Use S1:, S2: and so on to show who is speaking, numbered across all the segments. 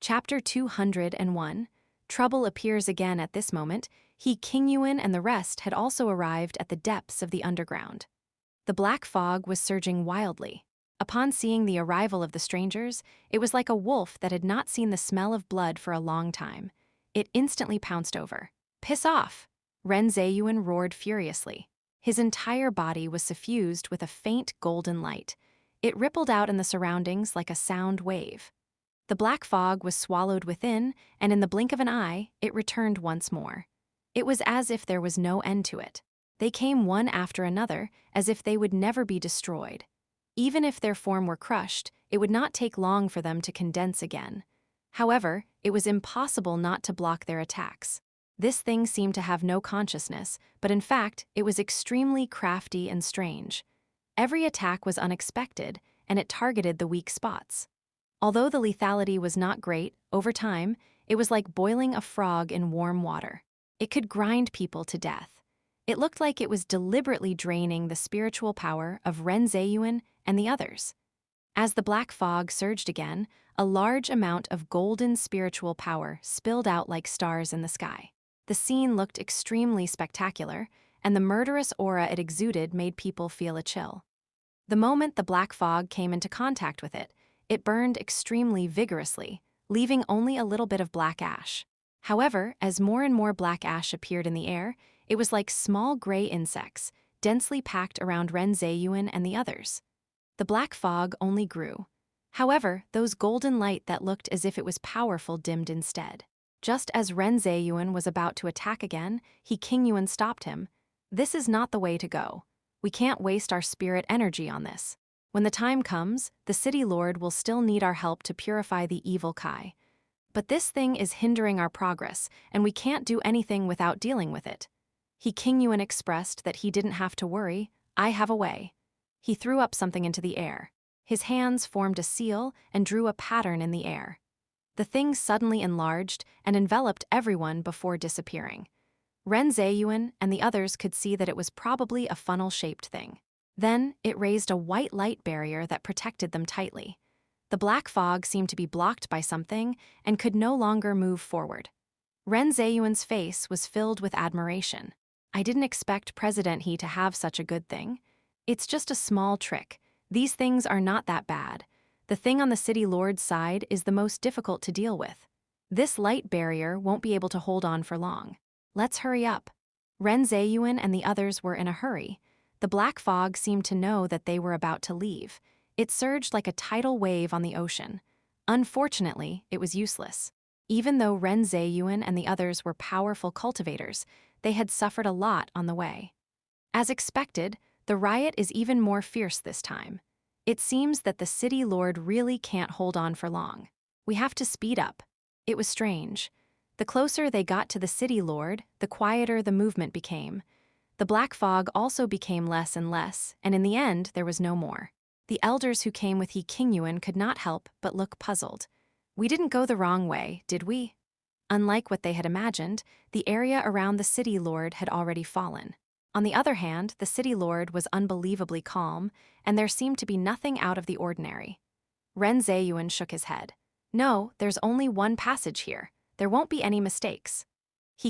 S1: Chapter 201. Trouble appears again at this moment. King Yuan and the rest had also arrived at the depths of the underground. The black fog was surging wildly. Upon seeing the arrival of the strangers, it was like a wolf that had not seen the smell of blood for a long time. It instantly pounced over. "Piss off!" Ren Zheyuan roared furiously. His entire body was suffused with a faint golden light. It rippled out in the surroundings like a sound wave. The black fog was swallowed within, and in the blink of an eye, it returned once more. It was as if there was no end to it. They came one after another, as if they would never be destroyed. Even if their form were crushed, it would not take long for them to condense again. However, it was impossible not to block their attacks. This thing seemed to have no consciousness, but in fact, it was extremely crafty and strange. Every attack was unexpected, and it targeted the weak spots. Although the lethality was not great, over time, it was like boiling a frog in warm water. It could grind people to death. It looked like it was deliberately draining the spiritual power of Ren Zheyuan and the others. As the black fog surged again, a large amount of golden spiritual power spilled out like stars in the sky. The scene looked extremely spectacular, and the murderous aura it exuded made people feel a chill. The moment the black fog came into contact with it, it burned extremely vigorously, leaving only a little bit of black ash. However, as more and more black ash appeared in the air, it was like small gray insects, densely packed around Ren Zheyuan and the others. The black fog only grew. However, those golden light that looked as if it was powerful dimmed instead. Just as Ren Zheyuan was about to attack again, King Yuan stopped him. "This is not the way to go. We can't waste our spirit energy on this. When the time comes, the City Lord will still need our help to purify the evil Kai. But this thing is hindering our progress, and we can't do anything without dealing with it." King Yuan expressed that he didn't have to worry. "I have a way." He threw up something into the air. His hands formed a seal and drew a pattern in the air. The thing suddenly enlarged and enveloped everyone before disappearing. Ren Zheyuan and the others could see that it was probably a funnel-shaped thing. Then, it raised a white light barrier that protected them tightly. The black fog seemed to be blocked by something and could no longer move forward. Ren Zheyuan's face was filled with admiration. "I didn't expect President He to have such a good thing. It's just a small trick. These things are not that bad. The thing on the City Lord's side is the most difficult to deal with. This light barrier won't be able to hold on for long. Let's hurry up." Ren Zheyuan and the others were in a hurry. The black fog seemed to know that they were about to leave. It surged like a tidal wave on the ocean. Unfortunately, it was useless. Even though Ren Zheyuan and the others were powerful cultivators, they had suffered a lot on the way. As expected, the riot is even more fierce this time. It seems that the City Lord really can't hold on for long. We have to speed up. It was strange. The closer they got to the City Lord, the quieter the movement became. The black fog also became less and less, and in the end, there was no more. The elders who came with King Yuan could not help but look puzzled. "We didn't go the wrong way, did we?" Unlike what they had imagined, the area around the City Lord had already fallen. On the other hand, the City Lord was unbelievably calm, and there seemed to be nothing out of the ordinary. Ren Zheyuan shook his head. "No, there's only one passage here. There won't be any mistakes."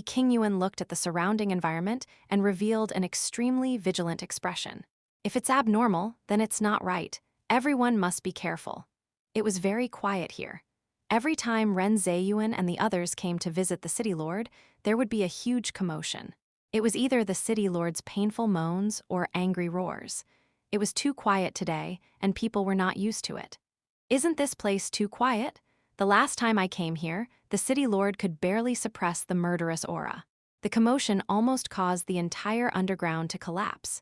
S1: King Yuan looked at the surrounding environment and revealed an extremely vigilant expression. "If it's abnormal, then it's not right. Everyone must be careful." It was very quiet here. Every time Ren Zheyuan and the others came to visit the City Lord, there would be a huge commotion. It was either the City Lord's painful moans or angry roars. It was too quiet today, and people were not used to it. "Isn't this place too quiet? The last time I came here, the City Lord could barely suppress the murderous aura. The commotion almost caused the entire underground to collapse."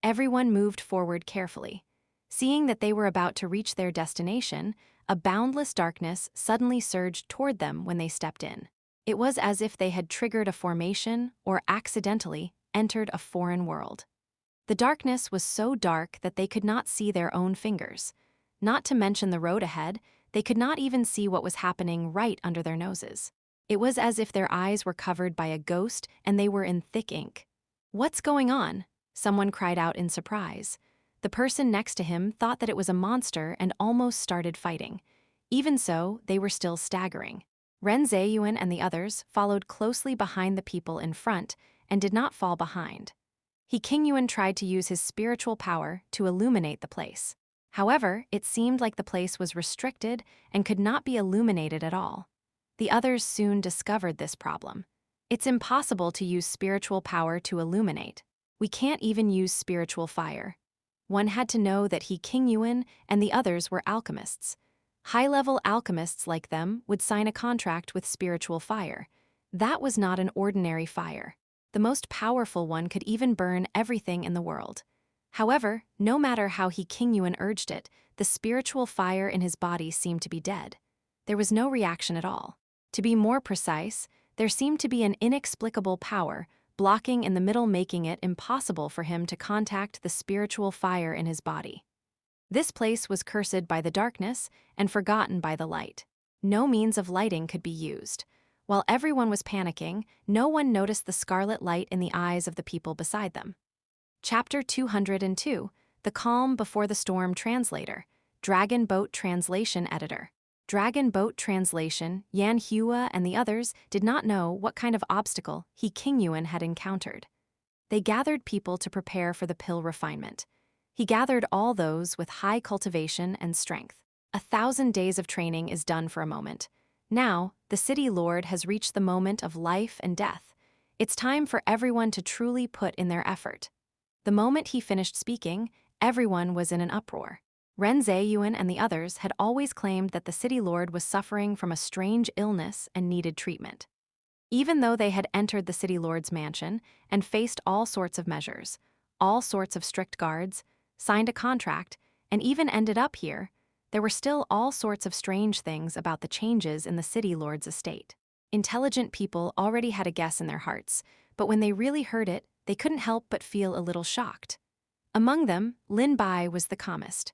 S1: Everyone moved forward carefully. Seeing that they were about to reach their destination, a boundless darkness suddenly surged toward them when they stepped in. It was as if they had triggered a formation or accidentally entered a foreign world. The darkness was so dark that they could not see their own fingers. Not to mention the road ahead, they could not even see what was happening right under their noses. It was as if their eyes were covered by a ghost and they were in thick ink. "What's going on?" someone cried out in surprise. The person next to him thought that it was a monster and almost started fighting. Even so, they were still staggering. Ren Zheyuan and the others followed closely behind the people in front and did not fall behind. He Qingyuan tried to use his spiritual power to illuminate the place. However, it seemed like the place was restricted and could not be illuminated at all. The others soon discovered this problem. It's impossible to use spiritual power to illuminate. We can't even use spiritual fire. One had to know that He Qingyuan and the others were alchemists. High-level alchemists like them would sign a contract with spiritual fire. That was not an ordinary fire. The most powerful one could even burn everything in the world. However, no matter how He Qingyuan urged it, the spiritual fire in his body seemed to be dead. There was no reaction at all. To be more precise, there seemed to be an inexplicable power blocking in the middle, making it impossible for him to contact the spiritual fire in his body. This place was cursed by the darkness and forgotten by the light. No means of lighting could be used. While everyone was panicking, no one noticed the scarlet light in the eyes of the people beside them. Chapter 202, The Calm Before the Storm Translator, Dragon Boat Translation Editor. Dragon Boat Translation, Xianxia and the others did not know what kind of obstacle He Qingyuan had encountered. They gathered people to prepare for the pill refinement. He gathered all those with high cultivation and strength. 1,000 days of training is done for a moment. Now, the city lord has reached the moment of life and death. It's time for everyone to truly put in their effort. The moment he finished speaking, everyone was in an uproar. Ren Zheyuan and the others had always claimed that the city lord was suffering from a strange illness and needed treatment. Even though they had entered the city lord's mansion and faced all sorts of measures, all sorts of strict guards, signed a contract, and even ended up here, there were still all sorts of strange things about the changes in the city lord's estate. Intelligent people already had a guess in their hearts, but when they really heard it, they couldn't help but feel a little shocked. Among them, Lin Bai was the calmest.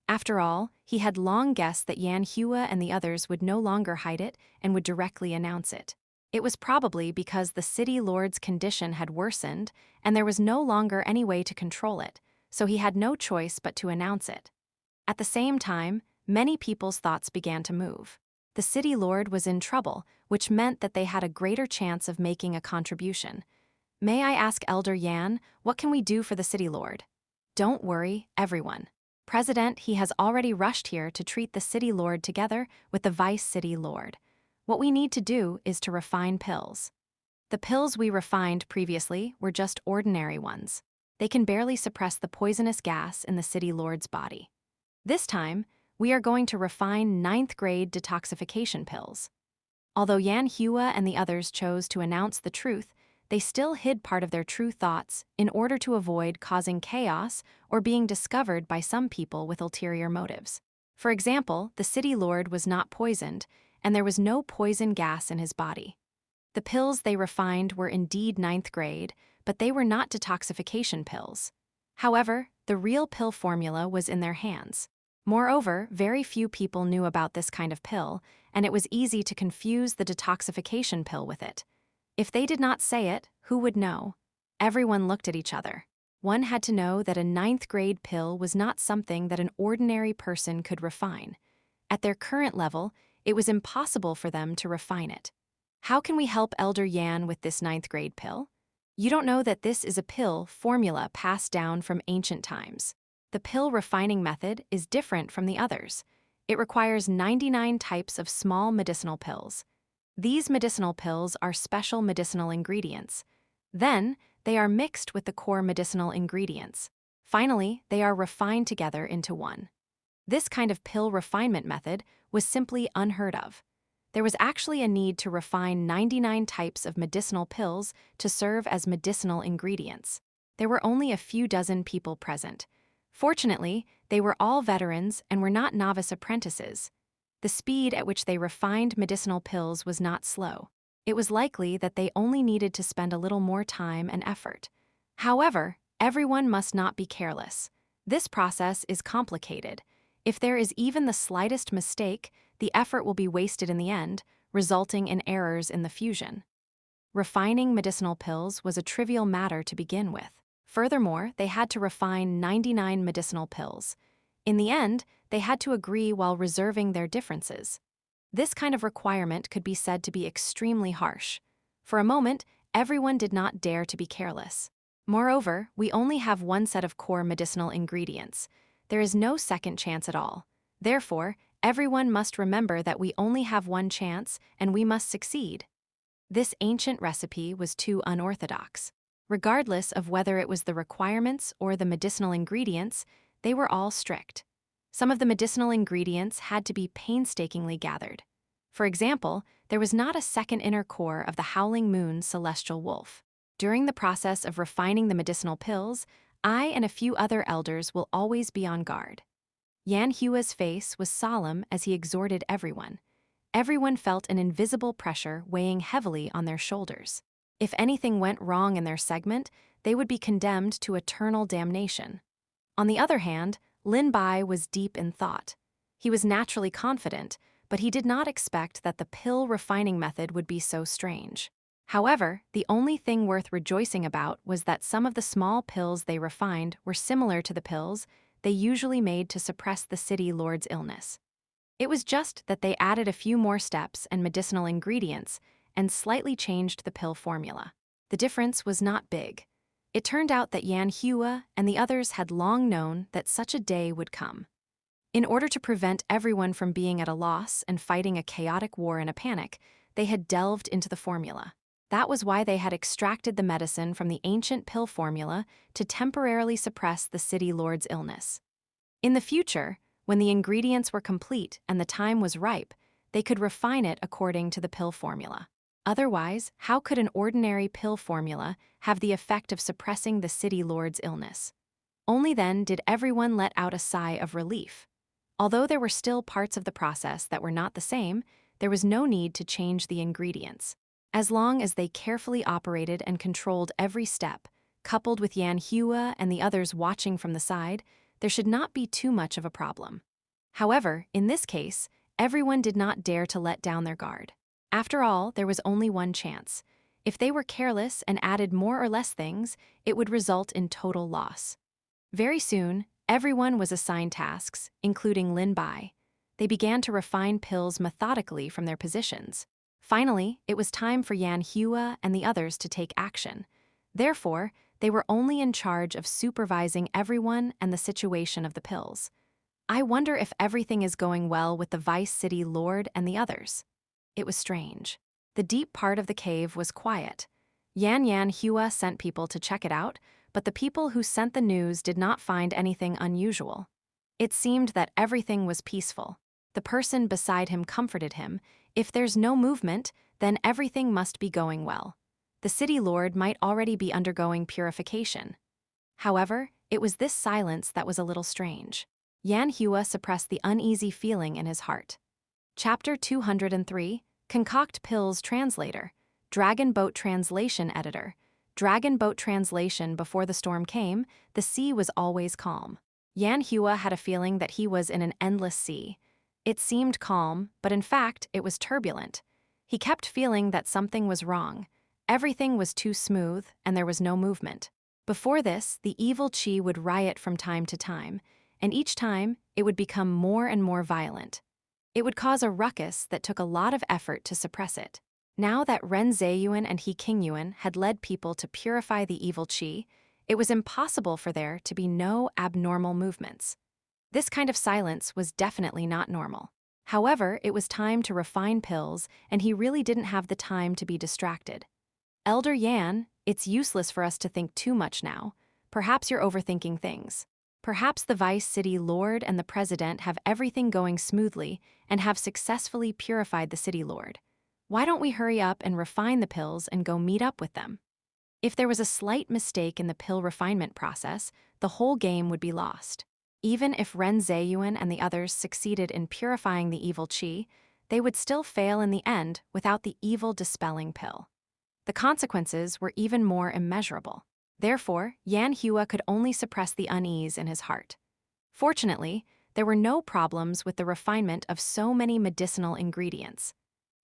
S1: After all, he had long guessed that Xianxia and the others would no longer hide it and would directly announce it. It was probably because the city lord's condition had worsened and there was no longer any way to control it, so he had no choice but to announce it. At the same time, many people's thoughts began to move. The city lord was in trouble, which meant that they had a greater chance of making a contribution. May I ask Elder Yan, what can we do for the city lord? Don't worry, everyone. President, he has already rushed here to treat the city lord together with the vice city lord. What we need to do is to refine pills. The pills we refined previously were just ordinary ones. They can barely suppress the poisonous gas in the city lord's body. This time, we are going to refine 9th-grade detoxification pills. Although Xianxia and the others chose to announce the truth, they still hid part of their true thoughts in order to avoid causing chaos or being discovered by some people with ulterior motives. For example, the city lord was not poisoned, and there was no poison gas in his body. The pills they refined were indeed 9th grade, but they were not detoxification pills. However, the real pill formula was in their hands. Moreover, very few people knew about this kind of pill, and it was easy to confuse the detoxification pill with it. If they did not say it, who would know? Everyone looked at each other. One had to know that a 9th-grade pill was not something that an ordinary person could refine. At their current level, it was impossible for them to refine it. How can we help Elder Yan with this 9th-grade pill? You don't know that this is a pill formula passed down from ancient times. The pill refining method is different from the others. It requires 99 types of small medicinal pills. These medicinal pills are special medicinal ingredients. Then, they are mixed with the core medicinal ingredients. Finally, they are refined together into one. This kind of pill refinement method was simply unheard of. There was actually a need to refine 99 types of medicinal pills to serve as medicinal ingredients. There were only a few dozen people present. Fortunately, they were all veterans and were not novice apprentices. The speed at which they refined medicinal pills was not slow. It was likely that they only needed to spend a little more time and effort. However, everyone must not be careless. This process is complicated. If there is even the slightest mistake, the effort will be wasted in the end, resulting in errors in the fusion. Refining medicinal pills was a trivial matter to begin with. Furthermore, they had to refine 99 medicinal pills. In the end, they had to agree while reserving their differences. This kind of requirement could be said to be extremely harsh. For a moment, everyone did not dare to be careless. Moreover, we only have one set of core medicinal ingredients. There is no second chance at all. Therefore, everyone must remember that we only have one chance and we must succeed. This ancient recipe was too unorthodox. Regardless of whether it was the requirements or the medicinal ingredients, they were all strict. Some of the medicinal ingredients had to be painstakingly gathered. For example, there was not a second inner core of the Howling Moon's celestial wolf. During the process of refining the medicinal pills, I and a few other elders will always be on guard. Xianxia's face was solemn as he exhorted everyone. Everyone felt an invisible pressure weighing heavily on their shoulders. If anything went wrong in their segment, they would be condemned to eternal damnation. On the other hand, Lin Bai was deep in thought. He was naturally confident, but he did not expect that the pill refining method would be so strange. However, the only thing worth rejoicing about was that some of the small pills they refined were similar to the pills they usually made to suppress the city lord's illness. It was just that they added a few more steps and medicinal ingredients and slightly changed the pill formula. The difference was not big. It turned out that Xianxia and the others had long known that such a day would come. In order to prevent everyone from being at a loss and fighting a chaotic war in a panic, they had delved into the formula. That was why they had extracted the medicine from the ancient pill formula to temporarily suppress the city lord's illness. In the future, when the ingredients were complete and the time was ripe, they could refine it according to the pill formula. Otherwise, how could an ordinary pill formula have the effect of suppressing the city lord's illness? Only then did everyone let out a sigh of relief. Although there were still parts of the process that were not the same, there was no need to change the ingredients. As long as they carefully operated and controlled every step, coupled with Xianxia and the others watching from the side, there should not be too much of a problem. However, in this case, everyone did not dare to let down their guard. After all, there was only one chance. If they were careless and added more or less things, it would result in total loss. Very soon, everyone was assigned tasks, including Lin Bai. They began to refine pills methodically from their positions. Finally, it was time for Xianxia and the others to take action. Therefore, they were only in charge of supervising everyone and the situation of the pills. I wonder if everything is going well with the Vice City Lord and the others. It was strange. The deep part of the cave was quiet. Xianxia sent people to check it out, but the people who sent the news did not find anything unusual. It seemed that everything was peaceful. The person beside him comforted him. If there's no movement, then everything must be going well. The city lord might already be undergoing purification. However, it was this silence that was a little strange. Xianxia suppressed the uneasy feeling in his heart. Chapter 203, Concoct Pills Translator, Dragon Boat Translation Editor. Dragon Boat Translation. Before the storm came, the sea was always calm. Xianxia had a feeling that he was in an endless sea. It seemed calm, but in fact, it was turbulent. He kept feeling that something was wrong. Everything was too smooth, and there was no movement. Before this, the evil qi would riot from time to time, and each time, it would become more and more violent. It would cause a ruckus that took a lot of effort to suppress it. Now that Ren Zheyuan and He Qingyuan had led people to purify the evil qi, it was impossible for there to be no abnormal movements. This kind of silence was definitely not normal. However, it was time to refine pills, and he really didn't have the time to be distracted. Elder Yan, it's useless for us to think too much now. Perhaps you're overthinking things. Perhaps the Vice City Lord and the President have everything going smoothly and have successfully purified the City Lord. Why don't we hurry up and refine the pills and go meet up with them? If there was a slight mistake in the pill refinement process, the whole game would be lost. Even if Ren Zheyuan and the others succeeded in purifying the evil qi, they would still fail in the end without the evil dispelling pill. The consequences were even more immeasurable. Therefore, Xianxia could only suppress the unease in his heart. Fortunately, there were no problems with the refinement of so many medicinal ingredients.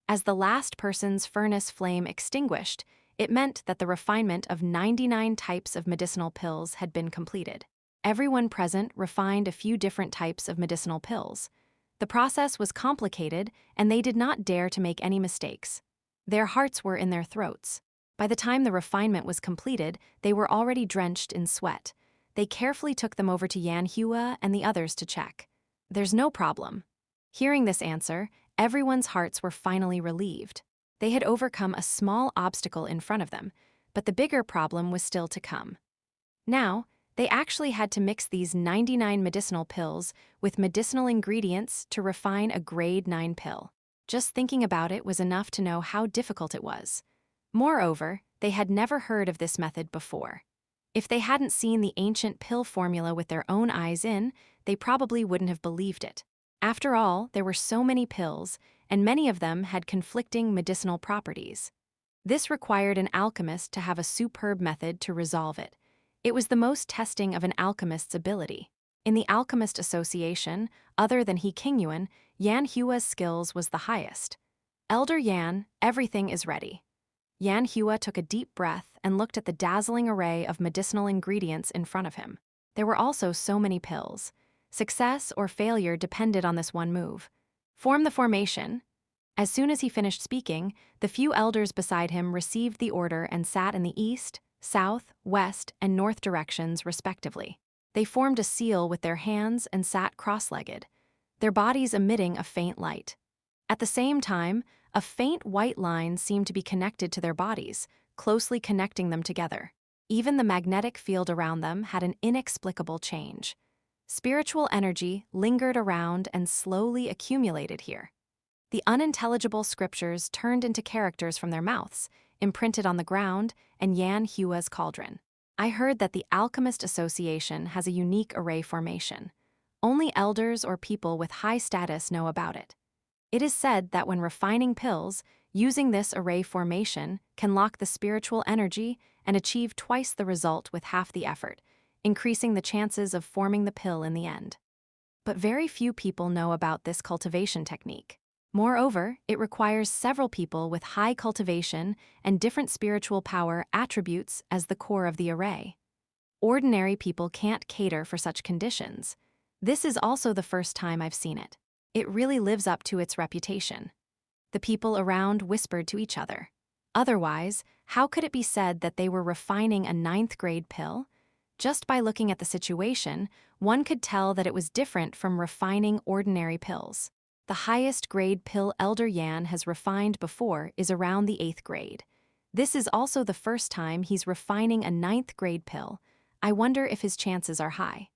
S1: As the last person's furnace flame extinguished, it meant that the refinement of 99 types of medicinal pills had been completed. everyone present refined a few different types of medicinal pills. The process was complicated, and they did not dare to make any mistakes. Their hearts were in their throats. By the time the refinement was completed, they were already drenched in sweat. They carefully took them over to Xianxia and the others to check. "There's no problem." Hearing this answer, everyone's hearts were finally relieved. They had overcome a small obstacle in front of them, but the bigger problem was still to come. Now, they actually had to mix these 99 medicinal pills with medicinal ingredients to refine a grade 9 pill. Just thinking about it was enough to know how difficult it was. Moreover, they had never heard of this method before. If they hadn't seen the ancient pill formula with their own eyes they probably wouldn't have believed it. After all, there were so many pills, and many of them had conflicting medicinal properties. This required an alchemist to have a superb method to resolve it. It was the most testing of an alchemist's ability. In the Alchemist Association, other than He Qingyuan, Xianxia's skills was the highest. "Elder Yan, everything is ready." Xianxia took a deep breath and looked at the dazzling array of medicinal ingredients in front of him. There were also so many pills. Success or failure depended on this one move. "Form the formation." As soon as he finished speaking, the few elders beside him received the order and sat in the east, south, west, and north directions respectively. They formed a seal with their hands and sat cross-legged, their bodies emitting a faint light. At the same time, a faint white line seemed to be connected to their bodies, closely connecting them together. Even the magnetic field around them had an inexplicable change. Spiritual energy lingered around and slowly accumulated here. The unintelligible scriptures turned into characters from their mouths, imprinted on the ground and Xianxia's cauldron. "I heard that the Alchemist Association has a unique array formation. Only elders or people with high status know about it. It is said that when refining pills, using this array formation can lock the spiritual energy and achieve twice the result with half the effort, increasing the chances of forming the pill in the end. But very few people know about this cultivation technique. Moreover, it requires several people with high cultivation and different spiritual power attributes as the core of the array. Ordinary people can't cater for such conditions. This is also the first time I've seen it. It really lives up to its reputation." The people around whispered to each other. Otherwise, how could it be said that they were refining a 9th-grade pill? Just by looking at the situation, one could tell that it was different from refining ordinary pills. The highest grade pill Elder Yan has refined before is around the 8th grade. This is also the first time he's refining a 9th grade pill. I wonder if his chances are high.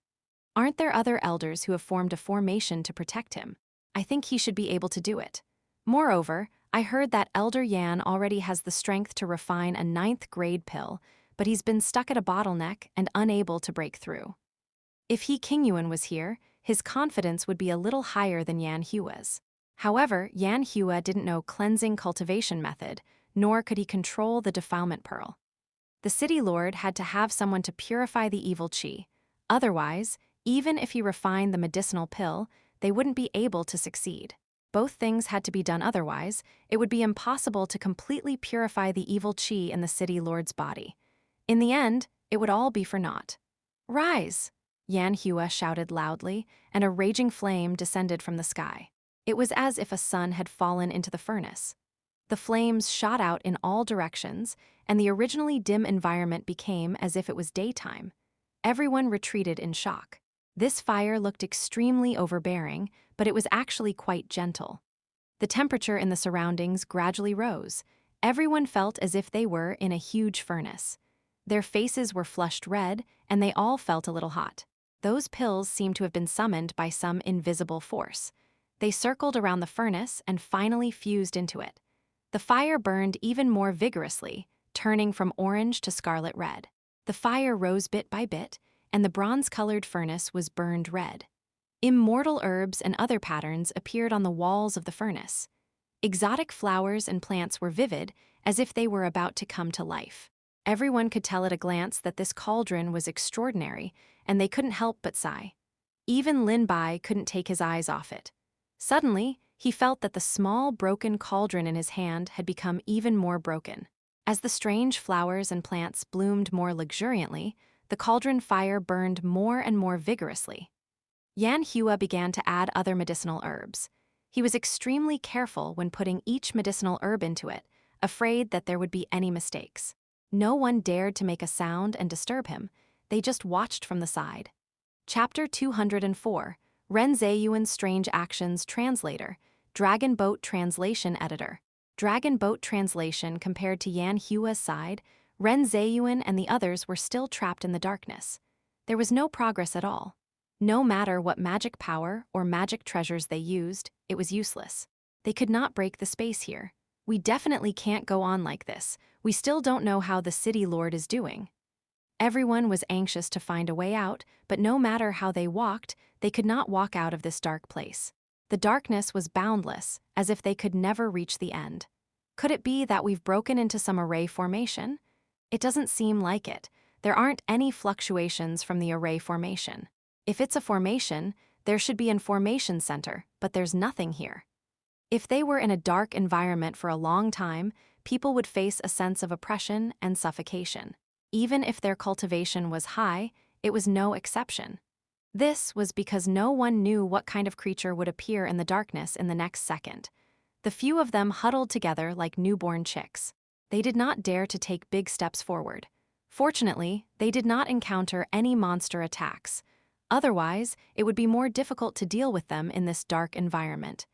S1: Aren't there other elders who have formed a formation to protect him? I think he should be able to do it. Moreover, I heard that Elder Yan already has the strength to refine a 9th grade pill, but he's been stuck at a bottleneck and unable to break through. If He Qingyuan was here, his confidence would be a little higher than Xianxia's. However, Xianxia didn't know cleansing cultivation method, nor could he control the defilement pearl. The city lord had to have someone to purify the evil qi. Otherwise, even if he refined the medicinal pill, they wouldn't be able to succeed. Both things had to be done otherwise, it would be impossible to completely purify the evil qi in the city lord's body. In the end, it would all be for naught. "Rise!" Xianxia shouted loudly, and a raging flame descended from the sky. It was as if a sun had fallen into the furnace. The flames shot out in all directions, and the originally dim environment became as if it was daytime. Everyone retreated in shock. This fire looked extremely overbearing, but it was actually quite gentle. The temperature in the surroundings gradually rose. Everyone felt as if they were in a huge furnace. Their faces were flushed red, and they all felt a little hot. Those pills seemed to have been summoned by some invisible force. They circled around the furnace and finally fused into it. The fire burned even more vigorously, turning from orange to scarlet red. The fire rose bit by bit, and the bronze-colored furnace was burned red. Immortal herbs and other patterns appeared on the walls of the furnace. Exotic flowers and plants were vivid, as if they were about to come to life. Everyone could tell at a glance that this cauldron was extraordinary, and they couldn't help but sigh. Even Lin Bai couldn't take his eyes off it. Suddenly, he felt that the small, broken cauldron in his hand had become even more broken. As the strange flowers and plants bloomed more luxuriantly, The cauldron fire burned more and more vigorously. Xianxia began to add other medicinal herbs. He was extremely careful when putting each medicinal herb into it, afraid that there would be any mistakes. No one dared to make a sound and disturb him. They just watched from the side. Chapter 204, Ren Zheyuan's Strange Actions Translator, Dragon Boat Translation Editor. Dragon Boat Translation compared to Xianxia's side, Ren Zheyuan and the others were still trapped in the darkness. There was no progress at all. No matter what magic power or magic treasures they used, it was useless. They could not break the space here. We definitely can't go on like this. We still don't know how the city lord is doing. Everyone was anxious to find a way out, but no matter how they walked, they could not walk out of this dark place. The darkness was boundless, as if they could never reach the end. Could it be that we've broken into some array formation? It doesn't seem like it. There aren't any fluctuations from the array formation. If it's a formation, there should be an formation center, but there's nothing here. If they were in a dark environment for a long time, people would face a sense of oppression and suffocation. Even if their cultivation was high, it was no exception. This was because no one knew what kind of creature would appear in the darkness in the next second. The few of them huddled together like newborn chicks. They did not dare to take big steps forward. Fortunately, they did not encounter any monster attacks. Otherwise, it would be more difficult to deal with them in this dark environment.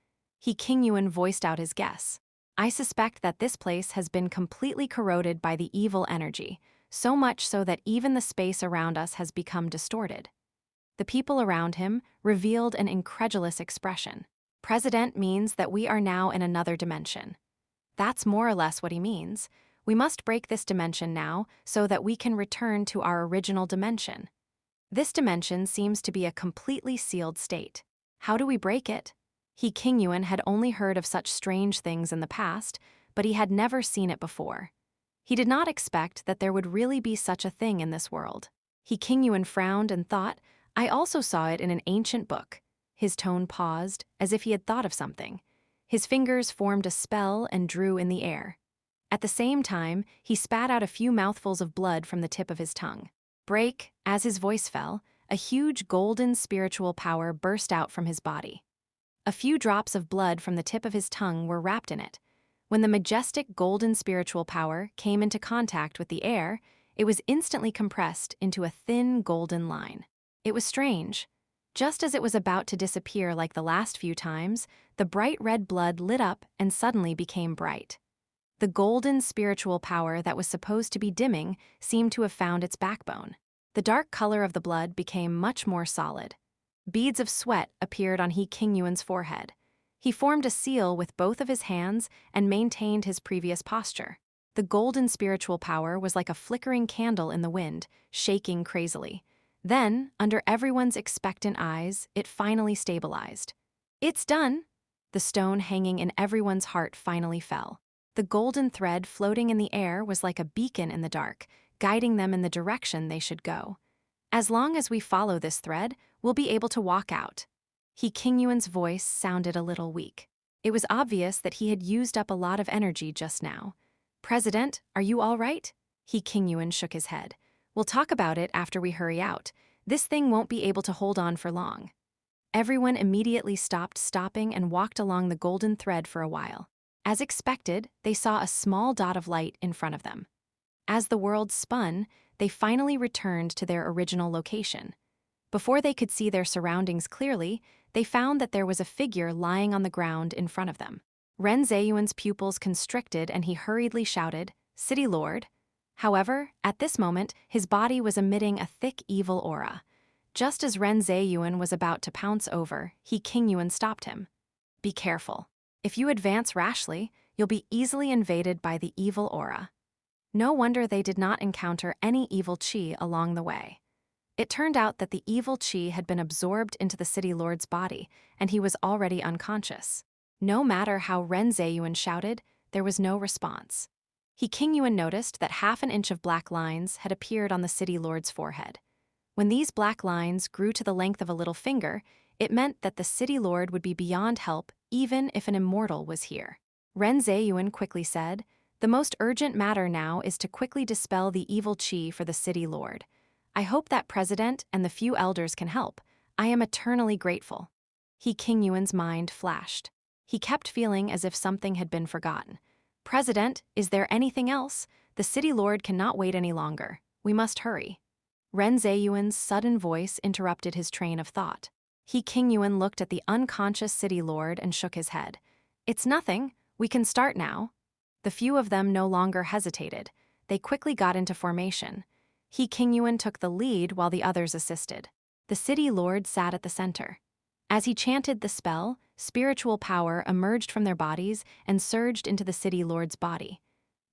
S1: Qingyuan voiced out his guess. I suspect that this place has been completely corroded by the evil energy, so much so that even the space around us has become distorted. The people around him revealed an incredulous expression. President means that we are now in another dimension. That's more or less what he means. We must break this dimension now so that we can return to our original dimension. This dimension seems to be a completely sealed state. How do we break it? Qingyuan had only heard of such strange things in the past, but he had never seen it before. He did not expect that there would really be such a thing in this world. Qingyuan frowned and thought, I also saw it in an ancient book. His tone paused, as if he had thought of something. His fingers formed a spell and drew in the air. At the same time, he spat out a few mouthfuls of blood from the tip of his tongue. Break, as his voice fell, a huge golden spiritual power burst out from his body. A few drops of blood from the tip of his tongue were wrapped in it. When the majestic golden spiritual power came into contact with the air, it was instantly compressed into a thin golden line. It was strange. Just as it was about to disappear like the last few times, the bright red blood lit up and suddenly became bright. The golden spiritual power that was supposed to be dimming seemed to have found its backbone. The dark color of the blood became much more solid. Beads of sweat appeared on Qingyuan's forehead. He formed a seal with both of his hands and maintained his previous posture. The golden spiritual power was like a flickering candle in the wind, shaking crazily. Then, under everyone's expectant eyes, it finally stabilized. It's done! The stone hanging in everyone's heart finally fell. The golden thread floating in the air was like a beacon in the dark, guiding them in the direction they should go. As long as we follow this thread, we'll be able to walk out. Qingyuan's voice sounded a little weak. It was obvious that he had used up a lot of energy just now. President, are you all right? Qingyuan shook his head. We'll talk about it after we hurry out. This thing won't be able to hold on for long. Everyone immediately stopped stopping and walked along the golden thread for a while. As expected, they saw a small dot of light in front of them. As the world spun, they finally returned to their original location. Before they could see their surroundings clearly, they found that there was a figure lying on the ground in front of them. Ren Zheyuan's pupils constricted and he hurriedly shouted, City Lord. However, at this moment, his body was emitting a thick evil aura. Just as Ren Zheyuan was about to pounce over, Qingyuan stopped him. Be careful. If you advance rashly, you'll be easily invaded by the evil aura. No wonder they did not encounter any evil qi along the way. It turned out that the evil qi had been absorbed into the city lord's body, and he was already unconscious. No matter how Ren Zheyuan shouted, there was no response. Qingyuan noticed that half an inch of black lines had appeared on the city lord's forehead. When these black lines grew to the length of a little finger, it meant that the city lord would be beyond help even if an immortal was here. Ren Zheyuan quickly said, The most urgent matter now is to quickly dispel the evil qi for the city lord. I hope that president and the few elders can help. I am eternally grateful. He Qingyuan's mind flashed. He kept feeling as if something had been forgotten. President, is there anything else? The city lord cannot wait any longer. We must hurry. Ren Zheyuan's sudden voice interrupted his train of thought. He Qingyuan looked at the unconscious city lord and shook his head. It's nothing. We can start now. The few of them no longer hesitated. They quickly got into formation. He Qingyuan took the lead while the others assisted. The city lord sat at the center. As he chanted the spell, spiritual power emerged from their bodies and surged into the city lord's body.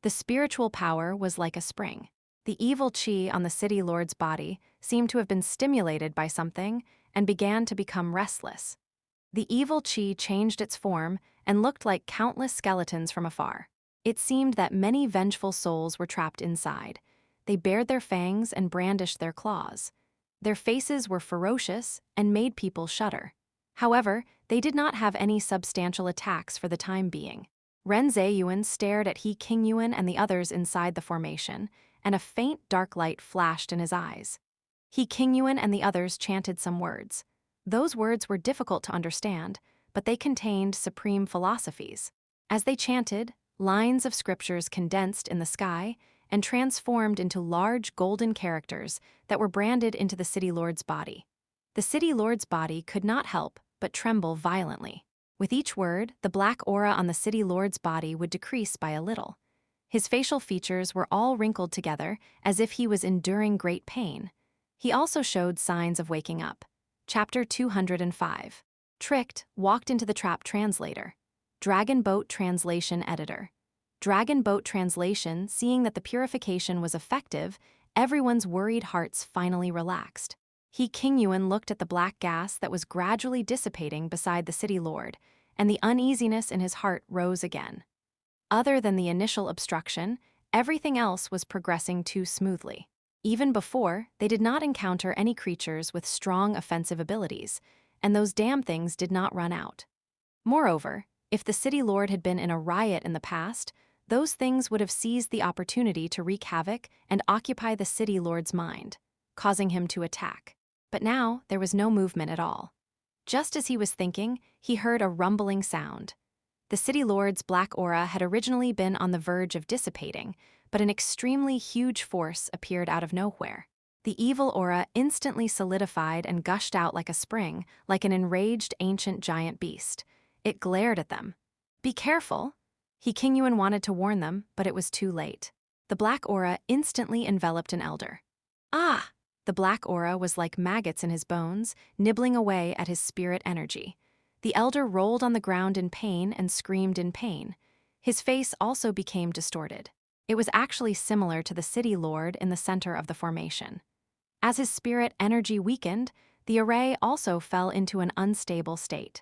S1: The spiritual power was like a spring. The evil qi on the city lord's body seemed to have been stimulated by something and began to become restless. The evil qi changed its form and looked like countless skeletons from afar. It seemed that many vengeful souls were trapped inside. They bared their fangs and brandished their claws. Their faces were ferocious and made people shudder. However, they did not have any substantial attacks for the time being. Ren Zheyuan stared at He Qingyuan and the others inside the formation, and a faint dark light flashed in his eyes. He Qingyuan and the others chanted some words. Those words were difficult to understand, but they contained supreme philosophies. As they chanted, lines of scriptures condensed in the sky and transformed into large golden characters that were branded into the city lord's body. The city lord's body could not help but tremble violently. With each word, the black aura on the city lord's body would decrease by a little. His facial features were all wrinkled together as if he was enduring great pain. He also showed signs of waking up. Chapter 205. Tricked walked into the trap translator. Dragon Boat Translation Editor. Dragon Boat Translation, seeing that the purification was effective, everyone's worried hearts finally relaxed. He Qingyuan looked at the black gas that was gradually dissipating beside the city lord, and the uneasiness in his heart rose again. Other than the initial obstruction, everything else was progressing too smoothly. Even before, they did not encounter any creatures with strong offensive abilities, and those damn things did not run out. Moreover, if the city lord had been in a riot in the past, those things would have seized the opportunity to wreak havoc and occupy the city lord's mind, causing him to attack. But now, there was no movement at all. Just as he was thinking, he heard a rumbling sound. The city lord's black aura had originally been on the verge of dissipating, but an extremely huge force appeared out of nowhere. The evil aura instantly solidified and gushed out like a spring, like an enraged ancient giant beast. It glared at them. Be careful! He Qingyuan wanted to warn them, but it was too late. The black aura instantly enveloped an elder. Ah! The black aura was like maggots in his bones, nibbling away at his spirit energy. The elder rolled on the ground in pain and screamed in pain. His face also became distorted. It was actually similar to the city lord in the center of the formation. As his spirit energy weakened, the array also fell into an unstable state.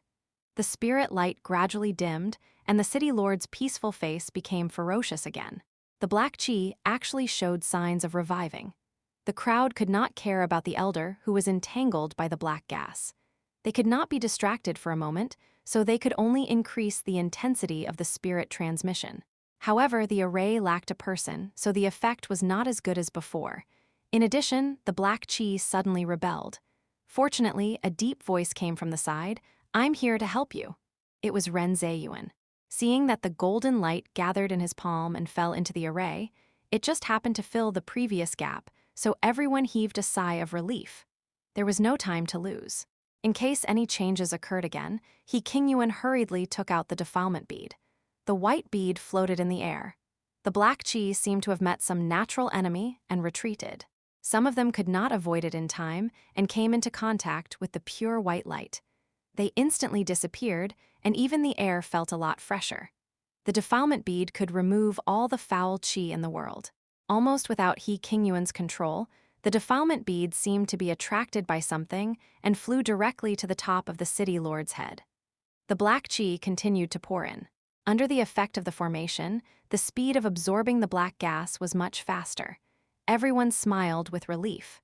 S1: The spirit light gradually dimmed, and the city lord's peaceful face became ferocious again. The black qi actually showed signs of reviving. The crowd could not care about the elder who was entangled by the black gas. They could not be distracted for a moment, so they could only increase the intensity of the spirit transmission. However, the array lacked a person, so the effect was not as good as before. In addition, the black qi suddenly rebelled. Fortunately, a deep voice came from the side. I'm here to help you. It was Ren Zheyuan. Seeing that the golden light gathered in his palm and fell into the array, it just happened to fill the previous gap, so everyone heaved a sigh of relief. There was no time to lose. In case any changes occurred again, He Qingyuan hurriedly took out the defilement bead. The white bead floated in the air. The black qi seemed to have met some natural enemy and retreated. Some of them could not avoid it in time and came into contact with the pure white light. They instantly disappeared, and even the air felt a lot fresher. The defilement bead could remove all the foul qi in the world. Almost without He Qingyuan's control, the defilement bead seemed to be attracted by something and flew directly to the top of the city lord's head. The black qi continued to pour in. Under the effect of the formation, the speed of absorbing the black gas was much faster. Everyone smiled with relief.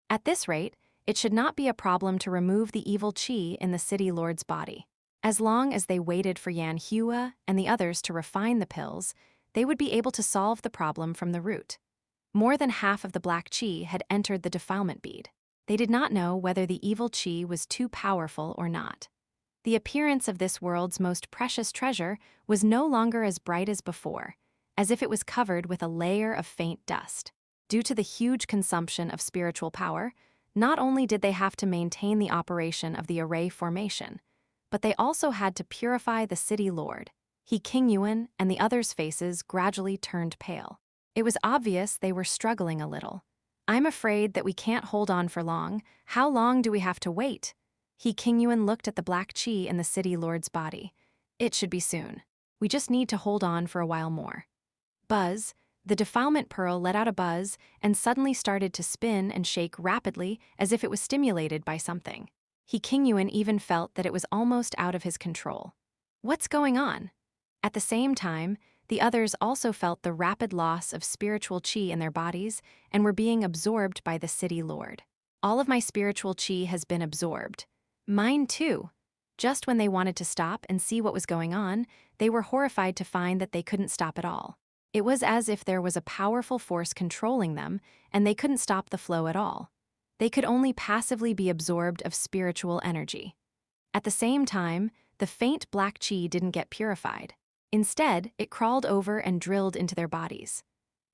S1: At this rate, it should not be a problem to remove the evil qi in the city lord's body. As long as they waited for Xianxia and the others to refine the pills, they would be able to solve the problem from the root. More than half of the black qi had entered the defilement bead. They did not know whether the evil qi was too powerful or not. The appearance of this world's most precious treasure was no longer as bright as before, as if it was covered with a layer of faint dust. Due to the huge consumption of spiritual power, not only did they have to maintain the operation of the array formation, but they also had to purify the city lord. Qingyuan and the others' faces gradually turned pale. It was obvious they were struggling a little. "I'm afraid that we can't hold on for long. How long do we have to wait?" Qingyuan looked at the black qi in the city lord's body. "It should be soon. We just need to hold on for a while more." Buzz, the defilement pearl let out a buzz and suddenly started to spin and shake rapidly as if it was stimulated by something. Qingyuan even felt that it was almost out of his control. What's going on? At the same time, the others also felt the rapid loss of spiritual qi in their bodies and were being absorbed by the city lord. "All of my spiritual qi has been absorbed. Mine too." Just when they wanted to stop and see what was going on, they were horrified to find that they couldn't stop at all. It was as if there was a powerful force controlling them, and they couldn't stop the flow at all. They could only passively be absorbed of spiritual energy. At the same time, the faint black qi didn't get purified. Instead, it crawled over and drilled into their bodies.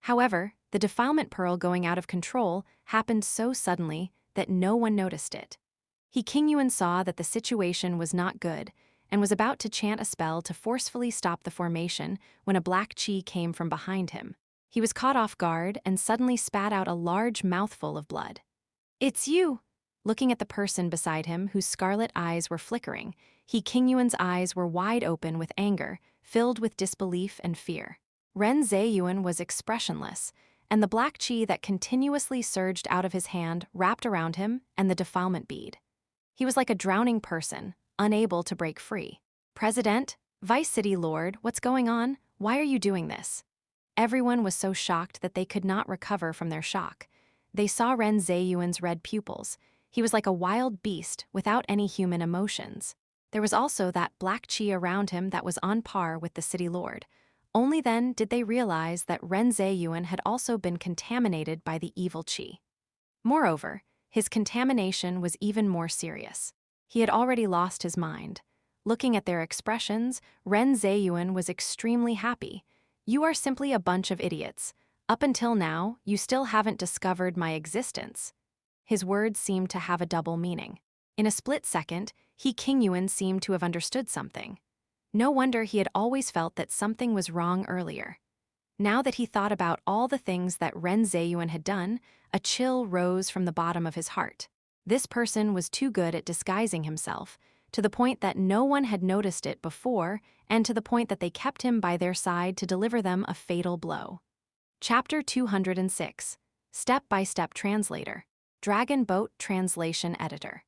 S1: However, the defilement pearl going out of control happened so suddenly that no one noticed it. Qingyuan saw that the situation was not good and was about to chant a spell to forcefully stop the formation when a black qi came from behind him. He was caught off guard and suddenly spat out a large mouthful of blood. "It's you!" Looking at the person beside him, whose scarlet eyes were flickering, Qingyuan's eyes were wide open with anger, filled with disbelief and fear. Ren Zheyuan was expressionless, and the black qi that continuously surged out of his hand wrapped around him and the defilement bead. He was like a drowning person, unable to break free. "President, Vice City Lord, what's going on? Why are you doing this?" Everyone was so shocked that they could not recover from their shock. They saw Ren Zheyuan's red pupils. He was like a wild beast without any human emotions. There was also that black qi around him that was on par with the city lord. Only then did they realize that Ren Zheyuan had also been contaminated by the evil qi. Moreover, his contamination was even more serious. He had already lost his mind. Looking at their expressions, Ren Zheyuan was extremely happy. "You are simply a bunch of idiots. Up until now, you still haven't discovered my existence." His words seemed to have a double meaning. In a split second, Qingyuan seemed to have understood something. No wonder he had always felt that something was wrong earlier. Now that he thought about all the things that Ren Zheyuan had done, a chill rose from the bottom of his heart. This person was too good at disguising himself, to the point that no one had noticed it before, and to the point that they kept him by their side to deliver them a fatal blow. Chapter 206. Step-by-Step Translator. Dragon Boat Translation Editor.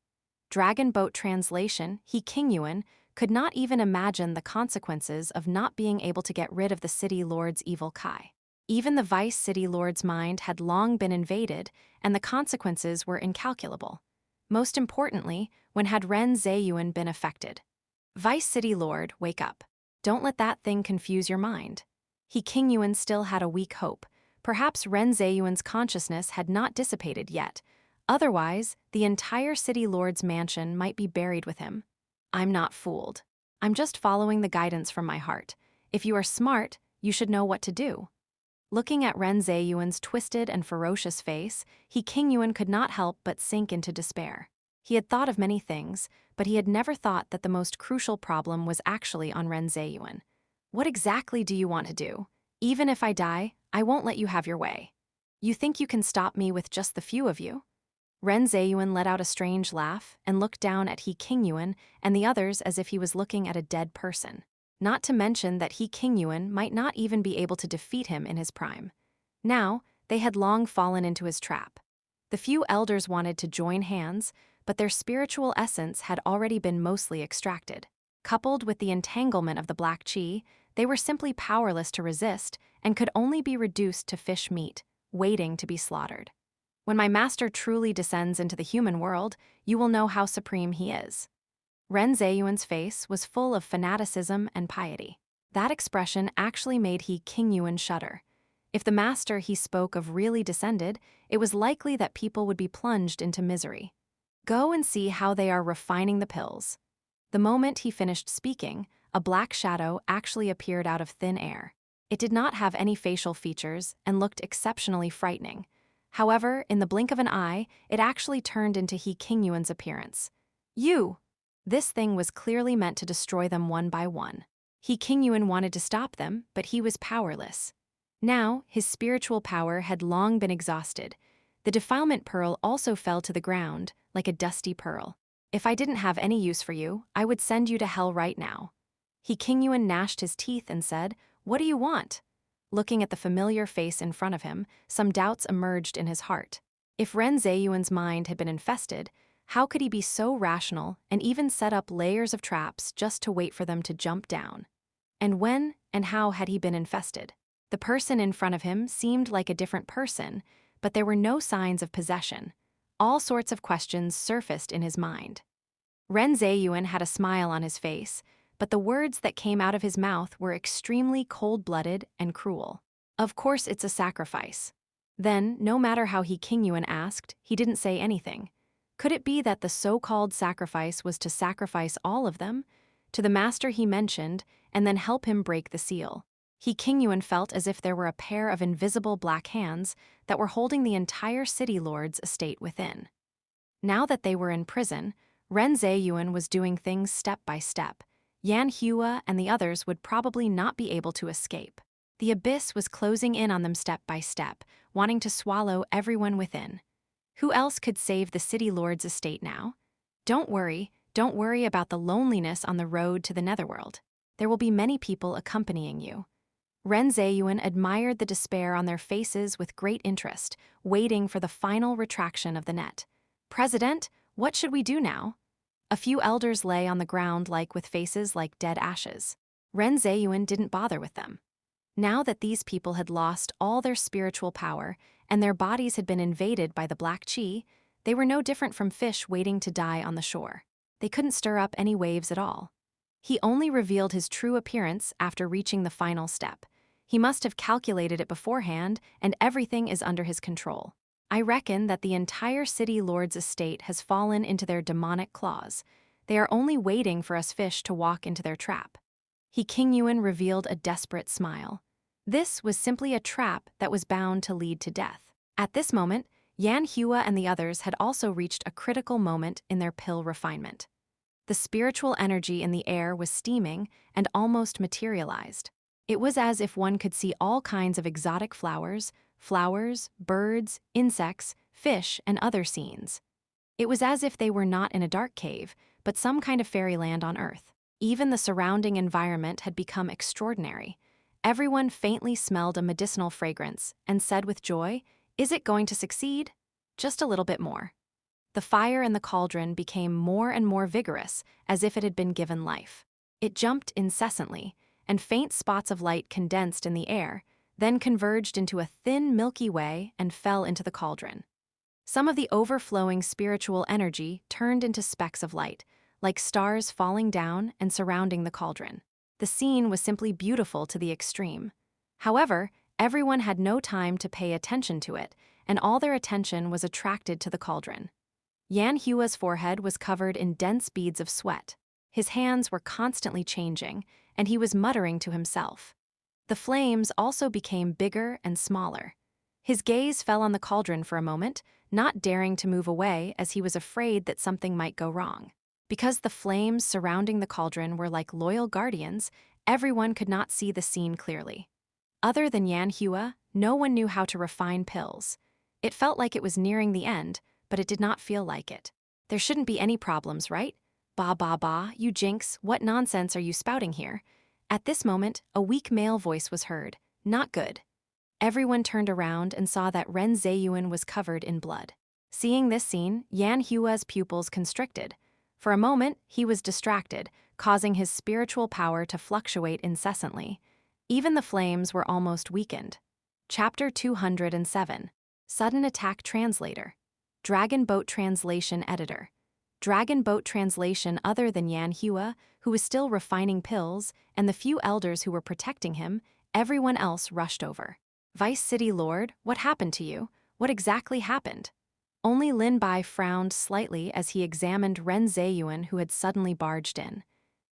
S1: Dragon Boat Translation, Qingyuan could not even imagine the consequences of not being able to get rid of the city lord's evil kai. Even the vice city lord's mind had long been invaded, and the consequences were incalculable. Most importantly, when had Ren Zheyuan been affected? "Vice city lord, wake up. Don't let that thing confuse your mind." Qingyuan still had a weak hope. Perhaps Ren Zheyuan's consciousness had not dissipated yet. Otherwise, the entire city lord's mansion might be buried with him. "I'm not fooled. I'm just following the guidance from my heart. If you are smart, you should know what to do." Looking at Ren Zheyuan's twisted and ferocious face, Qingyuan could not help but sink into despair. He had thought of many things, but he had never thought that the most crucial problem was actually on Ren Zheyuan. "What exactly do you want to do? Even if I die, I won't let you have your way. You think you can stop me with just the few of you?" Ren Zheyuan let out a strange laugh and looked down at Qingyuan and the others as if he was looking at a dead person. Not to mention that Qingyuan might not even be able to defeat him in his prime. Now, they had long fallen into his trap. The few elders wanted to join hands, but their spiritual essence had already been mostly extracted. Coupled with the entanglement of the black qi, they were simply powerless to resist and could only be reduced to fish meat, waiting to be slaughtered. "When my master truly descends into the human world, you will know how supreme he is." Ren Zheyuan's face was full of fanaticism and piety. That expression actually made Qingyuan shudder. If the master he spoke of really descended, it was likely that people would be plunged into misery. Go and see how they are refining the pills. The moment he finished speaking, a black shadow actually appeared out of thin air. It did not have any facial features and looked exceptionally frightening. However, in the blink of an eye, it actually turned into He Qingyuan's appearance. You! This thing was clearly meant to destroy them one by one. He Qingyuan wanted to stop them, but he was powerless. Now, his spiritual power had long been exhausted. The defilement pearl also fell to the ground, like a dusty pearl. If I didn't have any use for you, I would send you to hell right now. He Qingyuan gnashed his teeth and said, "What do you want?" Looking at the familiar face in front of him, some doubts emerged in his heart. If Ren Zheyuan's mind had been infested, how could he be so rational and even set up layers of traps just to wait for them to jump down? And when and how had he been infested? The person in front of him seemed like a different person, but there were no signs of possession. All sorts of questions surfaced in his mind. Ren Zheyuan had a smile on his face, but the words that came out of his mouth were extremely cold-blooded and cruel. Of course it's a sacrifice. Then, no matter how He Qingyuan asked, he didn't say anything. Could it be that the so-called sacrifice was to sacrifice all of them, to the master he mentioned, and then help him break the seal? He Qingyuan felt as if there were a pair of invisible black hands that were holding the entire city lord's estate within. Now that they were in prison, Ren Zheyuan was doing things step by step. Xianxia and the others would probably not be able to escape. The abyss was closing in on them step by step, wanting to swallow everyone within. Who else could save the city lord's estate now? Don't worry about the loneliness on the road to the netherworld. There will be many people accompanying you. Ren Zheyuan admired the despair on their faces with great interest, waiting for the final retraction of the net. "President, what should we do now?" A few elders lay on the ground with faces like dead ashes. Ren Zheyuan didn't bother with them. Now that these people had lost all their spiritual power and their bodies had been invaded by the black qi, they were no different from fish waiting to die on the shore. They couldn't stir up any waves at all. He only revealed his true appearance after reaching the final step. He must have calculated it beforehand, and everything is under his control. I reckon that the entire city lord's estate has fallen into their demonic claws. They are only waiting for us fish to walk into their trap. He Qingyuan revealed a desperate smile. This was simply a trap that was bound to lead to death. At this moment, Xianxia and the others had also reached a critical moment in their pill refinement. The spiritual energy in the air was steaming and almost materialized. It was as if one could see all kinds of exotic flowers, birds, insects, fish, and other scenes. It was as if they were not in a dark cave, but some kind of fairyland on Earth. Even the surrounding environment had become extraordinary. Everyone faintly smelled a medicinal fragrance and said with joy, "Is it going to succeed? Just a little bit more." The fire in the cauldron became more and more vigorous, as if it had been given life. It jumped incessantly, and faint spots of light condensed in the air, then converged into a thin Milky Way and fell into the cauldron. Some of the overflowing spiritual energy turned into specks of light, like stars falling down and surrounding the cauldron. The scene was simply beautiful to the extreme. However, everyone had no time to pay attention to it, and all their attention was attracted to the cauldron. Xianxia's forehead was covered in dense beads of sweat. His hands were constantly changing, and he was muttering to himself. The flames also became bigger and smaller. His gaze fell on the cauldron for a moment, not daring to move away as he was afraid that something might go wrong. Because the flames surrounding the cauldron were like loyal guardians, everyone could not see the scene clearly. Other than Xianxia, no one knew how to refine pills. It felt like it was nearing the end, but it did not feel like it. There shouldn't be any problems, right? Bah, you jinx, what nonsense are you spouting here? At this moment, a weak male voice was heard. Not good. Everyone turned around and saw that Ren Zheyuan was covered in blood. Seeing this scene, Xianxia's pupils constricted. For a moment, he was distracted, causing his spiritual power to fluctuate incessantly. Even the flames were almost weakened. Chapter 207. Sudden Attack Translator. Dragon Boat Translation Editor. Dragon Boat Translation. Other than Xianxia, who was still refining pills, and the few elders who were protecting him, everyone else rushed over. Vice City Lord, what happened to you? What exactly happened? Only Lin Bai frowned slightly as he examined Ren Zheyuan, who had suddenly barged in.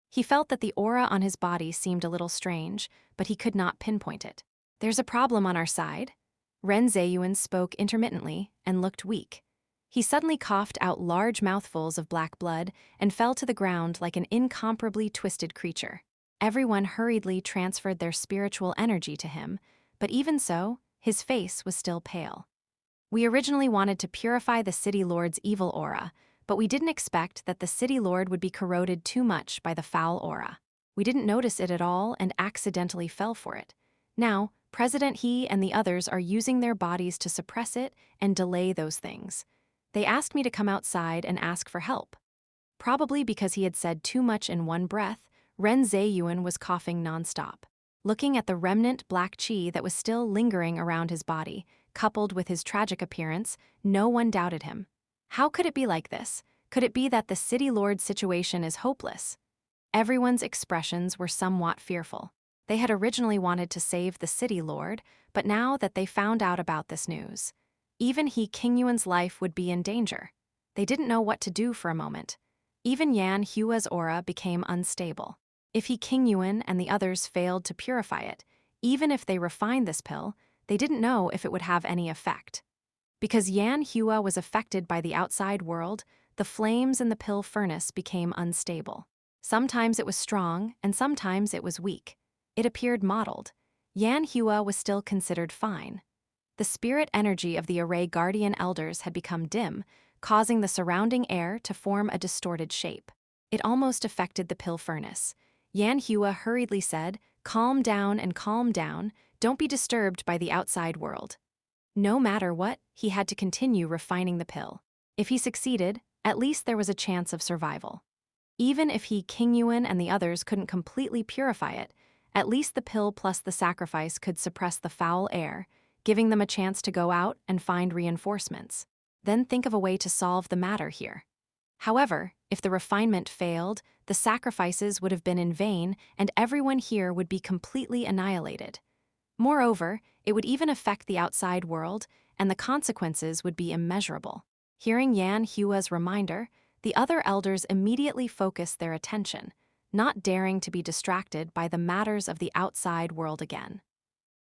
S1: He felt that the aura on his body seemed a little strange, but he could not pinpoint it. There's a problem on our side. Ren Zheyuan spoke intermittently and looked weak. He suddenly coughed out large mouthfuls of black blood and fell to the ground like an incomparably twisted creature. Everyone hurriedly transferred their spiritual energy to him, but even so, his face was still pale. We originally wanted to purify the City Lord's evil aura, but we didn't expect that the City Lord would be corroded too much by the foul aura. We didn't notice it at all and accidentally fell for it. Now, President He and the others are using their bodies to suppress it and delay those things. They asked me to come outside and ask for help. Probably because he had said too much in one breath, Ren Zheyuan was coughing nonstop. Looking at the remnant black qi that was still lingering around his body, coupled with his tragic appearance, no one doubted him. How could it be like this? Could it be that the City Lord's situation is hopeless? Everyone's expressions were somewhat fearful. They had originally wanted to save the City Lord, but now that they found out about this news, even He Qingyuan's life would be in danger. They didn't know what to do for a moment. Even Yan Hua's aura became unstable. If He Qingyuan and the others failed to purify it, even if they refined this pill, they didn't know if it would have any effect. Because Yan Hua was affected by the outside world, the flames in the pill furnace became unstable. Sometimes it was strong, and sometimes it was weak. It appeared mottled. Yan Hua was still considered fine. The spirit energy of the array guardian elders had become dim, causing the surrounding air to form a distorted shape. It almost affected the pill furnace. Yan Hua hurriedly said, calm down, don't be disturbed by the outside world. No matter what, he had to continue refining the pill. If he succeeded, at least there was a chance of survival. Even if He Qingyuan and the others couldn't completely purify it, at least the pill plus the sacrifice could suppress the foul air, giving them a chance to go out and find reinforcements. Then think of a way to solve the matter here. However, if the refinement failed, the sacrifices would have been in vain and everyone here would be completely annihilated. Moreover, it would even affect the outside world, and the consequences would be immeasurable. Hearing Yan Hua's reminder, the other elders immediately focused their attention, not daring to be distracted by the matters of the outside world again.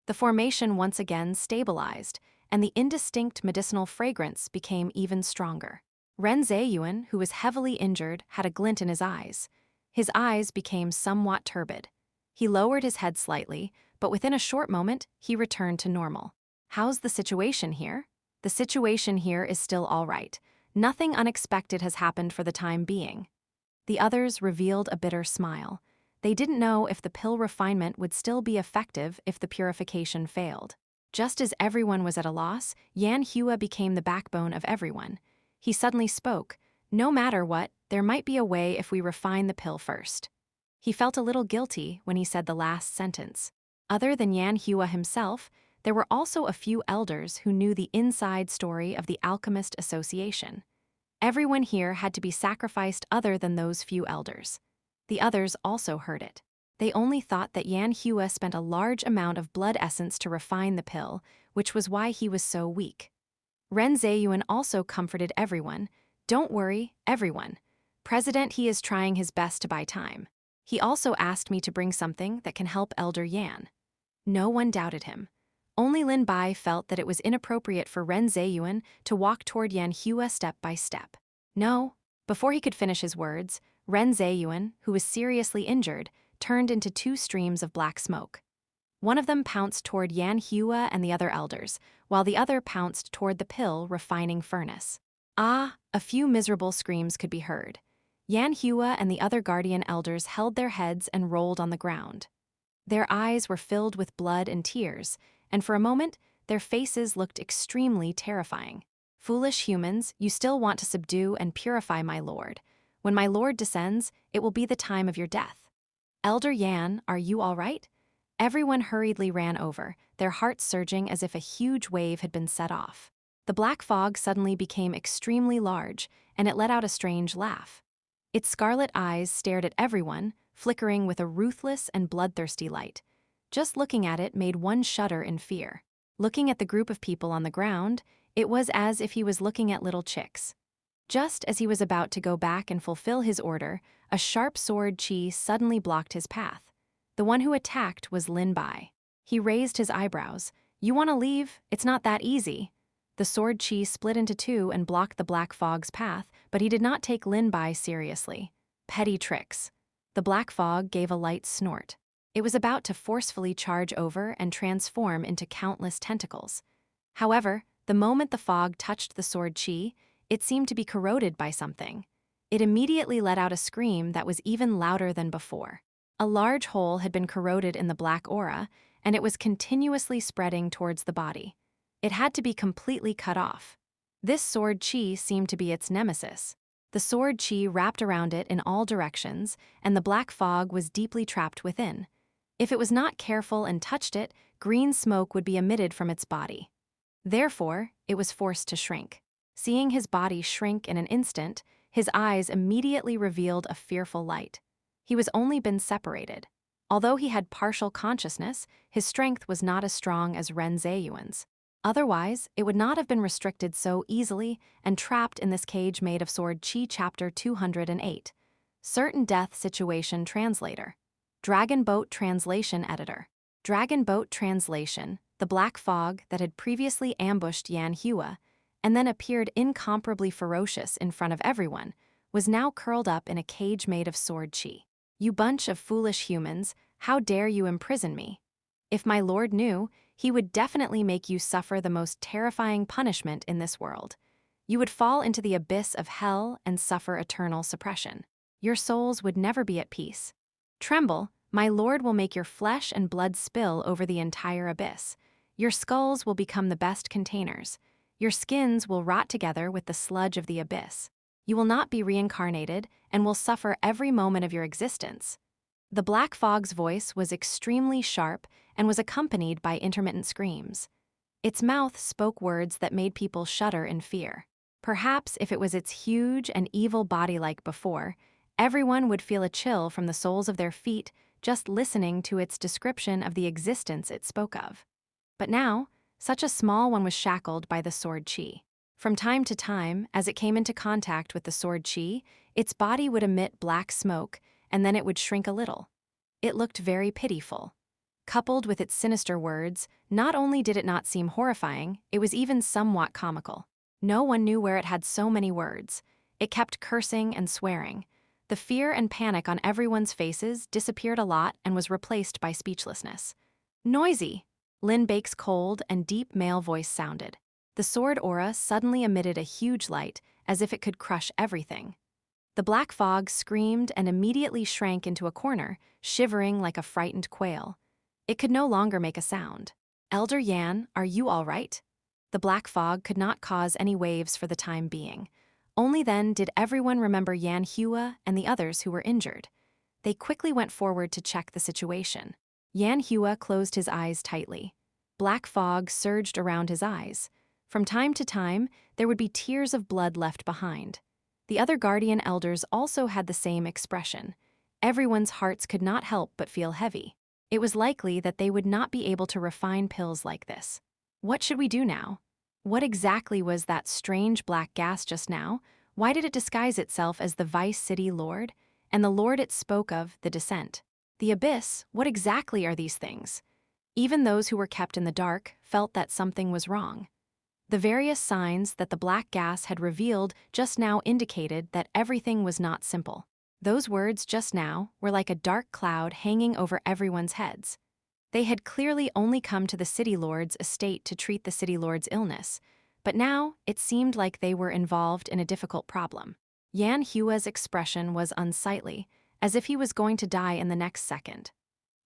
S1: The formation once again stabilized, and the indistinct medicinal fragrance became even stronger. Ren Zheyuan, who was heavily injured, had a glint in his eyes. His eyes became somewhat turbid. He lowered his head slightly, but within a short moment, he returned to normal. How's the situation here? The situation here is still all right. Nothing unexpected has happened for the time being. The others revealed a bitter smile. They didn't know if the pill refinement would still be effective if the purification failed. Just as everyone was at a loss, Yan Hua became the backbone of everyone. He suddenly spoke, no matter what, there might be a way if we refine the pill first. He felt a little guilty when he said the last sentence. Other than Yan Hua himself, there were also a few elders who knew the inside story of the Alchemist Association. Everyone here had to be sacrificed other than those few elders. The others also heard it. They only thought that Yan Hua spent a large amount of blood essence to refine the pill, which was why he was so weak. Ren Zheyuan also comforted everyone. Don't worry, everyone. President He is trying his best to buy time. He also asked me to bring something that can help Elder Yan. No one doubted him. Only Lin Bai felt that it was inappropriate for Ren Zheyuan to walk toward Yan Hua step by step. No. Before he could finish his words, Ren Zheyuan, who was seriously injured, turned into two streams of black smoke. One of them pounced toward Yan Hua and the other elders, while the other pounced toward the pill refining furnace. Ah, a few miserable screams could be heard. Yan Hua and the other guardian elders held their heads and rolled on the ground. Their eyes were filled with blood and tears, and for a moment, their faces looked extremely terrifying. Foolish humans, you still want to subdue and purify my lord. When my lord descends, it will be the time of your death. Elder Yan, are you all right? Everyone hurriedly ran over, their hearts surging as if a huge wave had been set off. The black fog suddenly became extremely large, and it let out a strange laugh. Its scarlet eyes stared at everyone, flickering with a ruthless and bloodthirsty light. Just looking at it made one shudder in fear. Looking at the group of people on the ground, it was as if he was looking at little chicks. Just as he was about to go back and fulfill his order, a sharp sword chi suddenly blocked his path. The one who attacked was Lin Bai. He raised his eyebrows. "You want to leave? It's not that easy." The sword chi split into two and blocked the black fog's path, but he did not take Lin Bai seriously. Petty tricks. The black fog gave a light snort. It was about to forcefully charge over and transform into countless tentacles. However, the moment the fog touched the sword chi, it seemed to be corroded by something. It immediately let out a scream that was even louder than before. A large hole had been corroded in the black aura, and it was continuously spreading towards the body. It had to be completely cut off. This sword chi seemed to be its nemesis. The sword chi wrapped around it in all directions, and the black fog was deeply trapped within. If it was not careful and touched it, green smoke would be emitted from its body. Therefore, it was forced to shrink. Seeing his body shrink in an instant, his eyes immediately revealed a fearful light. He was only been separated. Although he had partial consciousness, his strength was not as strong as Ren Zheyuan's. Otherwise, it would not have been restricted so easily and trapped in this cage made of sword chi. Chapter 208. Certain Death Situation Translator. Dragon Boat Translation Editor. Dragon Boat Translation, the black fog that had previously ambushed Xianxia and then appeared incomparably ferocious in front of everyone, was now curled up in a cage made of sword chi. "You bunch of foolish humans, how dare you imprison me? If my lord knew, he would definitely make you suffer the most terrifying punishment in this world. You would fall into the abyss of hell and suffer eternal suppression. Your souls would never be at peace. Tremble, my lord will make your flesh and blood spill over the entire abyss. Your skulls will become the best containers. Your skins will rot together with the sludge of the abyss. You will not be reincarnated and will suffer every moment of your existence." The black fog's voice was extremely sharp and was accompanied by intermittent screams. Its mouth spoke words that made people shudder in fear. Perhaps if it was its huge and evil body like before, everyone would feel a chill from the soles of their feet just listening to its description of the existence it spoke of. But now, such a small one was shackled by the sword chi. From time to time, as it came into contact with the sword chi, its body would emit black smoke, and then it would shrink a little. It looked very pitiful. Coupled with its sinister words, not only did it not seem horrifying, it was even somewhat comical. No one knew where it had so many words. It kept cursing and swearing. The fear and panic on everyone's faces disappeared a lot and was replaced by speechlessness. "Noisy!" Lin Bai's cold and deep male voice sounded. The sword aura suddenly emitted a huge light, as if it could crush everything. The black fog screamed and immediately shrank into a corner, shivering like a frightened quail. It could no longer make a sound. "Elder Yan, are you all right?" The black fog could not cause any waves for the time being. Only then did everyone remember Xianxia and the others who were injured. They quickly went forward to check the situation. Xianxia closed his eyes tightly. Black fog surged around his eyes. From time to time, there would be tears of blood left behind. The other guardian elders also had the same expression. Everyone's hearts could not help but feel heavy. It was likely that they would not be able to refine pills like this. What should we do now? What exactly was that strange black gas just now? Why did it disguise itself as the Vice City Lord? And the Lord it spoke of, the Descent. The Abyss, what exactly are these things? Even those who were kept in the dark felt that something was wrong. The various signs that the black gas had revealed just now indicated that everything was not simple. Those words just now were like a dark cloud hanging over everyone's heads. They had clearly only come to the City Lord's estate to treat the City Lord's illness, but now it seemed like they were involved in a difficult problem. Xianxia's expression was unsightly, as if he was going to die in the next second.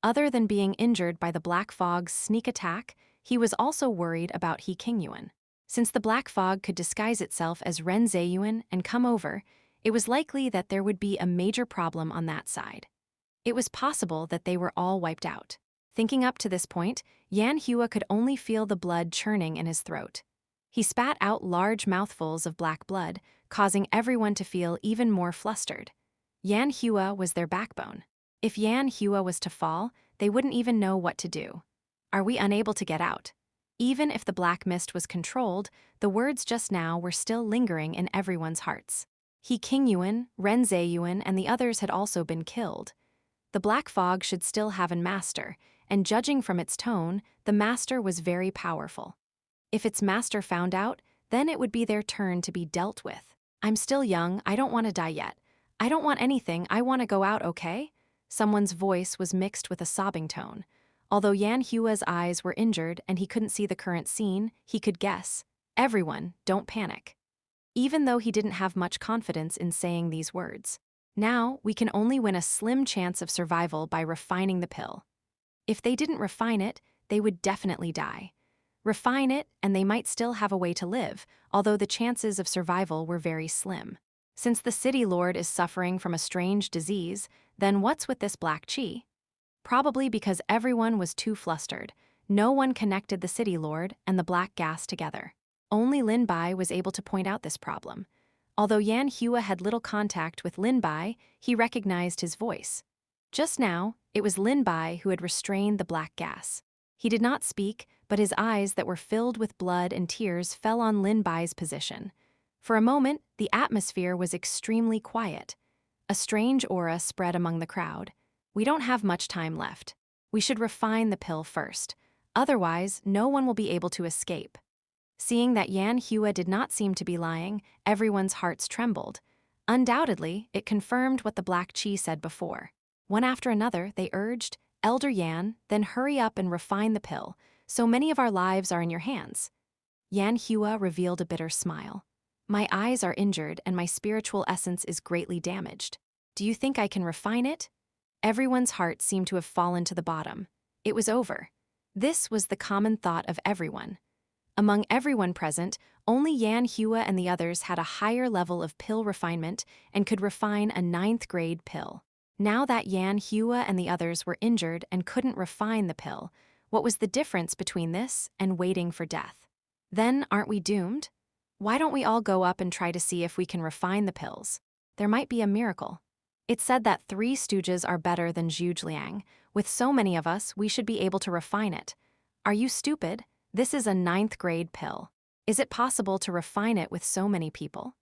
S1: Other than being injured by the black fog's sneak attack, he was also worried about He Qingyuan. Since the black fog could disguise itself as Ren Zheyuan and come over, it was likely that there would be a major problem on that side. It was possible that they were all wiped out. Thinking up to this point, Xianxia could only feel the blood churning in his throat. He spat out large mouthfuls of black blood, causing everyone to feel even more flustered. Xianxia was their backbone. If Xianxia was to fall, they wouldn't even know what to do. "Are we unable to get out?" Even if the black mist was controlled, the words just now were still lingering in everyone's hearts. He Qingyuan, Ren Zeyuan, and the others had also been killed. The black fog should still have a master, and judging from its tone, the master was very powerful. If its master found out, then it would be their turn to be dealt with. I'm still young, I don't want to die yet. I don't want anything, I want to go out, okay? Someone's voice was mixed with a sobbing tone. Although Yan Hua's eyes were injured and he couldn't see the current scene, he could guess. Everyone, don't panic. Even though he didn't have much confidence in saying these words. Now, we can only win a slim chance of survival by refining the pill. If they didn't refine it, they would definitely die. Refine it, and they might still have a way to live, although the chances of survival were very slim. Since the city lord is suffering from a strange disease, then what's with this black qi? Probably because everyone was too flustered. No one connected the city lord and the black gas together. Only Lin Bai was able to point out this problem. Although Yan Hua had little contact with Lin Bai, he recognized his voice. Just now, it was Lin Bai who had restrained the black gas. He did not speak, but his eyes that were filled with blood and tears fell on Lin Bai's position. For a moment, the atmosphere was extremely quiet. A strange aura spread among the crowd. We don't have much time left. We should refine the pill first. Otherwise, no one will be able to escape. Seeing that Yan Hua did not seem to be lying, everyone's hearts trembled. Undoubtedly, it confirmed what the black qi said before. One after another, they urged, Elder Yan, then hurry up and refine the pill. So many of our lives are in your hands. Yan Hua revealed a bitter smile. My eyes are injured and my spiritual essence is greatly damaged. Do you think I can refine it? Everyone's heart seemed to have fallen to the bottom. It was over. This was the common thought of everyone. Among everyone present, only Yan Hua and the others had a higher level of pill refinement and could refine a 9th grade pill. Now that Yan Hua and the others were injured and couldn't refine the pill, what was the difference between this and waiting for death? Then aren't we doomed? Why don't we all go up and try to see if we can refine the pills? There might be a miracle. It's said that 3 stooges are better than Zhuge. With so many of us, we should be able to refine it. Are you stupid? This is a 9th grade pill. Is it possible to refine it with so many people?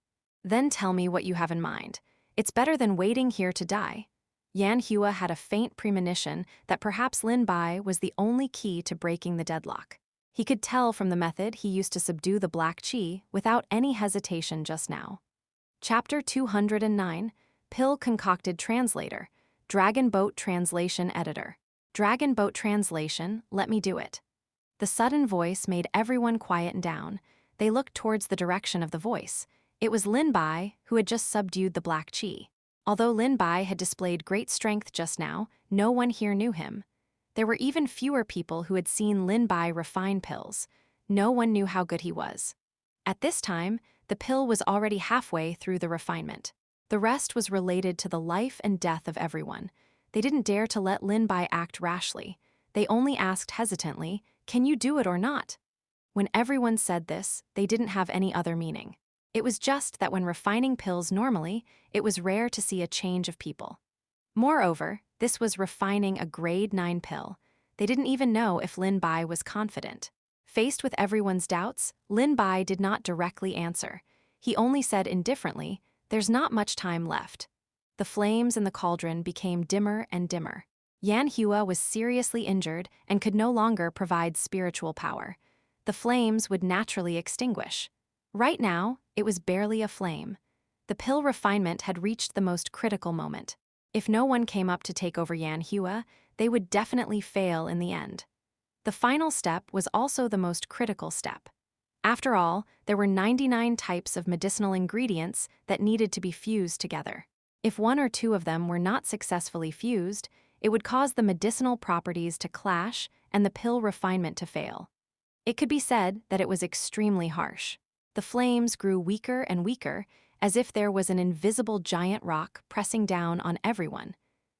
S1: Then tell me what you have in mind. It's better than waiting here to die. Yan Hua had a faint premonition that perhaps Lin Bai was the only key to breaking the deadlock. He could tell from the method he used to subdue the black qi without any hesitation just now. Chapter 209, Pill Concocted Translator, Dragon Boat Translation Editor. Dragon Boat Translation, let me do it. The sudden voice made everyone quiet down. They looked towards the direction of the voice. It was Lin Bai, who had just subdued the black qi. Although Lin Bai had displayed great strength just now, no one here knew him. There were even fewer people who had seen Lin Bai refine pills. No one knew how good he was. At this time, the pill was already halfway through the refinement. The rest was related to the life and death of everyone. They didn't dare to let Lin Bai act rashly. They only asked hesitantly, "Can you do it or not?" When everyone said this, they didn't have any other meaning. It was just that when refining pills normally, it was rare to see a change of people. Moreover, this was refining a grade 9 pill. They didn't even know if Lin Bai was confident. Faced with everyone's doubts, Lin Bai did not directly answer. He only said indifferently, "There's not much time left." The flames in the cauldron became dimmer and dimmer. Yan Hua was seriously injured and could no longer provide spiritual power. The flames would naturally extinguish. Right now, it was barely a flame. The pill refinement had reached the most critical moment. If no one came up to take over Yan Hua, they would definitely fail in the end. The final step was also the most critical step. After all, there were 99 types of medicinal ingredients that needed to be fused together. If 1 or 2 of them were not successfully fused, it would cause the medicinal properties to clash and the pill refinement to fail. It could be said that it was extremely harsh. The flames grew weaker and weaker, as if there was an invisible giant rock pressing down on everyone.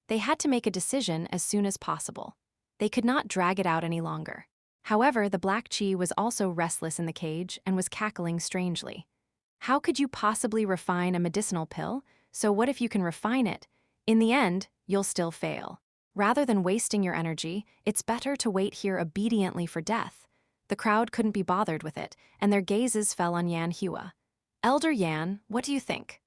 S1: They had to make a decision as soon as possible. They could not drag it out any longer. However, the black qi was also restless in the cage and was cackling strangely. How could you possibly refine a medicinal pill? So what if you can refine it? In the end, you'll still fail. Rather than wasting your energy, it's better to wait here obediently for death. The crowd couldn't be bothered with it, and their gazes fell on Xianxia. Elder Yan, what do you think?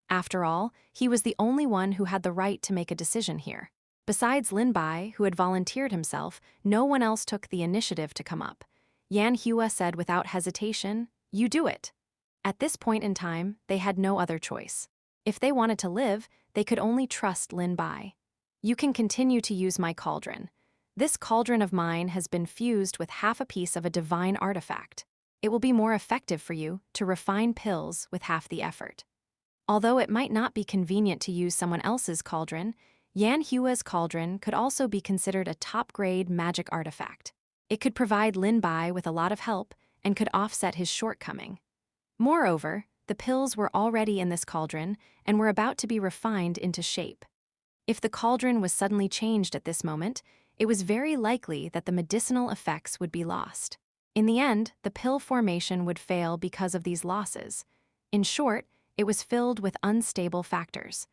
S1: After all, he was the only one who had the right to make a decision here. Besides Lin Bai, who had volunteered himself, no one else took the initiative to come up. Xianxia said without hesitation, "You do it." At this point in time, they had no other choice. If they wanted to live, they could only trust Lin Bai. "You can continue to use my cauldron. This cauldron of mine has been fused with half a piece of a divine artifact. It will be more effective for you to refine pills with half the effort." Although it might not be convenient to use someone else's cauldron, Xianxia's cauldron could also be considered a top-grade magic artifact. It could provide Lin Bai with a lot of help and could offset his shortcoming. Moreover, the pills were already in this cauldron and were about to be refined into shape. If the cauldron was suddenly changed at this moment, it was very likely that the medicinal effects would be lost. In the end, the pill formation would fail because of these losses. In short, it was filled with unstable factors.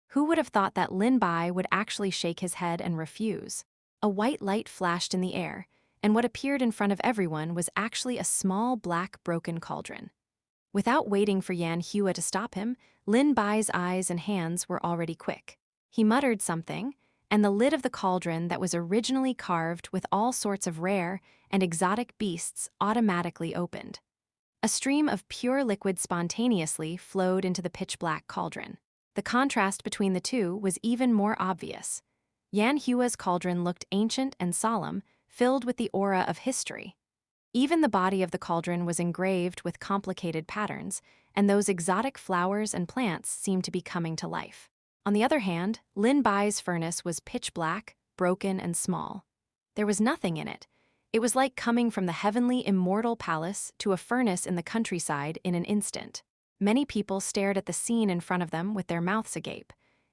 S1: Who would have thought that Lin Bai would actually shake his head and refuse? A white light flashed in the air, and what appeared in front of everyone was actually a small black broken cauldron. Without waiting for Xianxia to stop him, Lin Bai's eyes and hands were already quick. He muttered something, and the lid of the cauldron that was originally carved with all sorts of rare and exotic beasts automatically opened. A stream of pure liquid spontaneously flowed into the pitch-black cauldron. The contrast between the two was even more obvious. Xianxia's cauldron looked ancient and solemn, filled with the aura of history. Even the body of the cauldron was engraved with complicated patterns, and those exotic flowers and plants seemed to be coming to life. On the other hand, Lin Bai's furnace was pitch-black, broken, and small. There was nothing in it. It was like coming from the heavenly immortal palace to a furnace in the countryside in an instant. Many people stared at the scene in front of them with their mouths agape.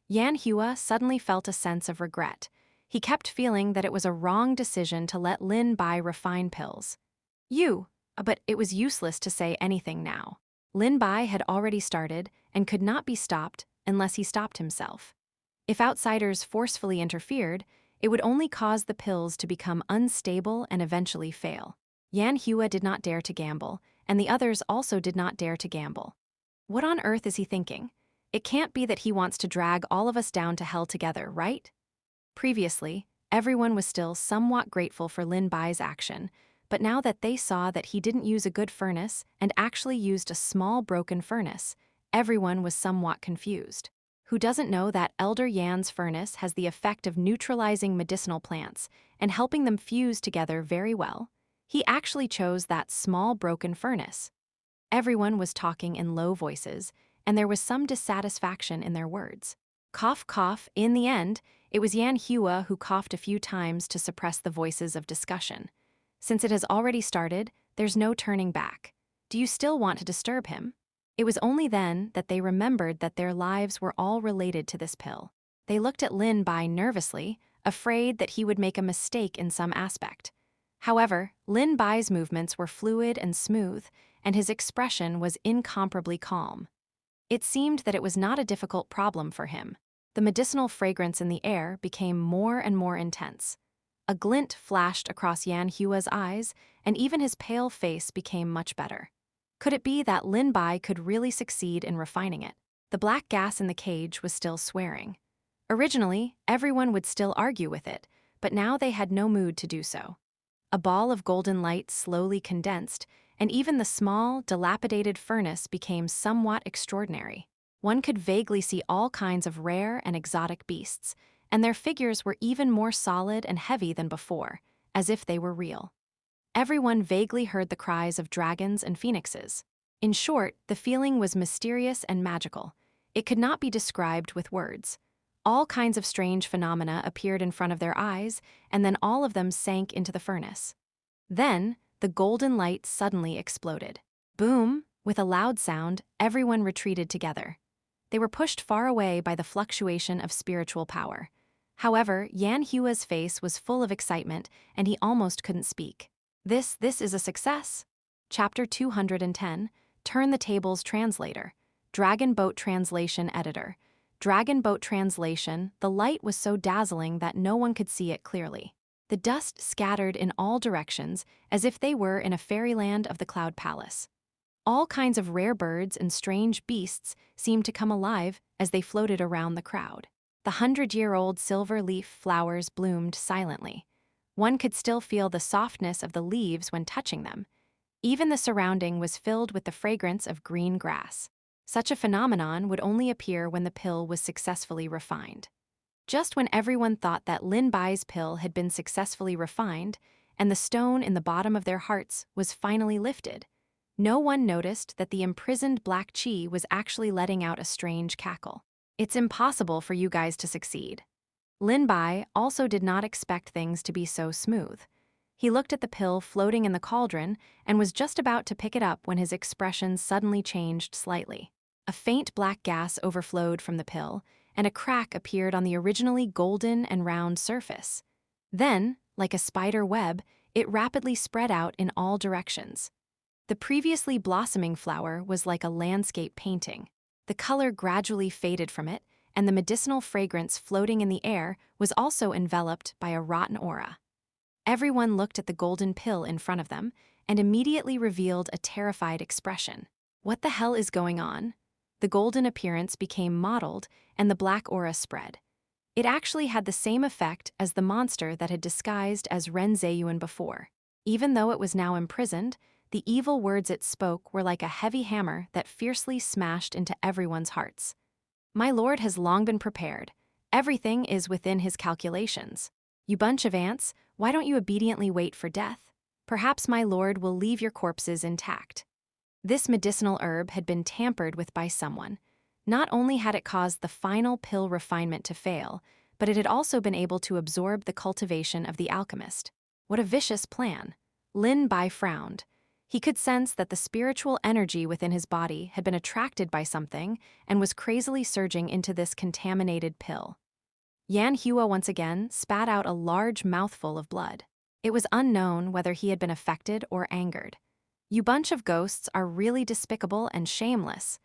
S1: Xianxia suddenly felt a sense of regret. He kept feeling that it was a wrong decision to let Lin Bai refine pills. But it was useless to say anything now. Lin Bai had already started and could not be stopped unless he stopped himself. If outsiders forcefully interfered, it would only cause the pills to become unstable and eventually fail. Xianxia did not dare to gamble, and the others also did not dare to gamble. What on earth is he thinking? It can't be that he wants to drag all of us down to hell together, right? Previously, everyone was still somewhat grateful for Lin Bai's action, but now that they saw that he didn't use a good furnace and actually used a small broken furnace, everyone was somewhat confused. Who doesn't know that Elder Yan's furnace has the effect of neutralizing medicinal plants and helping them fuse together very well? He actually chose that small broken furnace. Everyone was talking in low voices, and there was some dissatisfaction in their words. Cough, cough. In the end, it was Xianxia who coughed a few times to suppress the voices of discussion. Since it has already started, there's no turning back. Do you still want to disturb him? It was only then that they remembered that their lives were all related to this pill. They looked at Lin Bai nervously, afraid that he would make a mistake in some aspect. However, Lin Bai's movements were fluid and smooth, and his expression was incomparably calm. It seemed that it was not a difficult problem for him. The medicinal fragrance in the air became more and more intense. A glint flashed across Xianxia's eyes, and even his pale face became much better. Could it be that Lin Bai could really succeed in refining it? The black gas in the cage was still swearing. Originally, everyone would still argue with it, but now they had no mood to do so. A ball of golden light slowly condensed, and even the small, dilapidated furnace became somewhat extraordinary. One could vaguely see all kinds of rare and exotic beasts, and their figures were even more solid and heavy than before, as if they were real. Everyone vaguely heard the cries of dragons and phoenixes. In short, the feeling was mysterious and magical. It could not be described with words. All kinds of strange phenomena appeared in front of their eyes, and then all of them sank into the furnace. Then, the golden light suddenly exploded. Boom! With a loud sound, everyone retreated together. They were pushed far away by the fluctuation of spiritual power. However, Xianxia's face was full of excitement, and he almost couldn't speak. This is a success. Chapter 210, Turn the Tables Translator. Dragon Boat Translation Editor. Dragon Boat Translation, the light was so dazzling that no one could see it clearly. The dust scattered in all directions as if they were in a fairyland of the Cloud Palace. All kinds of rare birds and strange beasts seemed to come alive as they floated around the crowd. The 100-year-old silver leaf flowers bloomed silently. One could still feel the softness of the leaves when touching them. Even the surrounding was filled with the fragrance of green grass. Such a phenomenon would only appear when the pill was successfully refined. Just when everyone thought that Lin Bai's pill had been successfully refined and the stone in the bottom of their hearts was finally lifted, no one noticed that the imprisoned black chi was actually letting out a strange cackle. It's impossible for you guys to succeed. Lin Bai also did not expect things to be so smooth. He looked at the pill floating in the cauldron and was just about to pick it up when his expression suddenly changed slightly. A faint black gas overflowed from the pill, and a crack appeared on the originally golden and round surface. Then, like a spider web, it rapidly spread out in all directions. The previously blossoming flower was like a landscape painting. The color gradually faded from it, and the medicinal fragrance floating in the air was also enveloped by a rotten aura. Everyone looked at the golden pill in front of them and immediately revealed a terrified expression. What the hell is going on? The golden appearance became mottled, and the black aura spread. It actually had the same effect as the monster that had disguised as Ren Zeyuan before. Even though it was now imprisoned, the evil words it spoke were like a heavy hammer that fiercely smashed into everyone's hearts. My lord has long been prepared. Everything is within his calculations. You bunch of ants, why don't you obediently wait for death? Perhaps my lord will leave your corpses intact. This medicinal herb had been tampered with by someone. Not only had it caused the final pill refinement to fail, but it had also been able to absorb the cultivation of the alchemist. What a vicious plan. Lin Bai frowned. He could sense that the spiritual energy within his body had been attracted by something and was crazily surging into this contaminated pill. Xianxia once again spat out a large mouthful of blood. It was unknown whether he had been affected or angered. You bunch of ghosts are really despicable and shameless.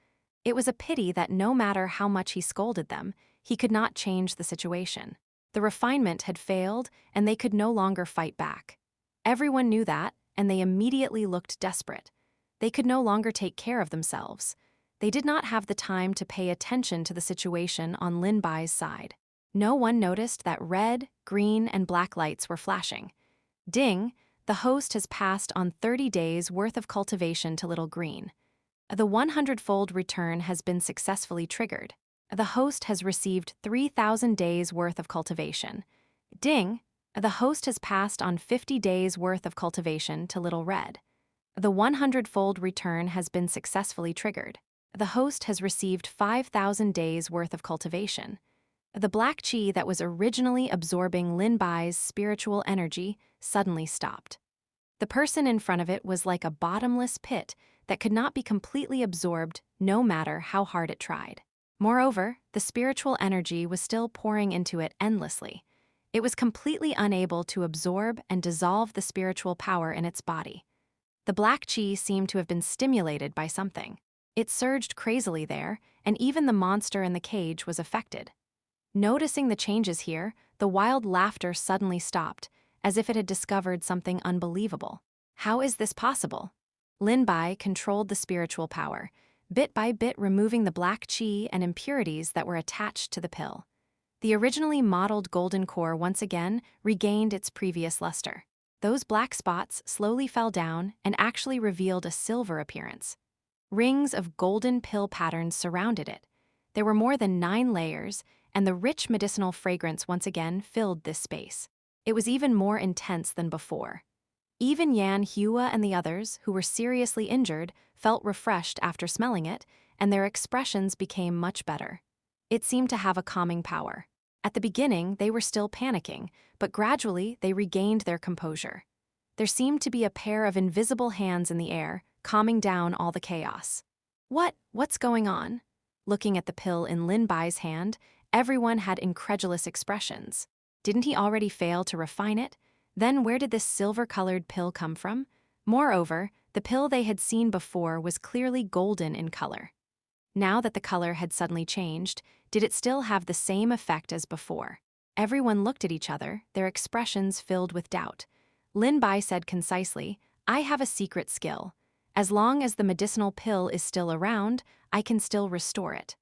S1: It was a pity that no matter how much he scolded them, he could not change the situation. The refinement had failed, and they could no longer fight back. Everyone knew that, and they immediately looked desperate. They could no longer take care of themselves. They did not have the time to pay attention to the situation on Lin Bai's side. No one noticed that red, green, and black lights were flashing. Ding! The host has passed on 30 days' worth of cultivation to Little Green. The 100-fold return has been successfully triggered. The host has received 3,000 days' worth of cultivation. Ding! The host has passed on 50 days' worth of cultivation to Little Red. The 100-fold return has been successfully triggered. The host has received 5,000 days' worth of cultivation. The black chi that was originally absorbing Lin Bai's spiritual energy suddenly stopped. The person in front of it was like a bottomless pit that could not be completely absorbed no matter how hard it tried. Moreover, the spiritual energy was still pouring into it endlessly. It was completely unable to absorb and dissolve the spiritual power in its body. The black chi seemed to have been stimulated by something. It surged crazily there, and even the monster in the cage was affected. Noticing the changes here, the wild laughter suddenly stopped, as if it had discovered something unbelievable. How is this possible? Lin Bai controlled the spiritual power, bit by bit removing the black chi and impurities that were attached to the pill. The originally mottled golden core once again regained its previous luster. Those black spots slowly fell down and actually revealed a silver appearance. Rings of golden pill patterns surrounded it. There were more than 9 layers, and the rich medicinal fragrance once again filled this space. It was even more intense than before. Even Xianxia and the others, who were seriously injured, felt refreshed after smelling it, and their expressions became much better. It seemed to have a calming power. At the beginning, they were still panicking, but gradually they regained their composure. There seemed to be a pair of invisible hands in the air, calming down all the chaos. What's going on? Looking at the pill in Lin Bai's hand, everyone had incredulous expressions. Didn't he already fail to refine it? Then where did this silver-colored pill come from? Moreover, the pill they had seen before was clearly golden in color. Now that the color had suddenly changed, did it still have the same effect as before? Everyone looked at each other, their expressions filled with doubt. Lin Bai said concisely, "I have a secret skill. As long as the medicinal pill is still around, I can still restore it."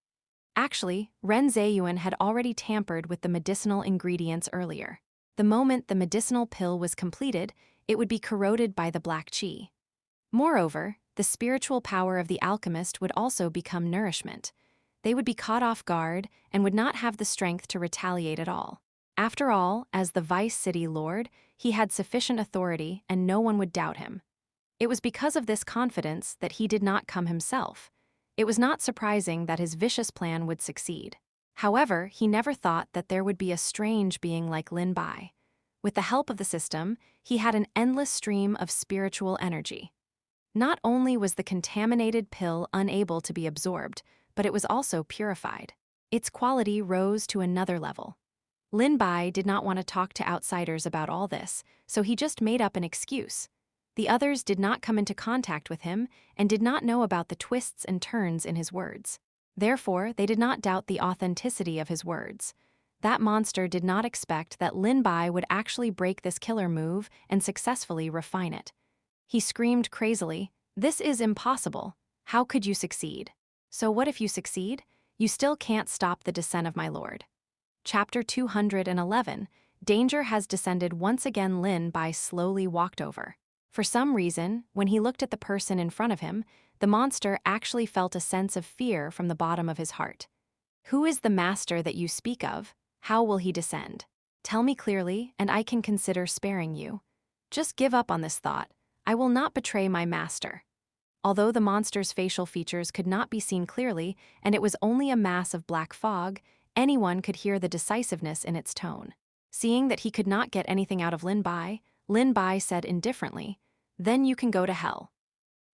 S1: Actually, Ren Zheyuan had already tampered with the medicinal ingredients earlier. The moment the medicinal pill was completed, it would be corroded by the black qi. Moreover, the spiritual power of the alchemist would also become nourishment. They would be caught off guard and would not have the strength to retaliate at all. After all, as the Vice City Lord, he had sufficient authority and no one would doubt him. It was because of this confidence that he did not come himself. It was not surprising that his vicious plan would succeed. However, he never thought that there would be a strange being like Lin Bai. With the help of the system, he had an endless stream of spiritual energy. Not only was the contaminated pill unable to be absorbed, but it was also purified. Its quality rose to another level. Lin Bai did not want to talk to outsiders about all this, so he just made up an excuse. The others did not come into contact with him and did not know about the twists and turns in his words. Therefore, they did not doubt the authenticity of his words. That monster did not expect that Lin Bai would actually break this killer move and successfully refine it. He screamed crazily, "This is impossible. How could you succeed?" "So what if you succeed? You still can't stop the descent of my lord." Chapter 211, Danger has descended once again. Lin Bai slowly walked over. For some reason, when he looked at the person in front of him, the monster actually felt a sense of fear from the bottom of his heart. "Who is the master that you speak of? How will he descend? Tell me clearly, and I can consider sparing you. Just give up on this thought. I will not betray my master." Although the monster's facial features could not be seen clearly, and it was only a mass of black fog, anyone could hear the decisiveness in its tone. Seeing that he could not get anything out of Lin Bai said indifferently, "Then you can go to hell."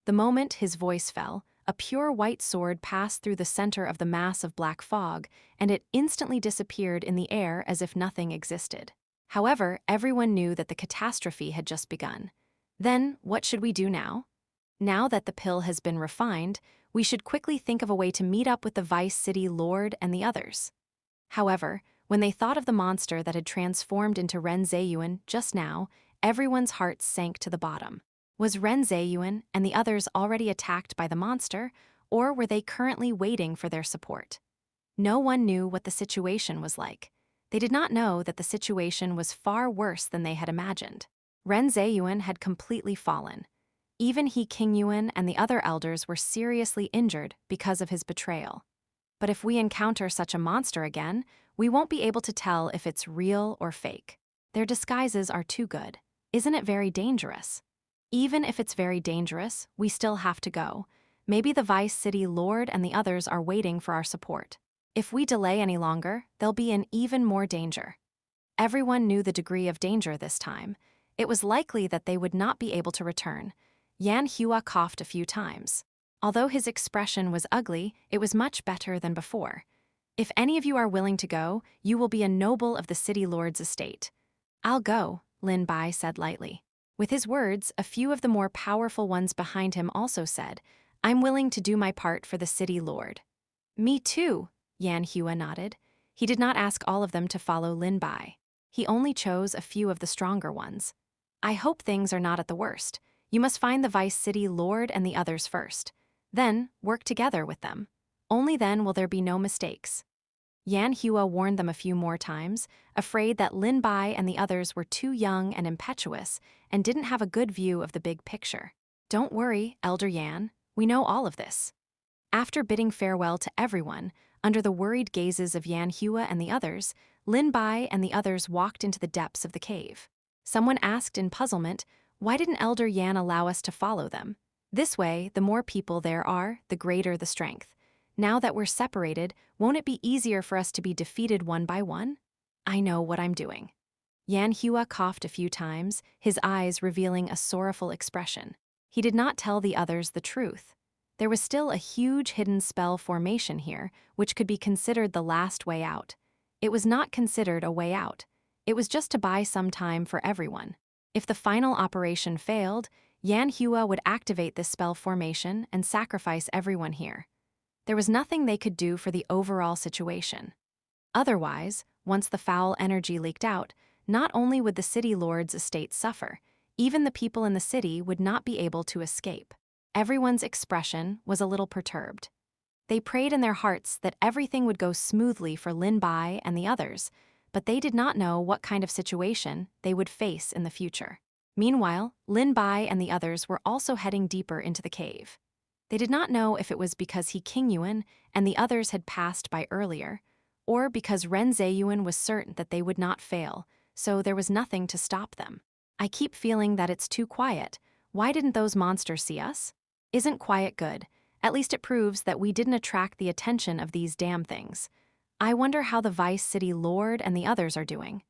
S1: The moment his voice fell, a pure white sword passed through the center of the mass of black fog, and it instantly disappeared in the air as if nothing existed. However, everyone knew that the catastrophe had just begun. Then, what should we do now? Now that the pill has been refined, we should quickly think of a way to meet up with the Vice City Lord and the others. However, when they thought of the monster that had transformed into Ren Zheyuan just now, everyone's hearts sank to the bottom. Was Ren Zheyuan and the others already attacked by the monster, or were they currently waiting for their support? No one knew what the situation was like. They did not know that the situation was far worse than they had imagined. Ren Zheyuan had completely fallen. Even He Qingyuan and the other elders were seriously injured because of his betrayal. But if we encounter such a monster again, we won't be able to tell if it's real or fake. Their disguises are too good. Isn't it very dangerous? Even if it's very dangerous, we still have to go. Maybe the Vice City Lord and the others are waiting for our support. If we delay any longer, they'll be in even more danger. Everyone knew the degree of danger this time. It was likely that they would not be able to return. Xianxia coughed a few times. Although his expression was ugly, it was much better than before. "If any of you are willing to go, you will be a noble of the City Lord's estate." "I'll go," Lin Bai said lightly. With his words, a few of the more powerful ones behind him also said, "I'm willing to do my part for the City Lord." "Me too," Xianxia nodded. He did not ask all of them to follow Lin Bai. He only chose a few of the stronger ones. "I hope things are not at the worst. You must find the Vice City Lord and the others first. Then, work together with them. Only then will there be no mistakes." Xianxia warned them a few more times, afraid that Lin Bai and the others were too young and impetuous and didn't have a good view of the big picture. "Don't worry, Elder Yan, we know all of this." After bidding farewell to everyone, under the worried gazes of Xianxia and the others, Lin Bai and the others walked into the depths of the cave. Someone asked in puzzlement, "Why didn't Elder Yan allow us to follow them? This way, the more people there are, the greater the strength. Now that we're separated, won't it be easier for us to be defeated one by one?" "I know what I'm doing." Xianxia coughed a few times, his eyes revealing a sorrowful expression. He did not tell the others the truth. There was still a huge hidden spell formation here, which could be considered the last way out. It was not considered a way out. It was just to buy some time for everyone. If the final operation failed, Xianxia would activate this spell formation and sacrifice everyone here. There was nothing they could do for the overall situation. Otherwise, once the foul energy leaked out, not only would the city lord's estate suffer, even the people in the city would not be able to escape. Everyone's expression was a little perturbed. They prayed in their hearts that everything would go smoothly for Lin Bai and the others, but they did not know what kind of situation they would face in the future. Meanwhile, Lin Bai and the others were also heading deeper into the cave. They did not know if it was because He Qingyuan and the others had passed by earlier, or because Ren Zheyuan was certain that they would not fail, so there was nothing to stop them. I keep feeling that it's too quiet. Why didn't those monsters see us? Isn't quiet good? At least it proves that we didn't attract the attention of these damn things. I wonder how the Vice City Lord and the others are doing.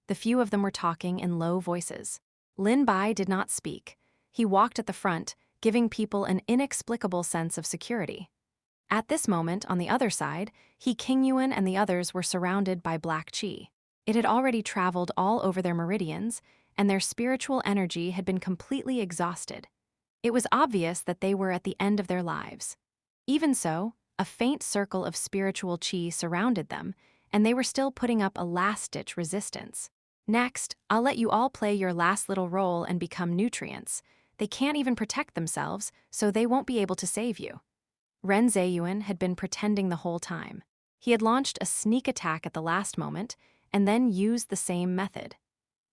S1: The few of them were talking in low voices. Lin Bai did not speak. He walked at the front, giving people an inexplicable sense of security. At this moment, on the other side, He Qingyuan and the others were surrounded by black qi. It had already traveled all over their meridians, and their spiritual energy had been completely exhausted. It was obvious that they were at the end of their lives. Even so, a faint circle of spiritual qi surrounded them, and they were still putting up a last-ditch resistance. Next, I'll let you all play your last little role and become nutrients. They can't even protect themselves, so they won't be able to save you. Ren Zheyuan had been pretending the whole time. He had launched a sneak attack at the last moment, and then used the same method.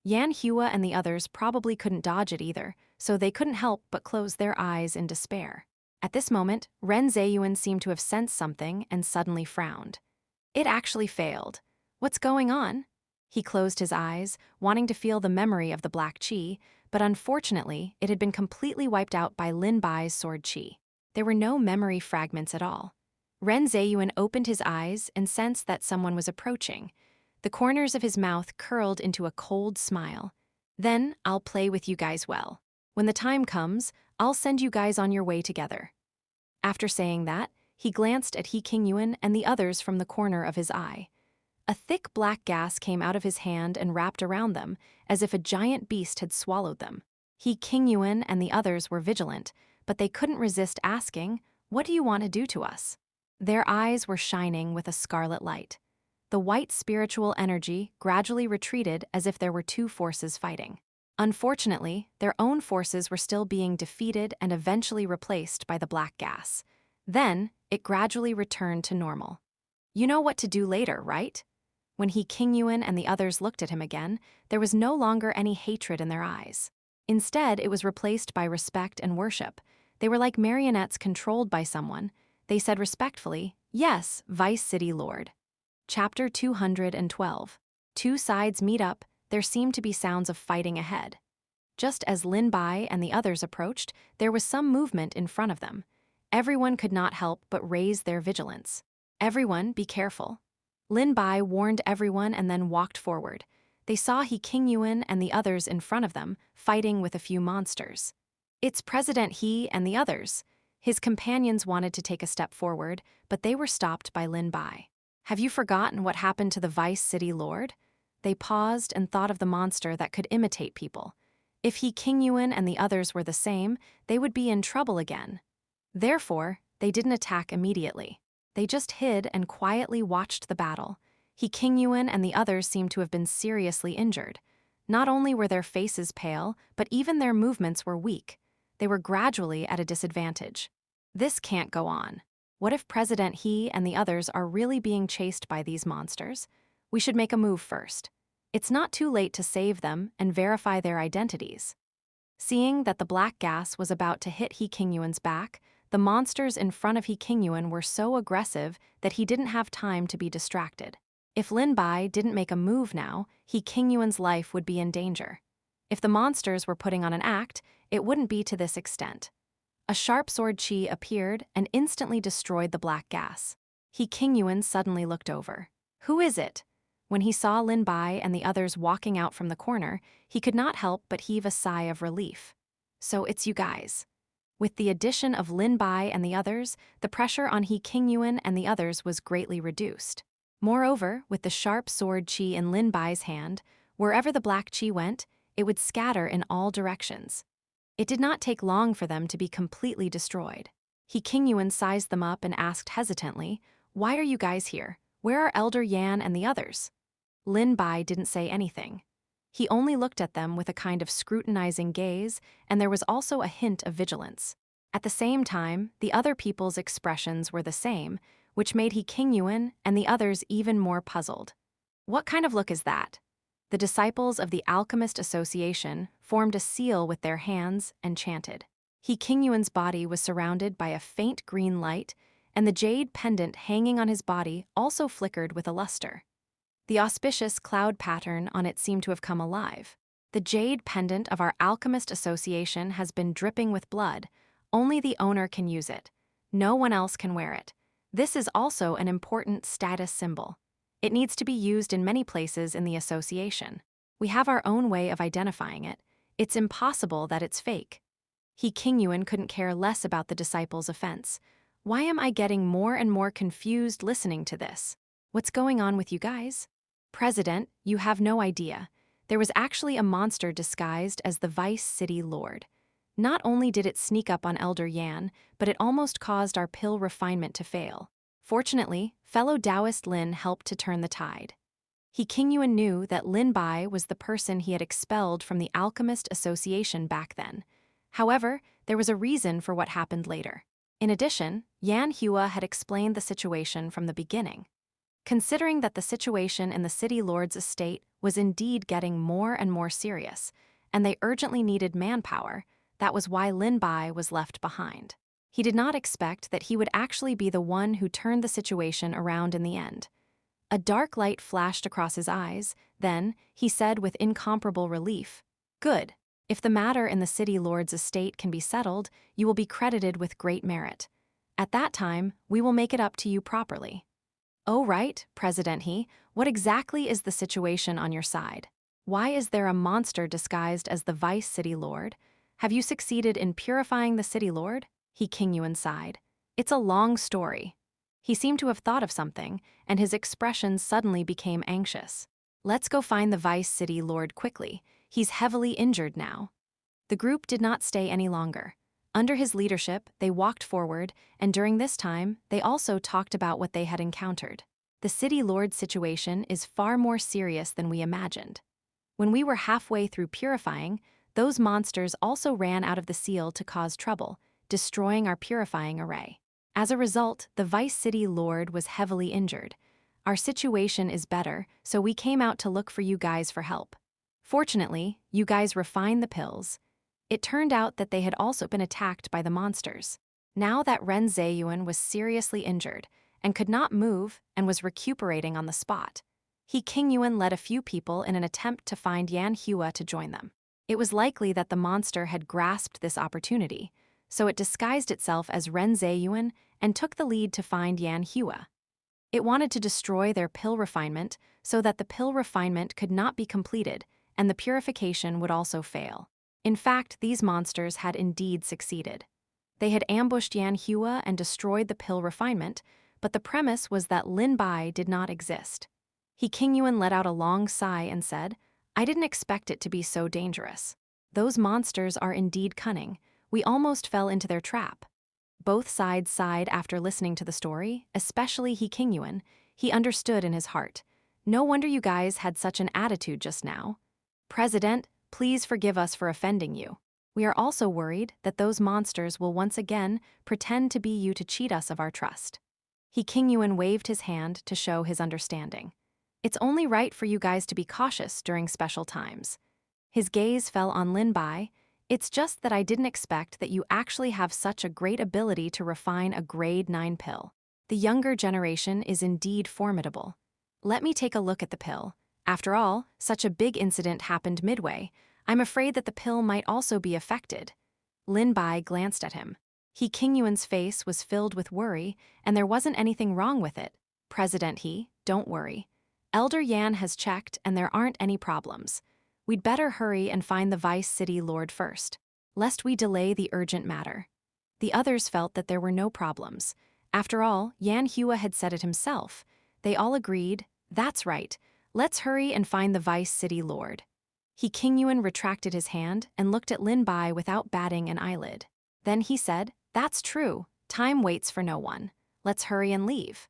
S1: Yan Hua and the others probably couldn't dodge it either, so they couldn't help but close their eyes in despair. At this moment, Ren Zheyuan seemed to have sensed something and suddenly frowned. It actually failed. What's going on? He closed his eyes, wanting to feel the memory of the black qi, but unfortunately, it had been completely wiped out by Lin Bai's sword qi. There were no memory fragments at all. Ren Zheyuan opened his eyes and sensed that someone was approaching. The corners of his mouth curled into a cold smile. Then, I'll play with you guys well. When the time comes, I'll send you guys on your way together. After saying that, he glanced at He Qingyuan and the others from the corner of his eye. A thick black gas came out of his hand and wrapped around them, as if a giant beast had swallowed them. He Qingyuan and the others were vigilant, but they couldn't resist asking, "What do you want to do to us?" Their eyes were shining with a scarlet light. The white spiritual energy gradually retreated as if there were two forces fighting. Unfortunately, their own forces were still being defeated and eventually replaced by the black gas. Then, it gradually returned to normal. You know what to do later, right? When He Qingyuan and the others looked at him again, there was no longer any hatred in their eyes. Instead, it was replaced by respect and worship. They were like marionettes controlled by someone. They said respectfully, "Yes, Vice City Lord." Chapter 212. Two sides meet up. There seemed to be sounds of fighting ahead. Just as Lin Bai and the others approached, there was some movement in front of them. Everyone could not help but raise their vigilance. "Everyone, be careful." Lin Bai warned everyone and then walked forward. They saw He Qingyuan and the others in front of them, fighting with a few monsters. "It's President He and the others." His companions wanted to take a step forward, but they were stopped by Lin Bai. "Have you forgotten what happened to the Vice City Lord?" They paused and thought of the monster that could imitate people. If He Qingyuan and the others were the same, they would be in trouble again. Therefore, they didn't attack immediately. They just hid and quietly watched the battle. He Qingyuan and the others seemed to have been seriously injured. Not only were their faces pale, but even their movements were weak. They were gradually at a disadvantage. This can't go on. What if President He and the others are really being chased by these monsters? We should make a move first. It's not too late to save them and verify their identities. Seeing that the black gas was about to hit He Qingyuan's back, the monsters in front of He Qingyuan were so aggressive that he didn't have time to be distracted. If Lin Bai didn't make a move now, He Qingyuan's life would be in danger. If the monsters were putting on an act, it wouldn't be to this extent. A sharp sword qi appeared and instantly destroyed the black gas. He Qingyuan suddenly looked over. "Who is it?" When he saw Lin Bai and the others walking out from the corner, he could not help but heave a sigh of relief. "So it's you guys." With the addition of Lin Bai and the others, the pressure on He Qingyuan and the others was greatly reduced. Moreover, with the sharp sword qi in Lin Bai's hand, wherever the black qi went, it would scatter in all directions. It did not take long for them to be completely destroyed. He Qingyuan sized them up and asked hesitantly, "Why are you guys here? Where are Elder Yan and the others?" Lin Bai didn't say anything. He only looked at them with a kind of scrutinizing gaze, and there was also a hint of vigilance. At the same time, the other people's expressions were the same, which made He Qingyuan and the others even more puzzled. What kind of look is that? The disciples of the Alchemist Association formed a seal with their hands and chanted. He Qingyuan's body was surrounded by a faint green light, and the jade pendant hanging on his body also flickered with a luster. The auspicious cloud pattern on it seemed to have come alive. The jade pendant of our Alchemist Association has been dripping with blood. Only the owner can use it. No one else can wear it. This is also an important status symbol. It needs to be used in many places in the association. We have our own way of identifying it. It's impossible that it's fake. He Qingyuan couldn't care less about the disciples' offense. Why am I getting more and more confused listening to this? What's going on with you guys? President, you have no idea. There was actually a monster disguised as the Vice City Lord. Not only did it sneak up on Elder Yan, but it almost caused our pill refinement to fail. Fortunately, fellow Taoist Lin helped to turn the tide. He Qingyuan knew that Lin Bai was the person he had expelled from the Alchemist Association back then. However, there was a reason for what happened later. In addition, Yan Hua had explained the situation from the beginning. Considering that the situation in the City Lord's estate was indeed getting more and more serious, and they urgently needed manpower, that was why Lin Bai was left behind. He did not expect that he would actually be the one who turned the situation around in the end. A dark light flashed across his eyes, then, he said with incomparable relief, "Good. If the matter in the City Lord's estate can be settled, you will be credited with great merit. At that time, we will make it up to you properly." "Oh right, President He, what exactly is the situation on your side? Why is there a monster disguised as the Vice City Lord? Have you succeeded in purifying the City Lord?" He Qingyuan sighed. "It's a long story." He seemed to have thought of something, and his expression suddenly became anxious. "Let's go find the Vice City Lord quickly. He's heavily injured now." The group did not stay any longer. Under his leadership, they walked forward, and during this time, they also talked about what they had encountered. The City Lord situation is far more serious than we imagined. When we were halfway through purifying, those monsters also ran out of the seal to cause trouble, destroying our purifying array. As a result, the Vice City Lord was heavily injured. Our situation is better, so we came out to look for you guys for help. Fortunately, you guys refined the pills. It turned out that they had also been attacked by the monsters. Now that Ren Zeyuan was seriously injured and could not move and was recuperating on the spot, He Qingyuan led a few people in an attempt to find Yan Hua to join them. It was likely that the monster had grasped this opportunity, so it disguised itself as Ren Zeyuan and took the lead to find Yan Hua. It wanted to destroy their pill refinement so that the pill refinement could not be completed and the purification would also fail. In fact, these monsters had indeed succeeded. They had ambushed Yan Hua and destroyed the pill refinement, but the premise was that Lin Bai did not exist. He Qingyuan let out a long sigh and said, "I didn't expect it to be so dangerous. Those monsters are indeed cunning. We almost fell into their trap." Both sides sighed after listening to the story, especially He Qingyuan. He understood in his heart. "No wonder you guys had such an attitude just now. President, please forgive us for offending you. We are also worried that those monsters will once again pretend to be you to cheat us of our trust." He Qingyuan waved his hand to show his understanding. "It's only right for you guys to be cautious during special times." His gaze fell on Lin Bai. "It's just that I didn't expect that you actually have such a great ability to refine a grade 9 pill. The younger generation is indeed formidable. Let me take a look at the pill. After all, such a big incident happened midway. I'm afraid that the pill might also be affected." Lin Bai glanced at him. He Qingyuan's face was filled with worry, and there wasn't anything wrong with it. "President He, don't worry. Elder Yan has checked and there aren't any problems. We'd better hurry and find the Vice City Lord first, lest we delay the urgent matter." The others felt that there were no problems. After all, Yan Hua had said it himself. They all agreed, "That's right. Let's hurry and find the Vice City Lord." He Qingyuan retracted his hand and looked at Lin Bai without batting an eyelid. Then he said, "That's true. Time waits for no one. Let's hurry and leave."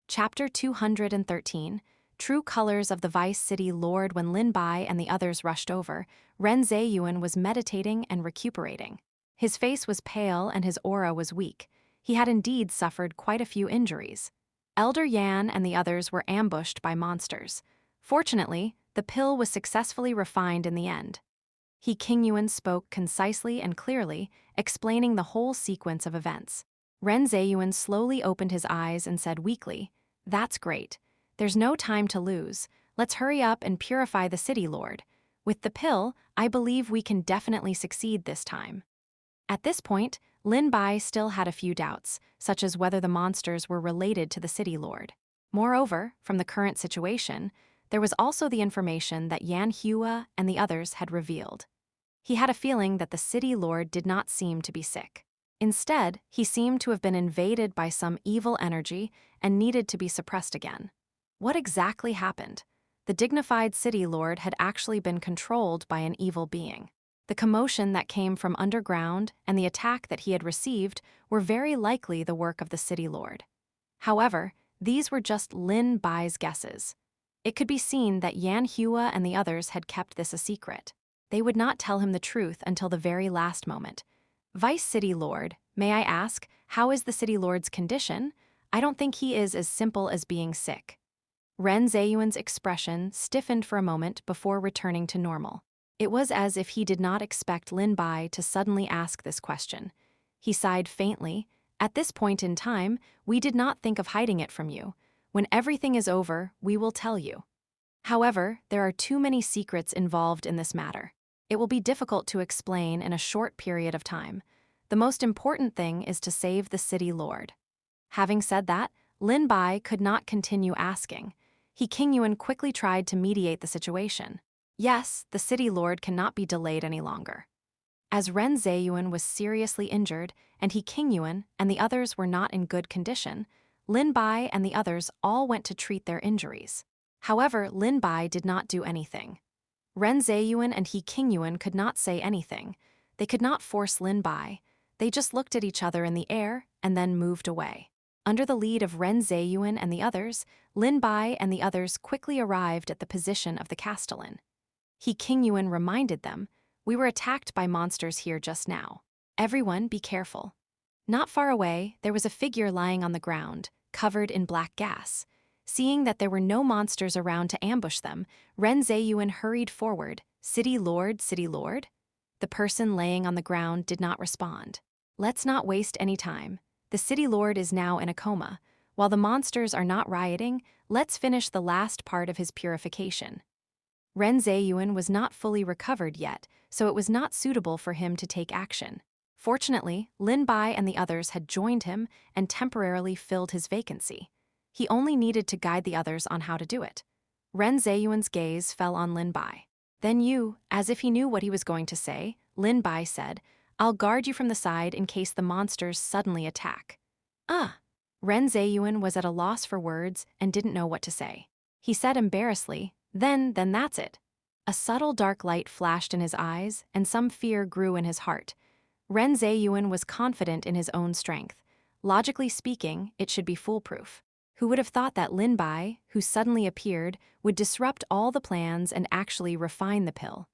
S1: Chapter 213, true colors of the Vice City Lord. When Lin Bai and the others rushed over, Ren Zheyuan was meditating and recuperating. His face was pale and his aura was weak. He had indeed suffered quite a few injuries. Elder Yan and the others were ambushed by monsters. Fortunately, the pill was successfully refined in the end. He Qingyuan spoke concisely and clearly, explaining the whole sequence of events. Ren Zheyuan slowly opened his eyes and said weakly, "That's great. There's no time to lose. Let's hurry up and purify the city, Lord. With the pill, I believe we can definitely succeed this time." At this point, Lin Bai still had a few doubts, such as whether the monsters were related to the city lord. Moreover, from the current situation, there was also the information that Xianxia and the others had revealed. He had a feeling that the city lord did not seem to be sick. Instead, he seemed to have been invaded by some evil energy and needed to be suppressed again. What exactly happened? The dignified city lord had actually been controlled by an evil being. The commotion that came from underground and the attack that he had received were very likely the work of the city lord. However, these were just Lin Bai's guesses. It could be seen that Xianxia and the others had kept this a secret. They would not tell him the truth until the very last moment. "Vice City Lord, may I ask, how is the City Lord's condition? I don't think he is as simple as being sick." Ren Zheyuan's expression stiffened for a moment before returning to normal. It was as if he did not expect Lin Bai to suddenly ask this question. He sighed faintly. "At this point in time, we did not think of hiding it from you. When everything is over, we will tell you. However, there are too many secrets involved in this matter. It will be difficult to explain in a short period of time. The most important thing is to save the city lord." Having said that, Lin Bai could not continue asking. He Qingyuan quickly tried to mediate the situation. Yes, the city lord cannot be delayed any longer. As Ren Zheyuan was seriously injured, and he Qingyuan and the others were not in good condition, Lin Bai and the others all went to treat their injuries. However, Lin Bai did not do anything. Ren Zheyuan and he Qingyuan could not say anything. They could not force Lin Bai. They just looked at each other in the air and then moved away. Under the lead of Ren Zheyuan and the others, Lin Bai and the others quickly arrived at the position of the castellan. He Qingyuan reminded them, "We were attacked by monsters here just now. Everyone be careful." Not far away, there was a figure lying on the ground, covered in black gas. Seeing that there were no monsters around to ambush them, Ren Zheyuan hurried forward. "City Lord, City Lord?" The person laying on the ground did not respond. "Let's not waste any time. The City Lord is now in a coma. While the monsters are not rioting, let's finish the last part of his purification." Ren Zheyuan was not fully recovered yet, so it was not suitable for him to take action. Fortunately, Lin Bai and the others had joined him and temporarily filled his vacancy. He only needed to guide the others on how to do it. Ren Zheyuan's gaze fell on Lin Bai. Then as if he knew what he was going to say, Lin Bai said, "I'll guard you from the side in case the monsters suddenly attack." "Ah." Ren Zheyuan was at a loss for words and didn't know what to say. He said embarrassedly, Then that's it." A subtle dark light flashed in his eyes, and some fear grew in his heart. Ren Zheyuan was confident in his own strength. Logically speaking, it should be foolproof. Who would have thought that Lin Bai, who suddenly appeared, would disrupt all the plans and actually refine the pill?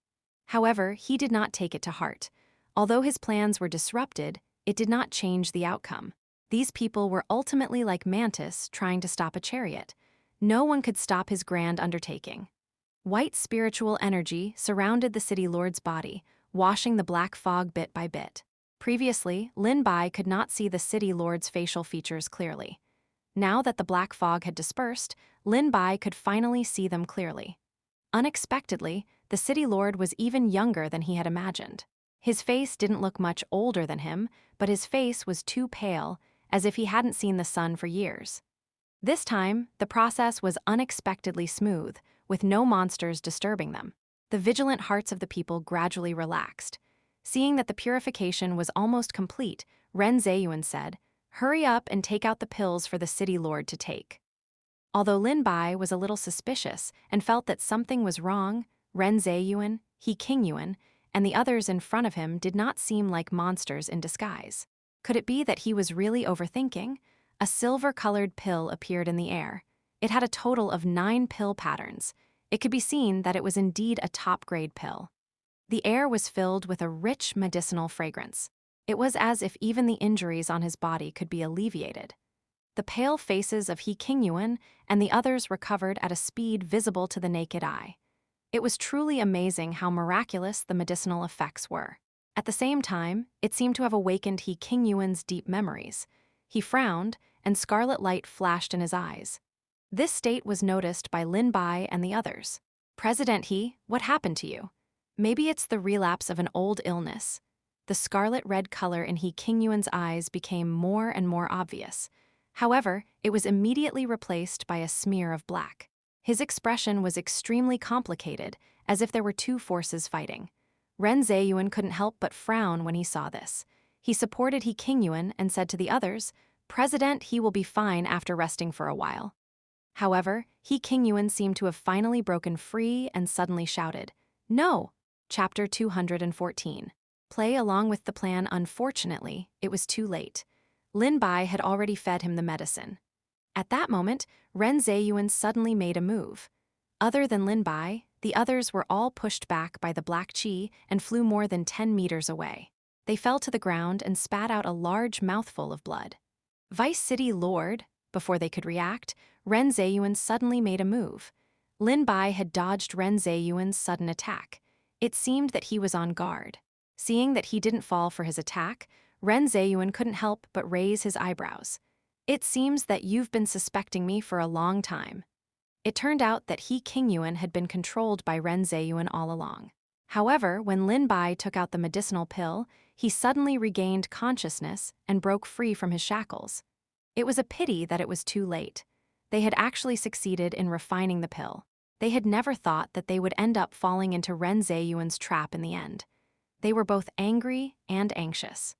S1: However, he did not take it to heart. Although his plans were disrupted, it did not change the outcome. These people were ultimately like Mantis trying to stop a chariot. No one could stop his grand undertaking. White spiritual energy surrounded the city lord's body, washing the black fog bit by bit. Previously, Lin Bai could not see the city lord's facial features clearly. Now that the black fog had dispersed, Lin Bai could finally see them clearly. Unexpectedly, the city lord was even younger than he had imagined. His face didn't look much older than him, but his face was too pale, as if he hadn't seen the sun for years. This time, the process was unexpectedly smooth, with no monsters disturbing them. The vigilant hearts of the people gradually relaxed. Seeing that the purification was almost complete, Ren Zheyuan said, "Hurry up and take out the pills for the city lord to take." Although Lin Bai was a little suspicious and felt that something was wrong, Ren Zheyuan, he Qingyuan, and the others in front of him did not seem like monsters in disguise. Could it be that he was really overthinking? A silver-colored pill appeared in the air. It had a total of 9 pill patterns. It could be seen that it was indeed a top-grade pill. The air was filled with a rich medicinal fragrance. It was as if even the injuries on his body could be alleviated. The pale faces of He Qingyuan and the others recovered at a speed visible to the naked eye. It was truly amazing how miraculous the medicinal effects were. At the same time, it seemed to have awakened He Qingyuan's deep memories. He frowned, and scarlet light flashed in his eyes. This state was noticed by Lin Bai and the others. "President He, what happened to you? Maybe it's the relapse of an old illness." The scarlet-red color in He Qingyuan's eyes became more and more obvious. However, it was immediately replaced by a smear of black. His expression was extremely complicated, as if there were two forces fighting. Ren Zheyuan couldn't help but frown when he saw this. He supported He Qingyuan and said to the others, "President, he will be fine after resting for a while." However, He Qingyuan seemed to have finally broken free and suddenly shouted, "No!" Chapter 214. Play along with the plan. Unfortunately, it was too late. Lin Bai had already fed him the medicine. At that moment, Ren Zheyuan suddenly made a move. Other than Lin Bai, the others were all pushed back by the black qi and flew more than 10 meters away. They fell to the ground and spat out a large mouthful of blood. Vice City Lord, before they could react, Ren Zheyuan suddenly made a move. Lin Bai had dodged Ren Zheyuan's sudden attack. It seemed that he was on guard. Seeing that he didn't fall for his attack, Ren Zheyuan couldn't help but raise his eyebrows. "It seems that you've been suspecting me for a long time." It turned out that He Qingyuan had been controlled by Ren Zheyuan all along. However, when Lin Bai took out the medicinal pill, he suddenly regained consciousness and broke free from his shackles. It was a pity that it was too late. They had actually succeeded in refining the pill. They had never thought that they would end up falling into Ren Zheyuan's trap in the end. They were both angry and anxious.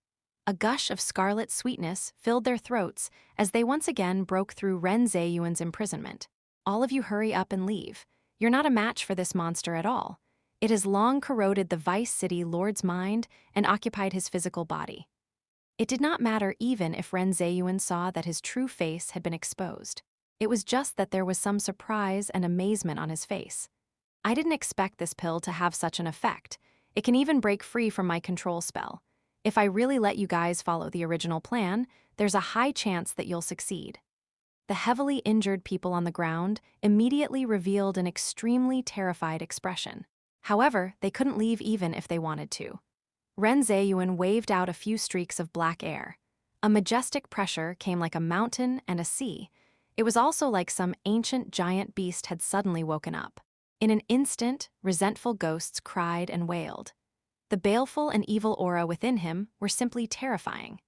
S1: A gush of scarlet sweetness filled their throats as they once again broke through Ren Zheyuan's imprisonment. "All of you hurry up and leave. You're not a match for this monster at all. It has long corroded the Vice City Lord's mind and occupied his physical body." It did not matter even if Ren Zheyuan saw that his true face had been exposed. It was just that there was some surprise and amazement on his face. "I didn't expect this pill to have such an effect. It can even break free from my control spell. If I really let you guys follow the original plan, there's a high chance that you'll succeed." The heavily injured people on the ground immediately revealed an extremely terrified expression. However, they couldn't leave even if they wanted to. Ren Zheyuan waved out a few streaks of black air. A majestic pressure came like a mountain and a sea. It was also like some ancient giant beast had suddenly woken up. In an instant, resentful ghosts cried and wailed. The baleful and evil aura within him were simply terrifying.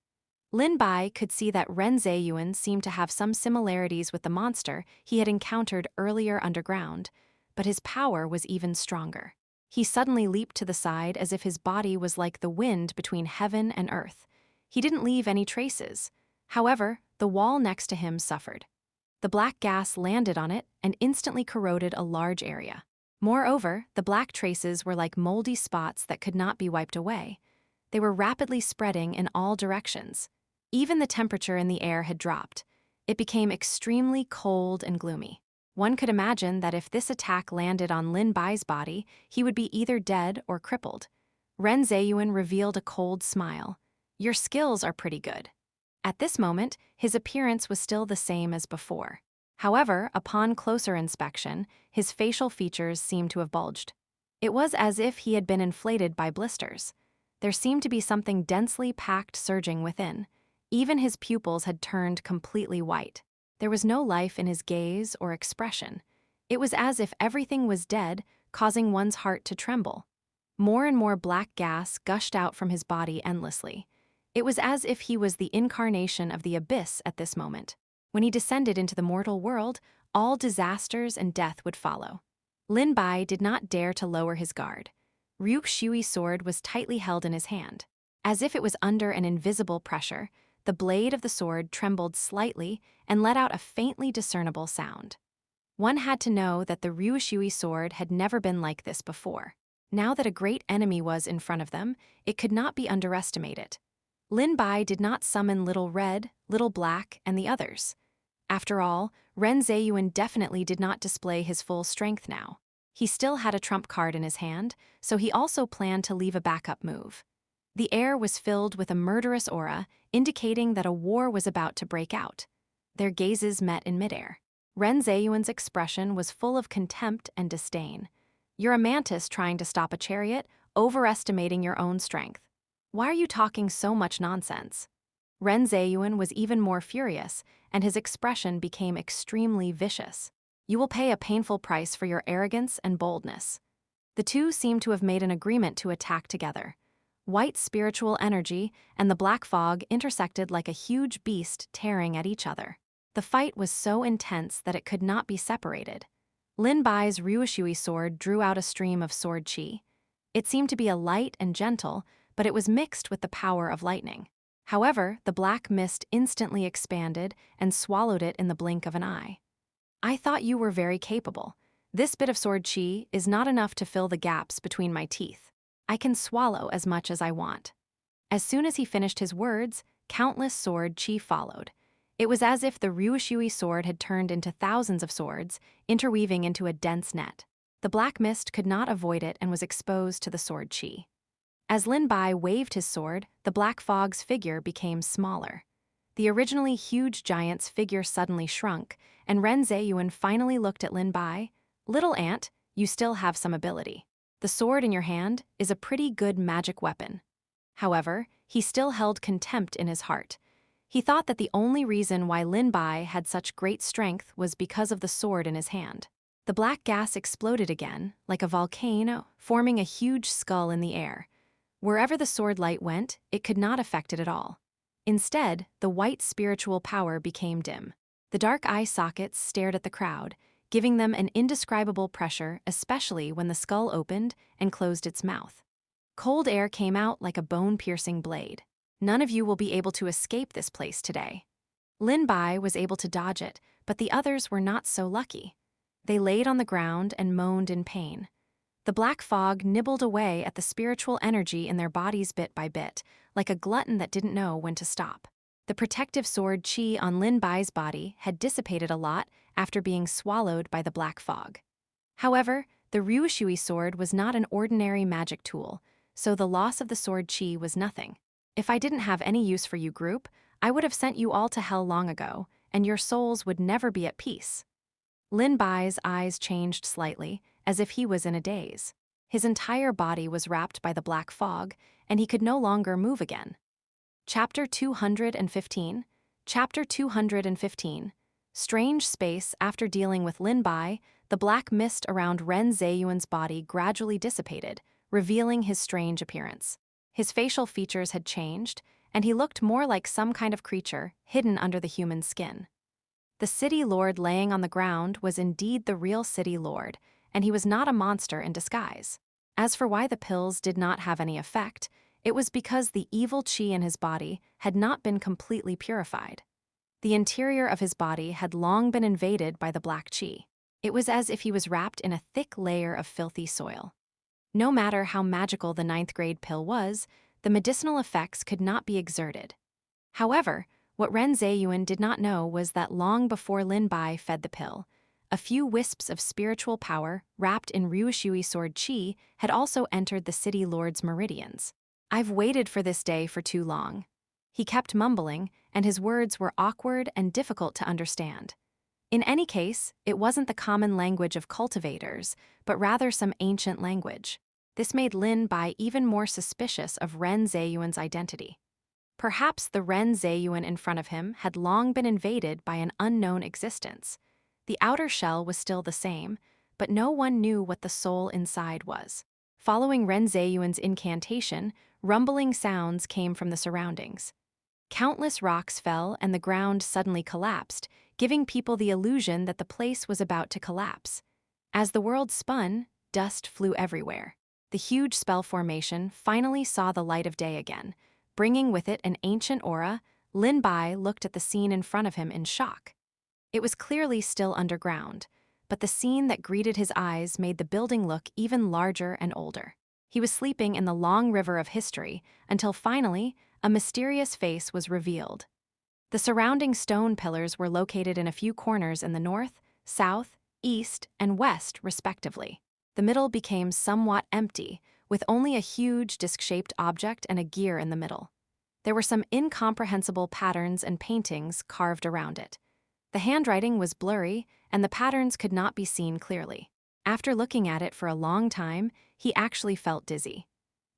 S1: Lin Bai could see that Ren Zheyuan seemed to have some similarities with the monster he had encountered earlier underground, but his power was even stronger. He suddenly leaped to the side as if his body was like the wind between heaven and earth. He didn't leave any traces. However, the wall next to him suffered. The black gas landed on it and instantly corroded a large area. Moreover, the black traces were like moldy spots that could not be wiped away. They were rapidly spreading in all directions. Even the temperature in the air had dropped. It became extremely cold and gloomy. One could imagine that if this attack landed on Lin Bai's body, he would be either dead or crippled. Ren Zheyuan revealed a cold smile. "Your skills are pretty good." At this moment, his appearance was still the same as before. However, upon closer inspection, his facial features seemed to have bulged. It was as if he had been inflated by blisters. There seemed to be something densely packed surging within. Even his pupils had turned completely white. There was no life in his gaze or expression. It was as if everything was dead, causing one's heart to tremble. More and more black gas gushed out from his body endlessly. It was as if he was the incarnation of the abyss at this moment. When he descended into the mortal world, all disasters and death would follow. Lin Bai did not dare to lower his guard. Ryuk Shui's sword was tightly held in his hand. As if it was under an invisible pressure, the blade of the sword trembled slightly and let out a faintly discernible sound. One had to know that the Ryuk Shui sword had never been like this before. Now that a great enemy was in front of them, it could not be underestimated. Lin Bai did not summon Little Red, Little Black, and the others. After all, Ren Zheyuan definitely did not display his full strength now. He still had a trump card in his hand, so he also planned to leave a backup move. The air was filled with a murderous aura, indicating that a war was about to break out. Their gazes met in midair. Ren Zheyuan's expression was full of contempt and disdain. You're a mantis trying to stop a chariot, overestimating your own strength. Why are you talking so much nonsense? Ren Zheyuan was even more furious, and his expression became extremely vicious. You will pay a painful price for your arrogance and boldness. The two seemed to have made an agreement to attack together. White spiritual energy and the black fog intersected like a huge beast tearing at each other. The fight was so intense that it could not be separated. Lin Bai's Ryushui sword drew out a stream of sword qi. It seemed to be a light and gentle, but it was mixed with the power of lightning. However, the black mist instantly expanded and swallowed it in the blink of an eye. I thought you were very capable. This bit of sword qi is not enough to fill the gaps between my teeth. I can swallow as much as I want. As soon as he finished his words, countless sword qi followed. It was as if the Ryushui sword had turned into thousands of swords, interweaving into a dense net. The black mist could not avoid it and was exposed to the sword qi. As Lin Bai waved his sword, the black fog's figure became smaller. The originally huge giant's figure suddenly shrunk, and Ren Zheyuan finally looked at Lin Bai. Little ant, you still have some ability. The sword in your hand is a pretty good magic weapon. However, he still held contempt in his heart. He thought that the only reason why Lin Bai had such great strength was because of the sword in his hand. The black gas exploded again, like a volcano, forming a huge skull in the air. Wherever the sword light went, it could not affect it at all. Instead, the white spiritual power became dim. The dark eye sockets stared at the crowd, giving them an indescribable pressure, especially when the skull opened and closed its mouth. Cold air came out like a bone-piercing blade. None of you will be able to escape this place today. Lin Bai was able to dodge it, but the others were not so lucky. They laid on the ground and moaned in pain. The black fog nibbled away at the spiritual energy in their bodies bit by bit, like a glutton that didn't know when to stop. The protective sword qi on Lin Bai's body had dissipated a lot after being swallowed by the black fog. However, the Ryushui sword was not an ordinary magic tool, so the loss of the sword qi was nothing. If I didn't have any use for you, group, I would have sent you all to hell long ago, and your souls would never be at peace. Lin Bai's eyes changed slightly, as if he was in a daze. His entire body was wrapped by the black fog, and he could no longer move again. Chapter 215. Chapter 215. Strange space. After dealing with Lin Bai, the black mist around Ren Zheyuan's body gradually dissipated, revealing his strange appearance. His facial features had changed, and he looked more like some kind of creature hidden under the human skin. The city lord laying on the ground was indeed the real city lord, and he was not a monster in disguise. As for why the pills did not have any effect, it was because the evil qi in his body had not been completely purified. The interior of his body had long been invaded by the black qi. It was as if he was wrapped in a thick layer of filthy soil. No matter how magical the 9th grade pill was, the medicinal effects could not be exerted. However, what Ren Zheyuan did not know was that long before Lin Bai fed the pill, a few wisps of spiritual power, wrapped in Ryushui sword qi, had also entered the city lord's meridians. I've waited for this day for too long. He kept mumbling, and his words were awkward and difficult to understand. In any case, it wasn't the common language of cultivators, but rather some ancient language. This made Lin Bai even more suspicious of Ren Zheyuan's identity. Perhaps the Ren Zheyuan in front of him had long been invaded by an unknown existence. The outer shell was still the same, but no one knew what the soul inside was. Following Ren Zheyuan's incantation, rumbling sounds came from the surroundings. Countless rocks fell and the ground suddenly collapsed, giving people the illusion that the place was about to collapse. As the world spun, dust flew everywhere. The huge spell formation finally saw the light of day again. Bringing with it an ancient aura, Lin Bai looked at the scene in front of him in shock. It was clearly still underground, but the scene that greeted his eyes made the building look even larger and older. He was sleeping in the long river of history until finally, a mysterious face was revealed. The surrounding stone pillars were located in a few corners in the north, south, east, and west, respectively. The middle became somewhat empty, with only a huge disc-shaped object and a gear in the middle. There were some incomprehensible patterns and paintings carved around it. The handwriting was blurry, and the patterns could not be seen clearly. After looking at it for a long time, he actually felt dizzy.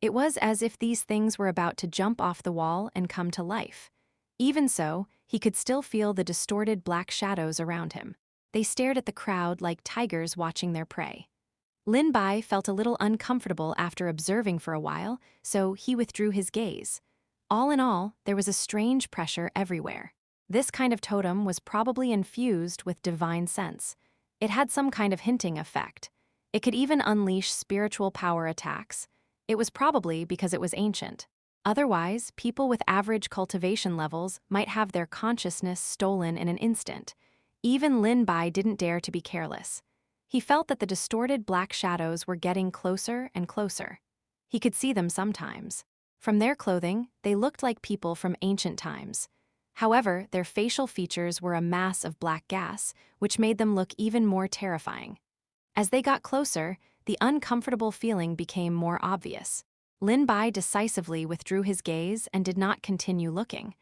S1: It was as if these things were about to jump off the wall and come to life. Even so, he could still feel the distorted black shadows around him. They stared at the crowd like tigers watching their prey. Lin Bai felt a little uncomfortable after observing for a while, so he withdrew his gaze. All in all, there was a strange pressure everywhere. This kind of totem was probably infused with divine sense. It had some kind of hinting effect. It could even unleash spiritual power attacks. It was probably because it was ancient. Otherwise, people with average cultivation levels might have their consciousness stolen in an instant. Even Lin Bai didn't dare to be careless. He felt that the distorted black shadows were getting closer and closer. He could see them sometimes. From their clothing, they looked like people from ancient times. However, their facial features were a mass of black gas, which made them look even more terrifying. As they got closer, the uncomfortable feeling became more obvious. Lin Bai decisively withdrew his gaze and did not continue looking.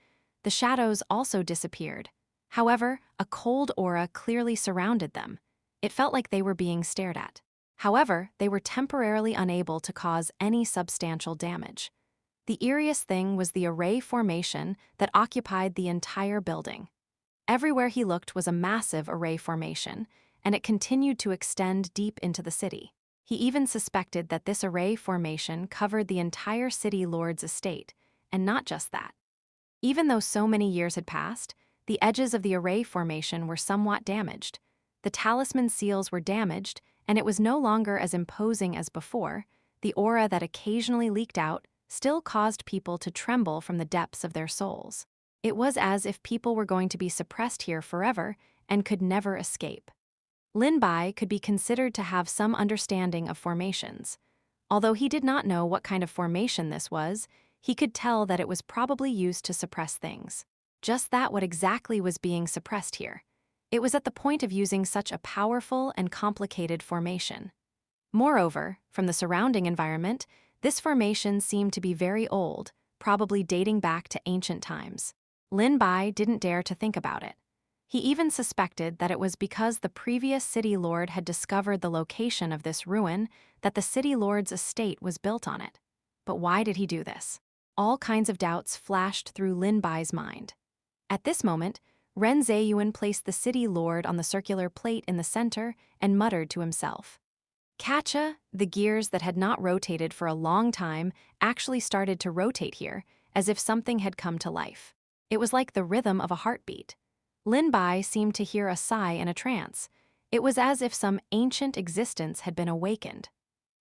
S1: The shadows also disappeared. However, a cold aura clearly surrounded them. It felt like they were being stared at. However, they were temporarily unable to cause any substantial damage. The eeriest thing was the array formation that occupied the entire building. Everywhere he looked was a massive array formation, and it continued to extend deep into the city. He even suspected that this array formation covered the entire city lord's estate, and not just that. Even though so many years had passed, the edges of the array formation were somewhat damaged. The talisman seals were damaged, and it was no longer as imposing as before. The aura that occasionally leaked out still caused people to tremble from the depths of their souls. It was as if people were going to be suppressed here forever and could never escape. Lin Bai could be considered to have some understanding of formations. Although he did not know what kind of formation this was, he could tell that it was probably used to suppress things. Just that what exactly was being suppressed here. It was at the point of using such a powerful and complicated formation. Moreover, from the surrounding environment, this formation seemed to be very old, probably dating back to ancient times. Lin Bai didn't dare to think about it. He even suspected that it was because the previous city lord had discovered the location of this ruin that the city lord's estate was built on it. But why did he do this? All kinds of doubts flashed through Lin Bai's mind. At this moment, Ren Zheyuan placed the city lord on the circular plate in the center and muttered to himself. Catcha, the gears that had not rotated for a long time actually started to rotate here, as if something had come to life. It was like the rhythm of a heartbeat. Lin Bai seemed to hear a sigh in a trance. It was as if some ancient existence had been awakened.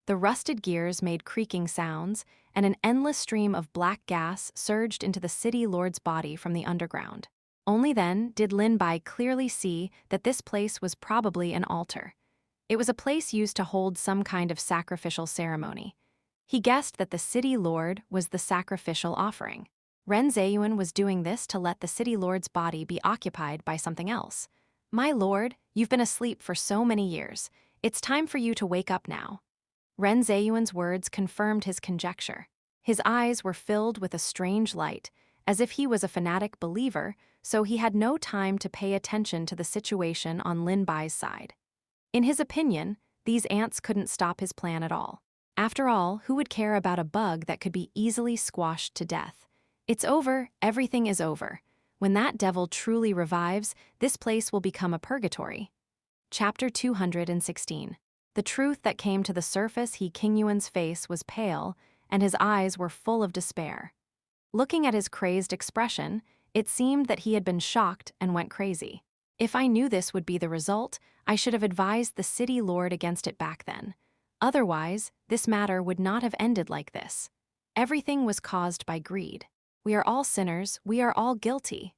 S1: The rusted gears made creaking sounds, and an endless stream of black gas surged into the city lord's body from the underground. Only then did Lin Bai clearly see that this place was probably an altar. It was a place used to hold some kind of sacrificial ceremony. He guessed that the city lord was the sacrificial offering. Ren Zheyuan was doing this to let the city lord's body be occupied by something else. My lord, you've been asleep for so many years. It's time for you to wake up now. Ren Zheyuan's words confirmed his conjecture. His eyes were filled with a strange light, as if he was a fanatic believer, so he had no time to pay attention to the situation on Lin Bai's side. In his opinion, these ants couldn't stop his plan at all. After all, who would care about a bug that could be easily squashed to death? It's over, everything is over. When that devil truly revives, this place will become a purgatory. Chapter 216. The truth that came to the surface. King Yuan's face was pale, and his eyes were full of despair. Looking at his crazed expression, it seemed that he had been shocked and went crazy. If I knew this would be the result, I should have advised the city lord against it back then. Otherwise, this matter would not have ended like this. Everything was caused by greed. We are all sinners, we are all guilty.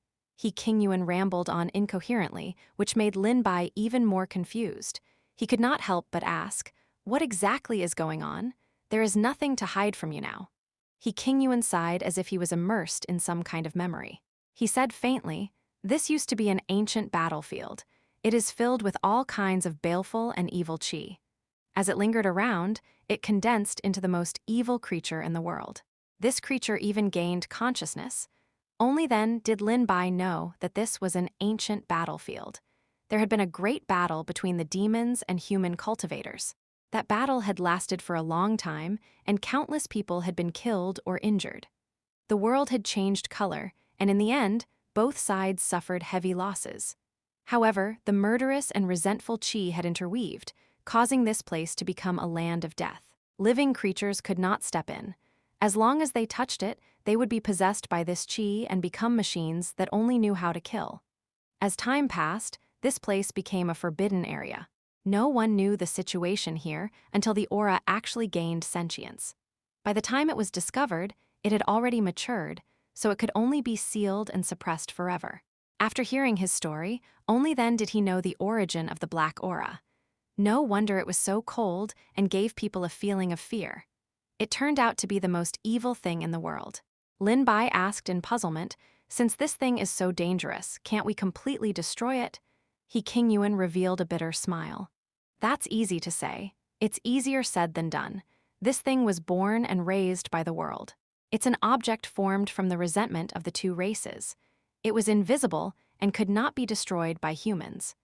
S1: King Yuan rambled on incoherently, which made Lin Bai even more confused. He could not help but ask, what exactly is going on? There is nothing to hide from you now. King Yuan sighed as if he was immersed in some kind of memory. He said faintly, "This used to be an ancient battlefield. It is filled with all kinds of baleful and evil chi. As it lingered around, it condensed into the most evil creature in the world. This creature even gained consciousness. Only then did Lin Bai know that this was an ancient battlefield. There had been a great battle between the demons and human cultivators. That battle had lasted for a long time, and countless people had been killed or injured. The world had changed color, and in the end, both sides suffered heavy losses. However, the murderous and resentful chi had interweaved, causing this place to become a land of death. Living creatures could not step in. As long as they touched it, they would be possessed by this chi and become machines that only knew how to kill. As time passed, this place became a forbidden area. No one knew the situation here until the aura actually gained sentience. By the time it was discovered, it had already matured, so it could only be sealed and suppressed forever. After hearing his story, only then did he know the origin of the black aura. No wonder it was so cold and gave people a feeling of fear. It turned out to be the most evil thing in the world. Lin Bai asked in puzzlement, "Since this thing is so dangerous, can't we completely destroy it?" He Qingyuan revealed a bitter smile. "That's easy to say. It's easier said than done. This thing was born and raised by the world. It's an object formed from the resentment of the two races. It was invisible and could not be destroyed by humans.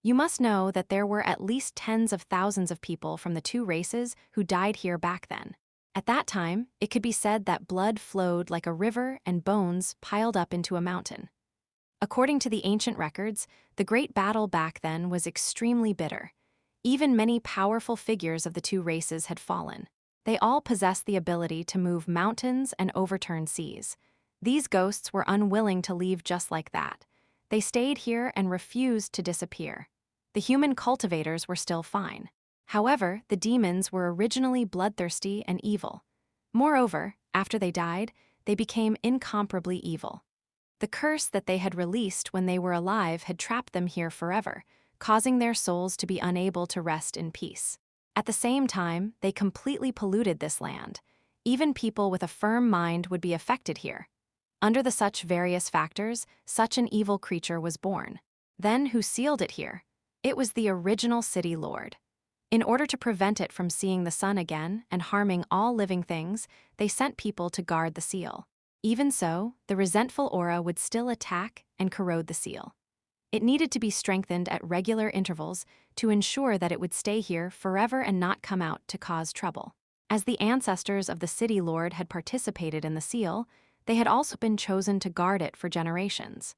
S1: You must know that there were at least tens of thousands of people from the two races who died here back then. At that time, it could be said that blood flowed like a river and bones piled up into a mountain. According to the ancient records, the great battle back then was extremely bitter. Even many powerful figures of the two races had fallen. They all possessed the ability to move mountains and overturn seas. These ghosts were unwilling to leave just like that. They stayed here and refused to disappear. The human cultivators were still fine. However, the demons were originally bloodthirsty and evil. Moreover, after they died, they became incomparably evil. The curse that they had released when they were alive had trapped them here forever, causing their souls to be unable to rest in peace. At the same time, they completely polluted this land. Even people with a firm mind would be affected here. Under the such various factors, such an evil creature was born. Then who sealed it here? It was the original city lord. In order to prevent it from seeing the sun again and harming all living things, they sent people to guard the seal. Even so, the resentful aura would still attack and corrode the seal. It needed to be strengthened at regular intervals to ensure that it would stay here forever and not come out to cause trouble. As the ancestors of the city lord had participated in the seal, they had also been chosen to guard it for generations.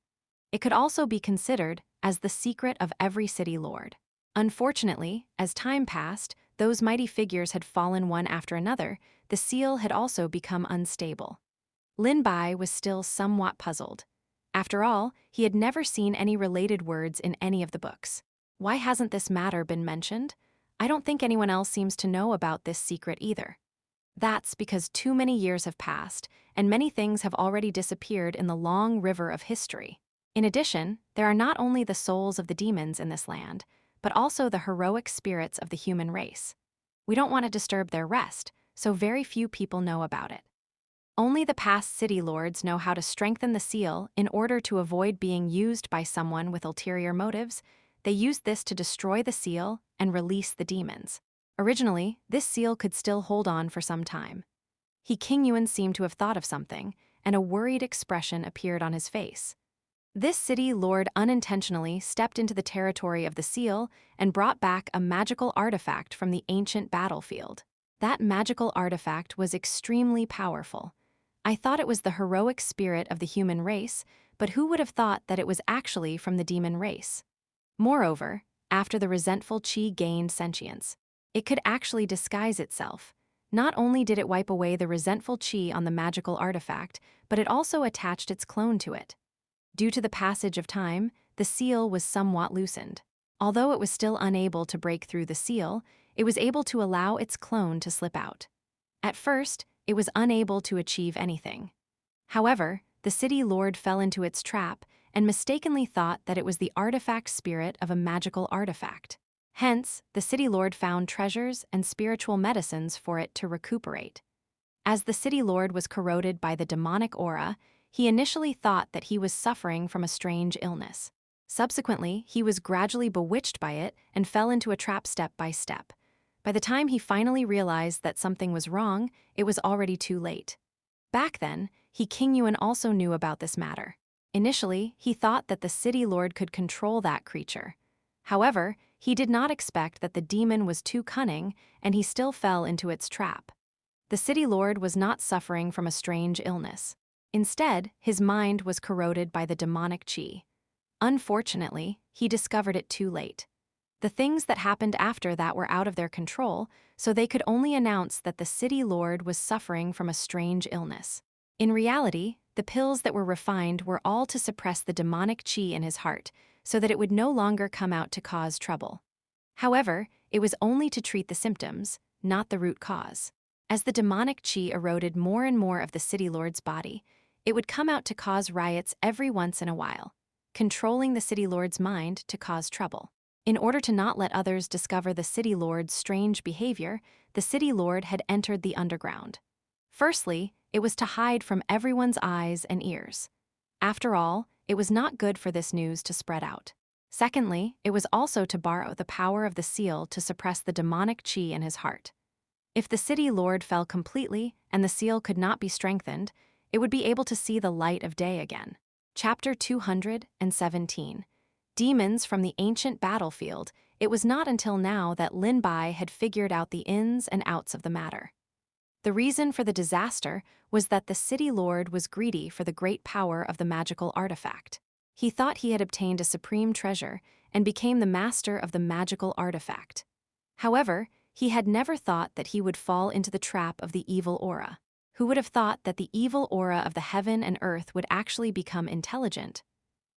S1: It could also be considered as the secret of every city lord. Unfortunately, as time passed, those mighty figures had fallen one after another. The seal had also become unstable. Lin Bai was still somewhat puzzled. After all, he had never seen any related words in any of the books. Why hasn't this matter been mentioned? I don't think anyone else seems to know about this secret either. That's because too many years have passed, and many things have already disappeared in the long river of history. In addition, there are not only the souls of the demons in this land, but also the heroic spirits of the human race. We don't want to disturb their rest, so very few people know about it. Only the past city lords know how to strengthen the seal in order to avoid being used by someone with ulterior motives. They used this to destroy the seal and release the demons. Originally, this seal could still hold on for some time. He Qingyuan seemed to have thought of something, and a worried expression appeared on his face. This city lord unintentionally stepped into the territory of the seal and brought back a magical artifact from the ancient battlefield. That magical artifact was extremely powerful. I thought it was the heroic spirit of the human race, but who would have thought that it was actually from the demon race? Moreover, after the resentful chi gained sentience, it could actually disguise itself. Not only did it wipe away the resentful chi on the magical artifact, but it also attached its clone to it. Due to the passage of time, the seal was somewhat loosened. Although it was still unable to break through the seal, it was able to allow its clone to slip out. At first, it was unable to achieve anything. However, the city lord fell into its trap and mistakenly thought that it was the artifact spirit of a magical artifact. Hence, the city lord found treasures and spiritual medicines for it to recuperate. As the city lord was corroded by the demonic aura, he initially thought that he was suffering from a strange illness. Subsequently, he was gradually bewitched by it and fell into a trap step by step. By the time he finally realized that something was wrong, it was already too late. Back then, Qingyuan also knew about this matter. Initially, he thought that the city lord could control that creature. However, he did not expect that the demon was too cunning, and he still fell into its trap. The city lord was not suffering from a strange illness. Instead, his mind was corroded by the demonic qi. Unfortunately, he discovered it too late. The things that happened after that were out of their control, so they could only announce that the city lord was suffering from a strange illness. In reality, the pills that were refined were all to suppress the demonic qi in his heart, so that it would no longer come out to cause trouble. However, it was only to treat the symptoms, not the root cause. As the demonic qi eroded more and more of the city lord's body, it would come out to cause riots every once in a while, controlling the city lord's mind to cause trouble. In order to not let others discover the city lord's strange behavior, the city lord had entered the underground. Firstly, it was to hide from everyone's eyes and ears. After all, it was not good for this news to spread out. Secondly, it was also to borrow the power of the seal to suppress the demonic qi in his heart. If the city lord fell completely and the seal could not be strengthened, it would be able to see the light of day again. Chapter 217. Demons from the Ancient Battlefield. It was not until now that Lin Bai had figured out the ins and outs of the matter. The reason for the disaster was that the city lord was greedy for the great power of the magical artifact. He thought he had obtained a supreme treasure and became the master of the magical artifact. However, he had never thought that he would fall into the trap of the evil aura. Who would have thought that the evil aura of the heaven and earth would actually become intelligent?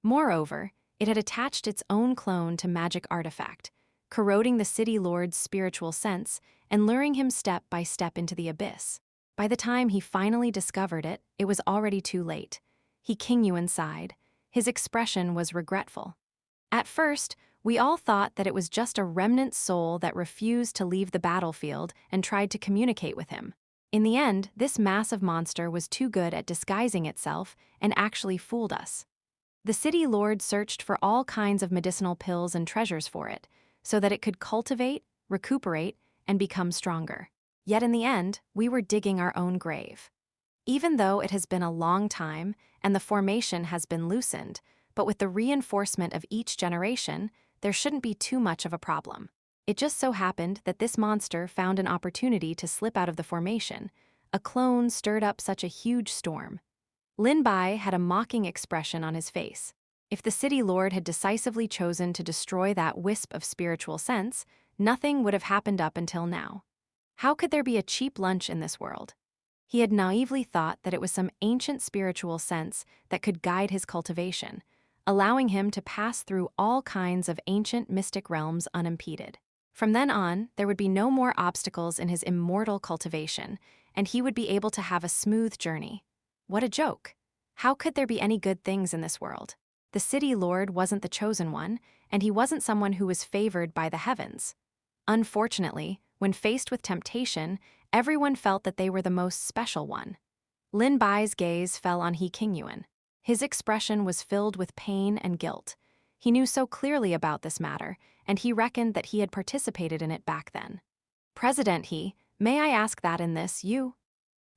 S1: Moreover, it had attached its own clone to magic artifact, corroding the city lord's spiritual sense and luring him step by step into the abyss. By the time he finally discovered it, it was already too late. Qingyuan sighed. His expression was regretful. At first, we all thought that it was just a remnant soul that refused to leave the battlefield and tried to communicate with him. In the end, this massive monster was too good at disguising itself and actually fooled us. The city lord searched for all kinds of medicinal pills and treasures for it, so that it could cultivate, recuperate, and become stronger. Yet in the end, we were digging our own grave. Even though it has been a long time and the formation has been loosened, but with the reinforcement of each generation, there shouldn't be too much of a problem. It just so happened that this monster found an opportunity to slip out of the formation. A clone stirred up such a huge storm. Lin Bai had a mocking expression on his face. If the city lord had decisively chosen to destroy that wisp of spiritual sense, nothing would have happened up until now. How could there be a cheap lunch in this world? He had naively thought that it was some ancient spiritual sense that could guide his cultivation, allowing him to pass through all kinds of ancient mystic realms unimpeded. From then on, there would be no more obstacles in his immortal cultivation, and he would be able to have a smooth journey. What a joke! How could there be any good things in this world? The city lord wasn't the chosen one, and he wasn't someone who was favored by the heavens. Unfortunately, when faced with temptation, everyone felt that they were the most special one. Lin Bai's gaze fell on Qingyuan. His expression was filled with pain and guilt. He knew so clearly about this matter, and he reckoned that he had participated in it back then. President may I ask that in this, you?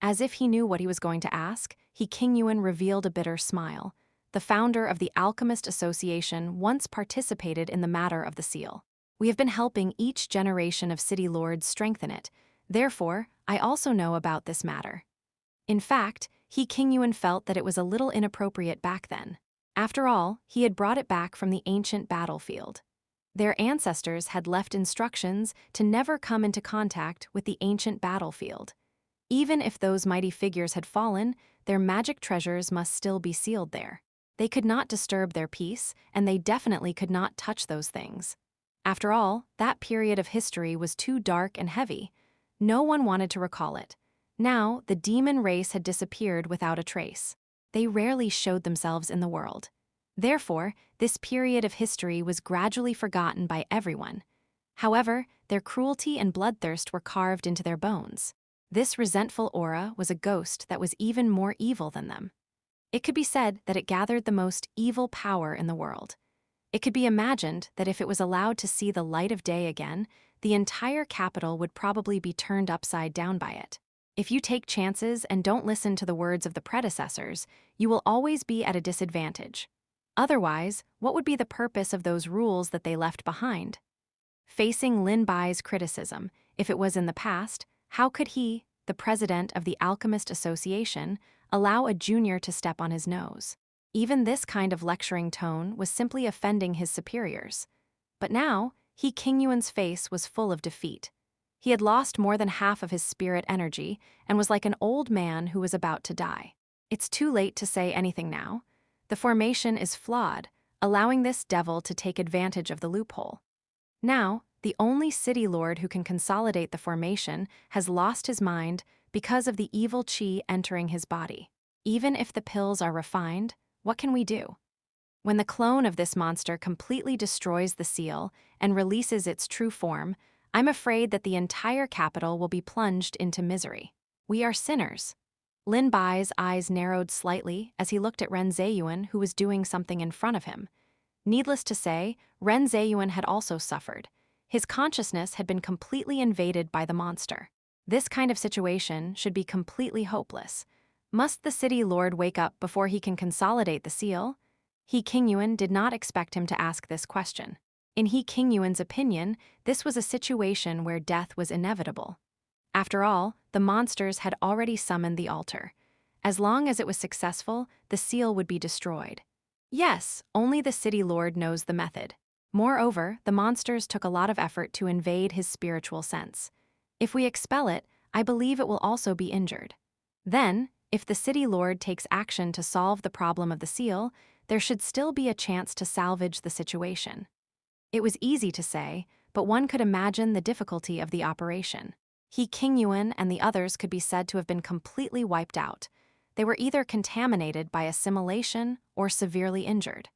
S1: As if he knew what he was going to ask, Qingyuan revealed a bitter smile. The founder of the Alchemist Association once participated in the matter of the seal. We have been helping each generation of city lords strengthen it. Therefore, I also know about this matter. In fact, Qingyuan felt that it was a little inappropriate back then. After all, he had brought it back from the ancient battlefield. Their ancestors had left instructions to never come into contact with the ancient battlefield. Even if those mighty figures had fallen, their magic treasures must still be sealed there. They could not disturb their peace, and they definitely could not touch those things. After all, that period of history was too dark and heavy. No one wanted to recall it. Now, the demon race had disappeared without a trace. They rarely showed themselves in the world. Therefore, this period of history was gradually forgotten by everyone. However, their cruelty and bloodthirst were carved into their bones. This resentful aura was a ghost that was even more evil than them. It could be said that it gathered the most evil power in the world. It could be imagined that if it was allowed to see the light of day again, the entire capital would probably be turned upside down by it. If you take chances and don't listen to the words of the predecessors, you will always be at a disadvantage. Otherwise, what would be the purpose of those rules that they left behind? Facing Lin Bai's criticism, if it was in the past, how could he, the president of the Alchemist Association, allow a junior to step on his nose? Even this kind of lecturing tone was simply offending his superiors. But now, Qingyuan's face was full of defeat. He had lost more than half of his spirit energy and was like an old man who was about to die. It's too late to say anything now. The formation is flawed, allowing this devil to take advantage of the loophole. Now, the only city lord who can consolidate the formation has lost his mind because of the evil qi entering his body. Even if the pills are refined, what can we do? When the clone of this monster completely destroys the seal and releases its true form, I'm afraid that the entire capital will be plunged into misery. We are sinners. Lin Bai's eyes narrowed slightly as he looked at Ren Zheyuan, who was doing something in front of him. Needless to say, Ren Zheyuan had also suffered. His consciousness had been completely invaded by the monster. This kind of situation should be completely hopeless. Must the city lord wake up before he can consolidate the seal? Qingyuan did not expect him to ask this question. In Qingyuan's opinion, this was a situation where death was inevitable. After all, the monsters had already summoned the altar. As long as it was successful, the seal would be destroyed. Yes, only the city lord knows the method. Moreover, the monsters took a lot of effort to invade his spiritual sense. If we expel it, I believe it will also be injured. Then, if the city lord takes action to solve the problem of the seal, there should still be a chance to salvage the situation. It was easy to say, but one could imagine the difficulty of the operation. Qingyuan and the others could be said to have been completely wiped out. They were either contaminated by assimilation or severely injured.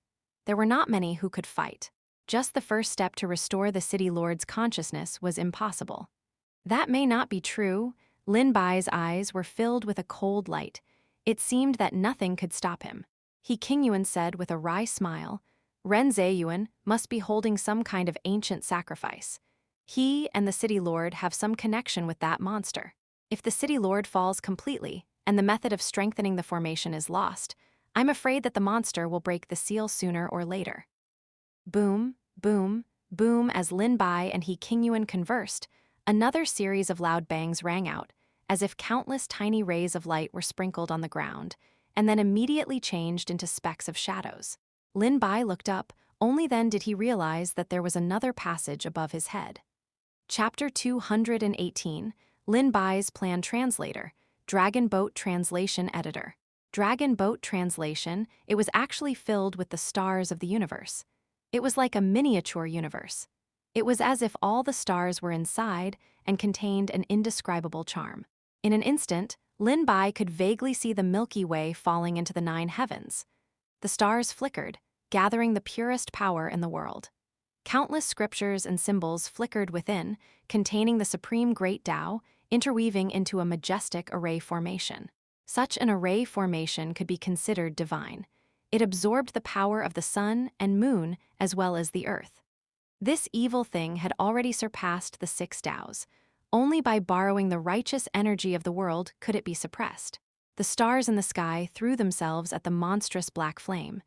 S1: There were not many who could fight. Just the first step to restore the city lord's consciousness was impossible. That may not be true. Lin Bai's eyes were filled with a cold light. It seemed that nothing could stop him. Qingyuan said with a wry smile, Ren Zheyuan must be holding some kind of ancient sacrifice. He and the city lord have some connection with that monster. If the city lord falls completely, and the method of strengthening the formation is lost, I'm afraid that the monster will break the seal sooner or later. Boom, boom, boom as Lin Bai and Qingyuan conversed, another series of loud bangs rang out, as if countless tiny rays of light were sprinkled on the ground, and then immediately changed into specks of shadows. Lin Bai looked up, only then did he realize that there was another passage above his head. Chapter 218, Lin Bai's Plan Translator, Dragon Boat Translation Editor. Dragon Boat Translation, it was actually filled with the stars of the universe. It was like a miniature universe. It was as if all the stars were inside and contained an indescribable charm. In an instant, Lin Bai could vaguely see the Milky Way falling into the 9 heavens. The stars flickered, gathering the purest power in the world. Countless scriptures and symbols flickered within, containing the supreme Great Tao, interweaving into a majestic array formation. Such an array formation could be considered divine. It absorbed the power of the sun and moon as well as the earth. This evil thing had already surpassed the 6 Taos. Only by borrowing the righteous energy of the world could it be suppressed. The stars in the sky threw themselves at the monstrous black flame.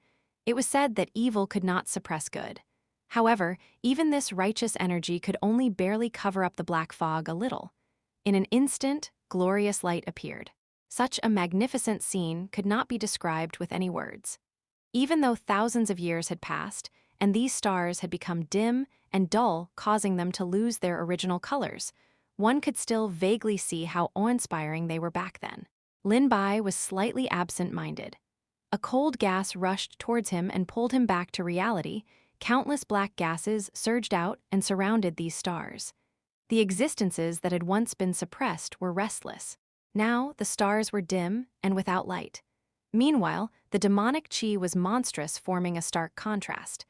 S1: It was said that evil could not suppress good. However, even this righteous energy could only barely cover up the black fog a little. In an instant, glorious light appeared. Such a magnificent scene could not be described with any words. Even though thousands of years had passed, and these stars had become dim and dull, causing them to lose their original colors, one could still vaguely see how awe-inspiring they were back then. Lin Bai was slightly absent-minded. A cold gas rushed towards him and pulled him back to reality. Countless black gases surged out and surrounded these stars. The existences that had once been suppressed were restless. Now the stars were dim and without light. Meanwhile, the demonic qi was monstrous, forming a stark contrast.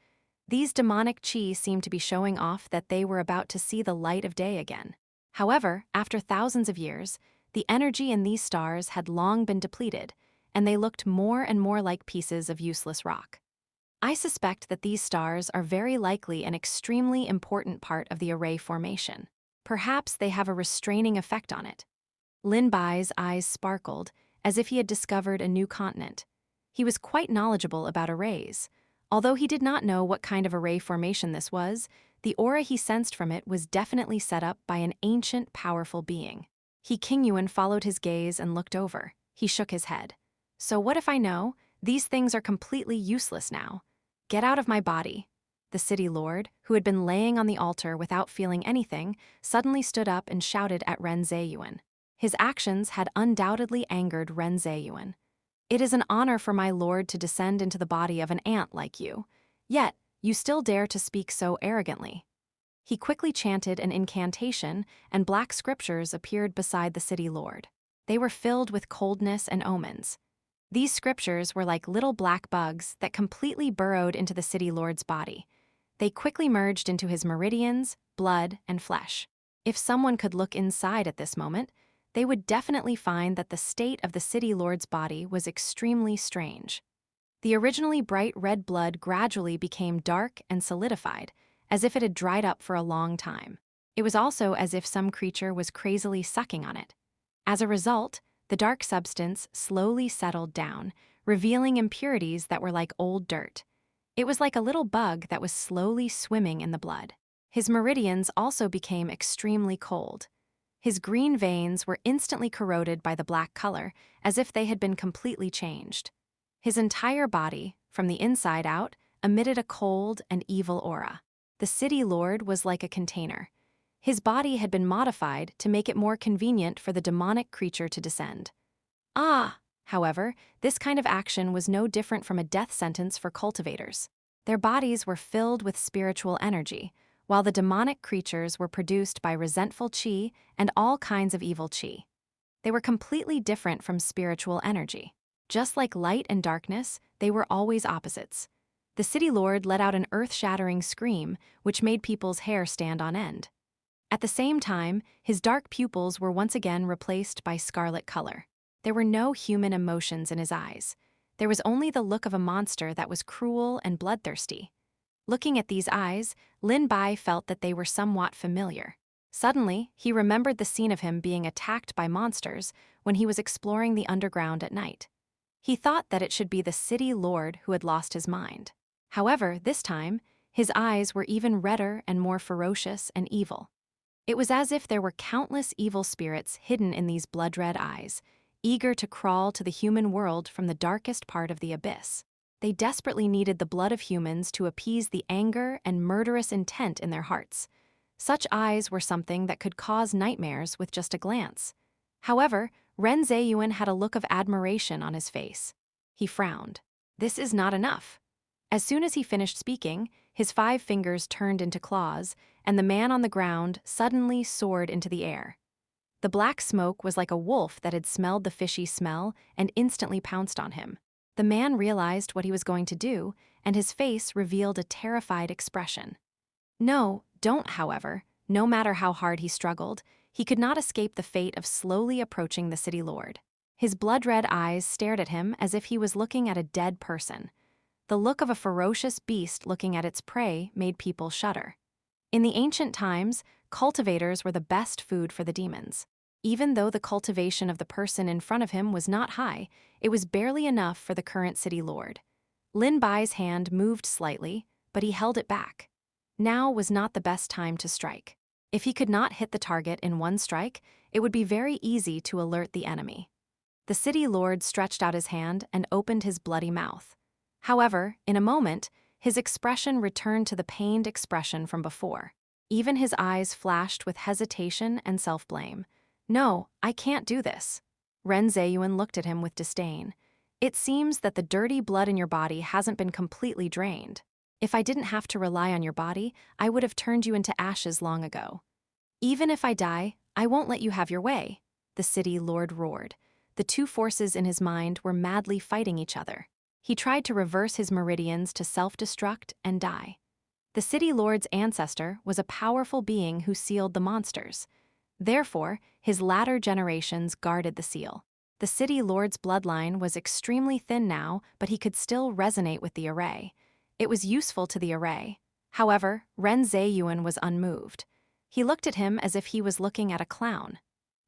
S1: These demonic qi seemed to be showing off that they were about to see the light of day again. However, after thousands of years, the energy in these stars had long been depleted, and they looked more and more like pieces of useless rock. I suspect that these stars are very likely an extremely important part of the array formation. Perhaps they have a restraining effect on it. Lin Bai's eyes sparkled, as if he had discovered a new continent. He was quite knowledgeable about arrays. Although he did not know what kind of array formation this was, the aura he sensed from it was definitely set up by an ancient, powerful being. He Qingyuan followed his gaze and looked over. He shook his head. So what if I know? These things are completely useless now. Get out of my body. The city lord, who had been laying on the altar without feeling anything, suddenly stood up and shouted at Ren Zheyuan. His actions had undoubtedly angered Ren Zheyuan. It is an honor for my lord to descend into the body of an ant like you. Yet, you still dare to speak so arrogantly. He quickly chanted an incantation, and black scriptures appeared beside the city lord. They were filled with coldness and omens. These scriptures were like little black bugs that completely burrowed into the city lord's body. They quickly merged into his meridians, blood, and flesh. If someone could look inside at this moment, they would definitely find that the state of the city lord's body was extremely strange. The originally bright red blood gradually became dark and solidified, as if it had dried up for a long time. It was also as if some creature was crazily sucking on it. As a result, the dark substance slowly settled down, revealing impurities that were like old dirt. It was like a little bug that was slowly swimming in the blood. His meridians also became extremely cold. His green veins were instantly corroded by the black color, as if they had been completely changed. His entire body, from the inside out, emitted a cold and evil aura. The city lord was like a container. His body had been modified to make it more convenient for the demonic creature to descend. However, this kind of action was no different from a death sentence for cultivators. Their bodies were filled with spiritual energy, while the demonic creatures were produced by resentful qi and all kinds of evil qi. They were completely different from spiritual energy. Just like light and darkness, they were always opposites. The city lord let out an earth-shattering scream, which made people's hair stand on end. At the same time, his dark pupils were once again replaced by scarlet color. There were no human emotions in his eyes. There was only the look of a monster that was cruel and bloodthirsty. Looking at these eyes, Lin Bai felt that they were somewhat familiar. Suddenly, he remembered the scene of him being attacked by monsters when he was exploring the underground at night. He thought that it should be the city lord who had lost his mind. However, this time, his eyes were even redder and more ferocious and evil. It was as if there were countless evil spirits hidden in these blood-red eyes, eager to crawl to the human world from the darkest part of the abyss. They desperately needed the blood of humans to appease the anger and murderous intent in their hearts. Such eyes were something that could cause nightmares with just a glance. However, Ren Zheyuan had a look of admiration on his face. He frowned. This is not enough. As soon as he finished speaking, his 5 fingers turned into claws, and the man on the ground suddenly soared into the air. The black smoke was like a wolf that had smelled the fishy smell and instantly pounced on him. The man realized what he was going to do, and his face revealed a terrified expression. No, don't, however. No matter how hard he struggled, he could not escape the fate of slowly approaching the city lord. His blood-red eyes stared at him as if he was looking at a dead person. The look of a ferocious beast looking at its prey made people shudder. In the ancient times, cultivators were the best food for the demons. Even though the cultivation of the person in front of him was not high, it was barely enough for the current city lord. Lin Bai's hand moved slightly, but he held it back. Now was not the best time to strike. If he could not hit the target in one strike, it would be very easy to alert the enemy. The city lord stretched out his hand and opened his bloody mouth. However, in a moment, his expression returned to the pained expression from before. Even his eyes flashed with hesitation and self-blame. No, I can't do this. Ren Zheyuan looked at him with disdain. It seems that the dirty blood in your body hasn't been completely drained. If I didn't have to rely on your body, I would have turned you into ashes long ago. Even if I die, I won't let you have your way, the city lord roared. The 2 forces in his mind were madly fighting each other. He tried to reverse his meridians to self-destruct and die. The city lord's ancestor was a powerful being who sealed the monsters. Therefore, his latter generations guarded the seal. The City Lord's bloodline was extremely thin now, but he could still resonate with the array. It was useful to the array. However, Ren Zheyuan was unmoved. He looked at him as if he was looking at a clown.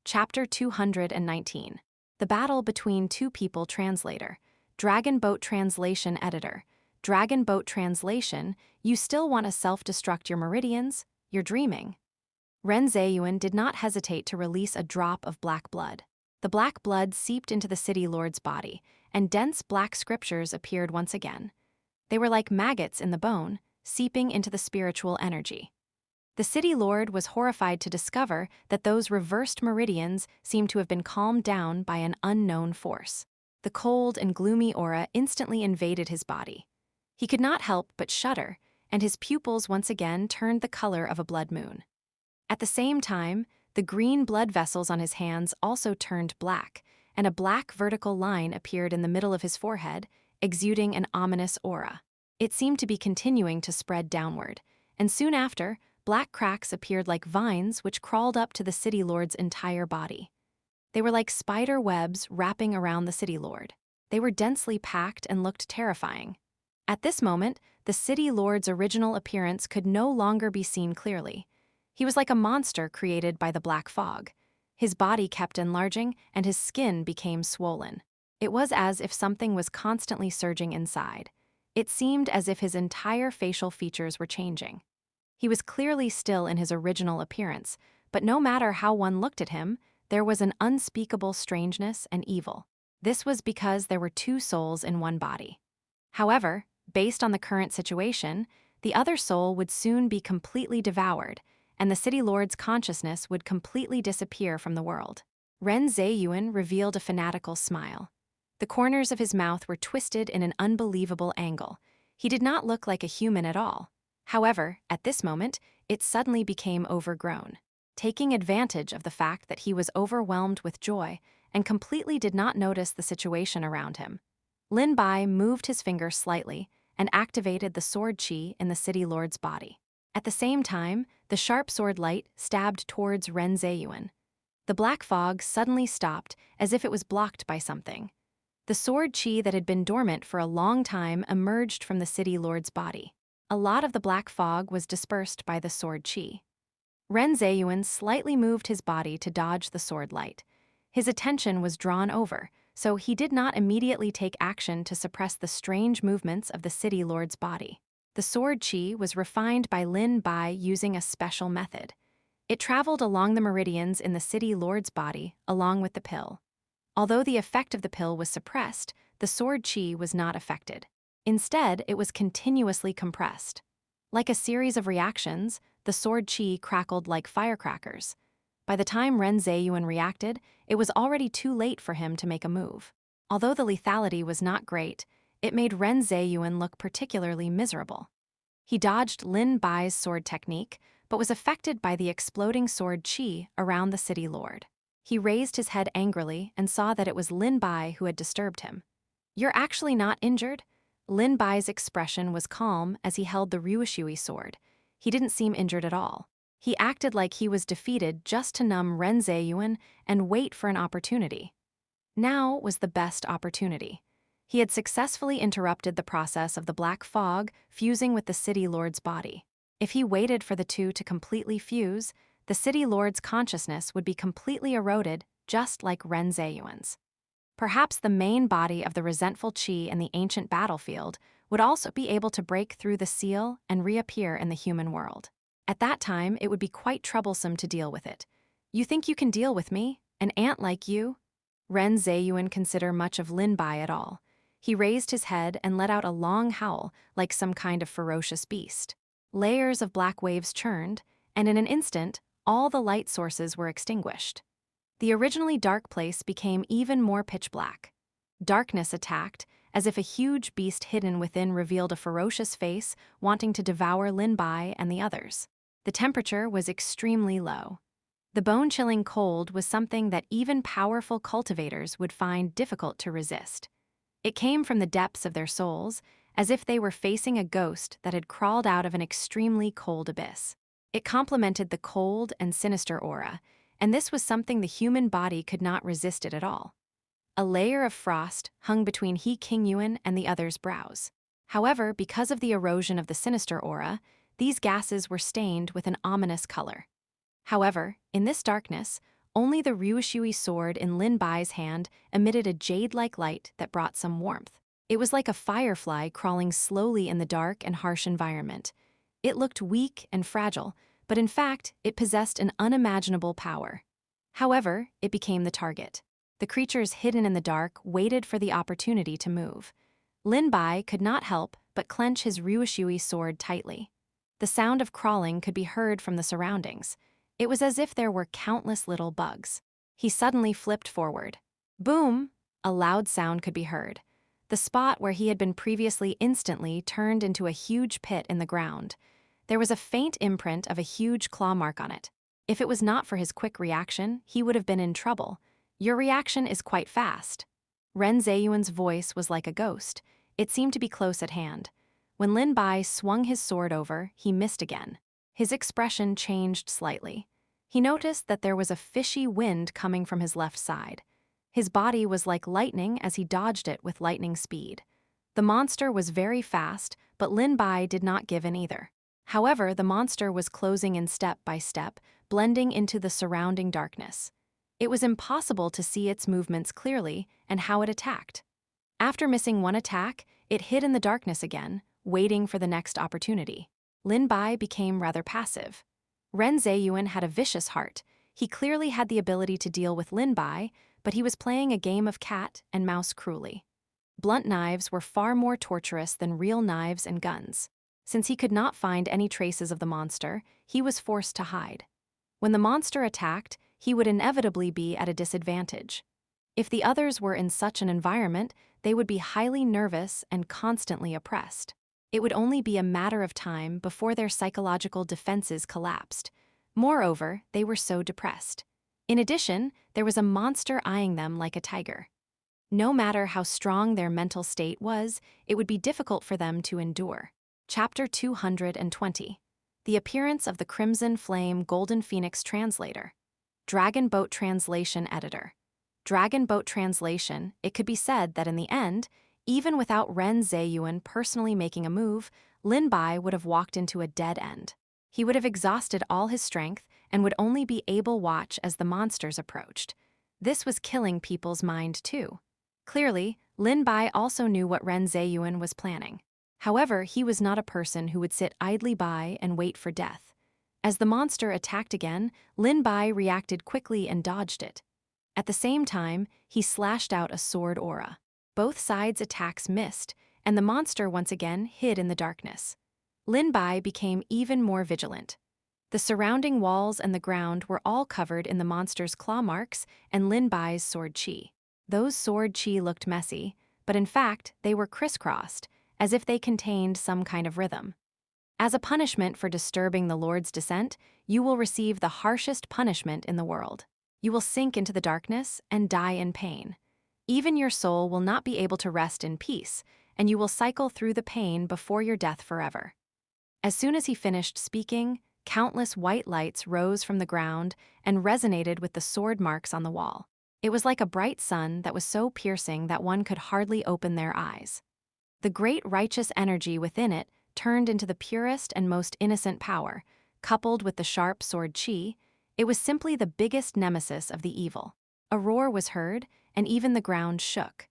S1: Chapter 219. The Battle Between Two People Translator. Dragon Boat Translation Editor. Dragon Boat Translation, you still want to self-destruct your meridians? You're dreaming. Ren Zheyuan did not hesitate to release a drop of black blood. The black blood seeped into the City Lord's body, and dense black scriptures appeared once again. They were like maggots in the bone, seeping into the spiritual energy. The City Lord was horrified to discover that those reversed meridians seemed to have been calmed down by an unknown force. The cold and gloomy aura instantly invaded his body. He could not help but shudder, and his pupils once again turned the color of a blood moon. At the same time, the green blood vessels on his hands also turned black, and a black vertical line appeared in the middle of his forehead, exuding an ominous aura. It seemed to be continuing to spread downward, and soon after, black cracks appeared like vines which crawled up to the City Lord's entire body. They were like spider webs wrapping around the City Lord. They were densely packed and looked terrifying. At this moment, the City Lord's original appearance could no longer be seen clearly. He was like a monster created by the black fog. His body kept enlarging, and his skin became swollen. It was as if something was constantly surging inside. It seemed as if his entire facial features were changing. He was clearly still in his original appearance, but no matter how one looked at him, there was an unspeakable strangeness and evil. This was because there were two souls in one body. However, based on the current situation, the other soul would soon be completely devoured, and the City Lord's consciousness would completely disappear from the world. Ren Zheyuan revealed a fanatical smile. The corners of his mouth were twisted in an unbelievable angle. He did not look like a human at all. However, at this moment, it suddenly became overgrown. Taking advantage of the fact that he was overwhelmed with joy and completely did not notice the situation around him, Lin Bai moved his finger slightly and activated the sword chi in the City Lord's body. At the same time, the sharp sword light stabbed towards Ren Zheyuan. The black fog suddenly stopped as if it was blocked by something. The sword chi that had been dormant for a long time emerged from the City Lord's body. A lot of the black fog was dispersed by the sword chi. Ren Zheyuan slightly moved his body to dodge the sword light. His attention was drawn over, so he did not immediately take action to suppress the strange movements of the City Lord's body. The sword chi was refined by Lin Bai using a special method. It traveled along the meridians in the City Lord's body along with the pill. Although the effect of the pill was suppressed, the sword chi was not affected. Instead, it was continuously compressed. Like a series of reactions, the sword chi crackled like firecrackers. By the time Ren Zheyuan reacted, it was already too late for him to make a move. Although the lethality was not great, it made Ren Zheyuan look particularly miserable. He dodged Lin Bai's sword technique, but was affected by the exploding sword chi around the City Lord. He raised his head angrily and saw that it was Lin Bai who had disturbed him. "You're actually not injured?" Lin Bai's expression was calm as he held the Ryushui sword. He didn't seem injured at all. He acted like he was defeated just to numb Ren Zheyuan and wait for an opportunity. Now was the best opportunity. He had successfully interrupted the process of the black fog fusing with the City Lord's body. If he waited for the two to completely fuse, the City Lord's consciousness would be completely eroded, just like Ren Zheyuan's. Perhaps the main body of the resentful chi in the ancient battlefield would also be able to break through the seal and reappear in the human world. At that time, it would be quite troublesome to deal with it. "You think you can deal with me? An ant like you?" Ren Zheyuan considered much of Lin Bai at all. He raised his head and let out a long howl like some kind of ferocious beast. Layers of black waves churned, and in an instant, all the light sources were extinguished. The originally dark place became even more pitch black. Darkness attacked, as if a huge beast hidden within revealed a ferocious face wanting to devour Lin Bai and the others. The temperature was extremely low. The bone-chilling cold was something that even powerful cultivators would find difficult to resist. It came from the depths of their souls, as if they were facing a ghost that had crawled out of an extremely cold abyss. It complemented the cold and sinister aura, and this was something the human body could not resist it at all. A layer of frost hung between He Qingyuan and the other's brows. However, because of the erosion of the sinister aura, these gases were stained with an ominous color. However, in this darkness, only the Ryushui sword in Lin Bai's hand emitted a jade-like light that brought some warmth. It was like a firefly crawling slowly in the dark and harsh environment. It looked weak and fragile, but in fact, it possessed an unimaginable power. However, it became the target. The creatures hidden in the dark waited for the opportunity to move. Lin Bai could not help but clench his Ryushui sword tightly. The sound of crawling could be heard from the surroundings. It was as if there were countless little bugs. He suddenly flipped forward. Boom! A loud sound could be heard. The spot where he had been previously instantly turned into a huge pit in the ground. There was a faint imprint of a huge claw mark on it. If it was not for his quick reaction, he would have been in trouble. Your reaction is quite fast. Ren Zheyuan's voice was like a ghost. It seemed to be close at hand. When Lin Bai swung his sword over, he missed again. His expression changed slightly. He noticed that there was a fishy wind coming from his left side. His body was like lightning as he dodged it with lightning speed. The monster was very fast, but Lin Bai did not give in either. However, the monster was closing in step by step, blending into the surrounding darkness. It was impossible to see its movements clearly and how it attacked. After missing one attack, it hid in the darkness again, waiting for the next opportunity. Lin Bai became rather passive. Ren Zheyuan had a vicious heart. He clearly had the ability to deal with Lin Bai, but he was playing a game of cat and mouse cruelly. Blunt knives were far more torturous than real knives and guns. Since he could not find any traces of the monster, he was forced to hide. When the monster attacked, he would inevitably be at a disadvantage. If the others were in such an environment, they would be highly nervous and constantly oppressed. It would only be a matter of time before their psychological defenses collapsed. Moreover, they were so depressed. In addition, there was a monster eyeing them like a tiger. No matter how strong their mental state was, it would be difficult for them to endure. Chapter 220. The Appearance of the Crimson Flame Golden Phoenix Translator. Dragon Boat Translation Editor. Dragon Boat Translation, it could be said that in the end, even without Ren Zheyuan personally making a move, Lin Bai would have walked into a dead end. He would have exhausted all his strength and would only be able to watch as the monsters approached. This was killing people's mind too. Clearly, Lin Bai also knew what Ren Zheyuan was planning. However, he was not a person who would sit idly by and wait for death. As the monster attacked again, Lin Bai reacted quickly and dodged it. At the same time, he slashed out a sword aura. Both sides' attacks missed, and the monster once again hid in the darkness. Lin Bai became even more vigilant. The surrounding walls and the ground were all covered in the monster's claw marks and Lin Bai's sword chi. Those sword chi looked messy, but in fact, they were crisscrossed, as if they contained some kind of rhythm. As a punishment for disturbing the Lord's descent, you will receive the harshest punishment in the world. You will sink into the darkness and die in pain. Even your soul will not be able to rest in peace, and you will cycle through the pain before your death forever. As soon as he finished speaking, countless white lights rose from the ground and resonated with the sword marks on the wall. It was like a bright sun that was so piercing that one could hardly open their eyes. The great righteous energy within it turned into the purest and most innocent power, coupled with the sharp sword chi. It was simply the biggest nemesis of the evil. A roar was heard, and even the ground shook.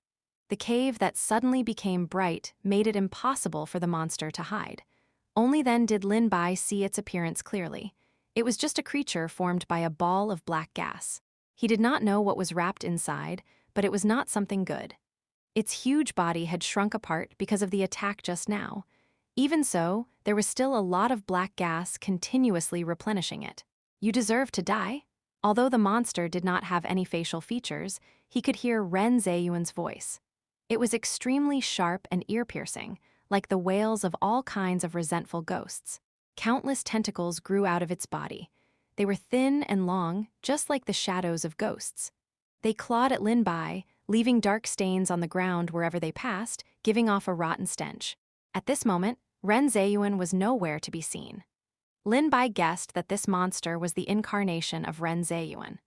S1: The cave that suddenly became bright made it impossible for the monster to hide. Only then did Lin Bai see its appearance clearly. It was just a creature formed by a ball of black gas. He did not know what was wrapped inside, but it was not something good. Its huge body had shrunk apart because of the attack just now. Even so, there was still a lot of black gas continuously replenishing it. You deserve to die? Although the monster did not have any facial features, he could hear Ren Zheyuan's voice. It was extremely sharp and ear-piercing, like the wails of all kinds of resentful ghosts. Countless tentacles grew out of its body. They were thin and long, just like the shadows of ghosts. They clawed at Lin Bai, leaving dark stains on the ground wherever they passed, giving off a rotten stench. At this moment, Ren Zheyuan was nowhere to be seen. Lin Bai guessed that this monster was the incarnation of Ren Zheyuan.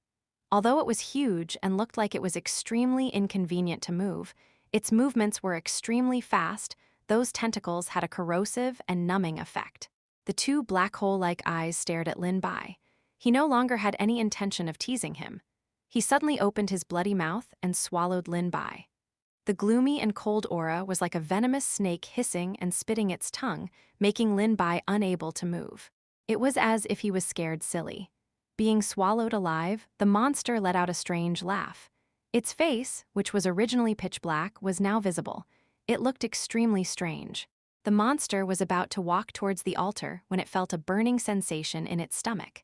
S1: Although it was huge and looked like it was extremely inconvenient to move, its movements were extremely fast. Those tentacles had a corrosive and numbing effect. The two black hole-like eyes stared at Lin Bai. He no longer had any intention of teasing him. He suddenly opened his bloody mouth and swallowed Lin Bai. The gloomy and cold aura was like a venomous snake hissing and spitting its tongue, making Lin Bai unable to move. It was as if he was scared silly. Being swallowed alive, the monster let out a strange laugh. Its face, which was originally pitch black, was now visible. It looked extremely strange. The monster was about to walk towards the altar when it felt a burning sensation in its stomach.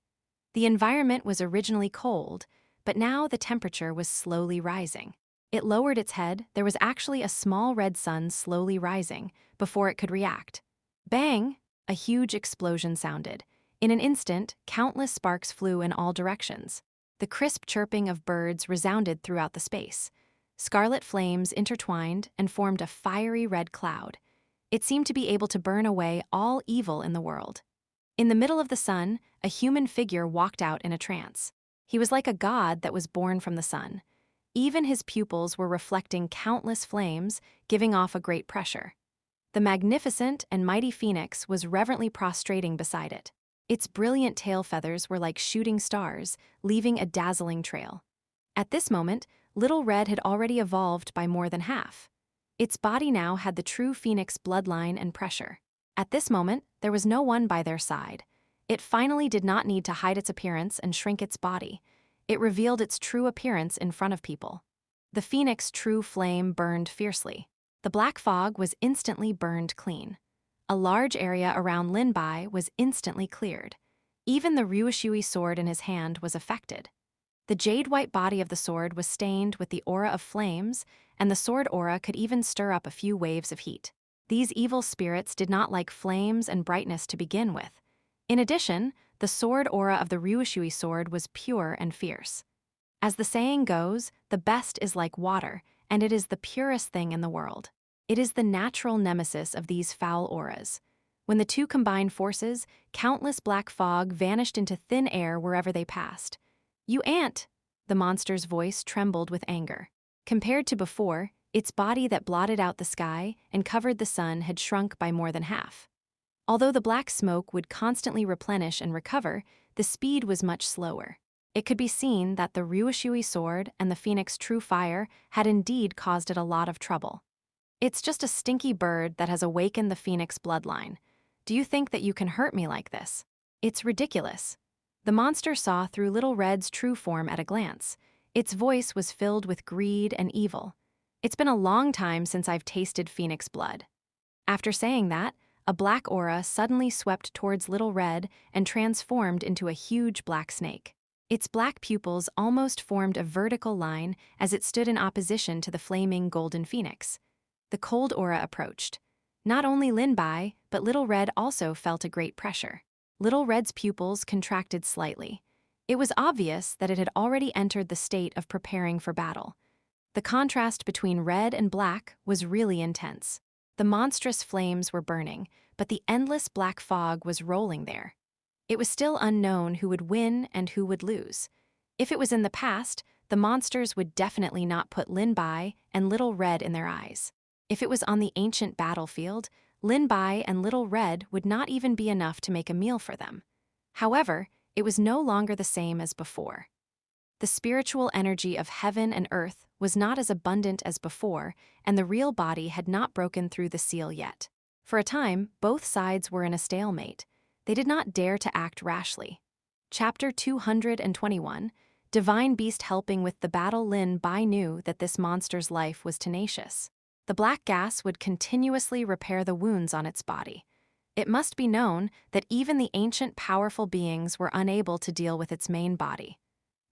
S1: The environment was originally cold, but now the temperature was slowly rising. It lowered its head. There was actually a small red sun slowly rising before it could react. Bang! A huge explosion sounded. In an instant, countless sparks flew in all directions. The crisp chirping of birds resounded throughout the space. Scarlet flames intertwined and formed a fiery red cloud. It seemed to be able to burn away all evil in the world. In the middle of the sun, a human figure walked out in a trance. He was like a god that was born from the sun. Even his pupils were reflecting countless flames, giving off a great pressure. The magnificent and mighty phoenix was reverently prostrating beside it. Its brilliant tail feathers were like shooting stars, leaving a dazzling trail. At this moment, Little Red had already evolved by more than half. Its body now had the true phoenix bloodline and pressure. At this moment, there was no one by their side. It finally did not need to hide its appearance and shrink its body. It revealed its true appearance in front of people. The phoenix's true flame burned fiercely. The black fog was instantly burned clean. A large area around Lin Bai was instantly cleared. Even the Ryushui sword in his hand was affected. The jade-white body of the sword was stained with the aura of flames, and the sword aura could even stir up a few waves of heat. These evil spirits did not like flames and brightness to begin with. In addition, the sword aura of the Ryushui sword was pure and fierce. As the saying goes, the best is like water, and it is the purest thing in the world. It is the natural nemesis of these foul auras. When the two combined forces, countless black fog vanished into thin air wherever they passed. "You ant!" The monster's voice trembled with anger. Compared to before, its body that blotted out the sky and covered the sun had shrunk by more than half. Although the black smoke would constantly replenish and recover, the speed was much slower. It could be seen that the Ryushui sword and the phoenix true fire had indeed caused it a lot of trouble. "It's just a stinky bird that has awakened the phoenix bloodline. Do you think that you can hurt me like this? It's ridiculous." The monster saw through Little Red's true form at a glance. Its voice was filled with greed and evil. "It's been a long time since I've tasted phoenix blood." After saying that, a black aura suddenly swept towards Little Red and transformed into a huge black snake. Its black pupils almost formed a vertical line as it stood in opposition to the flaming golden phoenix. The cold aura approached. Not only Lin Bai, but Little Red also felt a great pressure. Little Red's pupils contracted slightly. It was obvious that it had already entered the state of preparing for battle. The contrast between red and black was really intense. The monstrous flames were burning, but the endless black fog was rolling there. It was still unknown who would win and who would lose. If it was in the past, the monsters would definitely not put Lin Bai and Little Red in their eyes. If it was on the ancient battlefield, Lin Bai and Little Red would not even be enough to make a meal for them. However, it was no longer the same as before. The spiritual energy of heaven and earth was not as abundant as before, and the real body had not broken through the seal yet. For a time, both sides were in a stalemate. They did not dare to act rashly. Chapter 221, Divine Beast helping with the battle. Lin Bai knew that this monster's life was tenacious. The black gas would continuously repair the wounds on its body. It must be known that even the ancient powerful beings were unable to deal with its main body.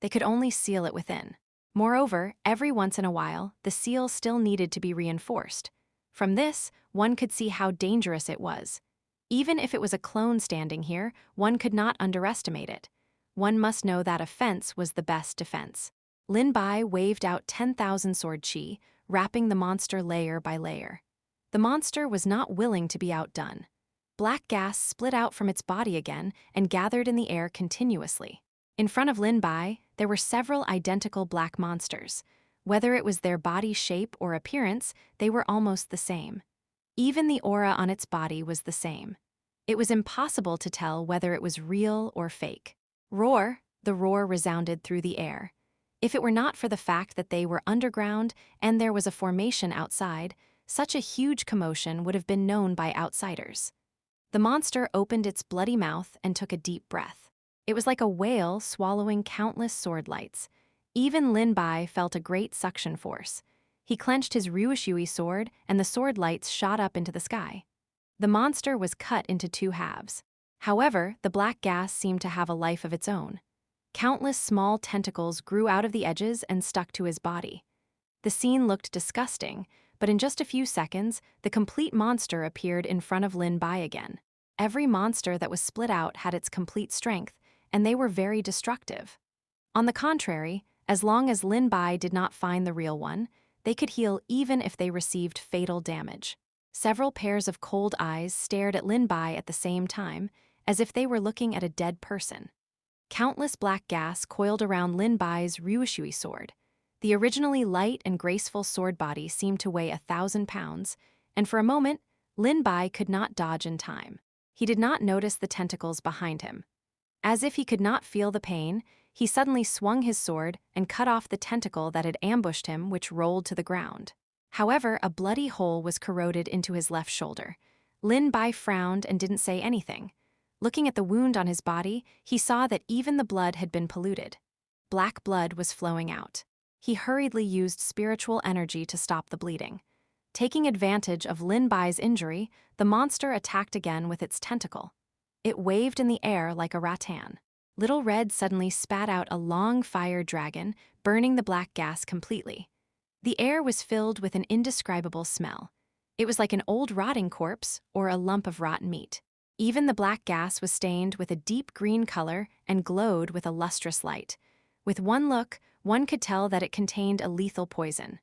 S1: They could only seal it within. Moreover, every once in a while, the seal still needed to be reinforced. From this, one could see how dangerous it was. Even if it was a clone standing here, one could not underestimate it. One must know that offense was the best defense. Lin Bai waved out 10,000 sword chi, wrapping the monster layer by layer. The monster was not willing to be outdone. Black gas split out from its body again and gathered in the air continuously. In front of Lin Bai, there were several identical black monsters. Whether it was their body shape or appearance, they were almost the same. Even the aura on its body was the same. It was impossible to tell whether it was real or fake. Roar! The roar resounded through the air. If it were not for the fact that they were underground and there was a formation outside, such a huge commotion would have been known by outsiders. The monster opened its bloody mouth and took a deep breath. It was like a whale swallowing countless sword lights. Even Lin Bai felt a great suction force. He clenched his Ryushui sword, and the sword lights shot up into the sky. The monster was cut into two halves. However, the black gas seemed to have a life of its own. Countless small tentacles grew out of the edges and stuck to his body. The scene looked disgusting, but in just a few seconds, the complete monster appeared in front of Lin Bai again. Every monster that was split out had its complete strength, and they were very destructive. On the contrary, as long as Lin Bai did not find the real one, they could heal even if they received fatal damage. Several pairs of cold eyes stared at Lin Bai at the same time, as if they were looking at a dead person. Countless black gas coiled around Lin Bai's Ryushui sword. The originally light and graceful sword body seemed to weigh 1,000 pounds, and for a moment, Lin Bai could not dodge in time. He did not notice the tentacles behind him. As if he could not feel the pain, he suddenly swung his sword and cut off the tentacle that had ambushed him, which rolled to the ground. However, a bloody hole was corroded into his left shoulder. Lin Bai frowned and didn't say anything. Looking at the wound on his body, he saw that even the blood had been polluted. Black blood was flowing out. He hurriedly used spiritual energy to stop the bleeding. Taking advantage of Lin Bai's injury, the monster attacked again with its tentacle. It waved in the air like a rattan. Little Red suddenly spat out a long fire dragon, burning the black gas completely. The air was filled with an indescribable smell. It was like an old rotting corpse or a lump of rotten meat. Even the black gas was stained with a deep green color and glowed with a lustrous light. With one look, one could tell that it contained a lethal poison.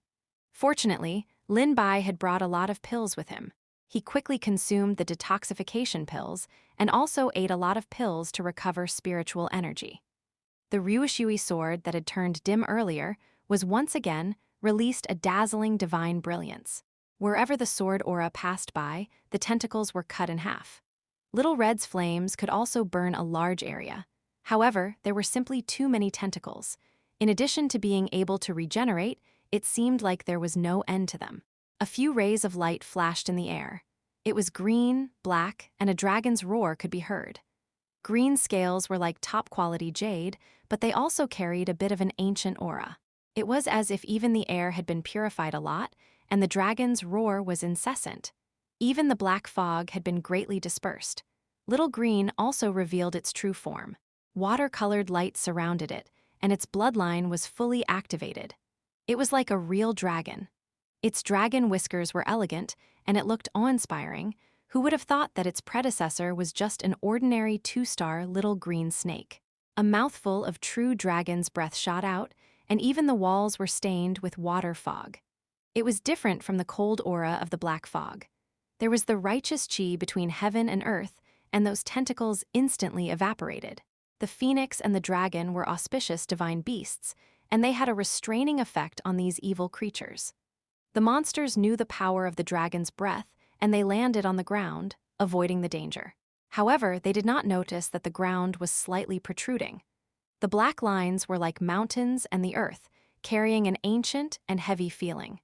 S1: Fortunately, Lin Bai had brought a lot of pills with him. He quickly consumed the detoxification pills and also ate a lot of pills to recover spiritual energy. The Ryushui sword that had turned dim earlier was once again released a dazzling divine brilliance. Wherever the sword aura passed by, the tentacles were cut in half. Little Red's flames could also burn a large area. However, there were simply too many tentacles. In addition to being able to regenerate, it seemed like there was no end to them. A few rays of light flashed in the air. It was green, black, and a dragon's roar could be heard. Green scales were like top-quality jade, but they also carried a bit of an ancient aura. It was as if even the air had been purified a lot, and the dragon's roar was incessant. Even the black fog had been greatly dispersed. Little Green also revealed its true form. Water-colored light surrounded it, and its bloodline was fully activated. It was like a real dragon. Its dragon whiskers were elegant, and it looked awe-inspiring. Who would have thought that its predecessor was just an ordinary 2-star little green snake? A mouthful of true dragon's breath shot out, and even the walls were stained with water fog. It was different from the cold aura of the black fog. There was the righteous chi between heaven and earth, and those tentacles instantly evaporated. The phoenix and the dragon were auspicious divine beasts, and they had a restraining effect on these evil creatures. The monsters knew the power of the dragon's breath, and they landed on the ground, avoiding the danger. However, they did not notice that the ground was slightly protruding. The black lines were like mountains and the earth, carrying an ancient and heavy feeling.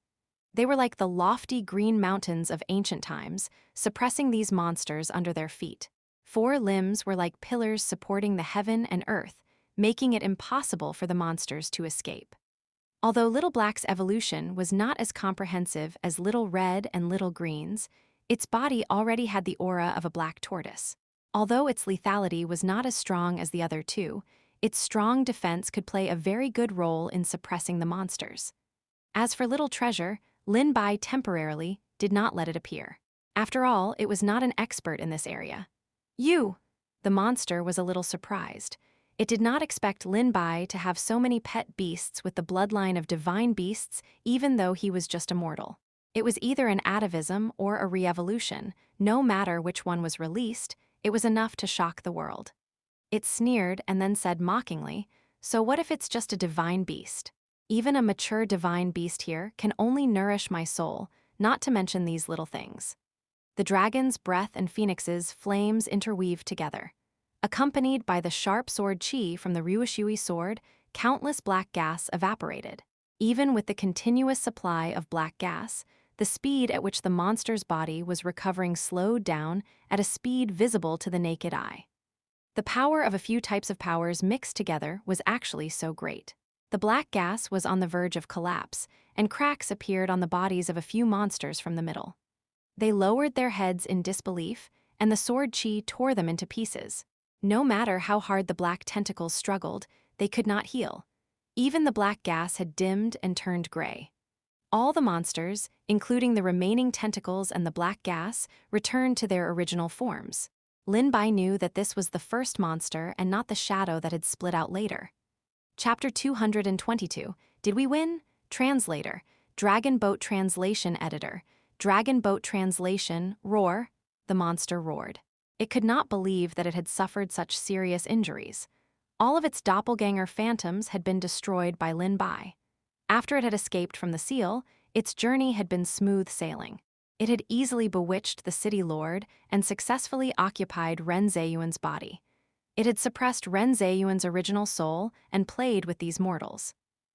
S1: They were like the lofty green mountains of ancient times, suppressing these monsters under their feet. 4 limbs were like pillars supporting the heaven and earth, making it impossible for the monsters to escape. Although Little Black's evolution was not as comprehensive as Little Red and Little Green's, its body already had the aura of a black tortoise. Although its lethality was not as strong as the other two, its strong defense could play a very good role in suppressing the monsters. As for Little Treasure, Lin Bai temporarily did not let it appear. After all, it was not an expert in this area. You! The monster was a little surprised. It did not expect Lin Bai to have so many pet beasts with the bloodline of divine beasts, even though he was just a mortal. It was either an atavism or a re-evolution. No matter which one was released, it was enough to shock the world. It sneered and then said mockingly, "So what if it's just a divine beast? Even a mature divine beast here can only nourish my soul, not to mention these little things." The dragon's breath and Phoenix's flames interweaved together. Accompanied by the sharp sword chi from the Ryushui sword, countless black gas evaporated. Even with the continuous supply of black gas, the speed at which the monster's body was recovering slowed down at a speed visible to the naked eye. The power of a few types of powers mixed together was actually so great. The black gas was on the verge of collapse, and cracks appeared on the bodies of a few monsters from the middle. They lowered their heads in disbelief, and the sword chi tore them into pieces. No matter how hard the black tentacles struggled, they could not heal. Even the black gas had dimmed and turned gray. All the monsters, including the remaining tentacles and the black gas, returned to their original forms. Lin Bai knew that this was the first monster and not the shadow that had split out later. Chapter 222. Did we win? Translator. Dragon Boat Translation Editor. Dragon Boat Translation, roar. The monster roared. It could not believe that it had suffered such serious injuries. All of its doppelganger phantoms had been destroyed by Lin Bai. After it had escaped from the seal, its journey had been smooth sailing. It had easily bewitched the city lord and successfully occupied Ren Zheyuan's body. It had suppressed Ren Zheyuan's original soul and played with these mortals.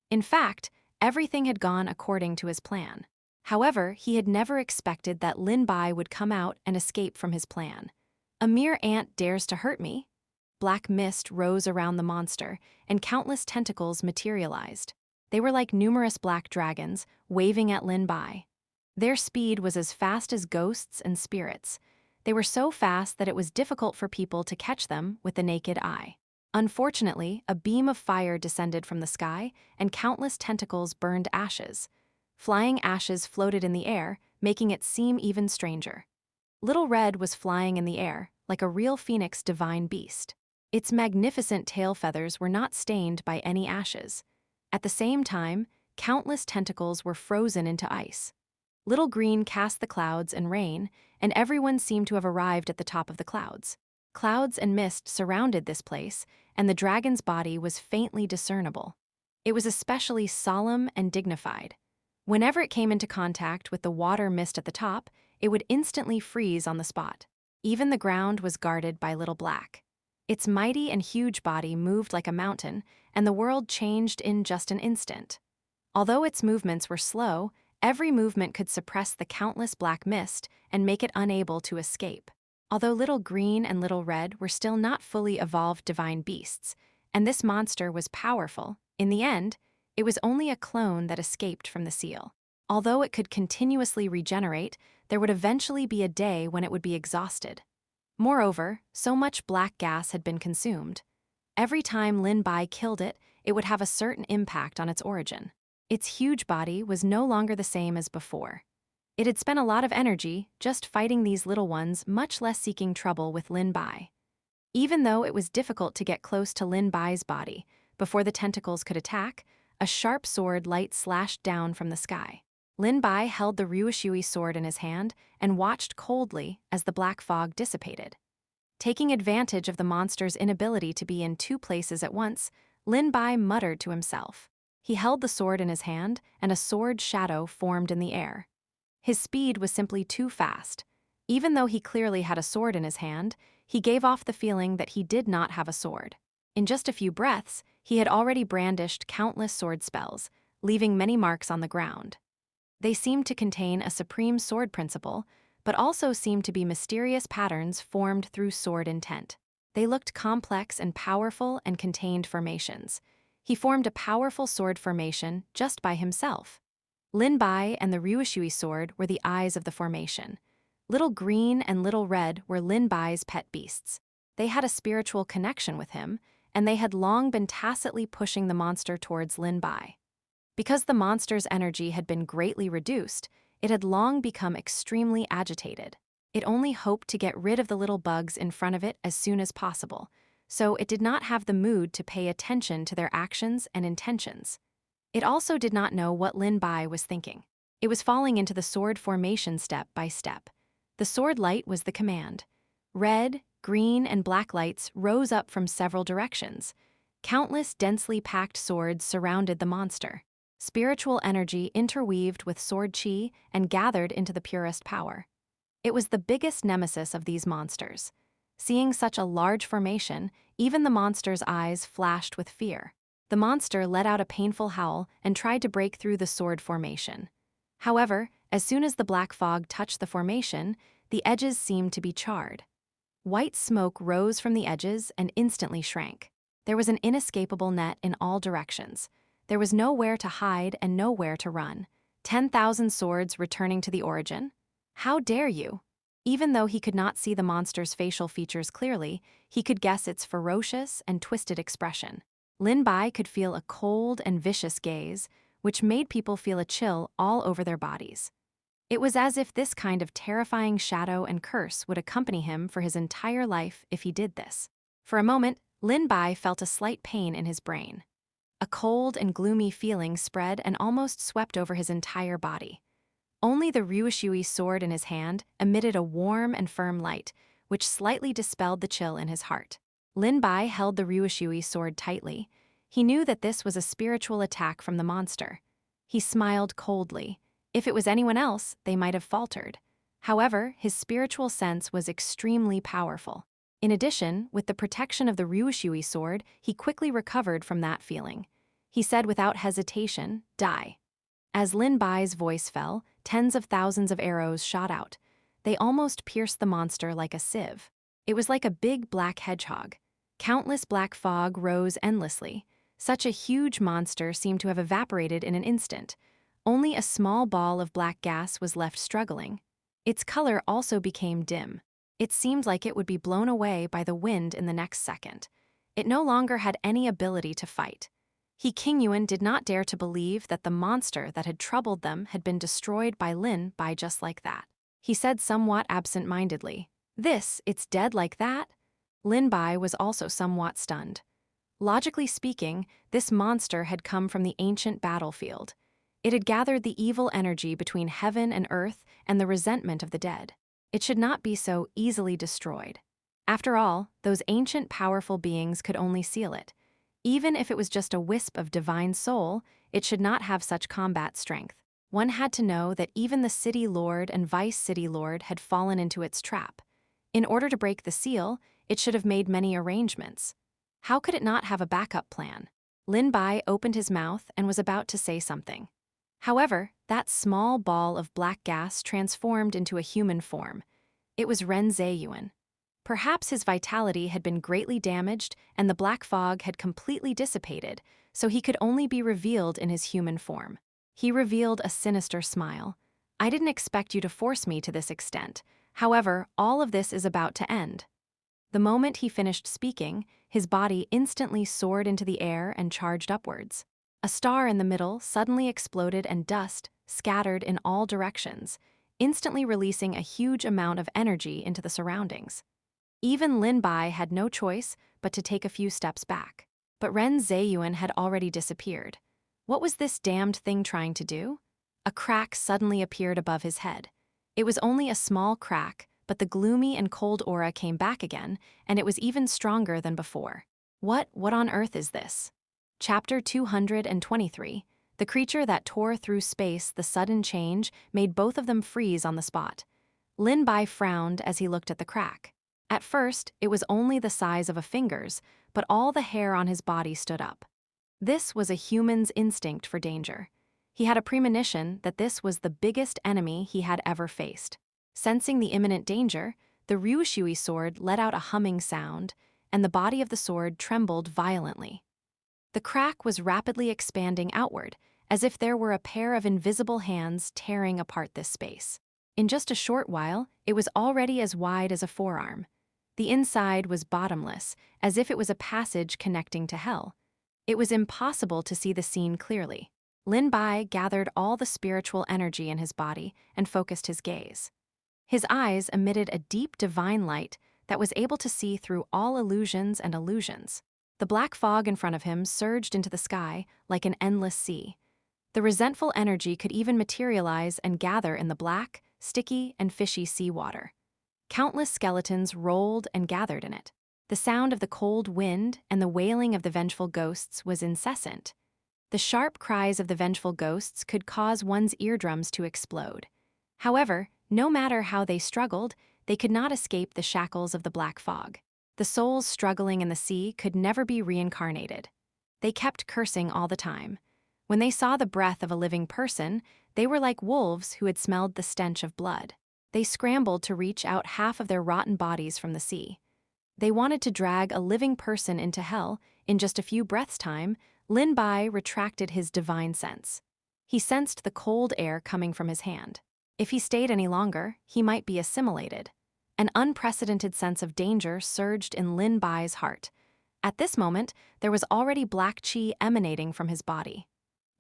S1: In fact, everything had gone according to his plan. However, he had never expected that Lin Bai would come out and escape from his plan. "A mere ant dares to hurt me?" Black mist rose around the monster, and countless tentacles materialized. They were like numerous black dragons, waving at Lin Bai. Their speed was as fast as ghosts and spirits. They were so fast that it was difficult for people to catch them with the naked eye. Unfortunately, a beam of fire descended from the sky, and countless tentacles burned ashes. Flying ashes floated in the air, making it seem even stranger. Little Red was flying in the air, like a real phoenix divine beast. Its magnificent tail feathers were not stained by any ashes. At the same time, countless tentacles were frozen into ice. Little Green cast the clouds and rain, and everyone seemed to have arrived at the top of the clouds. Clouds and mist surrounded this place, and the dragon's body was faintly discernible. It was especially solemn and dignified. Whenever it came into contact with the water mist at the top, it would instantly freeze on the spot. Even the ground was guarded by Little Black. Its mighty and huge body moved like a mountain, and the world changed in just an instant. Although its movements were slow, every movement could suppress the countless black mist and make it unable to escape. Although Little Green and Little Red were still not fully evolved divine beasts, and this monster was powerful, in the end, it was only a clone that escaped from the seal. Although it could continuously regenerate, there would eventually be a day when it would be exhausted. Moreover, so much black gas had been consumed. Every time Lin Bai killed it, it would have a certain impact on its origin. Its huge body was no longer the same as before. It had spent a lot of energy just fighting these little ones, much less seeking trouble with Lin Bai. Even though it was difficult to get close to Lin Bai's body, before the tentacles could attack, a sharp sword light slashed down from the sky. Lin Bai held the Ryushui sword in his hand and watched coldly as the black fog dissipated. Taking advantage of the monster's inability to be in two places at once, Lin Bai muttered to himself. He held the sword in his hand, and a sword shadow formed in the air. His speed was simply too fast. Even though he clearly had a sword in his hand, he gave off the feeling that he did not have a sword. In just a few breaths, he had already brandished countless sword spells, leaving many marks on the ground. They seemed to contain a supreme sword principle, but also seemed to be mysterious patterns formed through sword intent. They looked complex and powerful and contained formations. He formed a powerful sword formation just by himself. Lin Bai and the Ryushui sword were the eyes of the formation. Little Green and Little Red were Lin Bai's pet beasts. They had a spiritual connection with him, and they had long been tacitly pushing the monster towards Lin Bai. Because the monster's energy had been greatly reduced, it had long become extremely agitated. It only hoped to get rid of the little bugs in front of it as soon as possible, so it did not have the mood to pay attention to their actions and intentions. It also did not know what Lin Bai was thinking. It was falling into the sword formation step by step. The sword light was the command. Red, green, and black lights rose up from several directions. Countless densely packed swords surrounded the monster. Spiritual energy interweaved with sword chi and gathered into the purest power. It was the biggest nemesis of these monsters. Seeing such a large formation, even the monster's eyes flashed with fear. The monster let out a painful howl and tried to break through the sword formation. However, as soon as the black fog touched the formation, the edges seemed to be charred. White smoke rose from the edges and instantly shrank. There was an inescapable net in all directions. There was nowhere to hide and nowhere to run. 10,000 swords returning to the origin? How dare you? Even though he could not see the monster's facial features clearly, he could guess its ferocious and twisted expression. Lin Bai could feel a cold and vicious gaze, which made people feel a chill all over their bodies. It was as if this kind of terrifying shadow and curse would accompany him for his entire life if he did this. For a moment, Lin Bai felt a slight pain in his brain. A cold and gloomy feeling spread and almost swept over his entire body. Only the Ryushui sword in his hand emitted a warm and firm light, which slightly dispelled the chill in his heart. Lin Bai held the Ryushui sword tightly. He knew that this was a spiritual attack from the monster. He smiled coldly. If it was anyone else, they might have faltered. However, his spiritual sense was extremely powerful. In addition, with the protection of the Ryushui sword, he quickly recovered from that feeling. He said without hesitation, "Die." As Lin Bai's voice fell, tens of thousands of arrows shot out. They almost pierced the monster like a sieve. It was like a big black hedgehog. Countless black fog rose endlessly. Such a huge monster seemed to have evaporated in an instant. Only a small ball of black gas was left struggling. Its color also became dim. It seemed like it would be blown away by the wind in the next second. It no longer had any ability to fight. He Qingyuan did not dare to believe that the monster that had troubled them had been destroyed by Lin Bai just like that. He said somewhat absent-mindedly, "It's dead like that?" Lin Bai was also somewhat stunned. Logically speaking, this monster had come from the ancient battlefield. It had gathered the evil energy between heaven and earth and the resentment of the dead. It should not be so easily destroyed. After all, those ancient powerful beings could only seal it. Even if it was just a wisp of divine soul, it should not have such combat strength. One had to know that even the city lord and vice city lord had fallen into its trap. In order to break the seal, it should have made many arrangements. How could it not have a backup plan? Lin Bai opened his mouth and was about to say something. However, that small ball of black gas transformed into a human form. It was Ren Zheyuan. Perhaps his vitality had been greatly damaged and the black fog had completely dissipated, so he could only be revealed in his human form. He revealed a sinister smile. "I didn't expect you to force me to this extent. However, all of this is about to end." The moment he finished speaking, his body instantly soared into the air and charged upwards. A star in the middle suddenly exploded and dust scattered in all directions, instantly releasing a huge amount of energy into the surroundings. Even Lin Bai had no choice but to take a few steps back. But Ren Zheyuan had already disappeared. What was this damned thing trying to do? A crack suddenly appeared above his head. It was only a small crack, but the gloomy and cold aura came back again, and it was even stronger than before. What on earth is this? Chapter 223. The creature that tore through space, the sudden change, made both of them freeze on the spot. Lin Bai frowned as he looked at the crack. At first, it was only the size of a finger's, but all the hair on his body stood up. This was a human's instinct for danger. He had a premonition that this was the biggest enemy he had ever faced. Sensing the imminent danger, the Ryushui sword let out a humming sound, and the body of the sword trembled violently. The crack was rapidly expanding outward, as if there were a pair of invisible hands tearing apart this space. In just a short while, it was already as wide as a forearm. The inside was bottomless, as if it was a passage connecting to hell. It was impossible to see the scene clearly. Lin Bai gathered all the spiritual energy in his body and focused his gaze. His eyes emitted a deep divine light that was able to see through all illusions and illusions. The black fog in front of him surged into the sky like an endless sea. The resentful energy could even materialize and gather in the black, sticky, and fishy seawater. Countless skeletons rolled and gathered in it. The sound of the cold wind and the wailing of the vengeful ghosts was incessant. The sharp cries of the vengeful ghosts could cause one's eardrums to explode. However, no matter how they struggled, they could not escape the shackles of the black fog. The souls struggling in the sea could never be reincarnated. They kept cursing all the time. When they saw the breath of a living person, they were like wolves who had smelled the stench of blood. They scrambled to reach out half of their rotten bodies from the sea. They wanted to drag a living person into hell. In just a few breaths' time, Lin Bai retracted his divine sense. He sensed the cold air coming from his hand. If he stayed any longer, he might be assimilated. An unprecedented sense of danger surged in Lin Bai's heart. At this moment, there was already black qi emanating from his body.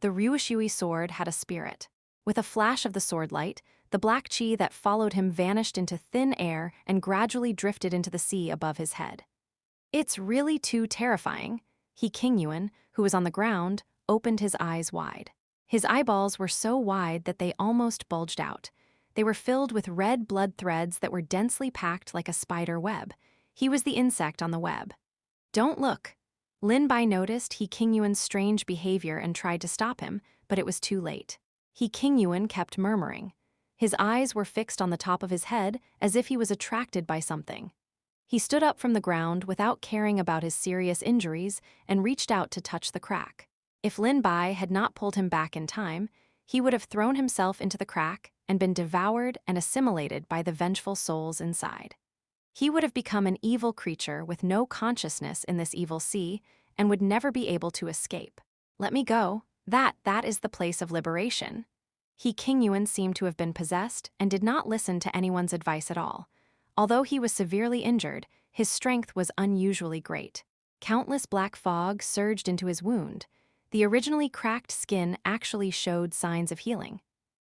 S1: The Ryushui sword had a spirit. With a flash of the sword light, the black qi that followed him vanished into thin air and gradually drifted into the sea above his head. "It's really too terrifying." He Qingyuan, who was on the ground, opened his eyes wide. His eyeballs were so wide that they almost bulged out. They were filled with red blood threads that were densely packed like a spider web. He was the insect on the web. "Don't look." Lin Bai noticed He Qingyuan's strange behavior and tried to stop him, but it was too late. He Qingyuan kept murmuring. His eyes were fixed on the top of his head as if he was attracted by something. He stood up from the ground without caring about his serious injuries and reached out to touch the crack. If Lin Bai had not pulled him back in time, he would have thrown himself into the crack and been devoured and assimilated by the vengeful souls inside. He would have become an evil creature with no consciousness in this evil sea and would never be able to escape. "Let me go. That is the place of liberation." He Qingyuan seemed to have been possessed and did not listen to anyone's advice at all. Although he was severely injured, his strength was unusually great. Countless black fog surged into his wound. The originally cracked skin actually showed signs of healing.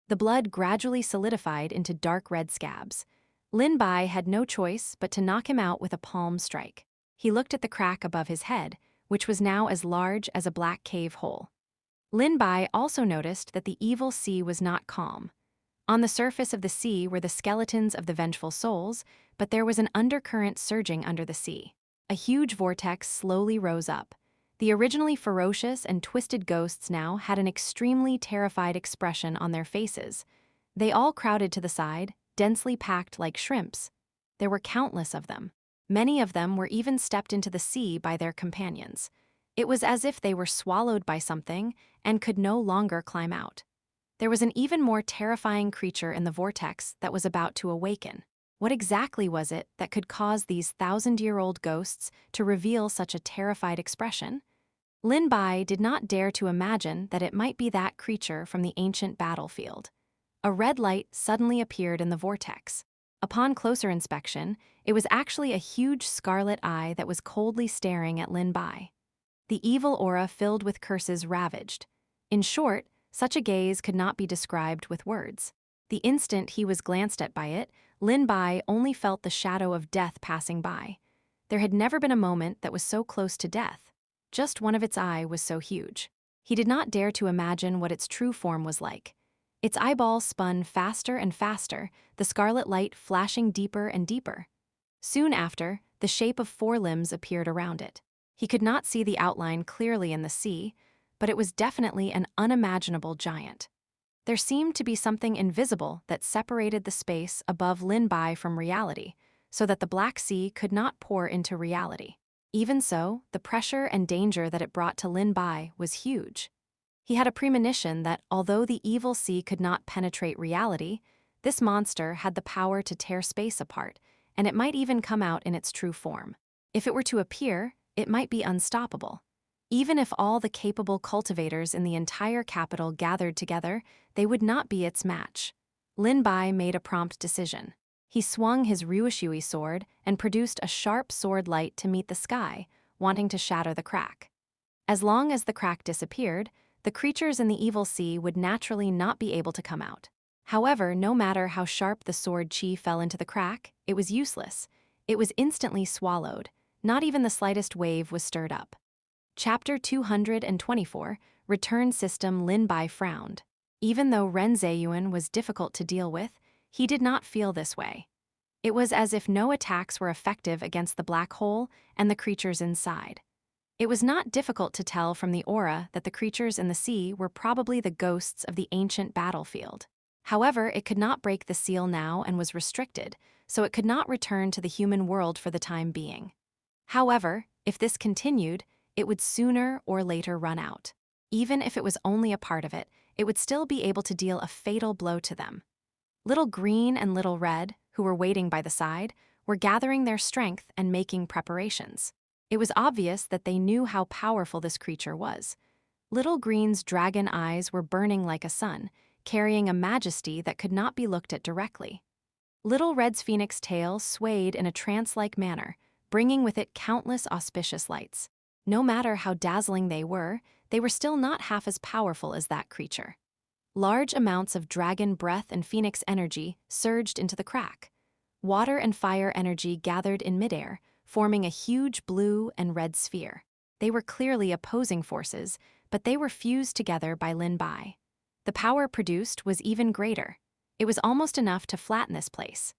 S1: The blood gradually solidified into dark red scabs. Lin Bai had no choice but to knock him out with a palm strike. He looked at the crack above his head, which was now as large as a black cave hole. Lin Bai also noticed that the evil sea was not calm. On the surface of the sea were the skeletons of the vengeful souls, but there was an undercurrent surging under the sea. A huge vortex slowly rose up. The originally ferocious and twisted ghosts now had an extremely terrified expression on their faces. They all crowded to the side, densely packed like shrimps. There were countless of them. Many of them were even stepped into the sea by their companions. It was as if they were swallowed by something and could no longer climb out. There was an even more terrifying creature in the vortex that was about to awaken. What exactly was it that could cause these 1,000-year-old ghosts to reveal such a terrified expression? Lin Bai did not dare to imagine that it might be that creature from the ancient battlefield. A red light suddenly appeared in the vortex. Upon closer inspection, it was actually a huge scarlet eye that was coldly staring at Lin Bai. The evil aura filled with curses ravaged. In short, such a gaze could not be described with words. The instant he was glanced at by it, Lin Bai only felt the shadow of death passing by. There had never been a moment that was so close to death. Just one of its eye was so huge. He did not dare to imagine what its true form was like. Its eyeballs spun faster and faster, the scarlet light flashing deeper and deeper. Soon after, the shape of 4 limbs appeared around it. He could not see the outline clearly in the sea, but it was definitely an unimaginable giant. There seemed to be something invisible that separated the space above Lin Bai from reality, so that the Black Sea could not pour into reality. Even so, the pressure and danger that it brought to Lin Bai was huge. He had a premonition that although the evil sea could not penetrate reality, this monster had the power to tear space apart, and it might even come out in its true form. If it were to appear, it might be unstoppable. Even if all the capable cultivators in the entire capital gathered together, they would not be its match. Lin Bai made a prompt decision. He swung his Ryushui sword and produced a sharp sword light to meet the sky, wanting to shatter the crack. As long as the crack disappeared, the creatures in the evil sea would naturally not be able to come out. However, no matter how sharp the sword qi fell into the crack, it was useless. It was instantly swallowed. Not even the slightest wave was stirred up. Chapter 224, Return System. Lin Bai frowned. Even though Ren Zheyuan was difficult to deal with, he did not feel this way. It was as if no attacks were effective against the black hole and the creatures inside. It was not difficult to tell from the aura that the creatures in the sea were probably the ghosts of the ancient battlefield. However, it could not break the seal now and was restricted, so it could not return to the human world for the time being. However, if this continued, it would sooner or later run out. Even if it was only a part of it, it would still be able to deal a fatal blow to them. Little Green and Little Red, who were waiting by the side, were gathering their strength and making preparations. It was obvious that they knew how powerful this creature was. Little Green's dragon eyes were burning like a sun, carrying a majesty that could not be looked at directly. Little Red's phoenix tail swayed in a trance-like manner, bringing with it countless auspicious lights. No matter how dazzling they were still not half as powerful as that creature. Large amounts of dragon breath and phoenix energy surged into the crack. Water and fire energy gathered in midair, forming a huge blue and red sphere. They were clearly opposing forces, but they were fused together by Lin Bai. The power produced was even greater. It was almost enough to flatten this place.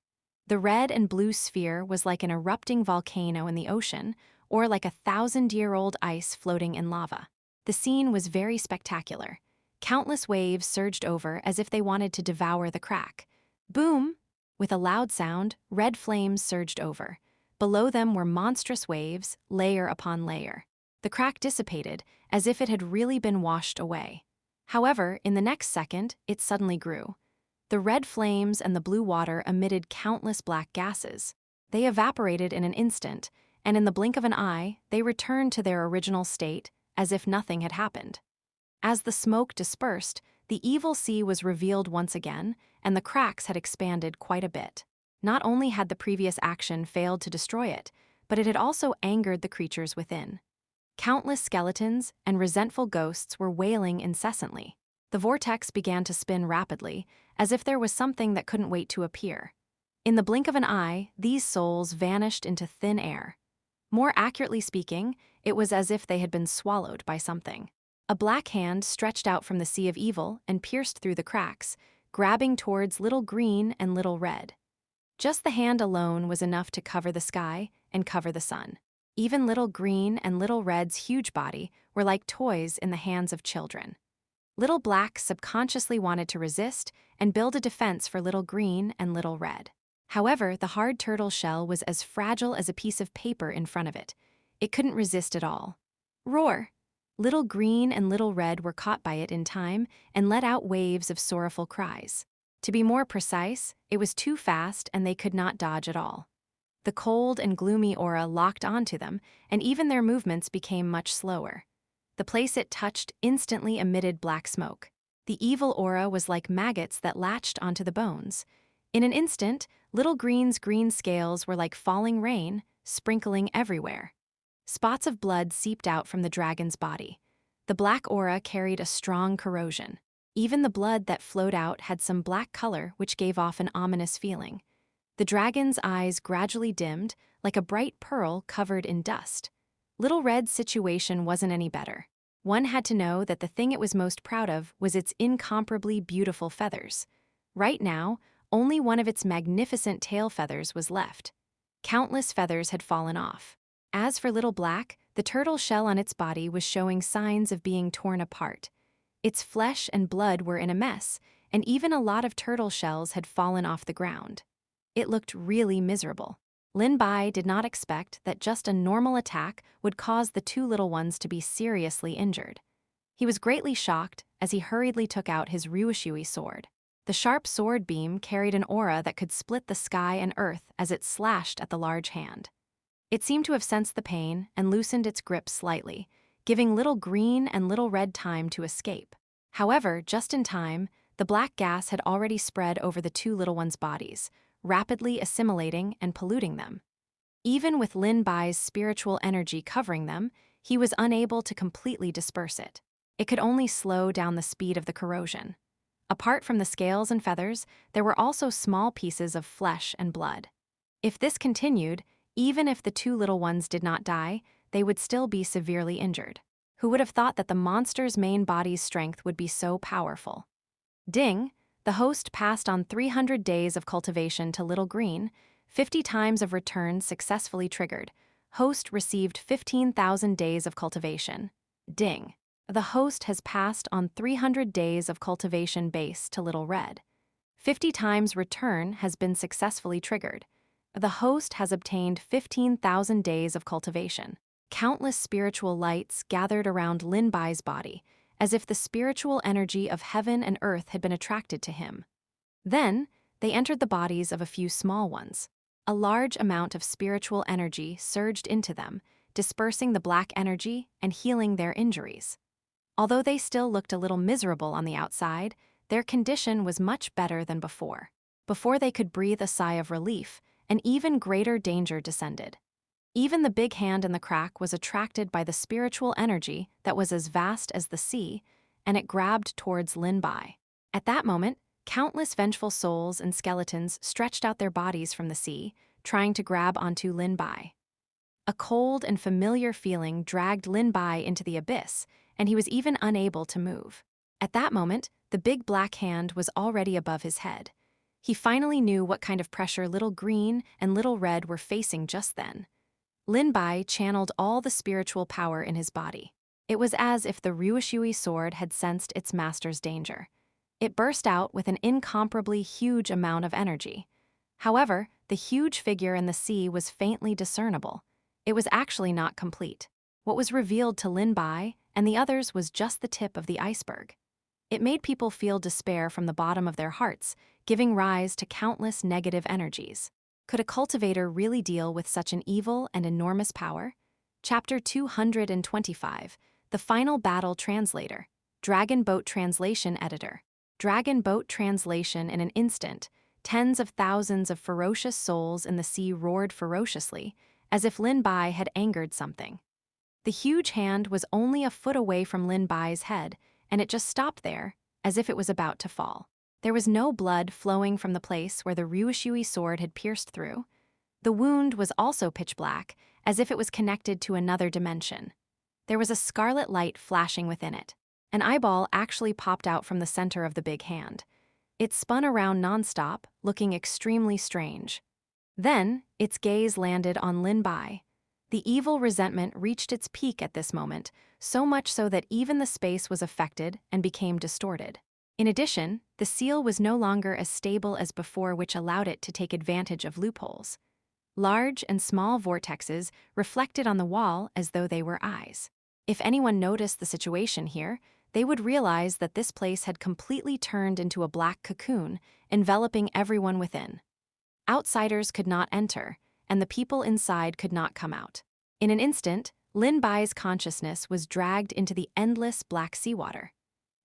S1: The red and blue sphere was like an erupting volcano in the ocean, or like 1,000-year-old ice floating in lava. The scene was very spectacular. Countless waves surged over as if they wanted to devour the crack. Boom! With a loud sound, red flames surged over. Below them were monstrous waves, layer upon layer. The crack dissipated, as if it had really been washed away. However, in the next second, it suddenly grew. The red flames and the blue water emitted countless black gases. They evaporated in an instant, and in the blink of an eye, they returned to their original state, as if nothing had happened. As the smoke dispersed, the evil sea was revealed once again, and the cracks had expanded quite a bit. Not only had the previous action failed to destroy it, but it had also angered the creatures within. Countless skeletons and resentful ghosts were wailing incessantly. The vortex began to spin rapidly, as if there was something that couldn't wait to appear. In the blink of an eye, these souls vanished into thin air. More accurately speaking, it was as if they had been swallowed by something. A black hand stretched out from the sea of evil and pierced through the cracks, grabbing towards Little Green and Little Red. Just the hand alone was enough to cover the sky and cover the sun. Even Little Green and Little Red's huge body were like toys in the hands of children. Little Black subconsciously wanted to resist and build a defense for Little Green and Little Red. However, the hard turtle shell was as fragile as a piece of paper in front of it. It couldn't resist at all. Roar! Little Green and Little Red were caught by it in time and let out waves of sorrowful cries. To be more precise, it was too fast and they could not dodge at all. The cold and gloomy aura locked onto them, and even their movements became much slower. The place it touched instantly emitted black smoke. The evil aura was like maggots that latched onto the bones. In an instant, Little Green's green scales were like falling rain, sprinkling everywhere. Spots of blood seeped out from the dragon's body. The black aura carried a strong corrosion. Even the blood that flowed out had some black color which gave off an ominous feeling. The dragon's eyes gradually dimmed, like a bright pearl covered in dust. Little Red's situation wasn't any better. One had to know that the thing it was most proud of was its incomparably beautiful feathers. Right now, only one of its magnificent tail feathers was left. Countless feathers had fallen off. As for Little Black, the turtle shell on its body was showing signs of being torn apart. Its flesh and blood were in a mess, and even a lot of turtle shells had fallen off the ground. It looked really miserable. Lin Bai did not expect that just a normal attack would cause the two little ones to be seriously injured. He was greatly shocked as he hurriedly took out his Ryushui sword. The sharp sword beam carried an aura that could split the sky and earth as it slashed at the large hand. It seemed to have sensed the pain and loosened its grip slightly, giving Little Green and Little Red time to escape. However, just in time, the black gas had already spread over the two little ones' bodies, rapidly assimilating and polluting them. Even with Lin Bai's spiritual energy covering them, he was unable to completely disperse it. It could only slow down the speed of the corrosion. Apart from the scales and feathers, there were also small pieces of flesh and blood. If this continued, even if the two little ones did not die, they would still be severely injured. Who would have thought that the monster's main body's strength would be so powerful? Ding! The host passed on 300 days of cultivation to Little Green, 50 times of return successfully triggered. Host received 15,000 days of cultivation. Ding. The host has passed on 300 days of cultivation base to Little Red. 50 times return has been successfully triggered. The host has obtained 15,000 days of cultivation. Countless spiritual lights gathered around Lin Bai's body, as if the spiritual energy of heaven and earth had been attracted to him. Then, they entered the bodies of a few small ones. A large amount of spiritual energy surged into them, dispersing the black energy and healing their injuries. Although they still looked a little miserable on the outside, their condition was much better than before. Before they could breathe a sigh of relief, an even greater danger descended. Even the big hand in the crack was attracted by the spiritual energy that was as vast as the sea, and it grabbed towards Lin Bai. At that moment, countless vengeful souls and skeletons stretched out their bodies from the sea, trying to grab onto Lin Bai. A cold and familiar feeling dragged Lin Bai into the abyss, and he was even unable to move. At that moment, the big black hand was already above his head. He finally knew what kind of pressure Little Green and Little Red were facing just then. Lin Bai channeled all the spiritual power in his body. It was as if the Ryushui sword had sensed its master's danger. It burst out with an incomparably huge amount of energy. However, the huge figure in the sea was faintly discernible. It was actually not complete. What was revealed to Lin Bai and the others was just the tip of the iceberg. It made people feel despair from the bottom of their hearts, giving rise to countless negative energies. Could a cultivator really deal with such an evil and enormous power? Chapter 225, The Final Battle Translator, Dragon Boat Translation Editor. Dragon Boat Translation. In an instant, tens of thousands of ferocious souls in the sea roared ferociously, as if Lin Bai had angered something. The huge hand was only a foot away from Lin Bai's head, and it just stopped there, as if it was about to fall. There was no blood flowing from the place where the Ryushui sword had pierced through. The wound was also pitch black, as if it was connected to another dimension. There was a scarlet light flashing within it. An eyeball actually popped out from the center of the big hand. It spun around nonstop, looking extremely strange. Then, its gaze landed on Lin Bai. The evil resentment reached its peak at this moment, so much so that even the space was affected and became distorted. In addition, the seal was no longer as stable as before, which allowed it to take advantage of loopholes. Large and small vortexes reflected on the wall as though they were eyes. If anyone noticed the situation here, they would realize that this place had completely turned into a black cocoon, enveloping everyone within. Outsiders could not enter, and the people inside could not come out. In an instant, Lin Bai's consciousness was dragged into the endless black seawater.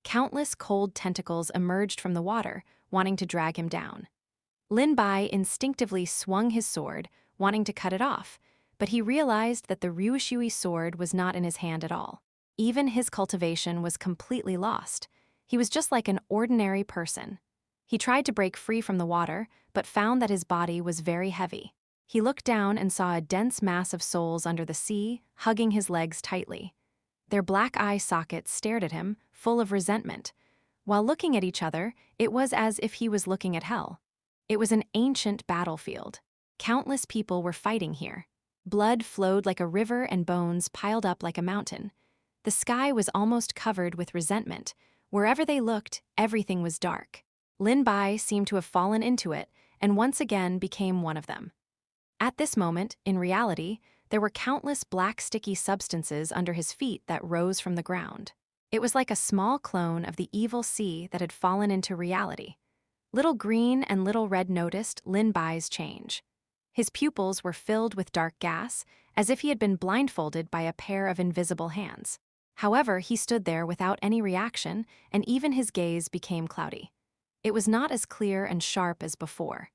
S1: Countless cold tentacles emerged from the water, wanting to drag him down. Lin Bai instinctively swung his sword, wanting to cut it off, but he realized that the Ryushui sword was not in his hand at all. Even his cultivation was completely lost. He was just like an ordinary person. He tried to break free from the water, but found that his body was very heavy. He looked down and saw a dense mass of souls under the sea, hugging his legs tightly. Their black eye sockets stared at him, full of resentment. While looking at each other, it was as if he was looking at hell. It was an ancient battlefield. Countless people were fighting here. Blood flowed like a river and bones piled up like a mountain. The sky was almost covered with resentment. Wherever they looked, everything was dark. Lin Bai seemed to have fallen into it, and once again became one of them. At this moment, in reality, there were countless black sticky substances under his feet that rose from the ground. It was like a small clone of the evil sea that had fallen into reality. Little Green and Little Red noticed Lin Bai's change. His pupils were filled with dark gas, as if he had been blindfolded by a pair of invisible hands. However, he stood there without any reaction, and even his gaze became cloudy. It was not as clear and sharp as before.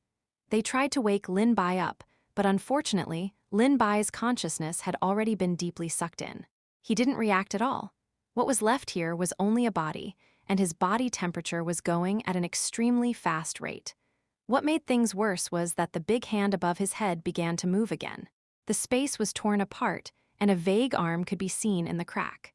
S1: They tried to wake Lin Bai up, but unfortunately, Lin Bai's consciousness had already been deeply sucked in. He didn't react at all. What was left here was only a body, and his body temperature was going at an extremely fast rate. What made things worse was that the big hand above his head began to move again. The space was torn apart, and a vague arm could be seen in the crack.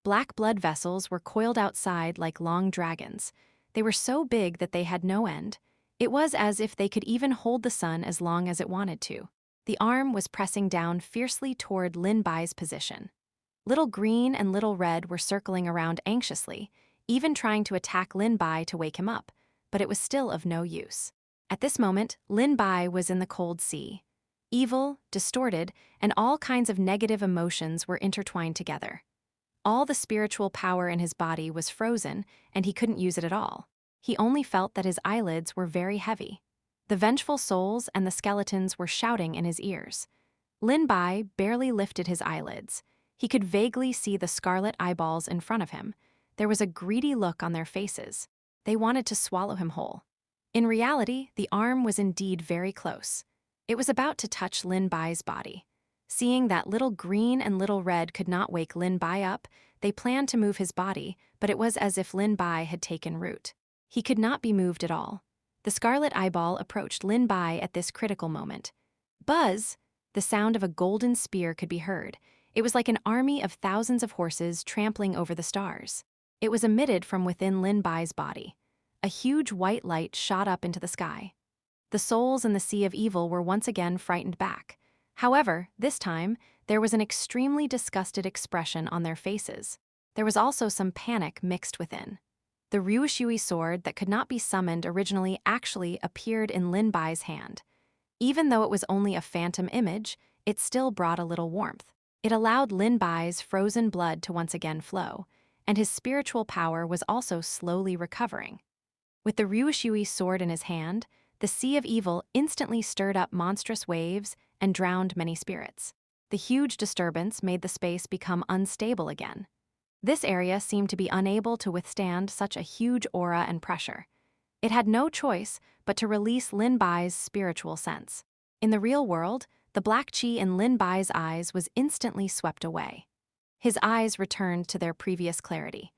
S1: Black blood vessels were coiled outside like long dragons. They were so big that they had no end. It was as if they could even hold the sun as long as it wanted to. The arm was pressing down fiercely toward Lin Bai's position. Little green and little red were circling around anxiously, even trying to attack Lin Bai to wake him up, but it was still of no use. At this moment, Lin Bai was in the cold sea. Evil, distorted, and all kinds of negative emotions were intertwined together. All the spiritual power in his body was frozen, and he couldn't use it at all. He only felt that his eyelids were very heavy. The vengeful souls and the skeletons were shouting in his ears. Lin Bai barely lifted his eyelids. He could vaguely see the scarlet eyeballs in front of him. There was a greedy look on their faces. They wanted to swallow him whole. In reality, the arm was indeed very close. It was about to touch Lin Bai's body. Seeing that little green and little red could not wake Lin Bai up, they planned to move his body, but it was as if Lin Bai had taken root. He could not be moved at all. The scarlet eyeball approached Lin Bai at this critical moment. Buzz! The sound of a golden spear could be heard. It was like an army of thousands of horses trampling over the stars. It was emitted from within Lin Bai's body. A huge white light shot up into the sky. The souls in the Sea of Evil were once again frightened back. However, this time, there was an extremely disgusted expression on their faces. There was also some panic mixed within. The Ryushui sword that could not be summoned originally actually appeared in Lin Bai's hand. Even though it was only a phantom image, it still brought a little warmth. It allowed Lin Bai's frozen blood to once again flow, and his spiritual power was also slowly recovering. With the Ryushui sword in his hand, the Sea of Evil instantly stirred up monstrous waves and drowned many spirits. The huge disturbance made the space become unstable again. This area seemed to be unable to withstand such a huge aura and pressure. It had no choice but to release Lin Bai's spiritual sense. In the real world, the black chi in Lin Bai's eyes was instantly swept away. His eyes returned to their previous clarity.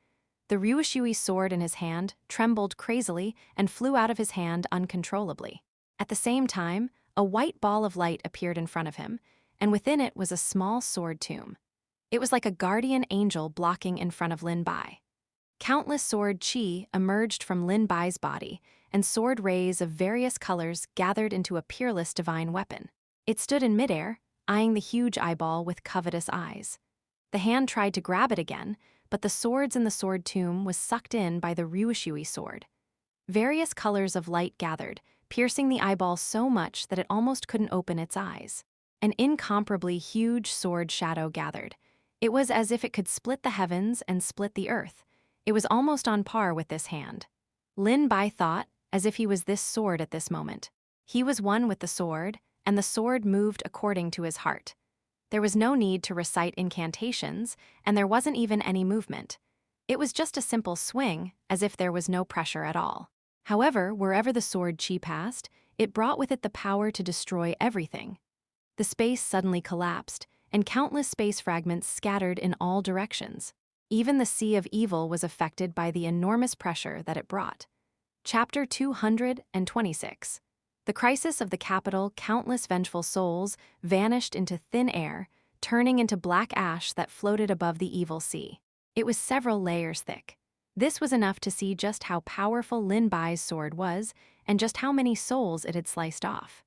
S1: The Ryushui sword in his hand trembled crazily and flew out of his hand uncontrollably. At the same time, a white ball of light appeared in front of him, and within it was a small sword tomb. It was like a guardian angel blocking in front of Lin Bai. Countless sword chi emerged from Lin Bai's body, and sword rays of various colors gathered into a peerless divine weapon. It stood in midair, eyeing the huge eyeball with covetous eyes. The hand tried to grab it again, but the swords in the sword tomb was sucked in by the Ryushui sword. Various colors of light gathered, piercing the eyeball so much that it almost couldn't open its eyes. An incomparably huge sword shadow gathered. It was as if it could split the heavens and split the earth. It was almost on par with this hand. Lin Bai thought, as if he was this sword at this moment. He was one with the sword, and the sword moved according to his heart. There was no need to recite incantations, and there wasn't even any movement. It was just a simple swing, as if there was no pressure at all. However, wherever the sword chi passed, it brought with it the power to destroy everything. The space suddenly collapsed, and countless space fragments scattered in all directions. Even the Sea of Evil was affected by the enormous pressure that it brought. Chapter 226. The crisis of the capital, countless vengeful souls vanished into thin air, turning into black ash that floated above the evil sea. It was several layers thick. This was enough to see just how powerful Lin Bai's sword was and just how many souls it had sliced off.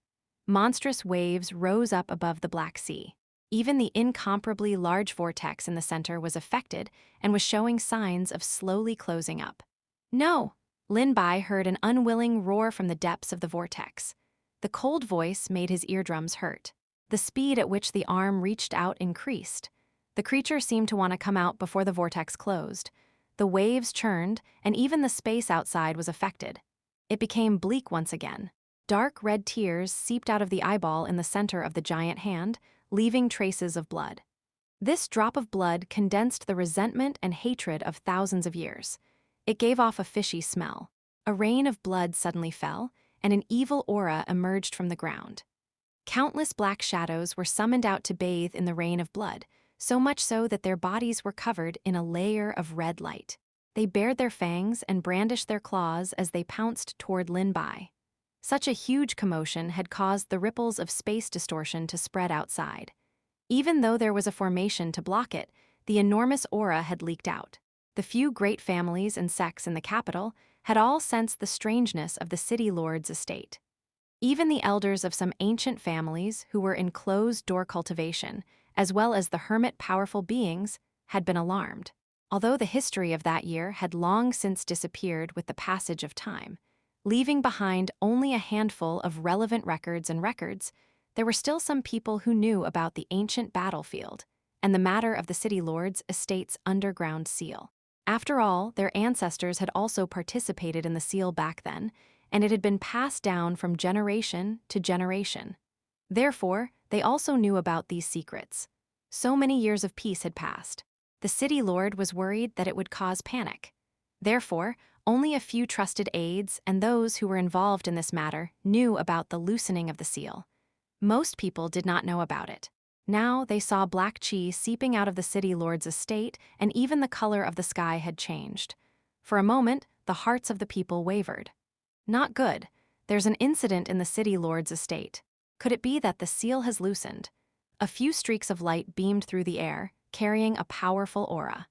S1: Monstrous waves rose up above the Black Sea. Even the incomparably large vortex in the center was affected and was showing signs of slowly closing up. No! Lin Bai heard an unwilling roar from the depths of the vortex. The cold voice made his eardrums hurt. The speed at which the arm reached out increased. The creature seemed to want to come out before the vortex closed. The waves churned, and even the space outside was affected. It became bleak once again. Dark red tears seeped out of the eyeball in the center of the giant hand, leaving traces of blood. This drop of blood condensed the resentment and hatred of thousands of years. It gave off a fishy smell. A rain of blood suddenly fell, and an evil aura emerged from the ground. Countless black shadows were summoned out to bathe in the rain of blood, so much so that their bodies were covered in a layer of red light. They bared their fangs and brandished their claws as they pounced toward Lin Bai. Such a huge commotion had caused the ripples of space distortion to spread outside. Even though there was a formation to block it, the enormous aura had leaked out. The few great families and sects in the capital had all sensed the strangeness of the city lord's estate. Even the elders of some ancient families who were in closed-door cultivation, as well as the hermit powerful beings, had been alarmed. Although the history of that year had long since disappeared with the passage of time, leaving behind only a handful of relevant records, there were still some people who knew about the ancient battlefield and the matter of the city lord's estate's underground seal. After all, their ancestors had also participated in the seal back then, and it had been passed down from generation to generation. Therefore, they also knew about these secrets. So many years of peace had passed. The city lord was worried that it would cause panic. Therefore, only a few trusted aides and those who were involved in this matter knew about the loosening of the seal. Most people did not know about it. Now they saw black chi seeping out of the city lord's estate, and even the color of the sky had changed. For a moment, the hearts of the people wavered. Not good. There's an incident in the city lord's estate. Could it be that the seal has loosened? A few streaks of light beamed through the air, carrying a powerful aura.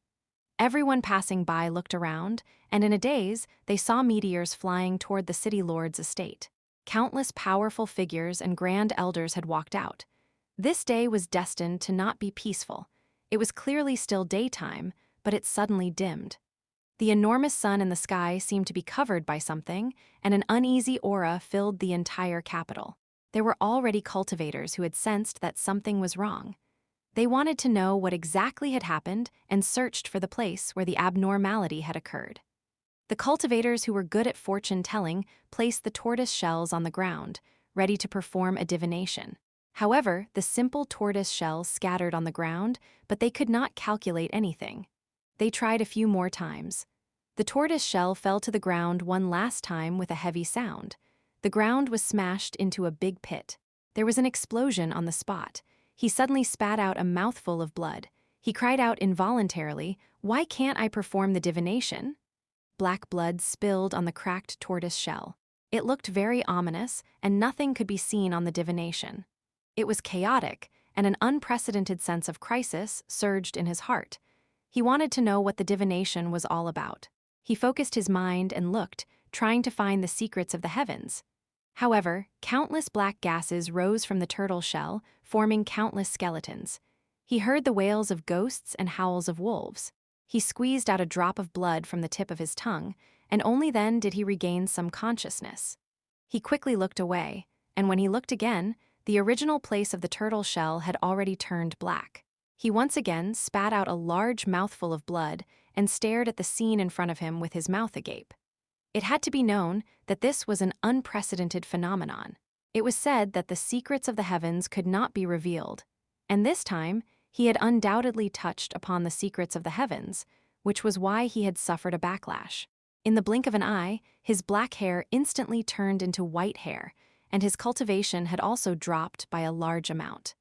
S1: Everyone passing by looked around, and in a daze, they saw meteors flying toward the city lord's estate. Countless powerful figures and grand elders had walked out. This day was destined to not be peaceful. It was clearly still daytime, but it suddenly dimmed. The enormous sun in the sky seemed to be covered by something, and an uneasy aura filled the entire capital. There were already cultivators who had sensed that something was wrong. They wanted to know what exactly had happened and searched for the place where the abnormality had occurred. The cultivators who were good at fortune-telling placed the tortoise shells on the ground, ready to perform a divination. However, the simple tortoise shells scattered on the ground, but they could not calculate anything. They tried a few more times. The tortoise shell fell to the ground one last time with a heavy sound. The ground was smashed into a big pit. There was an explosion on the spot. He suddenly spat out a mouthful of blood. He cried out involuntarily, "Why can't I perform the divination?" Black blood spilled on the cracked tortoise shell. It looked very ominous, and nothing could be seen on the divination. It was chaotic, and an unprecedented sense of crisis surged in his heart. He wanted to know what the divination was all about. He focused his mind and looked, trying to find the secrets of the heavens. However, countless black gases rose from the turtle shell, forming countless skeletons. He heard the wails of ghosts and howls of wolves. He squeezed out a drop of blood from the tip of his tongue, and only then did he regain some consciousness. He quickly looked away, and when he looked again, the original place of the turtle shell had already turned black. He once again spat out a large mouthful of blood and stared at the scene in front of him with his mouth agape. It had to be known that this was an unprecedented phenomenon. It was said that the secrets of the heavens could not be revealed, and this time he had undoubtedly touched upon the secrets of the heavens, which was why he had suffered a backlash. In the blink of an eye, his black hair instantly turned into white hair, and his cultivation had also dropped by a large amount.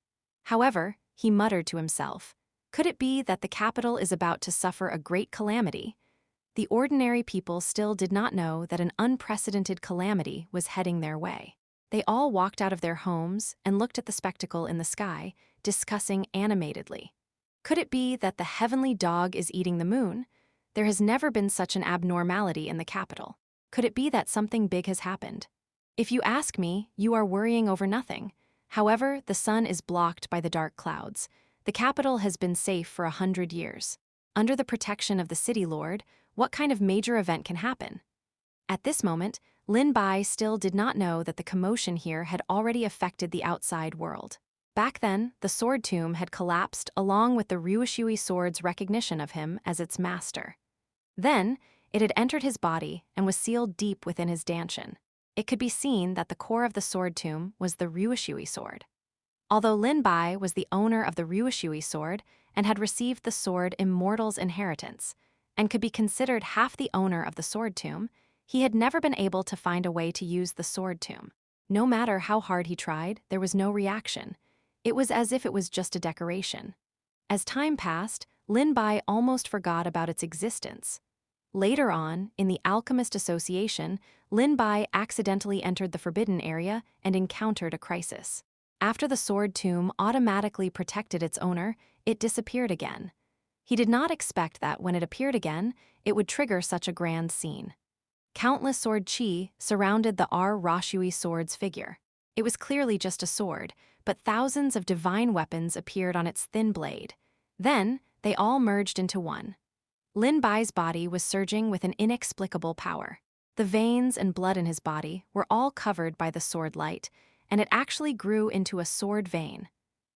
S1: However, he muttered to himself, "Could it be that the capital is about to suffer a great calamity?" The ordinary people still did not know that an unprecedented calamity was heading their way. They all walked out of their homes and looked at the spectacle in the sky, discussing animatedly. Could it be that the heavenly dog is eating the moon? There has never been such an abnormality in the capital. Could it be that something big has happened? If you ask me, you are worrying over nothing. However, the sun is blocked by the dark clouds. The capital has been safe for 100 years. Under the protection of the city lord, what kind of major event can happen? At this moment, Lin Bai still did not know that the commotion here had already affected the outside world. Back then, the sword tomb had collapsed along with the Ryushui sword's recognition of him as its master. Then, it had entered his body and was sealed deep within his dantian. It could be seen that the core of the sword tomb was the Ryushui sword. Although Lin Bai was the owner of the Ryushui sword and had received the sword Immortal's inheritance, and could be considered half the owner of the sword tomb, he had never been able to find a way to use the sword tomb. No matter how hard he tried, there was no reaction. It was as if it was just a decoration. As time passed, Lin Bai almost forgot about its existence. Later on, in the Alchemist Association, Lin Bai accidentally entered the Forbidden Area and encountered a crisis. After the sword tomb automatically protected its owner, it disappeared again. He did not expect that when it appeared again, it would trigger such a grand scene. Countless sword chi surrounded the Rashui sword's figure. It was clearly just a sword, but thousands of divine weapons appeared on its thin blade. Then, they all merged into one. Lin Bai's body was surging with an inexplicable power. The veins and blood in his body were all covered by the sword light, and it actually grew into a sword vein.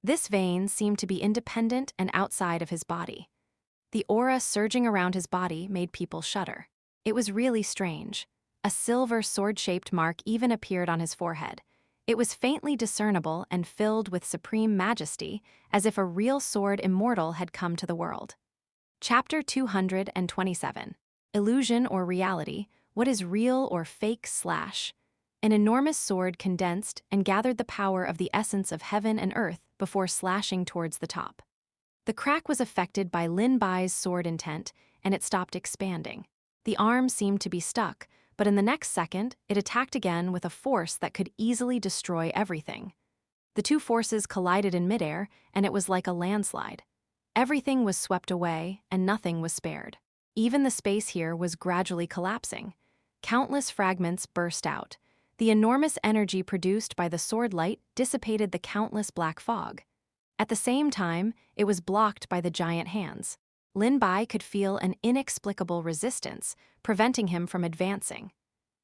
S1: This vein seemed to be independent and outside of his body. The aura surging around his body made people shudder. It was really strange. A silver sword-shaped mark even appeared on his forehead. It was faintly discernible and filled with supreme majesty, as if a real sword immortal had come to the world. Chapter 227. Illusion or Reality, What is Real or Fake / An enormous sword condensed and gathered the power of the essence of heaven and earth before slashing towards the top. The crack was affected by Lin Bai's sword intent, and it stopped expanding. The arm seemed to be stuck, but in the next second, it attacked again with a force that could easily destroy everything. The two forces collided in midair, and it was like a landslide. Everything was swept away, and nothing was spared. Even the space here was gradually collapsing. Countless fragments burst out. The enormous energy produced by the sword light dissipated the countless black fog. At the same time, it was blocked by the giant hands. Lin Bai could feel an inexplicable resistance, preventing him from advancing.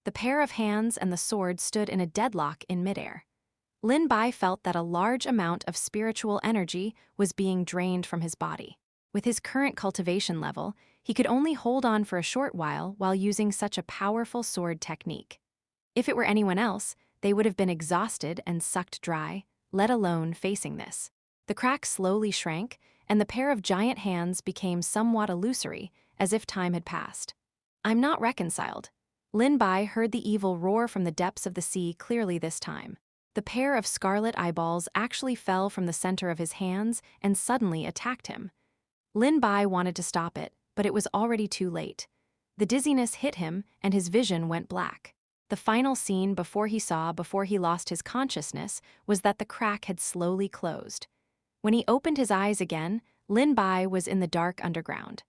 S1: The pair of hands and the sword stood in a deadlock in midair. Lin Bai felt that a large amount of spiritual energy was being drained from his body. With his current cultivation level, he could only hold on for a short while using such a powerful sword technique. If it were anyone else, they would have been exhausted and sucked dry, let alone facing this. The crack slowly shrank, and the pair of giant hands became somewhat illusory, as if time had passed. "I'm not reconciled." Lin Bai heard the evil roar from the depths of the sea clearly this time. The pair of scarlet eyeballs actually fell from the center of his hands and suddenly attacked him. Lin Bai wanted to stop it, but it was already too late. The dizziness hit him, and his vision went black. The final scene before he lost his consciousness was that the crack had slowly closed. When he opened his eyes again, Lin Bai was in the dark underground.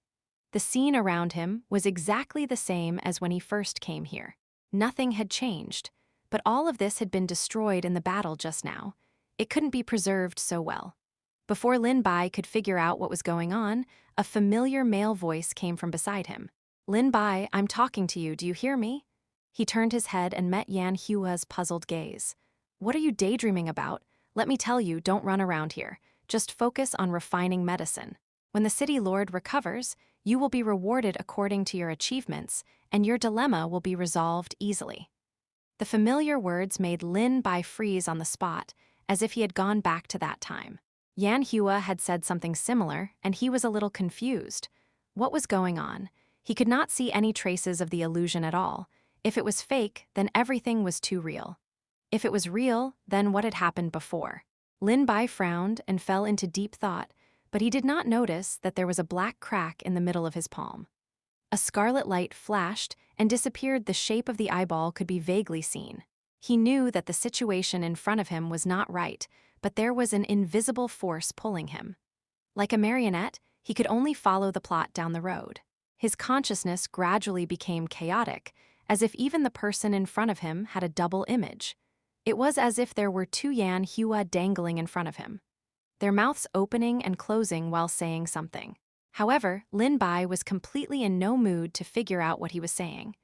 S1: The scene around him was exactly the same as when he first came here. Nothing had changed, but all of this had been destroyed in the battle just now. It couldn't be preserved so well. Before Lin Bai could figure out what was going on, a familiar male voice came from beside him. "Lin Bai, I'm talking to you, do you hear me?" He turned his head and met Xianxia's puzzled gaze. "What are you daydreaming about? Let me tell you, don't run around here. Just focus on refining medicine. When the city lord recovers, you will be rewarded according to your achievements, and your dilemma will be resolved easily." The familiar words made Lin Bai freeze on the spot, as if he had gone back to that time. Xianxia had said something similar, and he was a little confused. What was going on? He could not see any traces of the illusion at all. If it was fake, then everything was too real. If it was real, then what had happened before? Lin Bai frowned and fell into deep thought, but he did not notice that there was a black crack in the middle of his palm. A scarlet light flashed and disappeared. The shape of the eyeball could be vaguely seen. He knew that the situation in front of him was not right, but there was an invisible force pulling him. Like a marionette, he could only follow the plot down the road. His consciousness gradually became chaotic, as if even the person in front of him had a double image. It was as if there were two Xianxia dangling in front of him, their mouths opening and closing while saying something. However, Lin Bai was completely in no mood to figure out what he was saying.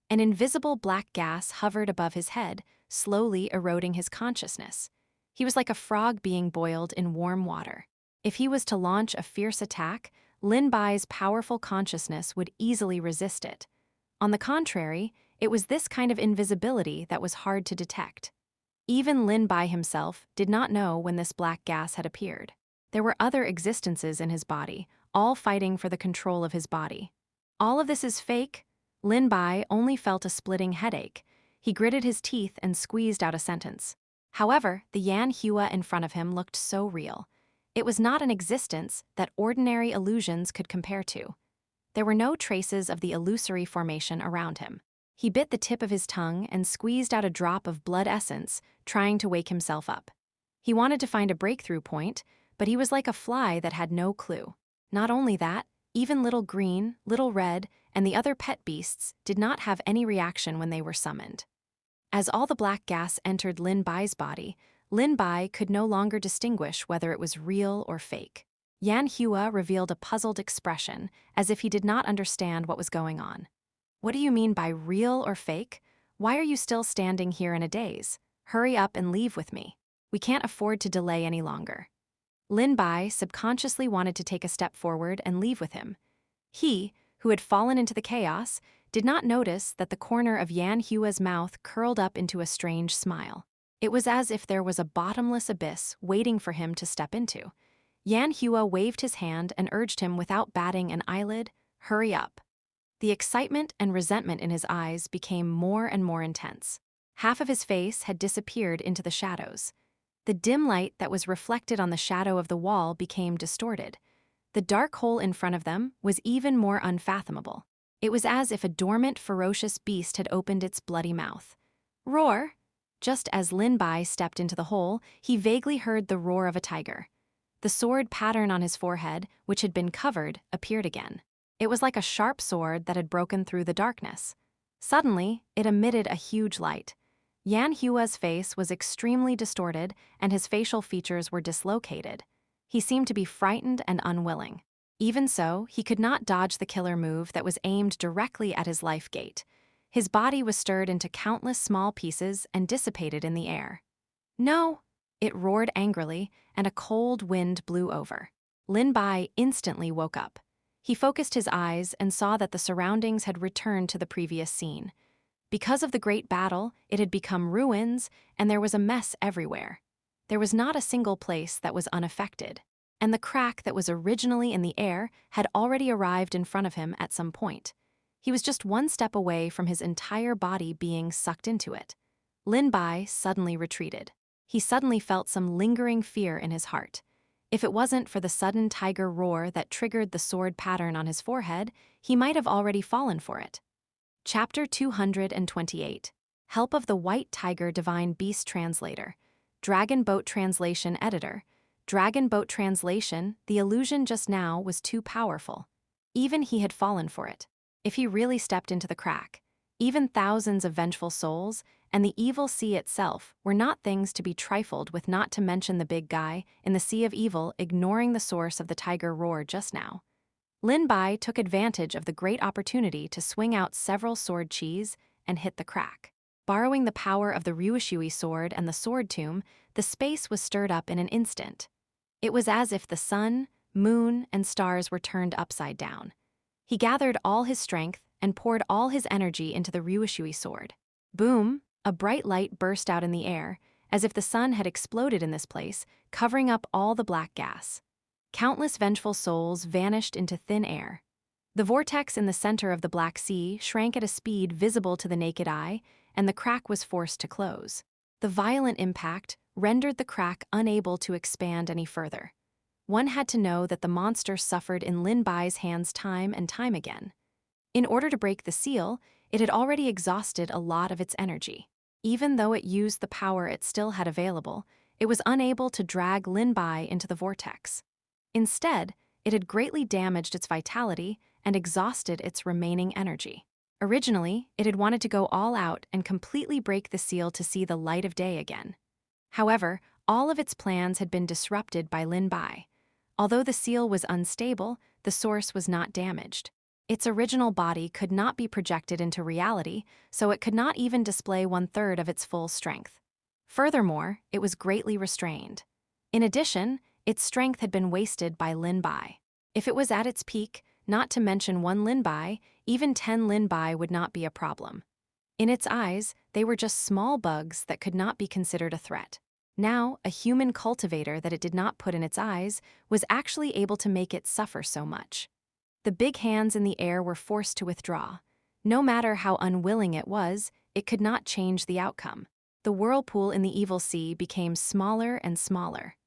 S1: An invisible black gas hovered above his head, slowly eroding his consciousness. He was like a frog being boiled in warm water. If he was to launch a fierce attack, Lin Bai's powerful consciousness would easily resist it. On the contrary, it was this kind of invisibility that was hard to detect. Even Lin Bai himself did not know when this black gas had appeared. There were other existences in his body, all fighting for the control of his body. All of this is fake? Lin Bai only felt a splitting headache. He gritted his teeth and squeezed out a sentence. However, the Xianxia in front of him looked so real. It was not an existence that ordinary illusions could compare to. There were no traces of the illusory formation around him. He bit the tip of his tongue and squeezed out a drop of blood essence, trying to wake himself up. He wanted to find a breakthrough point, but he was like a fly that had no clue. Not only that, even little green, little red, and the other pet beasts did not have any reaction when they were summoned. As all the black gas entered Lin Bai's body, Lin Bai could no longer distinguish whether it was real or fake. Xianxia revealed a puzzled expression, as if he did not understand what was going on. "What do you mean by real or fake? Why are you still standing here in a daze? Hurry up and leave with me. We can't afford to delay any longer." Lin Bai subconsciously wanted to take a step forward and leave with him. He, who had fallen into the chaos, did not notice that the corner of Xianxia's mouth curled up into a strange smile. It was as if there was a bottomless abyss waiting for him to step into. Xianxia waved his hand and urged him without batting an eyelid, "Hurry up." The excitement and resentment in his eyes became more and more intense. Half of his face had disappeared into the shadows. The dim light that was reflected on the shadow of the wall became distorted. The dark hole in front of them was even more unfathomable. It was as if a dormant, ferocious beast had opened its bloody mouth. "Roar!" Just as Lin Bai stepped into the hole, he vaguely heard the roar of a tiger. The sword pattern on his forehead, which had been covered, appeared again. It was like a sharp sword that had broken through the darkness. Suddenly, it emitted a huge light. Xianxia's face was extremely distorted, and his facial features were dislocated. He seemed to be frightened and unwilling. Even so, he could not dodge the killer move that was aimed directly at his life gate. His body was stirred into countless small pieces and dissipated in the air. "No!" It roared angrily, and a cold wind blew over. Lin Bai instantly woke up. He focused his eyes and saw that the surroundings had returned to the previous scene. Because of the great battle, it had become ruins, and there was a mess everywhere. There was not a single place that was unaffected, and the crack that was originally in the air had already arrived in front of him at some point. He was just one step away from his entire body being sucked into it. Lin Bai suddenly retreated. He suddenly felt some lingering fear in his heart. If it wasn't for the sudden tiger roar that triggered the sword pattern on his forehead, he might have already fallen for it. Chapter 228. Help of the White Tiger Divine Beast Translator. Dragon Boat Translation Editor. Dragon Boat Translation, the illusion just now was too powerful. Even he had fallen for it. If he really stepped into the crack, even thousands of vengeful souls and the evil sea itself were not things to be trifled with, not to mention the big guy in the sea of evil ignoring the source of the tiger roar just now. Lin Bai took advantage of the great opportunity to swing out several sword chis and hit the crack. Borrowing the power of the Ryushui sword and the sword tomb, the space was stirred up in an instant. It was as if the sun, moon, and stars were turned upside down. He gathered all his strength and poured all his energy into the Ryushui sword. Boom! A bright light burst out in the air, as if the sun had exploded in this place, covering up all the black gas. Countless vengeful souls vanished into thin air. The vortex in the center of the Black Sea shrank at a speed visible to the naked eye, and the crack was forced to close. The violent impact rendered the crack unable to expand any further. One had to know that the monster suffered in Lin Bai's hands time and time again. In order to break the seal, it had already exhausted a lot of its energy. Even though it used the power it still had available, it was unable to drag Lin Bai into the vortex. Instead, it had greatly damaged its vitality and exhausted its remaining energy. Originally, it had wanted to go all out and completely break the seal to see the light of day again. However, all of its plans had been disrupted by Lin Bai. Although the seal was unstable, the source was not damaged. Its original body could not be projected into reality, so it could not even display 1/3 of its full strength. Furthermore, it was greatly restrained. In addition, its strength had been wasted by Lin Bai. If it was at its peak, not to mention 1 Lin Bai, even 10 Lin Bai would not be a problem. In its eyes, they were just small bugs that could not be considered a threat. Now, a human cultivator that it did not put in its eyes was actually able to make it suffer so much. The big hands in the air were forced to withdraw. No matter how unwilling it was, it could not change the outcome. The whirlpool in the evil sea became smaller and smaller.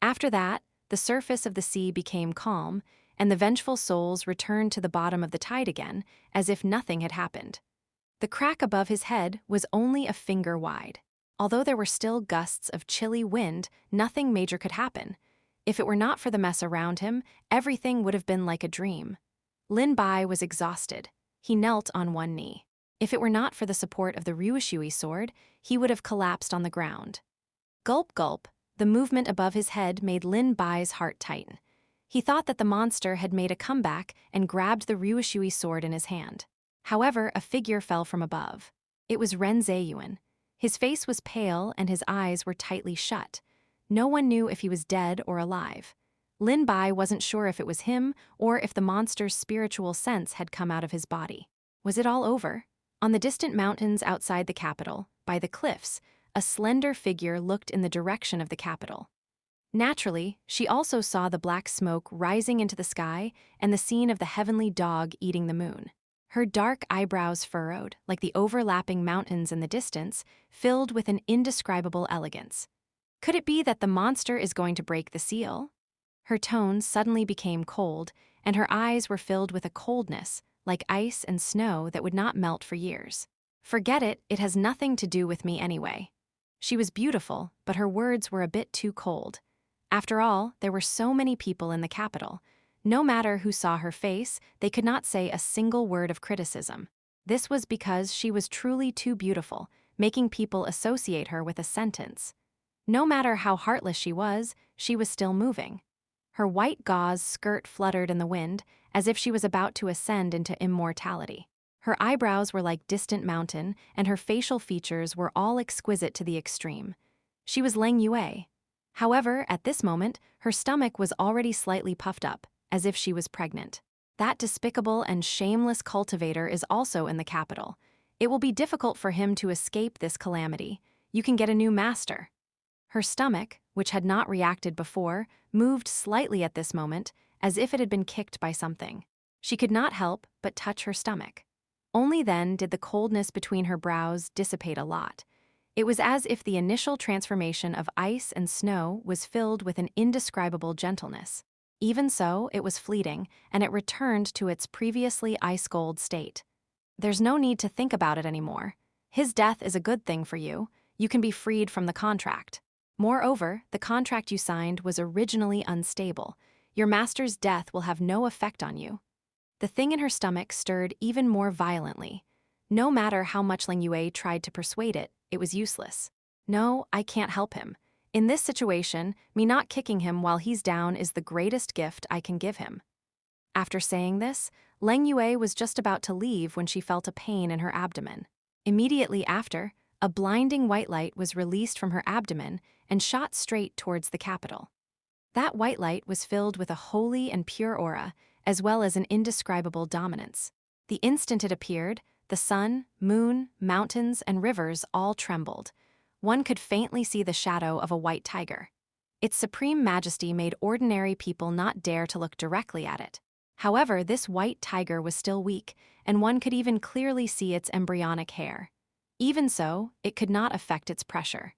S1: After that, the surface of the sea became calm, and the vengeful souls returned to the bottom of the tide again, as if nothing had happened. The crack above his head was only a finger wide. Although there were still gusts of chilly wind, nothing major could happen. If it were not for the mess around him, everything would have been like a dream. Lin Bai was exhausted. He knelt on one knee. If it were not for the support of the Ryushui sword, he would have collapsed on the ground. Gulp gulp, the movement above his head made Lin Bai's heart tighten. He thought that the monster had made a comeback and grabbed the Ryushui sword in his hand. However, a figure fell from above. It was Ren Zheyuan. His face was pale and his eyes were tightly shut. No one knew if he was dead or alive. Lin Bai wasn't sure if it was him or if the monster's spiritual sense had come out of his body. Was it all over? On the distant mountains outside the capital, by the cliffs, a slender figure looked in the direction of the capital. Naturally, she also saw the black smoke rising into the sky and the scene of the heavenly dog eating the moon. Her dark eyebrows furrowed, like the overlapping mountains in the distance, filled with an indescribable elegance. Could it be that the monster is going to break the seal? Her tone suddenly became cold, and her eyes were filled with a coldness, like ice and snow that would not melt for years. Forget it, it has nothing to do with me anyway. She was beautiful, but her words were a bit too cold. After all, there were so many people in the capital. No matter who saw her face, they could not say a single word of criticism. This was because she was truly too beautiful, making people associate her with a sentence. No matter how heartless she was still moving. Her white gauze skirt fluttered in the wind, as if she was about to ascend into immortality. Her eyebrows were like distant mountain, and her facial features were all exquisite to the extreme. She was Leng Yue. However, at this moment, her stomach was already slightly puffed up, as if she was pregnant. That despicable and shameless cultivator is also in the capital. It will be difficult for him to escape this calamity. You can get a new master. Her stomach, which had not reacted before, moved slightly at this moment, as if it had been kicked by something. She could not help but touch her stomach. Only then did the coldness between her brows dissipate a lot. It was as if the initial transformation of ice and snow was filled with an indescribable gentleness. Even so, it was fleeting, and it returned to its previously ice-cold state. There's no need to think about it anymore. His death is a good thing for you. You can be freed from the contract. Moreover, the contract you signed was originally unstable. Your master's death will have no effect on you. The thing in her stomach stirred even more violently. No matter how much Leng Yue tried to persuade it, it was useless. No, I can't help him. In this situation, me not kicking him while he's down is the greatest gift I can give him. After saying this, Leng Yue was just about to leave when she felt a pain in her abdomen. Immediately after, a blinding white light was released from her abdomen and shot straight towards the capital. That white light was filled with a holy and pure aura, as well as an indescribable dominance. The instant it appeared, the sun, moon, mountains, and rivers all trembled. One could faintly see the shadow of a white tiger. Its supreme majesty made ordinary people not dare to look directly at it. However, this white tiger was still weak, and one could even clearly see its embryonic hair. Even so, it could not affect its pressure.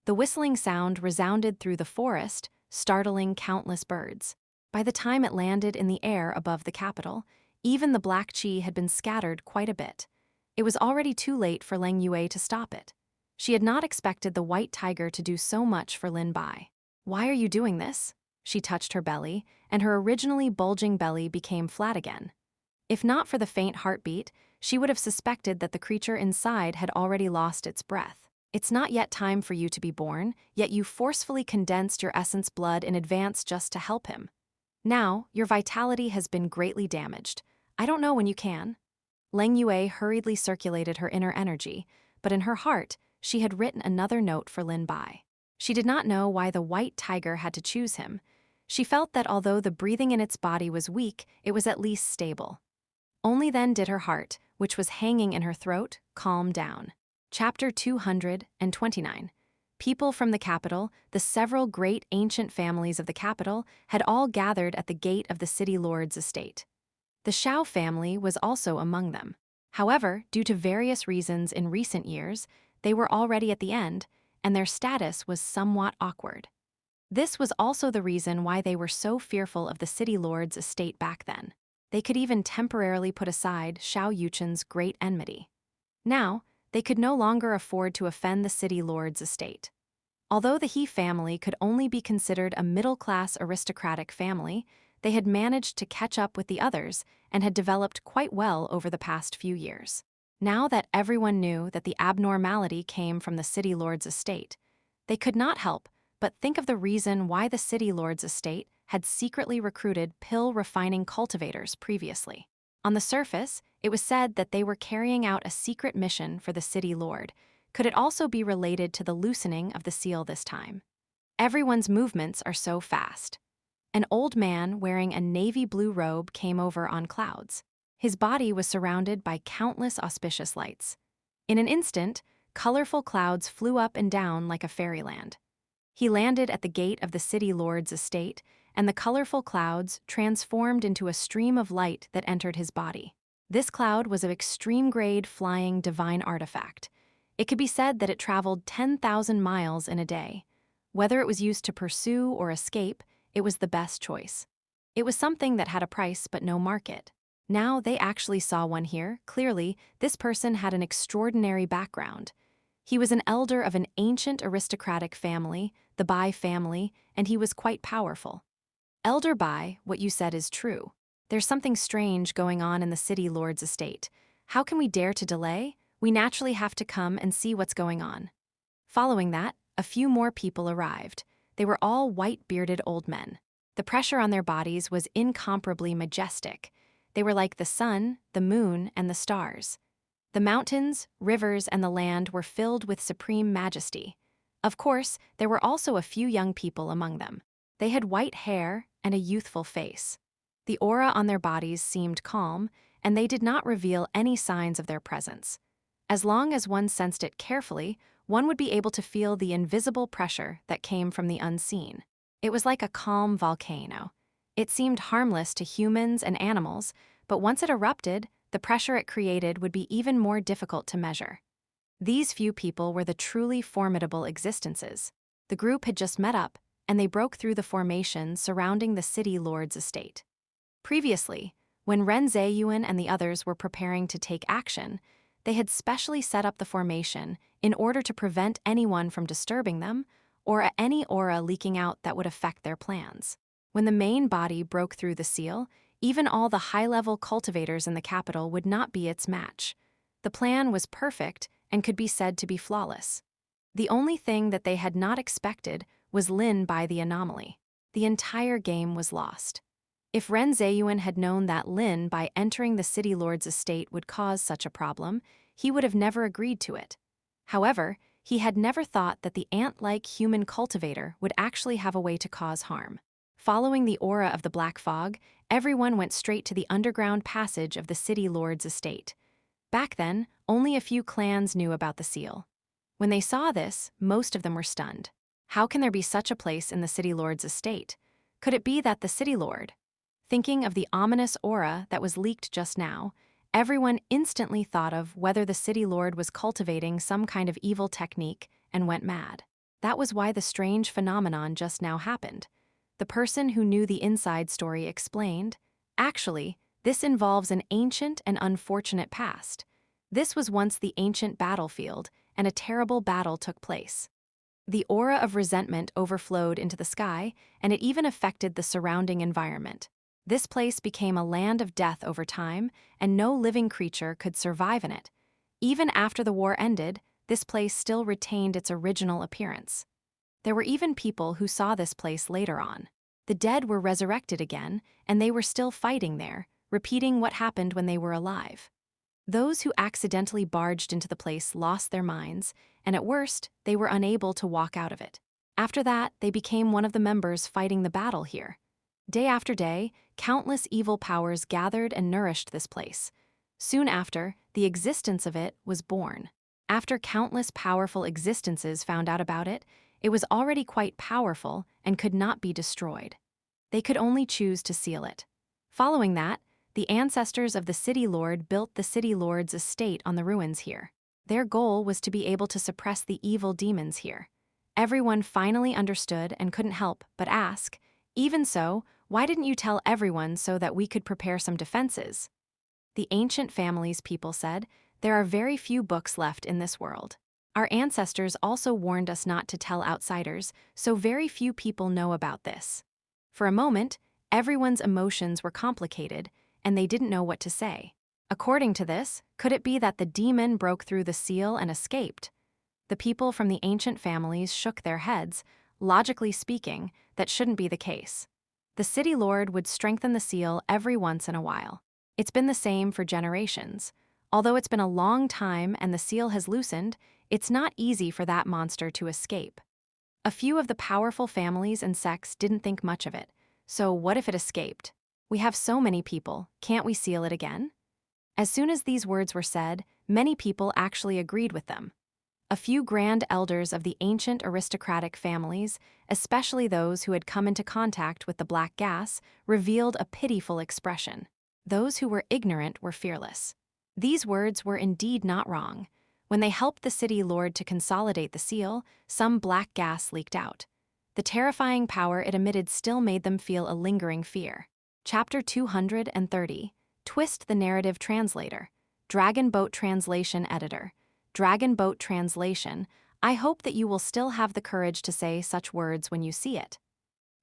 S1: The whistling sound resounded through the forest, startling countless birds. By the time it landed in the air above the capital, even the black chi had been scattered quite a bit. It was already too late for Leng Yue to stop it. She had not expected the white tiger to do so much for Lin Bai. Why are you doing this? She touched her belly, and her originally bulging belly became flat again. If not for the faint heartbeat, she would have suspected that the creature inside had already lost its breath. It's not yet time for you to be born, yet you forcefully condensed your essence blood in advance just to help him. Now, your vitality has been greatly damaged. I don't know when you can. Leng Yue hurriedly circulated her inner energy, but in her heart, she had written another note for Lin Bai. She did not know why the white tiger had to choose him. She felt that although the breathing in its body was weak, it was at least stable. Only then did her heart, which was hanging in her throat, calm down. Chapter 229. People from the capital, the several great ancient families of the capital, had all gathered at the gate of the city lord's estate. The Xiao family was also among them. However, due to various reasons in recent years, they were already at the end, and their status was somewhat awkward. This was also the reason why they were so fearful of the city lord's estate back then. They could even temporarily put aside Xiao Yuchen's great enmity. Now, they could no longer afford to offend the city lord's estate. Although the He family could only be considered a middle-class aristocratic family, They had managed to catch up with the others and had developed quite well over the past few years. Now that everyone knew that the abnormality came from the city lord's estate, they could not help but think of the reason why the city lord's estate had secretly recruited pill-refining cultivators previously. On the surface, it was said that they were carrying out a secret mission for the city lord. Could it also be related to the loosening of the seal this time? Everyone's movements are so fast. An old man wearing a navy blue robe came over on clouds. His body was surrounded by countless auspicious lights. In an instant, colorful clouds flew up and down like a fairyland. He landed at the gate of the city lord's estate, and the colorful clouds transformed into a stream of light that entered his body. This cloud was of extreme-grade flying divine artifact. It could be said that it traveled 10,000 miles in a day. Whether it was used to pursue or escape, it was the best choice. It was something that had a price but no market. Now they actually saw one here. Clearly, this person had an extraordinary background. He was an elder of an ancient aristocratic family, the Bai family, and he was quite powerful. Elder Bai, what you said is true. There's something strange going on in the city lord's estate. How can we dare to delay? We naturally have to come and see what's going on. Following that, a few more people arrived. They were all white-bearded old men. The pressure on their bodies was incomparably majestic. They were like the sun, the moon, and the stars. The mountains, rivers, and the land were filled with supreme majesty. Of course, there were also a few young people among them. They had white hair and a youthful face. The aura on their bodies seemed calm, and they did not reveal any signs of their presence. As long as one sensed it carefully, one would be able to feel the invisible pressure that came from the unseen. It was like a calm volcano. It seemed harmless to humans and animals, but once it erupted, the pressure it created would be even more difficult to measure. These few people were the truly formidable existences. The group had just met up, and they broke through the formation surrounding the city lord's estate. Previously, when Ren Zheyuan and the others were preparing to take action, they had specially set up the formation in order to prevent anyone from disturbing them or any aura leaking out that would affect their plans. When the main body broke through the seal, even all the high-level cultivators in the capital would not be its match. The plan was perfect and could be said to be flawless. The only thing that they had not expected was Lin by the anomaly. The entire game was lost. If Ren Zheyuan had known that Lin by entering the city lord's estate would cause such a problem, he would have never agreed to it. However, he had never thought that the ant-like human cultivator would actually have a way to cause harm. Following the aura of the black fog, everyone went straight to the underground passage of the city lord's estate. Back then, only a few clans knew about the seal. When they saw this, most of them were stunned. How can there be such a place in the city lord's estate? Could it be that the city lord? Thinking of the ominous aura that was leaked just now, everyone instantly thought of whether the city lord was cultivating some kind of evil technique and went mad. That was why the strange phenomenon just now happened. The person who knew the inside story explained, "Actually, this involves an ancient and unfortunate past. This was once the ancient battlefield, and a terrible battle took place. The aura of resentment overflowed into the sky, and it even affected the surrounding environment. This place became a land of death over time, and no living creature could survive in it. Even after the war ended, this place still retained its original appearance. There were even people who saw this place later on. The dead were resurrected again, and they were still fighting there, repeating what happened when they were alive. Those who accidentally barged into the place lost their minds, and at worst, they were unable to walk out of it. After that, they became one of the members fighting the battle here. Day after day, countless evil powers gathered and nourished this place. Soon after, the existence of it was born. After countless powerful existences found out about it, it was already quite powerful and could not be destroyed. They could only choose to seal it. Following that, the ancestors of the city lord built the city lord's estate on the ruins here. Their goal was to be able to suppress the evil demons here. Everyone finally understood and couldn't help but ask, "Even so, why didn't you tell everyone so that we could prepare some defenses?" The ancient family's people said, "There are very few books left in this world. Our ancestors also warned us not to tell outsiders, so very few people know about this." For a moment, Everyone's emotions were complicated, and they didn't know what to say. According to this, could it be that the demon broke through the seal and escaped? The people from the ancient families shook their heads. Logically speaking, that shouldn't be the case. The city lord would strengthen the seal every once in a while. It's been the same for generations. Although it's been a long time and the seal has loosened, it's not easy for that monster to escape. A few of the powerful families and sects didn't think much of it. So what if it escaped? We have so many people, can't we seal it again? As soon as these words were said, many people actually agreed with them. A few grand elders of the ancient aristocratic families, especially those who had come into contact with the black gas, revealed a pitiful expression. Those who were ignorant were fearless. These words were indeed not wrong. When they helped the city lord to consolidate the seal, some black gas leaked out. The terrifying power it emitted still made them feel a lingering fear. Chapter 230. Twist the Narrative Translator. Dragon Boat Translation Editor. Dragon Boat Translation. I hope that you will still have the courage to say such words when you see it.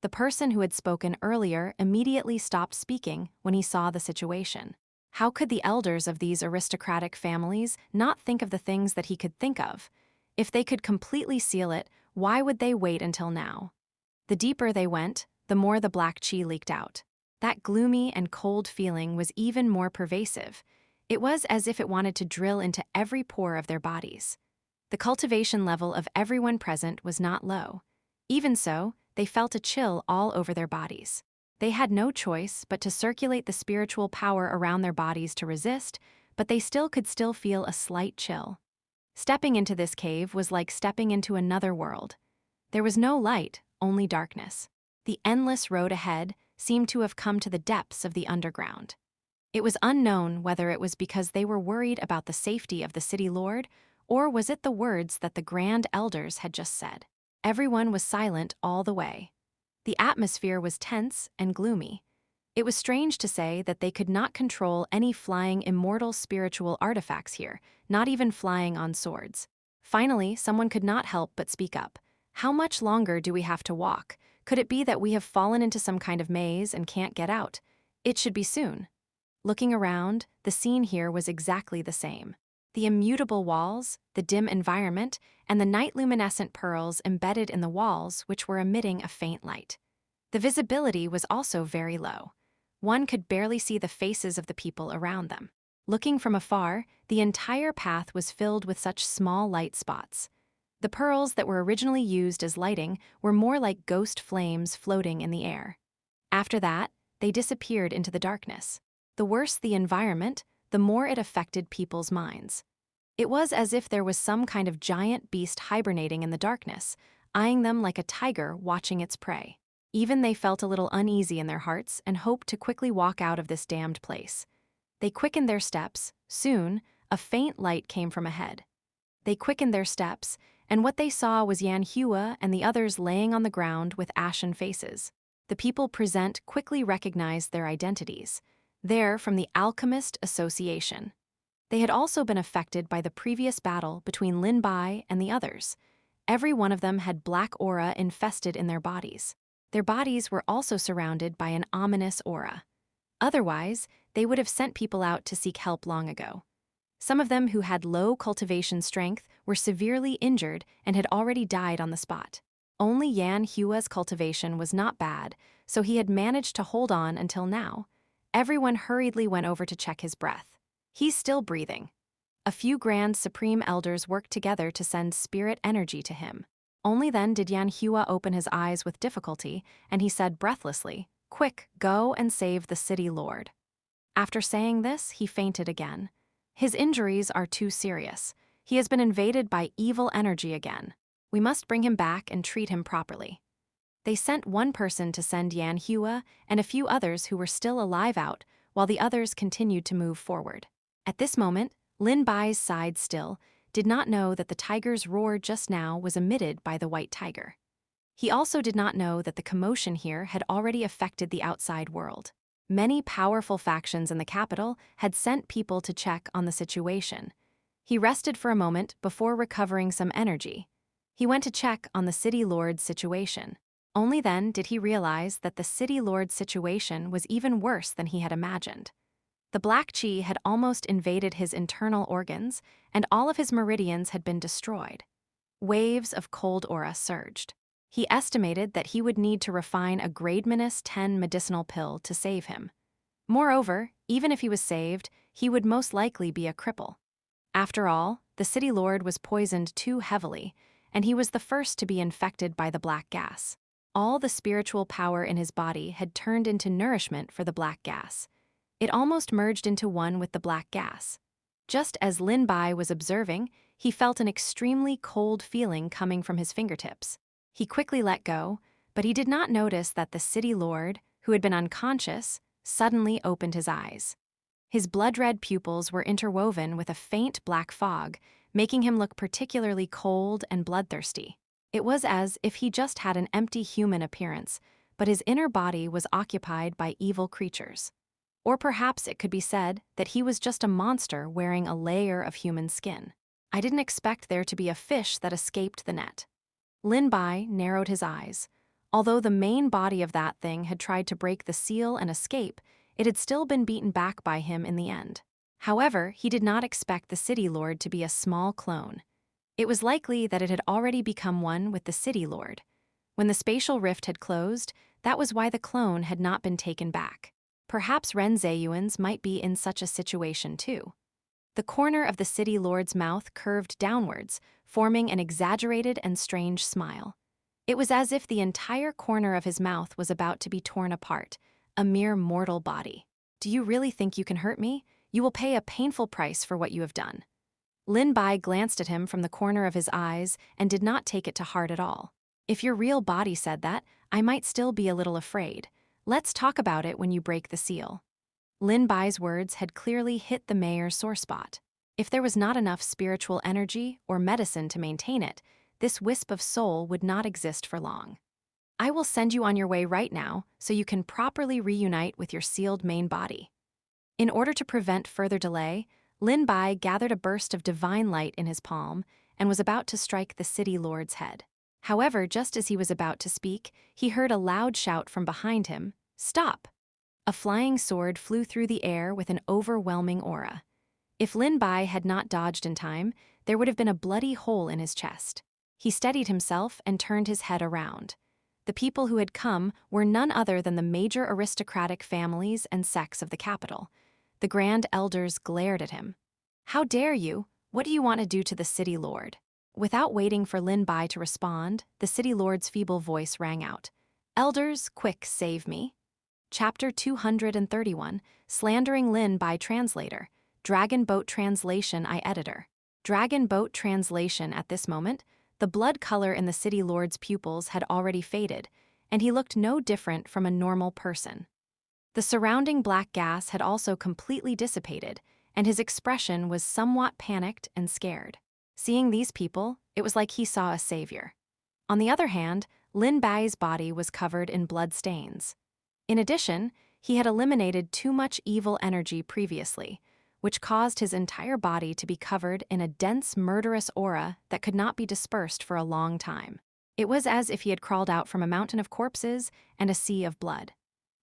S1: The person who had spoken earlier immediately stopped speaking when he saw the situation. How could the elders of these aristocratic families not think of the things that he could think of? If they could completely seal it, why would they wait until now? The deeper they went, the more the black chi leaked out. That gloomy and cold feeling was even more pervasive. It was as if it wanted to drill into every pore of their bodies. The cultivation level of everyone present was not low. Even so, they felt a chill all over their bodies. They had no choice but to circulate the spiritual power around their bodies to resist, but they could still feel a slight chill. Stepping into this cave was like stepping into another world. There was no light, only darkness. The endless road ahead seemed to have come to the depths of the underground. It was unknown whether it was because they were worried about the safety of the city lord, or was it the words that the grand elders had just said. Everyone was silent all the way. The atmosphere was tense and gloomy. It was strange to say that they could not control any flying immortal spiritual artifacts here, not even flying on swords. Finally, someone could not help but speak up. How much longer do we have to walk? Could it be that we have fallen into some kind of maze and can't get out? It should be soon. Looking around, the scene here was exactly the same. The immutable walls, the dim environment, and the night-luminescent pearls embedded in the walls which were emitting a faint light. The visibility was also very low. One could barely see the faces of the people around them. Looking from afar, the entire path was filled with such small light spots. The pearls that were originally used as lighting were more like ghost flames floating in the air. After that, they disappeared into the darkness. The worse the environment, the more it affected people's minds. It was as if there was some kind of giant beast hibernating in the darkness, eyeing them like a tiger watching its prey. Even they felt a little uneasy in their hearts and hoped to quickly walk out of this damned place. They quickened their steps. Soon, a faint light came from ahead. They quickened their steps, and what they saw was Xianxia and the others laying on the ground with ashen faces. The people present quickly recognized their identities. They're from the Alchemist Association. They had also been affected by the previous battle between Lin Bai and the others. Every one of them had black aura infested in their bodies. Their bodies were also surrounded by an ominous aura. Otherwise, they would have sent people out to seek help long ago. Some of them who had low cultivation strength were severely injured and had already died on the spot. Only Xianxia's cultivation was not bad, so he had managed to hold on until now. Everyone hurriedly went over to check his breath. He's still breathing. A few grand supreme elders worked together to send spirit energy to him. Only then did Xianxia open his eyes with difficulty, and he said breathlessly, "Quick, go and save the city lord." After saying this, he fainted again. His injuries are too serious. He has been invaded by evil energy again. We must bring him back and treat him properly. They sent one person to send Xianxia and a few others who were still alive out, while the others continued to move forward. At this moment, Lin Bai's side still did not know that the tiger's roar just now was emitted by the white tiger. He also did not know that the commotion here had already affected the outside world. Many powerful factions in the capital had sent people to check on the situation. He rested for a moment before recovering some energy. He went to check on the city lord's situation. Only then did he realize that the city lord's situation was even worse than he had imagined. The black chi had almost invaded his internal organs, and all of his meridians had been destroyed. Waves of cold aura surged. He estimated that he would need to refine a grade -10 medicinal pill to save him. Moreover, even if he was saved, he would most likely be a cripple. After all, the city lord was poisoned too heavily, and he was the first to be infected by the black gas. All the spiritual power in his body had turned into nourishment for the black gas. It almost merged into one with the black gas. Just as Lin Bai was observing, he felt an extremely cold feeling coming from his fingertips. He quickly let go, but he did not notice that the city lord, who had been unconscious, suddenly opened his eyes. His blood-red pupils were interwoven with a faint black fog, making him look particularly cold and bloodthirsty. It was as if he just had an empty human appearance, but his inner body was occupied by evil creatures. Or perhaps it could be said that he was just a monster wearing a layer of human skin. I didn't expect there to be a fish that escaped the net. Lin Bai narrowed his eyes. Although the main body of that thing had tried to break the seal and escape, it had still been beaten back by him in the end. However, he did not expect the city lord to be a small clone. It was likely that it had already become one with the city lord. When the spatial rift had closed, that was why the clone had not been taken back. Perhaps Ren Zheyuan's might be in such a situation too. The corner of the city lord's mouth curved downwards, forming an exaggerated and strange smile. It was as if the entire corner of his mouth was about to be torn apart, a mere mortal body. "Do you really think you can hurt me? You will pay a painful price for what you have done." Lin Bai glanced at him from the corner of his eyes and did not take it to heart at all. "If your real body said that, I might still be a little afraid. Let's talk about it when you break the seal." Lin Bai's words had clearly hit the mayor's sore spot. If there was not enough spiritual energy or medicine to maintain it, this wisp of soul would not exist for long. "I will send you on your way right now so you can properly reunite with your sealed main body." In order to prevent further delay, Lin Bai gathered a burst of divine light in his palm and was about to strike the city lord's head. However, just as he was about to speak, he heard a loud shout from behind him, "Stop!" A flying sword flew through the air with an overwhelming aura. If Lin Bai had not dodged in time, there would have been a bloody hole in his chest. He steadied himself and turned his head around. The people who had come were none other than the major aristocratic families and sects of the capital. The grand elders glared at him. "How dare you? What do you want to do to the city lord?" Without waiting for Lin Bai to respond, the city lord's feeble voice rang out. "Elders, quick, save me." Chapter 231, Slandering Lin Bai Translator, Dragon Boat Translation I Editor. Dragon Boat Translation. At this moment, the blood color in the city lord's pupils had already faded, and he looked no different from a normal person. The surrounding black gas had also completely dissipated, and his expression was somewhat panicked and scared. Seeing these people, it was like he saw a savior. On the other hand, Lin Bai's body was covered in blood stains. In addition, he had eliminated too much evil energy previously, which caused his entire body to be covered in a dense, murderous aura that could not be dispersed for a long time. It was as if he had crawled out from a mountain of corpses and a sea of blood.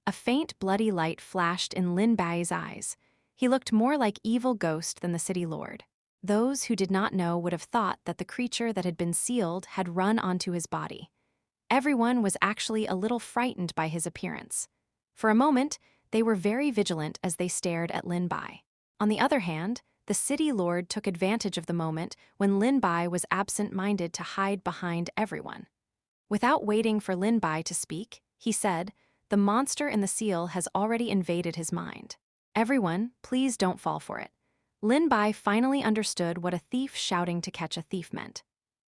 S1: A faint, bloody light flashed in Lin Bai's eyes. He looked more like evil ghost than the city lord. Those who did not know would have thought that the creature that had been sealed had run onto his body. Everyone was actually a little frightened by his appearance. For a moment, they were very vigilant as they stared at Lin Bai. On the other hand, the city lord took advantage of the moment when Lin Bai was absent-minded to hide behind everyone. Without waiting for Lin Bai to speak, he said, "The monster in the seal has already invaded his mind. Everyone, please don't fall for it." Lin Bai finally understood what a thief shouting to catch a thief meant.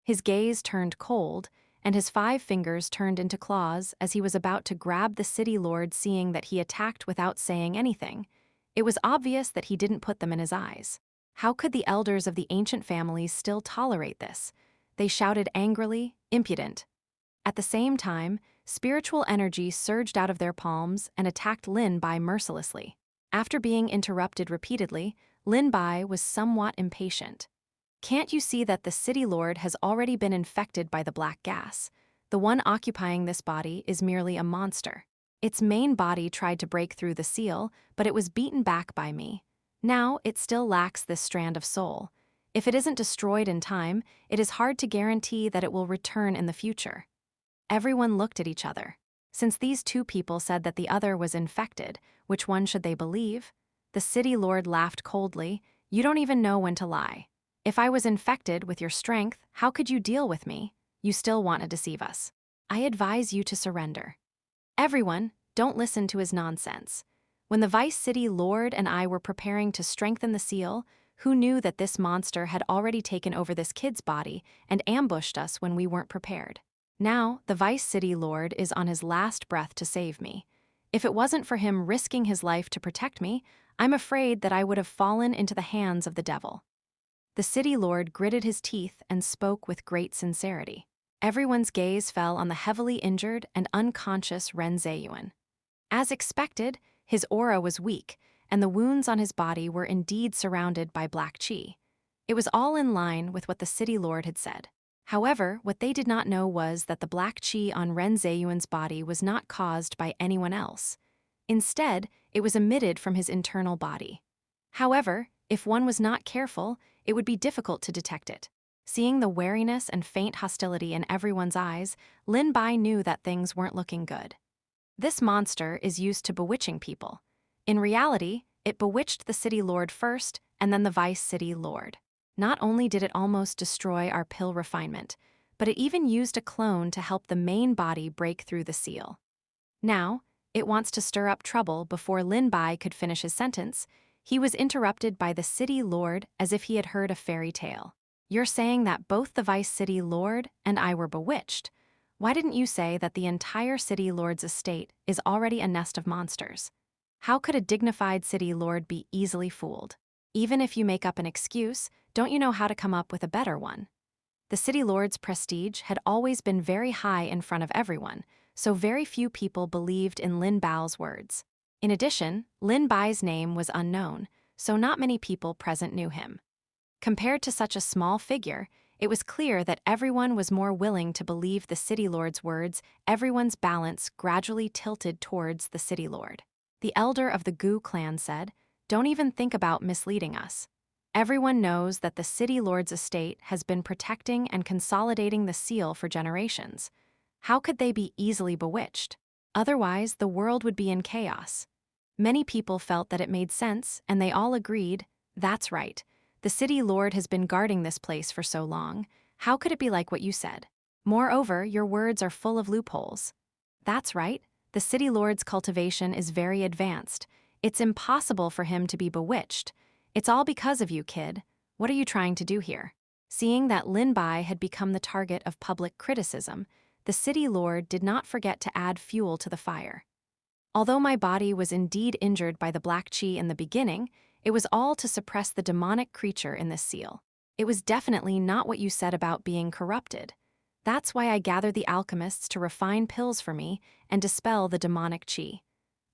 S1: His gaze turned cold, and his 5 fingers turned into claws as he was about to grab the city lord. Seeing that he attacked without saying anything, it was obvious that he didn't put them in his eyes. How could the elders of the ancient families still tolerate this? They shouted angrily, "Impudent." At the same time, spiritual energy surged out of their palms and attacked Lin Bai mercilessly. After being interrupted repeatedly, Lin Bai was somewhat impatient. "Can't you see that the city lord has already been infected by the black gas? The one occupying this body is merely a monster. Its main body tried to break through the seal, but it was beaten back by me. Now, it still lacks this strand of soul. If it isn't destroyed in time, it is hard to guarantee that it will return in the future. Everyone looked at each other. Since these two people said that the other was infected, which one should they believe? The city lord laughed coldly. You don't even know when to lie. If I was infected with your strength, how could you deal with me? You still want to deceive us. I advise you to surrender. Everyone, don't listen to his nonsense. When the Vice City Lord and I were preparing to strengthen the seal, who knew that this monster had already taken over this kid's body and ambushed us when we weren't prepared? Now, the Vice City Lord is on his last breath to save me. If it wasn't for him risking his life to protect me, I'm afraid that I would have fallen into the hands of the devil. The City Lord gritted his teeth and spoke with great sincerity. Everyone's gaze fell on the heavily injured and unconscious Ren Zheyuan. As expected, his aura was weak, and the wounds on his body were indeed surrounded by black qi. It was all in line with what the City Lord had said. However, what they did not know was that the black qi on Ren Zheyuan's body was not caused by anyone else. Instead, it was emitted from his internal body. However, if one was not careful, it would be difficult to detect it. Seeing the wariness and faint hostility in everyone's eyes, Lin Bai knew that things weren't looking good. This monster is used to bewitching people. In reality, it bewitched the City Lord first and then the Vice City Lord. Not only did it almost destroy our pill refinement, but it even used a clone to help the main body break through the seal. Now, it wants to stir up trouble. Before Lin Bai could finish his sentence, he was interrupted by the City Lord as if he had heard a fairy tale. You're saying that both the Vice City Lord and I were bewitched. Why didn't you say that the entire City Lord's estate is already a nest of monsters? How could a dignified City Lord be easily fooled? Even if you make up an excuse, don't you know how to come up with a better one? The City Lord's prestige had always been very high in front of everyone, so very few people believed in Lin Bao's words. In addition, Lin Bai's name was unknown, so not many people present knew him. Compared to such a small figure, it was clear that everyone was more willing to believe the City Lord's words. Everyone's balance gradually tilted towards the City Lord. The elder of the Gu clan said, "Don't even think about misleading us. Everyone knows that the City Lord's estate has been protecting and consolidating the seal for generations. How could they be easily bewitched? Otherwise, the world would be in chaos." Many people felt that it made sense, and they all agreed, "That's right. The City Lord has been guarding this place for so long. How could it be like what you said? Moreover, your words are full of loopholes." "That's right. The City Lord's cultivation is very advanced. It's impossible for him to be bewitched. It's all because of you, kid. What are you trying to do here?" Seeing that Lin Bai had become the target of public criticism, the City Lord did not forget to add fuel to the fire. "Although my body was indeed injured by the black qi in the beginning, it was all to suppress the demonic creature in this seal. It was definitely not what you said about being corrupted. That's why I gathered the alchemists to refine pills for me and dispel the demonic qi.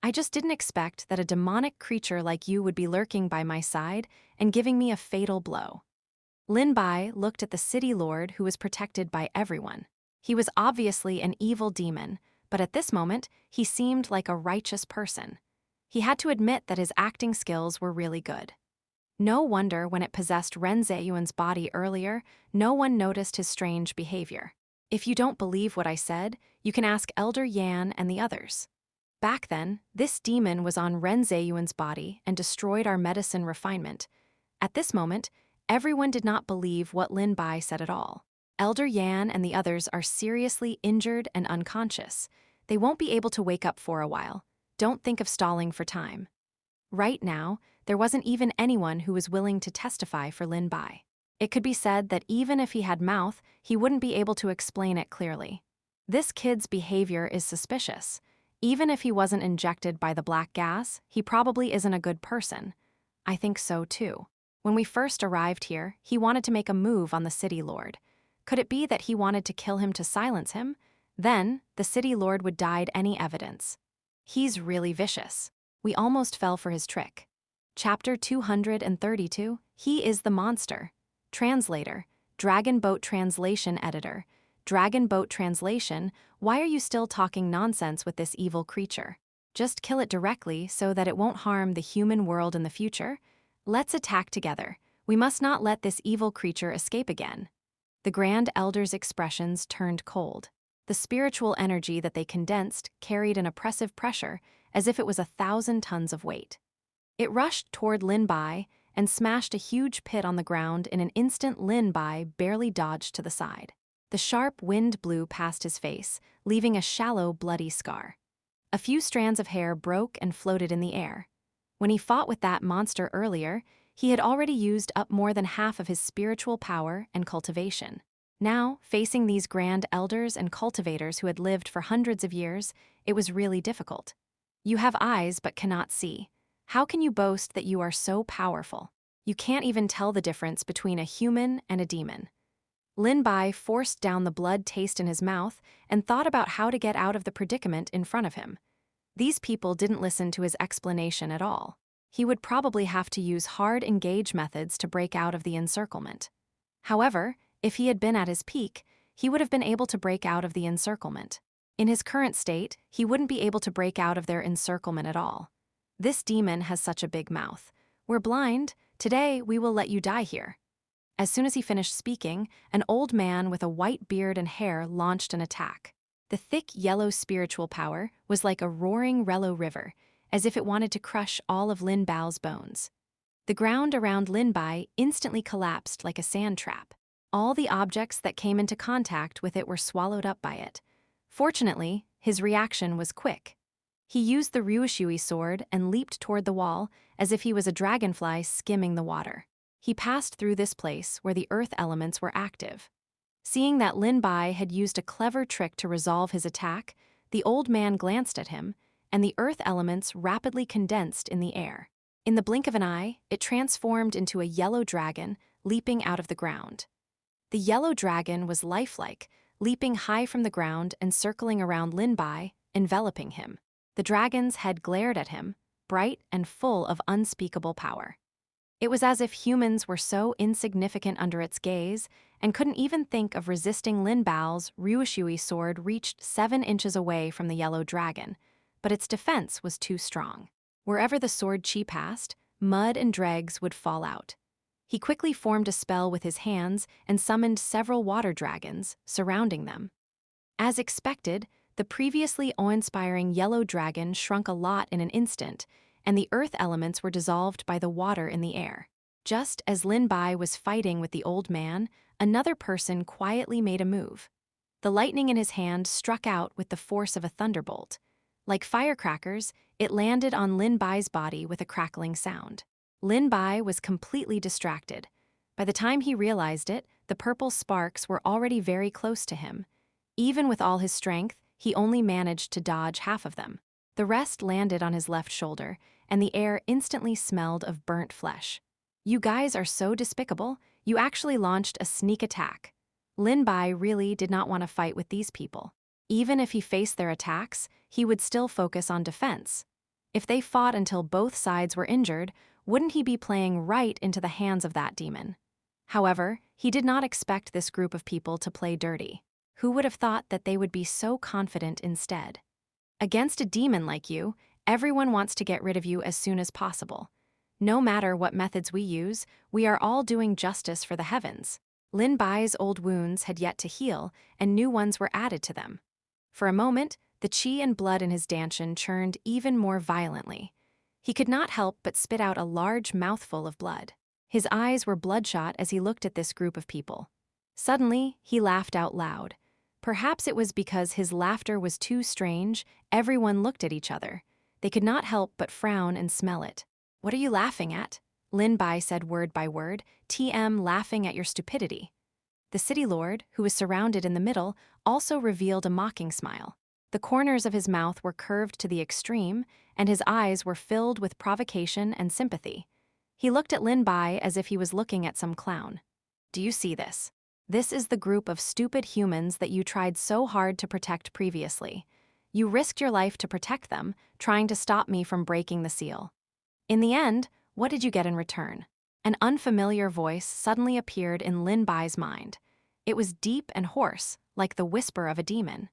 S1: I just didn't expect that a demonic creature like you would be lurking by my side and giving me a fatal blow." Lin Bai looked at the City Lord, who was protected by everyone. He was obviously an evil demon, but at this moment, he seemed like a righteous person. He had to admit that his acting skills were really good. No wonder when it possessed Ren Zheyuan's body earlier, no one noticed his strange behavior. If you don't believe what I said, you can ask Elder Yan and the others. Back then, this demon was on Ren Zheyuan's body and destroyed our medicine refinement. At this moment, everyone did not believe what Lin Bai said at all. Elder Yan and the others are seriously injured and unconscious. They won't be able to wake up for a while. Don't think of stalling for time. Right now, there wasn't even anyone who was willing to testify for Lin Bai. It could be said that even if he had mouth, he wouldn't be able to explain it clearly. This kid's behavior is suspicious. Even if he wasn't injected by the black gas, he probably isn't a good person. I think so too. When we first arrived here, he wanted to make a move on the City Lord. Could it be that he wanted to kill him to silence him? Then, the City Lord would hide any evidence. He's really vicious. We almost fell for his trick. Chapter 232, He is the Monster. Translator, Dragon Boat Translation Editor, Dragon Boat Translation, why are you still talking nonsense with this evil creature? Just kill it directly so that it won't harm the human world in the future. Let's attack together. We must not let this evil creature escape again. The Grand Elder's expressions turned cold. The spiritual energy that they condensed carried an oppressive pressure, as if it was 1,000 tons of weight. It rushed toward Lin Bai and smashed a huge pit on the ground. In an instant, Lin Bai barely dodged to the side. The sharp wind blew past his face, leaving a shallow, bloody scar. A few strands of hair broke and floated in the air. When he fought with that monster earlier, he had already used up more than half of his spiritual power and cultivation. Now, facing these grand elders and cultivators who had lived for hundreds of years, it was really difficult. You have eyes but cannot see. How can you boast that you are so powerful? You can't even tell the difference between a human and a demon. Lin Bai forced down the blood taste in his mouth and thought about how to get out of the predicament in front of him. These people didn't listen to his explanation at all. He would probably have to use hard engage methods to break out of the encirclement. However, if he had been at his peak, he would have been able to break out of the encirclement. In his current state, he wouldn't be able to break out of their encirclement at all. This demon has such a big mouth. We're blind. Today, we will let you die here. As soon as he finished speaking, an old man with a white beard and hair launched an attack. The thick yellow spiritual power was like a roaring Relo river, as if it wanted to crush all of Lin Bao's bones. The ground around Lin Bai instantly collapsed like a sand trap. All the objects that came into contact with it were swallowed up by it. Fortunately, his reaction was quick. He used the Ryushui sword and leaped toward the wall as if he was a dragonfly skimming the water. He passed through this place where the earth elements were active. Seeing that Lin Bai had used a clever trick to resolve his attack, the old man glanced at him, and the earth elements rapidly condensed in the air. In the blink of an eye, it transformed into a yellow dragon, leaping out of the ground. The yellow dragon was lifelike, leaping high from the ground and circling around Lin Bai, enveloping him. The dragon's head glared at him, bright and full of unspeakable power. It was as if humans were so insignificant under its gaze and couldn't even think of resisting Lin Bao's Ryushui sword reached 7 inches away from the yellow dragon, but its defense was too strong. Wherever the sword chi passed, mud and dregs would fall out. He quickly formed a spell with his hands and summoned several water dragons, surrounding them. As expected, the previously awe-inspiring yellow dragon shrunk a lot in an instant, and the earth elements were dissolved by the water in the air. Just as Lin Bai was fighting with the old man, another person quietly made a move. The lightning in his hand struck out with the force of a thunderbolt. Like firecrackers, it landed on Lin Bai's body with a crackling sound. Lin Bai was completely distracted. By the time he realized it, the purple sparks were already very close to him. Even with all his strength, he only managed to dodge half of them. The rest landed on his left shoulder, and the air instantly smelled of burnt flesh. You guys are so despicable, you actually launched a sneak attack. Lin Bai really did not want to fight with these people. Even if he faced their attacks, he would still focus on defense. If they fought until both sides were injured, wouldn't he be playing right into the hands of that demon? However, he did not expect this group of people to play dirty. Who would have thought that they would be so confident instead? Against a demon like you, everyone wants to get rid of you as soon as possible. No matter what methods we use, we are all doing justice for the heavens. Lin Bai's old wounds had yet to heal, and new ones were added to them. For a moment, the qi and blood in his dantian churned even more violently. He could not help but spit out a large mouthful of blood. His eyes were bloodshot as he looked at this group of people. Suddenly, he laughed out loud. Perhaps it was because his laughter was too strange, everyone looked at each other. They could not help but frown and smell it. "What are you laughing at?" Lin Bai said word by word, "TM laughing at your stupidity." The city lord, who was surrounded in the middle, also revealed a mocking smile. The corners of his mouth were curved to the extreme, and his eyes were filled with provocation and sympathy. He looked at Lin Bai as if he was looking at some clown. "Do you see this? This is the group of stupid humans that you tried so hard to protect previously. You risked your life to protect them, trying to stop me from breaking the seal. In the end, what did you get in return?" An unfamiliar voice suddenly appeared in Lin Bai's mind. It was deep and hoarse, like the whisper of a demon.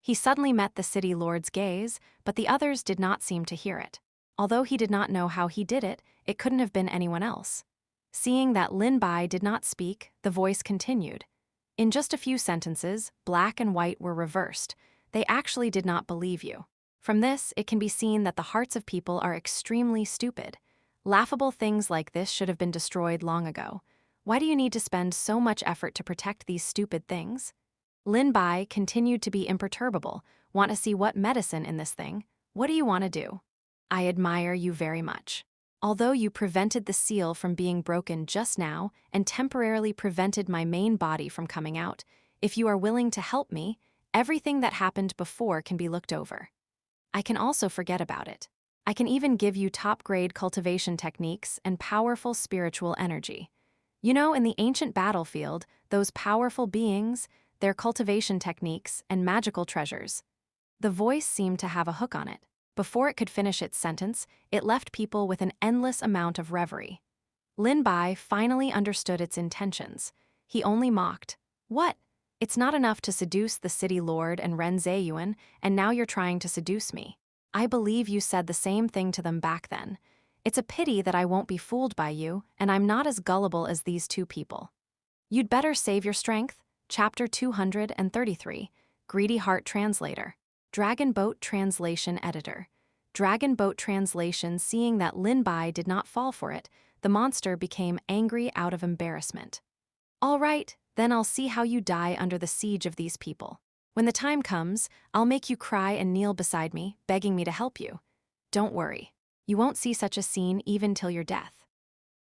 S1: He suddenly met the city lord's gaze, but the others did not seem to hear it. Although he did not know how he did it, it couldn't have been anyone else. Seeing that Lin Bai did not speak, the voice continued. In just a few sentences, black and white were reversed. They actually did not believe you. From this, it can be seen that the hearts of people are extremely stupid. Laughable things like this should have been destroyed long ago. Why do you need to spend so much effort to protect these stupid things? Lin Bai continued to be imperturbable. Want to see what medicine in this thing? What do you want to do? I admire you very much. Although you prevented the seal from being broken just now and temporarily prevented my main body from coming out, if you are willing to help me, everything that happened before can be looked over. I can also forget about it. I can even give you top-grade cultivation techniques and powerful spiritual energy. You know, in the ancient battlefield, those powerful beings, their cultivation techniques and magical treasures. The voice seemed to have a hook on it. Before it could finish its sentence, it left people with an endless amount of reverie. Lin Bai finally understood its intentions. He only mocked. What? It's not enough to seduce the city lord and Ren Zheyuan, and now you're trying to seduce me. I believe you said the same thing to them back then. It's a pity that I won't be fooled by you, and I'm not as gullible as these two people. You'd better save your strength. Chapter 233, Greedy Heart Translator. Dragon Boat Translation Editor. Dragon Boat Translation. Seeing that Lin Bai did not fall for it, the monster became angry out of embarrassment. All right, then I'll see how you die under the siege of these people. When the time comes, I'll make you cry and kneel beside me, begging me to help you. Don't worry. You won't see such a scene even till your death.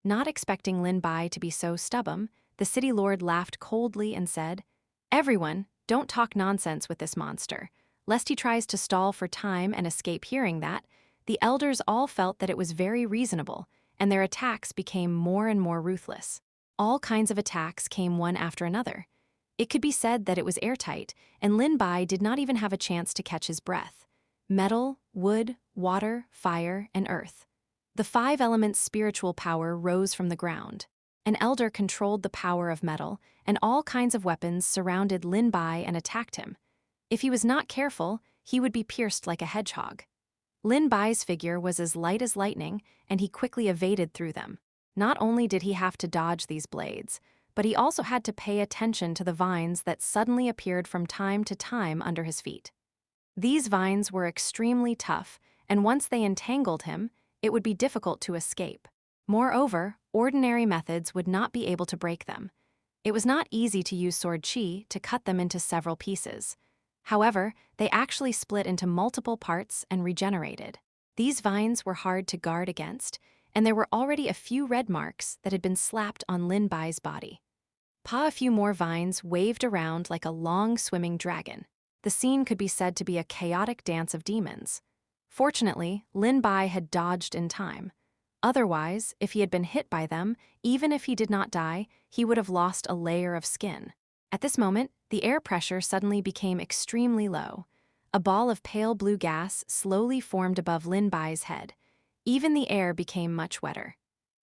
S1: Not expecting Lin Bai to be so stubborn, the city lord laughed coldly and said, Everyone, don't talk nonsense with this monster. Lest he tries to stall for time and escape hearing that, the elders all felt that it was very reasonable, and their attacks became more and more ruthless. All kinds of attacks came one after another. It could be said that it was airtight, and Lin Bai did not even have a chance to catch his breath. Metal, wood, water, fire, and earth. The 5 elements' spiritual power rose from the ground. An elder controlled the power of metal, and all kinds of weapons surrounded Lin Bai and attacked him. If he was not careful, he would be pierced like a hedgehog. Lin Bai's figure was as light as lightning, and he quickly evaded through them. Not only did he have to dodge these blades, but he also had to pay attention to the vines that suddenly appeared from time to time under his feet. These vines were extremely tough, and once they entangled him, it would be difficult to escape. Moreover, ordinary methods would not be able to break them. It was not easy to use sword qi to cut them into several pieces. However, they actually split into multiple parts and regenerated. These vines were hard to guard against, and there were already a few red marks that had been slapped on Lin Bai's body. A few more vines waved around like a long swimming dragon. The scene could be said to be a chaotic dance of demons. Fortunately, Lin Bai had dodged in time. Otherwise, if he had been hit by them, even if he did not die, he would have lost a layer of skin. At this moment, the air pressure suddenly became extremely low. A ball of pale blue gas slowly formed above Lin Bai's head. Even the air became much wetter.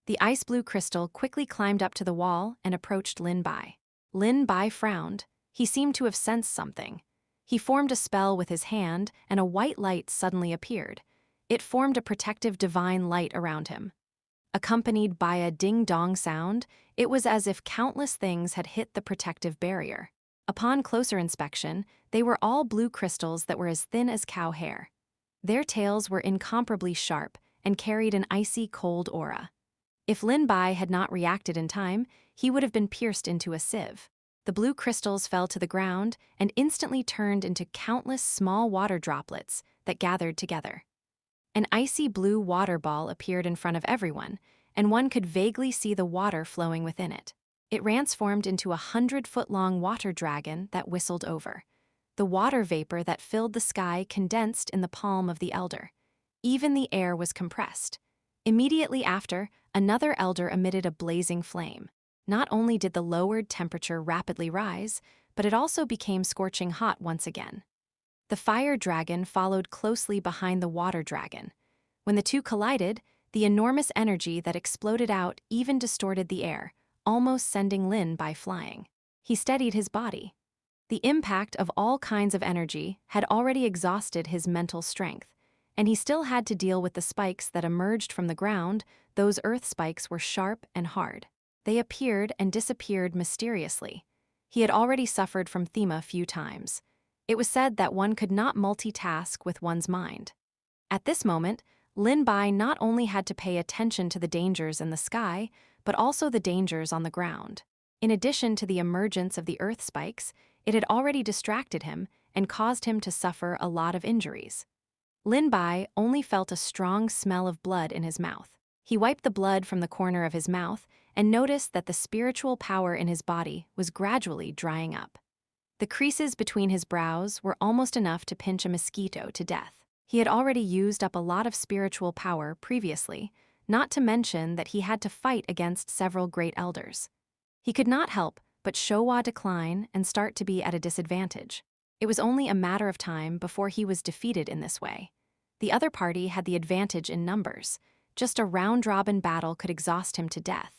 S1: The ice blue crystal quickly climbed up to the wall and approached Lin Bai. Lin Bai frowned. He seemed to have sensed something. He formed a spell with his hand, and a white light suddenly appeared. It formed a protective divine light around him. Accompanied by a ding-dong sound, it was as if countless things had hit the protective barrier. Upon closer inspection, they were all blue crystals that were as thin as cow hair. Their tails were incomparably sharp and carried an icy cold aura. If Lin Bai had not reacted in time, he would have been pierced into a sieve. The blue crystals fell to the ground and instantly turned into countless small water droplets that gathered together. An icy blue water ball appeared in front of everyone, and one could vaguely see the water flowing within it. It transformed into a 100-foot-long water dragon that whistled over. The water vapor that filled the sky condensed in the palm of the elder. Even the air was compressed. Immediately after, another elder emitted a blazing flame. Not only did the lowered temperature rapidly rise, but it also became scorching hot once again. The fire dragon followed closely behind the water dragon. When the two collided, the enormous energy that exploded out even distorted the air, almost sending Lin Bai flying. He steadied his body. The impact of all kinds of energy had already exhausted his mental strength, and he still had to deal with the spikes that emerged from the ground. Those earth spikes were sharp and hard. They appeared and disappeared mysteriously. He had already suffered from Thema a few times. It was said that one could not multitask with one's mind. At this moment, Lin Bai not only had to pay attention to the dangers in the sky, but also the dangers on the ground. In addition to the emergence of the earth spikes, it had already distracted him and caused him to suffer a lot of injuries. Lin Bai only felt a strong smell of blood in his mouth. He wiped the blood from the corner of his mouth and noticed that the spiritual power in his body was gradually drying up. The creases between his brows were almost enough to pinch a mosquito to death. He had already used up a lot of spiritual power previously, not to mention that he had to fight against several great elders. He could not help but Showa decline and start to be at a disadvantage. It was only a matter of time before he was defeated in this way. The other party had the advantage in numbers. Just a round-robin battle could exhaust him to death.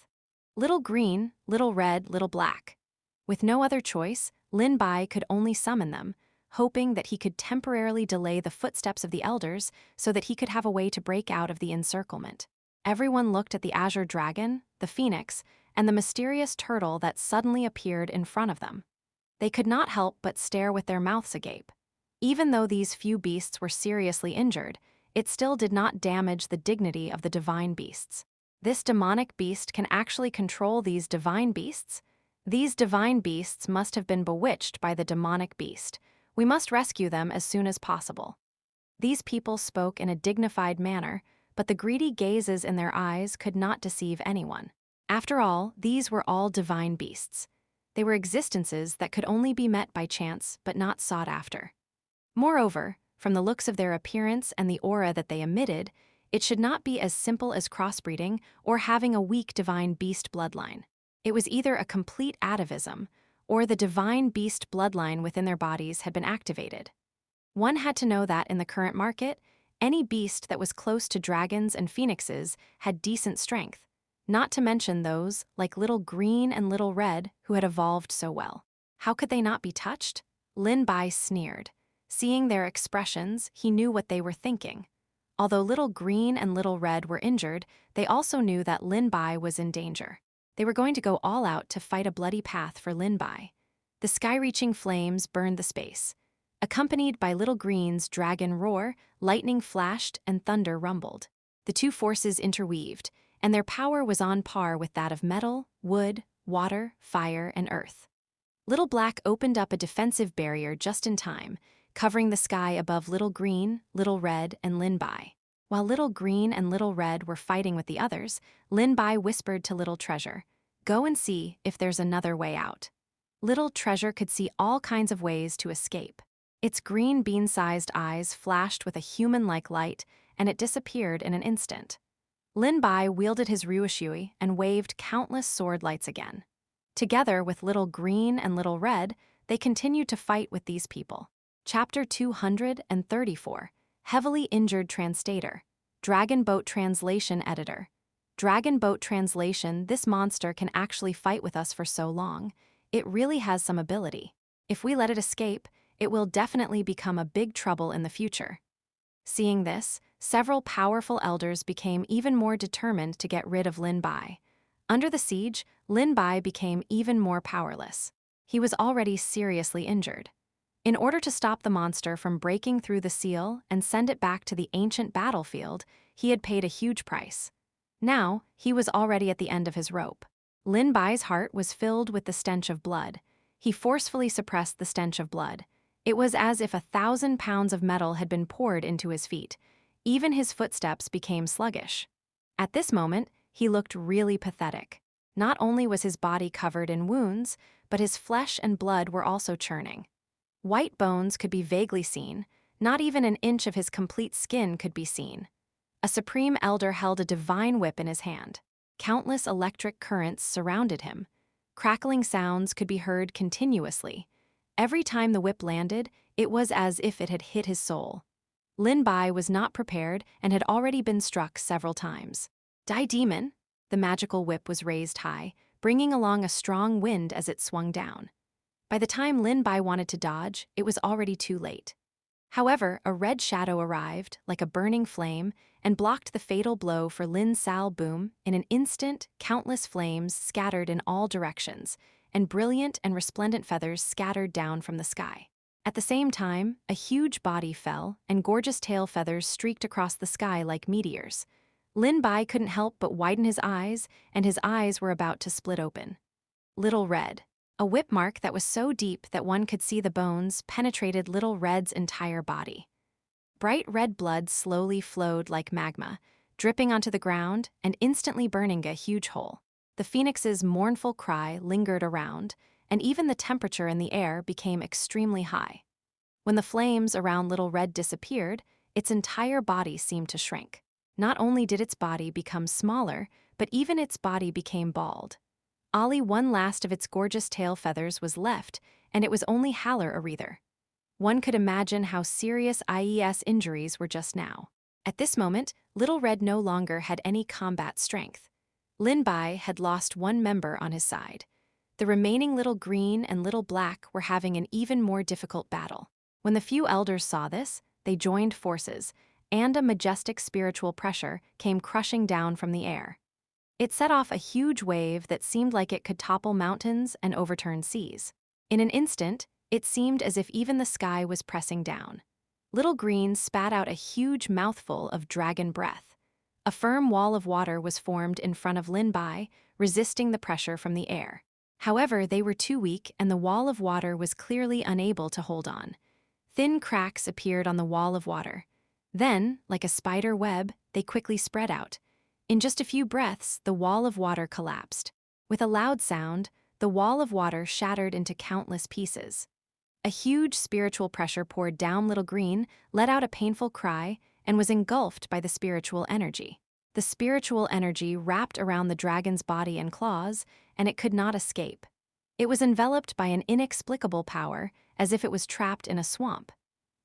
S1: Little green, little red, little black. With no other choice, Lin Bai could only summon them, hoping that he could temporarily delay the footsteps of the elders so that he could have a way to break out of the encirclement. Everyone looked at the azure dragon, the phoenix, and the mysterious turtle that suddenly appeared in front of them. They could not help but stare with their mouths agape. Even though these few beasts were seriously injured, it still did not damage the dignity of the divine beasts. This demonic beast can actually control these divine beasts? These divine beasts must have been bewitched by the demonic beast. We must rescue them as soon as possible. These people spoke in a dignified manner, but the greedy gazes in their eyes could not deceive anyone. After all, these were all divine beasts. They were existences that could only be met by chance but not sought after. Moreover, from the looks of their appearance and the aura that they emitted, it should not be as simple as crossbreeding or having a weak divine beast bloodline. It was either a complete atavism, or the divine beast bloodline within their bodies had been activated. One had to know that in the current market, any beast that was close to dragons and phoenixes had decent strength, not to mention those, like Little Green and Little Red, who had evolved so well. How could they not be touched? Lin Bai sneered. Seeing their expressions, he knew what they were thinking. Although Little Green and Little Red were injured, they also knew that Lin Bai was in danger. They were going to go all out to fight a bloody path for Lin Bai. The sky-reaching flames burned the space. Accompanied by Little Green's dragon roar, lightning flashed and thunder rumbled. The two forces interweaved, and their power was on par with that of metal, wood, water, fire, and earth. Little Black opened up a defensive barrier just in time, covering the sky above Little Green, Little Red, and Lin Bai. While Little Green and Little Red were fighting with the others, Lin Bai whispered to Little Treasure, "Go and see if there's another way out." Little Treasure could see all kinds of ways to escape. Its green bean-sized eyes flashed with a human-like light, and it disappeared in an instant. Lin Bai wielded his Ryushui and waved countless sword lights again. Together with Little Green and Little Red, they continued to fight with these people. Chapter 234, Heavily Injured Translator, Dragon Boat Translation Editor. Dragon Boat Translation, this monster can actually fight with us for so long. It really has some ability. If we let it escape, it will definitely become a big trouble in the future. Seeing this, several powerful elders became even more determined to get rid of Lin Bai. Under the siege, Lin Bai became even more powerless. He was already seriously injured. In order to stop the monster from breaking through the seal and send it back to the ancient battlefield, he had paid a huge price. Now, he was already at the end of his rope. Lin Bai's heart was filled with the stench of blood. He forcefully suppressed the stench of blood. It was as if 1,000 pounds of metal had been poured into his feet. Even his footsteps became sluggish. At this moment, he looked really pathetic. Not only was his body covered in wounds, but his flesh and blood were also churning. White bones could be vaguely seen. Not even an inch of his complete skin could be seen. A supreme elder held a divine whip in his hand. Countless electric currents surrounded him. Crackling sounds could be heard continuously. Every time the whip landed, it was as if it had hit his soul. Lin Bai was not prepared and had already been struck several times. Die Demon! The magical whip was raised high, bringing along a strong wind as it swung down. By the time Lin Bai wanted to dodge, it was already too late. However, a red shadow arrived, like a burning flame, and blocked the fatal blow for Lin Sal Boom. In an instant, countless flames scattered in all directions, and brilliant and resplendent feathers scattered down from the sky. At the same time, a huge body fell, and gorgeous tail feathers streaked across the sky like meteors. Lin Bai couldn't help but widen his eyes, and his eyes were about to split open. Little Red. A whip mark that was so deep that one could see the bones penetrated Little Red's entire body. Bright red blood slowly flowed like magma, dripping onto the ground and instantly burning a huge hole. The phoenix's mournful cry lingered around, and even the temperature in the air became extremely high. When the flames around Little Red disappeared, its entire body seemed to shrink. Not only did its body become smaller, but even its body became bald. Only one last of its gorgeous tail feathers was left, and it was only Haller Arether. One could imagine how serious IES injuries were just now. At this moment, Little Red no longer had any combat strength. Lin Bai had lost one member on his side. The remaining Little Green and Little Black were having an even more difficult battle. When the few elders saw this, they joined forces, and a majestic spiritual pressure came crushing down from the air. It set off a huge wave that seemed like it could topple mountains and overturn seas. In an instant, it seemed as if even the sky was pressing down. Little Green spat out a huge mouthful of dragon breath. A firm wall of water was formed in front of Lin Bai, resisting the pressure from the air. However, they were too weak, and the wall of water was clearly unable to hold on. Thin cracks appeared on the wall of water. Then, like a spider web, they quickly spread out. In just a few breaths, the wall of water collapsed. With a loud sound, the wall of water shattered into countless pieces. A huge spiritual pressure poured down Little Green, let out a painful cry, and was engulfed by the spiritual energy. The spiritual energy wrapped around the dragon's body and claws, and it could not escape. It was enveloped by an inexplicable power, as if it was trapped in a swamp.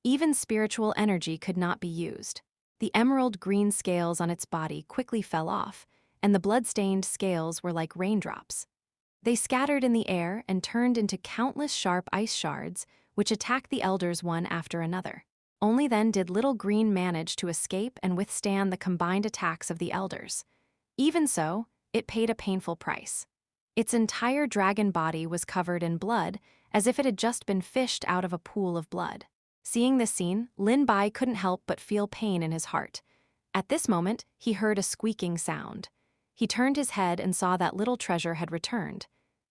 S1: Even spiritual energy could not be used. The emerald green scales on its body quickly fell off, and the blood-stained scales were like raindrops. They scattered in the air and turned into countless sharp ice shards, which attacked the elders one after another. Only then did Little Green manage to escape and withstand the combined attacks of the elders. Even so, it paid a painful price. Its entire dragon body was covered in blood, as if it had just been fished out of a pool of blood. Seeing this scene, Lin Bai couldn't help but feel pain in his heart. At this moment, he heard a squeaking sound. He turned his head and saw that little treasure had returned.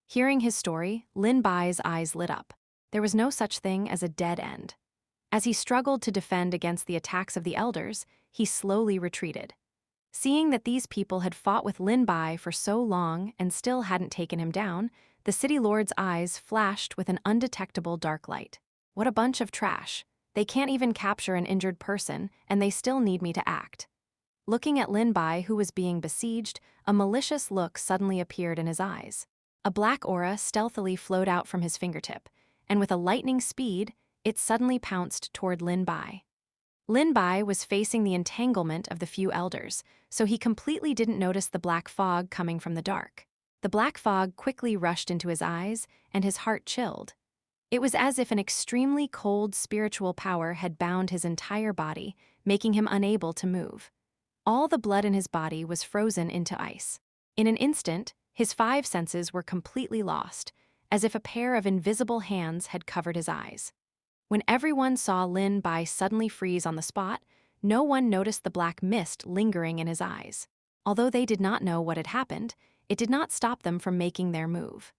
S1: Hearing his story, Lin Bai's eyes lit up. There was no such thing as a dead end. As he struggled to defend against the attacks of the elders, he slowly retreated. Seeing that these people had fought with Lin Bai for so long and still hadn't taken him down, the city lord's eyes flashed with an undetectable dark light. What a bunch of trash. They can't even capture an injured person, and they still need me to act. Looking at Lin Bai, who was being besieged, a malicious look suddenly appeared in his eyes. A black aura stealthily flowed out from his fingertip, and with a lightning speed, it suddenly pounced toward Lin Bai. Lin Bai was facing the entanglement of the few elders, so he completely didn't notice the black fog coming from the dark. The black fog quickly rushed into his eyes, and his heart chilled. It was as if an extremely cold spiritual power had bound his entire body, making him unable to move. All the blood in his body was frozen into ice. In an instant, his 5 senses were completely lost, as if a pair of invisible hands had covered his eyes. When everyone saw Lin Bai suddenly freeze on the spot, no one noticed the black mist lingering in his eyes. Although they did not know what had happened, it did not stop them from making their move.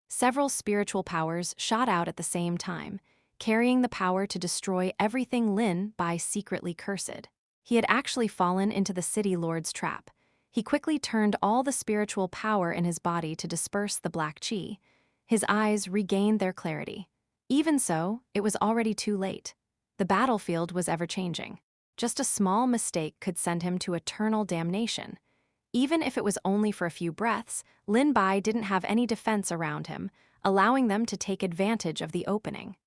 S1: Several spiritual powers shot out at the same time, carrying the power to destroy everything Lin Bai secretly cursed. He had actually fallen into the city lord's trap. He quickly turned all the spiritual power in his body to disperse the black chi. His eyes regained their clarity. Even so, it was already too late. The battlefield was ever-changing. Just a small mistake could send him to eternal damnation. Even if it was only for a few breaths, Lin Bai didn't have any defense around him, allowing them to take advantage of the opening.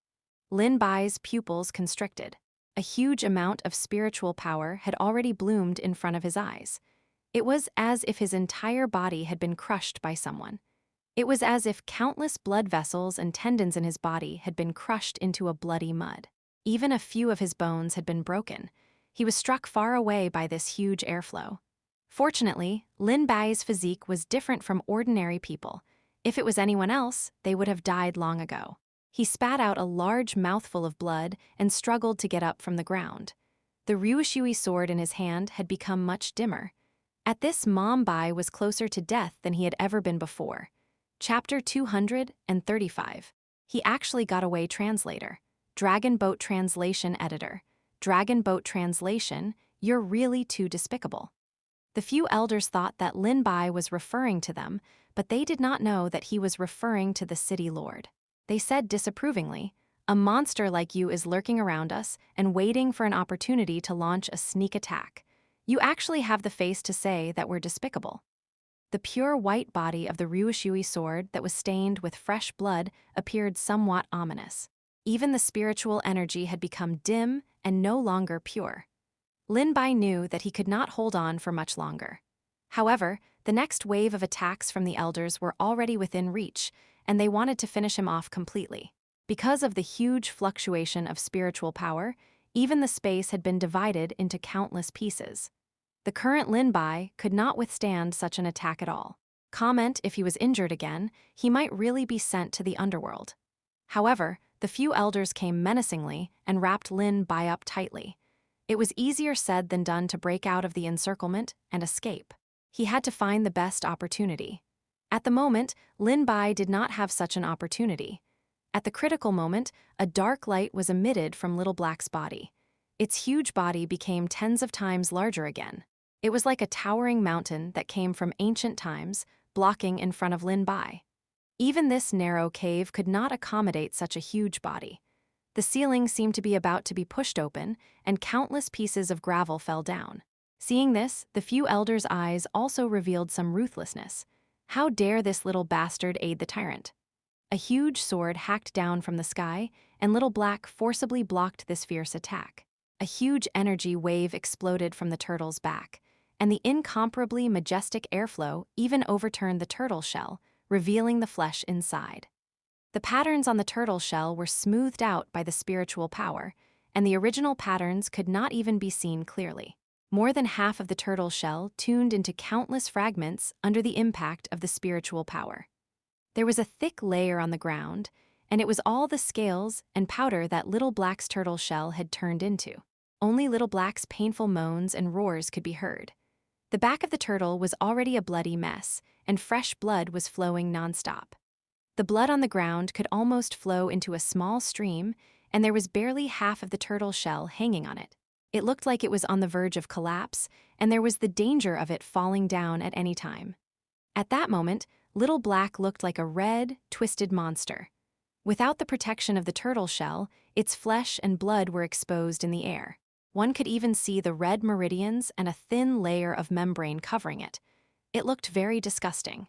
S1: Lin Bai's pupils constricted. A huge amount of spiritual power had already bloomed in front of his eyes. It was as if his entire body had been crushed by someone. It was as if countless blood vessels and tendons in his body had been crushed into a bloody mud. Even a few of his bones had been broken. He was struck far away by this huge airflow. Fortunately, Lin Bai's physique was different from ordinary people. If it was anyone else, they would have died long ago. He spat out a large mouthful of blood and struggled to get up from the ground. The Ryushui sword in his hand had become much dimmer. At this, Mom Bai was closer to death than he had ever been before. Chapter 235. He actually got away. Translator. Dragon Boat Translation Editor. Dragon Boat Translation, you're really too despicable. The few elders thought that Lin Bai was referring to them, but they did not know that he was referring to the city lord. They said disapprovingly, "A monster like you is lurking around us and waiting for an opportunity to launch a sneak attack. You actually have the face to say that we're despicable." The pure white body of the Ryushui sword that was stained with fresh blood appeared somewhat ominous. Even the spiritual energy had become dim and no longer pure. Lin Bai knew that he could not hold on for much longer. However, the next wave of attacks from the elders were already within reach, and they wanted to finish him off completely. Because of the huge fluctuation of spiritual power, even the space had been divided into countless pieces. The current Lin Bai could not withstand such an attack at all. Comment if he was injured again, he might really be sent to the underworld. However, the few elders came menacingly and wrapped Lin Bai up tightly. It was easier said than done to break out of the encirclement and escape. He had to find the best opportunity. At the moment, Lin Bai did not have such an opportunity. At the critical moment, a dark light was emitted from Little Black's body. Its huge body became tens of times larger again. It was like a towering mountain that came from ancient times, blocking in front of Lin Bai. Even this narrow cave could not accommodate such a huge body. The ceiling seemed to be about to be pushed open, and countless pieces of gravel fell down. Seeing this, the few elders' eyes also revealed some ruthlessness. How dare this little bastard aid the tyrant? A huge sword hacked down from the sky, and Little Black forcibly blocked this fierce attack. A huge energy wave exploded from the turtle's back, and the incomparably majestic airflow even overturned the turtle shell, revealing the flesh inside. The patterns on the turtle shell were smoothed out by the spiritual power, and the original patterns could not even be seen clearly. More than half of the turtle shell tuned into countless fragments under the impact of the spiritual power. There was a thick layer on the ground, and it was all the scales and powder that Little Black's turtle shell had turned into. Only Little Black's painful moans and roars could be heard. The back of the turtle was already a bloody mess, and fresh blood was flowing nonstop. The blood on the ground could almost flow into a small stream, and there was barely half of the turtle shell hanging on it. It looked like it was on the verge of collapse, and there was the danger of it falling down at any time. At that moment, Little Black looked like a red, twisted monster. Without the protection of the turtle shell, its flesh and blood were exposed in the air. One could even see the red meridians and a thin layer of membrane covering it. It looked very disgusting.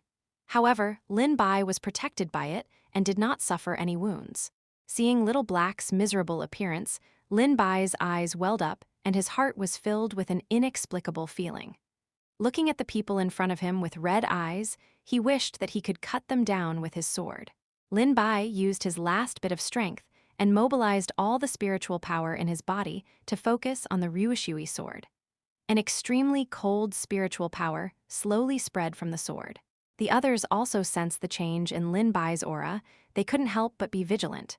S1: However, Lin Bai was protected by it and did not suffer any wounds. Seeing Little Black's miserable appearance, Lin Bai's eyes welled up and his heart was filled with an inexplicable feeling. Looking at the people in front of him with red eyes, he wished that he could cut them down with his sword. Lin Bai used his last bit of strength and mobilized all the spiritual power in his body to focus on the Ryushui sword. An extremely cold spiritual power slowly spread from the sword. The others also sensed the change in Lin Bai's aura. They couldn't help but be vigilant.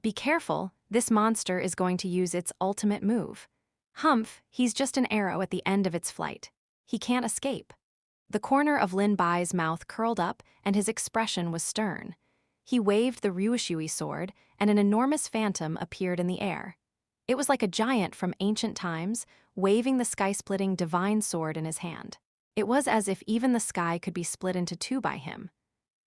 S1: Be careful, this monster is going to use its ultimate move. Humph, he's just an arrow at the end of its flight. He can't escape. The corner of Lin Bai's mouth curled up and his expression was stern. He waved the Ryushui sword and an enormous phantom appeared in the air. It was like a giant from ancient times, waving the sky-splitting divine sword in his hand. It was as if even the sky could be split into two by him.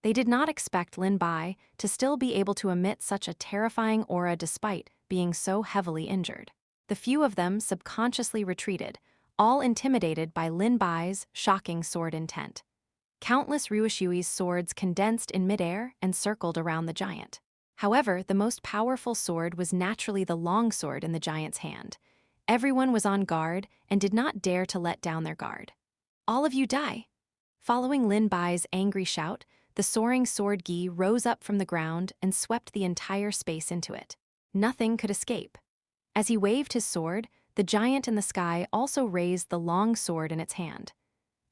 S1: They did not expect Lin Bai to still be able to emit such a terrifying aura despite being so heavily injured. The few of them subconsciously retreated, all intimidated by Lin Bai's shocking sword intent. Countless Ryushui's swords condensed in midair and circled around the giant. However, the most powerful sword was naturally the long sword in the giant's hand. Everyone was on guard and did not dare to let down their guard. All of you die. Following Lin Bai's angry shout, The soaring sword gi rose up from the ground and swept the entire space into it. Nothing could escape. As he waved his sword, the giant in the sky also raised the long sword in its hand.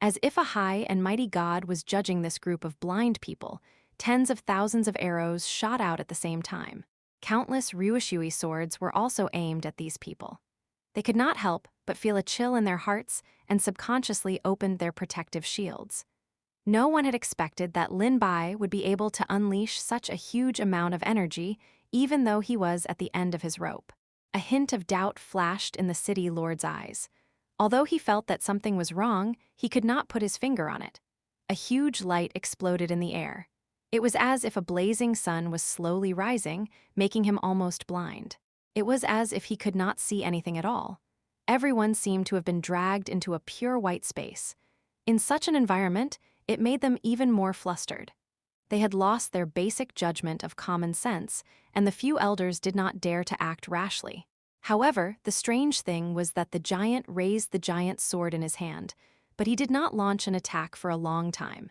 S1: As if a high and mighty god was judging this group of blind people, tens of thousands of arrows shot out at the same time. Countless Ryushui swords were also aimed at these people. They could not help but feel a chill in their hearts and subconsciously opened their protective shields. No one had expected that Lin Bai would be able to unleash such a huge amount of energy, even though he was at the end of his rope. A hint of doubt flashed in the city lord's eyes. Although he felt that something was wrong, he could not put his finger on it. A huge light exploded in the air. It was as if a blazing sun was slowly rising, making him almost blind. It was as if he could not see anything at all. Everyone seemed to have been dragged into a pure white space. In such an environment, it made them even more flustered. They had lost their basic judgment of common sense, and the few elders did not dare to act rashly. However, the strange thing was that the giant raised the giant's sword in his hand, but he did not launch an attack for a long time.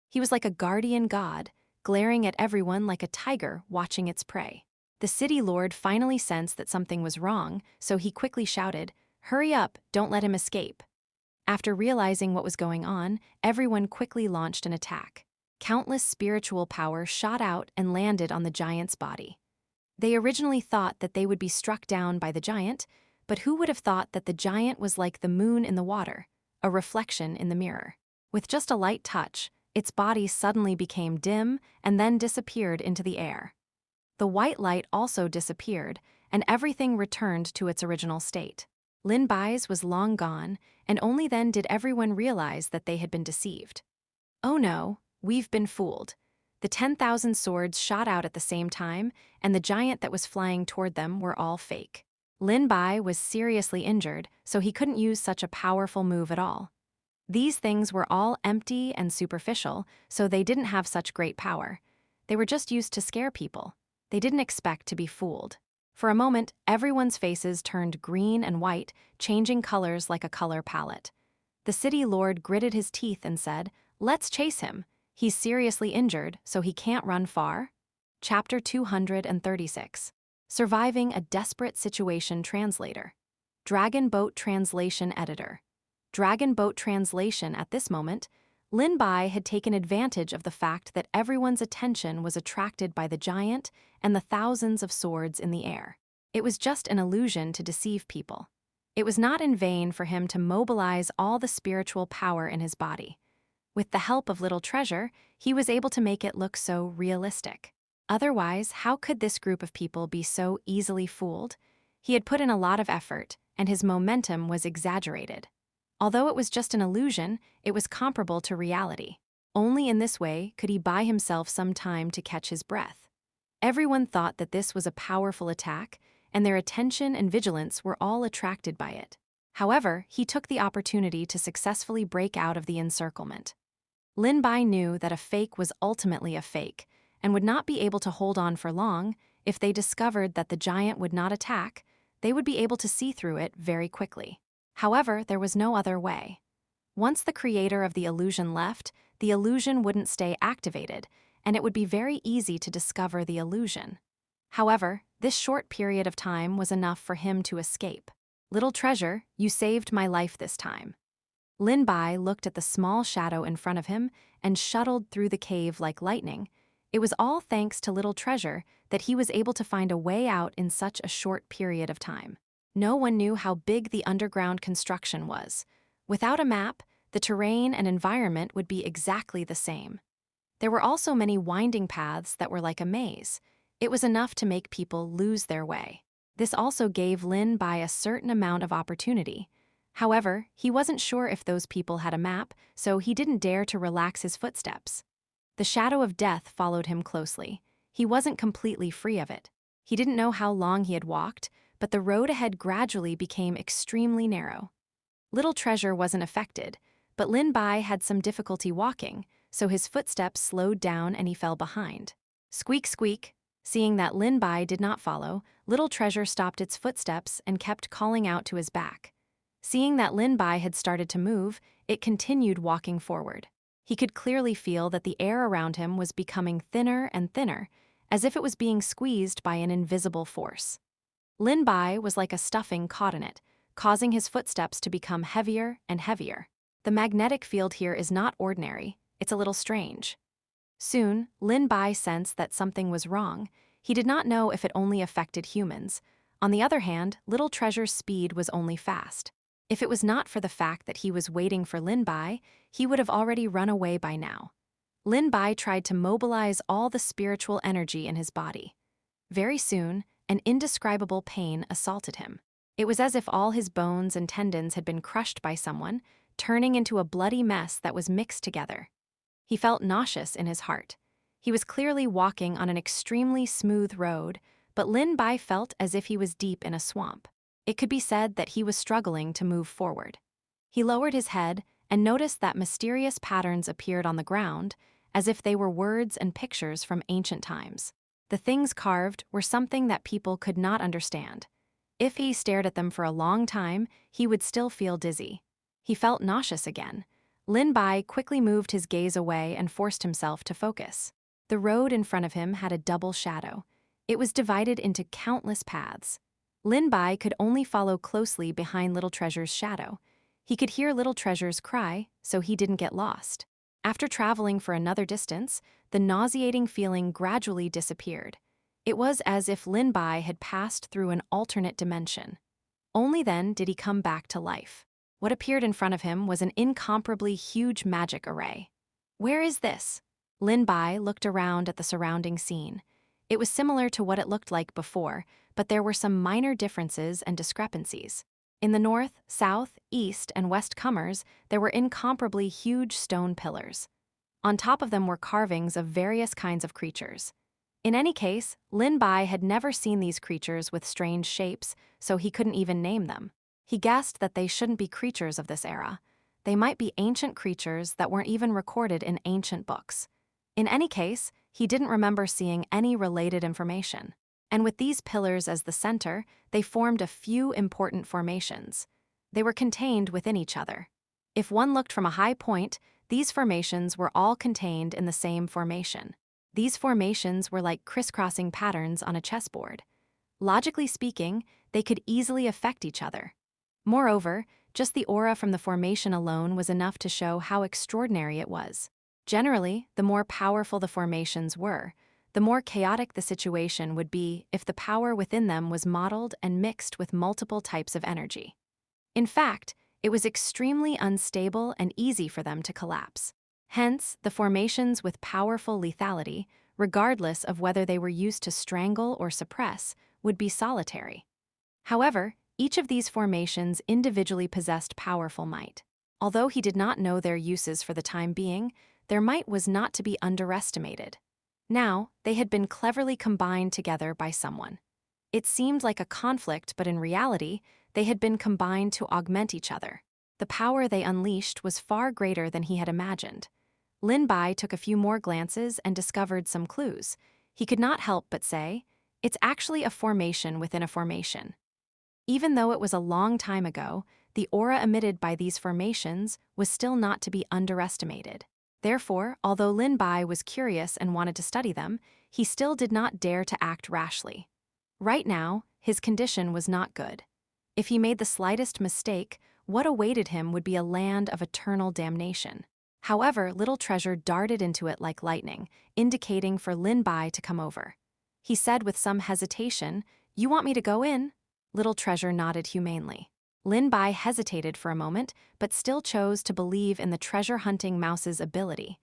S1: He was like a guardian god, glaring at everyone like a tiger watching its prey. The city lord finally sensed that something was wrong, so he quickly shouted, "Hurry up, don't let him escape." After realizing what was going on, everyone quickly launched an attack. Countless spiritual power shot out and landed on the giant's body. They originally thought that they would be struck down by the giant, but who would have thought that the giant was like the moon in the water, a reflection in the mirror. With just a light touch, its body suddenly became dim and then disappeared into the air. The white light also disappeared, and everything returned to its original state. Lin Bai's was long gone, and only then did everyone realize that they had been deceived. "Oh no, we've been fooled." The 10,000 swords shot out at the same time, and the giant that was flying toward them were all fake. Lin Bai was seriously injured, so he couldn't use such a powerful move at all. These things were all empty and superficial, so they didn't have such great power. They were just used to scare people. They didn't expect to be fooled. For a moment, everyone's faces turned green and white, changing colors like a color palette. The city lord gritted his teeth and said, "Let's chase him. He's seriously injured, so he can't run far." Chapter 236. Surviving a Desperate Situation Translator. Dragon Boat Translation Editor. Dragon Boat Translation. At this moment, Lin Bai had taken advantage of the fact that everyone's attention was attracted by the giant and the thousands of swords in the air. It was just an illusion to deceive people. It was not in vain for him to mobilize all the spiritual power in his body. With the help of Little Treasure, he was able to make it look so realistic. Otherwise, how could this group of people be so easily fooled? He had put in a lot of effort, and his momentum was exaggerated. Although it was just an illusion, it was comparable to reality. Only in this way could he buy himself some time to catch his breath. Everyone thought that this was a powerful attack, and their attention and vigilance were all attracted by it. However, he took the opportunity to successfully break out of the encirclement. Lin Bai knew that a fake was ultimately a fake, and would not be able to hold on for long. If they discovered that the giant would not attack, they would be able to see through it very quickly. However, there was no other way. Once the creator of the illusion left, the illusion wouldn't stay activated, and it would be very easy to discover the illusion. However, this short period of time was enough for him to escape. "Little Treasure, you saved my life this time." Lin Bai looked at the small shadow in front of him and shuttled through the cave like lightning. It was all thanks to Little Treasure that he was able to find a way out in such a short period of time. No one knew how big the underground construction was. Without a map, the terrain and environment would be exactly the same. There were also many winding paths that were like a maze. It was enough to make people lose their way. This also gave Lin Bai a certain amount of opportunity. However, he wasn't sure if those people had a map, so he didn't dare to relax his footsteps. The shadow of death followed him closely. He wasn't completely free of it. He didn't know how long he had walked, but the road ahead gradually became extremely narrow. Little Treasure wasn't affected, but Lin Bai had some difficulty walking, so his footsteps slowed down and he fell behind. Squeak, squeak. Seeing that Lin Bai did not follow, Little Treasure stopped its footsteps and kept calling out to his back. Seeing that Lin Bai had started to move, it continued walking forward. He could clearly feel that the air around him was becoming thinner and thinner, as if it was being squeezed by an invisible force. Lin Bai was like a stuffing caught in it, causing his footsteps to become heavier and heavier. The magnetic field here is not ordinary, it's a little strange. Soon, Lin Bai sensed that something was wrong. He did not know if it only affected humans. On the other hand, Little Treasure's speed was only fast. If it was not for the fact that he was waiting for Lin Bai, he would have already run away by now. Lin Bai tried to mobilize all the spiritual energy in his body. Very soon, an indescribable pain assaulted him. It was as if all his bones and tendons had been crushed by someone, turning into a bloody mess that was mixed together. He felt nauseous in his heart. He was clearly walking on an extremely smooth road, but Lin Bai felt as if he was deep in a swamp. It could be said that he was struggling to move forward. He lowered his head and noticed that mysterious patterns appeared on the ground, as if they were words and pictures from ancient times. The things carved were something that people could not understand. If he stared at them for a long time, he would still feel dizzy. He felt nauseous again. Lin Bai quickly moved his gaze away and forced himself to focus. The road in front of him had a double shadow. It was divided into countless paths. Lin Bai could only follow closely behind Little Treasure's shadow. He could hear Little Treasure's cry, so he didn't get lost. After traveling for another distance, the nauseating feeling gradually disappeared. It was as if Lin Bai had passed through an alternate dimension. Only then did he come back to life. What appeared in front of him was an incomparably huge magic array. Where is this? Lin Bai looked around at the surrounding scene. It was similar to what it looked like before, but there were some minor differences and discrepancies. In the north, south, east, and west comers, there were incomparably huge stone pillars. On top of them were carvings of various kinds of creatures. In any case, Lin Bai had never seen these creatures with strange shapes, so he couldn't even name them. He guessed that they shouldn't be creatures of this era. They might be ancient creatures that weren't even recorded in ancient books. In any case, he didn't remember seeing any related information. And with these pillars as the center, they formed a few important formations. They were contained within each other. If one looked from a high point, these formations were all contained in the same formation. These formations were like crisscrossing patterns on a chessboard. Logically speaking, they could easily affect each other. Moreover, just the aura from the formation alone was enough to show how extraordinary it was. Generally, the more powerful the formations were, the more chaotic the situation would be if the power within them was modeled and mixed with multiple types of energy. In fact, it was extremely unstable and easy for them to collapse. Hence, the formations with powerful lethality, regardless of whether they were used to strangle or suppress, would be solitary. However, each of these formations individually possessed powerful might. Although he did not know their uses for the time being, their might was not to be underestimated. Now, they had been cleverly combined together by someone. It seemed like a conflict, but in reality, they had been combined to augment each other. The power they unleashed was far greater than he had imagined. Lin Bai took a few more glances and discovered some clues. He could not help but say, "It's actually a formation within a formation." Even though it was a long time ago, the aura emitted by these formations was still not to be underestimated. Therefore, although Lin Bai was curious and wanted to study them, he still did not dare to act rashly. Right now, his condition was not good. If he made the slightest mistake, what awaited him would be a land of eternal damnation. However, Little Treasure darted into it like lightning, indicating for Lin Bai to come over. He said with some hesitation, "You want me to go in?" Little Treasure nodded humanely. Lin Bai hesitated for a moment, but still chose to believe in the treasure-hunting mouse's ability.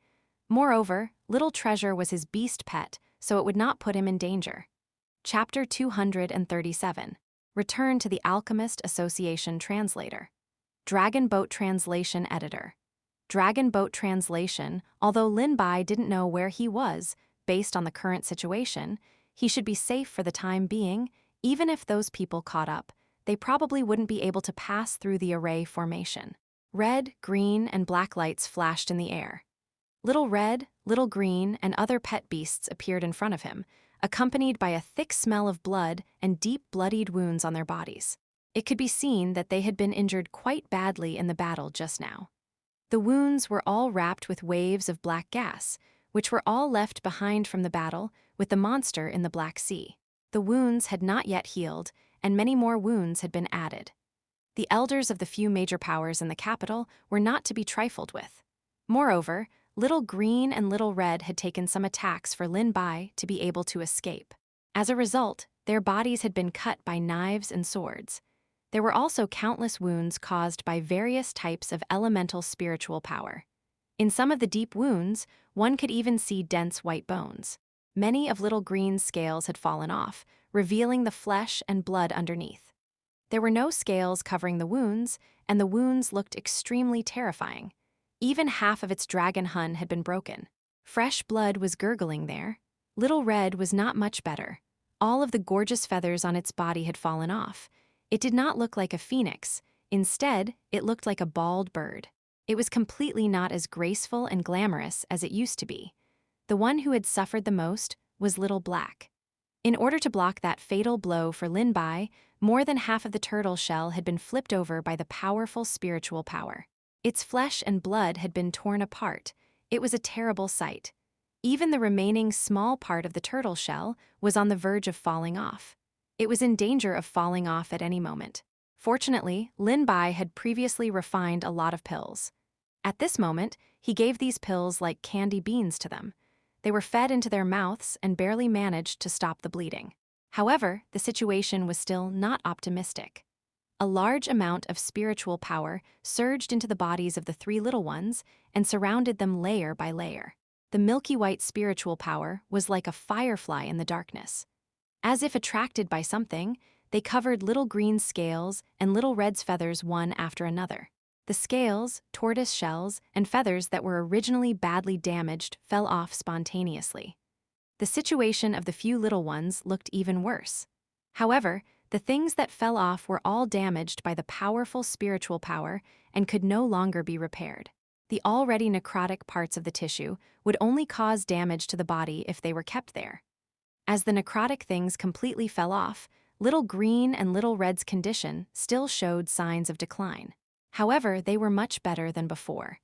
S1: Moreover, Little Treasure was his beast pet, so it would not put him in danger. Chapter 237. Return to the Alchemist Association Translator. Dragon Boat Translation Editor. Dragon Boat Translation, although Lin Bai didn't know where he was, based on the current situation, he should be safe for the time being. Even if those people caught up, they probably wouldn't be able to pass through the array formation. Red, green, and black lights flashed in the air. Little Red, Little Green, and other pet beasts appeared in front of him, accompanied by a thick smell of blood and deep bloodied wounds on their bodies. It could be seen that they had been injured quite badly in the battle just now. The wounds were all wrapped with waves of black gas, which were all left behind from the battle with the monster in the Black Sea. The wounds had not yet healed, and many more wounds had been added. The elders of the few major powers in the capital were not to be trifled with. Moreover, Little Green and Little Red had taken some attacks for Lin Bai to be able to escape. As a result, their bodies had been cut by knives and swords. There were also countless wounds caused by various types of elemental spiritual power. In some of the deep wounds, one could even see dense white bones. Many of Little Green's scales had fallen off, revealing the flesh and blood underneath. There were no scales covering the wounds, and the wounds looked extremely terrifying. Even half of its dragon hun had been broken. Fresh blood was gurgling there. Little Red was not much better. All of the gorgeous feathers on its body had fallen off. It did not look like a phoenix. Instead, it looked like a bald bird. It was completely not as graceful and glamorous as it used to be. The one who had suffered the most was Little Black. In order to block that fatal blow for Lin Bai, more than half of the turtle shell had been flipped over by the powerful spiritual power. Its flesh and blood had been torn apart. It was a terrible sight. Even the remaining small part of the turtle shell was on the verge of falling off. It was in danger of falling off at any moment. Fortunately, Lin Bai had previously refined a lot of pills. At this moment, he gave these pills like candy beans to them. They were fed into their mouths and barely managed to stop the bleeding. However, the situation was still not optimistic. A large amount of spiritual power surged into the bodies of the three little ones and surrounded them layer by layer. The milky white spiritual power was like a firefly in the darkness. As if attracted by something, they covered Little Green's scales and Little Red's feathers one after another. The scales, tortoise shells, and feathers that were originally badly damaged fell off spontaneously. The situation of the few little ones looked even worse. However, the things that fell off were all damaged by the powerful spiritual power and could no longer be repaired. The already necrotic parts of the tissue would only cause damage to the body if they were kept there. As the necrotic things completely fell off, Little Green and Little Red's condition still showed signs of decline. However, they were much better than before.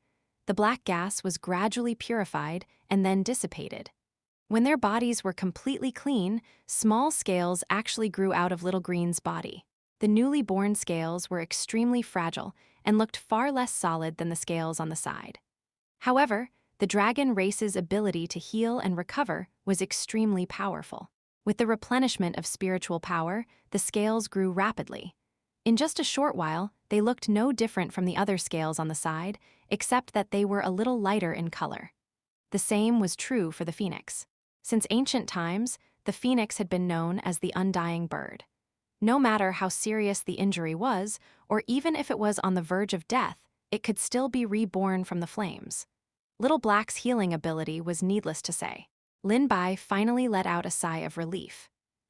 S1: The black gas was gradually purified and then dissipated. When their bodies were completely clean, small scales actually grew out of Little Green's body. The newly born scales were extremely fragile and looked far less solid than the scales on the side. However, the dragon race's ability to heal and recover was extremely powerful. With the replenishment of spiritual power, the scales grew rapidly. In just a short while, they looked no different from the other scales on the side, except that they were a little lighter in color. The same was true for the phoenix. Since ancient times, the phoenix had been known as the undying bird. No matter how serious the injury was, or even if it was on the verge of death, it could still be reborn from the flames. Little Black's healing ability was needless to say. Lin Bai finally let out a sigh of relief.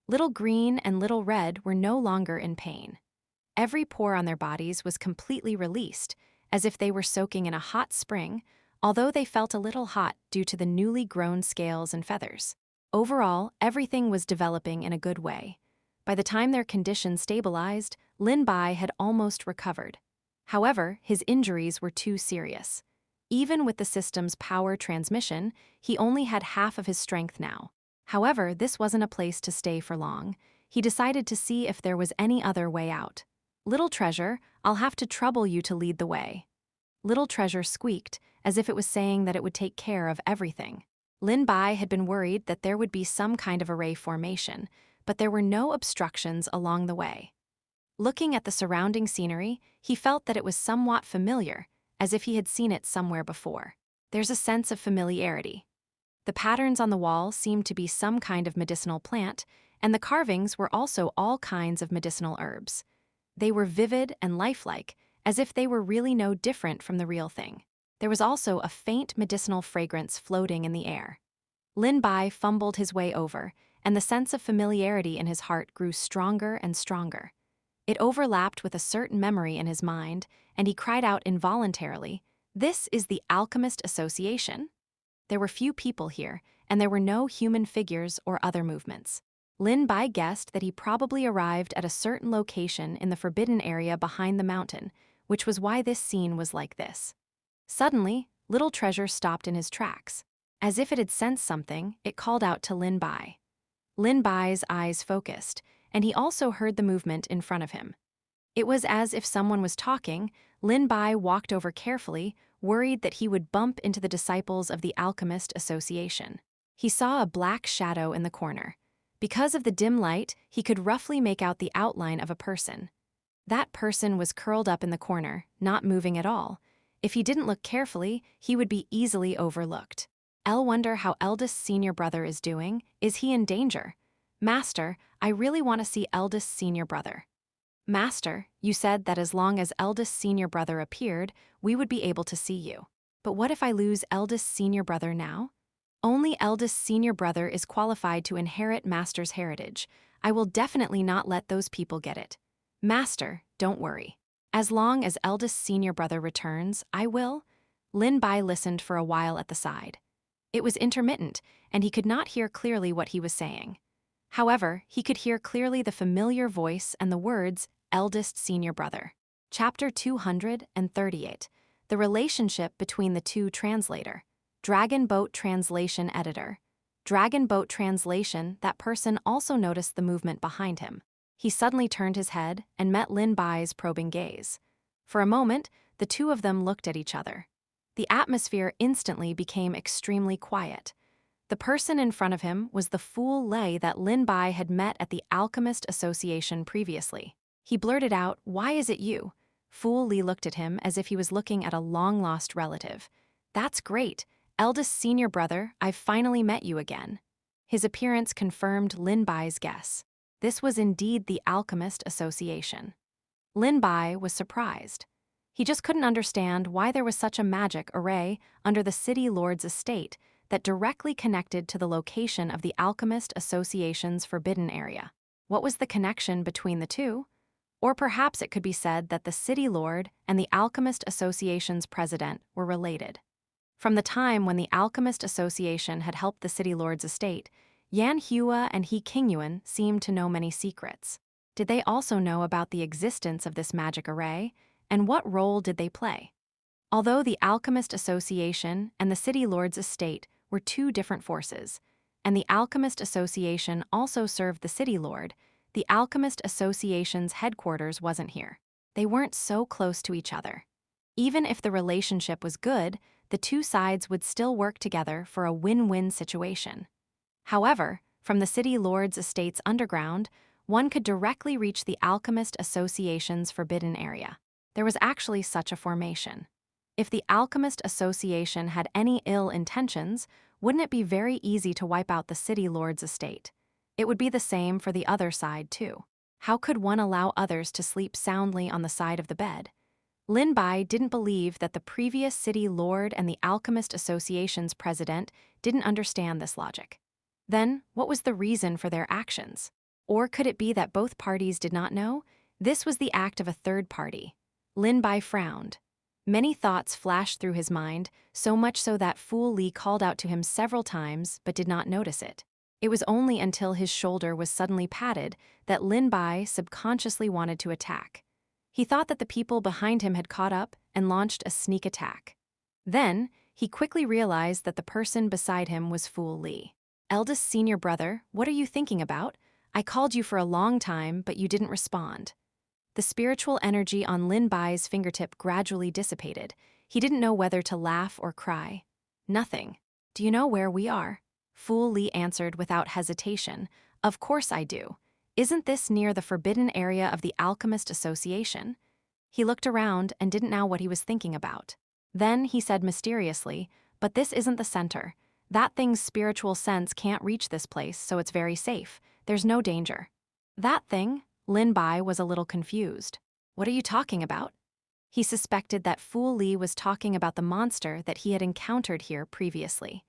S1: Little Green and Little Red were no longer in pain. Every pore on their bodies was completely released, as if they were soaking in a hot spring, although they felt a little hot due to the newly grown scales and feathers. Overall, everything was developing in a good way. By the time their condition stabilized, Lin Bai had almost recovered. However, his injuries were too serious. Even with the system's power transmission, he only had half of his strength now. However, this wasn't a place to stay for long. He decided to see if there was any other way out. "Little Treasure, I'll have to trouble you to lead the way." Little Treasure squeaked, as if it was saying that it would take care of everything. Lin Bai had been worried that there would be some kind of array formation, but there were no obstructions along the way. Looking at the surrounding scenery, he felt that it was somewhat familiar, as if he had seen it somewhere before. There's a sense of familiarity. The patterns on the wall seemed to be some kind of medicinal plant, and the carvings were also all kinds of medicinal herbs. They were vivid and lifelike, as if they were really no different from the real thing. There was also a faint medicinal fragrance floating in the air. Lin Bai fumbled his way over, and the sense of familiarity in his heart grew stronger and stronger. It overlapped with a certain memory in his mind, and he cried out involuntarily, "This is the Alchemist Association?" There were few people here, and there were no human figures or other movements. Lin Bai guessed that he probably arrived at a certain location in the forbidden area behind the mountain, which was why this scene was like this. Suddenly, Little Treasure stopped in his tracks. As if it had sensed something, it called out to Lin Bai. Lin Bai's eyes focused, and he also heard the movement in front of him. It was as if someone was talking. Lin Bai walked over carefully, worried that he would bump into the disciples of the Alchemist Association. He saw a black shadow in the corner. Because of the dim light, he could roughly make out the outline of a person. That person was curled up in the corner, not moving at all. If he didn't look carefully, he would be easily overlooked. I'll wonder how eldest senior brother is doing. Is he in danger? Master, I really want to see eldest senior brother. Master, you said that as long as eldest senior brother appeared, we would be able to see you. But what if I lose eldest senior brother now? Only eldest senior brother is qualified to inherit Master's heritage. I will definitely not let those people get it. Master, don't worry. As long as eldest senior brother returns, I will. Lin Bai listened for a while at the side. It was intermittent, and he could not hear clearly what he was saying. However, he could hear clearly the familiar voice and the words, eldest senior brother. Chapter 238. The relationship between the two translator. Dragon Boat Translation Editor. Dragon Boat Translation, that person also noticed the movement behind him. He suddenly turned his head and met Lin Bai's probing gaze. For a moment, the two of them looked at each other. The atmosphere instantly became extremely quiet. The person in front of him was the Fool Lei that Lin Bai had met at the Alchemist Association previously. He blurted out, "Why is it you?" Fool Li looked at him as if he was looking at a long-lost relative. "That's great. Eldest senior brother, I've finally met you again." His appearance confirmed Lin Bai's guess. This was indeed the Alchemist Association. Lin Bai was surprised. He just couldn't understand why there was such a magic array under the city lord's estate that directly connected to the location of the Alchemist Association's forbidden area. What was the connection between the two? Or perhaps it could be said that the city lord and the Alchemist Association's president were related. From the time when the Alchemist Association had helped the city lord's estate, Xianxia and He Qingyuan seemed to know many secrets. Did they also know about the existence of this magic array, and what role did they play? Although the Alchemist Association and the City Lord's estate were two different forces, and the Alchemist Association also served the City Lord, the Alchemist Association's headquarters wasn't here. They weren't so close to each other. Even if the relationship was good, the two sides would still work together for a win-win situation. However, from the City Lord's estate's underground, one could directly reach the Alchemist Association's forbidden area. There was actually such a formation. If the Alchemist Association had any ill intentions, wouldn't it be very easy to wipe out the City Lord's estate? It would be the same for the other side, too. How could one allow others to sleep soundly on the side of the bed? Lin Bai didn't believe that the previous City Lord and the Alchemist Association's president didn't understand this logic. Then, what was the reason for their actions? Or could it be that both parties did not know? This was the act of a third party. Lin Bai frowned. Many thoughts flashed through his mind, so much so that Fool Li called out to him several times but did not notice it. It was only until his shoulder was suddenly patted that Lin Bai subconsciously wanted to attack. He thought that the people behind him had caught up and launched a sneak attack. Then, he quickly realized that the person beside him was Fool Li. "Eldest senior brother, what are you thinking about? I called you for a long time, but you didn't respond." The spiritual energy on Lin Bai's fingertip gradually dissipated. He didn't know whether to laugh or cry. "Nothing. Do you know where we are?" Fool Li answered without hesitation. "Of course I do. Isn't this near the forbidden area of the Alchemist Association?" He looked around and didn't know what he was thinking about. Then he said mysteriously, "But this isn't the center. That thing's spiritual sense can't reach this place, so it's very safe. There's no danger." "That thing?" Lin Bai was a little confused. "What are you talking about?" He suspected that Fool Li was talking about the monster that he had encountered here previously.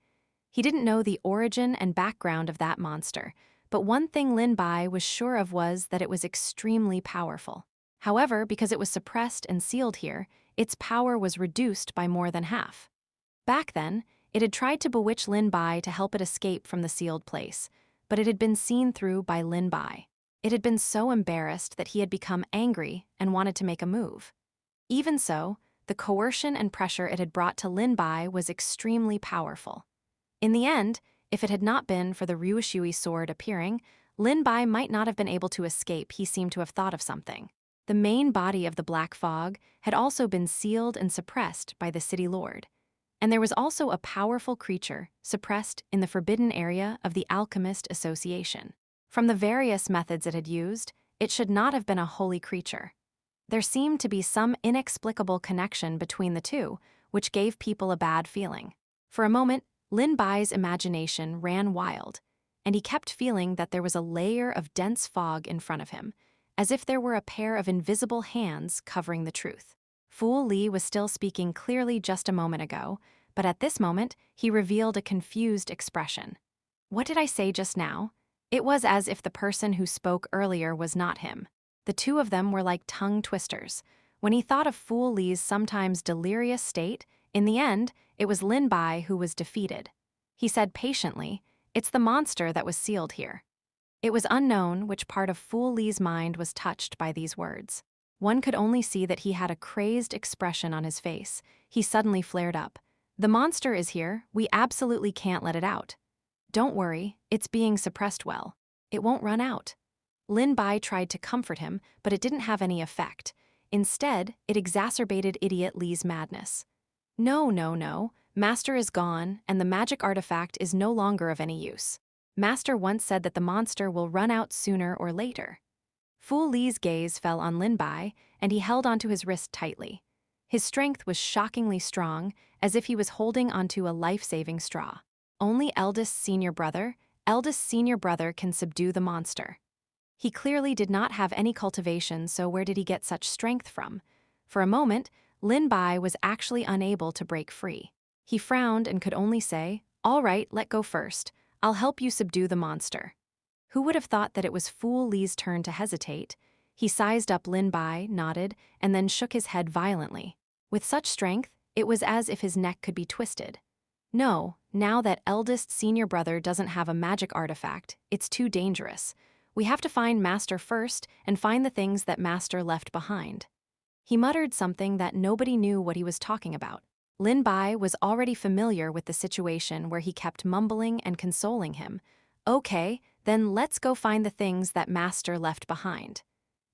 S1: He didn't know the origin and background of that monster, but one thing Lin Bai was sure of was that it was extremely powerful. However, because it was suppressed and sealed here, its power was reduced by more than half. Back then, it had tried to bewitch Lin Bai to help it escape from the sealed place, but it had been seen through by Lin Bai. It had been so embarrassed that he had become angry and wanted to make a move. Even so, the coercion and pressure it had brought to Lin Bai was extremely powerful. In the end, if it had not been for the Ryushui sword appearing, Lin Bai might not have been able to escape. He seemed to have thought of something. The main body of the black fog had also been sealed and suppressed by the city lord. And there was also a powerful creature suppressed in the forbidden area of the Alchemist Association. From the various methods it had used, it should not have been a holy creature. There seemed to be some inexplicable connection between the two, which gave people a bad feeling. For a moment, Lin Bai's imagination ran wild, and he kept feeling that there was a layer of dense fog in front of him, as if there were a pair of invisible hands covering the truth. Fu Li was still speaking clearly just a moment ago, but at this moment, he revealed a confused expression. What did I say just now? It was as if the person who spoke earlier was not him. The two of them were like tongue twisters. When he thought of Fu Li's sometimes delirious state, in the end, it was Lin Bai who was defeated. He said patiently, "It's the monster that was sealed here." It was unknown which part of Fu Li's mind was touched by these words. One could only see that he had a crazed expression on his face. He suddenly flared up. "The monster is here. We absolutely can't let it out. Don't worry, it's being suppressed well. It won't run out." Lin Bai tried to comfort him, but it didn't have any effect. Instead, it exacerbated Idiot Li's madness. "No, no, no. Master is gone, and the magic artifact is no longer of any use. Master once said that the monster will run out sooner or later." Fu Li's gaze fell on Lin Bai, and he held onto his wrist tightly. His strength was shockingly strong, as if he was holding onto a life-saving straw. Only eldest senior brother can subdue the monster. He clearly did not have any cultivation, so where did he get such strength from? For a moment, Lin Bai was actually unable to break free. He frowned and could only say, "All right, let go first. I'll help you subdue the monster." Who would have thought that it was Fu Li's turn to hesitate? He sized up Lin Bai, nodded, and then shook his head violently. With such strength, it was as if his neck could be twisted. "No, now that eldest senior brother doesn't have a magic artifact, it's too dangerous. We have to find Master first and find the things that Master left behind." He muttered something that nobody knew what he was talking about. Lin Bai was already familiar with the situation where he kept mumbling and consoling him. "Okay, then let's go find the things that Master left behind.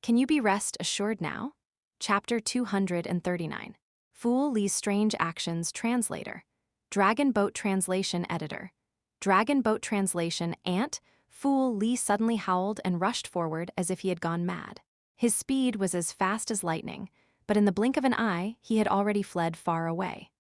S1: Can you be rest assured now?" Chapter 239. Fu Li's Strange Actions Translator. Dragon Boat Translation Editor. Dragon Boat Translation Ant. Fu Li suddenly howled and rushed forward as if he had gone mad. His speed was as fast as lightning, but in the blink of an eye, he had already fled far away.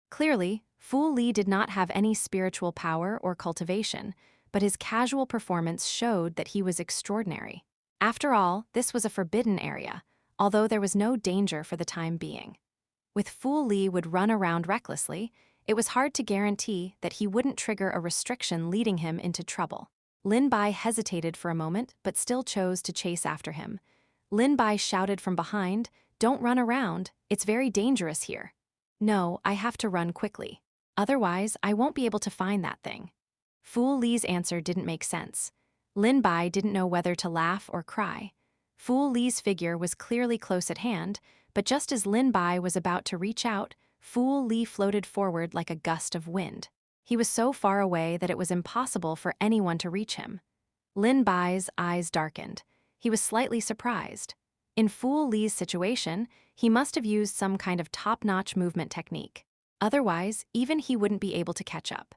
S1: Clearly, Fu Li did not have any spiritual power or cultivation, but his casual performance showed that he was extraordinary. After all, this was a forbidden area, although there was no danger for the time being. With Fu Li would run around recklessly, it was hard to guarantee that he wouldn't trigger a restriction leading him into trouble. Lin Bai hesitated for a moment but still chose to chase after him. Lin Bai shouted from behind, "Don't run around, it's very dangerous here." "No, I have to run quickly. Otherwise, I won't be able to find that thing." Fu Li's answer didn't make sense. Lin Bai didn't know whether to laugh or cry. Fu Li's figure was clearly close at hand, but just as Lin Bai was about to reach out, Fu Li floated forward like a gust of wind. He was so far away that it was impossible for anyone to reach him. Lin Bai's eyes darkened. He was slightly surprised. In Fu Li's situation, he must have used some kind of top-notch movement technique. Otherwise, even he wouldn't be able to catch up.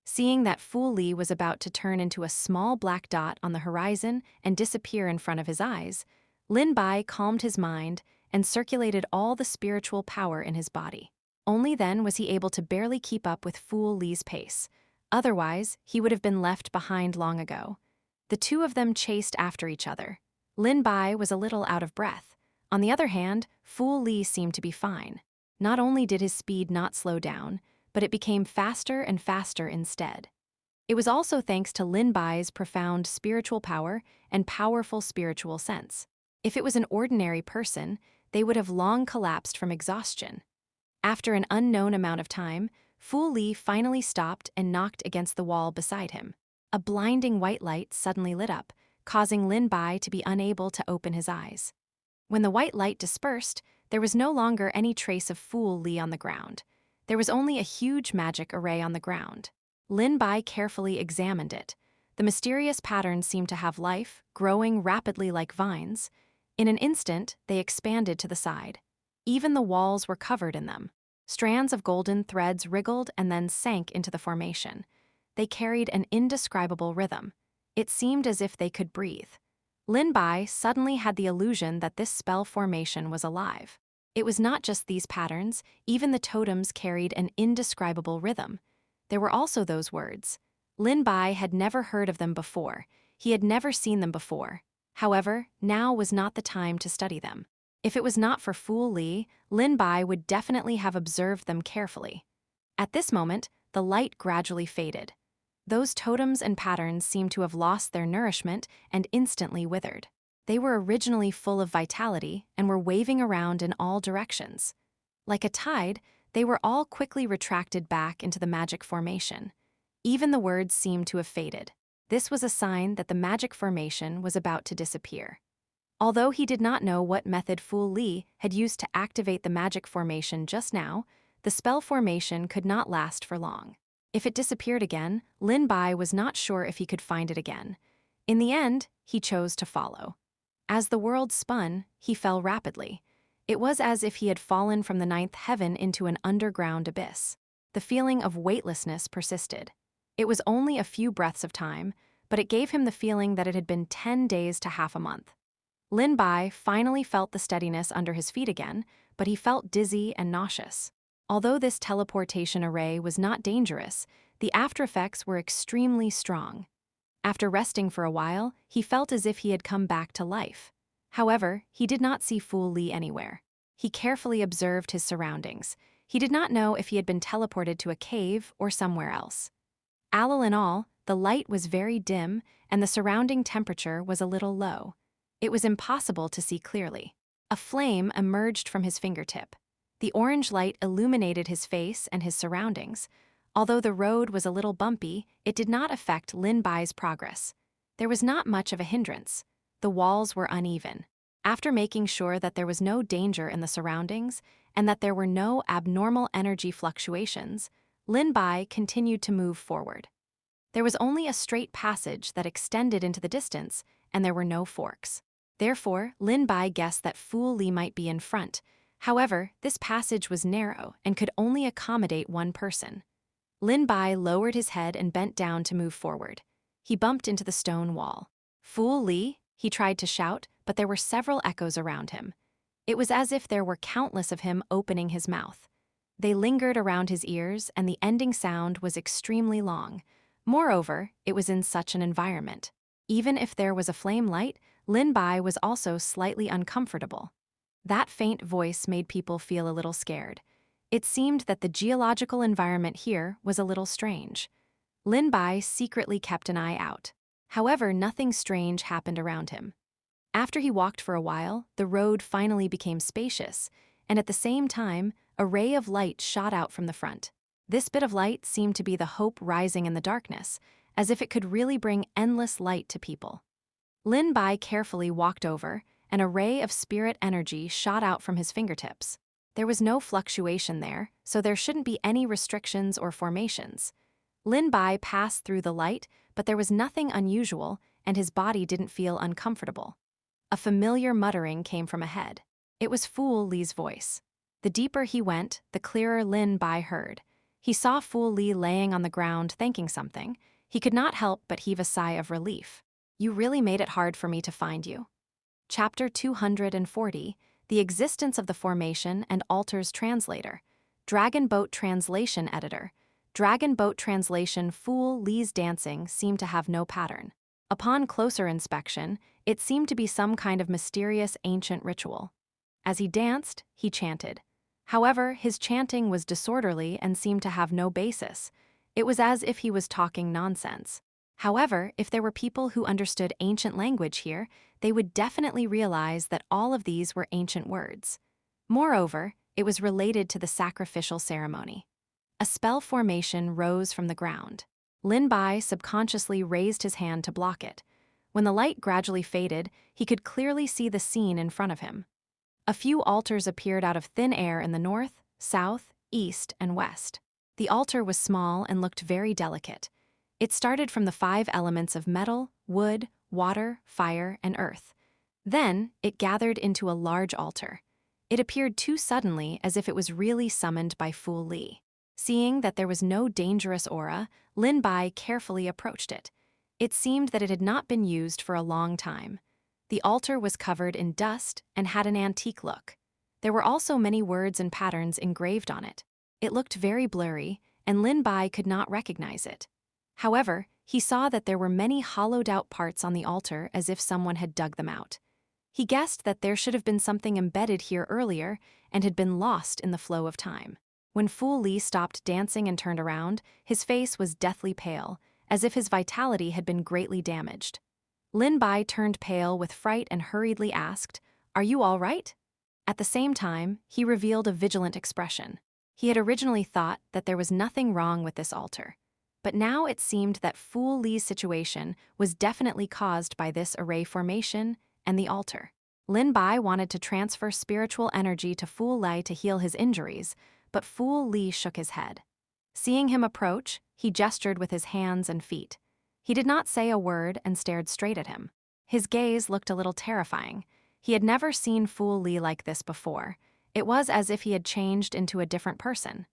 S1: Seeing that Fu Li was about to turn into a small black dot on the horizon and disappear in front of his eyes, Lin Bai calmed his mind and circulated all the spiritual power in his body. Only then was he able to barely keep up with Fu Li's pace. Otherwise, he would have been left behind long ago. The two of them chased after each other. Lin Bai was a little out of breath. On the other hand, Fu Li seemed to be fine. Not only did his speed not slow down, but it became faster and faster instead. It was also thanks to Lin Bai's profound spiritual power and powerful spiritual sense. If it was an ordinary person, they would have long collapsed from exhaustion. After an unknown amount of time, Fu Li finally stopped and knocked against the wall beside him. A blinding white light suddenly lit up, causing Lin Bai to be unable to open his eyes. When the white light dispersed, There was no longer any trace of Fool Li on the ground. There was only a huge magic array on the ground. Lin Bai carefully examined it. The mysterious patterns seemed to have life, growing rapidly like vines. In an instant, they expanded to the side. Even the walls were covered in them. Strands of golden threads wriggled and then sank into the formation. They carried an indescribable rhythm. It seemed as if they could breathe. Lin Bai suddenly had the illusion that this spell formation was alive. It was not just these patterns, even the totems carried an indescribable rhythm. There were also those words. Lin Bai had never heard of them before. He had never seen them before. However, now was not the time to study them. If it was not for Fool Li, Lin Bai would definitely have observed them carefully. At this moment, the light gradually faded. Those totems and patterns seemed to have lost their nourishment and instantly withered. They were originally full of vitality and were waving around in all directions. Like a tide, they were all quickly retracted back into the magic formation. Even the words seemed to have faded. This was a sign that the magic formation was about to disappear. Although he did not know what method Fool Li had used to activate the magic formation just now, the spell formation could not last for long. If it disappeared again, Lin Bai was not sure if he could find it again. In the end, he chose to follow. As the world spun, he fell rapidly. It was as if he had fallen from the ninth heaven into an underground abyss. The feeling of weightlessness persisted. It was only a few breaths of time, but it gave him the feeling that it had been 10 days to half a month. Lin Bai finally felt the steadiness under his feet again, but he felt dizzy and nauseous. Although this teleportation array was not dangerous, the aftereffects were extremely strong. After resting for a while, he felt as if he had come back to life. However, he did not see Fool Li anywhere. He carefully observed his surroundings. He did not know if he had been teleported to a cave or somewhere else. All in all, the light was very dim and the surrounding temperature was a little low. It was impossible to see clearly. A flame emerged from his fingertip. The orange light illuminated his face and his surroundings. Although the road was a little bumpy, it did not affect Lin Bai's progress. There was not much of a hindrance. The walls were uneven. After making sure that there was no danger in the surroundings and that there were no abnormal energy fluctuations, Lin Bai continued to move forward. There was only a straight passage that extended into the distance, and there were no forks. Therefore, Lin Bai guessed that Fool Li might be in front. However, this passage was narrow and could only accommodate one person. Lin Bai lowered his head and bent down to move forward. He bumped into the stone wall. "Fool Li," he tried to shout, but there were several echoes around him. It was as if there were countless of him opening his mouth. They lingered around his ears, and the ending sound was extremely long. Moreover, it was in such an environment. Even if there was a flame light, Lin Bai was also slightly uncomfortable. That faint voice made people feel a little scared. It seemed that the geological environment here was a little strange. Lin Bai secretly kept an eye out. However, nothing strange happened around him. After he walked for a while, the road finally became spacious, and at the same time, a ray of light shot out from the front. This bit of light seemed to be the hope rising in the darkness, as if it could really bring endless light to people. Lin Bai carefully walked over, and a ray of spirit energy shot out from his fingertips. There was no fluctuation there, so there shouldn't be any restrictions or formations. Lin Bai passed through the light, but there was nothing unusual, and his body didn't feel uncomfortable. A familiar muttering came from ahead. It was Fool Li's voice. The deeper he went, the clearer Lin Bai heard. He saw Fool Li laying on the ground thanking something. He could not help but heave a sigh of relief. "You really made it hard for me to find you." Chapter 240, The Existence of the Formation and Alters Translator. Dragon Boat Translation Editor. Dragon Boat Translation. Fool Li's dancing seemed to have no pattern. Upon closer inspection, it seemed to be some kind of mysterious ancient ritual. As he danced, he chanted. However, his chanting was disorderly and seemed to have no basis. It was as if he was talking nonsense. However, if there were people who understood ancient language here, they would definitely realize that all of these were ancient words. Moreover, it was related to the sacrificial ceremony. A spell formation rose from the ground. Lin Bai subconsciously raised his hand to block it. When the light gradually faded, he could clearly see the scene in front of him. A few altars appeared out of thin air in the north, south, east, and west. The altar was small and looked very delicate. It started from the 5 elements of metal, wood, water, fire, and earth. Then, it gathered into a large altar. It appeared too suddenly, as if it was really summoned by Fu Li. Seeing that there was no dangerous aura, Lin Bai carefully approached it. It seemed that it had not been used for a long time. The altar was covered in dust and had an antique look. There were also many words and patterns engraved on it. It looked very blurry, and Lin Bai could not recognize it. However, he saw that there were many hollowed-out parts on the altar as if someone had dug them out. He guessed that there should have been something embedded here earlier and had been lost in the flow of time. When Fu Li stopped dancing and turned around, his face was deathly pale, as if his vitality had been greatly damaged. Lin Bai turned pale with fright and hurriedly asked, "Are you all right?" At the same time, he revealed a vigilant expression. He had originally thought that there was nothing wrong with this altar. But now it seemed that Fu Li's situation was definitely caused by this array formation and the altar. Lin Bai wanted to transfer spiritual energy to Fu Li to heal his injuries, but Fu Li shook his head. Seeing him approach, he gestured with his hands and feet. He did not say a word and stared straight at him. His gaze looked a little terrifying. He had never seen Fu Li like this before. It was as if he had changed into a different person.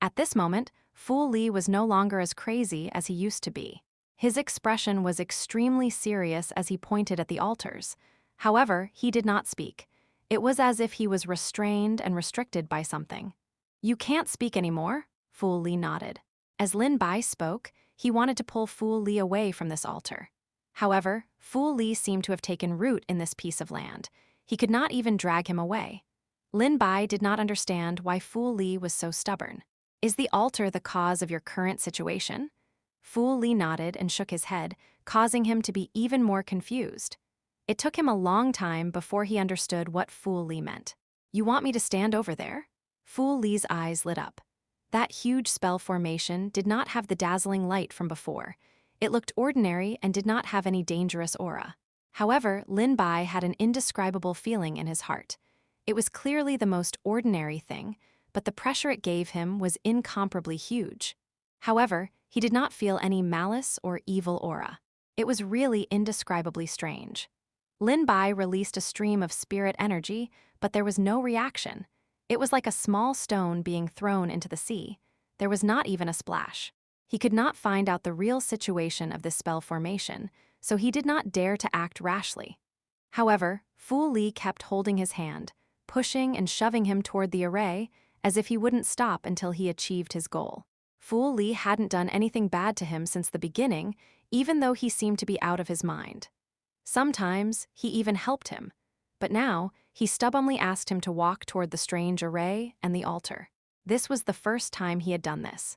S1: At this moment, Fu Li was no longer as crazy as he used to be. His expression was extremely serious as he pointed at the altars. However, he did not speak. It was as if he was restrained and restricted by something. "You can't speak anymore?" Fu Li nodded. As Lin Bai spoke, he wanted to pull Fu Li away from this altar. However, Fu Li seemed to have taken root in this piece of land. He could not even drag him away. Lin Bai did not understand why Fu Li was so stubborn. "Is the altar the cause of your current situation?" Fu Li nodded and shook his head, causing him to be even more confused. It took him a long time before he understood what Fu Li meant. "You want me to stand over there?" Fu Li's eyes lit up. That huge spell formation did not have the dazzling light from before. It looked ordinary and did not have any dangerous aura. However, Lin Bai had an indescribable feeling in his heart. It was clearly the most ordinary thing, but the pressure it gave him was incomparably huge. However, he did not feel any malice or evil aura. It was really indescribably strange. Lin Bai released a stream of spirit energy, but there was no reaction. It was like a small stone being thrown into the sea. There was not even a splash. He could not find out the real situation of this spell formation, so he did not dare to act rashly. However, Fu Li kept holding his hand, pushing and shoving him toward the array, as if he wouldn't stop until he achieved his goal. Fu Li hadn't done anything bad to him since the beginning, even though he seemed to be out of his mind. Sometimes, he even helped him. But now, he stubbornly asked him to walk toward the strange array and the altar. This was the first time he had done this.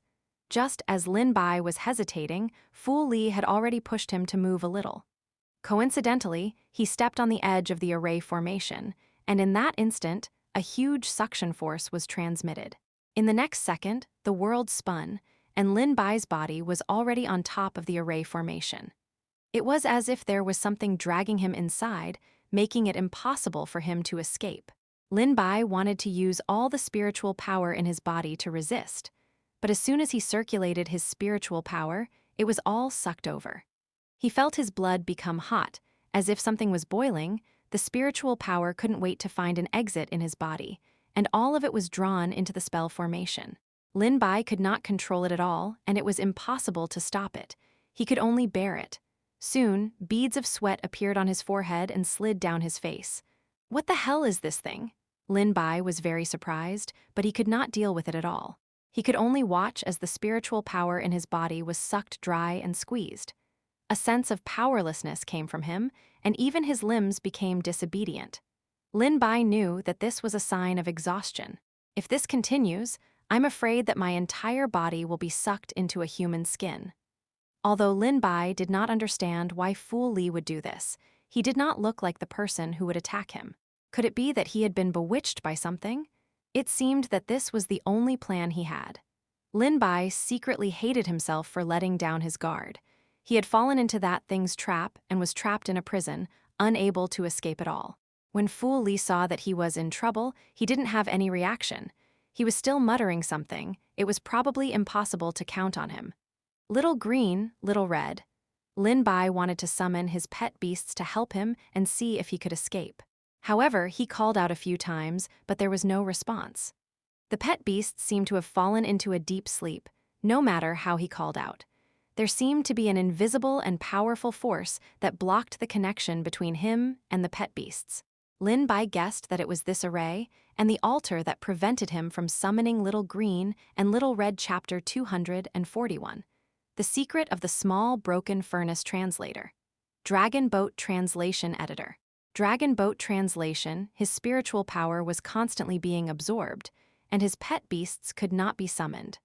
S1: Just as Lin Bai was hesitating, Fu Li had already pushed him to move a little. Coincidentally, he stepped on the edge of the array formation, and in that instant, a huge suction force was transmitted. In the next second, the world spun, and Lin Bai's body was already on top of the array formation. It was as if there was something dragging him inside, making it impossible for him to escape. Lin Bai wanted to use all the spiritual power in his body to resist, but as soon as he circulated his spiritual power, it was all sucked over. He felt his blood become hot, as if something was boiling. The spiritual power couldn't wait to find an exit in his body, and all of it was drawn into the spell formation. Lin Bai could not control it at all, and it was impossible to stop it. He could only bear it. Soon, beads of sweat appeared on his forehead and slid down his face. "What the hell is this thing?" Lin Bai was very surprised, but he could not deal with it at all. He could only watch as the spiritual power in his body was sucked dry and squeezed. A sense of powerlessness came from him, and even his limbs became disobedient. Lin Bai knew that this was a sign of exhaustion. "If this continues, I'm afraid that my entire body will be sucked into a human skin." Although Lin Bai did not understand why Fu Li would do this, he did not look like the person who would attack him. Could it be that he had been bewitched by something? It seemed that this was the only plan he had. Lin Bai secretly hated himself for letting down his guard. He had fallen into that thing's trap and was trapped in a prison, unable to escape at all. When Fu Li saw that he was in trouble, he didn't have any reaction. He was still muttering something. It was probably impossible to count on him. Little green, little red. Lin Bai wanted to summon his pet beasts to help him and see if he could escape. However, he called out a few times, but there was no response. The pet beasts seemed to have fallen into a deep sleep, no matter how he called out. There seemed to be an invisible and powerful force that blocked the connection between him and the pet beasts. Lin Bai guessed that it was this array and the altar that prevented him from summoning Little Green and Little Red Chapter 241. The Secret of the Small Broken Furnace Translator. Dragon Boat Translation Editor. Dragon Boat Translation, his spiritual power was constantly being absorbed, and his pet beasts could not be summoned.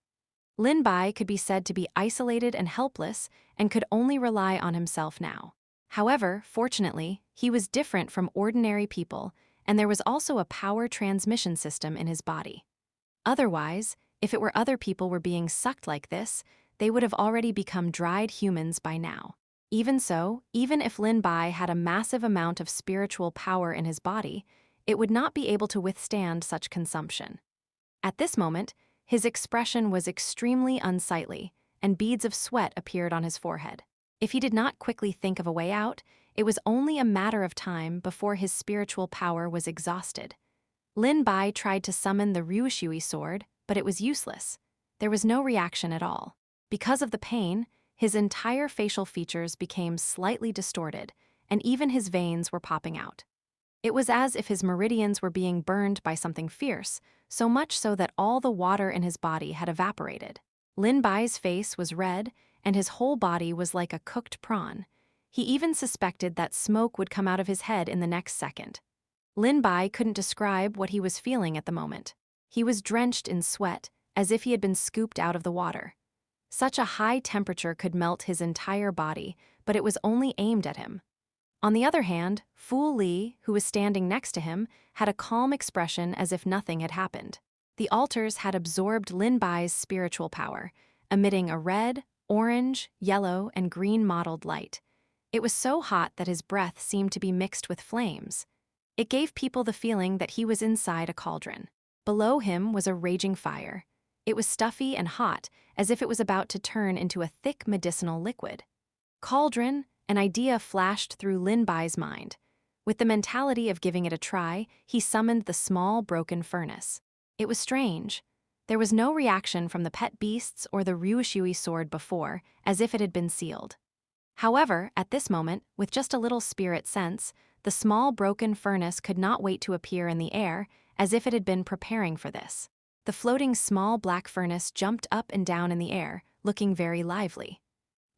S1: Lin Bai could be said to be isolated and helpless and could only rely on himself now. However, fortunately, he was different from ordinary people, and there was also a power transmission system in his body. Otherwise, if it were other people were being sucked like this, they would have already become dried humans by now. Even so, even if Lin Bai had a massive amount of spiritual power in his body, it would not be able to withstand such consumption. At this moment, his expression was extremely unsightly, and beads of sweat appeared on his forehead. If he did not quickly think of a way out, it was only a matter of time before his spiritual power was exhausted. Lin Bai tried to summon the Ryushui sword, but it was useless. There was no reaction at all. Because of the pain, his entire facial features became slightly distorted, and even his veins were popping out. It was as if his meridians were being burned by something fierce, so much so that all the water in his body had evaporated. Lin Bai's face was red, and his whole body was like a cooked prawn. He even suspected that smoke would come out of his head in the next second. Lin Bai couldn't describe what he was feeling at the moment. He was drenched in sweat, as if he had been scooped out of the water. Such a high temperature could melt his entire body, but it was only aimed at him. On the other hand, Fu Li, who was standing next to him, had a calm expression as if nothing had happened. The altars had absorbed Lin Bai's spiritual power, emitting a red, orange, yellow, and green mottled light. It was so hot that his breath seemed to be mixed with flames. It gave people the feeling that he was inside a cauldron. Below him was a raging fire. It was stuffy and hot, as if it was about to turn into a thick medicinal liquid. Cauldron, an idea flashed through Lin Bai's mind. With the mentality of giving it a try, he summoned the small broken furnace. It was strange. There was no reaction from the pet beasts or the Ryushui sword before, as if it had been sealed. However, at this moment, with just a little spirit sense, the small broken furnace could not wait to appear in the air, as if it had been preparing for this. The floating small black furnace jumped up and down in the air, looking very lively.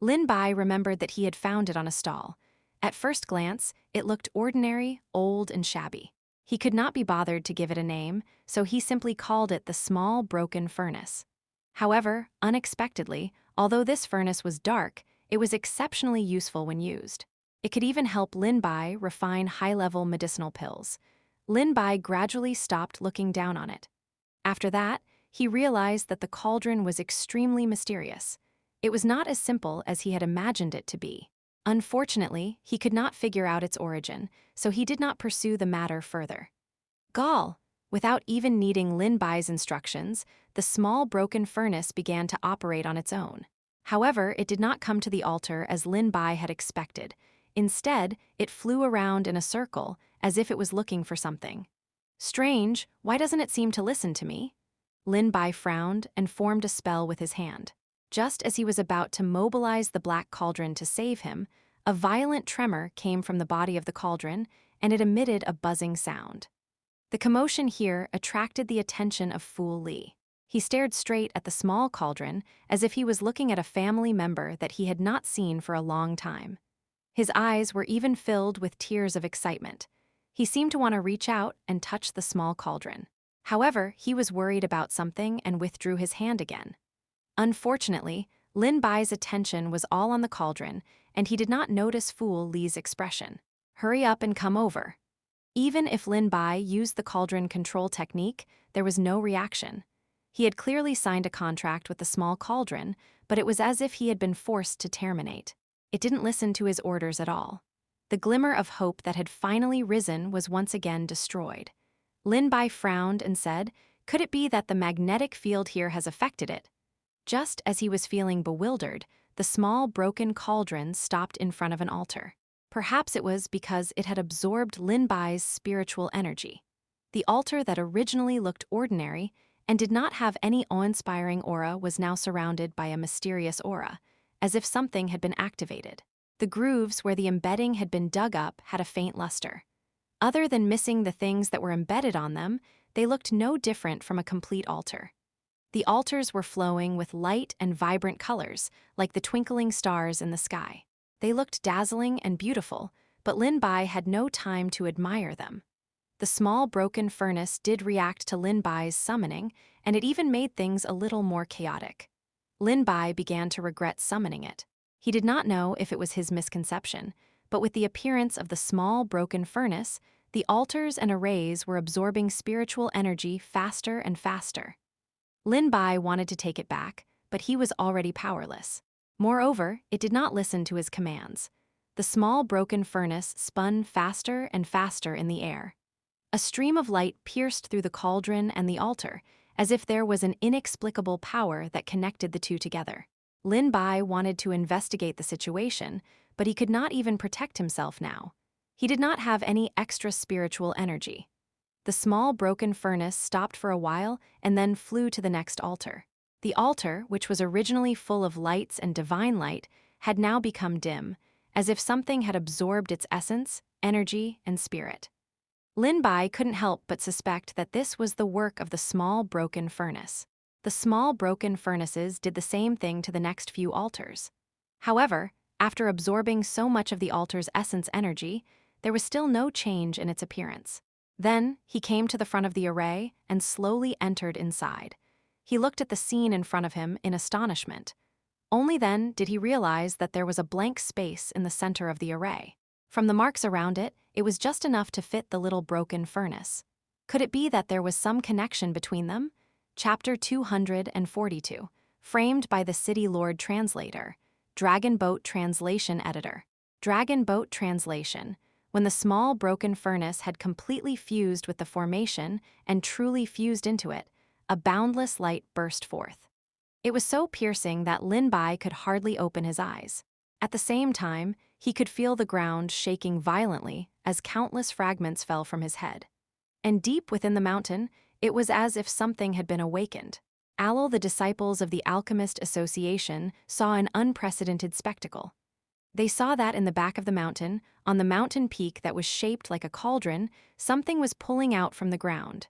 S1: Lin Bai remembered that he had found it on a stall. At first glance, it looked ordinary, old, and shabby. He could not be bothered to give it a name, so he simply called it the small broken furnace. However, unexpectedly, although this furnace was dark, it was exceptionally useful when used. It could even help Lin Bai refine high-level medicinal pills. Lin Bai gradually stopped looking down on it. After that, he realized that the cauldron was extremely mysterious. It was not as simple as he had imagined it to be. Unfortunately, he could not figure out its origin, so he did not pursue the matter further. Gall! Without even needing Lin Bai's instructions, the small broken furnace began to operate on its own. However, it did not come to the altar as Lin Bai had expected. Instead, it flew around in a circle, as if it was looking for something. Strange, why doesn't it seem to listen to me? Lin Bai frowned and formed a spell with his hand. Just as he was about to mobilize the black cauldron to save him, a violent tremor came from the body of the cauldron, and it emitted a buzzing sound. The commotion here attracted the attention of Fu Li. He stared straight at the small cauldron as if he was looking at a family member that he had not seen for a long time. His eyes were even filled with tears of excitement. He seemed to want to reach out and touch the small cauldron. However, he was worried about something and withdrew his hand again. Unfortunately, Lin Bai's attention was all on the cauldron, and he did not notice Fu Li's expression. Hurry up and come over. Even if Lin Bai used the cauldron control technique, there was no reaction. He had clearly signed a contract with the small cauldron, but it was as if he had been forced to terminate. It didn't listen to his orders at all. The glimmer of hope that had finally risen was once again destroyed. Lin Bai frowned and said, "Could it be that the magnetic field here has affected it?" Just as he was feeling bewildered, the small broken cauldron stopped in front of an altar. Perhaps it was because it had absorbed Lin Bai's spiritual energy. The altar that originally looked ordinary and did not have any awe-inspiring aura was now surrounded by a mysterious aura, as if something had been activated. The grooves where the embedding had been dug up had a faint luster. Other than missing the things that were embedded on them, they looked no different from a complete altar. The altars were flowing with light and vibrant colors, like the twinkling stars in the sky. They looked dazzling and beautiful, but Lin Bai had no time to admire them. The small broken furnace did react to Lin Bai's summoning, and it even made things a little more chaotic. Lin Bai began to regret summoning it. He did not know if it was his misconception, but with the appearance of the small broken furnace, the altars and arrays were absorbing spiritual energy faster and faster. Lin Bai wanted to take it back, but he was already powerless. Moreover, it did not listen to his commands. The small broken furnace spun faster and faster in the air. A stream of light pierced through the cauldron and the altar, as if there was an inexplicable power that connected the two together. Lin Bai wanted to investigate the situation, but he could not even protect himself now. He did not have any extra spiritual energy. The small broken furnace stopped for a while and then flew to the next altar. The altar, which was originally full of lights and divine light, had now become dim, as if something had absorbed its essence, energy, and spirit. Lin Bai couldn't help but suspect that this was the work of the small broken furnace. The small broken furnaces did the same thing to the next few altars. However, after absorbing so much of the altar's essence energy, there was still no change in its appearance. Then, he came to the front of the array and slowly entered inside. He looked at the scene in front of him in astonishment. Only then did he realize that there was a blank space in the center of the array. From the marks around it, it was just enough to fit the little broken furnace. Could it be that there was some connection between them? Chapter 242, framed by the City Lord Translator, Dragon Boat Translation Editor. Dragon Boat Translation. When the small broken furnace had completely fused with the formation and truly fused into it, a boundless light burst forth. It was so piercing that Lin Bai could hardly open his eyes. At the same time, he could feel the ground shaking violently as countless fragments fell from his head. And deep within the mountain, it was as if something had been awakened. The disciples of the Alchemist Association saw an unprecedented spectacle. They saw that in the back of the mountain, on the mountain peak that was shaped like a cauldron, something was pulling out from the ground.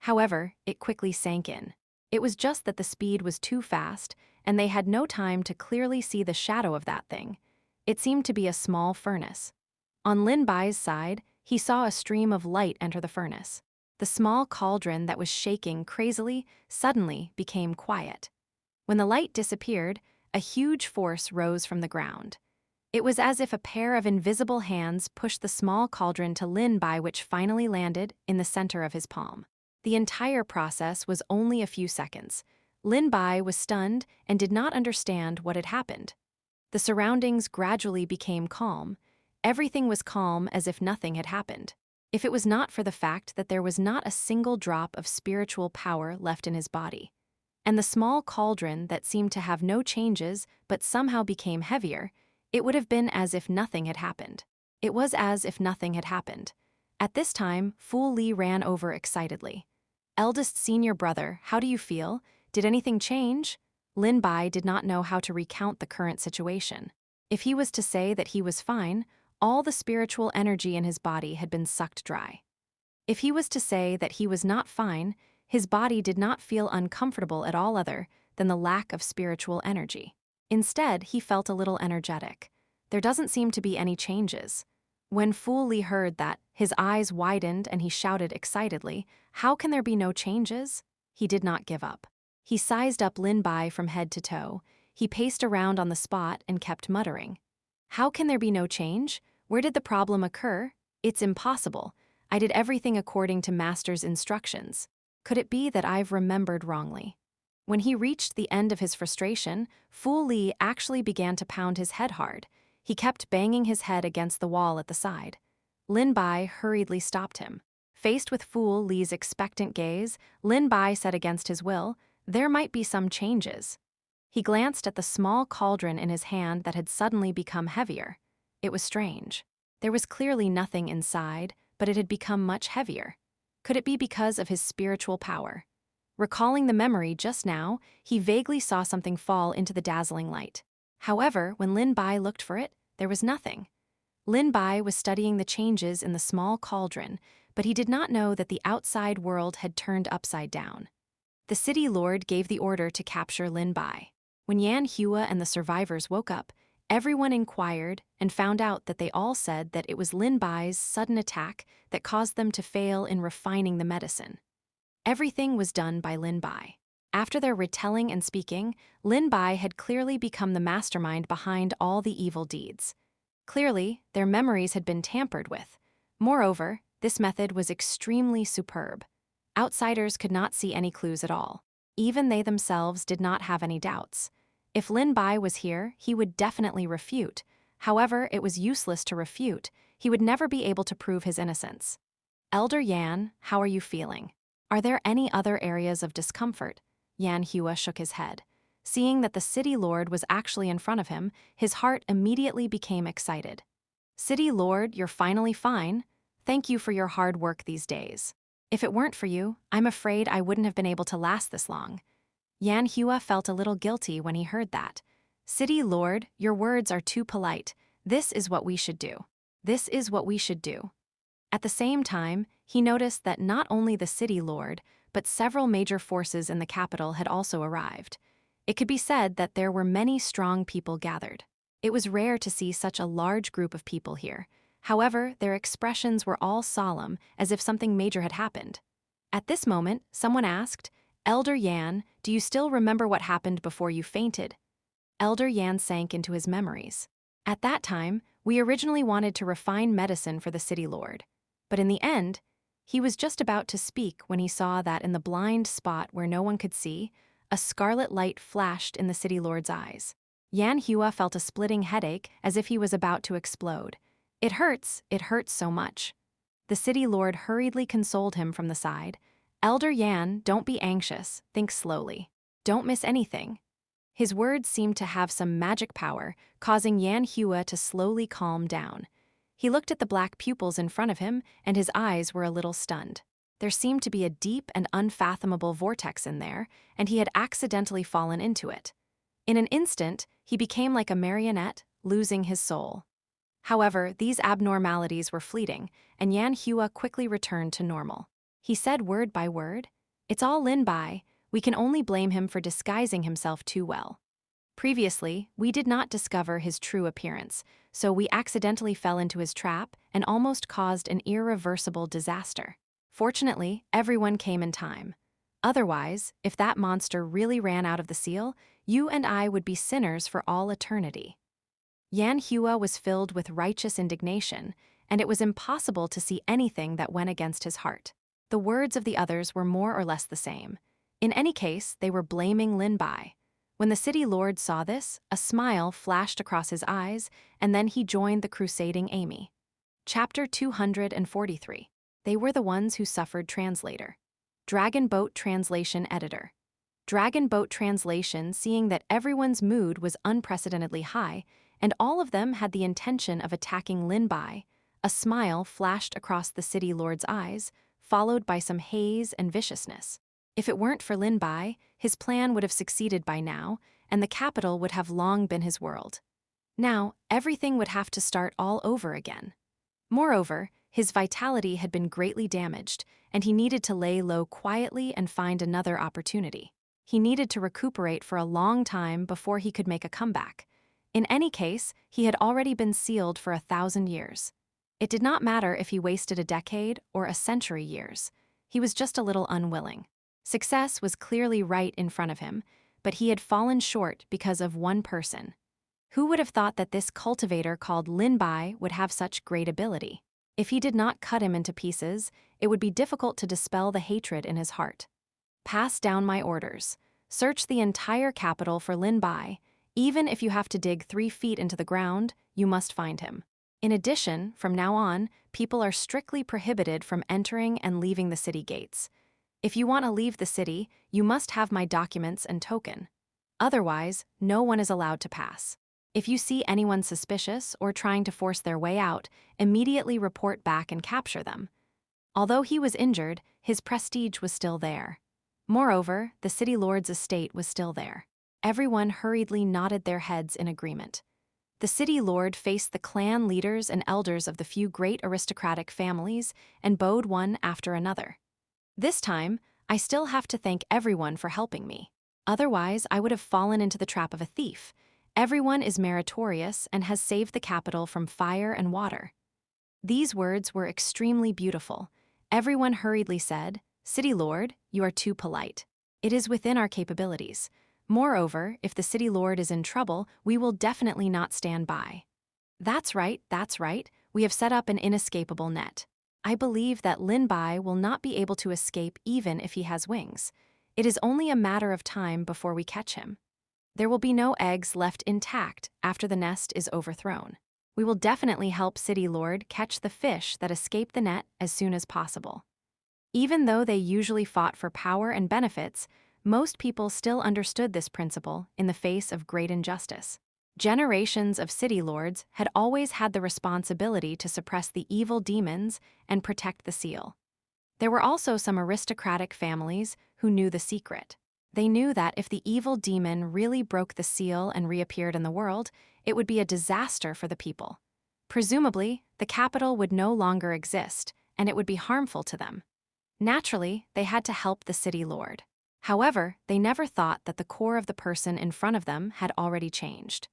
S1: However, it quickly sank in. It was just that the speed was too fast, and they had no time to clearly see the shadow of that thing. It seemed to be a small furnace. On Lin Bai's side, he saw a stream of light enter the furnace. The small cauldron that was shaking crazily suddenly became quiet. When the light disappeared, a huge force rose from the ground. It was as if a pair of invisible hands pushed the small cauldron to Lin Bai, which finally landed in the center of his palm. The entire process was only a few seconds. Lin Bai was stunned and did not understand what had happened. The surroundings gradually became calm. Everything was calm as if nothing had happened. If it was not for the fact that there was not a single drop of spiritual power left in his body. And the small cauldron that seemed to have no changes but somehow became heavier, it would have been as if nothing had happened. It was as if nothing had happened. At this time, Fu Li ran over excitedly. "Eldest senior brother, how do you feel? Did anything change?" Lin Bai did not know how to recount the current situation. If he was to say that he was fine, all the spiritual energy in his body had been sucked dry. If he was to say that he was not fine, his body did not feel uncomfortable at all other than the lack of spiritual energy. Instead, he felt a little energetic. There doesn't seem to be any changes. When Fu Li heard that, his eyes widened and he shouted excitedly, "How can there be no changes?" He did not give up. He sized up Lin Bai from head to toe. He paced around on the spot and kept muttering. "How can there be no change? Where did the problem occur? It's impossible. I did everything according to Master's instructions. Could it be that I've remembered wrongly?" When he reached the end of his frustration, Fu Li actually began to pound his head hard. He kept banging his head against the wall at the side. Lin Bai hurriedly stopped him. Faced with Fool Li's expectant gaze, Lin Bai said against his will, "There might be some changes." He glanced at the small cauldron in his hand that had suddenly become heavier. It was strange. There was clearly nothing inside, but it had become much heavier. Could it be because of his spiritual power? Recalling the memory just now, he vaguely saw something fall into the dazzling light. However, when Lin Bai looked for it, there was nothing. Lin Bai was studying the changes in the small cauldron, but he did not know that the outside world had turned upside down. The city lord gave the order to capture Lin Bai. When Xianxia and the survivors woke up, everyone inquired and found out that they all said that it was Lin Bai's sudden attack that caused them to fail in refining the medicine. Everything was done by Lin Bai. After their retelling and speaking, Lin Bai had clearly become the mastermind behind all the evil deeds. Clearly, their memories had been tampered with. Moreover, this method was extremely superb. Outsiders could not see any clues at all. Even they themselves did not have any doubts. If Lin Bai was here, he would definitely refute. However, it was useless to refute. He would never be able to prove his innocence. "Elder Yan, how are you feeling? Are there any other areas of discomfort?" Xianxia shook his head. Seeing that the city lord was actually in front of him, his heart immediately became excited. "City lord, you're finally fine. Thank you for your hard work these days. If it weren't for you, I'm afraid I wouldn't have been able to last this long." Xianxia felt a little guilty when he heard that. "City lord, your words are too polite. This is what we should do. This is what we should do." At the same time, he noticed that not only the city lord, but several major forces in the capital had also arrived. It could be said that there were many strong people gathered. It was rare to see such a large group of people here. However, their expressions were all solemn, as if something major had happened. At this moment, someone asked, "Elder Yan, do you still remember what happened before you fainted?" Elder Yan sank into his memories. "At that time, we originally wanted to refine medicine for the city lord. But in the end, he was just about to speak when he saw that in the blind spot where no one could see, a scarlet light flashed in the city lord's eyes. Xianxia felt a splitting headache as if he was about to explode. It hurts so much." The city lord hurriedly consoled him from the side. "Elder Yan, don't be anxious, think slowly. Don't miss anything." His words seemed to have some magic power, causing Xianxia to slowly calm down. He looked at the black pupils in front of him, and his eyes were a little stunned. There seemed to be a deep and unfathomable vortex in there, and he had accidentally fallen into it. In an instant, he became like a marionette, losing his soul. However, these abnormalities were fleeting, and Xianxia quickly returned to normal. He said word by word, "It's all Lin Bai. We can only blame him for disguising himself too well. Previously, we did not discover his true appearance, so we accidentally fell into his trap and almost caused an irreversible disaster. Fortunately, everyone came in time. Otherwise, if that monster really ran out of the seal, you and I would be sinners for all eternity." Xianxia was filled with righteous indignation, and it was impossible to see anything that went against his heart. The words of the others were more or less the same. In any case, they were blaming Lin Bai. When the city lord saw this, a smile flashed across his eyes, and then he joined the crusading Amy. Chapter 243. They were the ones who suffered. Translator. Dragon Boat Translation Editor. Dragon Boat Translation, seeing that everyone's mood was unprecedentedly high, and all of them had the intention of attacking Lin Bai, a smile flashed across the city lord's eyes, followed by some haze and viciousness. If it weren't for Lin Bai, his plan would have succeeded by now, and the capital would have long been his world. Now, everything would have to start all over again. Moreover, his vitality had been greatly damaged, and he needed to lay low quietly and find another opportunity. He needed to recuperate for a long time before he could make a comeback. In any case, he had already been sealed for 1,000 years. It did not matter if he wasted a decade or a century years. He was just a little unwilling. Success was clearly right in front of him, but he had fallen short because of one person. Who would have thought that this cultivator called Lin Bai would have such great ability? If he did not cut him into pieces, it would be difficult to dispel the hatred in his heart. "Pass down my orders. Search the entire capital for Lin Bai. Even if you have to dig 3 feet into the ground, you must find him. In addition, from now on, people are strictly prohibited from entering and leaving the city gates. If you want to leave the city, you must have my documents and token. Otherwise, no one is allowed to pass. If you see anyone suspicious or trying to force their way out, immediately report back and capture them. Although he was injured, his prestige was still there. Moreover, the city lord's estate was still there. Everyone hurriedly nodded their heads in agreement. The city lord faced the clan leaders and elders of the few great aristocratic families and bowed one after another. This time, I still have to thank everyone for helping me. Otherwise, I would have fallen into the trap of a thief. Everyone is meritorious and has saved the capital from fire and water. These words were extremely beautiful. Everyone hurriedly said, "City Lord, you are too polite. It is within our capabilities. Moreover, if the city lord is in trouble, we will definitely not stand by." That's right, we have set up an inescapable net. I believe that Lin Bai will not be able to escape even if he has wings. It is only a matter of time before we catch him. There will be no eggs left intact after the nest is overthrown. We will definitely help City Lord catch the fish that escape the net as soon as possible. Even though they usually fought for power and benefits, most people still understood this principle in the face of great injustice. Generations of city lords had always had the responsibility to suppress the evil demons and protect the seal. There were also some aristocratic families who knew the secret. They knew that if the evil demon really broke the seal and reappeared in the world, it would be a disaster for the people. Presumably, the capital would no longer exist, and it would be harmful to them. Naturally, they had to help the city lord. However, they never thought that the core of the person in front of them had already changed.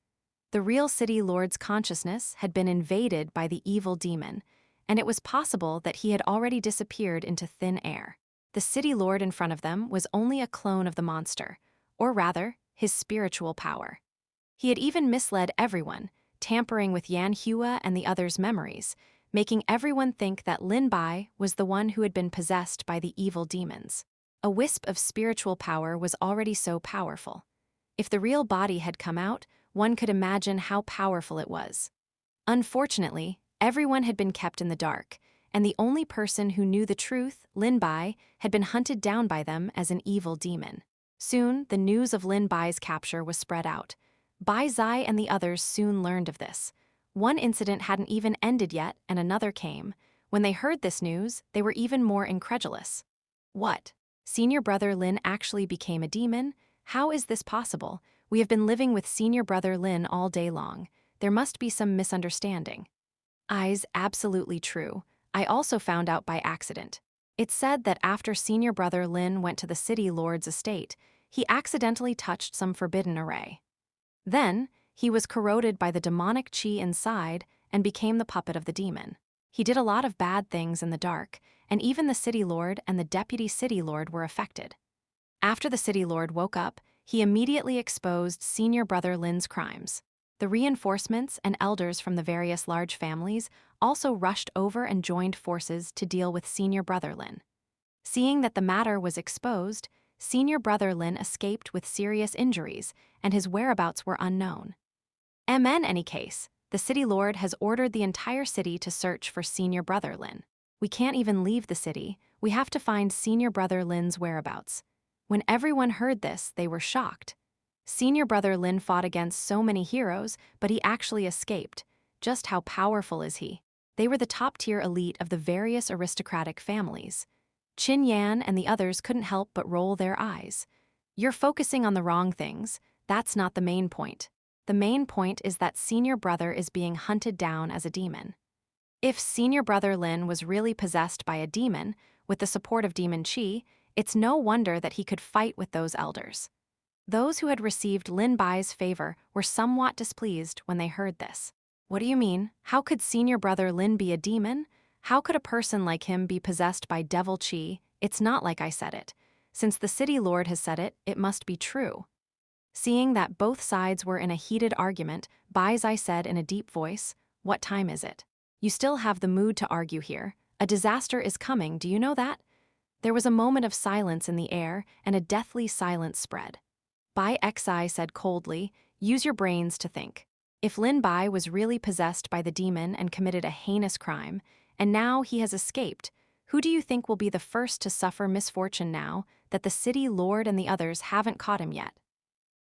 S1: The real city lord's consciousness had been invaded by the evil demon, and it was possible that he had already disappeared into thin air. The city lord in front of them was only a clone of the monster, or rather, his spiritual power. He had even misled everyone, tampering with Xianxia and the others' memories, making everyone think that Lin Bai was the one who had been possessed by the evil demons. A wisp of spiritual power was already so powerful. If the real body had come out, one could imagine how powerful it was. Unfortunately, everyone had been kept in the dark, and the only person who knew the truth, Lin Bai, had been hunted down by them as an evil demon. Soon, the news of Lin Bai's capture was spread out. Bai Zai and the others soon learned of this. One incident hadn't even ended yet, and another came. When they heard this news, they were even more incredulous. What? Senior brother Lin actually became a demon? How is this possible? We have been living with senior brother Lin all day long. There must be some misunderstanding. Eyes, absolutely true. I also found out by accident. It's said that after senior brother Lin went to the city lord's estate, he accidentally touched some forbidden array. Then, he was corroded by the demonic chi inside and became the puppet of the demon. He did a lot of bad things in the dark, and even the city lord and the deputy city lord were affected. After the city lord woke up, he immediately exposed senior brother Lin's crimes. The reinforcements and elders from the various large families also rushed over and joined forces to deal with senior brother Lin. Seeing that the matter was exposed, senior brother Lin escaped with serious injuries, and his whereabouts were unknown. In any case, the city lord has ordered the entire city to search for senior brother Lin. We can't even leave the city. We have to find senior brother Lin's whereabouts. When everyone heard this, they were shocked. Senior brother Lin fought against so many heroes, but he actually escaped. Just how powerful is he? They were the top-tier elite of the various aristocratic families. Qin Yan and the others couldn't help but roll their eyes. You're focusing on the wrong things. That's not the main point. The main point is that senior brother is being hunted down as a demon. If senior brother Lin was really possessed by a demon, with the support of demon chi, it's no wonder that he could fight with those elders. Those who had received Lin Bai's favor were somewhat displeased when they heard this. What do you mean? How could senior brother Lin be a demon? How could a person like him be possessed by devil chi? It's not like I said it. Since the city lord has said it, it must be true. Seeing that both sides were in a heated argument, Bai Zai said in a deep voice, "What time is it? You still have the mood to argue here. A disaster is coming, do you know that?" There was a moment of silence in the air, and a deathly silence spread. Bai Xi said coldly, Use your brains to think. If Lin Bai was really possessed by the demon and committed a heinous crime, and now he has escaped, who do you think will be the first to suffer misfortune now that the city lord and the others haven't caught him yet?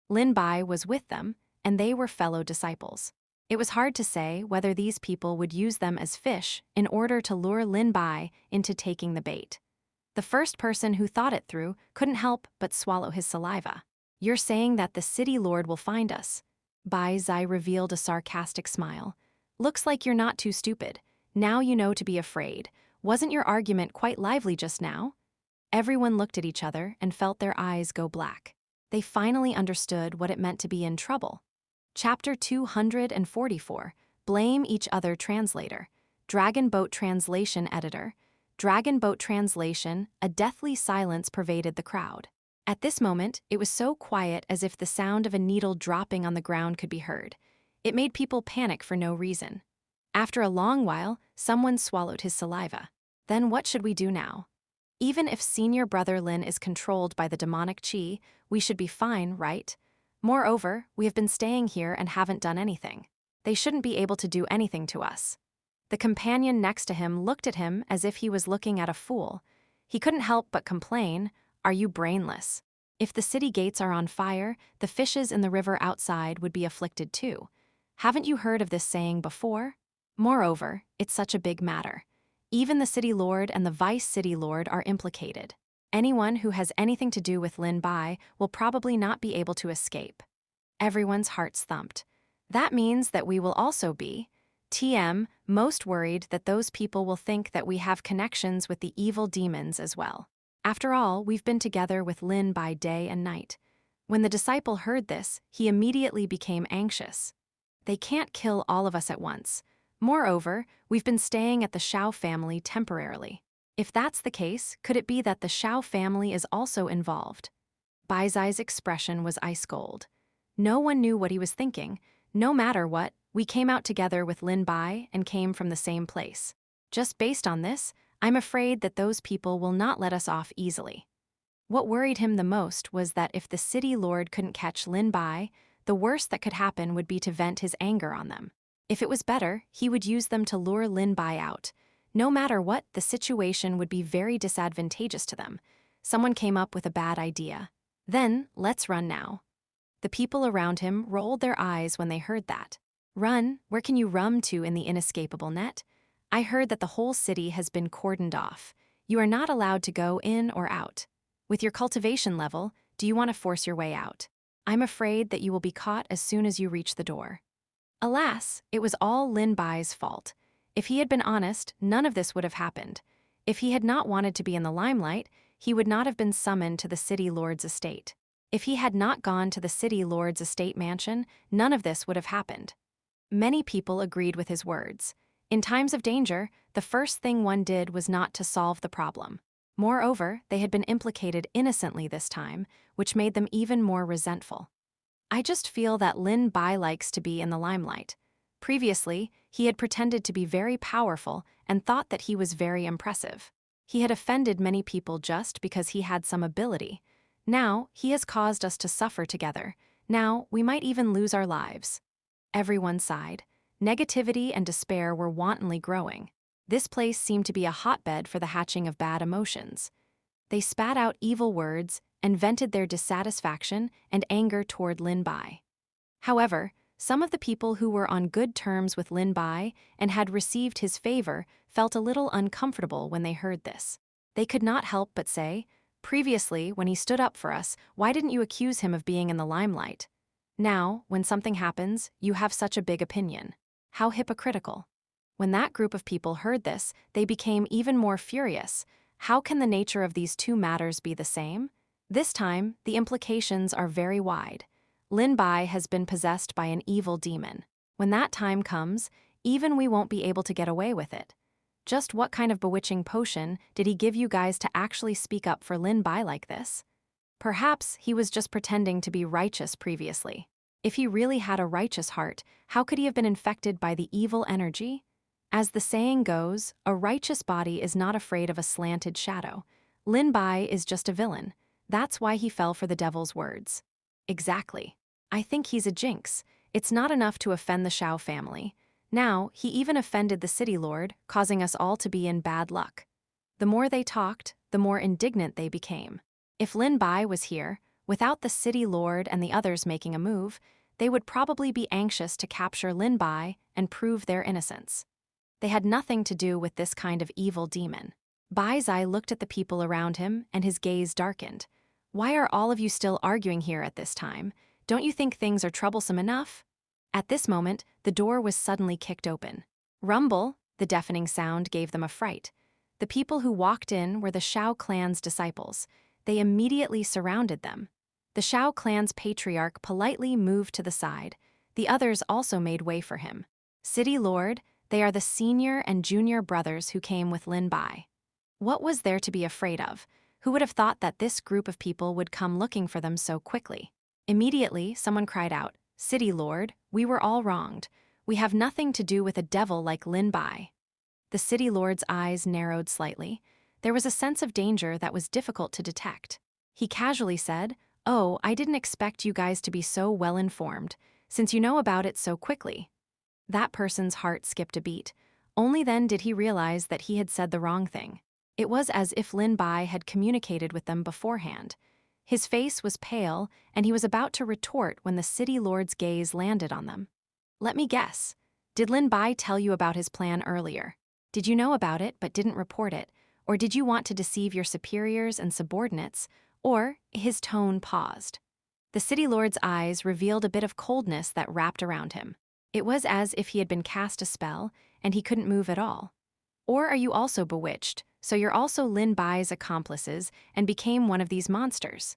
S1: Lin Bai was with them, and they were fellow disciples. It was hard to say whether these people would use them as fish in order to lure Lin Bai into taking the bait. The first person who thought it through couldn't help but swallow his saliva. You're saying that the city lord will find us? Bai Zai revealed a sarcastic smile. Looks like you're not too stupid. Now you know to be afraid. Wasn't your argument quite lively just now? Everyone looked at each other and felt their eyes go black. They finally understood what it meant to be in trouble. Chapter 244, Blame Each Other Translator. Dragon Boat Translation Editor. Dragon Boat Translation, a deathly silence pervaded the crowd. At this moment, it was so quiet as if the sound of a needle dropping on the ground could be heard. It made people panic for no reason. After a long while, someone swallowed his saliva. Then what should we do now? Even if senior brother Lin is controlled by the demonic qi, we should be fine, right? Moreover, we have been staying here and haven't done anything. They shouldn't be able to do anything to us. The companion next to him looked at him as if he was looking at a fool. He couldn't help but complain, "Are you brainless? If the city gates are on fire, the fishes in the river outside would be afflicted too. Haven't you heard of this saying before? Moreover, it's such a big matter. Even the city lord and the vice city lord are implicated. Anyone who has anything to do with Lin Bai will probably not be able to escape." Everyone's hearts thumped. That means that we will also be, most worried that those people will think that we have connections with the evil demons as well. After all, we've been together with Lin Bai day and night. When the disciple heard this, he immediately became anxious. They can't kill all of us at once. Moreover, we've been staying at the Xiao family temporarily. If that's the case, could it be that the Xiao family is also involved? Bai Zai's expression was ice cold. No one knew what he was thinking. No matter what, we came out together with Lin Bai and came from the same place. Just based on this, I'm afraid that those people will not let us off easily. What worried him the most was that if the city lord couldn't catch Lin Bai, the worst that could happen would be to vent his anger on them. If it was better, he would use them to lure Lin Bai out. No matter what, the situation would be very disadvantageous to them. Someone came up with a bad idea. Then, let's run now. The people around him rolled their eyes when they heard that. Run? Where can you run to in the inescapable net? I heard that the whole city has been cordoned off. You are not allowed to go in or out. With your cultivation level, do you want to force your way out? I'm afraid that you will be caught as soon as you reach the door. Alas, it was all Lin Bai's fault. If he had been honest, none of this would have happened. If he had not wanted to be in the limelight, he would not have been summoned to the city lord's estate. If he had not gone to the city lord's estate mansion, none of this would have happened. Many people agreed with his words. In times of danger, the first thing one did was not to solve the problem. Moreover, they had been implicated innocently this time, which made them even more resentful. I just feel that Lin Bai likes to be in the limelight. Previously, he had pretended to be very powerful and thought that he was very impressive. He had offended many people just because he had some ability. Now, he has caused us to suffer together. Now, we might even lose our lives. Everyone sighed. Negativity and despair were wantonly growing. This place seemed to be a hotbed for the hatching of bad emotions. They spat out evil words and vented their dissatisfaction and anger toward Lin Bai. However, some of the people who were on good terms with Lin Bai and had received his favor felt a little uncomfortable when they heard this. They could not help but say, "Previously, when he stood up for us, why didn't you accuse him of being in the limelight? Now, when something happens, you have such a big opinion. How hypocritical." When that group of people heard this, they became even more furious. How can the nature of these two matters be the same? This time, the implications are very wide. Lin Bai has been possessed by an evil demon. When that time comes, even we won't be able to get away with it. Just what kind of bewitching potion did he give you guys to actually speak up for Lin Bai like this? Perhaps he was just pretending to be righteous previously. If he really had a righteous heart, how could he have been infected by the evil energy? As the saying goes, a righteous body is not afraid of a slanted shadow. Lin Bai is just a villain. That's why he fell for the devil's words. Exactly. I think he's a jinx. It's not enough to offend the Shao family. Now, he even offended the city lord, causing us all to be in bad luck. The more they talked, the more indignant they became. If Lin Bai was here, without the city lord and the others making a move, they would probably be anxious to capture Lin Bai and prove their innocence. They had nothing to do with this kind of evil demon. Bai Zai looked at the people around him, and his gaze darkened. Why are all of you still arguing here at this time? Don't you think things are troublesome enough? At this moment, the door was suddenly kicked open. Rumble, the deafening sound gave them a fright. The people who walked in were the Shao clan's disciples. They immediately surrounded them. The Shao clan's patriarch politely moved to the side. The others also made way for him. City Lord, they are the senior and junior brothers who came with Lin Bai. What was there to be afraid of? Who would have thought that this group of people would come looking for them so quickly? Immediately, someone cried out, "City Lord, we were all wronged. We have nothing to do with a devil like Lin Bai." The city lord's eyes narrowed slightly. There was a sense of danger that was difficult to detect. He casually said, "Oh, I didn't expect you guys to be so well informed, since you know about it so quickly." That person's heart skipped a beat. Only then did he realize that he had said the wrong thing. It was as if Lin Bai had communicated with them beforehand. His face was pale, and he was about to retort when the city lord's gaze landed on them. "Let me guess. Did Lin Bai tell you about his plan earlier? Did you know about it but didn't report it? Or did you want to deceive your superiors and subordinates? Or," his tone paused. The city lord's eyes revealed a bit of coldness that wrapped around him. It was as if he had been cast a spell, and he couldn't move at all. "Or are you also bewitched, so you're also Lin Bai's accomplices and became one of these monsters?"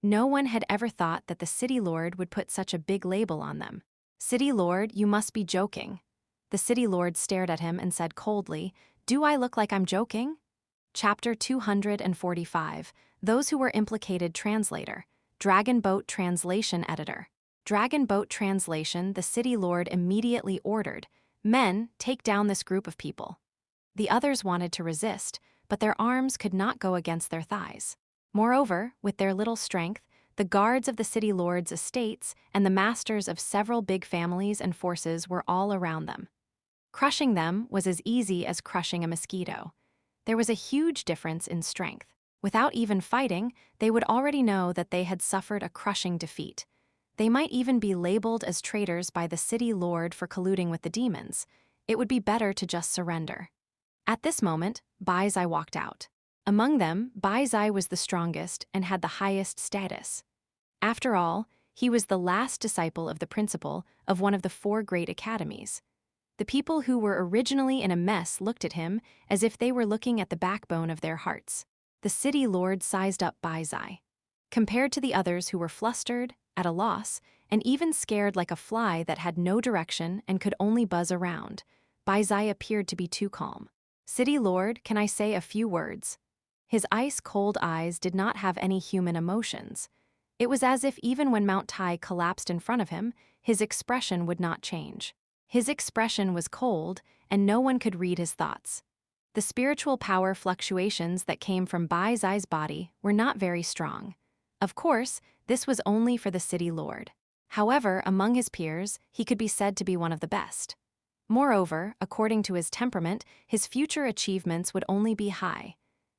S1: No one had ever thought that the city lord would put such a big label on them. "City lord, you must be joking." The city lord stared at him and said coldly, "Do I look like I'm joking?" Chapter 245, Those Who Were Implicated Translator, Dragon Boat Translation Editor. Dragon Boat Translation, the city lord immediately ordered, "Men, take down this group of people." The others wanted to resist, but their arms could not go against their thighs. Moreover, with their little strength, the guards of the city lord's estates and the masters of several big families and forces were all around them. Crushing them was as easy as crushing a mosquito. There was a huge difference in strength. Without even fighting, they would already know that they had suffered a crushing defeat. They might even be labeled as traitors by the city lord for colluding with the demons. It would be better to just surrender. At this moment, Bai Zai walked out. Among them, Bai Zai was the strongest and had the highest status. After all, he was the last disciple of the principal of one of the 4 great academies. The people who were originally in a mess looked at him as if they were looking at the backbone of their hearts. The city lord sized up Bai Zai. Compared to the others who were flustered, at a loss, and even scared like a fly that had no direction and could only buzz around, Bai Zai appeared to be too calm. "City lord, can I say a few words?" His ice-cold eyes did not have any human emotions. It was as if even when Mount Tai collapsed in front of him, his expression would not change. His expression was cold, and no one could read his thoughts. The spiritual power fluctuations that came from Bai Zai's body were not very strong. Of course, this was only for the city lord. However, among his peers, he could be said to be one of the best. Moreover, according to his temperament, his future achievements would only be high.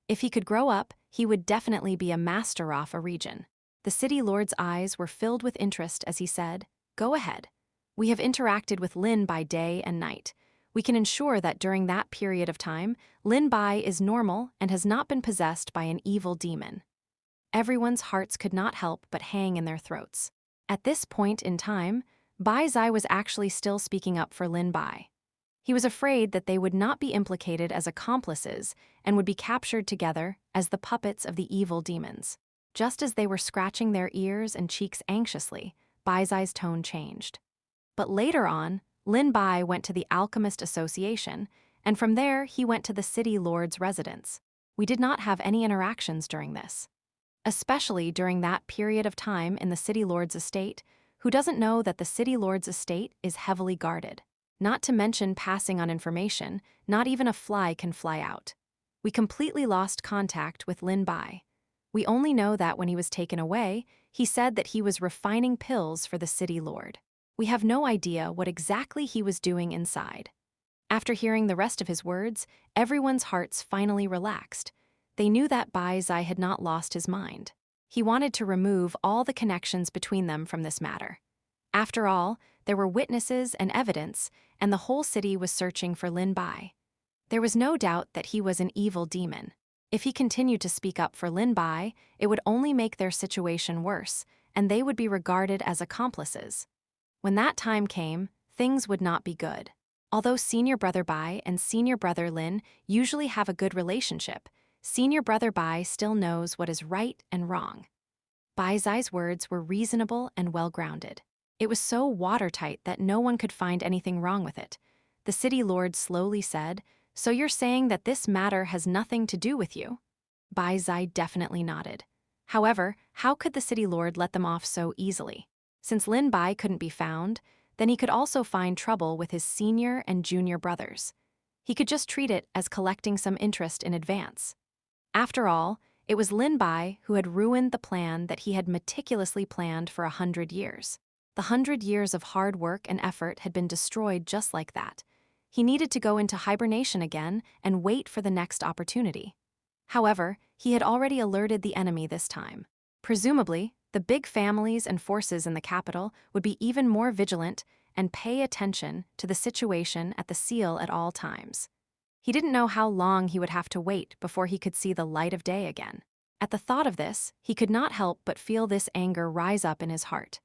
S1: If he could grow up, he would definitely be a master of a region. The city lord's eyes were filled with interest as he said, "Go ahead. We have interacted with Lin by day and night. We can ensure that during that period of time, Lin Bai is normal and has not been possessed by an evil demon." Everyone's hearts could not help but hang in their throats. At this point in time, Bai Zai was actually still speaking up for Lin Bai. He was afraid that they would not be implicated as accomplices and would be captured together as the puppets of the evil demons. Just as they were scratching their ears and cheeks anxiously, Bai Zai's tone changed. But later on, Lin Bai went to the Alchemist Association, and from there he went to the city lord's residence. We did not have any interactions during this. Especially during that period of time in the city lord's estate, who doesn't know that the city lord's estate is heavily guarded? Not to mention passing on information, not even a fly can fly out. We completely lost contact with Lin Bai. We only know that when he was taken away, he said that he was refining pills for the city lord. We have no idea what exactly he was doing inside. After hearing the rest of his words, everyone's hearts finally relaxed. They knew that Bai Zai had not lost his mind. He wanted to remove all the connections between them from this matter. After all, there were witnesses and evidence, and the whole city was searching for Lin Bai. There was no doubt that he was an evil demon. If he continued to speak up for Lin Bai, it would only make their situation worse, and they would be regarded as accomplices. When that time came, things would not be good. Although senior brother Bai and senior brother Lin usually have a good relationship, senior brother Bai still knows what is right and wrong. Bai Zai's words were reasonable and well-grounded. It was so watertight that no one could find anything wrong with it. The city lord slowly said, "So you're saying that this matter has nothing to do with you?" Bai Zai definitely nodded. However, how could the city lord let them off so easily? Since Lin Bai couldn't be found, then he could also find trouble with his senior and junior brothers. He could just treat it as collecting some interest in advance. After all, it was Lin Bai who had ruined the plan that he had meticulously planned for 100 years. The 100 years of hard work and effort had been destroyed just like that. He needed to go into hibernation again and wait for the next opportunity. However, he had already alerted the enemy this time. Presumably, the big families and forces in the capital would be even more vigilant and pay attention to the situation at the seal at all times. He didn't know how long he would have to wait before he could see the light of day again. At the thought of this, he could not help but feel this anger rise up in his heart.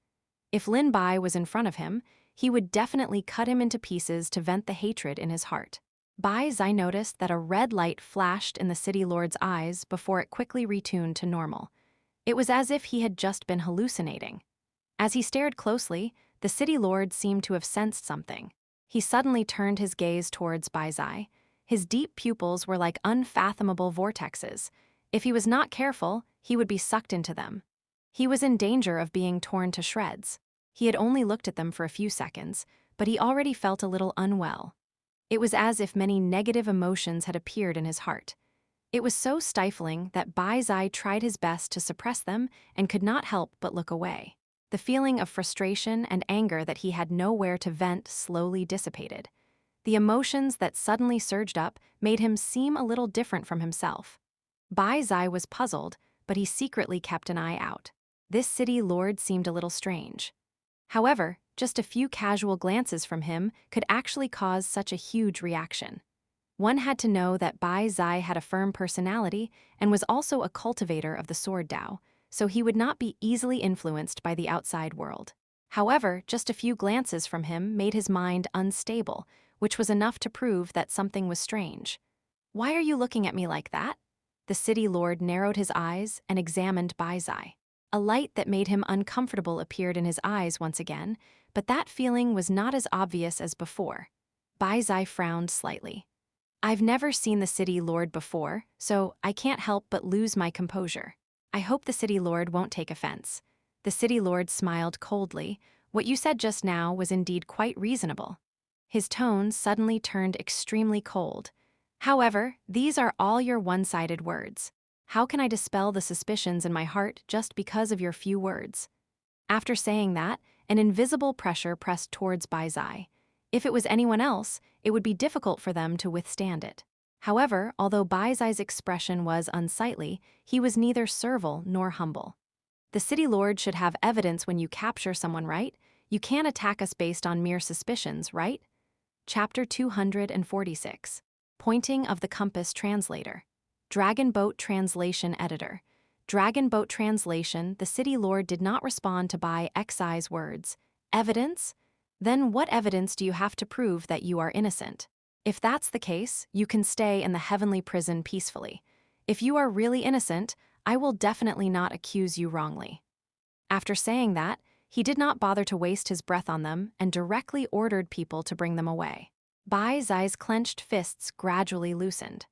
S1: If Lin Bai was in front of him, he would definitely cut him into pieces to vent the hatred in his heart. Bai Zai noticed that a red light flashed in the city lord's eyes before it quickly retuned to normal. It was as if he had just been hallucinating. As he stared closely, the city lord seemed to have sensed something. He suddenly turned his gaze towards Bai Zai. His deep pupils were like unfathomable vortexes. If he was not careful, he would be sucked into them. He was in danger of being torn to shreds. He had only looked at them for a few seconds, but he already felt a little unwell. It was as if many negative emotions had appeared in his heart. It was so stifling that Bai Zai tried his best to suppress them and could not help but look away. The feeling of frustration and anger that he had nowhere to vent slowly dissipated. The emotions that suddenly surged up made him seem a little different from himself. Bai Zai was puzzled, but he secretly kept an eye out. This city lord seemed a little strange. However, just a few casual glances from him could actually cause such a huge reaction. One had to know that Bai Zai had a firm personality and was also a cultivator of the sword Dao, so he would not be easily influenced by the outside world. However, just a few glances from him made his mind unstable, which was enough to prove that something was strange. "Why are you looking at me like that?" The city lord narrowed his eyes and examined Bai Zai. A light that made him uncomfortable appeared in his eyes once again, but that feeling was not as obvious as before. Bai Zai frowned slightly. "I've never seen the city lord before, so I can't help but lose my composure. I hope the city lord won't take offense." The city lord smiled coldly. "What you said just now was indeed quite reasonable." His tone suddenly turned extremely cold. "However, these are all your one-sided words. How can I dispel the suspicions in my heart just because of your few words?" After saying that, an invisible pressure pressed towards Bai Zai. If it was anyone else, it would be difficult for them to withstand it. However, although Bai Zai's expression was unsightly, he was neither servile nor humble. "The city lord should have evidence when you capture someone, right? You can't attack us based on mere suspicions, right?" Chapter 246. Pointing of the Compass Translator. Dragon Boat Translation Editor. Dragon Boat Translation. The city lord did not respond to Bai Xi's words. "Evidence? Then what evidence do you have to prove that you are innocent? If that's the case, you can stay in the heavenly prison peacefully. If you are really innocent, I will definitely not accuse you wrongly." After saying that, he did not bother to waste his breath on them and directly ordered people to bring them away. Bai Zai's clenched fists gradually loosened.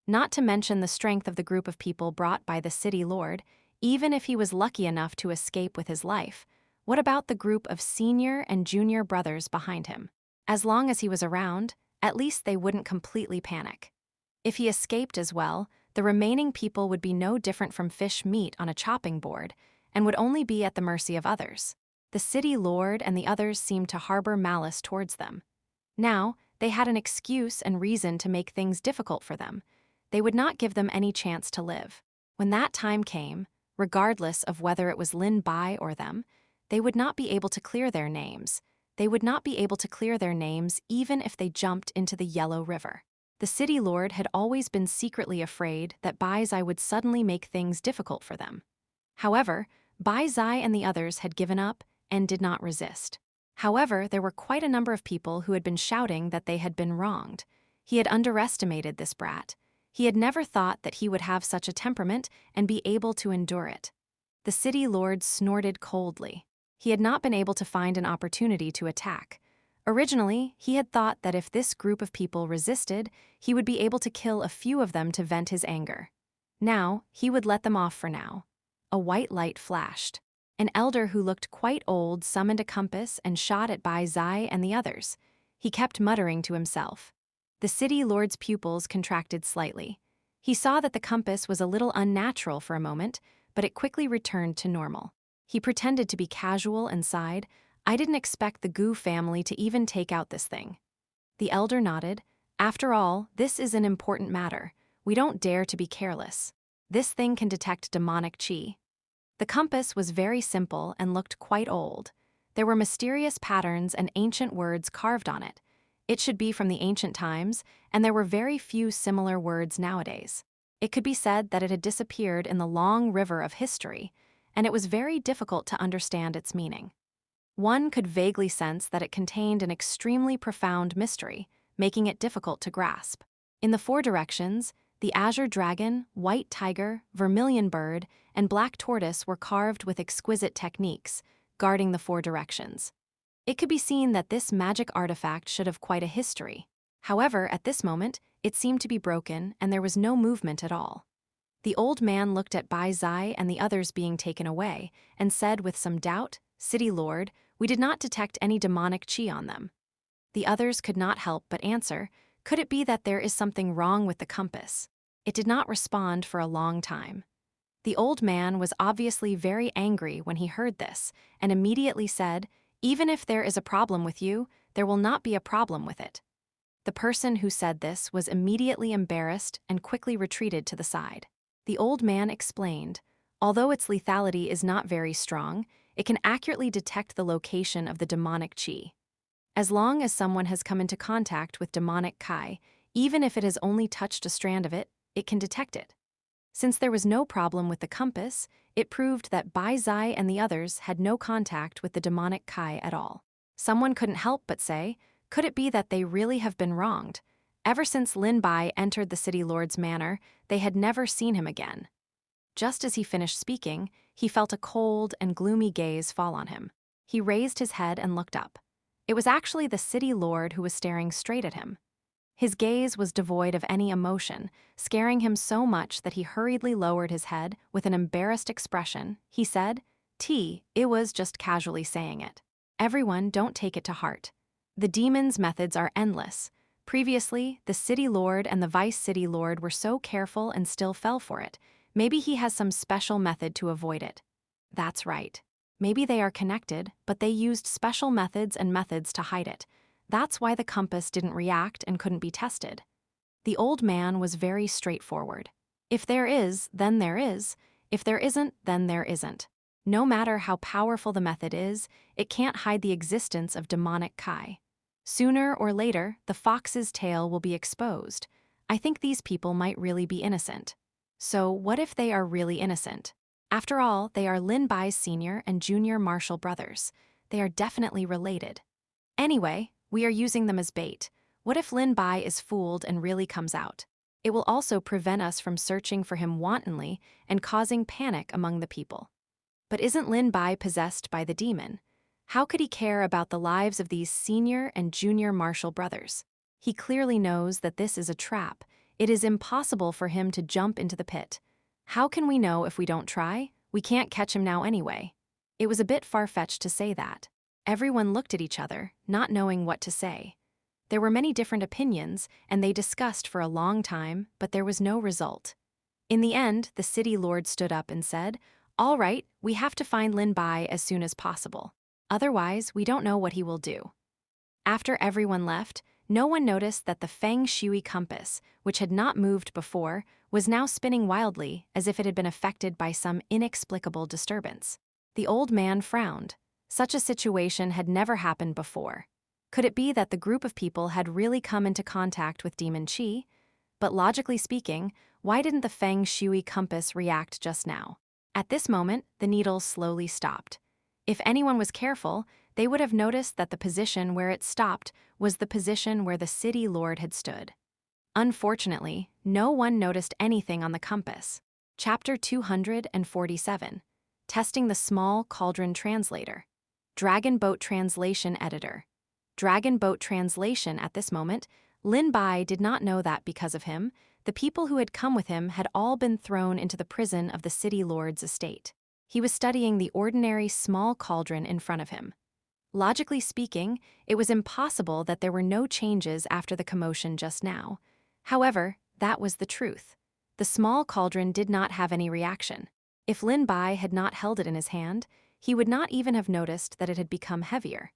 S1: Not to mention the strength of the group of people brought by the city lord, even if he was lucky enough to escape with his life, what about the group of senior and junior brothers behind him? As long as he was around, at least they wouldn't completely panic. If he escaped as well, the remaining people would be no different from fish meat on a chopping board and would only be at the mercy of others. The city lord and the others seemed to harbor malice towards them. Now, they had an excuse and reason to make things difficult for them. They would not give them any chance to live. When that time came, regardless of whether it was Lin Bai or them, they would not be able to clear their names. They would not be able to clear their names even if they jumped into the Yellow River. The city lord had always been secretly afraid that Bai Zai would suddenly make things difficult for them. However, Bai Zai and the others had given up and did not resist. However, there were quite a number of people who had been shouting that they had been wronged. He had underestimated this brat. He had never thought that he would have such a temperament and be able to endure it. The city lord snorted coldly. He had not been able to find an opportunity to attack. Originally, he had thought that if this group of people resisted, he would be able to kill a few of them to vent his anger. Now, he would let them off for now. A white light flashed. An elder who looked quite old summoned a compass and shot at Bai Zai and the others. He kept muttering to himself. The city lord's pupils contracted slightly. He saw that the compass was a little unnatural for a moment, but it quickly returned to normal. He pretended to be casual and sighed, "I didn't expect the Gu family to even take out this thing." The elder nodded. "After all, this is an important matter. We don't dare to be careless. This thing can detect demonic qi." The compass was very simple and looked quite old. There were mysterious patterns and ancient words carved on it. It should be from the ancient times, and there were very few similar words nowadays. It could be said that it had disappeared in the long river of history, and it was very difficult to understand its meaning. One could vaguely sense that it contained an extremely profound mystery, making it difficult to grasp. In the four directions, the azure dragon, white tiger, vermilion bird, and black tortoise were carved with exquisite techniques, guarding the four directions. It could be seen that this magic artifact should have quite a history. However, at this moment, it seemed to be broken and there was no movement at all. The old man looked at Bai Zai and the others being taken away and said with some doubt, "City Lord, we did not detect any demonic qi on them." The others could not help but answer, "Could it be that there is something wrong with the compass?" It did not respond for a long time. The old man was obviously very angry when he heard this and immediately said, "Even if there is a problem with you, there will not be a problem with it." The person who said this was immediately embarrassed and quickly retreated to the side. The old man explained, "Although its lethality is not very strong, it can accurately detect the location of the demonic qi. As long as someone has come into contact with demonic kai, even if it has only touched a strand of it, it can detect it." Since there was no problem with the compass, it proved that Bai Zai and the others had no contact with the demonic kai at all. Someone couldn't help but say, could it be that they really have been wronged? Ever since Lin Bai entered the city lord's manor, they had never seen him again. Just as he finished speaking, he felt a cold and gloomy gaze fall on him. He raised his head and looked up. It was actually the city lord who was staring straight at him. His gaze was devoid of any emotion, scaring him so much that he hurriedly lowered his head with an embarrassed expression. He said, It was just casually saying it. Everyone, don't take it to heart. The demon's methods are endless. Previously, the city lord and the vice city lord were so careful and still fell for it. Maybe he has some special method to avoid it." That's right. Maybe they are connected, but they used special methods to hide it. That's why the compass didn't react and couldn't be tested. The old man was very straightforward. If there is, then there is. If there isn't, then there isn't. No matter how powerful the method is, it can't hide the existence of demonic kai. Sooner or later, the fox's tail will be exposed. I think these people might really be innocent. So what if they are really innocent? After all, they are Lin Bai's senior and junior martial brothers. They are definitely related. Anyway, we are using them as bait. What if Lin Bai is fooled and really comes out? It will also prevent us from searching for him wantonly and causing panic among the people. But isn't Lin Bai possessed by the demon? How could he care about the lives of these senior and junior martial brothers? He clearly knows that this is a trap. It is impossible for him to jump into the pit. How can we know if we don't try? We can't catch him now anyway. It was a bit far-fetched to say that. Everyone looked at each other, not knowing what to say. There were many different opinions, and they discussed for a long time, but there was no result. In the end, the city lord stood up and said, "All right, we have to find Lin Bai as soon as possible. Otherwise, we don't know what he will do." After everyone left, no one noticed that the feng shui compass, which had not moved before, was now spinning wildly as if it had been affected by some inexplicable disturbance. The old man frowned. Such a situation had never happened before. Could it be that the group of people had really come into contact with demon qi? But logically speaking, why didn't the feng shui compass react just now? At this moment, the needle slowly stopped. If anyone was careful, they would have noticed that the position where it stopped was the position where the city lord had stood. Unfortunately, no one noticed anything on the compass. Chapter 247. Testing the Small Cauldron Translator. Dragon Boat Translation Editor. Dragon Boat Translation. At this moment, Lin Bai did not know that because of him, the people who had come with him had all been thrown into the prison of the city lord's estate. He was studying the ordinary small cauldron in front of him. Logically speaking, it was impossible that there were no changes after the commotion just now. However, that was the truth. The small cauldron did not have any reaction. If Lin Bai had not held it in his hand, he would not even have noticed that it had become heavier.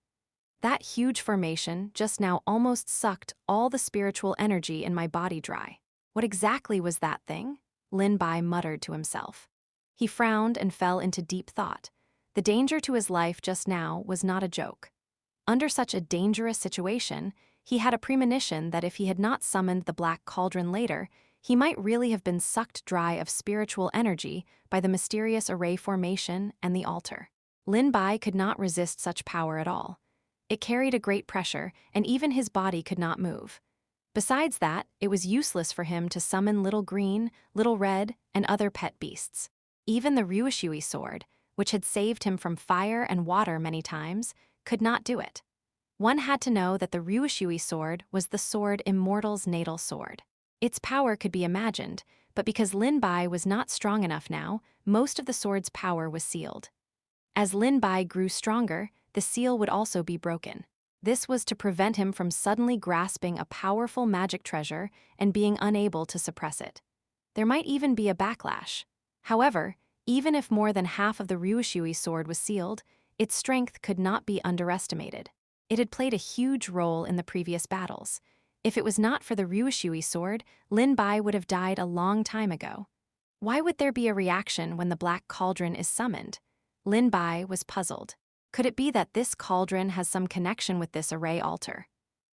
S1: That huge formation just now almost sucked all the spiritual energy in my body dry. What exactly was that thing? Lin Bai muttered to himself. He frowned and fell into deep thought. The danger to his life just now was not a joke. Under such a dangerous situation, he had a premonition that if he had not summoned the black cauldron later, he might really have been sucked dry of spiritual energy by the mysterious array formation and the altar. Lin Bai could not resist such power at all. It carried a great pressure, and even his body could not move. Besides that, it was useless for him to summon Little Green, Little Red, and other pet beasts. Even the Ryushui sword, which had saved him from fire and water many times, could not do it. One had to know that the Ryushui sword was the sword Immortal's natal sword. Its power could be imagined, but because Lin Bai was not strong enough now, most of the sword's power was sealed. As Lin Bai grew stronger, the seal would also be broken. This was to prevent him from suddenly grasping a powerful magic treasure and being unable to suppress it. There might even be a backlash. However, even if more than half of the Ryushui sword was sealed, its strength could not be underestimated. It had played a huge role in the previous battles. If it was not for the Ryushui sword, Lin Bai would have died a long time ago. Why would there be a reaction when the black cauldron is summoned? Lin Bai was puzzled. Could it be that this cauldron has some connection with this array altar?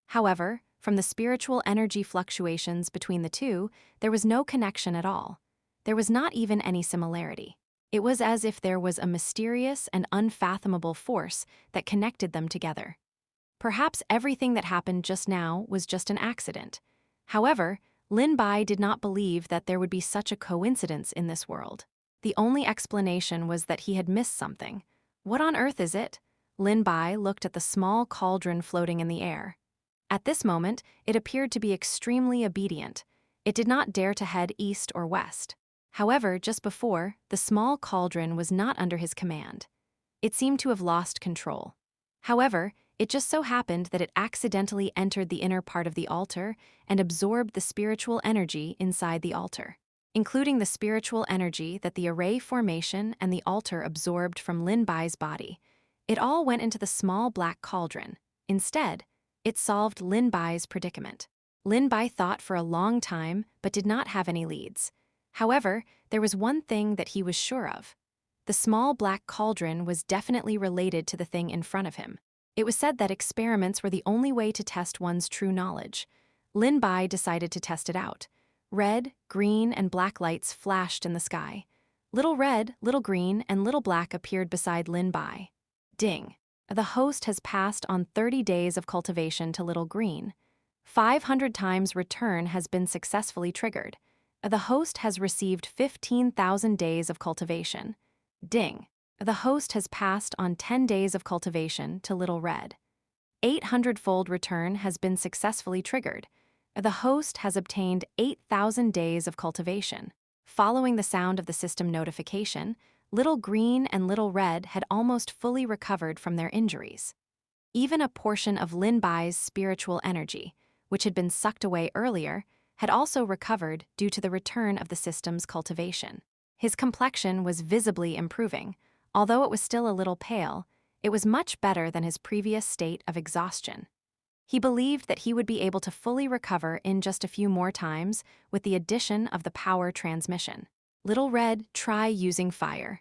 S1: However, from the spiritual energy fluctuations between the two, there was no connection at all. There was not even any similarity. It was as if there was a mysterious and unfathomable force that connected them together. Perhaps everything that happened just now was just an accident. However, Lin Bai did not believe that there would be such a coincidence in this world. The only explanation was that he had missed something. What on earth is it? Lin Bai looked at the small cauldron floating in the air. At this moment, it appeared to be extremely obedient. It did not dare to head east or west. However, just before, the small cauldron was not under his command. It seemed to have lost control. However, it just so happened that it accidentally entered the inner part of the altar and absorbed the spiritual energy inside the altar, including the spiritual energy that the array formation and the altar absorbed from Lin Bai's body. It all went into the small black cauldron. Instead, it solved Lin Bai's predicament. Lin Bai thought for a long time but did not have any leads. However, there was one thing that he was sure of. The small black cauldron was definitely related to the thing in front of him. It was said that experiments were the only way to test one's true knowledge. Lin Bai decided to test it out. Red, green, and black lights flashed in the sky. Little red, little green, and little black appeared beside Lin Bai. Ding. The host has passed on 30 days of cultivation to Little Green. 500 times return has been successfully triggered. The host has received 15,000 days of cultivation. Ding. The host has passed on 10 days of cultivation to Little Red. 800-fold return has been successfully triggered. The host has obtained 8,000 days of cultivation. Following the sound of the system notification, Little Green and Little Red had almost fully recovered from their injuries. Even a portion of Lin Bai's spiritual energy, which had been sucked away earlier, had also recovered due to the return of the system's cultivation. His complexion was visibly improving. Although it was still a little pale, it was much better than his previous state of exhaustion. He believed that he would be able to fully recover in just a few more times with the addition of the power transmission. Little Red, try using fire.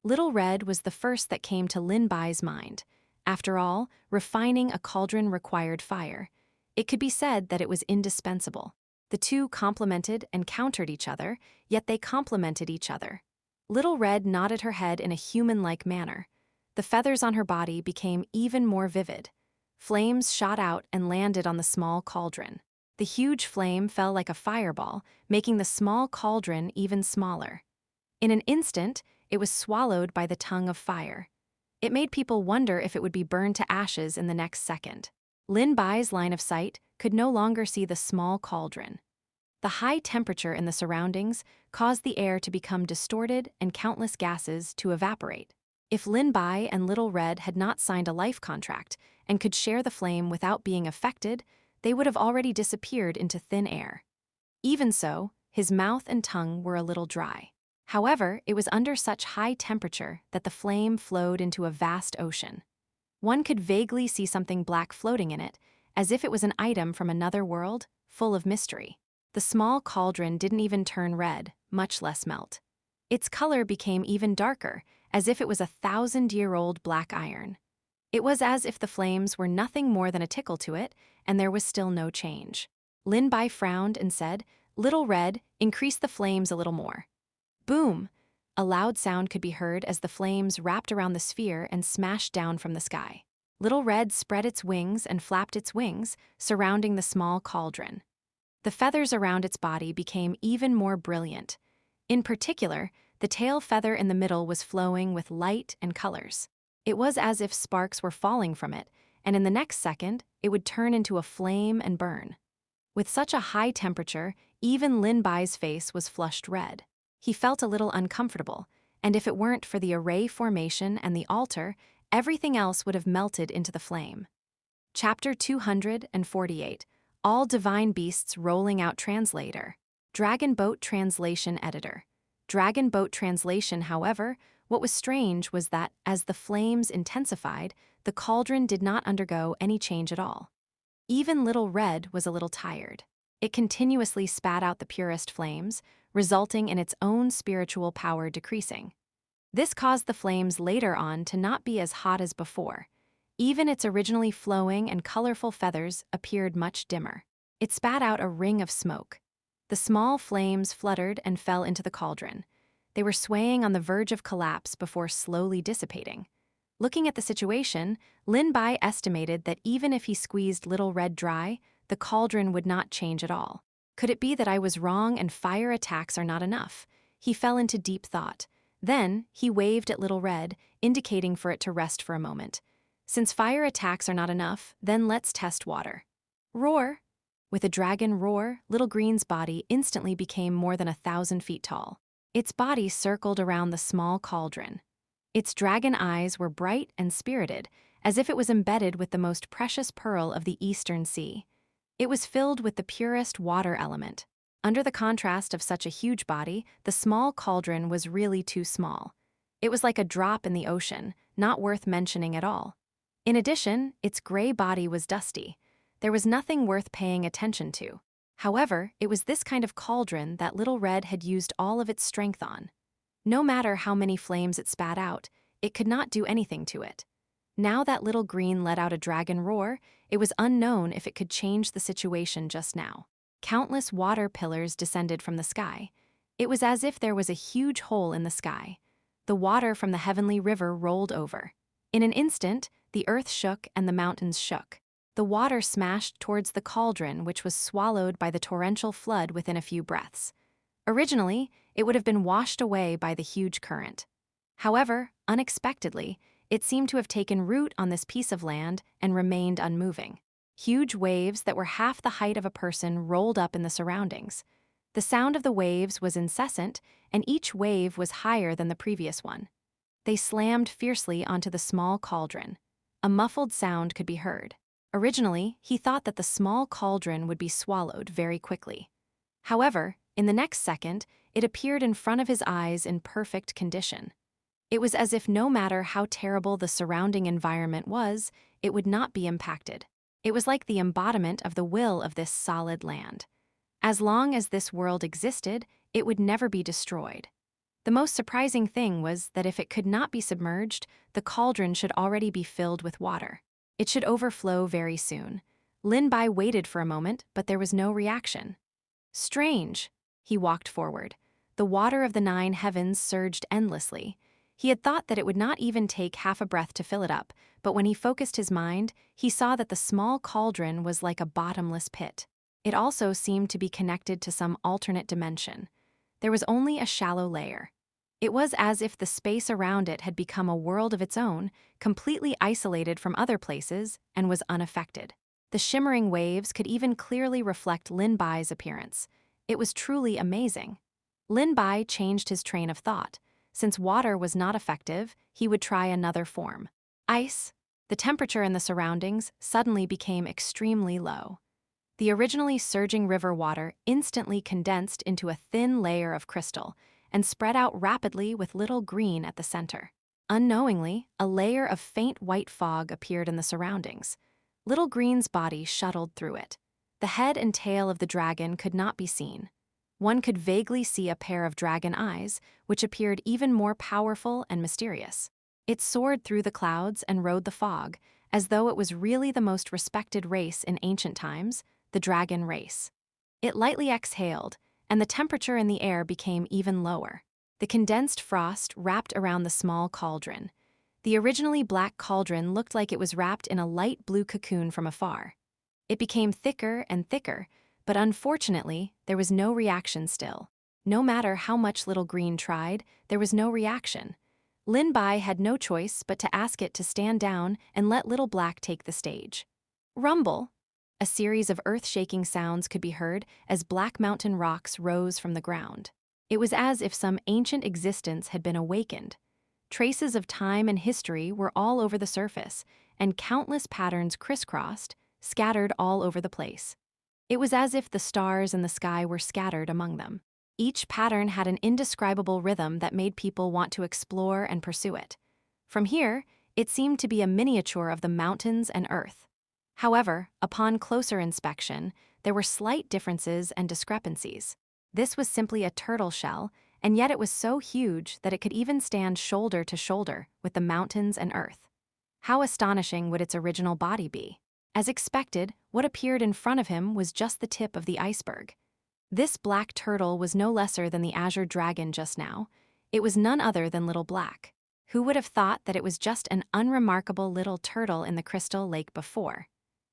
S1: Little Red was the first that came to Lin Bai's mind. After all, refining a cauldron required fire. It could be said that it was indispensable. The two complemented and countered each other, yet they complemented each other. Little Red nodded her head in a human-like manner. The feathers on her body became even more vivid. Flames shot out and landed on the small cauldron. The huge flame fell like a fireball, making the small cauldron even smaller. In an instant, it was swallowed by the tongue of fire. It made people wonder if it would be burned to ashes in the next second. Lin Bai's line of sight could no longer see the small cauldron. The high temperature in the surroundings caused the air to become distorted and countless gases to evaporate. If Lin Bai and Little Red had not signed a life contract and could share the flame without being affected, they would have already disappeared into thin air. Even so, his mouth and tongue were a little dry. However, it was under such high temperature that the flame flowed into a vast ocean. One could vaguely see something black floating in it, as if it was an item from another world, full of mystery. The small cauldron didn't even turn red, much less melt. Its color became even darker, as if it was 1,000-year-old black iron. It was as if the flames were nothing more than a tickle to it, and there was still no change. Lin Bai frowned and said, "Little Red, increase the flames a little more." Boom! A loud sound could be heard as the flames wrapped around the sphere and smashed down from the sky. Little Red spread its wings and flapped its wings, surrounding the small cauldron. The feathers around its body became even more brilliant. In particular, the tail feather in the middle was flowing with light and colors. It was as if sparks were falling from it, and in the next second, it would turn into a flame and burn. With such a high temperature, even Lin Bai's face was flushed red. He felt a little uncomfortable, and if it weren't for the array formation and the altar, everything else would have melted into the flame. Chapter 248, All Divine Beasts Rolling Out Translator. Dragon Boat Translation Editor. Dragon Boat Translation, however, what was strange was that, as the flames intensified, the cauldron did not undergo any change at all. Even Little Red was a little tired. It continuously spat out the purest flames, resulting in its own spiritual power decreasing. This caused the flames later on to not be as hot as before. Even its originally flowing and colorful feathers appeared much dimmer. It spat out a ring of smoke. The small flames fluttered and fell into the cauldron. They were swaying on the verge of collapse before slowly dissipating. Looking at the situation, Lin Bai estimated that even if he squeezed Little Red dry, the cauldron would not change at all. Could it be that I was wrong and fire attacks are not enough? He fell into deep thought. Then, he waved at Little Red, indicating for it to rest for a moment. Since fire attacks are not enough, then let's test water. Roar! With a dragon roar, Little Green's body instantly became more than 1,000 feet tall. Its body circled around the small cauldron. Its dragon eyes were bright and spirited, as if it was embedded with the most precious pearl of the Eastern Sea. It was filled with the purest water element. Under the contrast of such a huge body, the small cauldron was really too small. It was like a drop in the ocean, not worth mentioning at all. In addition, its gray body was dusty. There was nothing worth paying attention to. However, it was this kind of cauldron that Little Red had used all of its strength on. No matter how many flames it spat out, it could not do anything to it. Now that Little Green let out a dragon roar, it was unknown if it could change the situation just now. Countless water pillars descended from the sky. It was as if there was a huge hole in the sky. The water from the heavenly river rolled over. In an instant, the earth shook and the mountains shook. The water smashed towards the cauldron, which was swallowed by the torrential flood within a few breaths. Originally, it would have been washed away by the huge current. However, unexpectedly, it seemed to have taken root on this piece of land and remained unmoving. Huge waves that were half the height of a person rolled up in the surroundings. The sound of the waves was incessant, and each wave was higher than the previous one. They slammed fiercely onto the small cauldron. A muffled sound could be heard. Originally, he thought that the small cauldron would be swallowed very quickly. However, in the next second, it appeared in front of his eyes in perfect condition. It was as if no matter how terrible the surrounding environment was, it would not be impacted. It was like the embodiment of the will of this solid land. As long as this world existed, it would never be destroyed. The most surprising thing was that if it could not be submerged, the cauldron should already be filled with water. It should overflow very soon. Lin Bai waited for a moment, but there was no reaction. Strange. He walked forward. The water of the 9 heavens surged endlessly. He had thought that it would not even take half a breath to fill it up, but when he focused his mind, he saw that the small cauldron was like a bottomless pit. It also seemed to be connected to some alternate dimension. There was only a shallow layer. It was as if the space around it had become a world of its own, completely isolated from other places, and was unaffected. The shimmering waves could even clearly reflect Lin Bai's appearance. It was truly amazing. Lin Bai changed his train of thought. Since water was not effective, he would try another form. Ice. The temperature in the surroundings suddenly became extremely low. The originally surging river water instantly condensed into a thin layer of crystal and spread out rapidly with little green at the center. Unknowingly, a layer of faint white fog appeared in the surroundings. Little Green's body shuttled through it. The head and tail of the dragon could not be seen. One could vaguely see a pair of dragon eyes, which appeared even more powerful and mysterious. It soared through the clouds and rode the fog, as though it was really the most respected race in ancient times, the dragon race. It lightly exhaled, and the temperature in the air became even lower. The condensed frost wrapped around the small cauldron. The originally black cauldron looked like it was wrapped in a light blue cocoon from afar. It became thicker and thicker, but unfortunately, there was no reaction still. No matter how much Little Green tried, there was no reaction. Lin Bai had no choice but to ask it to stand down and let Little Black take the stage. Rumble! A series of earth-shaking sounds could be heard as black mountain rocks rose from the ground. It was as if some ancient existence had been awakened. Traces of time and history were all over the surface, and countless patterns crisscrossed, scattered all over the place. It was as if the stars in the sky were scattered among them. Each pattern had an indescribable rhythm that made people want to explore and pursue it. From here, it seemed to be a miniature of the mountains and earth. However, upon closer inspection, there were slight differences and discrepancies. This was simply a turtle shell, and yet it was so huge that it could even stand shoulder to shoulder with the mountains and earth. How astonishing would its original body be? As expected, what appeared in front of him was just the tip of the iceberg. This black turtle was no lesser than the azure dragon just now. It was none other than Little Black. Who would have thought that it was just an unremarkable little turtle in the crystal lake before?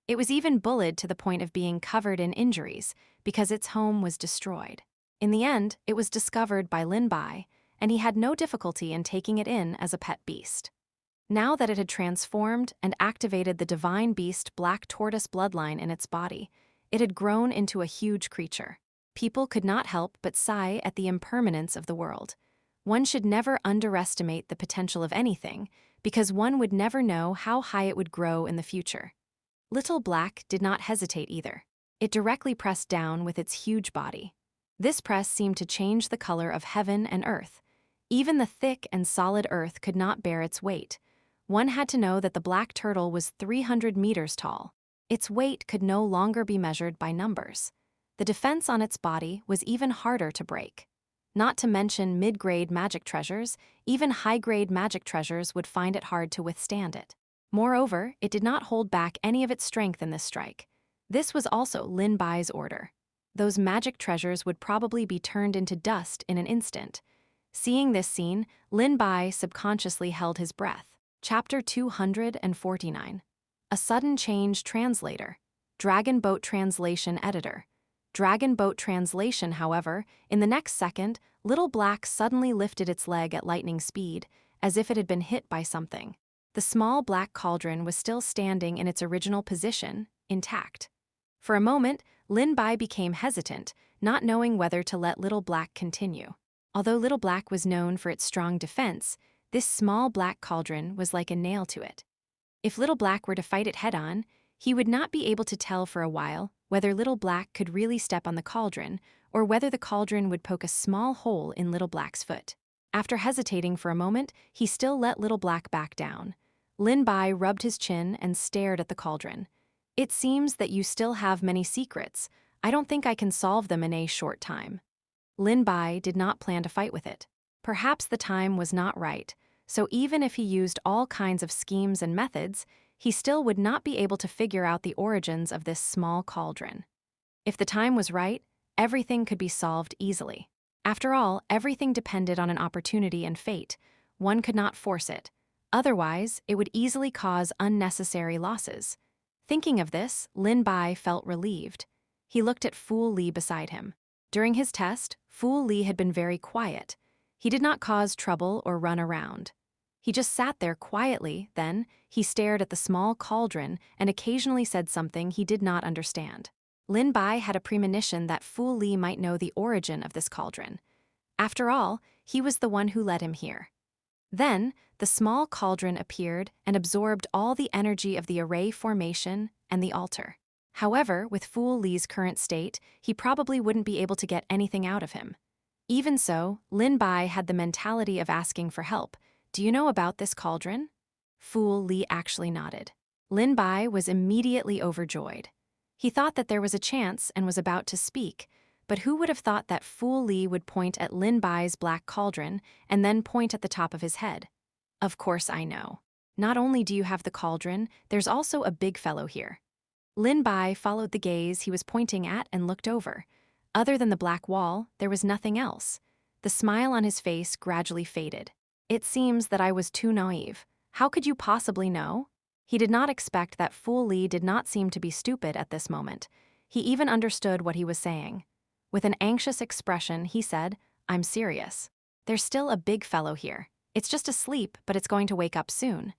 S1: It was even bullied to the point of being covered in injuries because its home was destroyed. In the end, it was discovered by Lin Bai, and he had no difficulty in taking it in as a pet beast. Now that it had transformed and activated the divine beast black tortoise bloodline in its body, it had grown into a huge creature. People could not help but sigh at the impermanence of the world. One should never underestimate the potential of anything, because one would never know how high it would grow in the future. Little Black did not hesitate either. It directly pressed down with its huge body. This press seemed to change the color of heaven and earth. Even the thick and solid earth could not bear its weight. One had to know that the black turtle was 300 meters tall. Its weight could no longer be measured by numbers. The defense on its body was even harder to break. Not to mention mid-grade magic treasures, even high-grade magic treasures would find it hard to withstand it. Moreover, it did not hold back any of its strength in this strike. This was also Lin Bai's order. Those magic treasures would probably be turned into dust in an instant. Seeing this scene, Lin Bai subconsciously held his breath. Chapter 249. A Sudden Change Translator. Dragon Boat Translation Editor. Dragon Boat Translation, however, in the next second, Little Black suddenly lifted its leg at lightning speed, as if it had been hit by something. The small black cauldron was still standing in its original position, intact. For a moment, Lin Bai became hesitant, not knowing whether to let Little Black continue. Although Little Black was known for its strong defense, this small black cauldron was like a nail to it. If Little Black were to fight it head-on, he would not be able to tell for a while whether Little Black could really step on the cauldron or whether the cauldron would poke a small hole in Little Black's foot. After hesitating for a moment, he still let Little Black back down. Lin Bai rubbed his chin and stared at the cauldron. "It seems that you still have many secrets. I don't think I can solve them in a short time." Lin Bai did not plan to fight with it. Perhaps the time was not right, so even if he used all kinds of schemes and methods, he still would not be able to figure out the origins of this small cauldron. If the time was right, everything could be solved easily. After all, everything depended on an opportunity and fate. One could not force it. Otherwise, it would easily cause unnecessary losses. Thinking of this, Lin Bai felt relieved. He looked at Fu Li beside him. During his test, Fu Li had been very quiet. He did not cause trouble or run around. He just sat there quietly, then he stared at the small cauldron and occasionally said something he did not understand. Lin Bai had a premonition that Fu Li might know the origin of this cauldron. After all, he was the one who led him here. Then, the small cauldron appeared and absorbed all the energy of the array formation and the altar. However, with Fu Li's current state, he probably wouldn't be able to get anything out of him. Even so, Lin Bai had the mentality of asking for help. "Do you know about this cauldron?" Fu Li actually nodded. Lin Bai was immediately overjoyed. He thought that there was a chance and was about to speak, but who would have thought that Fu Li would point at Lin Bai's black cauldron and then point at the top of his head? "Of course I know. Not only do you have the cauldron, there's also a big fellow here." Lin Bai followed the gaze he was pointing at and looked over. Other than the black wall, there was nothing else. The smile on his face gradually faded. "It seems that I was too naive. How could you possibly know?" He did not expect that Fu Li did not seem to be stupid at this moment. He even understood what he was saying. With an anxious expression, he said, "I'm serious. There's still a big fellow here. It's just asleep, but it's going to wake up soon."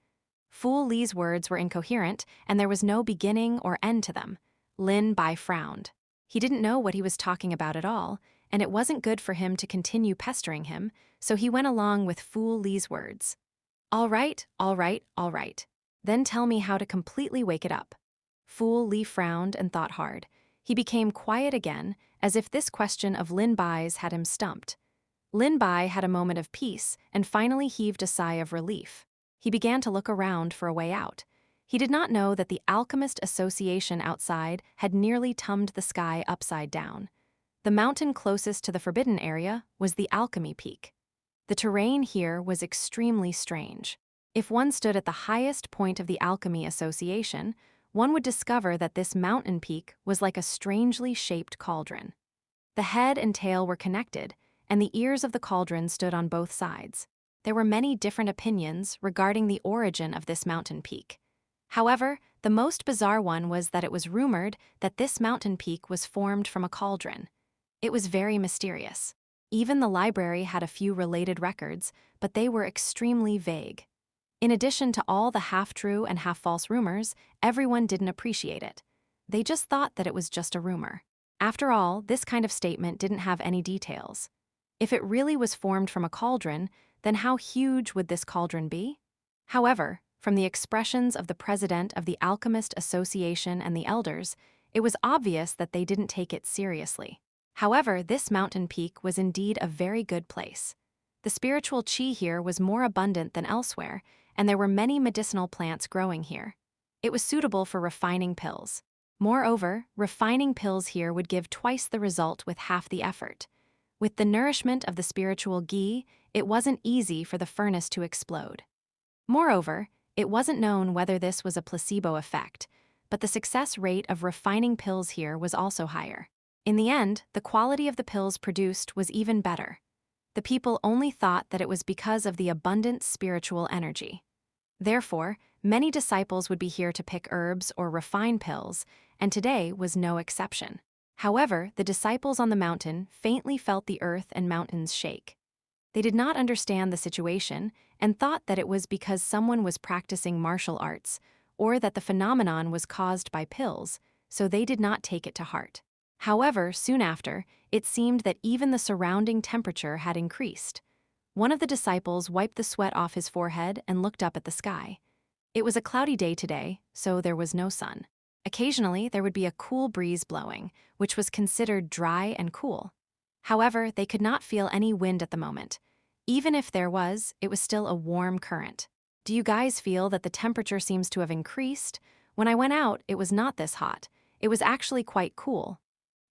S1: Fu Li's words were incoherent, and there was no beginning or end to them. Lin Bai frowned. He didn't know what he was talking about at all, and it wasn't good for him to continue pestering him, so he went along with Fu Li's words. "All right, all right, all right. Then tell me how to completely wake it up." Fu Li frowned and thought hard. He became quiet again, as if this question of Lin Bai's had him stumped. Lin Bai had a moment of peace and finally heaved a sigh of relief. He began to look around for a way out. He did not know that the Alchemist Association outside had nearly tumbed the sky upside down. The mountain closest to the forbidden area was the Alchemy Peak. The terrain here was extremely strange. If one stood at the highest point of the Alchemy Association, one would discover that this mountain peak was like a strangely shaped cauldron. The head and tail were connected, and the ears of the cauldron stood on both sides. There were many different opinions regarding the origin of this mountain peak. However, the most bizarre one was that it was rumored that this mountain peak was formed from a cauldron. It was very mysterious. Even the library had a few related records, but they were extremely vague. In addition to all the half-true and half-false rumors, everyone didn't appreciate it. They just thought that it was just a rumor. After all, this kind of statement didn't have any details. If it really was formed from a cauldron, then how huge would this cauldron be? However, from the expressions of the president of the Alchemist Association and the elders, it was obvious that they didn't take it seriously. However, this mountain peak was indeed a very good place. The spiritual qi here was more abundant than elsewhere, and there were many medicinal plants growing here. It was suitable for refining pills. Moreover, refining pills here would give twice the result with half the effort. With the nourishment of the spiritual ghee, it wasn't easy for the furnace to explode. Moreover, it wasn't known whether this was a placebo effect, but the success rate of refining pills here was also higher. In the end, the quality of the pills produced was even better. The people only thought that it was because of the abundant spiritual energy. Therefore, many disciples would be here to pick herbs or refine pills, and today was no exception. However, the disciples on the mountain faintly felt the earth and mountains shake. They did not understand the situation and thought that it was because someone was practicing martial arts or that the phenomenon was caused by pills, so they did not take it to heart. However, soon after, it seemed that even the surrounding temperature had increased. One of the disciples wiped the sweat off his forehead and looked up at the sky. It was a cloudy day today, so there was no sun. Occasionally, there would be a cool breeze blowing, which was considered dry and cool. However, they could not feel any wind at the moment. Even if there was, it was still a warm current. Do you guys feel that the temperature seems to have increased? When I went out, it was not this hot. It was actually quite cool.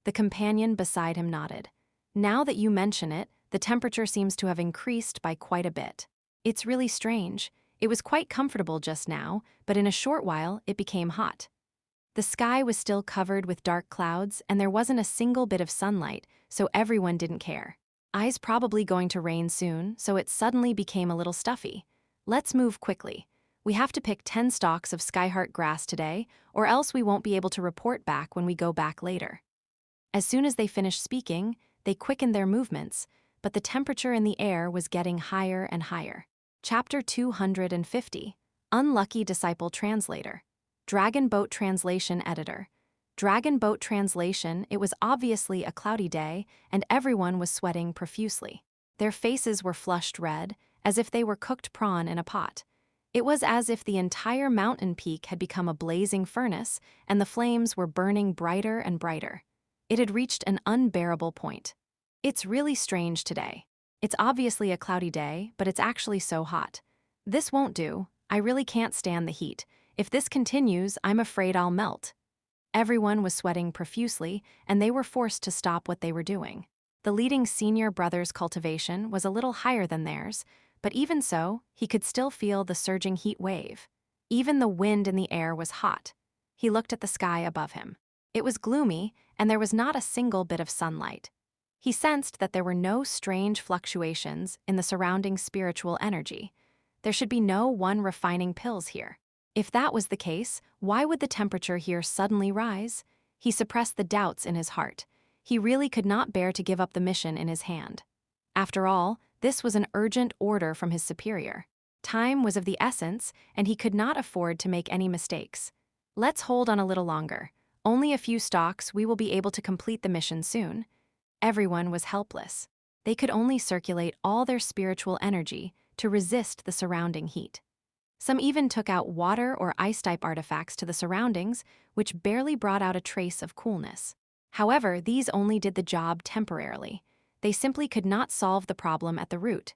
S1: The companion beside him nodded. Now that you mention it, the temperature seems to have increased by quite a bit. It's really strange. It was quite comfortable just now, but in a short while, it became hot. The sky was still covered with dark clouds, and there wasn't a single bit of sunlight, so everyone didn't care. It's probably going to rain soon, so it suddenly became a little stuffy. Let's move quickly. We have to pick 10 stalks of skyheart grass today, or else we won't be able to report back when we go back later. As soon as they finished speaking, they quickened their movements, but the temperature in the air was getting higher and higher. Chapter 250, Unlucky Disciple Translator. Dragon Boat Translation Editor. Dragon Boat Translation. It was obviously a cloudy day, and everyone was sweating profusely. Their faces were flushed red, as if they were cooked prawn in a pot. It was as if the entire mountain peak had become a blazing furnace, and the flames were burning brighter and brighter. It had reached an unbearable point. It's really strange today. It's obviously a cloudy day, but it's actually so hot. This won't do. I really can't stand the heat. If this continues, I'm afraid I'll melt. Everyone was sweating profusely, and they were forced to stop what they were doing. The leading senior brother's cultivation was a little higher than theirs, but even so, he could still feel the surging heat wave. Even the wind in the air was hot. He looked at the sky above him. It was gloomy, and there was not a single bit of sunlight. He sensed that there were no strange fluctuations in the surrounding spiritual energy. There should be no one refining pills here. If that was the case, why would the temperature here suddenly rise? He suppressed the doubts in his heart. He really could not bear to give up the mission in his hand. After all, this was an urgent order from his superior. Time was of the essence, and he could not afford to make any mistakes. Let's hold on a little longer. Only a few stalks, we will be able to complete the mission soon. Everyone was helpless. They could only circulate all their spiritual energy to resist the surrounding heat. Some even took out water or ice-type artifacts to the surroundings, which barely brought out a trace of coolness. However, these only did the job temporarily. They simply could not solve the problem at the root.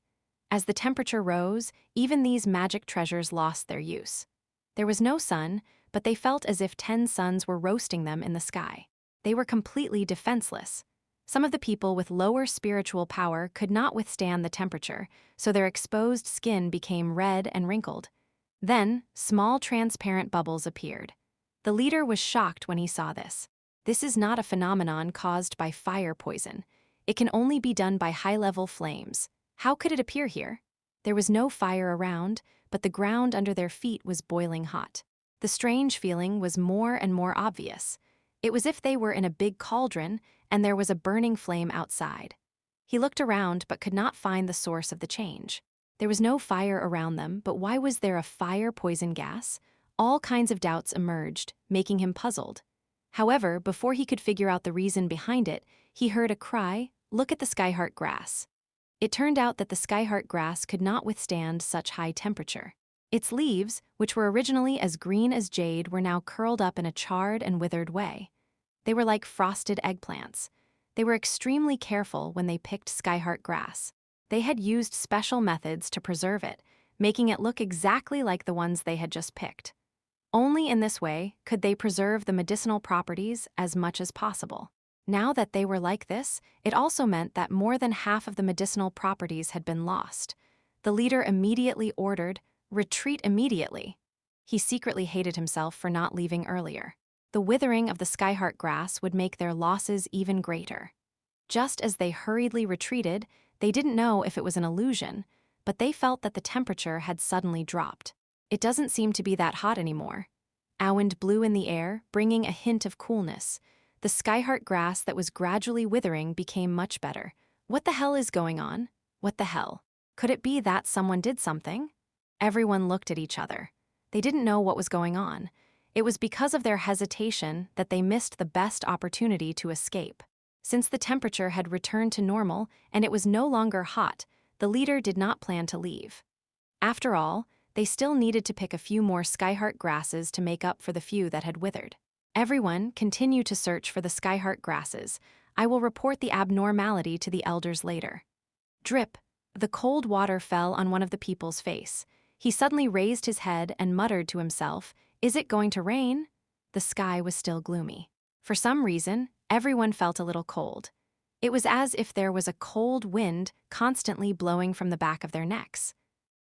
S1: As the temperature rose, even these magic treasures lost their use. There was no sun, but they felt as if 10 suns were roasting them in the sky. They were completely defenseless. Some of the people with lower spiritual power could not withstand the temperature, so their exposed skin became red and wrinkled. Then, small transparent bubbles appeared. The leader was shocked when he saw this. This is not a phenomenon caused by fire poison. It can only be done by high-level flames. How could it appear here? There was no fire around, but the ground under their feet was boiling hot. The strange feeling was more and more obvious. It was as if they were in a big cauldron, and there was a burning flame outside. He looked around but could not find the source of the change. There was no fire around them, but why was there a fire poison gas? All kinds of doubts emerged, making him puzzled. However, before he could figure out the reason behind it, he heard a cry, "Look at the skyheart grass." It turned out that the skyheart grass could not withstand such high temperature. Its leaves, which were originally as green as jade, were now curled up in a charred and withered way. They were like frosted eggplants. They were extremely careful when they picked skyheart grass. They had used special methods to preserve it, making it look exactly like the ones they had just picked. Only in this way could they preserve the medicinal properties as much as possible. Now that they were like this, it also meant that more than half of the medicinal properties had been lost. The leader immediately ordered, "Retreat immediately." He secretly hated himself for not leaving earlier. The withering of the skyheart grass would make their losses even greater. Just as they hurriedly retreated, they didn't know if it was an illusion, but they felt that the temperature had suddenly dropped. It doesn't seem to be that hot anymore. A wind blew in the air, bringing a hint of coolness. The skyheart grass that was gradually withering became much better. What the hell is going on? What the hell? Could it be that someone did something? Everyone looked at each other. They didn't know what was going on. It was because of their hesitation that they missed the best opportunity to escape. Since the temperature had returned to normal and it was no longer hot, the leader did not plan to leave. After all, they still needed to pick a few more skyheart grasses to make up for the few that had withered. Everyone continued to search for the skyheart grasses I will report the abnormality to the elders later. Drip. The cold water fell on one of the people's face. He suddenly raised his head and muttered to himself, "Is it going to rain?" The sky was still gloomy. For some reason, everyone felt a little cold. It was as if there was a cold wind constantly blowing from the back of their necks.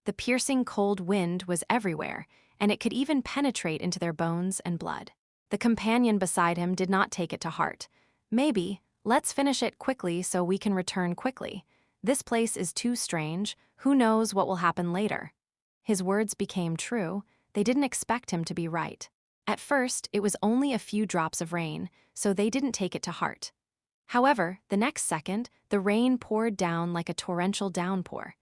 S1: The piercing cold wind was everywhere, and it could even penetrate into their bones and blood. The companion beside him did not take it to heart. "Maybe, let's finish it quickly so we can return quickly. This place is too strange, who knows what will happen later." His words became true. They didn't expect him to be right. At first, it was only a few drops of rain, so they didn't take it to heart. However, the next second, the rain poured down like a torrential downpour.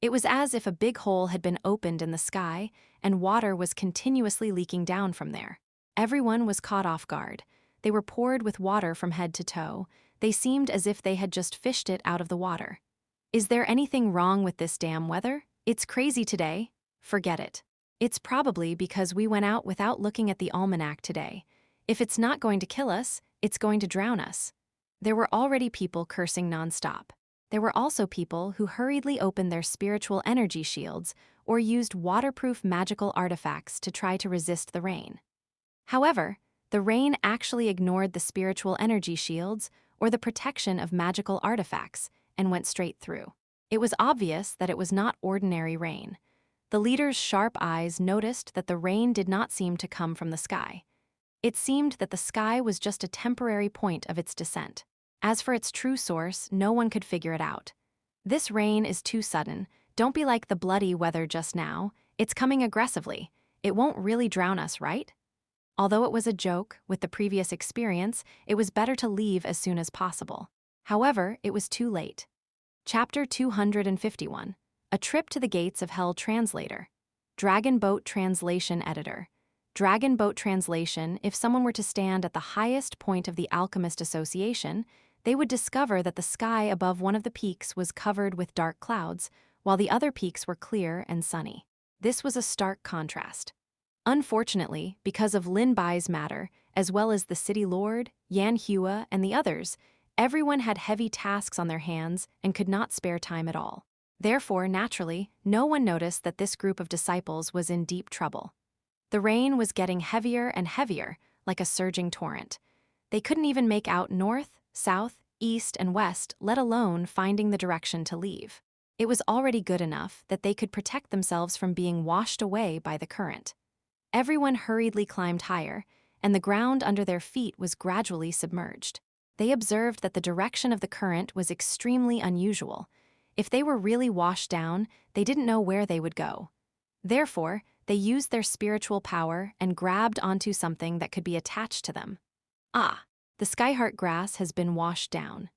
S1: It was as if a big hole had been opened in the sky, and water was continuously leaking down from there. Everyone was caught off guard. They were poured with water from head to toe. They seemed as if they had just fished it out of the water. "Is there anything wrong with this damn weather? It's crazy today." "Forget it. It's probably because we went out without looking at the almanac today. If it's not going to kill us, it's going to drown us." There were already people cursing nonstop. There were also people who hurriedly opened their spiritual energy shields or used waterproof magical artifacts to try to resist the rain. However, the rain actually ignored the spiritual energy shields or the protection of magical artifacts and went straight through. It was obvious that it was not ordinary rain. The leader's sharp eyes noticed that the rain did not seem to come from the sky. It seemed that the sky was just a temporary point of its descent. As for its true source, no one could figure it out. "This rain is too sudden. Don't be like the bloody weather just now. It's coming aggressively. It won't really drown us, right?" Although it was a joke, with the previous experience, it was better to leave as soon as possible. However, it was too late. Chapter 251. A Trip to the Gates of Hell Translator. Dragon Boat Translation Editor. Dragon Boat Translation. If someone were to stand at the highest point of the Alchemist Association, they would discover that the sky above one of the peaks was covered with dark clouds, while the other peaks were clear and sunny. This was a stark contrast. Unfortunately, because of Lin Bai's matter, as well as the city lord, Xianxia, and the others, everyone had heavy tasks on their hands and could not spare time at all. Therefore, naturally, no one noticed that this group of disciples was in deep trouble. The rain was getting heavier and heavier, like a surging torrent. They couldn't even make out north, south, east, and west, let alone finding the direction to leave. It was already good enough that they could protect themselves from being washed away by the current. Everyone hurriedly climbed higher, and the ground under their feet was gradually submerged. They observed that the direction of the current was extremely unusual. If they were really washed down, they didn't know where they would go. Therefore, they used their spiritual power and grabbed onto something that could be attached to them. Ah, the skyheart grass has been washed down.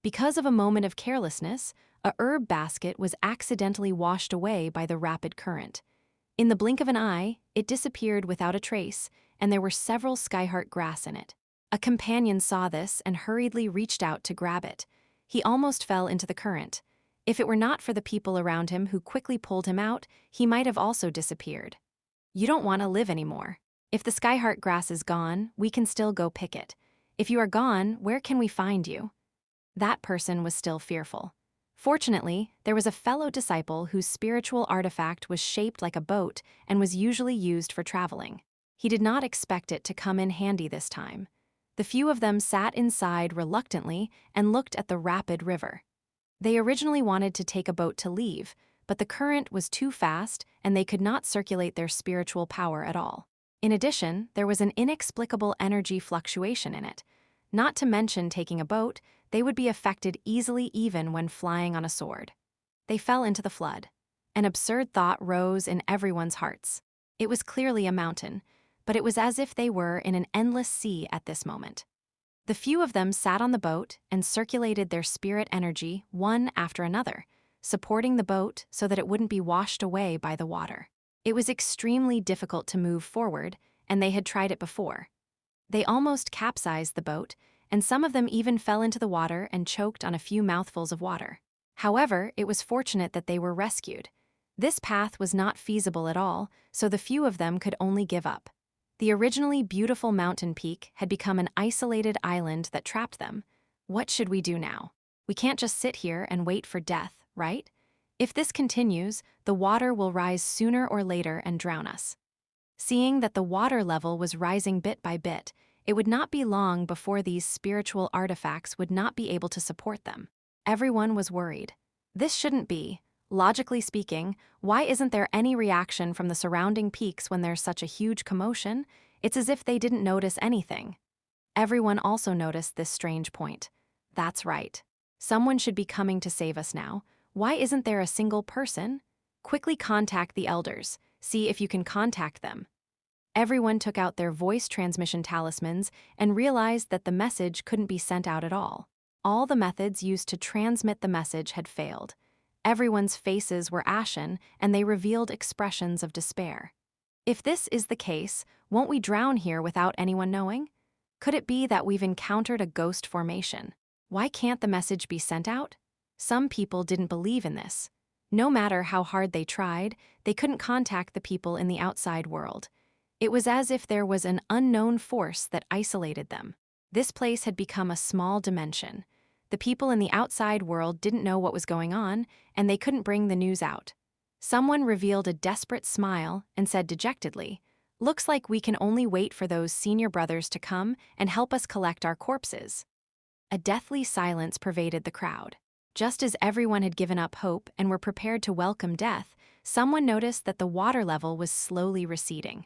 S1: Because of a moment of carelessness, a herb basket was accidentally washed away by the rapid current. In the blink of an eye, it disappeared without a trace, and there were several skyheart grass in it. A companion saw this and hurriedly reached out to grab it. He almost fell into the current. If it were not for the people around him who quickly pulled him out, he might have also disappeared. You don't want to live anymore. If the skyheart grass is gone, we can still go pick it. If you are gone, where can we find you? That person was still fearful. Fortunately, there was a fellow disciple whose spiritual artifact was shaped like a boat and was usually used for traveling. He did not expect it to come in handy this time. The few of them sat inside reluctantly and looked at the rapid river. They originally wanted to take a boat to leave, but the current was too fast and they could not circulate their spiritual power at all. In addition, there was an inexplicable energy fluctuation in it. Not to mention taking a boat, they would be affected easily even when flying on a sword. They fell into the flood. An absurd thought rose in everyone's hearts. It was clearly a mountain, but it was as if they were in an endless sea at this moment. The few of them sat on the boat and circulated their spirit energy one after another, supporting the boat so that it wouldn't be washed away by the water. It was extremely difficult to move forward, and they had tried it before. They almost capsized the boat, and some of them even fell into the water and choked on a few mouthfuls of water. However, it was fortunate that they were rescued. This path was not feasible at all, so the few of them could only give up. The originally beautiful mountain peak had become an isolated island that trapped them. What should we do now? We can't just sit here and wait for death, right? If this continues, the water will rise sooner or later and drown us. Seeing that the water level was rising bit by bit, it would not be long before these spiritual artifacts would not be able to support them. Everyone was worried. This shouldn't be. Logically speaking, why isn't there any reaction from the surrounding peaks when there's such a huge commotion? It's as if they didn't notice anything. Everyone also noticed this strange point. That's right. Someone should be coming to save us now. Why isn't there a single person? Quickly contact the elders. See if you can contact them. Everyone took out their voice transmission talismans and realized that the message couldn't be sent out at all. All the methods used to transmit the message had failed. Everyone's faces were ashen, and they revealed expressions of despair. If this is the case, won't we drown here without anyone knowing? Could it be that we've encountered a ghost formation? Why can't the message be sent out? Some people didn't believe in this. No matter how hard they tried, they couldn't contact the people in the outside world. It was as if there was an unknown force that isolated them. This place had become a small dimension. The people in the outside world didn't know what was going on, and they couldn't bring the news out. Someone revealed a desperate smile and said dejectedly, "Looks like we can only wait for those senior brothers to come and help us collect our corpses." A deathly silence pervaded the crowd. Just as everyone had given up hope and were prepared to welcome death, someone noticed that the water level was slowly receding.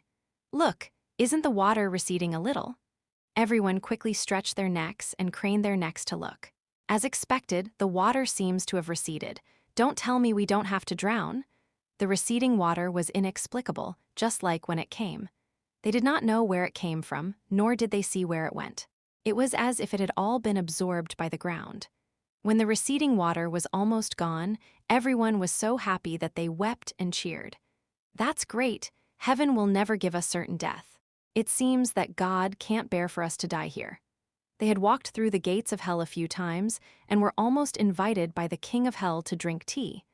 S1: "Look, isn't the water receding a little?" Everyone quickly stretched their necks and craned their necks to look. As expected, the water seems to have receded. Don't tell me we don't have to drown. The receding water was inexplicable, just like when it came. They did not know where it came from, nor did they see where it went. It was as if it had all been absorbed by the ground. When the receding water was almost gone, everyone was so happy that they wept and cheered. "That's great. Heaven will never give us certain death. It seems that God can't bear for us to die here." They had walked through the gates of hell a few times and were almost invited by the king of hell to drink tea.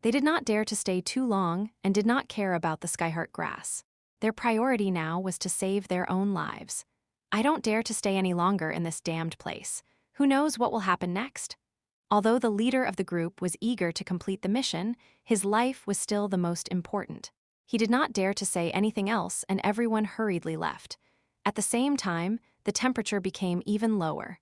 S1: They did not dare to stay too long and did not care about the skyheart grass. Their priority now was to save their own lives. "I don't dare to stay any longer in this damned place. Who knows what will happen next?" Although the leader of the group was eager to complete the mission, his life was still the most important. He did not dare to say anything else, and everyone hurriedly left. At the same time, the temperature became even lower.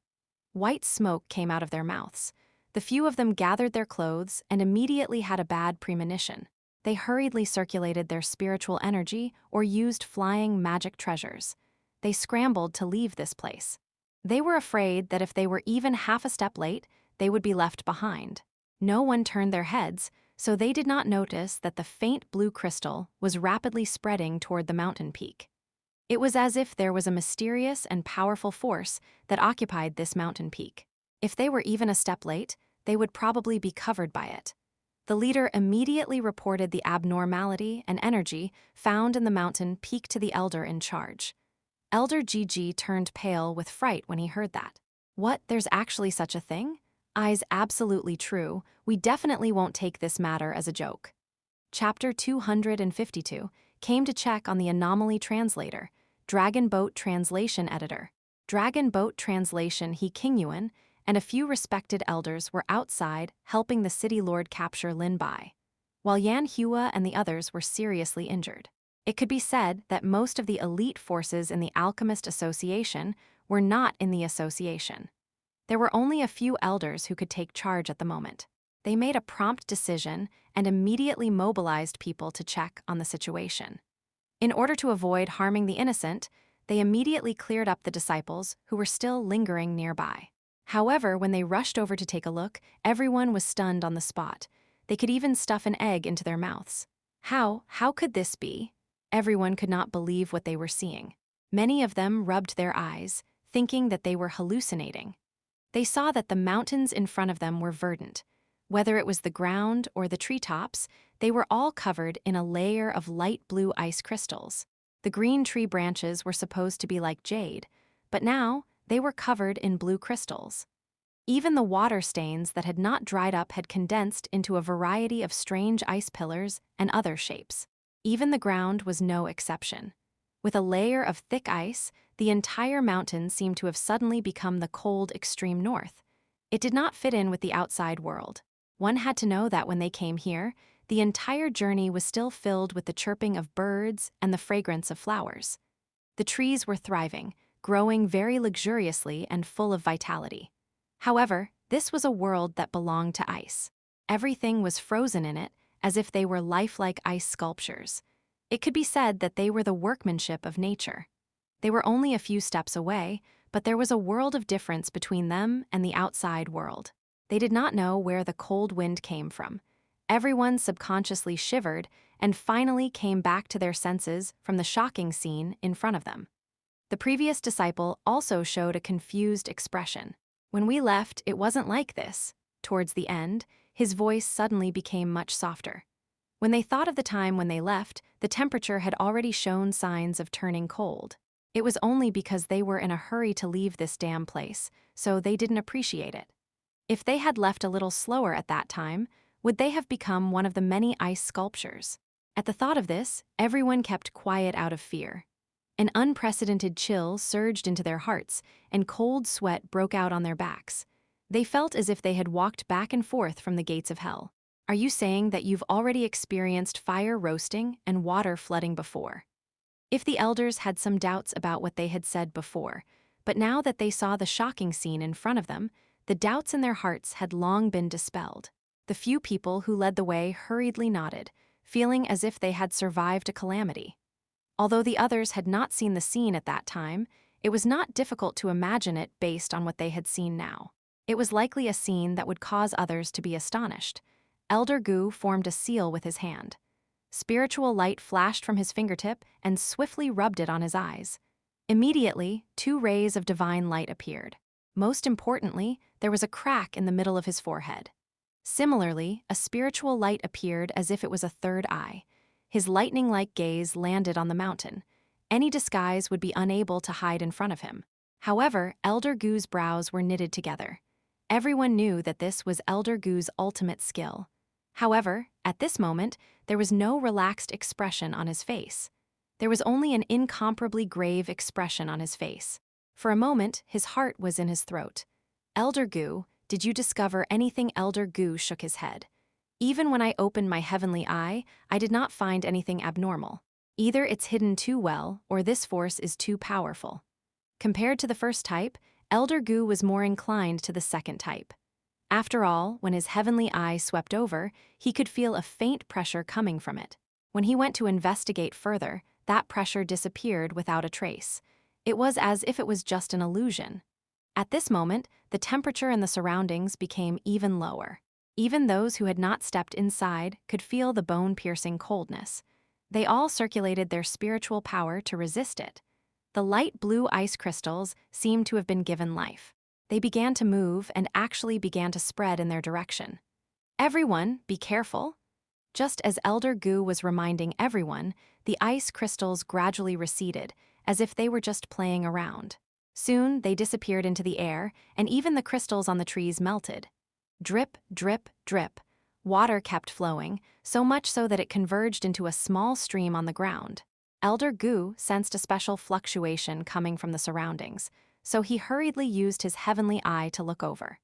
S1: White smoke came out of their mouths. The few of them gathered their clothes and immediately had a bad premonition. They hurriedly circulated their spiritual energy or used flying magic treasures. They scrambled to leave this place. They were afraid that if they were even half a step late, they would be left behind. No one turned their heads, so they did not notice that the faint blue crystal was rapidly spreading toward the mountain peak. It was as if there was a mysterious and powerful force that occupied this mountain peak. If they were even a step late, they would probably be covered by it. The leader immediately reported the abnormality and energy found in the mountain peak to the elder in charge. Elder Gigi turned pale with fright when he heard that. "What, there's actually such a thing?" "Eyes, absolutely true. We definitely won't take this matter as a joke." Chapter 252 came to check on the anomaly translator, Dragon Boat Translation Editor. Dragon Boat Translation He Qingyuan and a few respected elders were outside helping the city lord capture Lin Bai, while Yan Hua and the others were seriously injured. It could be said that most of the elite forces in the Alchemist Association were not in the association. There were only a few elders who could take charge at the moment. They made a prompt decision and immediately mobilized people to check on the situation. In order to avoid harming the innocent, they immediately cleared up the disciples who were still lingering nearby. However, when they rushed over to take a look, everyone was stunned on the spot. They could even stuff an egg into their mouths. How could this be? Everyone could not believe what they were seeing. Many of them rubbed their eyes, thinking that they were hallucinating. They saw that the mountains in front of them were verdant. Whether it was the ground or the treetops, they were all covered in a layer of light blue ice crystals. The green tree branches were supposed to be like jade, but now they were covered in blue crystals. Even the water stains that had not dried up had condensed into a variety of strange ice pillars and other shapes. Even the ground was no exception. With a layer of thick ice, the entire mountain seemed to have suddenly become the cold extreme north. It did not fit in with the outside world. One had to know that when they came here, the entire journey was still filled with the chirping of birds and the fragrance of flowers. The trees were thriving, growing very luxuriously and full of vitality. However, this was a world that belonged to ice. Everything was frozen in it, as if they were lifelike ice sculptures. It could be said that they were the workmanship of nature. They were only a few steps away, but there was a world of difference between them and the outside world. They did not know where the cold wind came from. Everyone subconsciously shivered and finally came back to their senses from the shocking scene in front of them. The previous disciple also showed a confused expression. When we left, it wasn't like this. Towards the end, his voice suddenly became much softer. When they thought of the time when they left, the temperature had already shown signs of turning cold. It was only because they were in a hurry to leave this damn place, so they didn't appreciate it. If they had left a little slower at that time, would they have become one of the many ice sculptures? At the thought of this, everyone kept quiet out of fear. An unprecedented chill surged into their hearts, and cold sweat broke out on their backs. They felt as if they had walked back and forth from the gates of hell. Are you saying that you've already experienced fire roasting and water flooding before? If the elders had some doubts about what they had said before, but now that they saw the shocking scene in front of them, the doubts in their hearts had long been dispelled. The few people who led the way hurriedly nodded, feeling as if they had survived a calamity. Although the others had not seen the scene at that time, it was not difficult to imagine it based on what they had seen now. It was likely a scene that would cause others to be astonished. Elder Gu formed a seal with his hand. Spiritual light flashed from his fingertip and swiftly rubbed it on his eyes. Immediately, 2 rays of divine light appeared. Most importantly, there was a crack in the middle of his forehead. Similarly, a spiritual light appeared as if it was a third eye. His lightning-like gaze landed on the mountain. Any disguise would be unable to hide in front of him. However, Elder Gu's brows were knitted together. Everyone knew that this was Elder Gu's ultimate skill. However, at this moment, there was no relaxed expression on his face. There was only an incomparably grave expression on his face. For a moment, his heart was in his throat. Elder Gu, did you discover anything? Elder Gu shook his head. Even when I opened my heavenly eye, I did not find anything abnormal. Either it's hidden too well, or this force is too powerful. Compared to the first type, Elder Gu was more inclined to the second type. After all, when his heavenly eye swept over, he could feel a faint pressure coming from it. When he went to investigate further, that pressure disappeared without a trace. It was as if it was just an illusion. At this moment, the temperature in the surroundings became even lower. Even those who had not stepped inside could feel the bone-piercing coldness. They all circulated their spiritual power to resist it. The light blue ice crystals seemed to have been given life. They began to move and actually began to spread in their direction. Everyone, be careful. Just as Elder Gu was reminding everyone, the ice crystals gradually receded, as if they were just playing around. Soon, they disappeared into the air, and even the crystals on the trees melted. Drip, drip, drip. Water kept flowing, so much so that it converged into a small stream on the ground. Elder Gu sensed a special fluctuation coming from the surroundings, so he hurriedly used his heavenly eye to look over.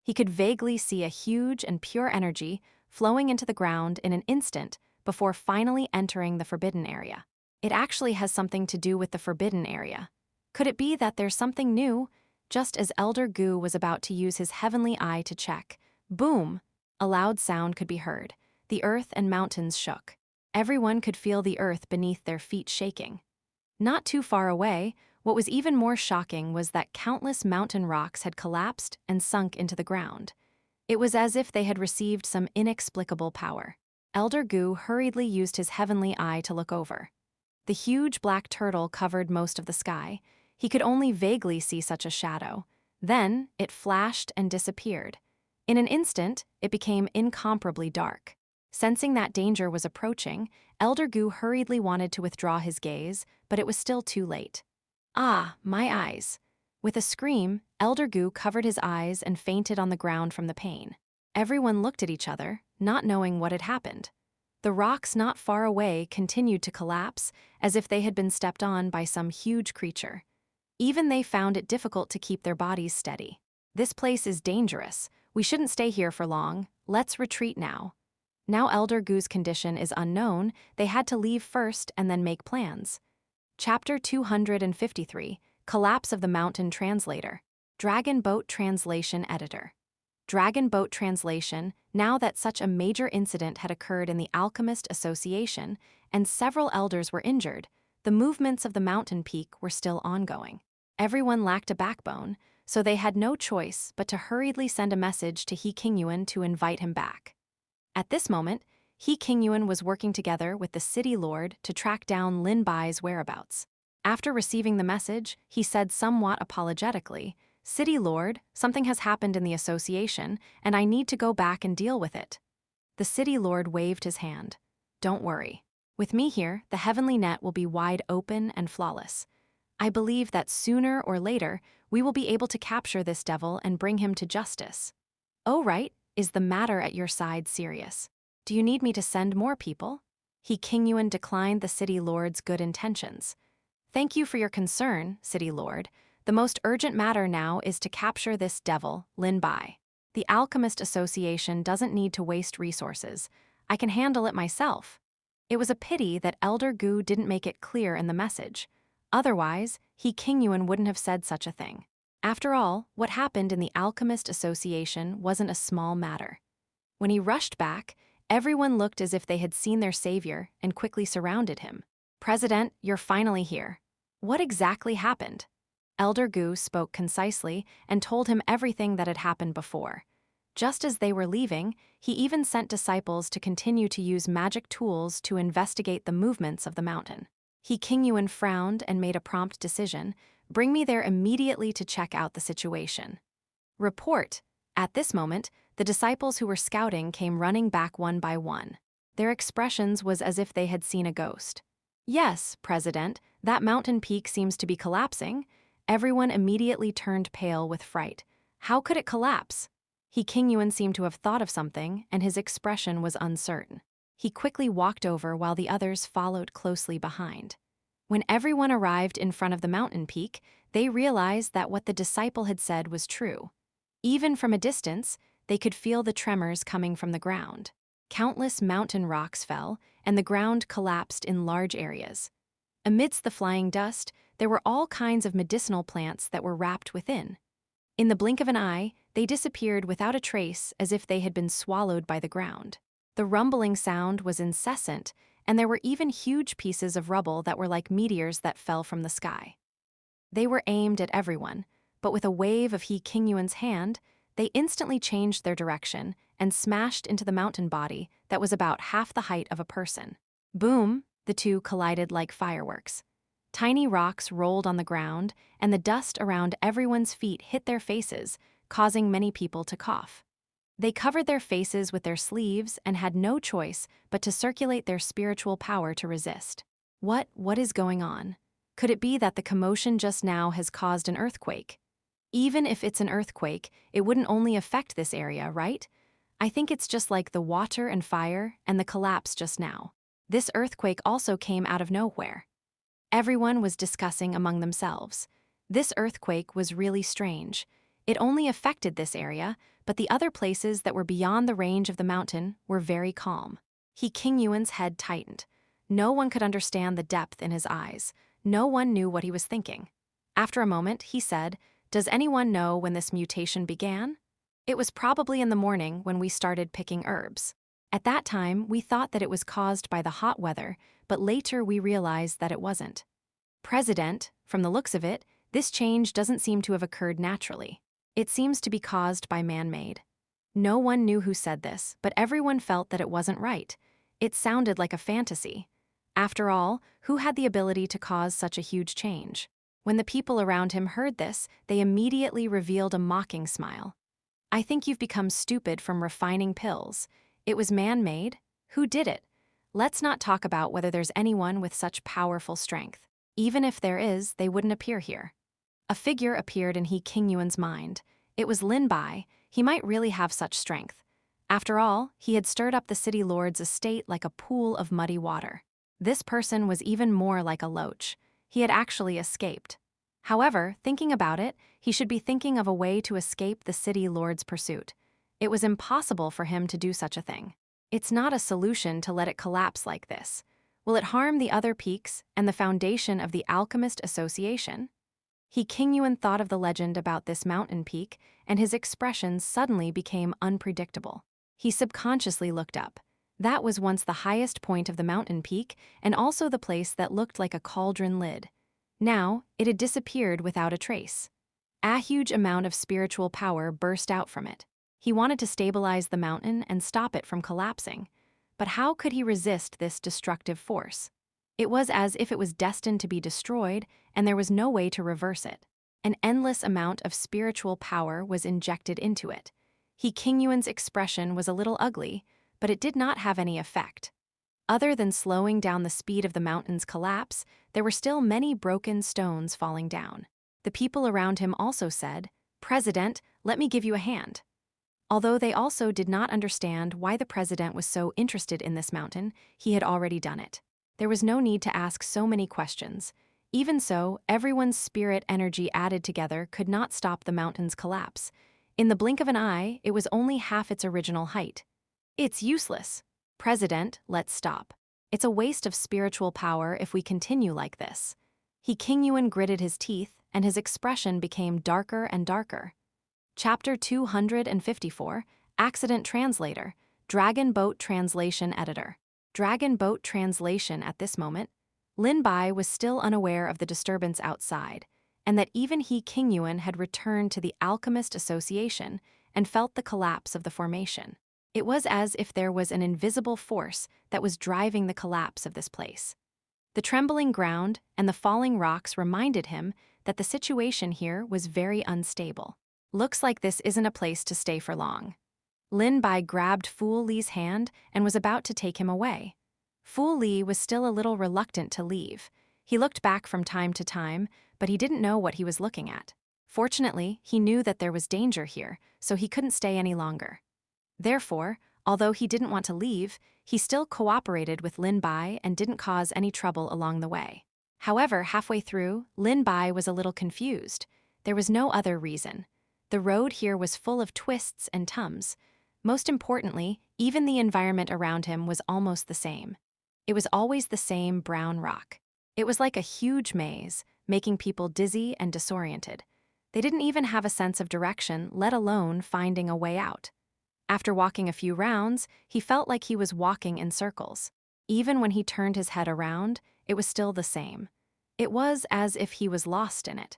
S1: He could vaguely see a huge and pure energy flowing into the ground in an instant before finally entering the forbidden area. It actually has something to do with the forbidden area. Could it be that there's something new? Just as Elder Gu was about to use his heavenly eye to check, boom! A loud sound could be heard. The earth and mountains shook. Everyone could feel the earth beneath their feet shaking. Not too far away, what was even more shocking was that countless mountain rocks had collapsed and sunk into the ground. It was as if they had received some inexplicable power. Elder Gu hurriedly used his heavenly eye to look over. The huge black turtle covered most of the sky. He could only vaguely see such a shadow. Then, it flashed and disappeared. In an instant, it became incomparably dark. Sensing that danger was approaching, Elder Gu hurriedly wanted to withdraw his gaze, but it was still too late. Ah, my eyes! With a scream, Elder Gu covered his eyes and fainted on the ground from the pain. Everyone looked at each other, not knowing what had happened. The rocks not far away continued to collapse, as if they had been stepped on by some huge creature. Even they found it difficult to keep their bodies steady. This place is dangerous. We shouldn't stay here for long. Let's retreat now. Now Elder Gu's condition is unknown, they had to leave first and then make plans. Chapter 253, Collapse of the Mountain Translator. Dragon Boat Translation Editor. Dragon Boat Translation, now that such a major incident had occurred in the Alchemist Association, and several elders were injured, the movements of the mountain peak were still ongoing. Everyone lacked a backbone, so they had no choice but to hurriedly send a message to He Qingyuan to invite him back. At this moment, He Qingyuan was working together with the city lord to track down Lin Bai's whereabouts. After receiving the message, he said somewhat apologetically, "City lord, something has happened in the association, and I need to go back and deal with it." The city lord waved his hand. "Don't worry. With me here, the heavenly net will be wide open and flawless. I believe that sooner or later, we will be able to capture this devil and bring him to justice." "Oh right, is the matter at your side serious? Do you need me to send more people?" He Qingyuan declined the city lord's good intentions. "Thank you for your concern, city lord. The most urgent matter now is to capture this devil, Lin Bai. The Alchemist Association doesn't need to waste resources. I can handle it myself." It was a pity that Elder Gu didn't make it clear in the message. Otherwise, He Qingyuan wouldn't have said such a thing. After all, what happened in the Alchemist Association wasn't a small matter. When he rushed back, everyone looked as if they had seen their savior and quickly surrounded him. "President, you're finally here. What exactly happened?" Elder Gu spoke concisely and told him everything that had happened before. Just as they were leaving, he even sent disciples to continue to use magic tools to investigate the movements of the mountain. He Qingyuan frowned and made a prompt decision. "Bring me there immediately to check out the situation." "Report." At this moment, the disciples who were scouting came running back one by one. Their expressions was as if they had seen a ghost. "Yes, President, that mountain peak seems to be collapsing." Everyone immediately turned pale with fright. How could it collapse? He Qingyuan seemed to have thought of something, and his expression was uncertain. He quickly walked over while the others followed closely behind. When everyone arrived in front of the mountain peak, they realized that what the disciple had said was true. Even from a distance, they could feel the tremors coming from the ground. Countless mountain rocks fell, and the ground collapsed in large areas. Amidst the flying dust, there were all kinds of medicinal plants that were wrapped within. In the blink of an eye, they disappeared without a trace, as if they had been swallowed by the ground. The rumbling sound was incessant, and there were even huge pieces of rubble that were like meteors that fell from the sky. They were aimed at everyone, but with a wave of He Qingyuan's hand, they instantly changed their direction and smashed into the mountain body that was about half the height of a person. Boom! The two collided like fireworks. Tiny rocks rolled on the ground, and the dust around everyone's feet hit their faces, causing many people to cough. They covered their faces with their sleeves and had no choice but to circulate their spiritual power to resist. What is going on? Could it be that the commotion just now has caused an earthquake? Even if it's an earthquake, it wouldn't only affect this area, right? I think it's just like the water and fire and the collapse just now. This earthquake also came out of nowhere. Everyone was discussing among themselves. This earthquake was really strange. It only affected this area, but the other places that were beyond the range of the mountain were very calm. He Qingyuan's head tightened. No one could understand the depth in his eyes. No one knew what he was thinking. After a moment, he said, "Does anyone know when this mutation began?" "It was probably in the morning when we started picking herbs. At that time, we thought that it was caused by the hot weather, but later we realized that it wasn't." "President, from the looks of it, this change doesn't seem to have occurred naturally. It seems to be caused by man-made." No one knew who said this, but everyone felt that it wasn't right. It sounded like a fantasy. After all, who had the ability to cause such a huge change? When the people around him heard this, they immediately revealed a mocking smile. "I think you've become stupid from refining pills. It was man-made? Who did it? Let's not talk about whether there's anyone with such powerful strength. Even if there is, they wouldn't appear here." A figure appeared in He Qingyuan's mind. It was Lin Bai. He might really have such strength. After all, he had stirred up the city lord's estate like a pool of muddy water. This person was even more like a loach. He had actually escaped. However, thinking about it, he should be thinking of a way to escape the city lord's pursuit. It was impossible for him to do such a thing. It's not a solution to let it collapse like this. Will it harm the other peaks and the foundation of the Alchemist Association? Qiangyuan thought of the legend about this mountain peak, and his expressions suddenly became unpredictable. He subconsciously looked up. That was once the highest point of the mountain peak, and also the place that looked like a cauldron lid. Now, it had disappeared without a trace. A huge amount of spiritual power burst out from it. He wanted to stabilize the mountain and stop it from collapsing. But how could he resist this destructive force? It was as if it was destined to be destroyed, and there was no way to reverse it. An endless amount of spiritual power was injected into it. Qiangyuan's expression was a little ugly, but it did not have any effect. Other than slowing down the speed of the mountain's collapse, there were still many broken stones falling down. The people around him also said, "President, let me give you a hand." Although they also did not understand why the president was so interested in this mountain, he had already done it. There was no need to ask so many questions. Even so, everyone's spirit energy added together could not stop the mountain's collapse. In the blink of an eye, it was only half its original height. "It's useless. President, let's stop. It's a waste of spiritual power if we continue like this." Qiangyuan gritted his teeth, and his expression became darker and darker. Chapter 254, Accident Translator, Dragon Boat Translation Editor. Dragon Boat Translation. At this moment, Lin Bai was still unaware of the disturbance outside, and that even Qiangyuan had returned to the Alchemist Association and felt the collapse of the formation. It was as if there was an invisible force that was driving the collapse of this place. The trembling ground and the falling rocks reminded him that the situation here was very unstable. "Looks like this isn't a place to stay for long." Lin Bai grabbed Fu Li's hand and was about to take him away. Fu Li was still a little reluctant to leave. He looked back from time to time, but he didn't know what he was looking at. Fortunately, he knew that there was danger here, so he couldn't stay any longer. Therefore, although he didn't want to leave, he still cooperated with Lin Bai and didn't cause any trouble along the way. However, halfway through, Lin Bai was a little confused. There was no other reason. The road here was full of twists and tums. Most importantly, even the environment around him was almost the same. It was always the same brown rock. It was like a huge maze, making people dizzy and disoriented. They didn't even have a sense of direction, let alone finding a way out. After walking a few rounds, he felt like he was walking in circles. Even when he turned his head around, it was still the same. It was as if he was lost in it.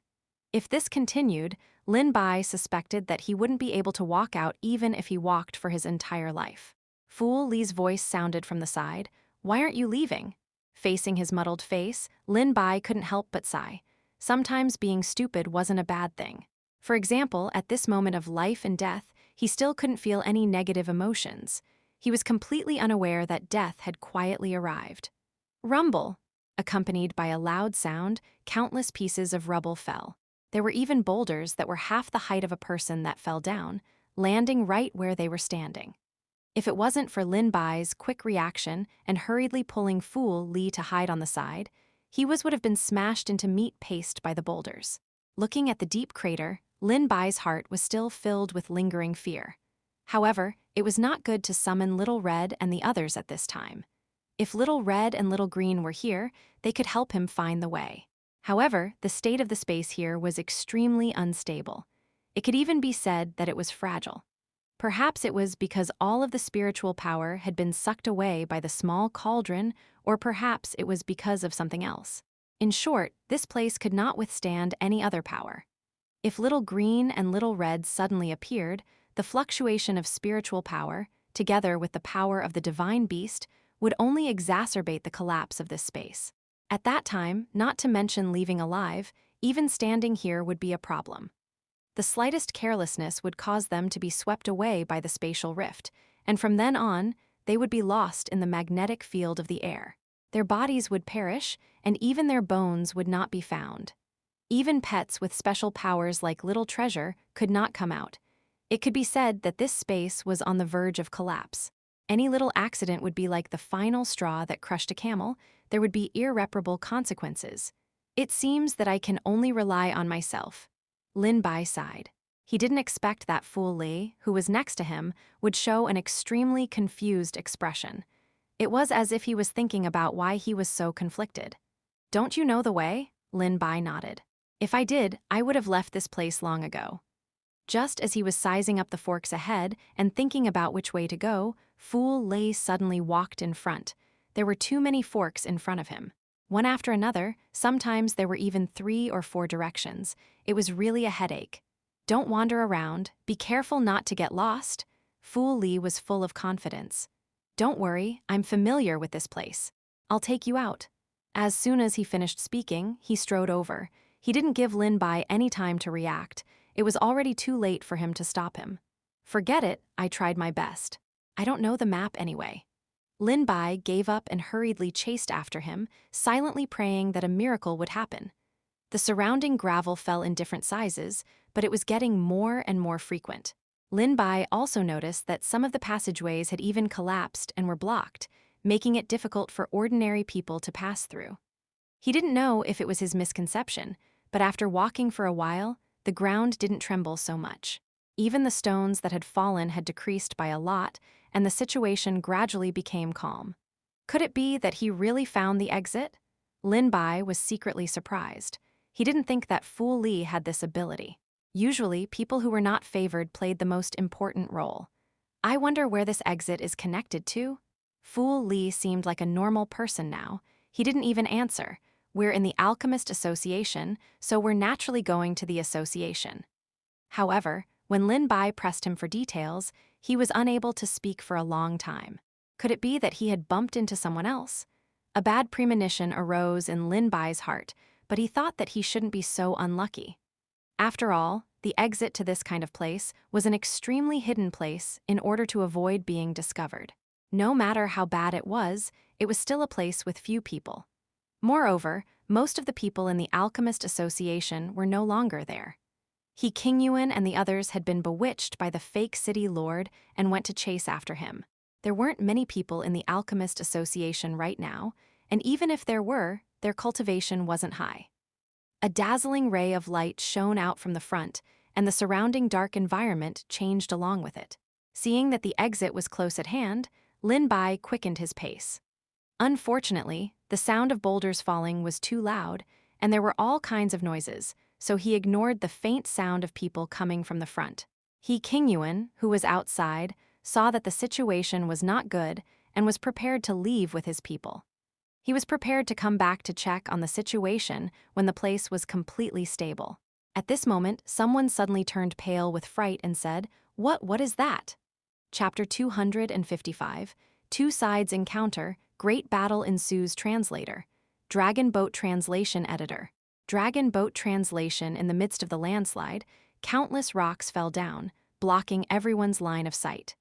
S1: If this continued, Lin Bai suspected that he wouldn't be able to walk out even if he walked for his entire life. Fu Li's voice sounded from the side, "Why aren't you leaving?" Facing his muddled face, Lin Bai couldn't help but sigh. Sometimes being stupid wasn't a bad thing. For example, at this moment of life and death, he still couldn't feel any negative emotions. He was completely unaware that death had quietly arrived. Rumble! Accompanied by a loud sound, countless pieces of rubble fell. There were even boulders that were half the height of a person that fell down, landing right where they were standing. If it wasn't for Lin Bai's quick reaction and hurriedly pulling Fu Li to hide on the side, he would have been smashed into meat paste by the boulders. Looking at the deep crater, Lin Bai's heart was still filled with lingering fear. However, it was not good to summon Little Red and the others at this time. If Little Red and Little Green were here, they could help him find the way. However, the state of the space here was extremely unstable. It could even be said that it was fragile. Perhaps it was because all of the spiritual power had been sucked away by the small cauldron, or perhaps it was because of something else. In short, this place could not withstand any other power. If Little Green and Little Red suddenly appeared, the fluctuation of spiritual power, together with the power of the divine beast, would only exacerbate the collapse of this space. At that time, not to mention leaving alive, even standing here would be a problem. The slightest carelessness would cause them to be swept away by the spatial rift, and from then on, they would be lost in the magnetic field of the air. Their bodies would perish, and even their bones would not be found. Even pets with special powers like Little Treasure could not come out. It could be said that this space was on the verge of collapse. Any little accident would be like the final straw that crushed a camel. There would be irreparable consequences. It seems that I can only rely on myself. Lin Bai sighed. He didn't expect that fool Li, who was next to him, would show an extremely confused expression. It was as if he was thinking about why he was so conflicted. Don't you know the way? Lin Bai nodded. If I did, I would have left this place long ago. Just as he was sizing up the forks ahead and thinking about which way to go, Fool Lei suddenly walked in front. There were too many forks in front of him. One after another, sometimes there were even 3 or 4 directions. It was really a headache. Don't wander around, be careful not to get lost. Fool Li was full of confidence. Don't worry, I'm familiar with this place. I'll take you out. As soon as he finished speaking, he strode over. He didn't give Lin Bai any time to react. It was already too late for him to stop him. Forget it, I tried my best. I don't know the map anyway. Lin Bai gave up and hurriedly chased after him, silently praying that a miracle would happen. The surrounding gravel fell in different sizes, but it was getting more and more frequent. Lin Bai also noticed that some of the passageways had even collapsed and were blocked, making it difficult for ordinary people to pass through. He didn't know if it was his misconception, but after walking for a while, the ground didn't tremble so much. Even the stones that had fallen had decreased by a lot, and the situation gradually became calm. Could it be that he really found the exit? Lin Bai was secretly surprised. He didn't think that Fool Li had this ability. Usually, people who were not favored played the most important role. I wonder where this exit is connected to? Fool Li seemed like a normal person now. He didn't even answer. We're in the Alchemist Association, so we're naturally going to the association. However, when Lin Bai pressed him for details, he was unable to speak for a long time. Could it be that he had bumped into someone else? A bad premonition arose in Lin Bai's heart, but he thought that he shouldn't be so unlucky. After all, the exit to this kind of place was an extremely hidden place in order to avoid being discovered. No matter how bad it was still a place with few people. Moreover, most of the people in the Alchemist Association were no longer there. He Qingyuan and the others had been bewitched by the fake city lord and went to chase after him. There weren't many people in the Alchemist Association right now, and even if there were, their cultivation wasn't high. A dazzling ray of light shone out from the front, and the surrounding dark environment changed along with it. Seeing that the exit was close at hand, Lin Bai quickened his pace. Unfortunately, the sound of boulders falling was too loud, and there were all kinds of noises, so he ignored the faint sound of people coming from the front. He Qingyuan, who was outside, saw that the situation was not good and was prepared to leave with his people. He was prepared to come back to check on the situation when the place was completely stable. At this moment, someone suddenly turned pale with fright and said, What is that?" Chapter 255, Two Sides Encounter, Great Battle Ensues. Translator. Dragon Boat Translation Editor. Dragon Boat Translation. In the midst of the landslide, countless rocks fell down, blocking everyone's line of sight.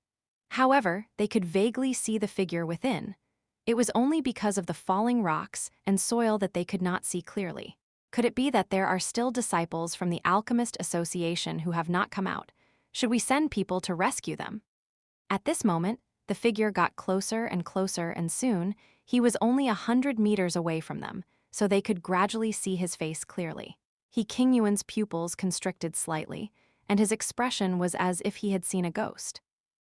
S1: However, they could vaguely see the figure within. It was only because of the falling rocks and soil that they could not see clearly. Could it be that there are still disciples from the Alchemist Association who have not come out? Should we send people to rescue them? At this moment, the figure got closer and closer, and soon, he was only 100 meters away from them, so they could gradually see his face clearly. He Qingyuan's pupils constricted slightly, and his expression was as if he had seen a ghost.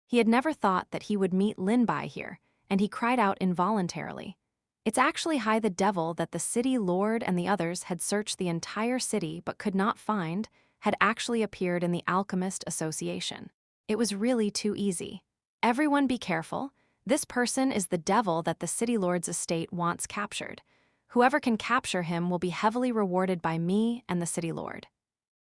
S1: He had never thought that he would meet Lin Bai here, and he cried out involuntarily. It's actually the devil that the city lord and the others had searched the entire city but could not find, had actually appeared in the Alchemist Association. It was really too easy. Everyone be careful. This person is the devil that the city lord's estate wants captured. Whoever can capture him will be heavily rewarded by me and the city lord.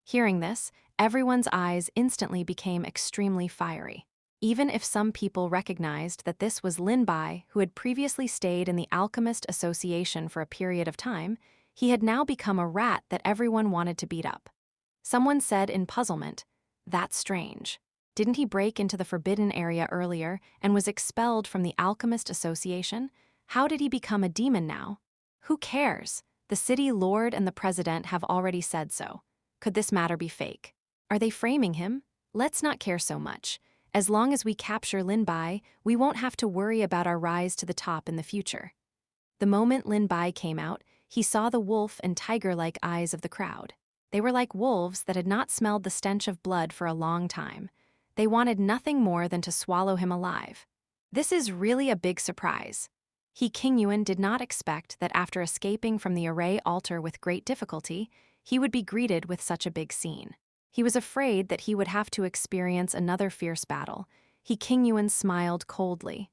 S1: Hearing this, everyone's eyes instantly became extremely fiery. Even if some people recognized that this was Lin Bai, who had previously stayed in the Alchemist Association for a period of time, he had now become a rat that everyone wanted to beat up. Someone said in puzzlement, "That's strange. Didn't he break into the forbidden area earlier and was expelled from the Alchemist Association? How did he become a demon now? Who cares? The city lord and the president have already said so. Could this matter be fake? Are they framing him?" Let's not care so much. As long as we capture Lin Bai, we won't have to worry about our rise to the top in the future. The moment Lin Bai came out, he saw the wolf and tiger-like eyes of the crowd. They were like wolves that had not smelled the stench of blood for a long time. They wanted nothing more than to swallow him alive. This is really a big surprise. Qingyuan did not expect that after escaping from the array altar with great difficulty, he would be greeted with such a big scene. He was afraid that he would have to experience another fierce battle. Qingyuan smiled coldly.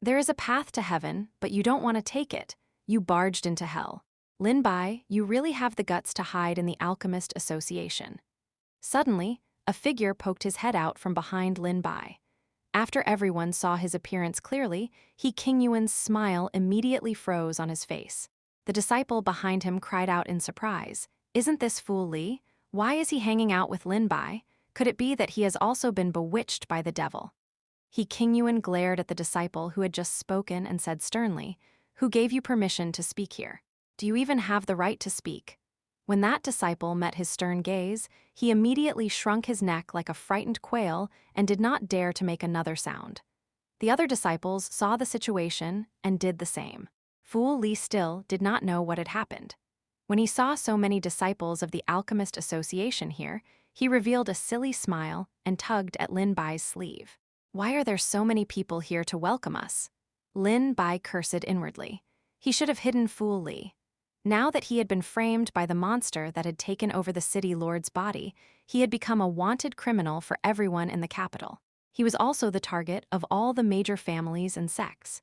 S1: There is a path to heaven, but you don't want to take it. You barged into hell. Lin Bai, you really have the guts to hide in the Alchemist Association. Suddenly, a figure poked his head out from behind Lin Bai. After everyone saw his appearance clearly, Qingyuan's smile immediately froze on his face. The disciple behind him cried out in surprise, "Isn't this Fu Li? Why is he hanging out with Lin Bai? Could it be that he has also been bewitched by the devil?" Qingyuan glared at the disciple who had just spoken and said sternly, "Who gave you permission to speak here? Do you even have the right to speak?" When that disciple met his stern gaze, he immediately shrunk his neck like a frightened quail and did not dare to make another sound. The other disciples saw the situation and did the same. Fu Li still did not know what had happened. When he saw so many disciples of the Alchemist Association here, he revealed a silly smile and tugged at Lin Bai's sleeve. "Why are there so many people here to welcome us?" Lin Bai cursed inwardly. He should have hidden Fu Li. Now that he had been framed by the monster that had taken over the city lord's body, he had become a wanted criminal for everyone in the capital. He was also the target of all the major families and sects.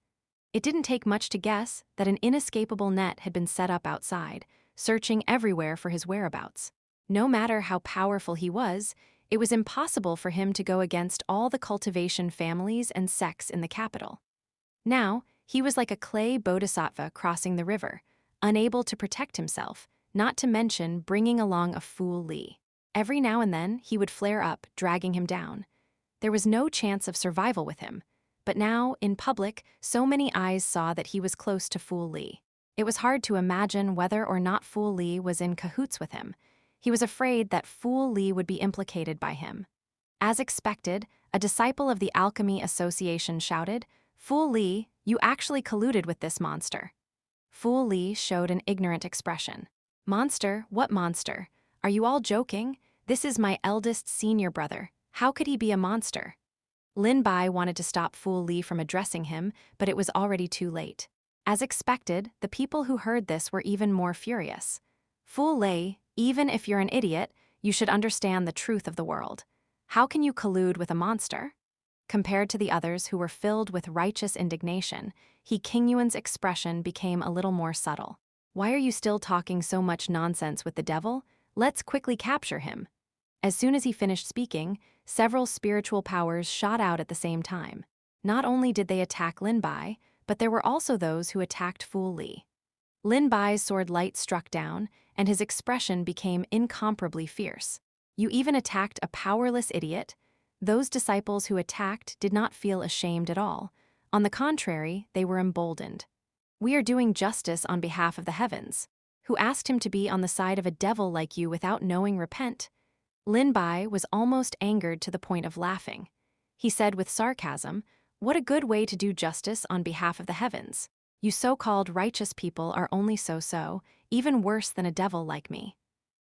S1: It didn't take much to guess that an inescapable net had been set up outside, searching everywhere for his whereabouts. No matter how powerful he was, it was impossible for him to go against all the cultivation families and sects in the capital. Now, he was like a clay bodhisattva crossing the river, unable to protect himself, not to mention bringing along a Fu Li. Every now and then, he would flare up, dragging him down. There was no chance of survival with him. But now, in public, so many eyes saw that he was close to Fu Li. It was hard to imagine whether or not Fu Li was in cahoots with him. He was afraid that Fu Li would be implicated by him. As expected, a disciple of the Alchemy Association shouted, "Fu Li, you actually colluded with this monster." Fu Li showed an ignorant expression. "Monster? What monster? Are you all joking? This is my eldest senior brother. How could he be a monster?" Lin Bai wanted to stop Fu Li from addressing him, but it was already too late. As expected, the people who heard this were even more furious. "Fu Li, even if you're an idiot, you should understand the truth of the world. How can you collude with a monster?" Compared to the others who were filled with righteous indignation, Qingyuan's expression became a little more subtle. "Why are you still talking so much nonsense with the devil? Let's quickly capture him." As soon as he finished speaking, several spiritual powers shot out at the same time. Not only did they attack Lin Bai, but there were also those who attacked Fu Li. Lin Bai's sword light struck down, and his expression became incomparably fierce. "You even attacked a powerless idiot?" Those disciples who attacked did not feel ashamed at all. On the contrary, they were emboldened. "We are doing justice on behalf of the heavens. Who asked him to be on the side of a devil like you without knowing repent?" Lin Bai was almost angered to the point of laughing. He said with sarcasm, "What a good way to do justice on behalf of the heavens. You so-called righteous people are only so-so, even worse than a devil like me."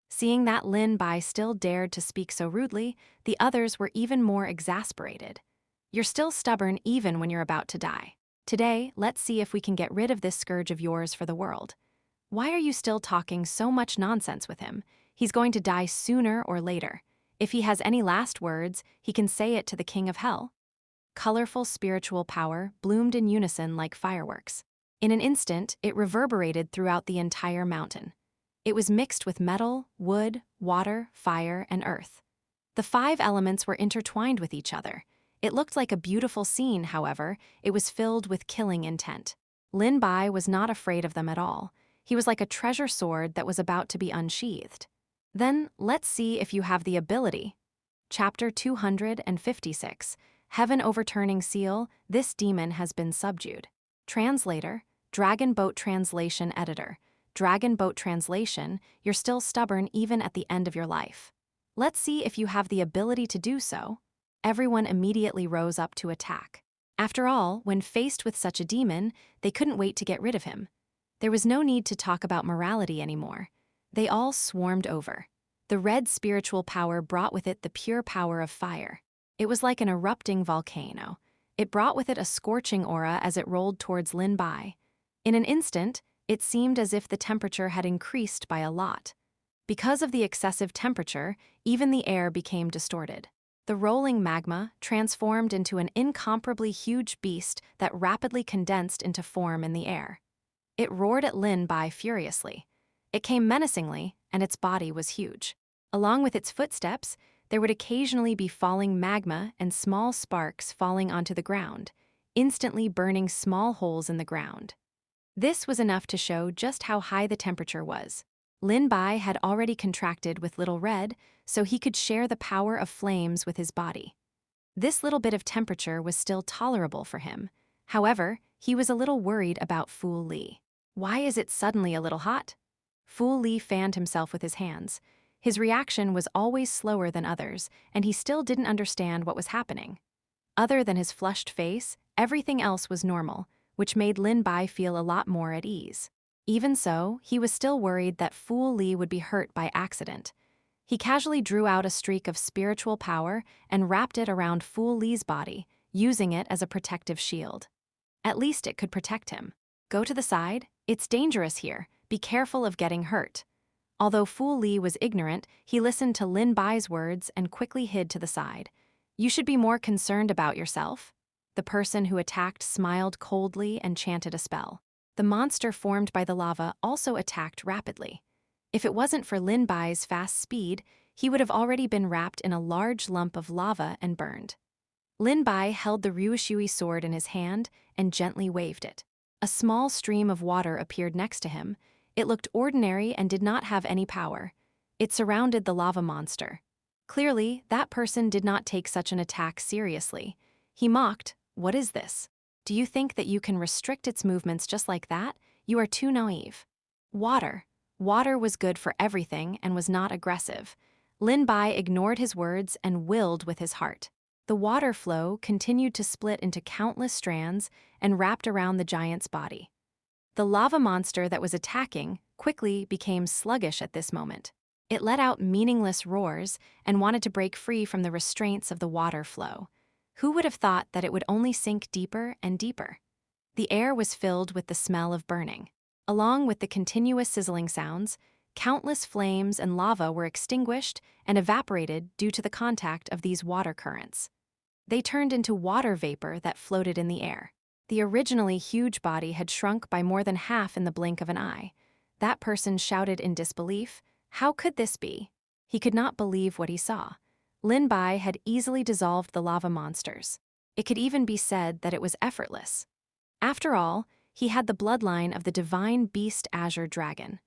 S1: Seeing that Lin Bai still dared to speak so rudely, the others were even more exasperated. "You're still stubborn even when you're about to die. Today, let's see if we can get rid of this scourge of yours for the world. Why are you still talking so much nonsense with him? He's going to die sooner or later. If he has any last words, he can say it to the king of hell." Colorful spiritual power bloomed in unison like fireworks. In an instant, it reverberated throughout the entire mountain. It was mixed with metal, wood, water, fire, and earth. The 5 elements were intertwined with each other. It looked like a beautiful scene, however, it was filled with killing intent. Lin Bai was not afraid of them at all. He was like a treasure sword that was about to be unsheathed. Then, let's see if you have the ability. Chapter 256, Heaven Overturning Seal, This Demon Has Been Subdued. Translator, Dragon Boat Translation Editor. Dragon Boat Translation, you're still stubborn even at the end of your life. Let's see if you have the ability to do so." Everyone immediately rose up to attack. After all, when faced with such a demon, they couldn't wait to get rid of him. There was no need to talk about morality anymore. They all swarmed over. The red spiritual power brought with it the pure power of fire. It was like an erupting volcano. It brought with it a scorching aura as it rolled towards Lin Bai. In an instant, it seemed as if the temperature had increased by a lot. Because of the excessive temperature, even the air became distorted. The rolling magma transformed into an incomparably huge beast that rapidly condensed into form in the air. It roared at Lin Bai furiously. It came menacingly, and its body was huge. Along with its footsteps, there would occasionally be falling magma and small sparks falling onto the ground, instantly burning small holes in the ground. This was enough to show just how high the temperature was. Lin Bai had already contracted with Little Red, so he could share the power of flames with his body. This little bit of temperature was still tolerable for him. However, he was a little worried about Fu Li. "Why is it suddenly a little hot?" Fu Li fanned himself with his hands. His reaction was always slower than others, and he still didn't understand what was happening. Other than his flushed face, everything else was normal, which made Lin Bai feel a lot more at ease. Even so, he was still worried that Fu Li would be hurt by accident. He casually drew out a streak of spiritual power and wrapped it around Fu Li's body, using it as a protective shield. At least it could protect him. "Go to the side. It's dangerous here. Be careful of getting hurt." Although Fu Li was ignorant, he listened to Lin Bai's words and quickly hid to the side. "You should be more concerned about yourself." The person who attacked smiled coldly and chanted a spell. The monster formed by the lava also attacked rapidly. If it wasn't for Lin Bai's fast speed, he would have already been wrapped in a large lump of lava and burned. Lin Bai held the Ryushui sword in his hand and gently waved it. A small stream of water appeared next to him. It looked ordinary and did not have any power. It surrounded the lava monster. Clearly, that person did not take such an attack seriously. He mocked, "What is this? Do you think that you can restrict its movements just like that? You are too naive." Water. Water was good for everything and was not aggressive. Lin Bai ignored his words and willed with his heart. The water flow continued to split into countless strands and wrapped around the giant's body. The lava monster that was attacking quickly became sluggish at this moment. It let out meaningless roars and wanted to break free from the restraints of the water flow. Who would have thought that it would only sink deeper and deeper? The air was filled with the smell of burning. Along with the continuous sizzling sounds, countless flames and lava were extinguished and evaporated due to the contact of these water currents. They turned into water vapor that floated in the air. The originally huge body had shrunk by more than half in the blink of an eye. That person shouted in disbelief, "How could this be?" He could not believe what he saw. Lin Bai had easily dissolved the lava monsters. It could even be said that it was effortless. After all, he had the bloodline of the divine beast Azure Dragon.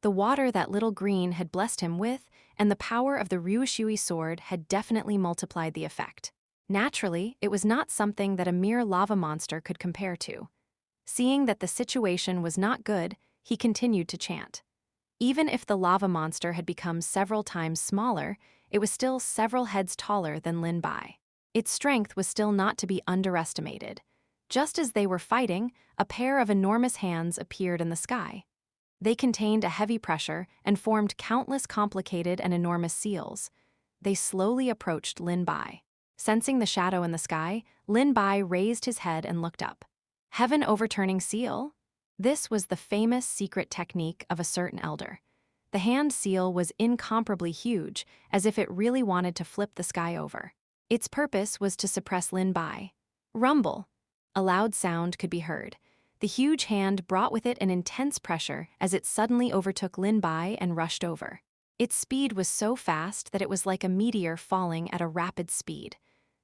S1: The water that Little Green had blessed him with and the power of the Ryushui sword had definitely multiplied the effect. Naturally, it was not something that a mere lava monster could compare to. Seeing that the situation was not good, he continued to chant. Even if the lava monster had become several times smaller, it was still several heads taller than Lin Bai. Its strength was still not to be underestimated. Just as they were fighting, a pair of enormous hands appeared in the sky. They contained a heavy pressure and formed countless complicated and enormous seals. They slowly approached Lin Bai. Sensing the shadow in the sky, Lin Bai raised his head and looked up. Heaven overturning seal? This was the famous secret technique of a certain elder. The hand seal was incomparably huge, as if it really wanted to flip the sky over. Its purpose was to suppress Lin Bai. Rumble. A loud sound could be heard. The huge hand brought with it an intense pressure as it suddenly overtook Lin Bai and rushed over. Its speed was so fast that it was like a meteor falling at a rapid speed.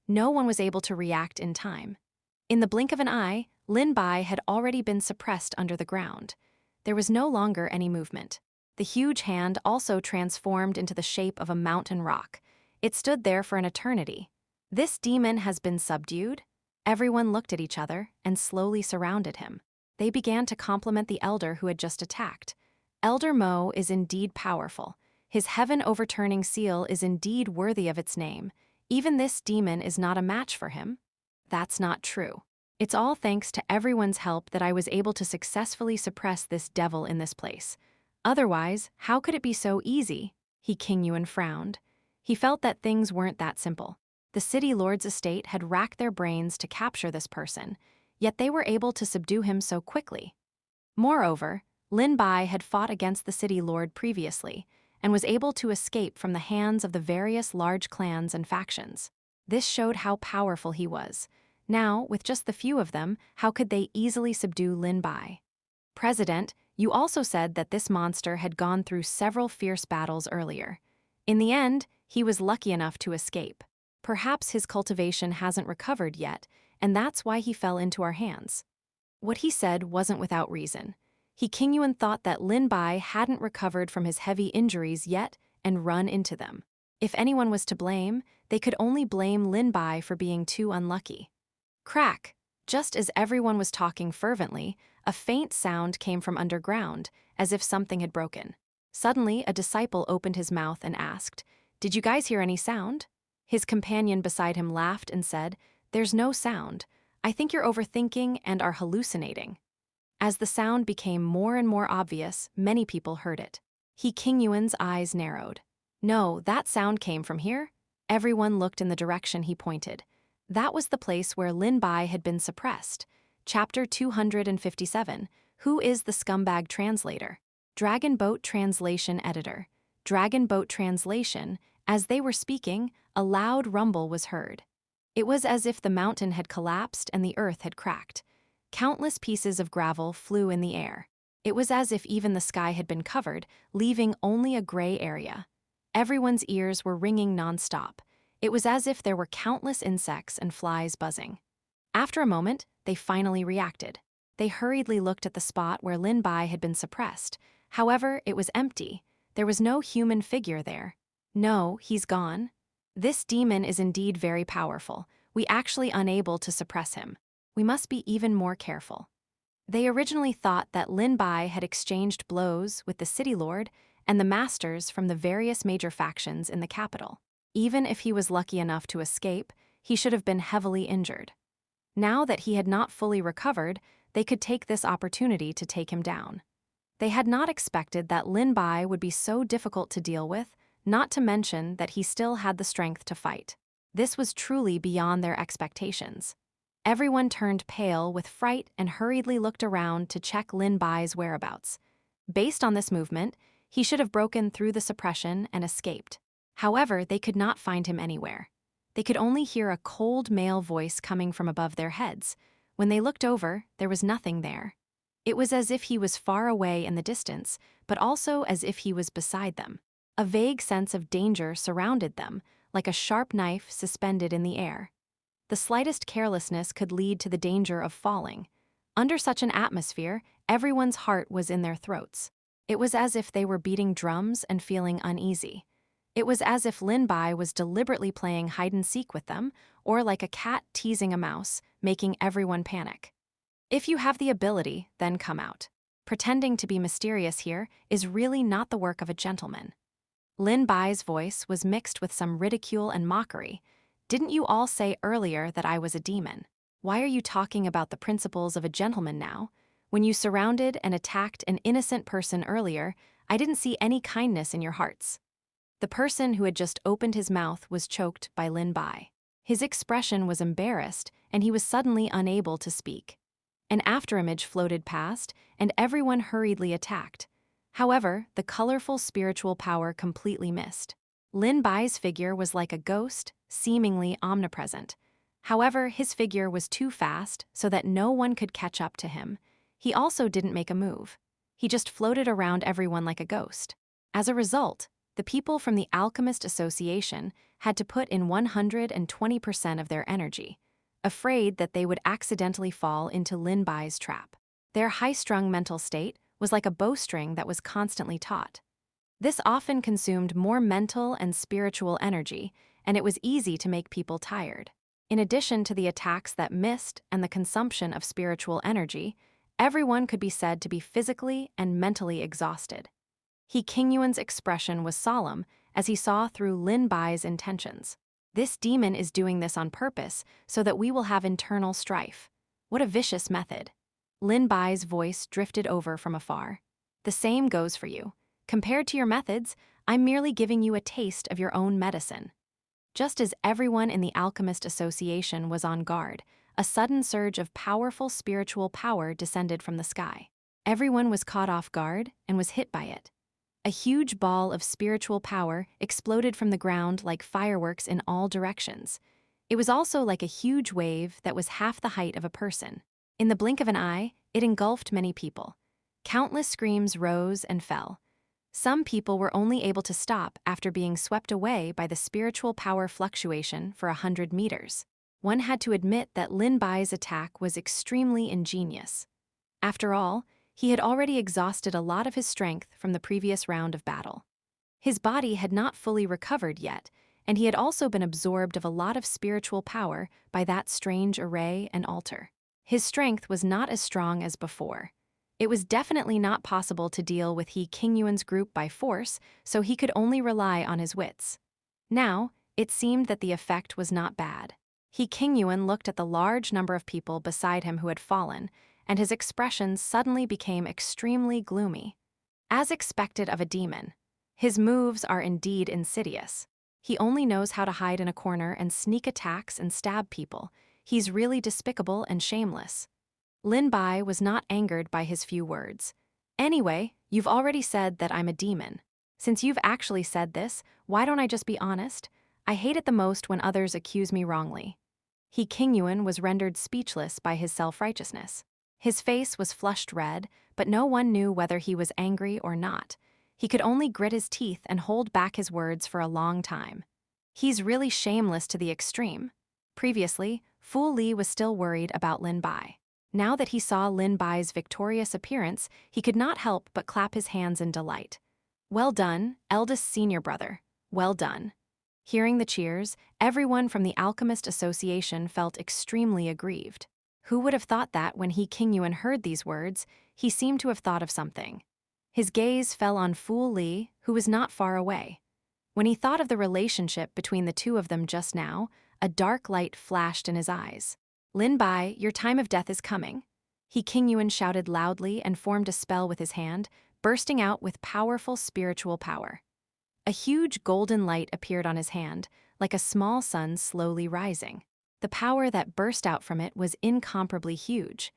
S1: No one was able to react in time. In the blink of an eye, Lin Bai had already been suppressed under the ground. There was no longer any movement. The huge hand also transformed into the shape of a mountain rock. It stood there for an eternity. "This demon has been subdued?" Everyone looked at each other and slowly surrounded him. They began to compliment the elder who had just attacked. Elder Mo is indeed powerful. His heaven-overturning seal is indeed worthy of its name. Even this demon is not a match for him. That's not true. It's all thanks to everyone's help that I was able to successfully suppress this devil in this place. Otherwise, how could it be so easy? King Yuan frowned. He felt that things weren't that simple. The city lord's estate had racked their brains to capture this person, yet they were able to subdue him so quickly. Moreover, Lin Bai had fought against the city lord previously, and was able to escape from the hands of the various large clans and factions. This showed how powerful he was. Now, with just the few of them, how could they easily subdue Lin Bai? President, you also said that this monster had gone through several fierce battles earlier. In the end, he was lucky enough to escape. Perhaps his cultivation hasn't recovered yet, and that's why he fell into our hands. What he said wasn't without reason. King Yuan thought that Lin Bai hadn't recovered from his heavy injuries yet and run into them. If anyone was to blame, they could only blame Lin Bai for being too unlucky. Crack! Just as everyone was talking fervently, a faint sound came from underground, as if something had broken. Suddenly, a disciple opened his mouth and asked, "Did you guys hear any sound?" His companion beside him laughed and said, "There's no sound. I think you're overthinking and are hallucinating." As the sound became more and more obvious, many people heard it. King Yuan's eyes narrowed. No, that sound came from here. Everyone looked in the direction he pointed. That was the place where Lin Bai had been suppressed. Chapter 257, Who is the Scumbag Translator? Dragon Boat Translation Editor. Dragon Boat Translation. As they were speaking, a loud rumble was heard. It was as if the mountain had collapsed and the earth had cracked. Countless pieces of gravel flew in the air. It was as if even the sky had been covered, leaving only a gray area. Everyone's ears were ringing nonstop. It was as if there were countless insects and flies buzzing. After a moment, they finally reacted. They hurriedly looked at the spot where Lin Bai had been suppressed. However, it was empty. There was no human figure there. No, he's gone. This demon is indeed very powerful. We actually unable to suppress him. We must be even more careful. They originally thought that Lin Bai had exchanged blows with the city lord and the masters from the various major factions in the capital. Even if he was lucky enough to escape, he should have been heavily injured. Now that he had not fully recovered, they could take this opportunity to take him down. They had not expected that Lin Bai would be so difficult to deal with, not to mention that he still had the strength to fight. This was truly beyond their expectations. Everyone turned pale with fright and hurriedly looked around to check Lin Bai's whereabouts. Based on this movement, he should have broken through the suppression and escaped. However, they could not find him anywhere. They could only hear a cold male voice coming from above their heads. When they looked over, there was nothing there. It was as if he was far away in the distance, but also as if he was beside them. A vague sense of danger surrounded them, like a sharp knife suspended in the air. The slightest carelessness could lead to the danger of falling. Under such an atmosphere, everyone's heart was in their throats. It was as if they were beating drums and feeling uneasy. It was as if Lin Bai was deliberately playing hide-and-seek with them, or like a cat teasing a mouse, making everyone panic. If you have the ability, then come out. Pretending to be mysterious here is really not the work of a gentleman. Lin Bai's voice was mixed with some ridicule and mockery. Didn't you all say earlier that I was a demon? Why are you talking about the principles of a gentleman now? When you surrounded and attacked an innocent person earlier, I didn't see any kindness in your hearts. The person who had just opened his mouth was choked by Lin Bai. His expression was embarrassed, and he was suddenly unable to speak. An afterimage floated past, and everyone hurriedly attacked. However, the colorful spiritual power completely missed. Lin Bai's figure was like a ghost, seemingly omnipresent. However, his figure was too fast so that no one could catch up to him. He also didn't make a move. He just floated around everyone like a ghost. As a result, the people from the Alchemist Association had to put in 120% of their energy, afraid that they would accidentally fall into Lin Bai's trap. Their high-strung mental state was like a bowstring that was constantly taut. This often consumed more mental and spiritual energy, and it was easy to make people tired. In addition to the attacks that missed and the consumption of spiritual energy, everyone could be said to be physically and mentally exhausted. He Qingyuan's expression was solemn as he saw through Lin Bai's intentions. This demon is doing this on purpose so that we will have internal strife. What a vicious method. Lin Bai's voice drifted over from afar. The same goes for you. Compared to your methods, I'm merely giving you a taste of your own medicine. Just as everyone in the Alchemist Association was on guard, a sudden surge of powerful spiritual power descended from the sky. Everyone was caught off guard and was hit by it. A huge ball of spiritual power exploded from the ground like fireworks in all directions. It was also like a huge wave that was half the height of a person. In the blink of an eye, it engulfed many people. Countless screams rose and fell. Some people were only able to stop after being swept away by the spiritual power fluctuation for 100 meters. One had to admit that Lin Bai's attack was extremely ingenious. After all, he had already exhausted a lot of his strength from the previous round of battle. His body had not fully recovered yet, and he had also been absorbed of a lot of spiritual power by that strange array and altar. His strength was not as strong as before. It was definitely not possible to deal with He Qingyuan's group by force, so he could only rely on his wits. Now, it seemed that the effect was not bad. He Qingyuan looked at the large number of people beside him who had fallen, and his expression suddenly became extremely gloomy. As expected of a demon, his moves are indeed insidious. He only knows how to hide in a corner and sneak attacks and stab people. He's really despicable and shameless. Lin Bai was not angered by his few words. Anyway, you've already said that I'm a demon. Since you've actually said this, why don't I just be honest? I hate it the most when others accuse me wrongly. He Qingyuan was rendered speechless by his self-righteousness. His face was flushed red, but no one knew whether he was angry or not. He could only grit his teeth and hold back his words for a long time. He's really shameless to the extreme. Previously, Fu Li was still worried about Lin Bai. Now that he saw Lin Bai's victorious appearance, he could not help but clap his hands in delight. Well done, eldest senior brother. Well done. Hearing the cheers, everyone from the Alchemist Association felt extremely aggrieved. Who would have thought that when He Qingyuan heard these words, he seemed to have thought of something. His gaze fell on Fu Li, who was not far away. When he thought of the relationship between the two of them just now, a dark light flashed in his eyes. Lin Bai, your time of death is coming. He Qingyuan shouted loudly and formed a spell with his hand, bursting out with powerful spiritual power. A huge golden light appeared on his hand, like a small sun slowly rising. The power that burst out from it was incomparably huge.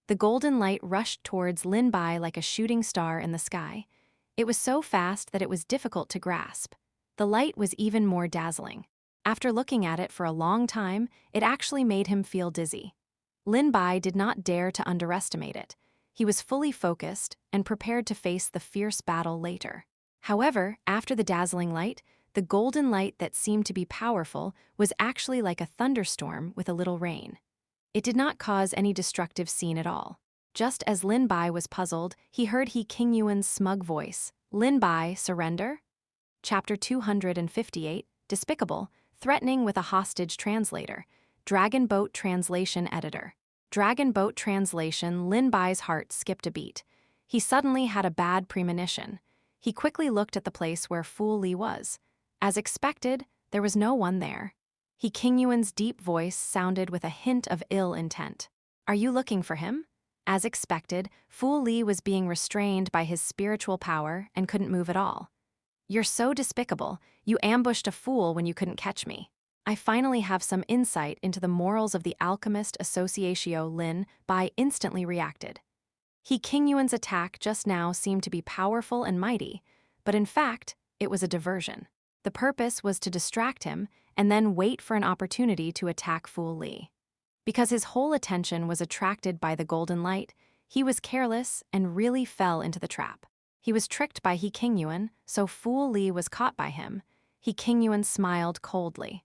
S1: The golden light rushed towards Lin Bai like a shooting star in the sky. It was so fast that it was difficult to grasp. The light was even more dazzling. After looking at it for a long time, it actually made him feel dizzy. Lin Bai did not dare to underestimate it. He was fully focused and prepared to face the fierce battle later. However, after the dazzling light, the golden light that seemed to be powerful was actually like a thunderstorm with a little rain. It did not cause any destructive scene at all. Just as Lin Bai was puzzled, he heard He Qingyuan's smug voice. Lin Bai, surrender? Chapter 258, Despicable, Threatening with a Hostage Translator. Dragon Boat Translation Editor. Dragon Boat Translation. Lin Bai's heart skipped a beat. He suddenly had a bad premonition. He quickly looked at the place where Fu Li was. As expected, there was no one there. He Qingyuan's deep voice sounded with a hint of ill intent. Are you looking for him? As expected, Fu Li was being restrained by his spiritual power and couldn't move at all. You're so despicable. You ambushed a fool when you couldn't catch me. I finally have some insight into the morals of the Alchemist Association. Lin Bai instantly reacted. He Qingyuan's attack just now seemed to be powerful and mighty, but in fact, it was a diversion. The purpose was to distract him and then wait for an opportunity to attack Fu Li. Because his whole attention was attracted by the golden light, he was careless and really fell into the trap. He was tricked by He Qingyuan, so Fu Li was caught by him. He Qingyuan smiled coldly.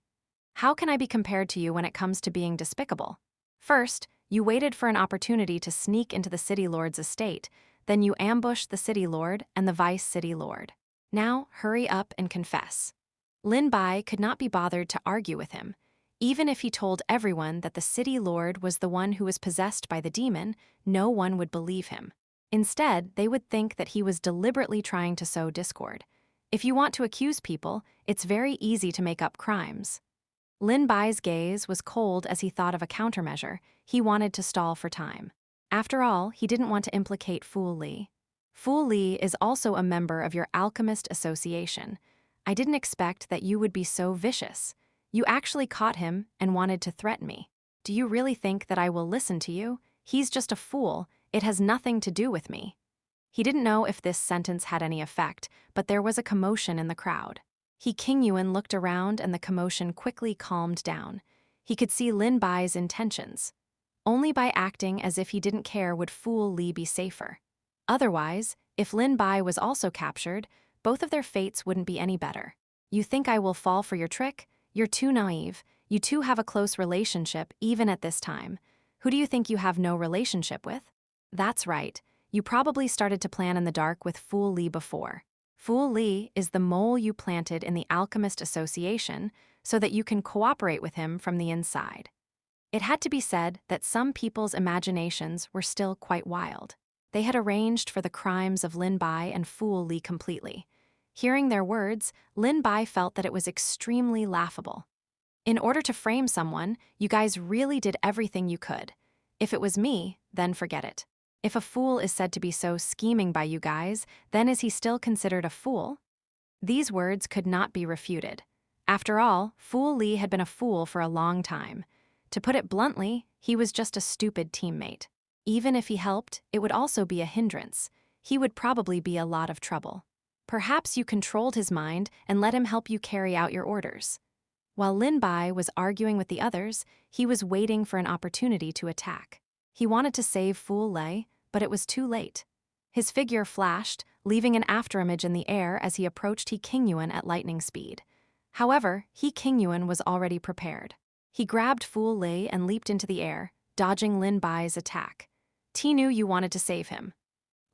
S1: How can I be compared to you when it comes to being despicable? First, you waited for an opportunity to sneak into the city lord's estate, then you ambushed the city lord and the vice city lord. Now, hurry up and confess. Lin Bai could not be bothered to argue with him. Even if he told everyone that the city lord was the one who was possessed by the demon, no one would believe him. Instead, they would think that he was deliberately trying to sow discord. If you want to accuse people, it's very easy to make up crimes. Lin Bai's gaze was cold as he thought of a countermeasure. He wanted to stall for time. After all, he didn't want to implicate Fu Li. Fu Li is also a member of your alchemist association. I didn't expect that you would be so vicious. You actually caught him and wanted to threaten me. Do you really think that I will listen to you? He's just a fool. It has nothing to do with me. He didn't know if this sentence had any effect, but there was a commotion in the crowd. Qingyuan looked around and the commotion quickly calmed down. He could see Lin Bai's intentions. Only by acting as if he didn't care would Fu Li be safer. Otherwise, if Lin Bai was also captured, both of their fates wouldn't be any better. You think I will fall for your trick? You're too naive. You two have a close relationship, even at this time. Who do you think you have no relationship with? That's right. You probably started to plan in the dark with Fu Li before. Fu Li is the mole you planted in the Alchemist Association so that you can cooperate with him from the inside. It had to be said that some people's imaginations were still quite wild. They had arranged for the crimes of Lin Bai and Fu Li completely. Hearing their words, Lin Bai felt that it was extremely laughable. In order to frame someone, you guys really did everything you could. If it was me, then forget it. If a fool is said to be so scheming by you guys, then is he still considered a fool? These words could not be refuted. After all, Fu Li had been a fool for a long time. To put it bluntly, he was just a stupid teammate. Even if he helped, it would also be a hindrance. He would probably be a lot of trouble. Perhaps you controlled his mind and let him help you carry out your orders. While Lin Bai was arguing with the others, he was waiting for an opportunity to attack. He wanted to save Fu Li, but it was too late. His figure flashed, leaving an afterimage in the air as he approached Qingyuan at lightning speed. However, Qingyuan was already prepared. He grabbed Fu Li and leaped into the air, dodging Lin Bai's attack. He knew you wanted to save him.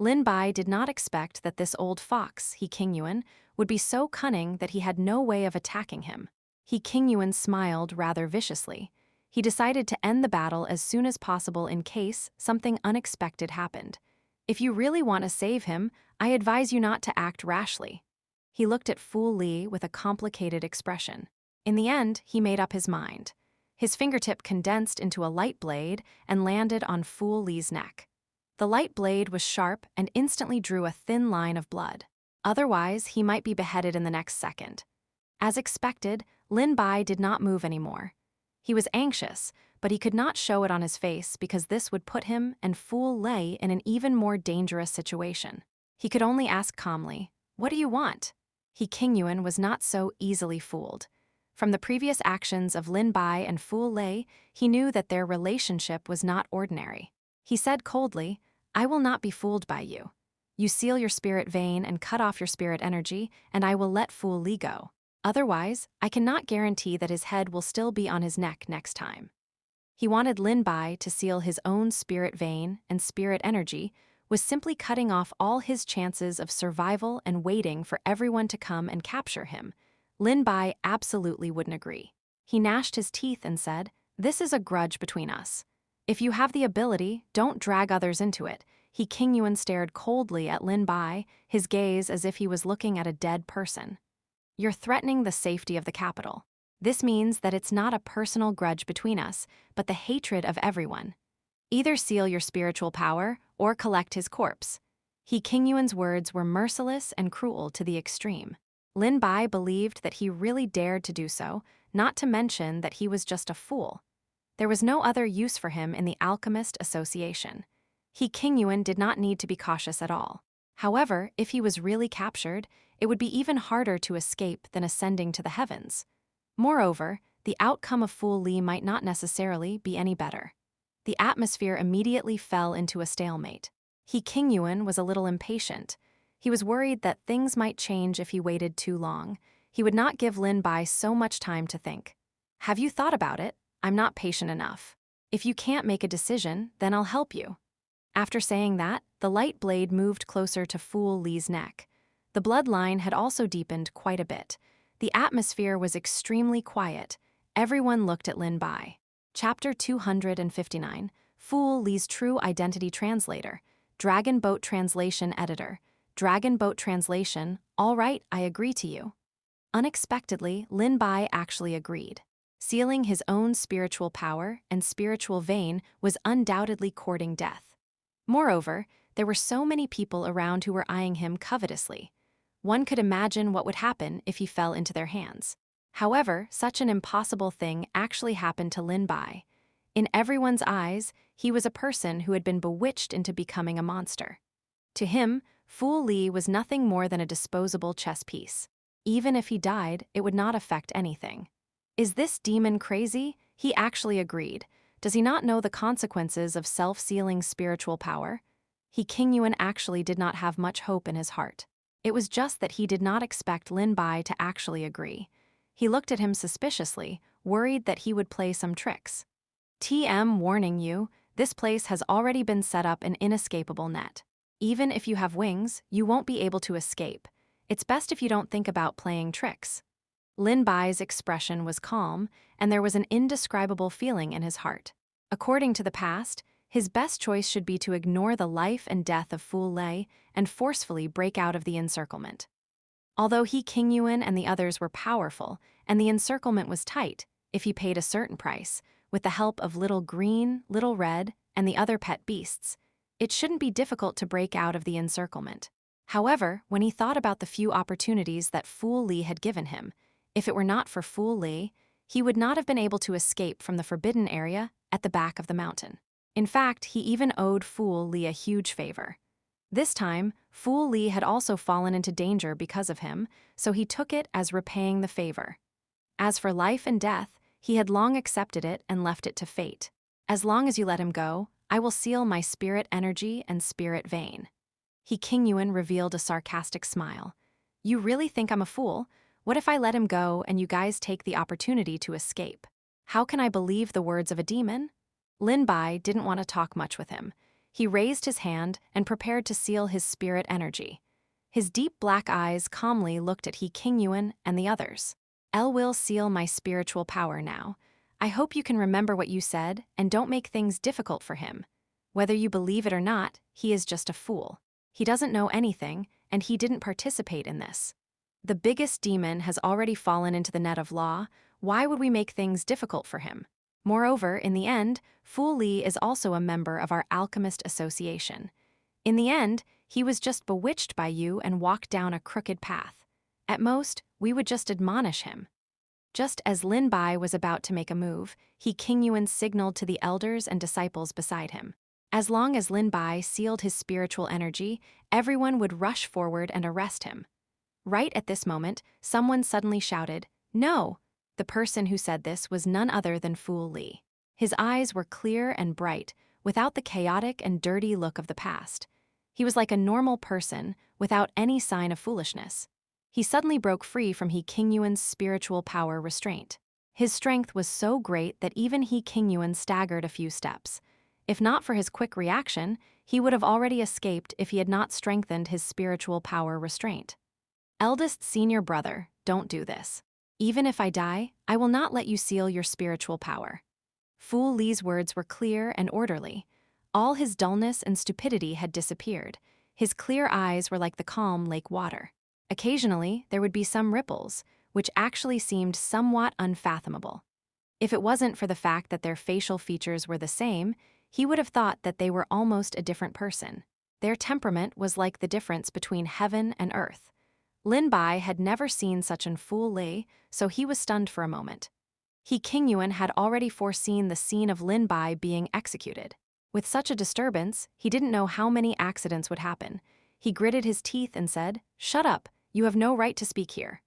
S1: Lin Bai did not expect that this old fox, Qingyuan, would be so cunning that he had no way of attacking him. Qingyuan smiled rather viciously. He decided to end the battle as soon as possible in case something unexpected happened. If you really want to save him, I advise you not to act rashly. He looked at Fu Li with a complicated expression. In the end, he made up his mind. His fingertip condensed into a light blade and landed on Fu Li's neck. The light blade was sharp and instantly drew a thin line of blood. Otherwise, he might be beheaded in the next second. As expected, Lin Bai did not move anymore. He was anxious, but he could not show it on his face because this would put him and Fu Li in an even more dangerous situation. He could only ask calmly, "What do you want?" Qingyuan was not so easily fooled. From the previous actions of Lin Bai and Fu Li, he knew that their relationship was not ordinary. He said coldly, "I will not be fooled by you. You seal your spirit vein and cut off your spirit energy, and I will let Fu Li go. Otherwise, I cannot guarantee that his head will still be on his neck next time." He wanted Lin Bai to seal his own spirit vein and spirit energy, was simply cutting off all his chances of survival and waiting for everyone to come and capture him. Lin Bai absolutely wouldn't agree. He gnashed his teeth and said, "This is a grudge between us. If you have the ability, don't drag others into it." Qingyuan stared coldly at Lin Bai, his gaze as if he was looking at a dead person. "You're threatening the safety of the capital. This means that it's not a personal grudge between us, but the hatred of everyone. Either seal your spiritual power or collect his corpse." Qingyuan's words were merciless and cruel to the extreme. Lin Bai believed that he really dared to do so, not to mention that he was just a fool. There was no other use for him in the Alchemist Association. Qingyuan did not need to be cautious at all. However, if he was really captured, it would be even harder to escape than ascending to the heavens. Moreover, the outcome of Fu Li might not necessarily be any better. The atmosphere immediately fell into a stalemate. Qingyuan was a little impatient. He was worried that things might change if he waited too long. He would not give Lin Bai so much time to think. "Have you thought about it? I'm not patient enough. If you can't make a decision, then I'll help you." After saying that, the light blade moved closer to Fu Li's neck. The bloodline had also deepened quite a bit. The atmosphere was extremely quiet. Everyone looked at Lin Bai. Chapter 259, Fu Li's True Identity Translator. Dragon Boat Translation Editor. Dragon Boat Translation, all right, I agree to you. Unexpectedly, Lin Bai actually agreed. Sealing his own spiritual power and spiritual vein was undoubtedly courting death. Moreover, there were so many people around who were eyeing him covetously. One could imagine what would happen if he fell into their hands. However, such an impossible thing actually happened to Lin Bai. In everyone's eyes, he was a person who had been bewitched into becoming a monster. To him, Fu Li was nothing more than a disposable chess piece. Even if he died, it would not affect anything. Is this demon crazy? He actually agreed. Does he not know the consequences of self-sealing spiritual power? King Yuan actually did not have much hope in his heart. It was just that he did not expect Lin Bai to actually agree. He looked at him suspiciously, worried that he would play some tricks. TM warning you, this place has already been set up an inescapable net. Even if you have wings, you won't be able to escape. It's best if you don't think about playing tricks. Lin Bai's expression was calm, and there was an indescribable feeling in his heart. According to the past, his best choice should be to ignore the life and death of Fu Lei and forcefully break out of the encirclement. Although King Yuan and the others were powerful, and the encirclement was tight, if he paid a certain price, with the help of Little Green, Little Red, and the other pet beasts, it shouldn't be difficult to break out of the encirclement. However, when he thought about the few opportunities that Fu Li had given him, if it were not for Fu Li, he would not have been able to escape from the forbidden area at the back of the mountain. In fact, he even owed Fu Li a huge favor. This time, Fu Li had also fallen into danger because of him, so he took it as repaying the favor. As for life and death, he had long accepted it and left it to fate. As long as you let him go, I will seal my spirit energy and spirit vein. King Yuan revealed a sarcastic smile. You really think I'm a fool? What if I let him go and you guys take the opportunity to escape? How can I believe the words of a demon? Lin Bai didn't want to talk much with him. He raised his hand and prepared to seal his spirit energy. His deep black eyes calmly looked at King Yuan and the others. I will seal my spiritual power now. I hope you can remember what you said and don't make things difficult for him. Whether you believe it or not, he is just a fool. He doesn't know anything, and he didn't participate in this. The biggest demon has already fallen into the net of law. Why would we make things difficult for him? Moreover, in the end, Fu Li is also a member of our Alchemist Association. In the end, he was just bewitched by you and walked down a crooked path. At most, we would just admonish him. Just as Lin Bai was about to make a move, King Yuan signaled to the elders and disciples beside him. As long as Lin Bai sealed his spiritual energy, everyone would rush forward and arrest him. Right at this moment, someone suddenly shouted, "No!" The person who said this was none other than Fu Li. His eyes were clear and bright, without the chaotic and dirty look of the past. He was like a normal person, without any sign of foolishness. He suddenly broke free from King Yuan's spiritual power restraint. His strength was so great that even King Yuan staggered a few steps. If not for his quick reaction, he would have already escaped if he had not strengthened his spiritual power restraint. Eldest senior brother, don't do this. Even if I die, I will not let you seal your spiritual power. Fu Li's words were clear and orderly. All his dullness and stupidity had disappeared. His clear eyes were like the calm lake water. Occasionally, there would be some ripples, which actually seemed somewhat unfathomable. If it wasn't for the fact that their facial features were the same, he would have thought that they were almost a different person. Their temperament was like the difference between heaven and earth. Lin Bai had never seen such an Fu Li, so he was stunned for a moment. King Yuan had already foreseen the scene of Lin Bai being executed. With such a disturbance, he didn't know how many accidents would happen. He gritted his teeth and said, "Shut up, you have no right to speak here."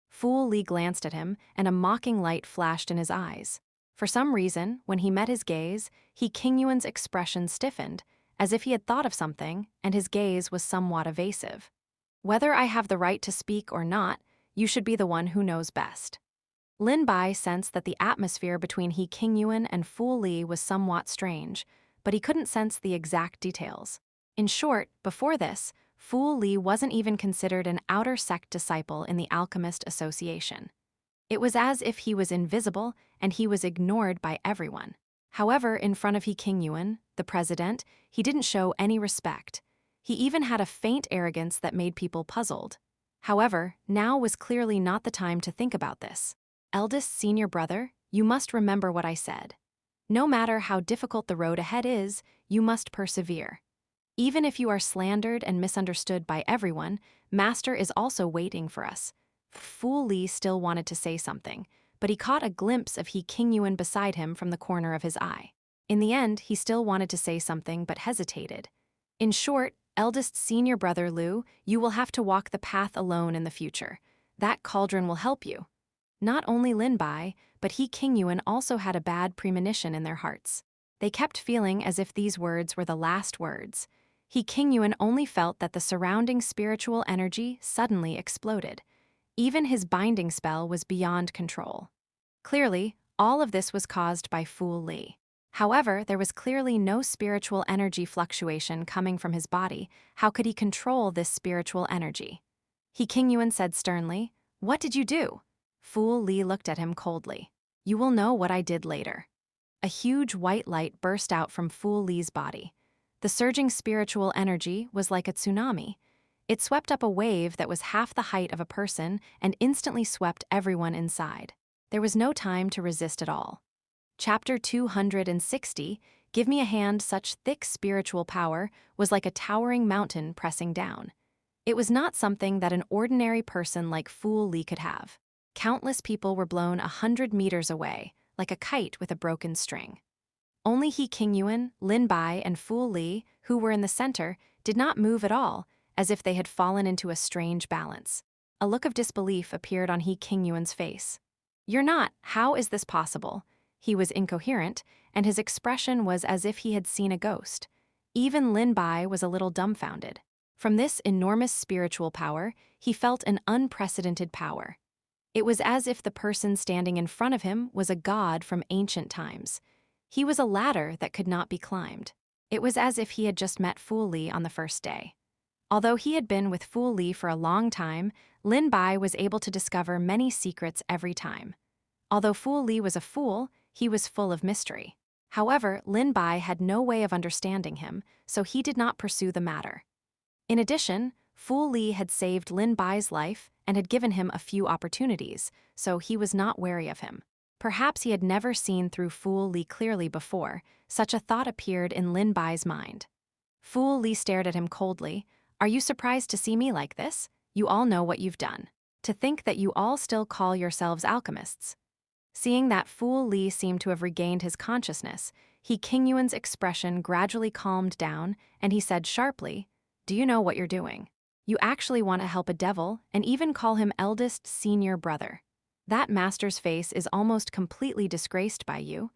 S1: Fu Li glanced at him, and a mocking light flashed in his eyes. For some reason, when he met his gaze, King Yuan's expression stiffened, as if he had thought of something, and his gaze was somewhat evasive. Whether I have the right to speak or not, you should be the one who knows best. Lin Bai sensed that the atmosphere between King Yuan and Fu Li was somewhat strange, but he couldn't sense the exact details. In short, before this, Fu Li wasn't even considered an outer sect disciple in the Alchemist Association. It was as if he was invisible and he was ignored by everyone. However, in front of King Yuan, the president, he didn't show any respect. He even had a faint arrogance that made people puzzled. However, now was clearly not the time to think about this. Eldest senior brother, you must remember what I said. No matter how difficult the road ahead is, you must persevere. Even if you are slandered and misunderstood by everyone, Master is also waiting for us. Fu Li still wanted to say something, but he caught a glimpse of He Qingyuan beside him from the corner of his eye. In the end, he still wanted to say something but hesitated. In short, eldest senior brother Liu, you will have to walk the path alone in the future. That cauldron will help you. Not only Lin Bai, but He Qingyuan also had a bad premonition in their hearts. They kept feeling as if these words were the last words. He Qingyuan only felt that the surrounding spiritual energy suddenly exploded. Even his binding spell was beyond control. Clearly, all of this was caused by Fu Li. However, there was clearly no spiritual energy fluctuation coming from his body. How could he control this spiritual energy? He Qingyuan said sternly, "What did you do?" Fu Li looked at him coldly. "You will know what I did later." A huge white light burst out from Fu Li's body. The surging spiritual energy was like a tsunami. It swept up a wave that was half the height of a person and instantly swept everyone inside. There was no time to resist at all. Chapter 260, Give Me a Hand. Such thick spiritual power was like a towering mountain pressing down. It was not something that an ordinary person like Fu Li could have. Countless people were blown 100 meters away, like a kite with a broken string. Only He Qingyuan, Lin Bai, and Fu Li, who were in the center, did not move at all, as if they had fallen into a strange balance. A look of disbelief appeared on He Qingyuan's face. "You're not, how is this possible?" He was incoherent, and his expression was as if he had seen a ghost. Even Lin Bai was a little dumbfounded. From this enormous spiritual power, he felt an unprecedented power. It was as if the person standing in front of him was a god from ancient times. He was a ladder that could not be climbed. It was as if he had just met Fu Li on the first day. Although he had been with Fu Li for a long time, Lin Bai was able to discover many secrets every time. Although Fu Li was a fool, he was full of mystery. However, Lin Bai had no way of understanding him, so he did not pursue the matter. In addition, Fu Li had saved Lin Bai's life and had given him a few opportunities, so he was not wary of him. Perhaps he had never seen through Fu Li clearly before. Such a thought appeared in Lin Bai's mind. Fu Li stared at him coldly. "Are you surprised to see me like this? You all know what you've done. To think that you all still call yourselves alchemists." Seeing that Fu Li seemed to have regained his consciousness, He Qingyuan's expression gradually calmed down, and he said sharply, "Do you know what you're doing? You actually want to help a devil and even call him eldest senior brother. That master's face is almost completely disgraced by you."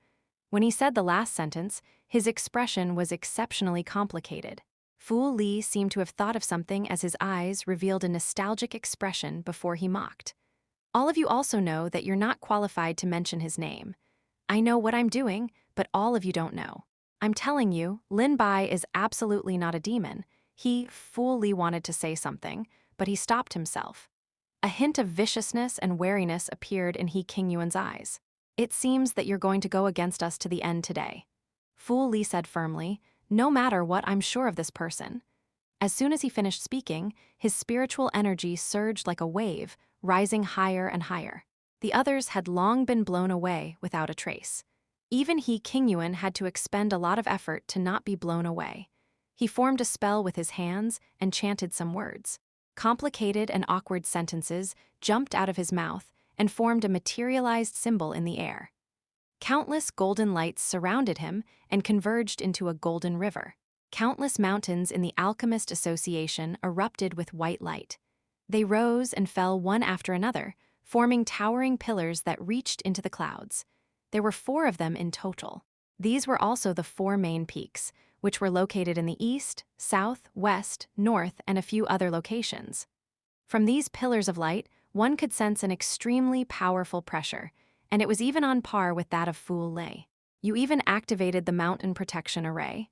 S1: When he said the last sentence, his expression was exceptionally complicated. Fu Li seemed to have thought of something as his eyes revealed a nostalgic expression before he mocked. "All of you also know that you're not qualified to mention his name. I know what I'm doing, but all of you don't know. I'm telling you, Lin Bai is absolutely not a demon." He fully wanted to say something, but he stopped himself. A hint of viciousness and wariness appeared in He Qingyuan's eyes. "It seems that you're going to go against us to the end today." Fu Li said firmly, "No matter what, I'm sure of this person." As soon as he finished speaking, his spiritual energy surged like a wave, rising higher and higher. The others had long been blown away without a trace. Even He Qingyuan had to expend a lot of effort to not be blown away. He formed a spell with his hands and chanted some words. Complicated and awkward sentences jumped out of his mouth and formed a materialized symbol in the air. Countless golden lights surrounded him and converged into a golden river. Countless mountains in the Alchemist Association erupted with white light. They rose and fell one after another, forming towering pillars that reached into the clouds. There were 4 of them in total. These were also the 4 main peaks, which were located in the east, south, west, north, and a few other locations. From these pillars of light, one could sense an extremely powerful pressure, and it was even on par with that of Fu Li. You even activated the mountain protection array.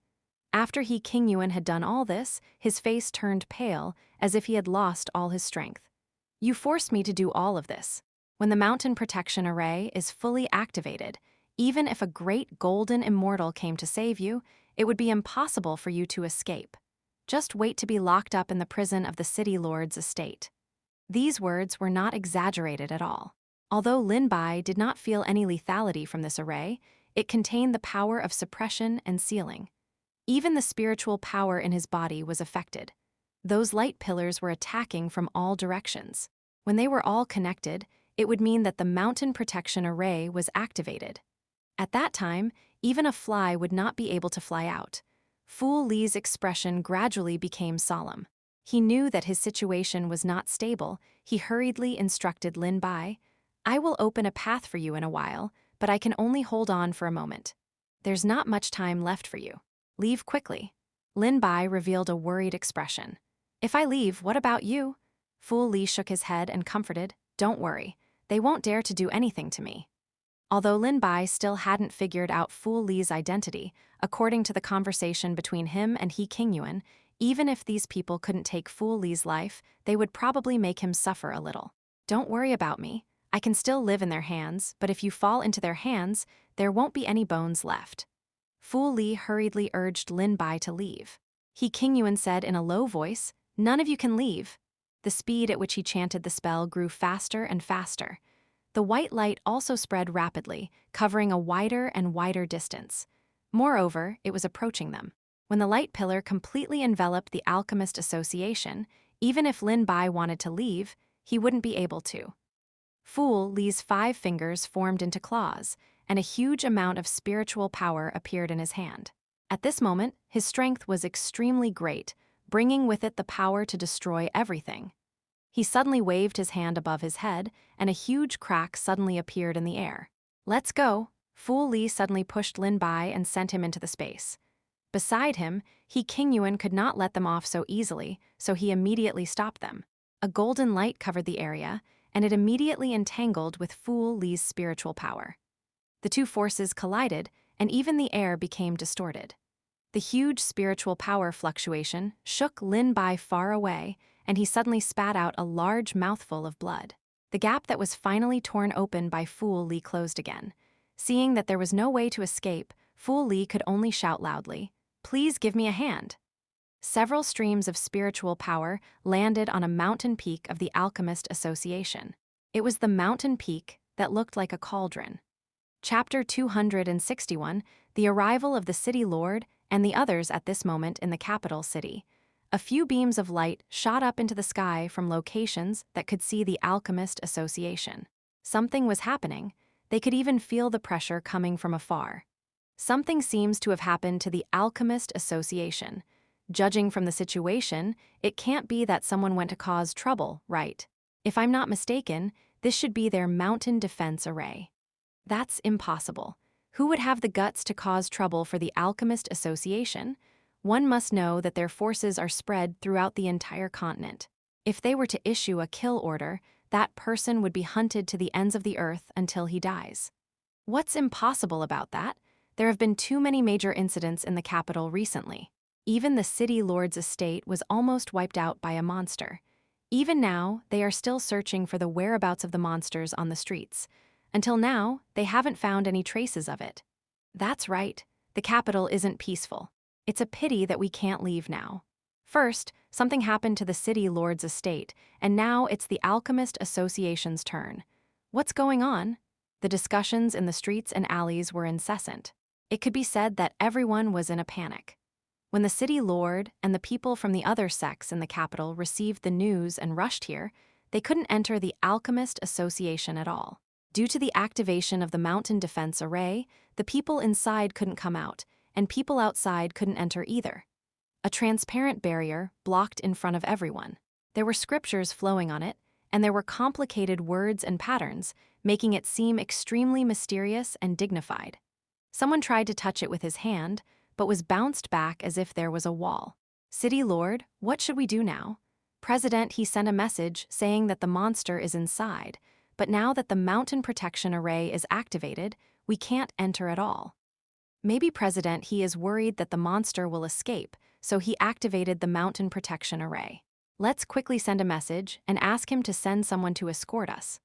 S1: After He Qingyuan had done all this, his face turned pale, as if he had lost all his strength. "You forced me to do all of this. When the mountain protection array is fully activated, even if a great golden immortal came to save you, it would be impossible for you to escape. Just wait to be locked up in the prison of the city lord's estate. These words were not exaggerated at all. Although Lin Bai did not feel any lethality from this array, it contained the power of suppression and sealing. Even the spiritual power in his body was affected. Those light pillars were attacking from all directions. When they were all connected, it would mean that the mountain protection array was activated. At that time, even a fly would not be able to fly out. Fu Li's expression gradually became solemn. He knew that his situation was not stable. He hurriedly instructed Lin Bai, "I will open a path for you in a while, but I can only hold on for a moment. There's not much time left for you. Leave quickly." Lin Bai revealed a worried expression. "If I leave, what about you?" Fu Li shook his head and comforted, "Don't worry. They won't dare to do anything to me." Although Lin Bai still hadn't figured out Fu Li's identity, according to the conversation between him and He Qingyuan, even if these people couldn't take Fu Li's life, they would probably make him suffer a little. "Don't worry about me. I can still live in their hands, but if you fall into their hands, there won't be any bones left." Fu Li hurriedly urged Lin Bai to leave. He Qingyuan said in a low voice, "None of you can leave." The speed at which he chanted the spell grew faster and faster. The white light also spread rapidly, covering a wider and wider distance. Moreover, it was approaching them. When the light pillar completely enveloped the Alchemist Association, even if Lin Bai wanted to leave, he wouldn't be able to. Fu Li's 5 fingers formed into claws, and a huge amount of spiritual power appeared in his hand. At this moment, his strength was extremely great, bringing with it the power to destroy everything. He suddenly waved his hand above his head, and a huge crack suddenly appeared in the air. "Let's go!" Fu Li suddenly pushed Lin Bai and sent him into the space. Beside him, He Qingyuan could not let them off so easily, so he immediately stopped them. A golden light covered the area, and it immediately entangled with Fu Li's spiritual power. The two forces collided, and even the air became distorted. The huge spiritual power fluctuation shook Lin Bai far away, and he suddenly spat out a large mouthful of blood. The gap that was finally torn open by Fu Li closed again. Seeing that there was no way to escape, Fu Li could only shout loudly, "Please give me a hand." Several streams of spiritual power landed on a mountain peak of the Alchemist Association. It was the mountain peak that looked like a cauldron. Chapter 261, The Arrival of the City Lord and the Others at this moment in the capital city. A few beams of light shot up into the sky from locations that could see the Alchemist Association. Something was happening. They could even feel the pressure coming from afar. Something seems to have happened to the Alchemist Association. Judging from the situation, it can't be that someone went to cause trouble, right? If I'm not mistaken, this should be their mountain defense array. That's impossible. Who would have the guts to cause trouble for the Alchemist Association? One must know that their forces are spread throughout the entire continent. If they were to issue a kill order, that person would be hunted to the ends of the earth until he dies. What's impossible about that? There have been too many major incidents in the capital recently. Even the city lord's estate was almost wiped out by a monster. Even now, they are still searching for the whereabouts of the monsters on the streets. Until now, they haven't found any traces of it. That's right, the capital isn't peaceful. It's a pity that we can't leave now. First, something happened to the city lord's estate, and now it's the Alchemist Association's turn. What's going on? The discussions in the streets and alleys were incessant. It could be said that everyone was in a panic. When the city lord and the people from the other sects in the capital received the news and rushed here, they couldn't enter the Alchemist Association at all. Due to the activation of the mountain defense array, the people inside couldn't come out, and people outside couldn't enter either. A transparent barrier blocked in front of everyone. There were scriptures flowing on it, and there were complicated words and patterns, making it seem extremely mysterious and dignified. Someone tried to touch it with his hand, but was bounced back as if there was a wall. "City Lord, what should we do now?" President, he sent a message saying that the monster is inside, but now that the mountain protection array is activated, we can't enter at all. Maybe President, he is worried that the monster will escape, so he activated the mountain protection array. Let's quickly send a message and ask him to send someone to escort us.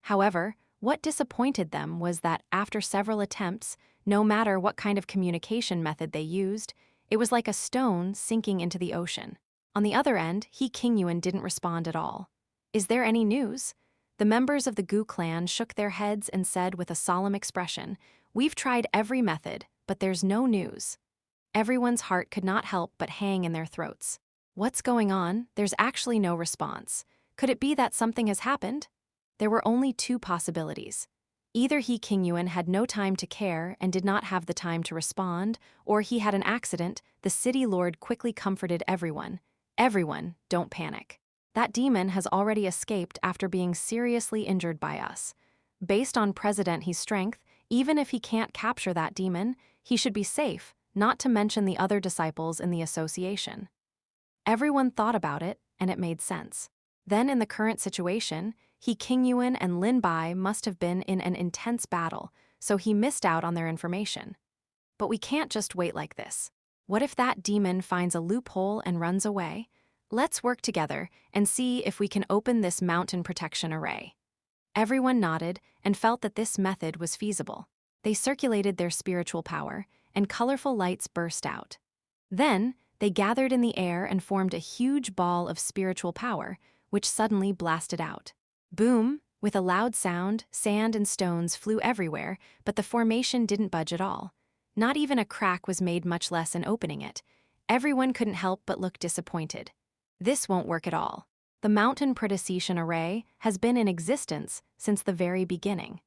S1: However, what disappointed them was that after several attempts, No matter what kind of communication method they used, it was like a stone sinking into the ocean. On the other end, He Qingyuan didn't respond at all. Is there any news? The members of the Gu clan shook their heads and said with a solemn expression, "We've tried every method, but there's no news." Everyone's heart could not help but hang in their throats. What's going on? There's actually no response. Could it be that something has happened? There were only two possibilities. Either He Qingyuan had no time to care and did not have the time to respond, or he had an accident. The city lord quickly comforted everyone. Everyone, don't panic. That demon has already escaped after being seriously injured by us. Based on President He's strength, even if he can't capture that demon, he should be safe, not to mention the other disciples in the association. Everyone thought about it, and it made sense. Then in the current situation, He Qingyuan and Lin Bai must have been in an intense battle, so he missed out on their information. But we can't just wait like this. What if that demon finds a loophole and runs away? Let's work together and see if we can open this mountain protection array. Everyone nodded and felt that this method was feasible. They circulated their spiritual power, and colorful lights burst out. Then, they gathered in the air and formed a huge ball of spiritual power, which suddenly blasted out. Boom! With a loud sound, sand and stones flew everywhere, but the formation didn't budge at all. Not even a crack was made, much less in opening it. Everyone couldn't help but look disappointed. This won't work at all. The mountain protection array has been in existence since the very beginning.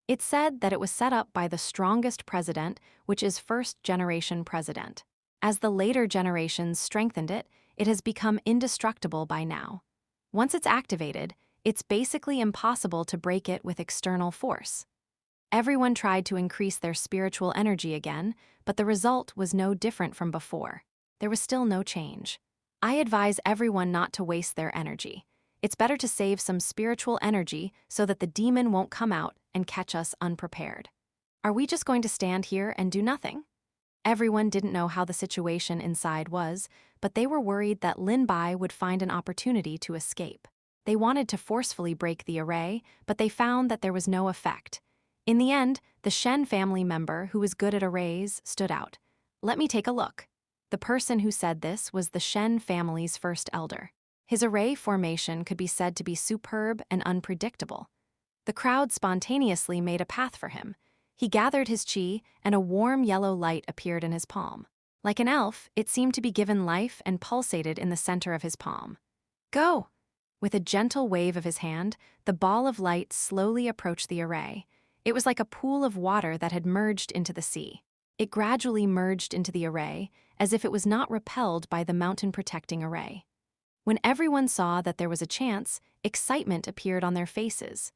S1: It's said that it was set up by the strongest president, which is first-generation president. As the later generations strengthened it, it has become indestructible by now. Once it's activated, it's basically impossible to break it with external force. Everyone tried to increase their spiritual energy again, but the result was no different from before. There was still no change. I advise everyone not to waste their energy. It's better to save some spiritual energy so that the demon won't come out and catch us unprepared. Are we just going to stand here and do nothing? Everyone didn't know how the situation inside was, but they were worried that Lin Bai would find an opportunity to escape. They wanted to forcefully break the array, but they found that there was no effect. In the end, the Shen family member who was good at arrays stood out. "Let me take a look." The person who said this was the Shen family's first elder. His array formation could be said to be superb and unpredictable. The crowd spontaneously made a path for him. He gathered his qi, and a warm yellow light appeared in his palm. Like an elf, it seemed to be given life and pulsated in the center of his palm. "Go!" With a gentle wave of his hand, the ball of light slowly approached the array. It was like a pool of water that had merged into the sea. It gradually merged into the array, as if it was not repelled by the mountain-protecting array. When everyone saw that there was a chance, excitement appeared on their faces.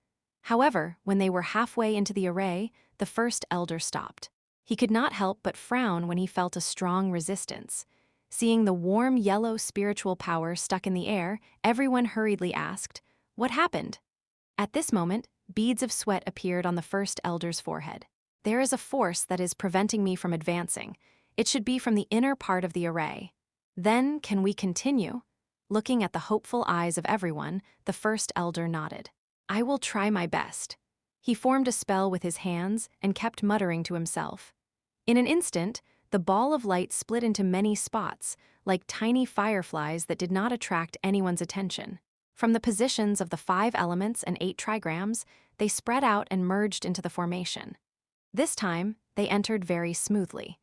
S1: However, when they were halfway into the array, the first elder stopped. He could not help but frown when he felt a strong resistance. Seeing the warm yellow spiritual power stuck in the air, everyone hurriedly asked, "What happened?" At this moment, beads of sweat appeared on the first elder's forehead. "There is a force that is preventing me from advancing. It should be from the inner part of the array. Then, can we continue?" Looking at the hopeful eyes of everyone, the first elder nodded. "I will try my best." He formed a spell with his hands and kept muttering to himself. In an instant, the ball of light split into many spots, like tiny fireflies that did not attract anyone's attention. From the positions of the 5 elements and 8 trigrams, they spread out and merged into the formation. This time, they entered very smoothly.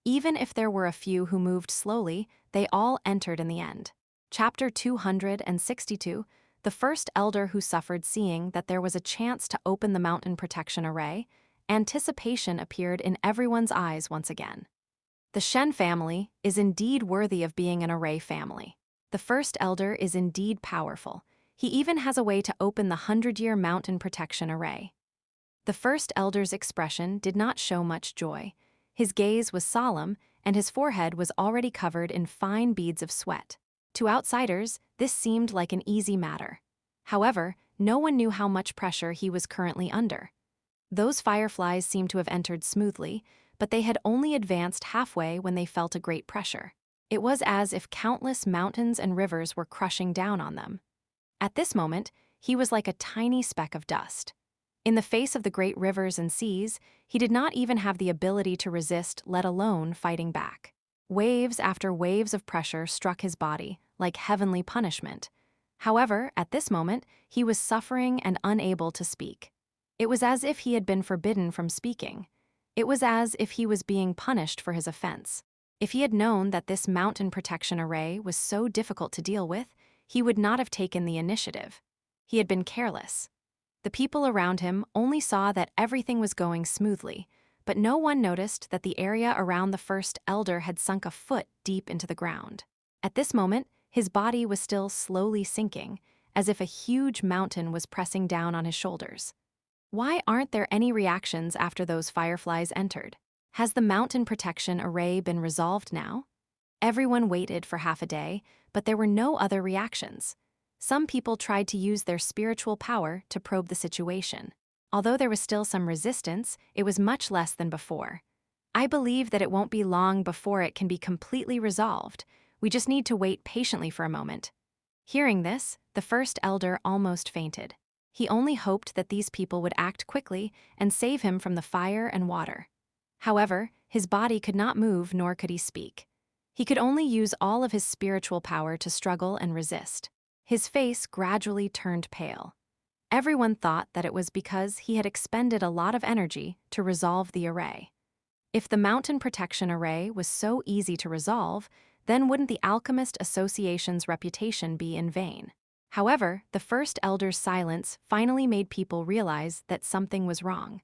S1: Even if there were a few who moved slowly, they all entered in the end. Chapter 262, the first elder who suffered seeing that there was a chance to open the mountain protection array, anticipation appeared in everyone's eyes once again. The Shen family is indeed worthy of being an array family. The first elder is indeed powerful. He even has a way to open the 100-year mountain protection array. The first elder's expression did not show much joy. His gaze was solemn, and his forehead was already covered in fine beads of sweat. To outsiders, this seemed like an easy matter. However, no one knew how much pressure he was currently under. Those fireflies seemed to have entered smoothly, but they had only advanced halfway when they felt a great pressure. It was as if countless mountains and rivers were crushing down on them. At this moment, he was like a tiny speck of dust. In the face of the great rivers and seas, he did not even have the ability to resist, let alone fighting back. Waves after waves of pressure struck his body, like heavenly punishment. However, at this moment, he was suffering and unable to speak. It was as if he had been forbidden from speaking. It was as if he was being punished for his offense. If he had known that this mountain protection array was so difficult to deal with, he would not have taken the initiative. He had been careless. The people around him only saw that everything was going smoothly, but no one noticed that the area around the first elder had sunk a foot deep into the ground. At this moment, his body was still slowly sinking, as if a huge mountain was pressing down on his shoulders. Why aren't there any reactions after those fireflies entered? Has the mountain protection array been resolved now? Everyone waited for half a day, but there were no other reactions. Some people tried to use their spiritual power to probe the situation. Although there was still some resistance, it was much less than before. I believe that it won't be long before it can be completely resolved. We just need to wait patiently for a moment. Hearing this, the first elder almost fainted. He only hoped that these people would act quickly and save him from the fire and water. However, his body could not move nor could he speak. He could only use all of his spiritual power to struggle and resist. His face gradually turned pale. Everyone thought that it was because he had expended a lot of energy to resolve the array. If the mountain protection array was so easy to resolve, then wouldn't the Alchemist Association's reputation be in vain? However, the first elder's silence finally made people realize that something was wrong.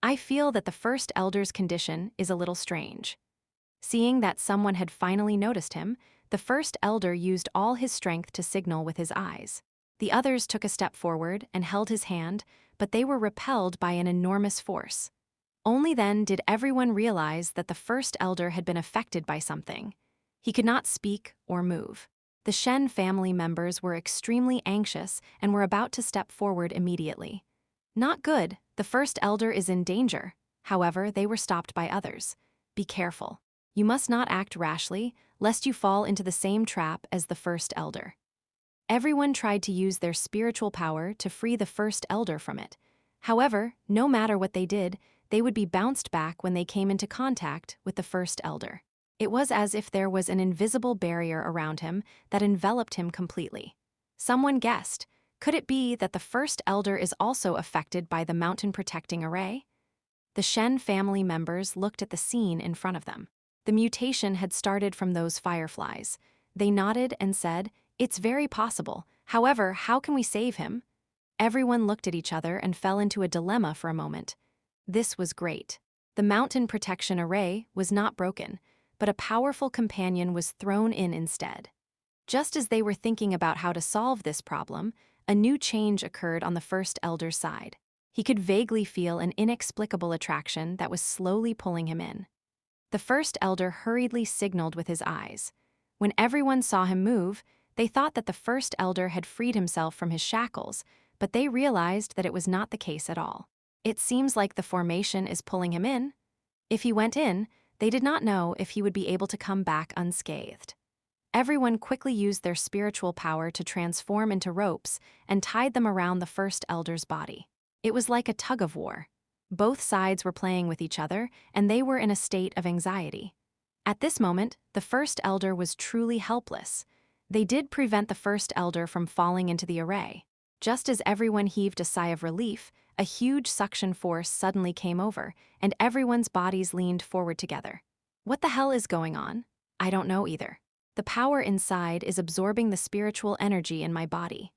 S1: I feel that the first elder's condition is a little strange. Seeing that someone had finally noticed him, the first elder used all his strength to signal with his eyes. The others took a step forward and held his hand, but they were repelled by an enormous force. Only then did everyone realize that the first elder had been affected by something. He could not speak or move. The Shen family members were extremely anxious and were about to step forward immediately. Not good, the first elder is in danger. However, they were stopped by others. Be careful. You must not act rashly, lest you fall into the same trap as the first elder. Everyone tried to use their spiritual power to free the first elder from it. However, no matter what they did, they would be bounced back when they came into contact with the first elder. It was as if there was an invisible barrier around him that enveloped him completely. Someone guessed, could it be that the first elder is also affected by the mountain protecting array? The Shen family members looked at the scene in front of them. The mutation had started from those fireflies. They nodded and said, "It's very possible. However, how can we save him?" Everyone looked at each other and fell into a dilemma for a moment. This was great. The mountain protection array was not broken, but a powerful companion was thrown in instead. Just as they were thinking about how to solve this problem, a new change occurred on the first elder's side. He could vaguely feel an inexplicable attraction that was slowly pulling him in. The first elder hurriedly signaled with his eyes. When everyone saw him move, they thought that the first elder had freed himself from his shackles, but they realized that it was not the case at all. It seems like the formation is pulling him in. If he went in, they did not know if he would be able to come back unscathed. Everyone quickly used their spiritual power to transform into ropes and tied them around the first elder's body. It was like a tug-of-war. Both sides were playing with each other, and they were in a state of anxiety. At this moment, the first elder was truly helpless. They did prevent the first elder from falling into the array. Just as everyone heaved a sigh of relief, a huge suction force suddenly came over, and everyone's bodies leaned forward together. What the hell is going on? I don't know either. The power inside is absorbing the spiritual energy in my body.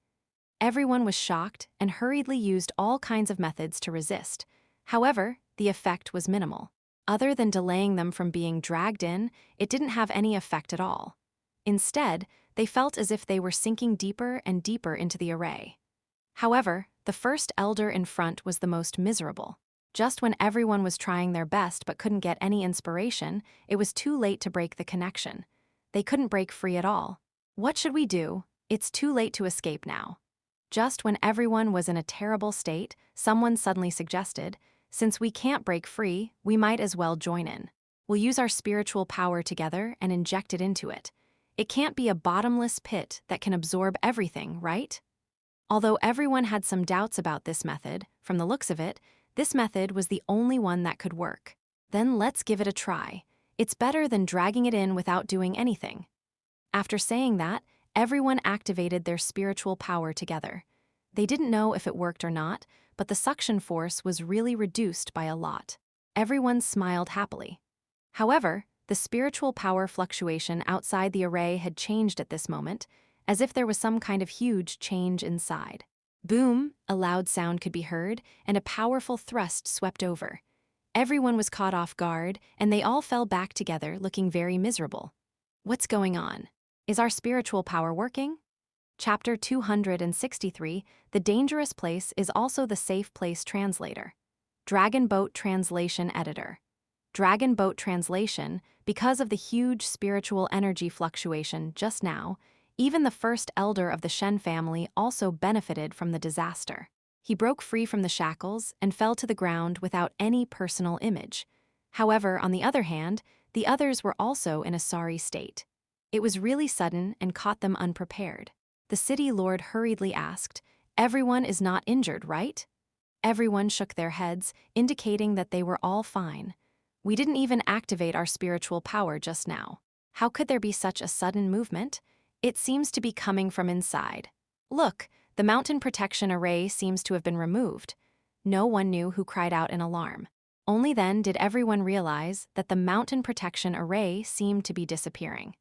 S1: Everyone was shocked and hurriedly used all kinds of methods to resist. However, the effect was minimal. Other than delaying them from being dragged in, it didn't have any effect at all. Instead, they felt as if they were sinking deeper and deeper into the array. However, the first elder in front was the most miserable. Just when everyone was trying their best but couldn't get any inspiration, it was too late to break the connection. They couldn't break free at all. What should we do? It's too late to escape now. Just when everyone was in a terrible state, someone suddenly suggested, since we can't break free, we might as well join in. We'll use our spiritual power together and inject it into it. It can't be a bottomless pit that can absorb everything, right? Although everyone had some doubts about this method, from the looks of it, this method was the only one that could work. Then let's give it a try. It's better than dragging it in without doing anything. After saying that, everyone activated their spiritual power together. They didn't know if it worked or not, but the suction force was really reduced by a lot. Everyone smiled happily. However, the spiritual power fluctuation outside the array had changed at this moment, as if there was some kind of huge change inside. Boom, a loud sound could be heard, and a powerful thrust swept over. Everyone was caught off guard, and they all fell back together looking very miserable. What's going on? Is our spiritual power working? Chapter 263, The Dangerous Place is also the Safe Place Translator. Dragon Boat Translation Editor. Dragon Boat Translation, because of the huge spiritual energy fluctuation just now, even the first elder of the Shen family also benefited from the disaster. He broke free from the shackles and fell to the ground without any personal image. However, on the other hand, the others were also in a sorry state. It was really sudden and caught them unprepared. The city lord hurriedly asked, "Everyone is not injured, right?" Everyone shook their heads, indicating that they were all fine. "We didn't even activate our spiritual power just now. How could there be such a sudden movement? It seems to be coming from inside. Look, the mountain protection array seems to have been removed." No one knew who cried out in alarm. Only then did everyone realize that the mountain protection array seemed to be disappearing.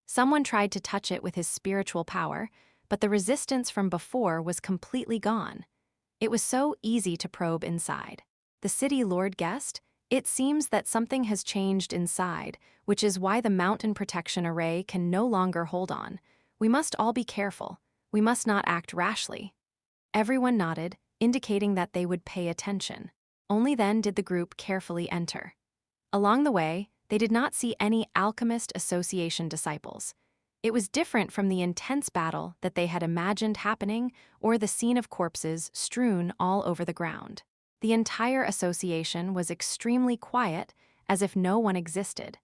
S1: Someone tried to touch it with his spiritual power, but the resistance from before was completely gone. It was so easy to probe inside. The city lord guessed, "It seems that something has changed inside, which is why the mountain protection array can no longer hold on. We must all be careful. We must not act rashly." Everyone nodded, indicating that they would pay attention. Only then did the group carefully enter. Along the way, they did not see any Alchemist Association disciples. It was different from the intense battle that they had imagined happening or the scene of corpses strewn all over the ground. The entire association was extremely quiet, as if no one existed.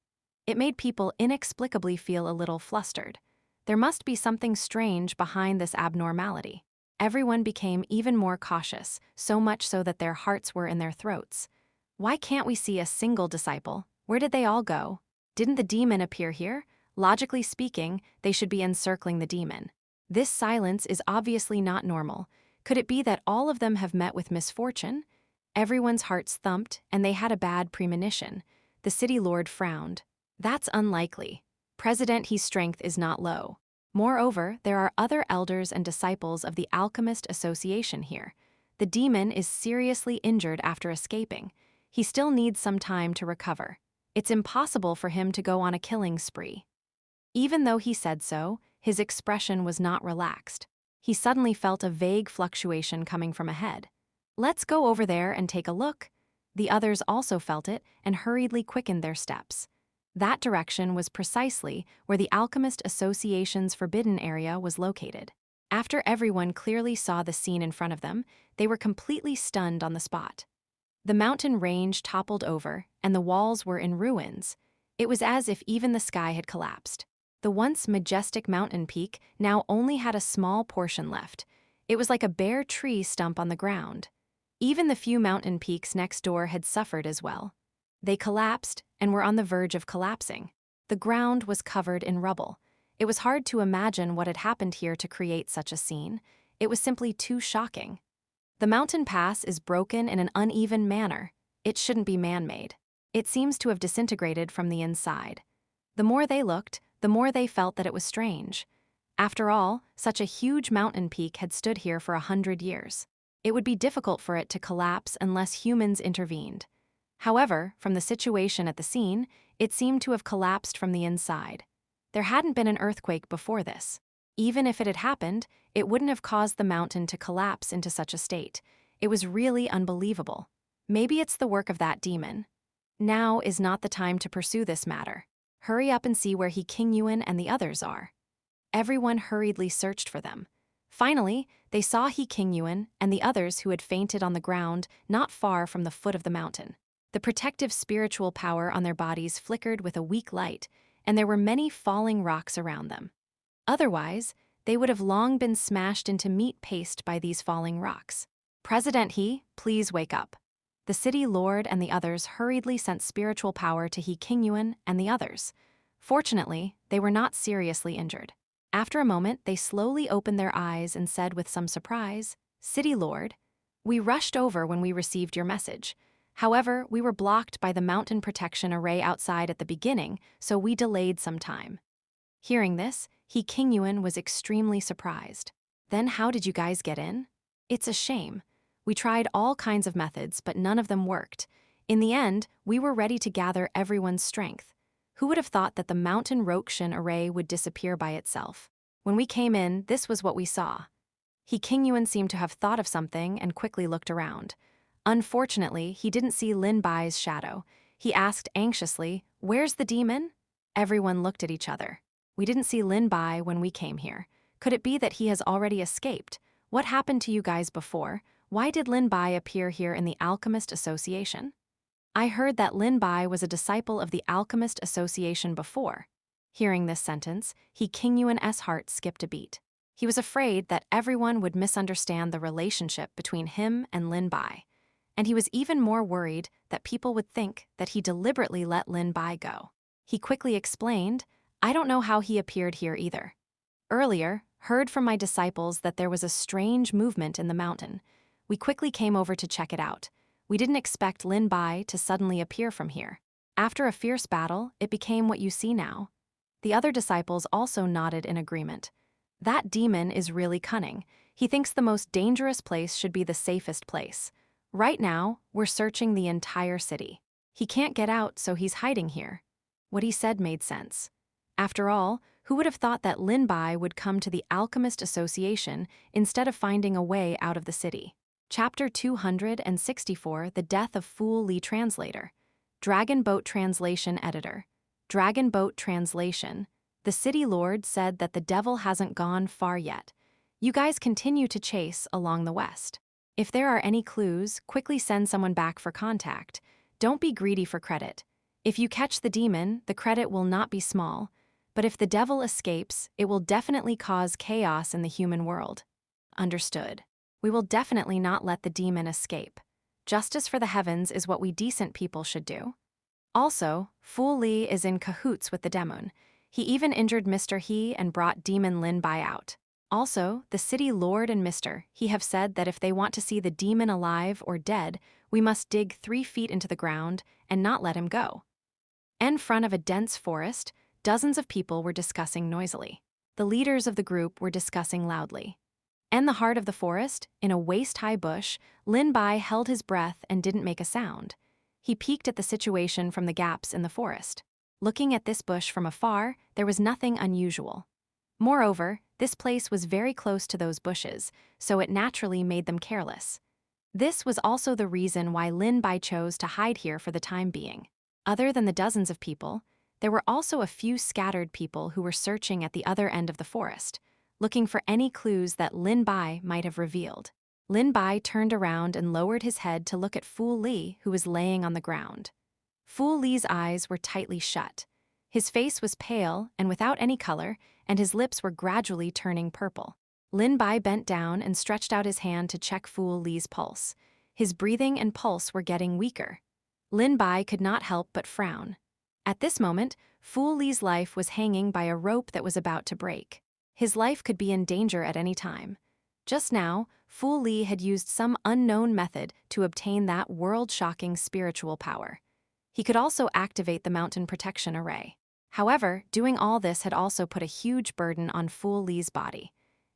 S1: It made people inexplicably feel a little flustered. There must be something strange behind this abnormality. Everyone became even more cautious, so much so that their hearts were in their throats. Why can't we see a single disciple? Where did they all go? Didn't the demon appear here? Logically speaking, they should be encircling the demon. This silence is obviously not normal. Could it be that all of them have met with misfortune? Everyone's hearts thumped, and they had a bad premonition. The city lord frowned. "That's unlikely. President, his strength is not low. Moreover, there are other elders and disciples of the Alchemist Association here. The demon is seriously injured after escaping. He still needs some time to recover. It's impossible for him to go on a killing spree." Even though he said so, his expression was not relaxed. He suddenly felt a vague fluctuation coming from ahead. "Let's go over there and take a look." The others also felt it and hurriedly quickened their steps. That direction was precisely where the Alchemist Association's forbidden area was located. After everyone clearly saw the scene in front of them, they were completely stunned on the spot. The mountain range toppled over, and the walls were in ruins. It was as if even the sky had collapsed. The once majestic mountain peak now only had a small portion left. It was like a bare tree stump on the ground. Even the few mountain peaks next door had suffered as well. They collapsed and were on the verge of collapsing. The ground was covered in rubble. It was hard to imagine what had happened here to create such a scene. It was simply too shocking. The mountain pass is broken in an uneven manner. It shouldn't be man-made. It seems to have disintegrated from the inside. The more they looked, the more they felt that it was strange. After all, such a huge mountain peak had stood here for 100 years. It would be difficult for it to collapse unless humans intervened. However, from the situation at the scene, it seemed to have collapsed from the inside. There hadn't been an earthquake before this. Even if it had happened, it wouldn't have caused the mountain to collapse into such a state. It was really unbelievable. Maybe it's the work of that demon. Now is not the time to pursue this matter. Hurry up and see where He Qingyuan and the others are. Everyone hurriedly searched for them. Finally, they saw He Qingyuan and the others who had fainted on the ground not far from the foot of the mountain. The protective spiritual power on their bodies flickered with a weak light, and there were many falling rocks around them. Otherwise, they would have long been smashed into meat paste by these falling rocks. President He, please wake up. The city lord and the others hurriedly sent spiritual power to He Qingyuan and the others. Fortunately, they were not seriously injured. After a moment, they slowly opened their eyes and said with some surprise, "City Lord, we rushed over when we received your message. However, we were blocked by the mountain protection array outside at the beginning, so we delayed some time." Hearing this, He Qingyuan was extremely surprised. "Then how did you guys get in? It's a shame. We tried all kinds of methods, but none of them worked. In the end, we were ready to gather everyone's strength. Who would have thought that the mountain Rokshan array would disappear by itself? When we came in, this was what we saw." He Qingyuan seemed to have thought of something and quickly looked around. Unfortunately, he didn't see Lin Bai's shadow. He asked anxiously, "Where's the demon?" Everyone looked at each other. "We didn't see Lin Bai when we came here. Could it be that he has already escaped? What happened to you guys before? Why did Lin Bai appear here in the Alchemist Association?" "I heard that Lin Bai was a disciple of the Alchemist Association before." Hearing this sentence, He Qingyuan's heart skipped a beat. He was afraid that everyone would misunderstand the relationship between him and Lin Bai. And he was even more worried that people would think that he deliberately let Lin Bai go. He quickly explained, "I don't know how he appeared here either. Earlier, heard from my disciples that there was a strange movement in the mountain. We quickly came over to check it out. We didn't expect Lin Bai to suddenly appear from here. After a fierce battle, it became what you see now." The other disciples also nodded in agreement. "That demon is really cunning. He thinks the most dangerous place should be the safest place. Right now, we're searching the entire city. He can't get out, so he's hiding here." What he said made sense. After all, who would have thought that Lin Bai would come to the Alchemist Association instead of finding a way out of the city? Chapter 264, The Death of Fool Li Translator. Dragon Boat Translation Editor. Dragon Boat Translation. The city lord said that the devil hasn't gone far yet. You guys continue to chase along the west. If there are any clues, quickly send someone back for contact. Don't be greedy for credit. If you catch the demon, the credit will not be small. But if the devil escapes, it will definitely cause chaos in the human world. Understood. We will definitely not let the demon escape. Justice for the heavens is what we decent people should do. Also, Fool Li is in cahoots with the demon. He even injured Mr. He and brought Demon Lin Bai out. Also, the city lord and Mr. He have said that if they want to see the demon alive or dead, we must dig 3 feet into the ground and not let him go. In front of a dense forest, dozens of people were discussing noisily. The leaders of the group were discussing loudly. In the heart of the forest, in a waist-high bush, Lin Bai held his breath and didn't make a sound. He peeked at the situation from the gaps in the forest. Looking at this bush from afar, there was nothing unusual. Moreover, this place was very close to those bushes, so it naturally made them careless. This was also the reason why Lin Bai chose to hide here for the time being. Other than the dozens of people, there were also a few scattered people who were searching at the other end of the forest, looking for any clues that Lin Bai might have revealed. Lin Bai turned around and lowered his head to look at Fool Li, who was laying on the ground. Fool Li's eyes were tightly shut. His face was pale and without any color, and his lips were gradually turning purple. Lin Bai bent down and stretched out his hand to check Fool Li's pulse. His breathing and pulse were getting weaker. Lin Bai could not help but frown. At this moment, Fool Li's life was hanging by a rope that was about to break. His life could be in danger at any time. Just now, Fool Li had used some unknown method to obtain that world-shocking spiritual power. He could also activate the mountain protection array. However, doing all this had also put a huge burden on Fool Li's body.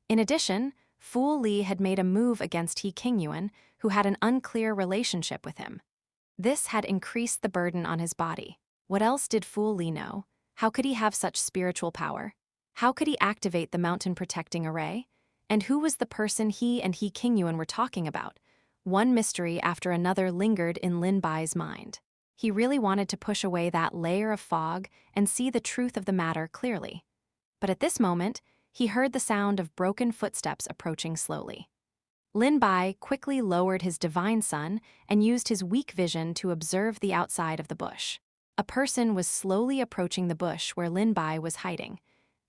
S1: In addition, Fool Li had made a move against He Qingyuan, who had an unclear relationship with him. This had increased the burden on his body. What else did Fool Li know? How could he have such spiritual power? How could he activate the mountain protecting array? And who was the person he and He Qingyuan were talking about? One mystery after another lingered in Lin Bai's mind. He really wanted to push away that layer of fog and see the truth of the matter clearly. But at this moment, he heard the sound of broken footsteps approaching slowly. Lin Bai quickly lowered his divine sun and used his weak vision to observe the outside of the bush. A person was slowly approaching the bush where Lin Bai was hiding.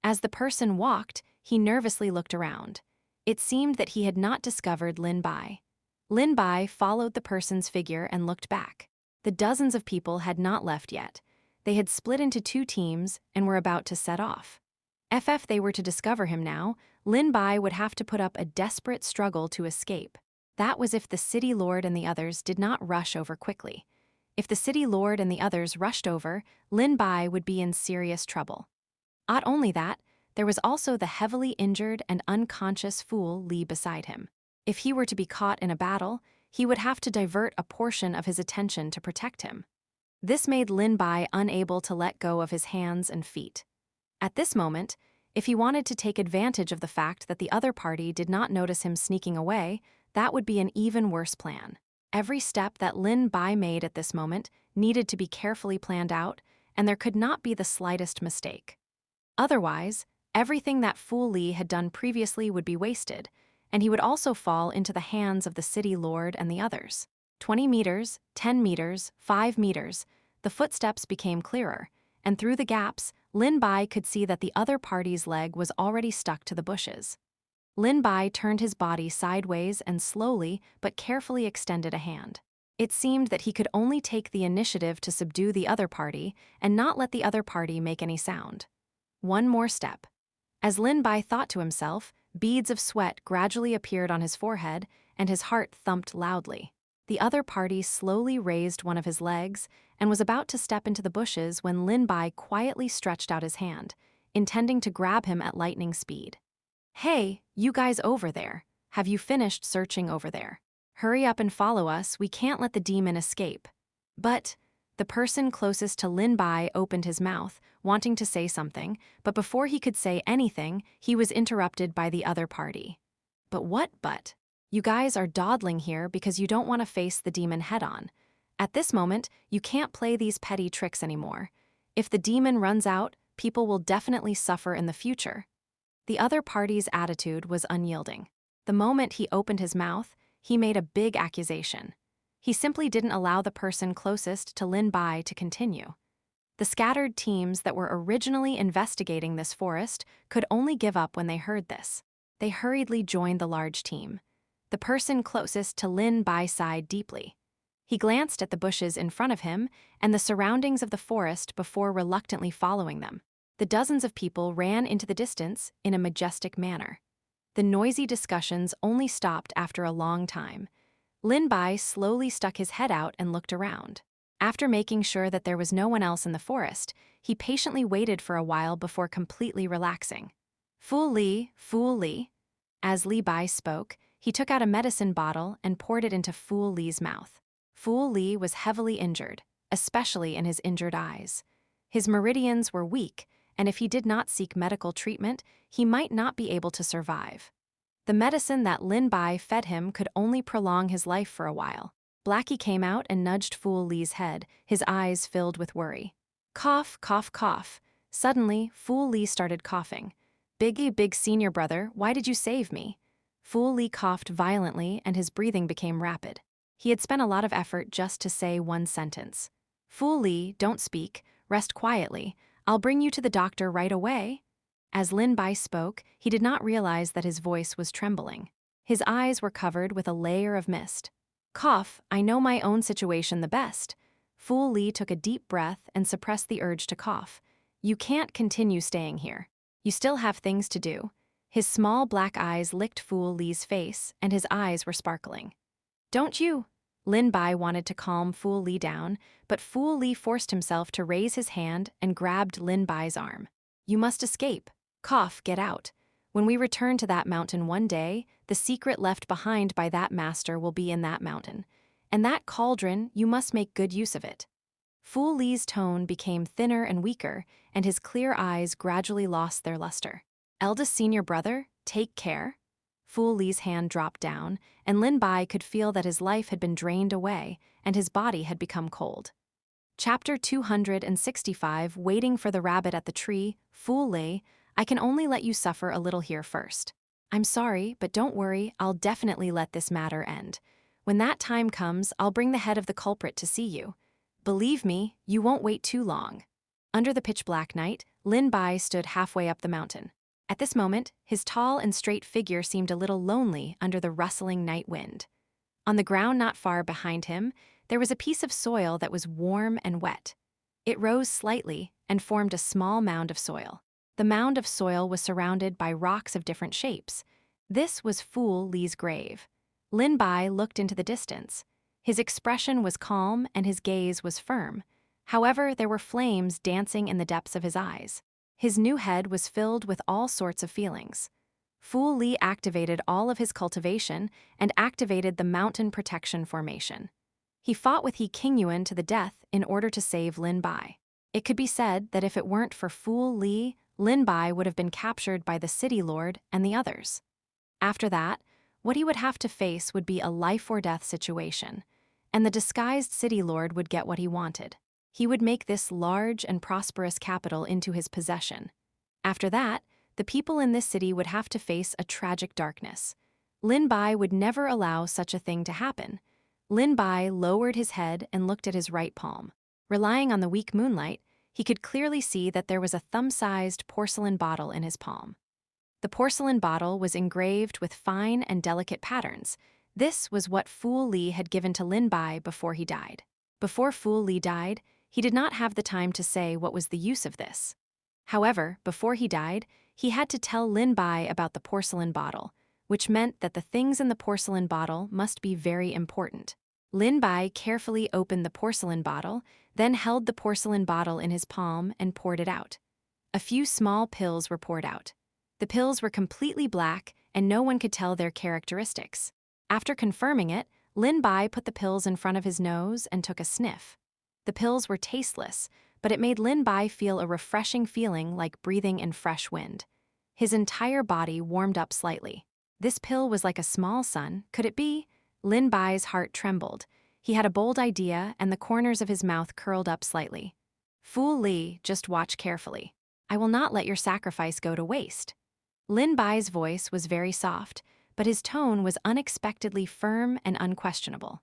S1: As the person walked, he nervously looked around. It seemed that he had not discovered Lin Bai. Lin Bai followed the person's figure and looked back. The dozens of people had not left yet. They had split into 2 teams and were about to set off. If they were to discover him now, Lin Bai would have to put up a desperate struggle to escape. That was if the city lord and the others did not rush over quickly. If the city lord and the others rushed over, Lin Bai would be in serious trouble. Not only that, there was also the heavily injured and unconscious Fool Li beside him. If he were to be caught in a battle, he would have to divert a portion of his attention to protect him. This made Lin Bai unable to let go of his hands and feet. At this moment, if he wanted to take advantage of the fact that the other party did not notice him sneaking away, that would be an even worse plan. Every step that Lin Bai made at this moment needed to be carefully planned out, and there could not be the slightest mistake. Otherwise, everything that Fool Li had done previously would be wasted, and he would also fall into the hands of the city lord and the others. 20 meters, 10 meters, 5 meters, the footsteps became clearer, and through the gaps, Lin Bai could see that the other party's leg was already stuck to the bushes. Lin Bai turned his body sideways and slowly but carefully extended a hand. It seemed that he could only take the initiative to subdue the other party and not let the other party make any sound. One more step. As Lin Bai thought to himself, beads of sweat gradually appeared on his forehead and his heart thumped loudly. The other party slowly raised one of his legs and was about to step into the bushes when Lin Bai quietly stretched out his hand, intending to grab him at lightning speed. "Hey, you guys over there, have you finished searching over there? Hurry up and follow us, we can't let the demon escape." But the person closest to Lin Bai opened his mouth, wanting to say something, but before he could say anything, he was interrupted by the other party. "But what but? You guys are dawdling here because you don't want to face the demon head-on. At this moment, you can't play these petty tricks anymore. If the demon runs out, people will definitely suffer in the future." The other party's attitude was unyielding. The moment he opened his mouth, he made a big accusation. He simply didn't allow the person closest to Lin Bai to continue. The scattered teams that were originally investigating this forest could only give up when they heard this. They hurriedly joined the large team. The person closest to Lin Bai sighed deeply. He glanced at the bushes in front of him and the surroundings of the forest before reluctantly following them. The dozens of people ran into the distance in a majestic manner. The noisy discussions only stopped after a long time. Lin Bai slowly stuck his head out and looked around. After making sure that there was no one else in the forest, he patiently waited for a while before completely relaxing. Fool Li, Fool Li." As Li Bai spoke, he took out a medicine bottle and poured it into Fool Li's mouth. Fool Li was heavily injured, especially in his injured eyes. His meridians were weak, and if he did not seek medical treatment, he might not be able to survive. The medicine that Lin Bai fed him could only prolong his life for a while. Blackie came out and nudged Fool Li's head, his eyes filled with worry. Cough, cough, cough. Suddenly, Fool Li started coughing. Big senior brother, why did you save me?" Fool Li coughed violently and his breathing became rapid. He had spent a lot of effort just to say one sentence. "Fool Li, don't speak, rest quietly. I'll bring you to the doctor right away." As Lin Bai spoke, he did not realize that his voice was trembling. His eyes were covered with a layer of mist. "Cough, I know my own situation the best." Fool Li took a deep breath and suppressed the urge to cough. "You can't continue staying here. You still have things to do." His small black eyes licked Fool Li's face, and his eyes were sparkling. "Don't you?" Lin Bai wanted to calm Fool Li down, but Fool Li forced himself to raise his hand and grabbed Lin Bai's arm. "You must escape. Cough, get out. When we return to that mountain one day, the secret left behind by that master will be in that mountain. And that cauldron, you must make good use of it." Fool Li's tone became thinner and weaker, and his clear eyes gradually lost their luster. "Eldest senior brother, take care." Fool Li's hand dropped down, and Lin Bai could feel that his life had been drained away, and his body had become cold. Chapter 265, Waiting for the Rabbit at the Tree. Fool Li, I can only let you suffer a little here first. I'm sorry, but don't worry, I'll definitely let this matter end. When that time comes, I'll bring the head of the culprit to see you. Believe me, you won't wait too long. Under the pitch-black night, Lin Bai stood halfway up the mountain. At this moment, his tall and straight figure seemed a little lonely under the rustling night wind. On the ground not far behind him, there was a piece of soil that was warm and wet. It rose slightly and formed a small mound of soil. The mound of soil was surrounded by rocks of different shapes. This was Fool Li's grave. Lin Bai looked into the distance. His expression was calm and his gaze was firm. However, there were flames dancing in the depths of his eyes. His new head was filled with all sorts of feelings. Fool Li activated all of his cultivation and activated the mountain protection formation. He fought with He Qingyuan to the death in order to save Lin Bai. It could be said that if it weren't for Fool Li, Lin Bai would have been captured by the city lord and the others. After that, what he would have to face would be a life-or-death situation, and the disguised city lord would get what he wanted. He would make this large and prosperous capital into his possession. After that, the people in this city would have to face a tragic darkness. Lin Bai would never allow such a thing to happen. Lin Bai lowered his head and looked at his right palm. Relying on the weak moonlight, he could clearly see that there was a thumb-sized porcelain bottle in his palm. The porcelain bottle was engraved with fine and delicate patterns. This was what Fool Li had given to Lin Bai before he died. Before Fool Li died, he did not have the time to say what was the use of this. However, before he died, he had to tell Lin Bai about the porcelain bottle, which meant that the things in the porcelain bottle must be very important. Lin Bai carefully opened the porcelain bottle, then held the porcelain bottle in his palm and poured it out. A few small pills were poured out. The pills were completely black, and no one could tell their characteristics. After confirming it, Lin Bai put the pills in front of his nose and took a sniff. The pills were tasteless, but it made Lin Bai feel a refreshing feeling like breathing in fresh wind. His entire body warmed up slightly. This pill was like a small sun, could it be? Lin Bai's heart trembled. He had a bold idea, and the corners of his mouth curled up slightly. Fool Li, just watch carefully. I will not let your sacrifice go to waste. Lin Bai's voice was very soft, but his tone was unexpectedly firm and unquestionable.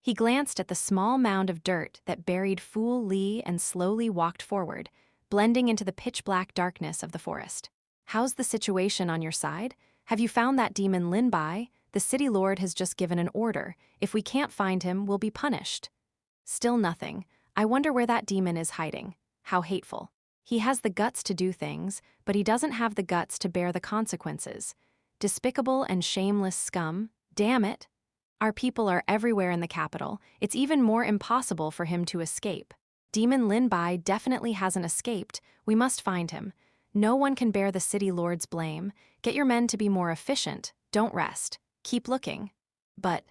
S1: He glanced at the small mound of dirt that buried Fool Li and slowly walked forward, blending into the pitch-black darkness of the forest. How's the situation on your side? Have you found that demon Lin Bai? The city lord has just given an order. If we can't find him, we'll be punished. Still nothing. I wonder where that demon is hiding. How hateful. He has the guts to do things, but he doesn't have the guts to bear the consequences. Despicable and shameless scum. Damn it. Our people are everywhere in the capital. It's even more impossible for him to escape. Demon Lin Bai definitely hasn't escaped. We must find him. No one can bear the city lord's blame. Get your men to be more efficient. Don't rest. Keep looking. But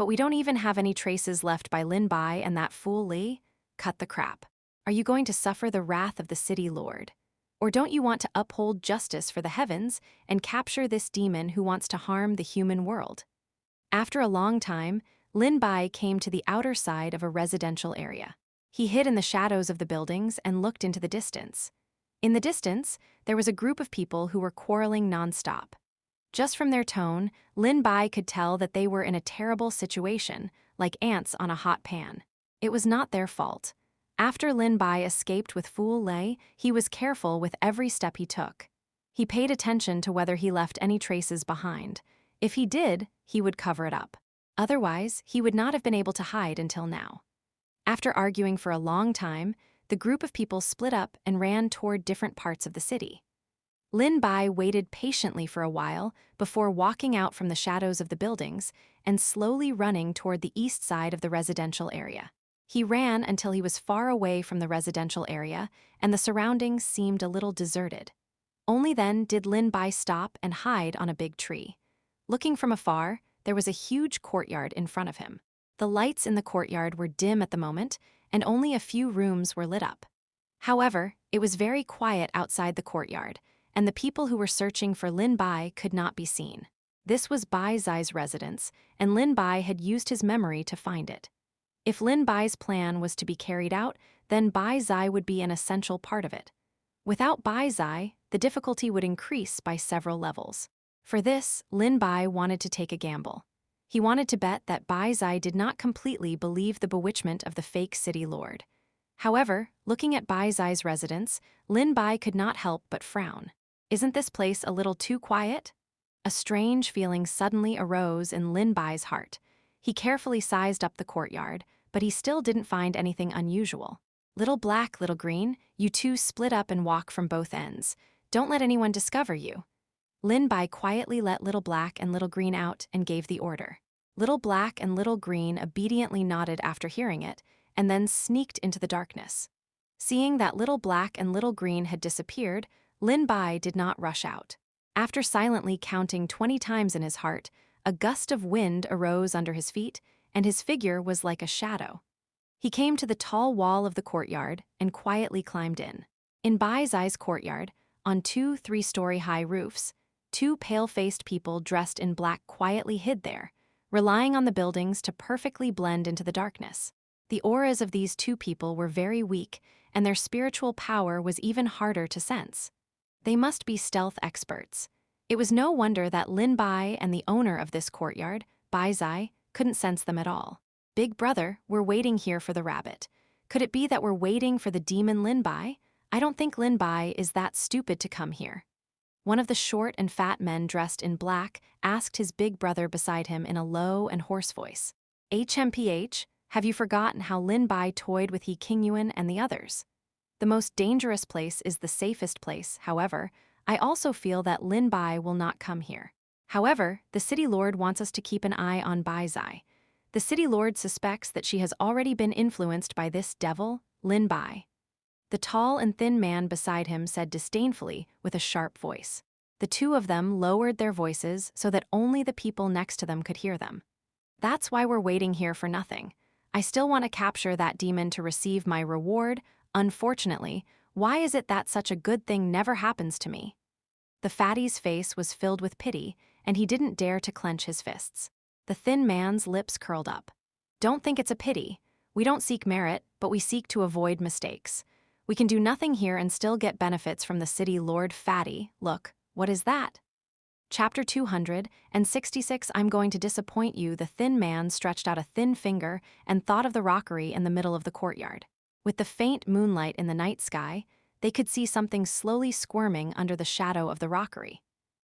S1: we don't even have any traces left by Lin Bai and that Fool Li. Cut the crap. Are you going to suffer the wrath of the city lord? Or don't you want to uphold justice for the heavens and capture this demon who wants to harm the human world? After a long time, Lin Bai came to the outer side of a residential area. He hid in the shadows of the buildings and looked into the distance. In the distance, there was a group of people who were quarreling nonstop. Just from their tone, Lin Bai could tell that they were in a terrible situation, like ants on a hot pan. It was not their fault. After Lin Bai escaped with Fool Li, he was careful with every step he took. He paid attention to whether he left any traces behind. If he did, he would cover it up. Otherwise, he would not have been able to hide until now. After arguing for a long time, the group of people split up and ran toward different parts of the city. Lin Bai waited patiently for a while before walking out from the shadows of the buildings and slowly running toward the east side of the residential area. He ran until he was far away from the residential area, and the surroundings seemed a little deserted. Only then did Lin Bai stop and hide on a big tree. Looking from afar, there was a huge courtyard in front of him. The lights in the courtyard were dim at the moment, and only a few rooms were lit up. However, it was very quiet outside the courtyard, and the people who were searching for Lin Bai could not be seen. This was Bai Zai's residence, and Lin Bai had used his memory to find it. If Lin Bai's plan was to be carried out, then Bai Zai would be an essential part of it. Without Bai Zai, the difficulty would increase by several levels. For this, Lin Bai wanted to take a gamble. He wanted to bet that Bai Zai did not completely believe the bewitchment of the fake city lord. However, looking at Bai Zai's residence, Lin Bai could not help but frown. Isn't this place a little too quiet? A strange feeling suddenly arose in Lin Bai's heart. He carefully sized up the courtyard, but he still didn't find anything unusual. Little Black, Little Green, you two split up and walk from both ends. Don't let anyone discover you. Lin Bai quietly let Little Black and Little Green out and gave the order. Little Black and Little Green obediently nodded after hearing it, and then sneaked into the darkness. Seeing that Little Black and Little Green had disappeared, Lin Bai did not rush out. After silently counting 20 times in his heart, a gust of wind arose under his feet, and his figure was like a shadow. He came to the tall wall of the courtyard and quietly climbed in. In Bai's Eye's courtyard, on 2 3-story-high roofs, 2 pale-faced people dressed in black quietly hid there, relying on the buildings to perfectly blend into the darkness. The auras of these 2 people were very weak, and their spiritual power was even harder to sense. They must be stealth experts. It was no wonder that Lin Bai and the owner of this courtyard, Bai Zai, couldn't sense them at all. Big brother, we're waiting here for the rabbit. Could it be that we're waiting for the demon Lin Bai? I don't think Lin Bai is that stupid to come here. One of the short and fat men dressed in black asked his big brother beside him in a low and hoarse voice. HMPH, have you forgotten how Lin Bai toyed with He Qingyuan and the others? The most dangerous place is the safest place, however. I also feel that Lin Bai will not come here. However, the city lord wants us to keep an eye on Bai Zai. The city lord suspects that she has already been influenced by this devil, Lin Bai. The tall and thin man beside him said disdainfully with a sharp voice. The 2 of them lowered their voices so that only the people next to them could hear them. That's why we're waiting here for nothing. I still want to capture that demon to receive my reward. Unfortunately, why is it that such a good thing never happens to me? The fatty's face was filled with pity, and he didn't dare to clench his fists. The thin man's lips curled up. Don't think it's a pity. We don't seek merit, but we seek to avoid mistakes. We can do nothing here and still get benefits from the city lord Fatty. Look, what is that? Chapter 266. I'm going to disappoint you. The thin man stretched out a thin finger and thought of the rockery in the middle of the courtyard. With the faint moonlight in the night sky, they could see something slowly squirming under the shadow of the rockery.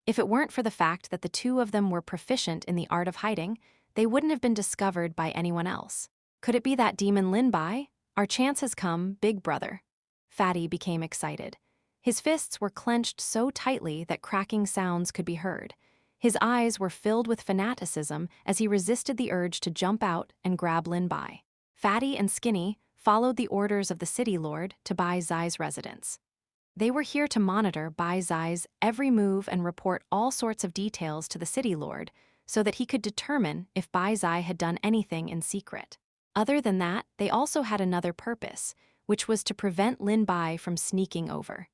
S1: If it weren't for the fact that the 2 of them were proficient in the art of hiding, they wouldn't have been discovered by anyone else. Could it be that demon Lin Bai? Our chance has come, big brother. Fatty became excited. His fists were clenched so tightly that cracking sounds could be heard. His eyes were filled with fanaticism as he resisted the urge to jump out and grab Lin Bai. Fatty and Skinny followed the orders of the city lord to Bai Zai's residence. They were here to monitor Bai Zai's every move and report all sorts of details to the city lord so that he could determine if Bai Zai had done anything in secret. Other than that, they also had another purpose, which was to prevent Lin Bai from sneaking over.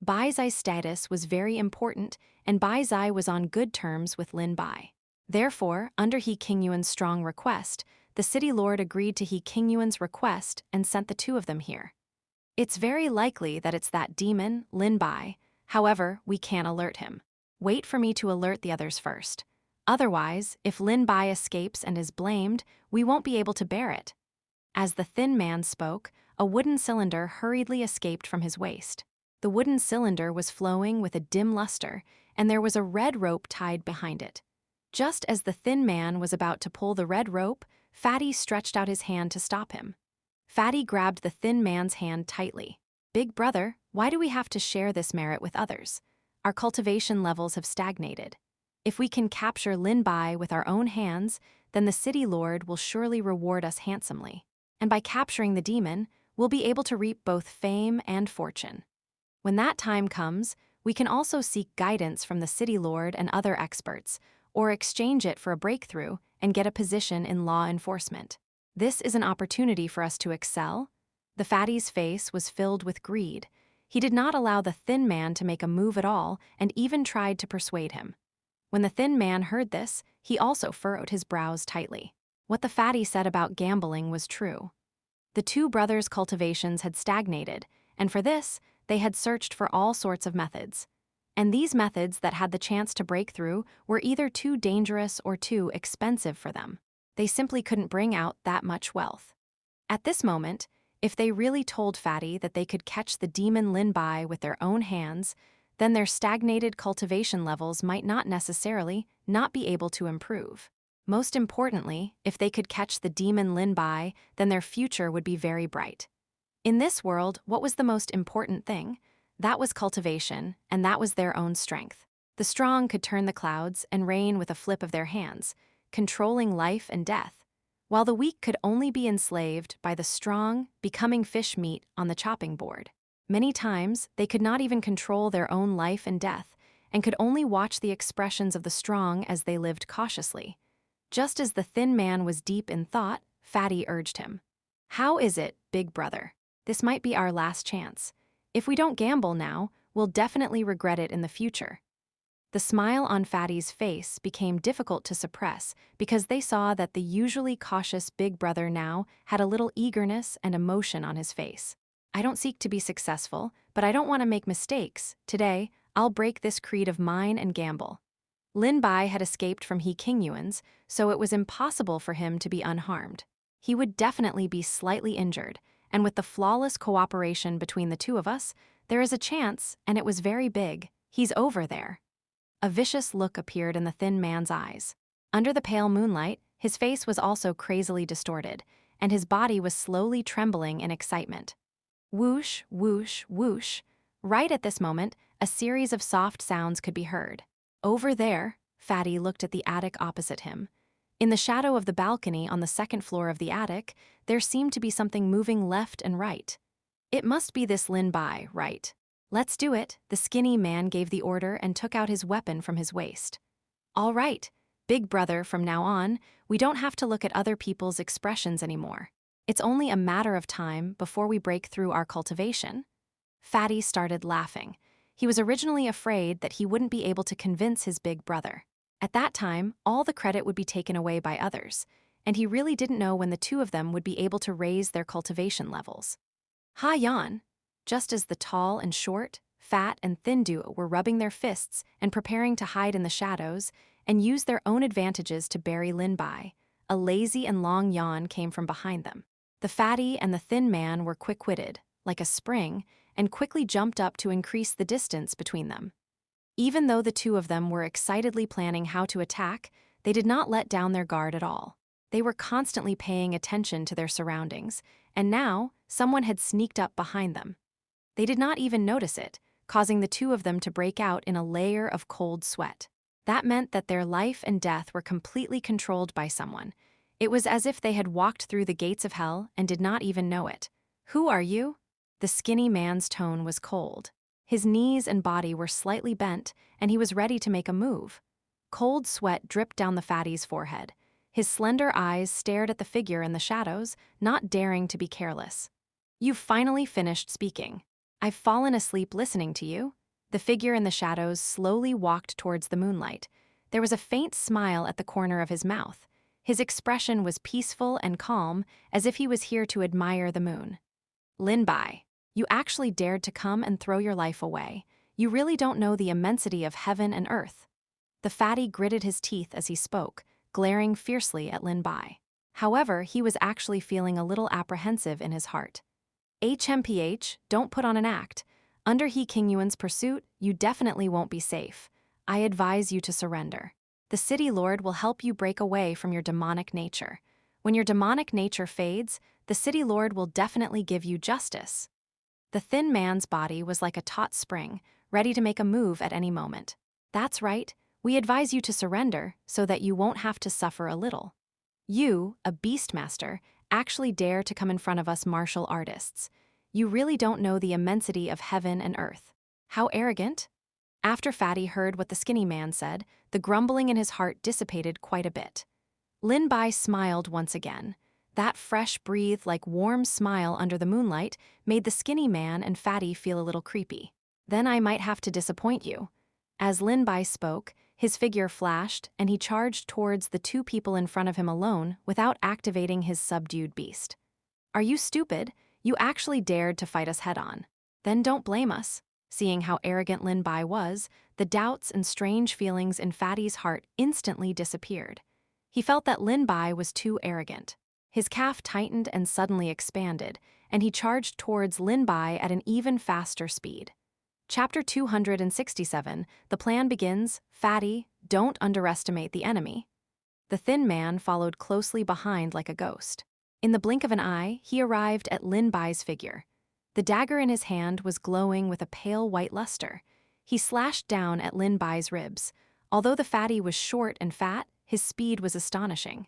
S1: Bai Zai's status was very important, and Bai Zai was on good terms with Lin Bai. Therefore, under He Qingyuan's strong request, the city lord agreed to He Qingyuan's request and sent the 2 of them here. It's very likely that it's that demon, Lin Bai. However, we can't alert him. Wait for me to alert the others first. Otherwise, if Lin Bai escapes and is blamed, we won't be able to bear it. As the thin man spoke, a wooden cylinder hurriedly escaped from his waist. The wooden cylinder was flowing with a dim luster, and there was a red rope tied behind it. Just as the thin man was about to pull the red rope, Fatty stretched out his hand to stop him. Fatty grabbed the thin man's hand tightly. Big brother, why do we have to share this merit with others? Our cultivation levels have stagnated. If we can capture Lin Bai with our own hands, then the city lord will surely reward us handsomely. And by capturing the demon, we'll be able to reap both fame and fortune. When that time comes, we can also seek guidance from the city lord and other experts, or exchange it for a breakthrough and get a position in law enforcement. This is an opportunity for us to excel. The fatty's face was filled with greed. He did not allow the thin man to make a move at all and even tried to persuade him. When the thin man heard this, he also furrowed his brows tightly. What the fatty said about gambling was true. The 2 brothers' cultivations had stagnated, and for this, they had searched for all sorts of methods. And these methods that had the chance to break through were either too dangerous or too expensive for them. They simply couldn't bring out that much wealth. At this moment, if they really told Fatty that they could catch the demon Lin Bai with their own hands, then their stagnated cultivation levels might not necessarily not be able to improve. Most importantly, if they could catch the demon Lin Bai, then their future would be very bright. In this world, what was the most important thing? That was cultivation, and that was their own strength. The strong could turn the clouds and rain with a flip of their hands, controlling life and death, while the weak could only be enslaved by the strong, becoming fish meat on the chopping board. Many times, they could not even control their own life and death, and could only watch the expressions of the strong as they lived cautiously. Just as the thin man was deep in thought, Fatty urged him. "How is it, big brother? This might be our last chance. If we don't gamble now, we'll definitely regret it in the future." The smile on Fatty's face became difficult to suppress because they saw that the usually cautious big brother now had a little eagerness and emotion on his face. "I don't seek to be successful, but I don't want to make mistakes. Today, I'll break this creed of mine and gamble." Lin Bai had escaped from He Qingyuan's, so it was impossible for him to be unharmed. He would definitely be slightly injured, and with the flawless cooperation between the two of us, there is a chance, and it was very big. He's over there. A vicious look appeared in the thin man's eyes. Under the pale moonlight, his face was also crazily distorted, and his body was slowly trembling in excitement. Whoosh, whoosh, whoosh. Right at this moment, a series of soft sounds could be heard. Over there, Fatty looked at the attic opposite him. In the shadow of the balcony on the second floor of the attic, there seemed to be something moving left and right. It must be this Lin Bai, right? "Let's do it," the skinny man gave the order and took out his weapon from his waist. "All right, big brother, from now on, we don't have to look at other people's expressions anymore. It's only a matter of time before we break through our cultivation." Fatty started laughing. He was originally afraid that he wouldn't be able to convince his big brother. At that time, all the credit would be taken away by others, and he really didn't know when the two of them would be able to raise their cultivation levels. "Ha Yan!" Just as the tall and short, fat and thin duo were rubbing their fists and preparing to hide in the shadows and use their own advantages to bury Lin Bai, a lazy and long yawn came from behind them. The fatty and the thin man were quick-witted, like a spring, and quickly jumped up to increase the distance between them. Even though the two of them were excitedly planning how to attack, they did not let down their guard at all. They were constantly paying attention to their surroundings, and now someone had sneaked up behind them. They did not even notice it, causing the two of them to break out in a layer of cold sweat. That meant that their life and death were completely controlled by someone. It was as if they had walked through the gates of hell and did not even know it. "Who are you?" The skinny man's tone was cold. His knees and body were slightly bent, and he was ready to make a move. Cold sweat dripped down the fatty's forehead. His slender eyes stared at the figure in the shadows, not daring to be careless. "You've finally finished speaking. I've fallen asleep listening to you." The figure in the shadows slowly walked towards the moonlight. There was a faint smile at the corner of his mouth. His expression was peaceful and calm, as if he was here to admire the moon. "Lin Bai, you actually dared to come and throw your life away. You really don't know the immensity of heaven and earth." The fatty gritted his teeth as he spoke, glaring fiercely at Lin Bai. However, he was actually feeling a little apprehensive in his heart. "HMPH, don't put on an act. Under He Qingyuan's pursuit, you definitely won't be safe. I advise you to surrender. The City Lord will help you break away from your demonic nature. When your demonic nature fades, the City Lord will definitely give you justice." The thin man's body was like a taut spring, ready to make a move at any moment. "That's right. We advise you to surrender so that you won't have to suffer a little. You, a beastmaster, actually dare to come in front of us martial artists. You really don't know the immensity of heaven and earth. How arrogant." After Fatty heard what the skinny man said, the grumbling in his heart dissipated quite a bit. Lin Bai smiled once again. That fresh-breathed, like warm smile under the moonlight made the skinny man and Fatty feel a little creepy. "Then I might have to disappoint you." As Lin Bai spoke, his figure flashed, and he charged towards the two people in front of him alone without activating his subdued beast. "Are you stupid? You actually dared to fight us head-on. Then don't blame us." Seeing how arrogant Lin Bai was, the doubts and strange feelings in Fatty's heart instantly disappeared. He felt that Lin Bai was too arrogant. His calf tightened and suddenly expanded, and he charged towards Lin Bai at an even faster speed. Chapter 267, the plan begins. Fatty, don't underestimate the enemy. The thin man followed closely behind like a ghost. In the blink of an eye, he arrived at Lin Bai's figure. The dagger in his hand was glowing with a pale white luster. He slashed down at Lin Bai's ribs. Although the fatty was short and fat, his speed was astonishing.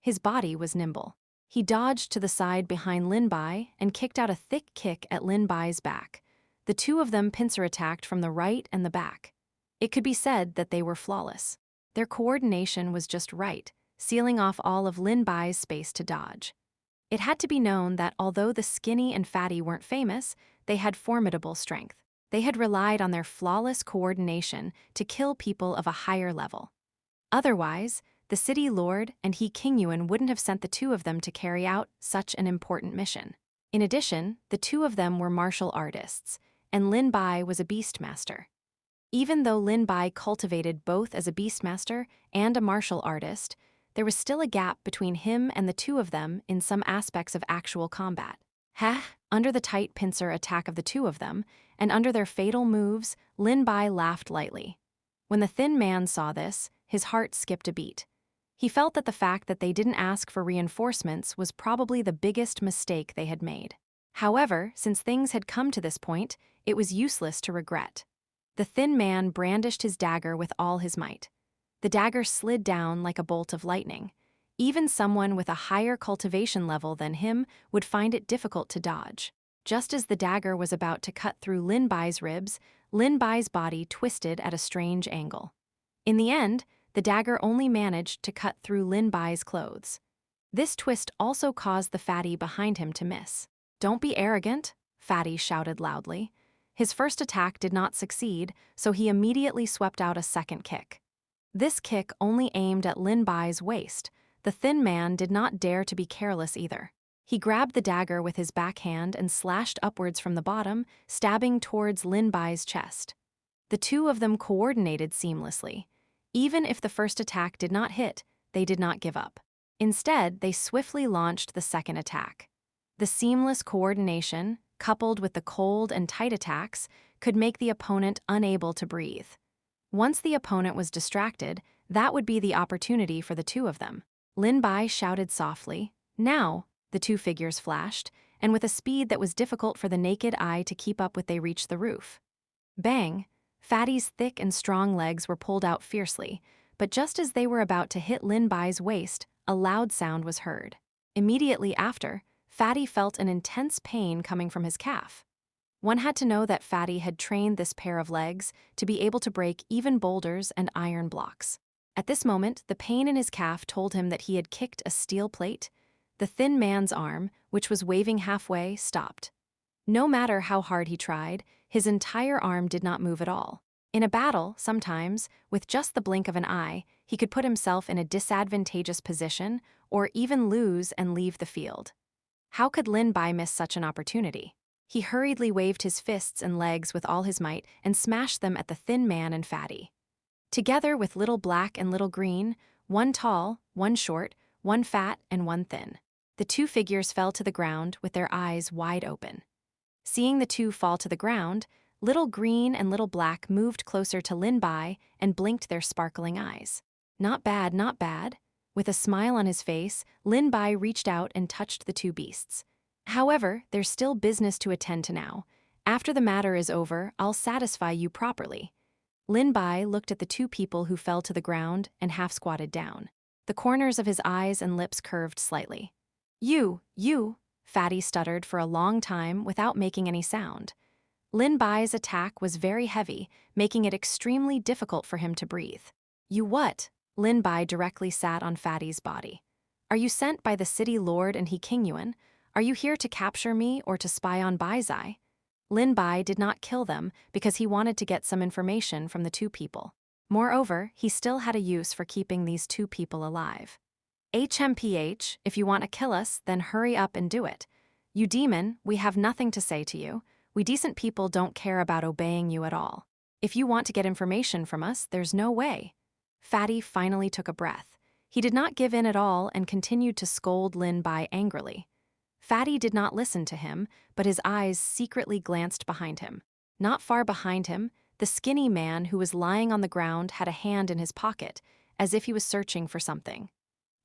S1: His body was nimble. He dodged to the side behind Lin Bai and kicked out a thick kick at Lin Bai's back. The two of them pincer attacked from the right and the back. It could be said that they were flawless. Their coordination was just right, sealing off all of Lin Bai's space to dodge. It had to be known that although the skinny and fatty weren't famous, they had formidable strength. They had relied on their flawless coordination to kill people of a higher level. Otherwise, the city lord and he King Yuan wouldn't have sent the two of them to carry out such an important mission. In addition, the two of them were martial artists, and Lin Bai was a beastmaster. Even though Lin Bai cultivated both as a beastmaster and a martial artist, there was still a gap between him and the two of them in some aspects of actual combat. Under the tight pincer attack of the two of them, and under their fatal moves, Lin Bai laughed lightly. When the thin man saw this, his heart skipped a beat. He felt that the fact that they didn't ask for reinforcements was probably the biggest mistake they had made. However, since things had come to this point, it was useless to regret. The thin man brandished his dagger with all his might. The dagger slid down like a bolt of lightning. Even someone with a higher cultivation level than him would find it difficult to dodge. Just as the dagger was about to cut through Lin Bai's ribs, Lin Bai's body twisted at a strange angle. In the end, the dagger only managed to cut through Lin Bai's clothes. This twist also caused the fatty behind him to miss. "Don't be arrogant," Fatty shouted loudly. His first attack did not succeed, so he immediately swept out a second kick. This kick only aimed at Lin Bai's waist. The thin man did not dare to be careless either. He grabbed the dagger with his backhand and slashed upwards from the bottom, stabbing towards Lin Bai's chest. The two of them coordinated seamlessly. Even if the first attack did not hit, they did not give up. Instead, they swiftly launched the second attack. The seamless coordination, coupled with the cold and tight attacks, could make the opponent unable to breathe. Once the opponent was distracted, that would be the opportunity for the two of them. Lin Bai shouted softly, "Now!" The two figures flashed, and with a speed that was difficult for the naked eye to keep up with, they reached the roof. Bang! Fatty's thick and strong legs were pulled out fiercely, but just as they were about to hit Lin Bai's waist, a loud sound was heard. Immediately after, Fatty felt an intense pain coming from his calf. One had to know that Fatty had trained this pair of legs to be able to break even boulders and iron blocks. At this moment, the pain in his calf told him that he had kicked a steel plate. The thin man's arm, which was waving halfway, stopped. No matter how hard he tried, his entire arm did not move at all. In a battle, sometimes, with just the blink of an eye, he could put himself in a disadvantageous position or even lose and leave the field. How could Lin Bai miss such an opportunity? He hurriedly waved his fists and legs with all his might and smashed them at the thin man and Fatty. Together with Little Black and Little Green, one tall, one short, one fat, and one thin, the two figures fell to the ground with their eyes wide open. Seeing the two fall to the ground, Little Green and Little Black moved closer to Lin Bai and blinked their sparkling eyes. "Not bad, not bad." With a smile on his face, Lin Bai reached out and touched the two beasts. "However, there's still business to attend to now. After the matter is over, I'll satisfy you properly." Lin Bai looked at the two people who fell to the ground and half squatted down. The corners of his eyes and lips curved slightly. You, Fatty stuttered for a long time without making any sound. Lin Bai's attack was very heavy, making it extremely difficult for him to breathe. "You what?" Lin Bai directly sat on Fatty's body. "Are you sent by the city lord and he King Yuan? Are you here to capture me or to spy on Baizai?" Lin Bai did not kill them because he wanted to get some information from the two people. Moreover, he still had a use for keeping these two people alive. "HMPH, if you want to kill us, then hurry up and do it. You demon, we have nothing to say to you. We decent people don't care about obeying you at all. If you want to get information from us, there's no way." Fatty finally took a breath. He did not give in at all and continued to scold Lin Bai angrily. Fatty did not listen to him, but his eyes secretly glanced behind him. Not far behind him, the skinny man who was lying on the ground had a hand in his pocket, as if he was searching for something.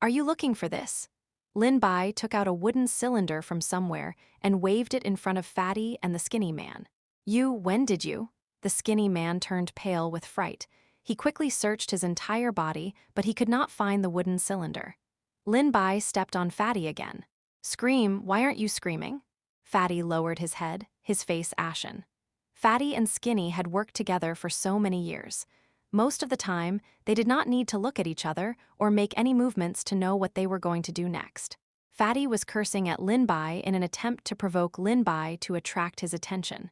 S1: Are you looking for this? Lin Bai took out a wooden cylinder from somewhere and waved it in front of Fatty and the skinny man. When did you? The skinny man turned pale with fright. He quickly searched his entire body, but he could not find the wooden cylinder. Lin Bai stepped on Fatty again. Scream, why aren't you screaming? Fatty lowered his head, his face ashen. Fatty and Skinny had worked together for so many years. Most of the time, they did not need to look at each other or make any movements to know what they were going to do next. Fatty was cursing at Lin Bai in an attempt to provoke Lin Bai to attract his attention.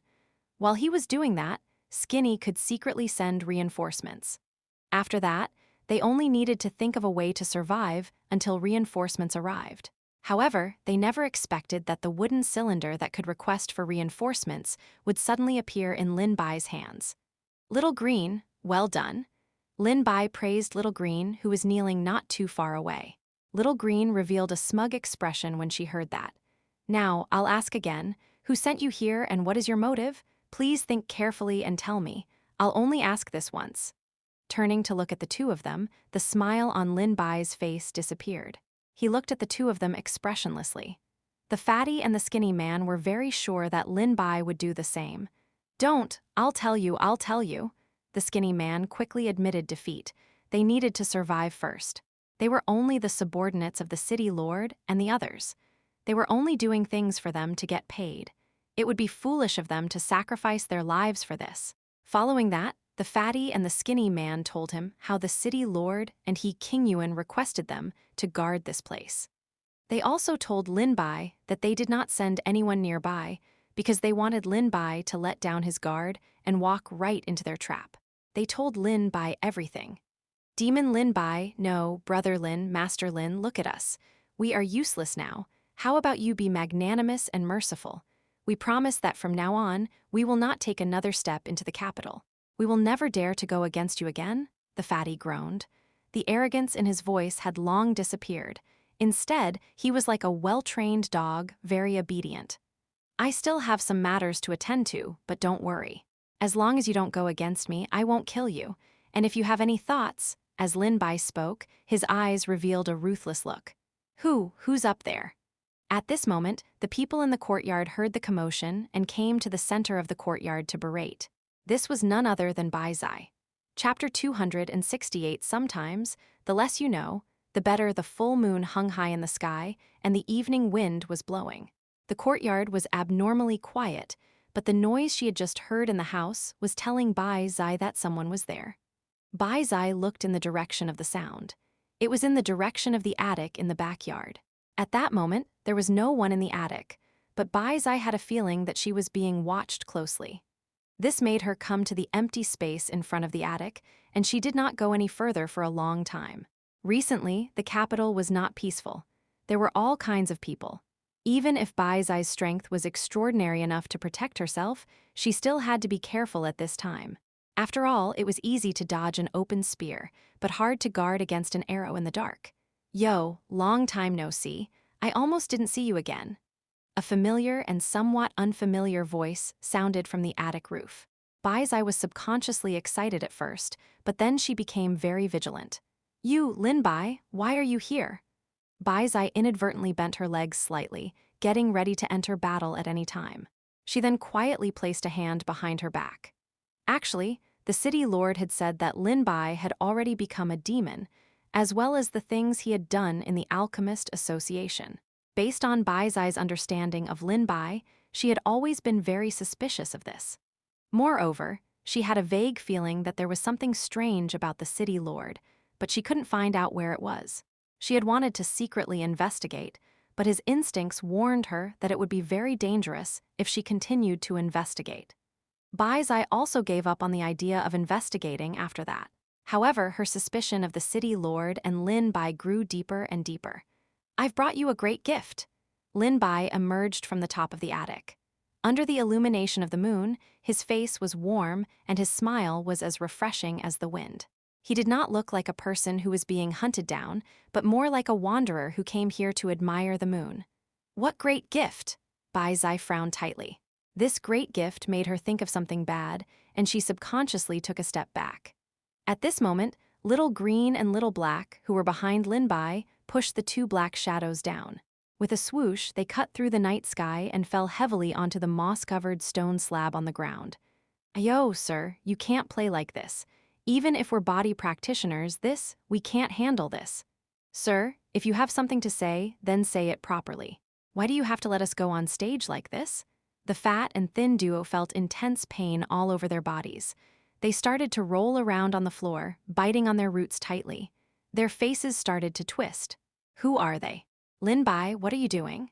S1: While he was doing that, Skinny could secretly send reinforcements. After that, they only needed to think of a way to survive until reinforcements arrived. However, they never expected that the wooden cylinder that could request for reinforcements would suddenly appear in Lin Bai's hands. Little Green, well done. Lin Bai praised Little Green, who was kneeling not too far away. Little Green revealed a smug expression when she heard that. Now, I'll ask again, who sent you here and what is your motive? Please think carefully and tell me. I'll only ask this once. Turning to look at the two of them, the smile on Lin Bai's face disappeared. He looked at the two of them expressionlessly. The fatty and the skinny man were very sure that Lin Bai would do the same. Don't, I'll tell you. The skinny man quickly admitted defeat. They needed to survive first. They were only the subordinates of the city lord and the others. They were only doing things for them to get paid. It would be foolish of them to sacrifice their lives for this. Following that, the fatty and the skinny man told him how the city lord and King Yuan requested them to guard this place. They also told Lin Bai that they did not send anyone nearby because they wanted Lin Bai to let down his guard and walk right into their trap. They told Lin Bai everything. Demon Lin Bai, no, Brother Lin, Master Lin, look at us. We are useless now. How about you be magnanimous and merciful? We promise that from now on, we will not take another step into the capital. We will never dare to go against you again, the fatty groaned. The arrogance in his voice had long disappeared. Instead, he was like a well-trained dog, very obedient. I still have some matters to attend to, but don't worry. As long as you don't go against me, I won't kill you. And if you have any thoughts, as Lin Bai spoke, his eyes revealed a ruthless look. Who's up there? At this moment, the people in the courtyard heard the commotion and came to the center of the courtyard to berate. This was none other than Bai Zai. Chapter 268. Sometimes, the less you know, the better. The full moon hung high in the sky, and the evening wind was blowing. The courtyard was abnormally quiet, but the noise she had just heard in the house was telling Bai Zai that someone was there. Bai Zai looked in the direction of the sound. It was in the direction of the attic in the backyard. At that moment, there was no one in the attic, but Bai Zai had a feeling that she was being watched closely. This made her come to the empty space in front of the attic, and she did not go any further for a long time. Recently, the capital was not peaceful. There were all kinds of people. Even if Bai Zai's strength was extraordinary enough to protect herself, she still had to be careful at this time. After all, it was easy to dodge an open spear, but hard to guard against an arrow in the dark. Yo, long time no see. I almost didn't see you again. A familiar and somewhat unfamiliar voice sounded from the attic roof. Bai Zai was subconsciously excited at first, but then she became very vigilant. You, Lin Bai, why are you here? Bai Zai inadvertently bent her legs slightly, getting ready to enter battle at any time. She then quietly placed a hand behind her back. Actually, the city lord had said that Lin Bai had already become a demon, as well as the things he had done in the Alchemist Association. Based on Bai Zai's understanding of Lin Bai, she had always been very suspicious of this. Moreover, she had a vague feeling that there was something strange about the city lord, but she couldn't find out where it was. She had wanted to secretly investigate, but his instincts warned her that it would be very dangerous if she continued to investigate. Bai Zai also gave up on the idea of investigating after that. However, her suspicion of the city lord and Lin Bai grew deeper and deeper. I've brought you a great gift. Lin Bai emerged from the top of the attic. Under the illumination of the moon, his face was warm and his smile was as refreshing as the wind. He did not look like a person who was being hunted down, but more like a wanderer who came here to admire the moon. What great gift! Bai Zai frowned tightly. This great gift made her think of something bad, and she subconsciously took a step back. At this moment, Little Green and Little Black, who were behind Lin Bai, pushed the two black shadows down. With a swoosh, they cut through the night sky and fell heavily onto the moss-covered stone slab on the ground. "Ayo, sir, you can't play like this. Even if we're body practitioners, we can't handle this. Sir, if you have something to say, then say it properly. Why do you have to let us go on stage like this?" The fat and thin duo felt intense pain all over their bodies. They started to roll around on the floor, biting on their roots tightly. Their faces started to twist. "Who are they? Lin Bai, what are you doing?"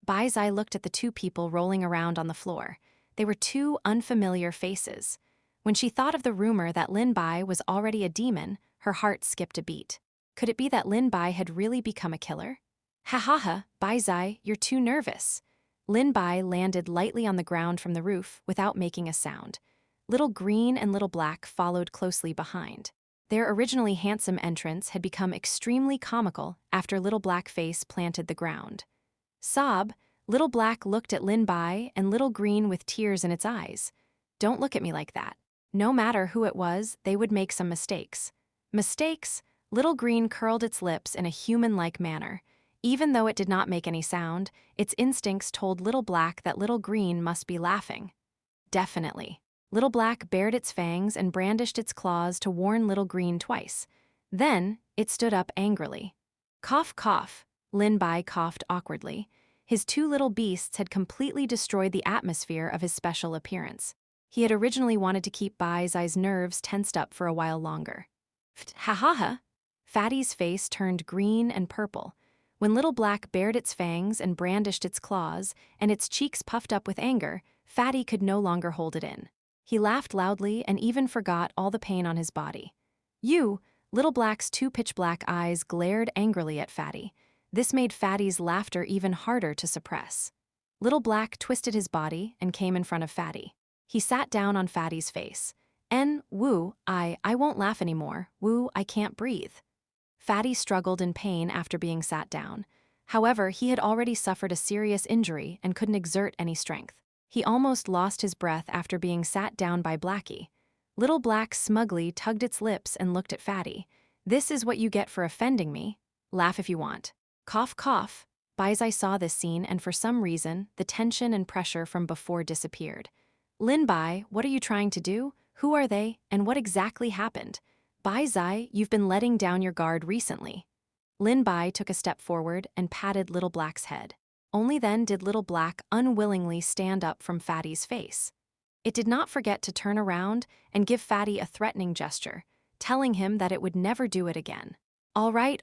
S1: Bai Zai looked at the two people rolling around on the floor. They were two unfamiliar faces. When she thought of the rumor that Lin Bai was already a demon, her heart skipped a beat. Could it be that Lin Bai had really become a killer? "Ha ha ha, Bai Zai, you're too nervous." Lin Bai landed lightly on the ground from the roof without making a sound. Little Green and Little Black followed closely behind. Their originally handsome entrance had become extremely comical after Little Black face planted the ground. Sob, Little Black looked at Lin Bai and Little Green with tears in its eyes. "Don't look at me like that. No matter who it was, they would make some mistakes." Mistakes? Little Green curled its lips in a human-like manner. Even though it did not make any sound, its instincts told Little Black that Little Green must be laughing. Definitely. Little Black bared its fangs and brandished its claws to warn Little Green twice. Then, it stood up angrily. "Cough, cough." Lin Bai coughed awkwardly. His two little beasts had completely destroyed the atmosphere of his special appearance. He had originally wanted to keep Bai Zai's nerves tensed up for a while longer. "Ha ha ha." Fatty's face turned green and purple. When Little Black bared its fangs and brandished its claws, and its cheeks puffed up with anger, Fatty could no longer hold it in. He laughed loudly and even forgot all the pain on his body. "You!" Little Black's two pitch-black eyes glared angrily at Fatty. This made Fatty's laughter even harder to suppress. Little Black twisted his body and came in front of Fatty. He sat down on Fatty's face. "Woo, I won't laugh anymore. Woo, I can't breathe." Fatty struggled in pain after being sat down. However, he had already suffered a serious injury and couldn't exert any strength. He almost lost his breath after being sat down by Blackie. Little Black smugly tugged its lips and looked at Fatty. "This is what you get for offending me. Laugh if you want." Cough, cough. Bai Zai saw this scene, and for some reason, the tension and pressure from before disappeared. "Lin Bai, what are you trying to do? Who are they, and what exactly happened? Bai Zai, you've been letting down your guard recently." Lin Bai took a step forward and patted Little Black's head. Only then did Little Black unwillingly stand up from Fatty's face. It did not forget to turn around and give Fatty a threatening gesture, telling him that it would never do it again. All right,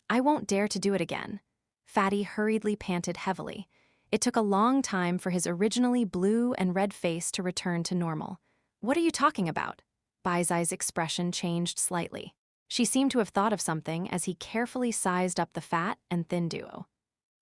S1: I won't dare to do it again." Fatty hurriedly panted heavily. It took a long time for his originally blue and red face to return to normal. "What are you talking about?" Bai Zai's expression changed slightly. She seemed to have thought of something as he carefully sized up the fat and thin duo.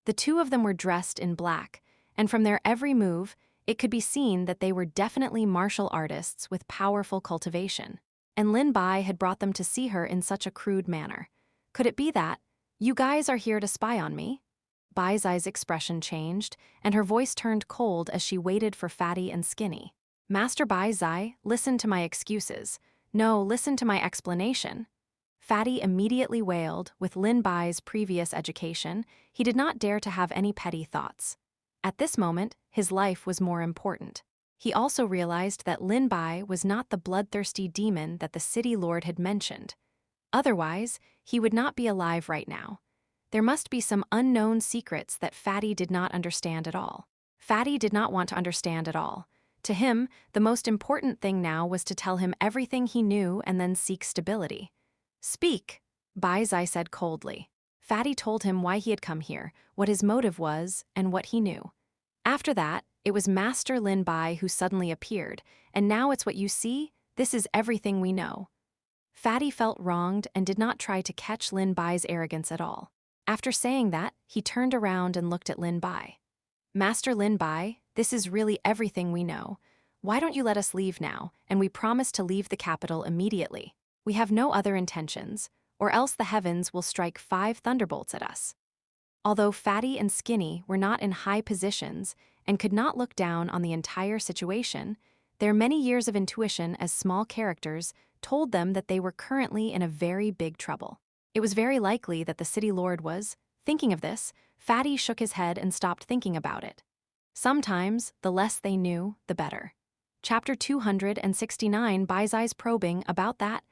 S1: The two of them were dressed in black, and from their every move, it could be seen that they were definitely martial artists with powerful cultivation. And Lin Bai had brought them to see her in such a crude manner. Could it be that, "You guys are here to spy on me"? Bai Zai's expression changed, and her voice turned cold as she waited for Fatty and Skinny. "Master Bai Zai, listen to my excuses. No, listen to my explanation." Fatty immediately wailed. With Lin Bai's previous education, he did not dare to have any petty thoughts. At this moment, his life was more important. He also realized that Lin Bai was not the bloodthirsty demon that the city lord had mentioned. Otherwise, he would not be alive right now. There must be some unknown secrets that Fatty did not understand at all. Fatty did not want to understand at all. To him, the most important thing now was to tell him everything he knew and then seek stability. "Speak," Bai Zai said coldly. Fatty told him why he had come here, what his motive was, and what he knew. After that, it was Master Lin Bai who suddenly appeared, and now it's what you see, this is everything we know. Fatty felt wronged and did not try to catch Lin Bai's arrogance at all. After saying that, he turned around and looked at Lin Bai. "Master Lin Bai, this is really everything we know. Why don't you let us leave now, and we promise to leave the capital immediately. We have no other intentions, or else the heavens will strike 5 thunderbolts at us." Although Fatty and Skinny were not in high positions and could not look down on the entire situation, their many years of intuition as small characters told them that they were currently in a very big trouble. It was very likely that the city lord was. Thinking of this, Fatty shook his head and stopped thinking about it. Sometimes, the less they knew, the better. Chapter 269 Bai's probing about that.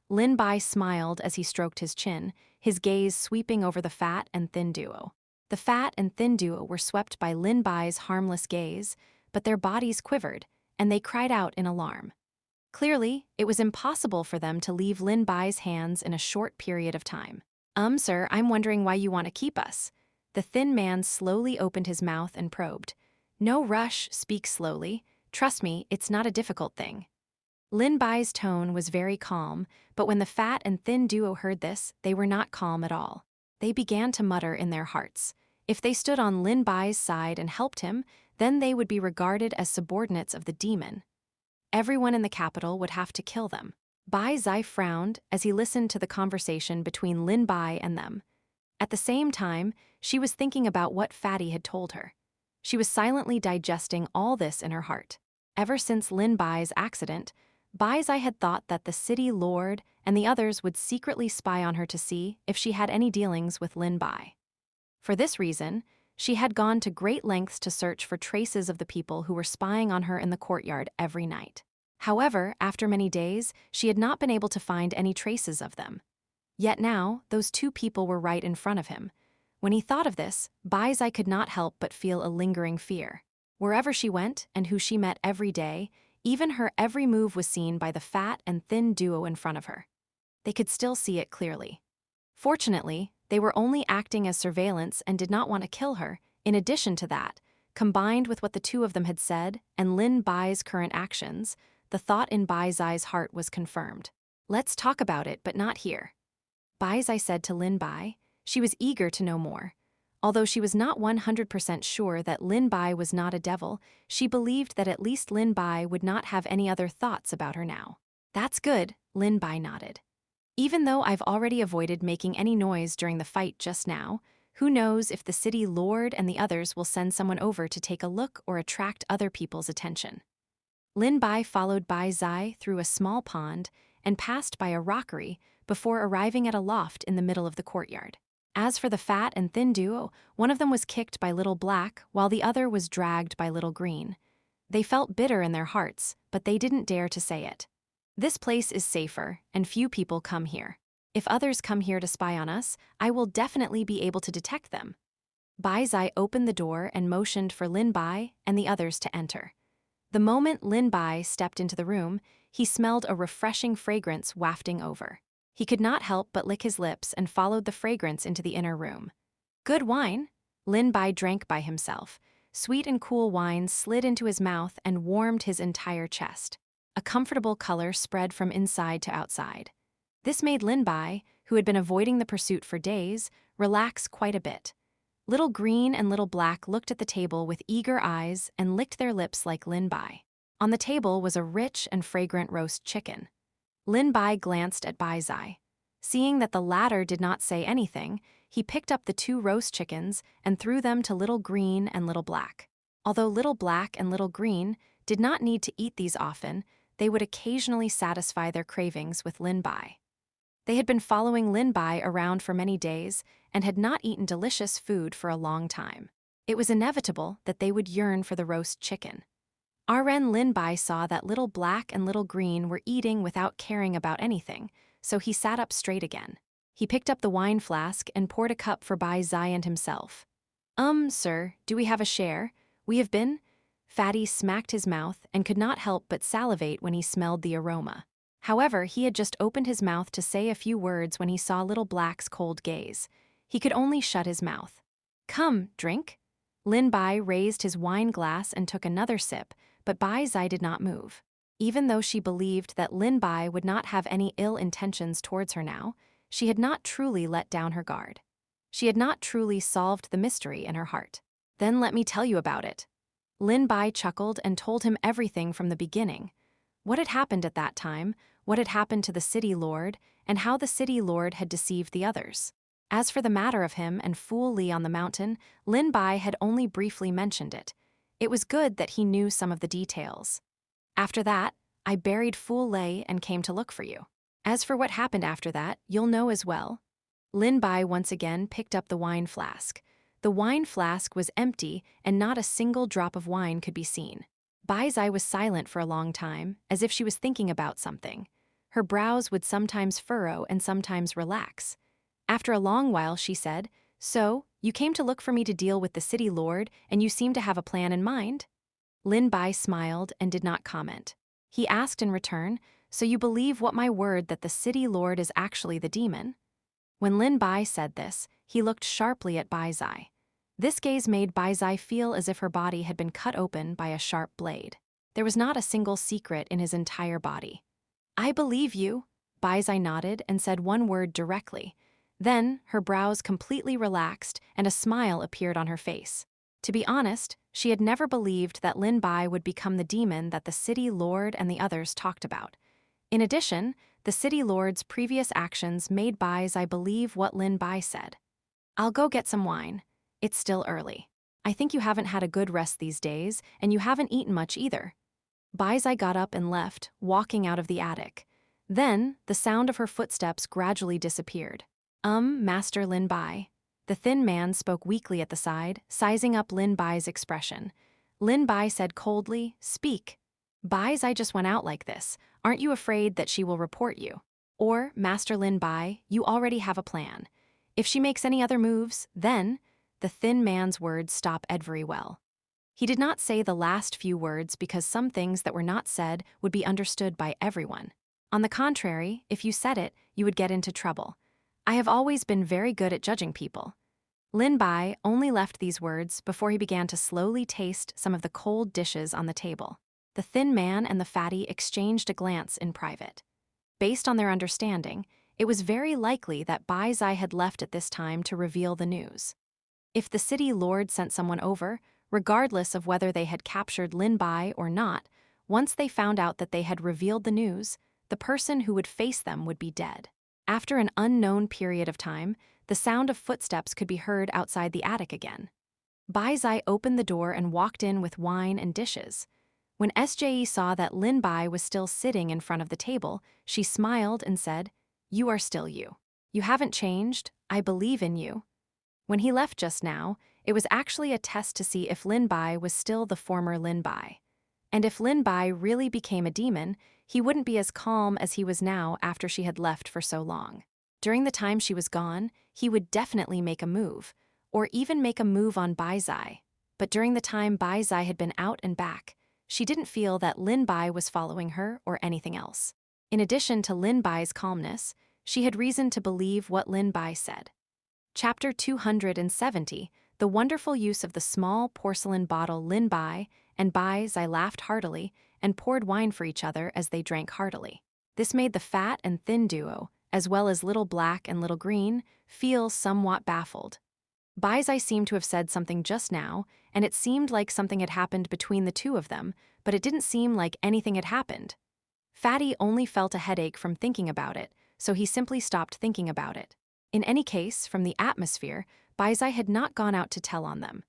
S1: Lin Bai smiled as he stroked his chin, his gaze sweeping over the fat and thin duo. The fat and thin duo were swept by Lin Bai's harmless gaze, but their bodies quivered, and they cried out in alarm. Clearly, it was impossible for them to leave Lin Bai's hands in a short period of time. Sir, I'm wondering why you want to keep us." The thin man slowly opened his mouth and probed. "No rush, speak slowly. Trust me, it's not a difficult thing." Lin Bai's tone was very calm, but when the fat and thin duo heard this, they were not calm at all. They began to mutter in their hearts. If they stood on Lin Bai's side and helped him, then they would be regarded as subordinates of the demon. Everyone in the capital would have to kill them. Bai Zai frowned as he listened to the conversation between Lin Bai and them. At the same time, she was thinking about what Fatty had told her. She was silently digesting all this in her heart. Ever since Lin Bai's accident, Bai Zai had thought that the city lord and the others would secretly spy on her to see if she had any dealings with Lin Bai. For this reason, she had gone to great lengths to search for traces of the people who were spying on her in the courtyard every night. However, after many days, she had not been able to find any traces of them. Yet now, those two people were right in front of him. When he thought of this, Bai Zai could not help but feel a lingering fear. Wherever she went and who she met every day, even her every move was seen by the fat and thin duo in front of her. They could still see it clearly. Fortunately, they were only acting as surveillance and did not want to kill her. In addition to that, combined with what the two of them had said and Lin Bai's current actions, the thought in Bai Zai's heart was confirmed. "Let's talk about it, but not here." Bai Zai said to Lin Bai. She was eager to know more. Although she was not 100% sure that Lin Bai was not a devil, she believed that at least Lin Bai would not have any other thoughts about her now. "That's good," Lin Bai nodded. "Even though I've already avoided making any noise during the fight just now, who knows if the city lord and the others will send someone over to take a look or attract other people's attention." Lin Bai followed Bai Zai through a small pond and passed by a rockery before arriving at a loft in the middle of the courtyard. As for the fat and thin duo, one of them was kicked by Little Black while the other was dragged by Little Green. They felt bitter in their hearts, but they didn't dare to say it. "This place is safer, and few people come here. If others come here to spy on us, I will definitely be able to detect them." Bai Zai opened the door and motioned for Lin Bai and the others to enter. The moment Lin Bai stepped into the room, he smelled a refreshing fragrance wafting over. He could not help but lick his lips and followed the fragrance into the inner room. "Good wine." Lin Bai drank by himself. Sweet and cool wine slid into his mouth and warmed his entire chest. A comfortable color spread from inside to outside. This made Lin Bai, who had been avoiding the pursuit for days, relax quite a bit. Little Green and Little Black looked at the table with eager eyes and licked their lips like Lin Bai. On the table was a rich and fragrant roast chicken. Lin Bai glanced at Bai Zai. Seeing that the latter did not say anything, he picked up the two roast chickens and threw them to Little Green and Little Black. Although Little Black and Little Green did not need to eat these often, they would occasionally satisfy their cravings with Lin Bai. They had been following Lin Bai around for many days and had not eaten delicious food for a long time. It was inevitable that they would yearn for the roast chicken. RN Lin Bai saw that Little Black and Little Green were eating without caring about anything, so he sat up straight again. He picked up the wine flask and poured a cup for Bai Zai and himself. Sir, do we have a share? We have been?" Fatty smacked his mouth and could not help but salivate when he smelled the aroma. However, he had just opened his mouth to say a few words when he saw Little Black's cold gaze. He could only shut his mouth. "Come, drink." Lin Bai raised his wine glass and took another sip, but Bai Zai did not move. Even though she believed that Lin Bai would not have any ill intentions towards her now, she had not truly let down her guard. She had not truly solved the mystery in her heart. "Then let me tell you about it." Lin Bai chuckled and told him everything from the beginning. What had happened at that time, what had happened to the city lord, and how the city lord had deceived the others. As for the matter of him and Fool Li on the mountain, Lin Bai had only briefly mentioned it. It was good that he knew some of the details. After that, I buried Fool Lei and came to look for you. As for what happened after that, you'll know as well. Lin Bai once again picked up the wine flask. The wine flask was empty and not a single drop of wine could be seen. Bai Zai was silent for a long time, as if she was thinking about something. Her brows would sometimes furrow and sometimes relax. After a long while, she said, "So, you came to look for me to deal with the city lord, and you seem to have a plan in mind?" Lin Bai smiled and did not comment. He asked in return, "So you believe what my word that the city lord is actually the demon?" When Lin Bai said this, he looked sharply at Bai Zai. This gaze made Bai Zai feel as if her body had been cut open by a sharp blade. There was not a single secret in his entire body. "I believe you," Bai Zai nodded and said one word directly. Then, her brows completely relaxed and a smile appeared on her face. To be honest, she had never believed that Lin Bai would become the demon that the city lord and the others talked about. In addition, the city lord's previous actions made Bai Zai believe what Lin Bai said. "I'll go get some wine. It's still early. I think you haven't had a good rest these days, and you haven't eaten much either." Bai Zai got up and left, walking out of the attic. Then, the sound of her footsteps gradually disappeared. Master Lin Bai." The thin man spoke weakly at the side, sizing up Lin Bai's expression. Lin Bai said coldly, "Speak." "Bai Zai just went out like this. Aren't you afraid that she will report you? Or, Master Lin Bai, you already have a plan. If she makes any other moves, then—" The thin man's words stopped very well. He did not say the last few words because some things that were not said would be understood by everyone. On the contrary, if you said it, you would get into trouble. "I have always been very good at judging people." Lin Bai only left these words before he began to slowly taste some of the cold dishes on the table. The thin man and the fatty exchanged a glance in private. Based on their understanding, it was very likely that Bai Zai had left at this time to reveal the news. If the city lord sent someone over, regardless of whether they had captured Lin Bai or not, once they found out that they had revealed the news, the person who would face them would be dead. After an unknown period of time, the sound of footsteps could be heard outside the attic again. Bai Zai opened the door and walked in with wine and dishes. When SJE saw that Lin Bai was still sitting in front of the table, she smiled and said, "You are still you. You haven't changed. I believe in you." When he left just now, it was actually a test to see if Lin Bai was still the former Lin Bai. And if Lin Bai really became a demon, he wouldn't be as calm as he was now after she had left for so long. During the time she was gone, he would definitely make a move, or even make a move on Bai Zai. But during the time Bai Zai had been out and back, she didn't feel that Lin Bai was following her or anything else. In addition to Lin Bai's calmness, she had reason to believe what Lin Bai said. Chapter 270, The Wonderful Use of the Small Porcelain Bottle. Lin Bai and Bai Zai laughed heartily and poured wine for each other as they drank heartily. This made the fat and thin duo, as well as Little Black and Little Green, feel somewhat baffled. Bai Zai seemed to have said something just now, and it seemed like something had happened between the two of them, but it didn't seem like anything had happened. Fatty only felt a headache from thinking about it, so he simply stopped thinking about it. In any case, from the atmosphere, Bai Zai had not gone out to tell on them.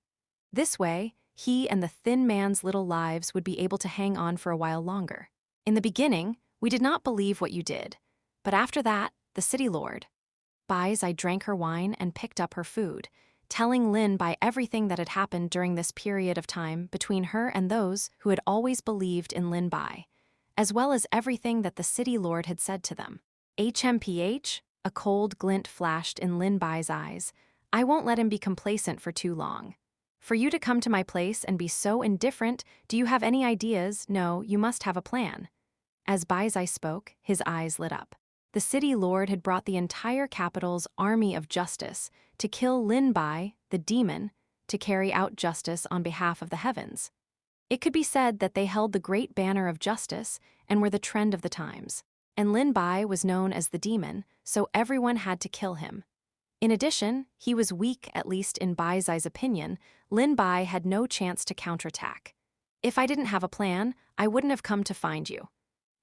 S1: This way, he and the thin man's little lives would be able to hang on for a while longer. "In the beginning, we did not believe what you did, but after that, the city lord." Bai Zai drank her wine and picked up her food, telling Lin Bai everything that had happened during this period of time between her and those who had always believed in Lin Bai, as well as everything that the city lord had said to them. HMPH, a cold glint flashed in Lin Bai's eyes. "I won't let him be complacent for too long. For you to come to my place and be so indifferent, do you have any ideas? No, you must have a plan." As Bai Zai spoke, his eyes lit up. The city lord had brought the entire capital's army of justice to kill Lin Bai, the demon, to carry out justice on behalf of the heavens. It could be said that they held the great banner of justice and were the trend of the times. And Lin Bai was known as the demon, so everyone had to kill him. In addition, he was weak, at least in Bai Zai's opinion. Lin Bai had no chance to counterattack. "If I didn't have a plan, I wouldn't have come to find you."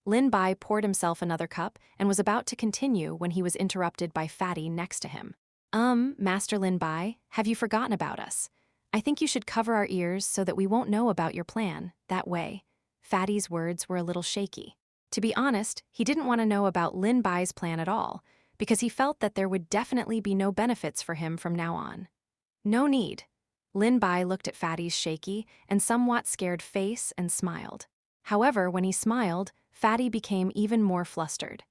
S1: Lin Bai poured himself another cup and was about to continue when he was interrupted by Fatty next to him. Master Lin Bai, have you forgotten about us? I think you should cover our ears so that we won't know about your plan, that way. Fatty's words were a little shaky. To be honest, he didn't want to know about Lin Bai's plan at all, because he felt that there would definitely be no benefits for him from now on. No need. Lin Bai looked at Fatty's shaky and somewhat scared face and smiled. However, when he smiled, Fatty became even more flustered.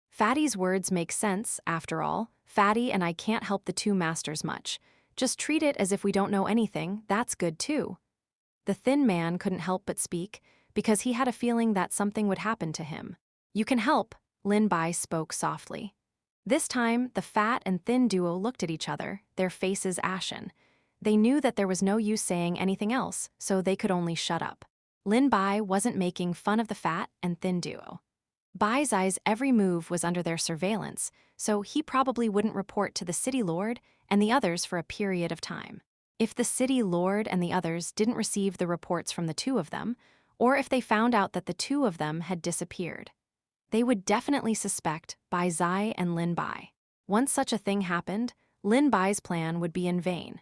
S1: Fatty's words make sense, after all. Fatty and I can't help the two masters much. Just treat it as if we don't know anything, that's good too. The thin man couldn't help but speak, because he had a feeling that something would happen to him. You can help, Lin Bai spoke softly. This time, the fat and thin duo looked at each other, their faces ashen. They knew that there was no use saying anything else, so they could only shut up. Lin Bai wasn't making fun of the fat and thin duo. Bai's every move was under their surveillance, so he probably wouldn't report to the city lord and the others for a period of time. If the city lord and the others didn't receive the reports from the two of them, or if they found out that the two of them had disappeared, they would definitely suspect Bai Zai and Lin Bai. Once such a thing happened, Lin Bai's plan would be in vain.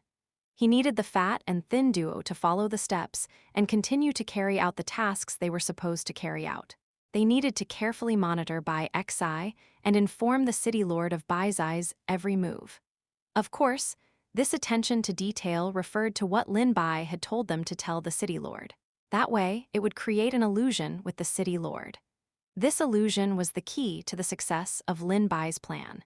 S1: He needed the fat and thin duo to follow the steps and continue to carry out the tasks they were supposed to carry out. They needed to carefully monitor Bai Xi and inform the city lord of Bai Zai's every move. Of course, this attention to detail referred to what Lin Bai had told them to tell the city lord. That way, it would create an illusion with the city lord. This illusion was the key to the success of Lin Bai's plan.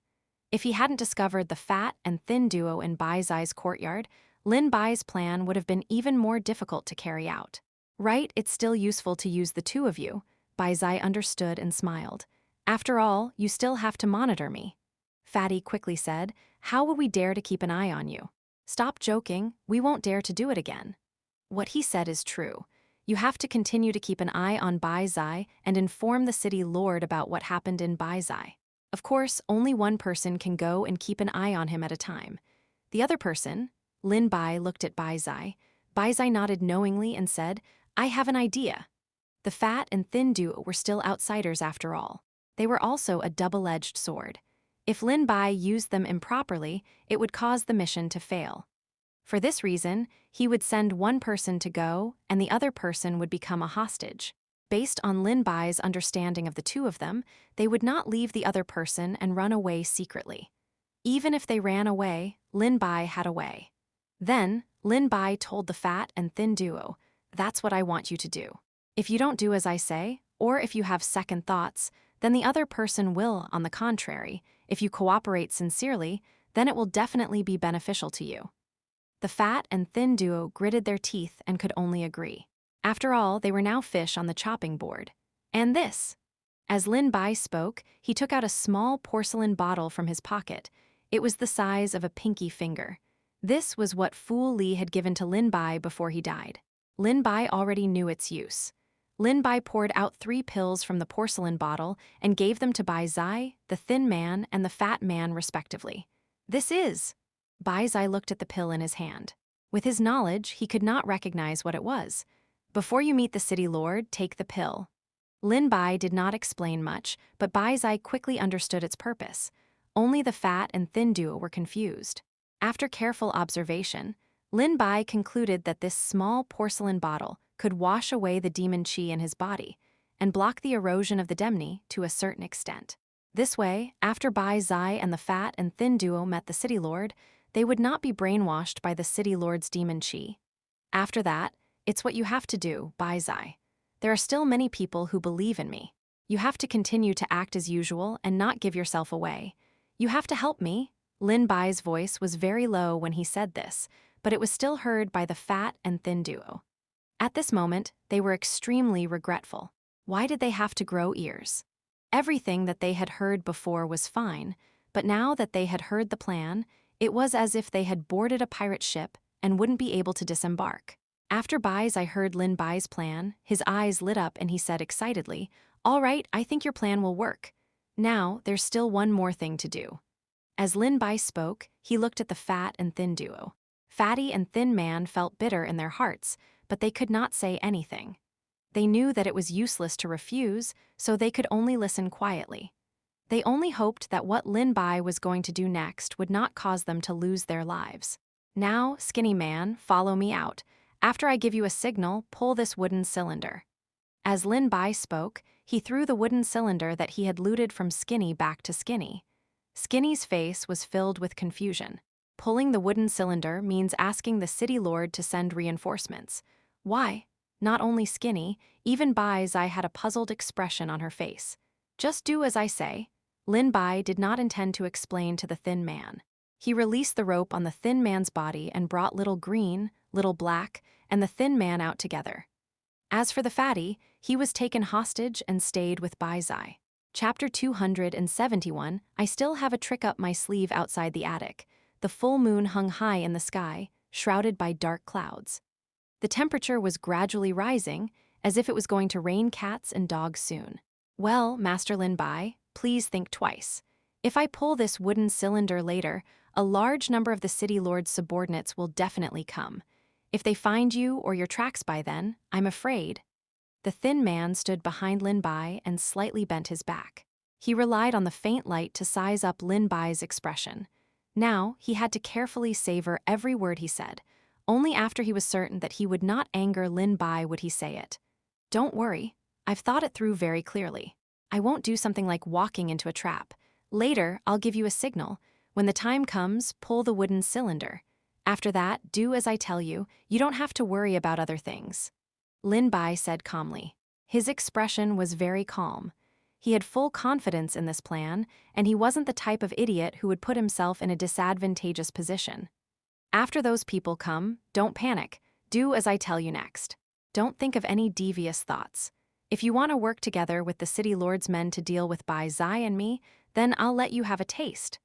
S1: If he hadn't discovered the fat and thin duo in Bai Zai's courtyard, Lin Bai's plan would have been even more difficult to carry out. Right, it's still useful to use the two of you, Bai Zai understood and smiled. After all, you still have to monitor me. Fatty quickly said, how would we dare to keep an eye on you? Stop joking, we won't dare to do it again. What he said is true. You have to continue to keep an eye on Bai Zai and inform the city lord about what happened in Bai Zai. Of course, only one person can go and keep an eye on him at a time. The other person, Lin Bai, looked at Bai Zai. Bai Zai nodded knowingly and said, I have an idea. The fat and thin duo were still outsiders after all. They were also a double-edged sword. If Lin Bai used them improperly, it would cause the mission to fail. For this reason, he would send one person to go, and the other person would become a hostage. Based on Lin Bai's understanding of the two of them, they would not leave the other person and run away secretly. Even if they ran away, Lin Bai had a way. Then, Lin Bai told the fat and thin duo, that's what I want you to do. If you don't do as I say, or if you have second thoughts, then the other person will, on the contrary. If you cooperate sincerely, then it will definitely be beneficial to you. The fat and thin duo gritted their teeth and could only agree. After all, they were now fish on the chopping board. And this. As Lin Bai spoke, he took out a small porcelain bottle from his pocket. It was the size of a pinky finger. This was what Fu Li had given to Lin Bai before he died. Lin Bai already knew its use. Lin Bai poured out 3 pills from the porcelain bottle and gave them to Bai Zai, the thin man, and the fat man respectively. This is. Bai Zai looked at the pill in his hand. With his knowledge, he could not recognize what it was. Before you meet the city lord, take the pill. Lin Bai did not explain much, but Bai Zai quickly understood its purpose. Only the fat and thin duo were confused. After careful observation, Lin Bai concluded that this small porcelain bottle could wash away the demon qi in his body and block the erosion of the demoni to a certain extent. This way, after Bai Zai and the fat and thin duo met the city lord, they would not be brainwashed by the city lord's demon qi. After that, it's what you have to do, Bai Zai. There are still many people who believe in me. You have to continue to act as usual and not give yourself away. You have to help me. Lin Bai's voice was very low when he said this, but it was still heard by the fat and thin duo. At this moment, they were extremely regretful. Why did they have to grow ears? Everything that they had heard before was fine, but now that they had heard the plan, it was as if they had boarded a pirate ship and wouldn't be able to disembark. After Bai Zai heard Lin Bai's plan, his eyes lit up and he said excitedly, "All right, I think your plan will work. Now, there's still one more thing to do." As Lin Bai spoke, he looked at the fat and thin duo. Fatty and thin man felt bitter in their hearts, but they could not say anything. They knew that it was useless to refuse, so they could only listen quietly. They only hoped that what Lin Bai was going to do next would not cause them to lose their lives. Now, skinny man, follow me out. After I give you a signal, pull this wooden cylinder. As Lin Bai spoke, he threw the wooden cylinder that he had looted from Skinny back to Skinny. Skinny's face was filled with confusion. Pulling the wooden cylinder means asking the city lord to send reinforcements. Why? Not only Skinny, even Bai Zai had a puzzled expression on her face. Just do as I say. Lin Bai did not intend to explain to the thin man. He released the rope on the thin man's body and brought little green, little black, and the thin man out together. As for the fatty, he was taken hostage and stayed with Bai Zai. Chapter 271, I still have a trick up my sleeve outside the attic. The full moon hung high in the sky, shrouded by dark clouds. The temperature was gradually rising, as if it was going to rain cats and dogs soon. Well, Master Lin Bai, please think twice. If I pull this wooden cylinder later, a large number of the city lord's subordinates will definitely come. If they find you or your tracks by then, I'm afraid. The thin man stood behind Lin Bai and slightly bent his back. He relied on the faint light to size up Lin Bai's expression. Now, he had to carefully savor every word he said. Only after he was certain that he would not anger Lin Bai would he say it. Don't worry, I've thought it through very clearly. I won't do something like walking into a trap. Later, I'll give you a signal. When the time comes, pull the wooden cylinder. After that, do as I tell you. You don't have to worry about other things. Lin Bai said calmly. His expression was very calm. He had full confidence in this plan, and he wasn't the type of idiot who would put himself in a disadvantageous position. After those people come, don't panic. Do as I tell you next. Don't think of any devious thoughts. If you want to work together with the city lord's men to deal with Bai Zai and me, then I'll let you have a taste.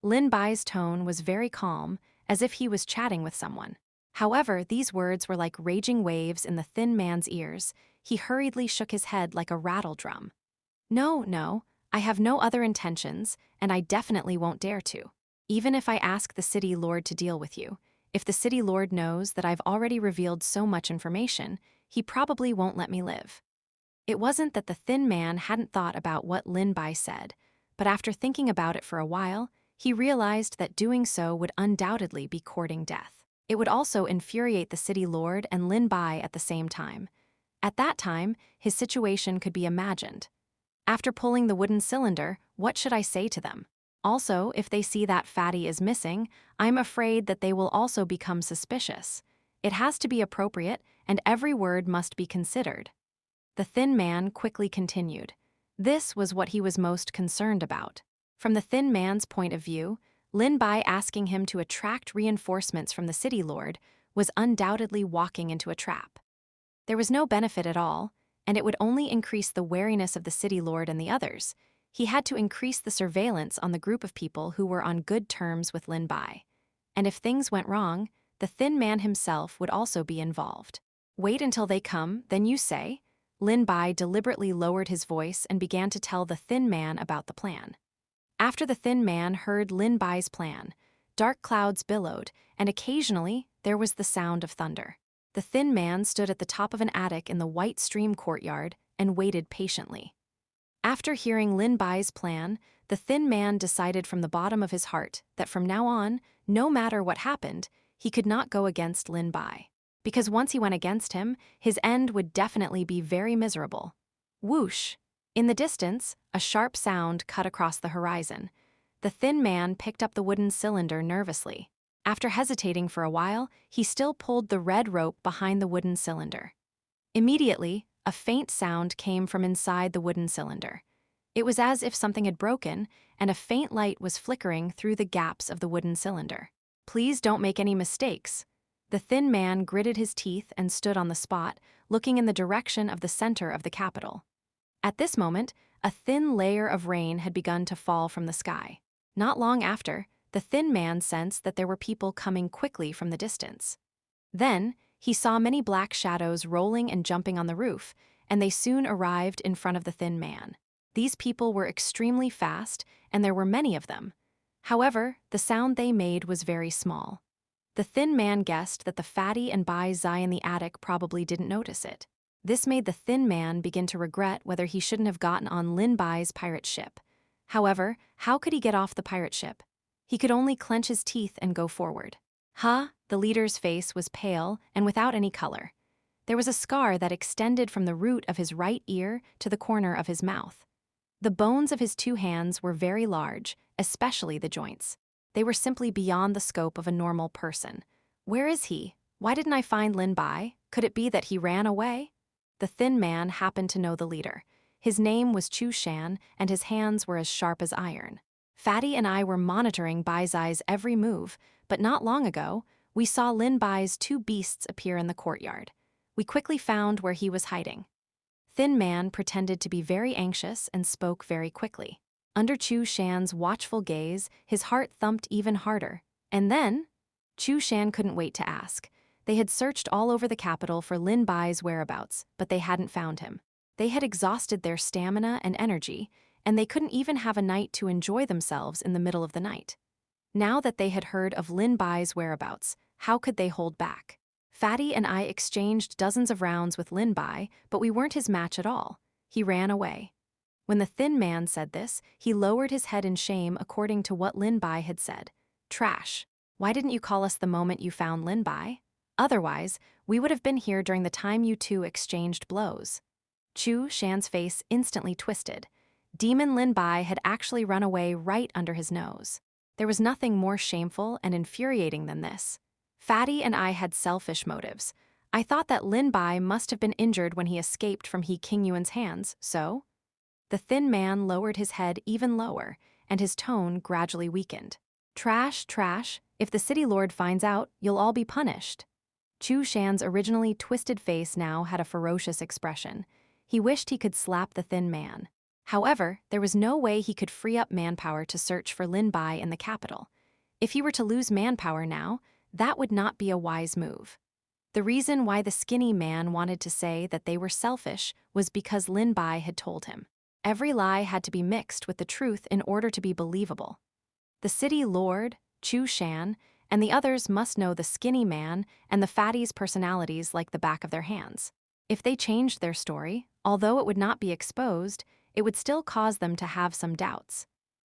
S1: Lin Bai's tone was very calm, as if he was chatting with someone. However, these words were like raging waves in the thin man's ears. He hurriedly shook his head like a rattle drum. No, I have no other intentions, and I definitely won't dare to. Even if I ask the city lord to deal with you, if the city lord knows that I've already revealed so much information, he probably won't let me live. It wasn't that the thin man hadn't thought about what Lin Bai said, but after thinking about it for a while, he realized that doing so would undoubtedly be courting death. It would also infuriate the city lord and Lin Bai at the same time. At that time, his situation could be imagined. After pulling the wooden cylinder, what should I say to them? Also, if they see that fatty is missing, I'm afraid that they will also become suspicious. It has to be appropriate, and every word must be considered. The thin man quickly continued. This was what he was most concerned about. From the thin man's point of view, Lin Bai asking him to attract reinforcements from the city lord was undoubtedly walking into a trap. There was no benefit at all, and it would only increase the wariness of the city lord and the others. He had to increase the surveillance on the group of people who were on good terms with Lin Bai. And if things went wrong, the thin man himself would also be involved. Wait until they come, then you say. Lin Bai deliberately lowered his voice and began to tell the thin man about the plan. After the thin man heard Lin Bai's plan, dark clouds billowed, and occasionally there was the sound of thunder. The thin man stood at the top of an attic in the White Stream courtyard and waited patiently. After hearing Lin Bai's plan, the thin man decided from the bottom of his heart that from now on, no matter what happened, he could not go against Lin Bai. Because once he went against him, his end would definitely be very miserable. Whoosh! In the distance, a sharp sound cut across the horizon. The thin man picked up the wooden cylinder nervously. After hesitating for a while, he still pulled the red rope behind the wooden cylinder. Immediately, a faint sound came from inside the wooden cylinder. It was as if something had broken, and a faint light was flickering through the gaps of the wooden cylinder. Please don't make any mistakes. The thin man gritted his teeth and stood on the spot, looking in the direction of the center of the capital. At this moment, a thin layer of rain had begun to fall from the sky. Not long after, the thin man sensed that there were people coming quickly from the distance. Then, he saw many black shadows rolling and jumping on the roof, and they soon arrived in front of the thin man. These people were extremely fast, and there were many of them. However, the sound they made was very small. The thin man guessed that the fatty and Bai Zai in the attic probably didn't notice it. This made the thin man begin to regret whether he shouldn't have gotten on Lin Bai's pirate ship. However, how could he get off the pirate ship? He could only clench his teeth and go forward. Huh? The leader's face was pale and without any color. There was a scar that extended from the root of his right ear to the corner of his mouth. The bones of his 2 hands were very large, especially the joints. They were simply beyond the scope of a normal person. Where is he? Why didn't I find Lin Bai? Could it be that he ran away? The thin man happened to know the leader. His name was Chu Shan, and his hands were as sharp as iron. Fatty and I were monitoring Bai Zai's every move, but not long ago, we saw Lin Bai's 2 beasts appear in the courtyard. We quickly found where he was hiding. Thin Man pretended to be very anxious and spoke very quickly. Under Chu Shan's watchful gaze, his heart thumped even harder. And then, Chu Shan couldn't wait to ask. They had searched all over the capital for Lin Bai's whereabouts, but they hadn't found him. They had exhausted their stamina and energy, and they couldn't even have a night to enjoy themselves in the middle of the night. Now that they had heard of Lin Bai's whereabouts, how could they hold back? Fatty and I exchanged dozens of rounds with Lin Bai, but we weren't his match at all. He ran away. When the thin man said this, he lowered his head in shame according to what Lin Bai had said. Trash. Why didn't you call us the moment you found Lin Bai? Otherwise, we would have been here during the time you 2 exchanged blows. Chu Shan's face instantly twisted. Demon Lin Bai had actually run away right under his nose. There was nothing more shameful and infuriating than this. Fatty and I had selfish motives. I thought that Lin Bai must have been injured when he escaped from He Qingyuan's hands, so? The thin man lowered his head even lower, and his tone gradually weakened. Trash, trash, if the city lord finds out, you'll all be punished. Chu Shan's originally twisted face now had a ferocious expression. He wished he could slap the thin man. However, there was no way he could free up manpower to search for Lin Bai in the capital. If he were to lose manpower now, that would not be a wise move. The reason why the skinny man wanted to say that they were selfish was because Lin Bai had told him. Every lie had to be mixed with the truth in order to be believable. The city lord, Chu Shan, and the others must know the skinny man and the fatty's personalities like the back of their hands. If they changed their story, although it would not be exposed, it would still cause them to have some doubts.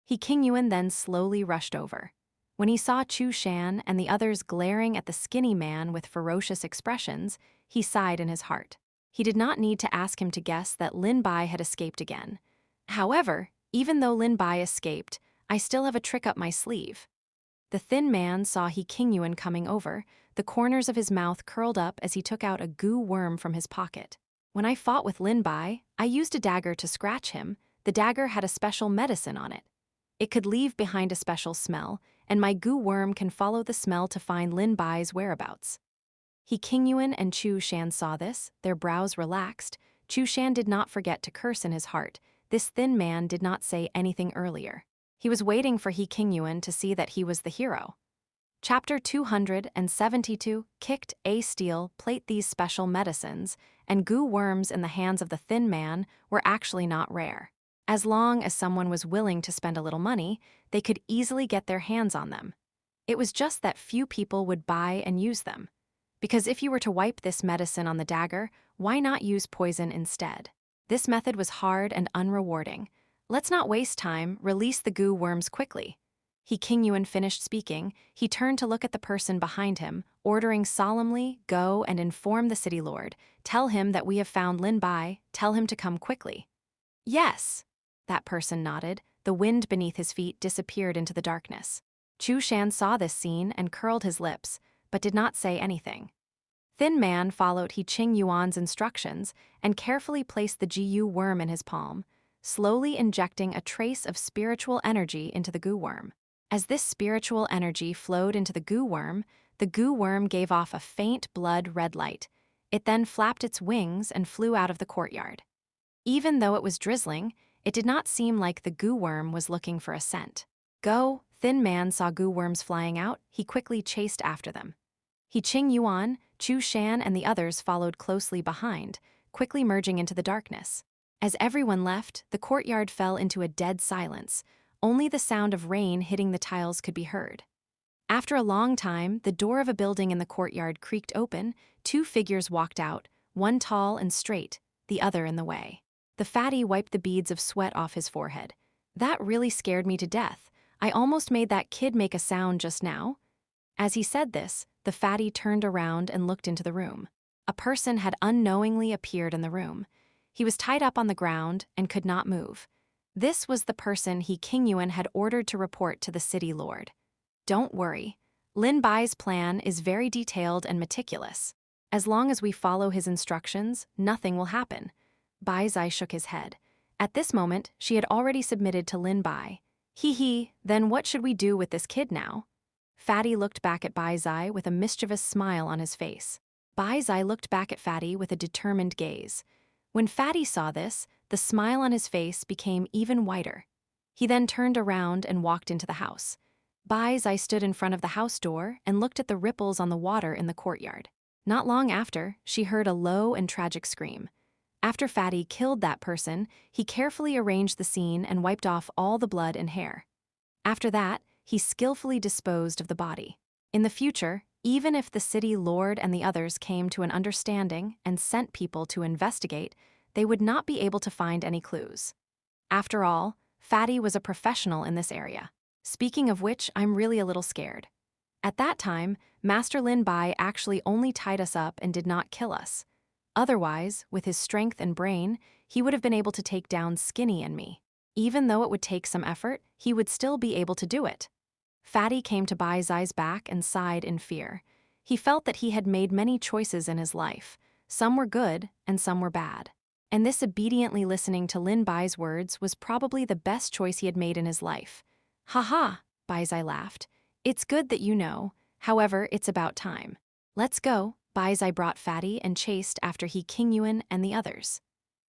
S1: He Qingyuan then slowly rushed over. When he saw Chu Shan and the others glaring at the skinny man with ferocious expressions, he sighed in his heart. He did not need to ask him to guess that Lin Bai had escaped again. However, even though Lin Bai escaped, I still have a trick up my sleeve. The thin man saw He Qingyuan coming over, the corners of his mouth curled up as he took out a goo worm from his pocket. When I fought with Lin Bai, I used a dagger to scratch him. The dagger had a special medicine on it. It could leave behind a special smell, and my goo worm can follow the smell to find Lin Bai's whereabouts. He Qingyuan and Chu Shan saw this, their brows relaxed. Chu Shan did not forget to curse in his heart. This thin man did not say anything earlier. He was waiting for He Qingyuan to see that he was the hero. Chapter 272, Kicked A Steel Plate. These special medicines and goo worms in the hands of the thin man were actually not rare. As long as someone was willing to spend a little money, they could easily get their hands on them. It was just that few people would buy and use them. Because if you were to wipe this medicine on the dagger, why not use poison instead? This method was hard and unrewarding. Let's not waste time, release the goo worms quickly. He Qingyuan finished speaking, he turned to look at the person behind him, ordering solemnly, go and inform the city lord. Tell him that we have found Lin Bai, tell him to come quickly. Yes. That person nodded. The wind beneath his feet disappeared into the darkness. Chu Shan saw this scene and curled his lips, but did not say anything. Thin Man followed He Qingyuan's instructions and carefully placed the GU worm in his palm, slowly injecting a trace of spiritual energy into the goo worm. As this spiritual energy flowed into the goo worm gave off a faint blood-red light. It then flapped its wings and flew out of the courtyard. Even though it was drizzling, it did not seem like the goo worm was looking for a scent. Go! Thin Man saw goo worms flying out, he quickly chased after them. He Qingyuan, Chu Shan and the others followed closely behind, quickly merging into the darkness. As everyone left, the courtyard fell into a dead silence. Only the sound of rain hitting the tiles could be heard. After a long time, the door of a building in the courtyard creaked open. 2 figures walked out, one tall and straight, the other in the way. The fatty wiped the beads of sweat off his forehead. That really scared me to death. I almost made that kid make a sound just now. As he said this, the fatty turned around and looked into the room. A person had unknowingly appeared in the room. He was tied up on the ground and could not move. This was the person he Qingyuan had ordered to report to the city lord. Don't worry. Lin Bai's plan is very detailed and meticulous. As long as we follow his instructions, nothing will happen. Bai Zai shook his head. At this moment, she had already submitted to Lin Bai. Then what should we do with this kid now? Fatty looked back at Bai Zai with a mischievous smile on his face. Bai Zai looked back at Fatty with a determined gaze. When Fatty saw this, the smile on his face became even whiter. He then turned around and walked into the house. Bai Zai stood in front of the house door and looked at the ripples on the water in the courtyard. Not long after, she heard a low and tragic scream. After Fatty killed that person, he carefully arranged the scene and wiped off all the blood and hair. After that, he skillfully disposed of the body. In the future, even if the city lord and the others came to an understanding and sent people to investigate, they would not be able to find any clues. After all, Fatty was a professional in this area. Speaking of which, I'm really a little scared. At that time, Master Lin Bai actually only tied us up and did not kill us. Otherwise, with his strength and brain, he would have been able to take down Skinny and me. Even though it would take some effort, he would still be able to do it. Fatty came to Bai Zai's back and sighed in fear. He felt that he had made many choices in his life. Some were good and some were bad. And this obediently listening to Lin Bai's words was probably the best choice he had made in his life. "Ha, Bai Zai laughed. "It's good that you know. However, it's about time. Let's go." Bai Zai brought Fatty and chased after he Qingyuan and the others.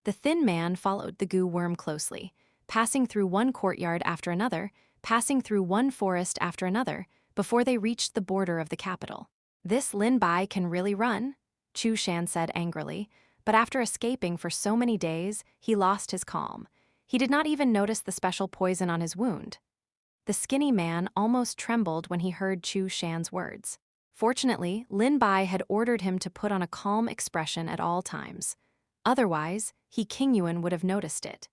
S1: The thin man followed the goo worm closely, passing through one courtyard after another, passing through one forest after another, before they reached the border of the capital. "This Lin Bai can really run," Chu Shan said angrily, but after escaping for so many days, he lost his calm. He did not even notice the special poison on his wound. The skinny man almost trembled when he heard Chu Shan's words. Fortunately, Lin Bai had ordered him to put on a calm expression at all times. Otherwise, he Qingyuan would have noticed it.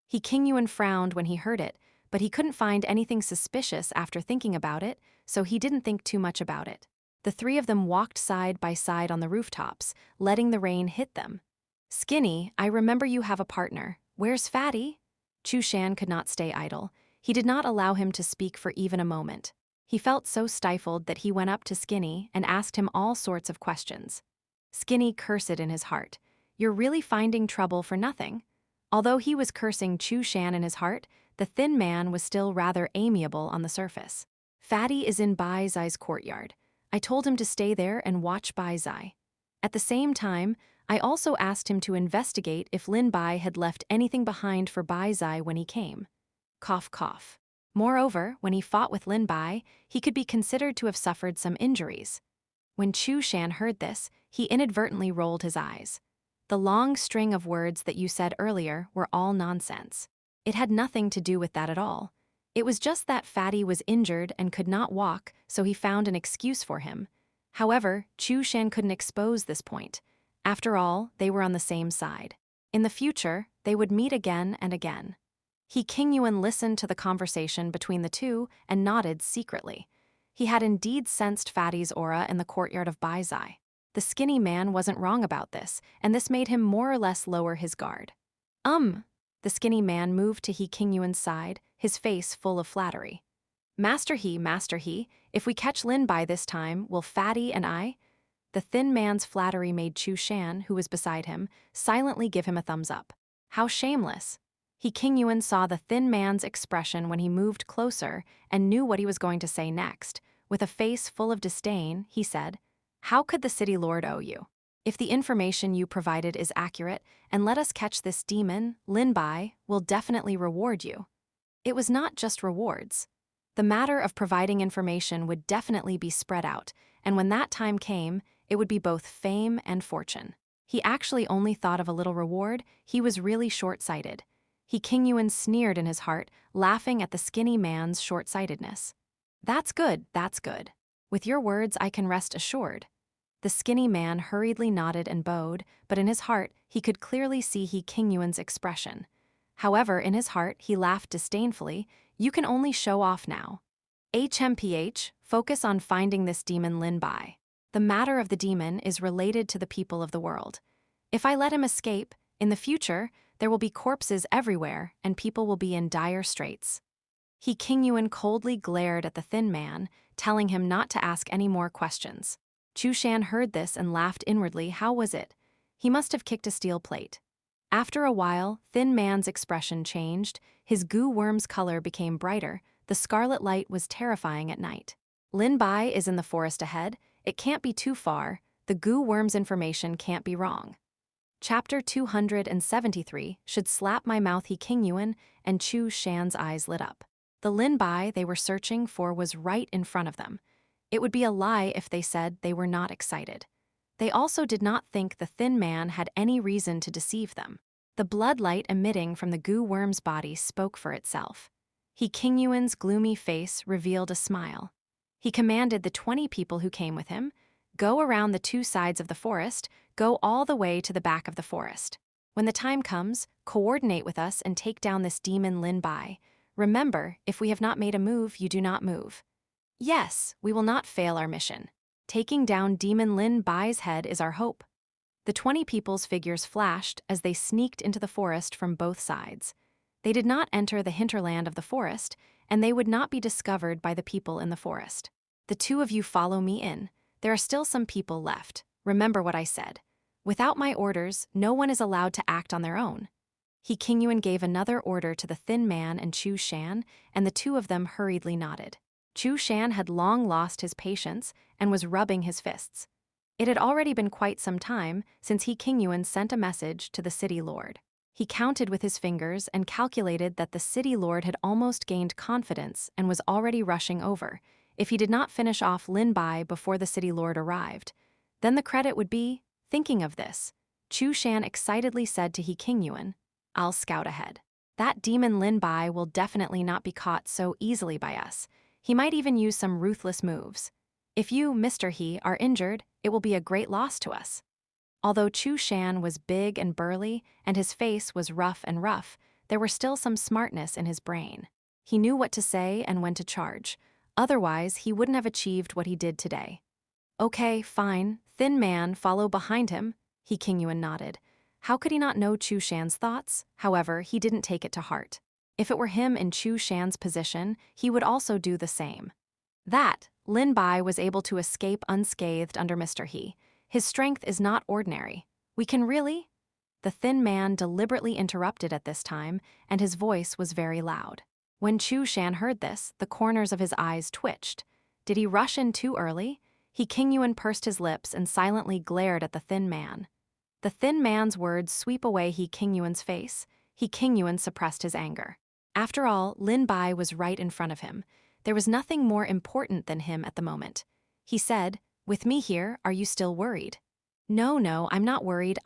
S1: He Qingyuan frowned when he heard it, but he couldn't find anything suspicious after thinking about it, so he didn't think too much about it. The three of them walked side by side on the rooftops, letting the rain hit them. "Skinny, I remember you have a partner. Where's Fatty?" Chu Shan could not stay idle. He did not allow him to speak for even a moment. He felt so stifled that he went up to Skinny and asked him all sorts of questions. Skinny cursed in his heart. "You're really finding trouble for nothing?" Although he was cursing Chu Shan in his heart, the thin man was still rather amiable on the surface. "Fatty is in Bai Zai's courtyard. I told him to stay there and watch Bai Zai. At the same time, I also asked him to investigate if Lin Bai had left anything behind for Bai Zai when he came." Cough, cough. Moreover, when he fought with Lin Bai, he could be considered to have suffered some injuries. When Chu Shan heard this, he inadvertently rolled his eyes. "The long string of words that you said earlier were all nonsense. It had nothing to do with that at all. It was just that Fatty was injured and could not walk, so he found an excuse for him." However, Chu Shan couldn't expose this point. After all, they were on the same side. In the future, they would meet again and again. He Qingyuan listened to the conversation between the two and nodded secretly. He had indeed sensed Fatty's aura in the courtyard of Bai Zai. The skinny man wasn't wrong about this, and this made him more or less lower his guard. The skinny man moved to He Qingyuan's side, his face full of flattery. Master He, if we catch Lin Bai this time, will Fatty and I?" The thin man's flattery made Chu Shan, who was beside him, silently give him a thumbs up. How shameless. He Qingyuan saw the thin man's expression when he moved closer and knew what he was going to say next. With a face full of disdain, he said, "How could the city lord owe you? If the information you provided is accurate and let us catch this demon, Lin Bai will definitely reward you." It was not just rewards. The matter of providing information would definitely be spread out, and when that time came, it would be both fame and fortune. He actually only thought of a little reward. He was really short-sighted. He Qingyuan sneered in his heart, laughing at the skinny man's short-sightedness. That's good. With your words, I can rest assured." The skinny man hurriedly nodded and bowed, but in his heart, he could clearly see He Qingyuan's expression. However, in his heart, he laughed disdainfully. "You can only show off now." HMPH, focus on finding this demon Lin Bai. The matter of the demon is related to the people of the world. If I let him escape, in the future, there will be corpses everywhere and people will be in dire straits. He Qingyuan coldly glared at the thin man, telling him not to ask any more questions. Chu Shan heard this and laughed inwardly. How was it? He must have kicked a steel plate. After a while, Thin Man's expression changed, his goo worm's color became brighter, the scarlet light was terrifying at night. Lin Bai is in the forest ahead, it can't be too far, the goo worm's information can't be wrong. Chapter 273, Should Slap My Mouth He Qingyuan, and Chu Shan's eyes lit up. The Lin Bai they were searching for was right in front of them. It would be a lie if they said they were not excited. They also did not think the thin man had any reason to deceive them. The blood light emitting from the goo worm's body spoke for itself. He Qingyuan's gloomy face revealed a smile. He commanded the 20 people who came with him, "Go around the 2 sides of the forest, go all the way to the back of the forest. When the time comes, coordinate with us and take down this demon Lin Bai. Remember, if we have not made a move, you do not move." "Yes, we will not fail our mission. Taking down demon Lin Bai's head is our hope." The 20 people's figures flashed as they sneaked into the forest from both sides. They did not enter the hinterland of the forest, and they would not be discovered by the people in the forest. "The 2 of you follow me in. There are still some people left. Remember what I said. Without my orders, no one is allowed to act on their own." He Qingyuan gave another order to the thin man and Chu Shan, and the 2 of them hurriedly nodded. Chu Shan had long lost his patience and was rubbing his fists. It had already been quite some time since He Qingyuan sent a message to the city lord. He counted with his fingers and calculated that the city lord had almost gained confidence and was already rushing over. If he did not finish off Lin Bai before the city lord arrived, then the credit would be, thinking of this, Chu Shan excitedly said to He Qingyuan, "I'll scout ahead. That demon Lin Bai will definitely not be caught so easily by us. He might even use some ruthless moves. If you, Mr. He, are injured, it will be a great loss to us." Although Chu Shan was big and burly, and his face was rough, there were still some smartness in his brain. He knew what to say and when to charge. Otherwise, he wouldn't have achieved what he did today. "Okay, fine. Thin man, follow behind him," He Qingyuan nodded. How could he not know Chu Shan's thoughts? However, he didn't take it to heart. If it were him in Chu Shan's position, he would also do the same. That, Lin Bai was able to escape unscathed under Mr. He. His strength is not ordinary. "We can really?" The thin man deliberately interrupted at this time, and his voice was very loud. When Chu Shan heard this, the corners of his eyes twitched. Did he rush in too early? He Qingyuan pursed his lips and silently glared at the thin man. The thin man's words sweep away He Qingyuan's face. He Qingyuan suppressed his anger. After all, Lin Bai was right in front of him. There was nothing more important than him at the moment. He said, "With me here, are you still worried?" No, I'm not worried.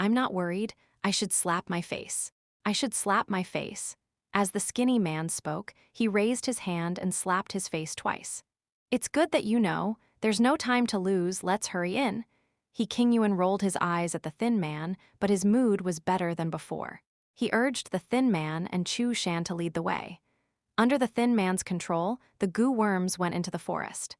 S1: I should slap my face. I should slap my face." As the skinny man spoke, he raised his hand and slapped his face twice. "It's good that you know. There's no time to lose, let's hurry in." He Qingyuan rolled his eyes at the thin man, but his mood was better than before. He urged the thin man and Chu Shan to lead the way. Under the thin man's control, the goo worms went into the forest.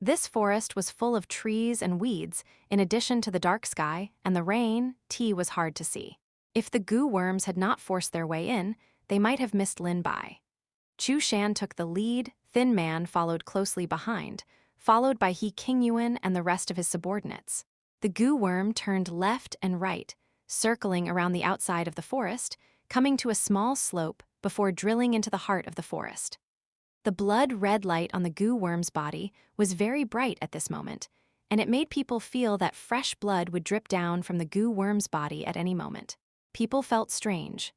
S1: This forest was full of trees and weeds, in addition to the dark sky and the rain. Tea was hard to see. If the goo worms had not forced their way in, they might have missed Lin Bai. Chu Shan took the lead, thin man followed closely behind, followed by He Qingyuan and the rest of his subordinates. The goo worm turned left and right, circling around the outside of the forest, coming to a small slope before drilling into the heart of the forest. The blood-red light on the goo worm's body was very bright at this moment, and it made people feel that fresh blood would drip down from the goo worm's body at any moment. People felt strange.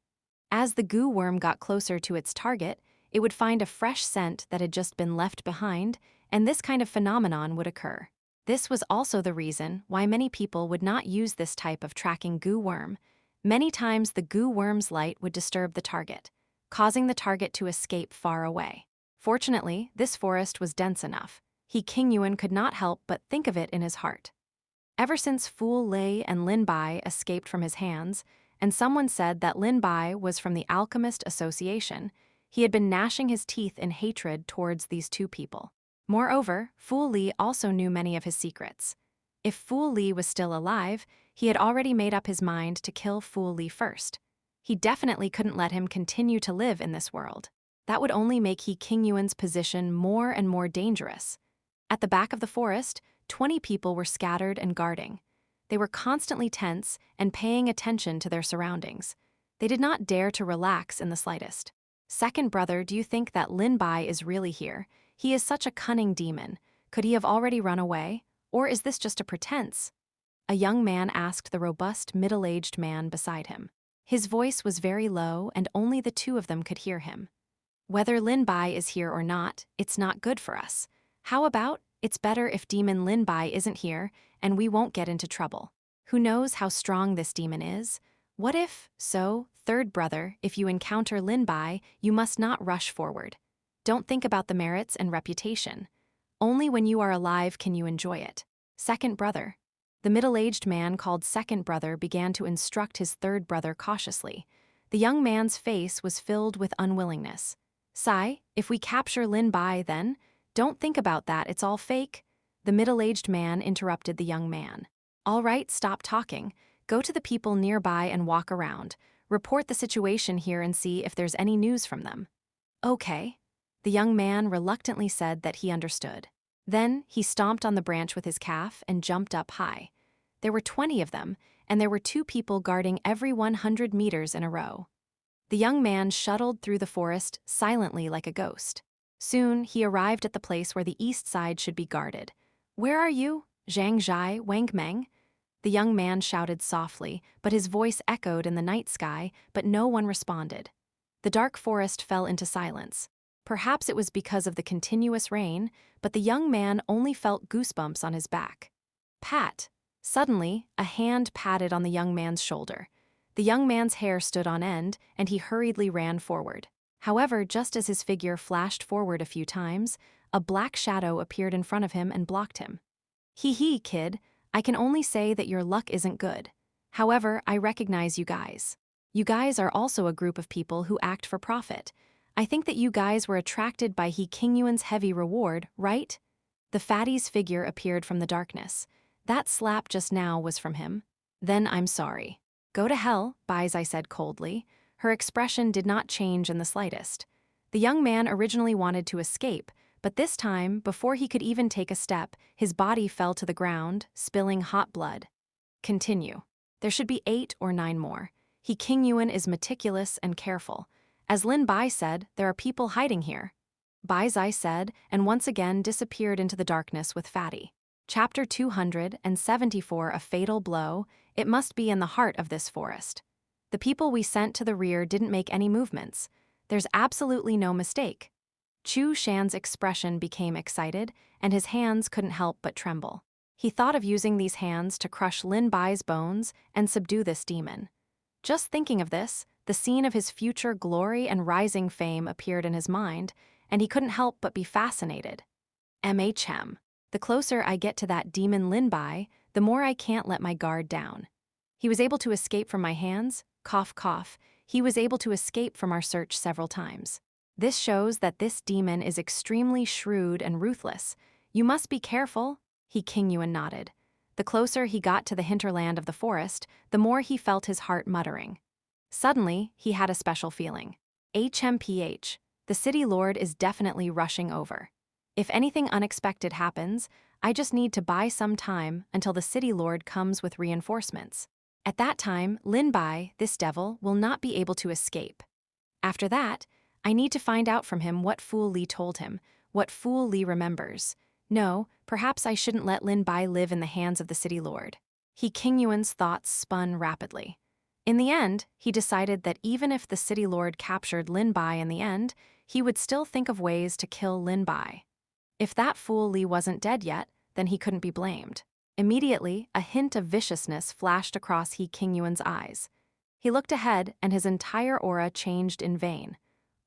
S1: As the goo worm got closer to its target, it would find a fresh scent that had just been left behind, and this kind of phenomenon would occur. This was also the reason why many people would not use this type of tracking goo worm. Many times the goo worm's light would disturb the target, causing the target to escape far away. Fortunately, this forest was dense enough. He Qingyuan could not help but think of it in his heart. Ever since Fu Lei and Lin Bai escaped from his hands, and someone said that Lin Bai was from the Alchemist Association, he had been gnashing his teeth in hatred towards these 2 people. Moreover, Fu Li also knew many of his secrets. If Fu Li was still alive, he had already made up his mind to kill Fu Li first. He definitely couldn't let him continue to live in this world. That would only make He Qingyuan's position more and more dangerous. At the back of the forest, 20 people were scattered and guarding. They were constantly tense and paying attention to their surroundings. They did not dare to relax in the slightest. Second brother, do you think that Lin Bai is really here? He is such a cunning demon. Could he have already run away? Or is this just a pretense? A young man asked the robust, middle-aged man beside him. His voice was very low and only the two of them could hear him. Whether Lin Bai is here or not, it's not good for us. How about, it's better if demon Lin Bai isn't here and we won't get into trouble. Who knows how strong this demon is? What if, so, third brother, if you encounter Lin Bai, you must not rush forward. Don't think about the merits and reputation. Only when you are alive can you enjoy it. Second brother. The middle-aged man called second brother began to instruct his third brother cautiously. The young man's face was filled with unwillingness. Sai, if we capture Lin Bai then, don't think about that, it's all fake. The middle-aged man interrupted the young man. All right, stop talking. Go to the people nearby and walk around. Report the situation here and see if there's any news from them. Okay. The young man reluctantly said that he understood. Then he stomped on the branch with his calf and jumped up high. There were 20 of them, and there were 2 people guarding every 100 meters in a row. The young man shuttled through the forest silently like a ghost. Soon he arrived at the place where the east side should be guarded. Where are you? Xianxia, Wang Meng? The young man shouted softly, but his voice echoed in the night sky, but no one responded. The dark forest fell into silence. Perhaps it was because of the continuous rain, but the young man only felt goosebumps on his back. Pat. Suddenly, a hand patted on the young man's shoulder. The young man's hair stood on end, and he hurriedly ran forward. However, just as his figure flashed forward a few times, a black shadow appeared in front of him and blocked him. Hee, kid, I can only say that your luck isn't good. However, I recognize you guys. You guys are also a group of people who act for profit. I think that you guys were attracted by He Qingyuan's heavy reward, right? The fatty's figure appeared from the darkness. That slap just now was from him. Then I'm sorry. Go to hell, Baizai said coldly. Her expression did not change in the slightest. The young man originally wanted to escape, but this time, before he could even take a step, his body fell to the ground, spilling hot blood. Continue. There should be 8 or 9 more. He Qingyuan is meticulous and careful. As Lin Bai said, there are people hiding here. Baizai said, and once again disappeared into the darkness with Fatty. Chapter 274, A Fatal Blow. It must be in the heart of this forest. The people we sent to the rear didn't make any movements. There's absolutely no mistake. Chu Shan's expression became excited, and his hands couldn't help but tremble. He thought of using these hands to crush Lin Bai's bones and subdue this demon. Just thinking of this, the scene of his future glory and rising fame appeared in his mind, and he couldn't help but be fascinated. MHM. The closer I get to that demon Lin Bai, the more I can't let my guard down. He was able to escape from my hands, cough cough, he was able to escape from our search several times. This shows that this demon is extremely shrewd and ruthless. You must be careful, He Qingyuan nodded. The closer he got to the hinterland of the forest, the more he felt his heart muttering. Suddenly, he had a special feeling. HMPH, the city lord is definitely rushing over. If anything unexpected happens, I just need to buy some time until the city lord comes with reinforcements. At that time, Lin Bai, this devil, will not be able to escape. After that, I need to find out from him what Fu Li told him, what Fu Li remembers. No, perhaps I shouldn't let Lin Bai live in the hands of the city lord. He Qingyuan's thoughts spun rapidly. In the end, he decided that even if the city lord captured Lin Bai in the end, he would still think of ways to kill Lin Bai. If that Fu Li wasn't dead yet, then he couldn't be blamed. Immediately, a hint of viciousness flashed across He Qingyuan's eyes. He looked ahead, and his entire aura changed in vain.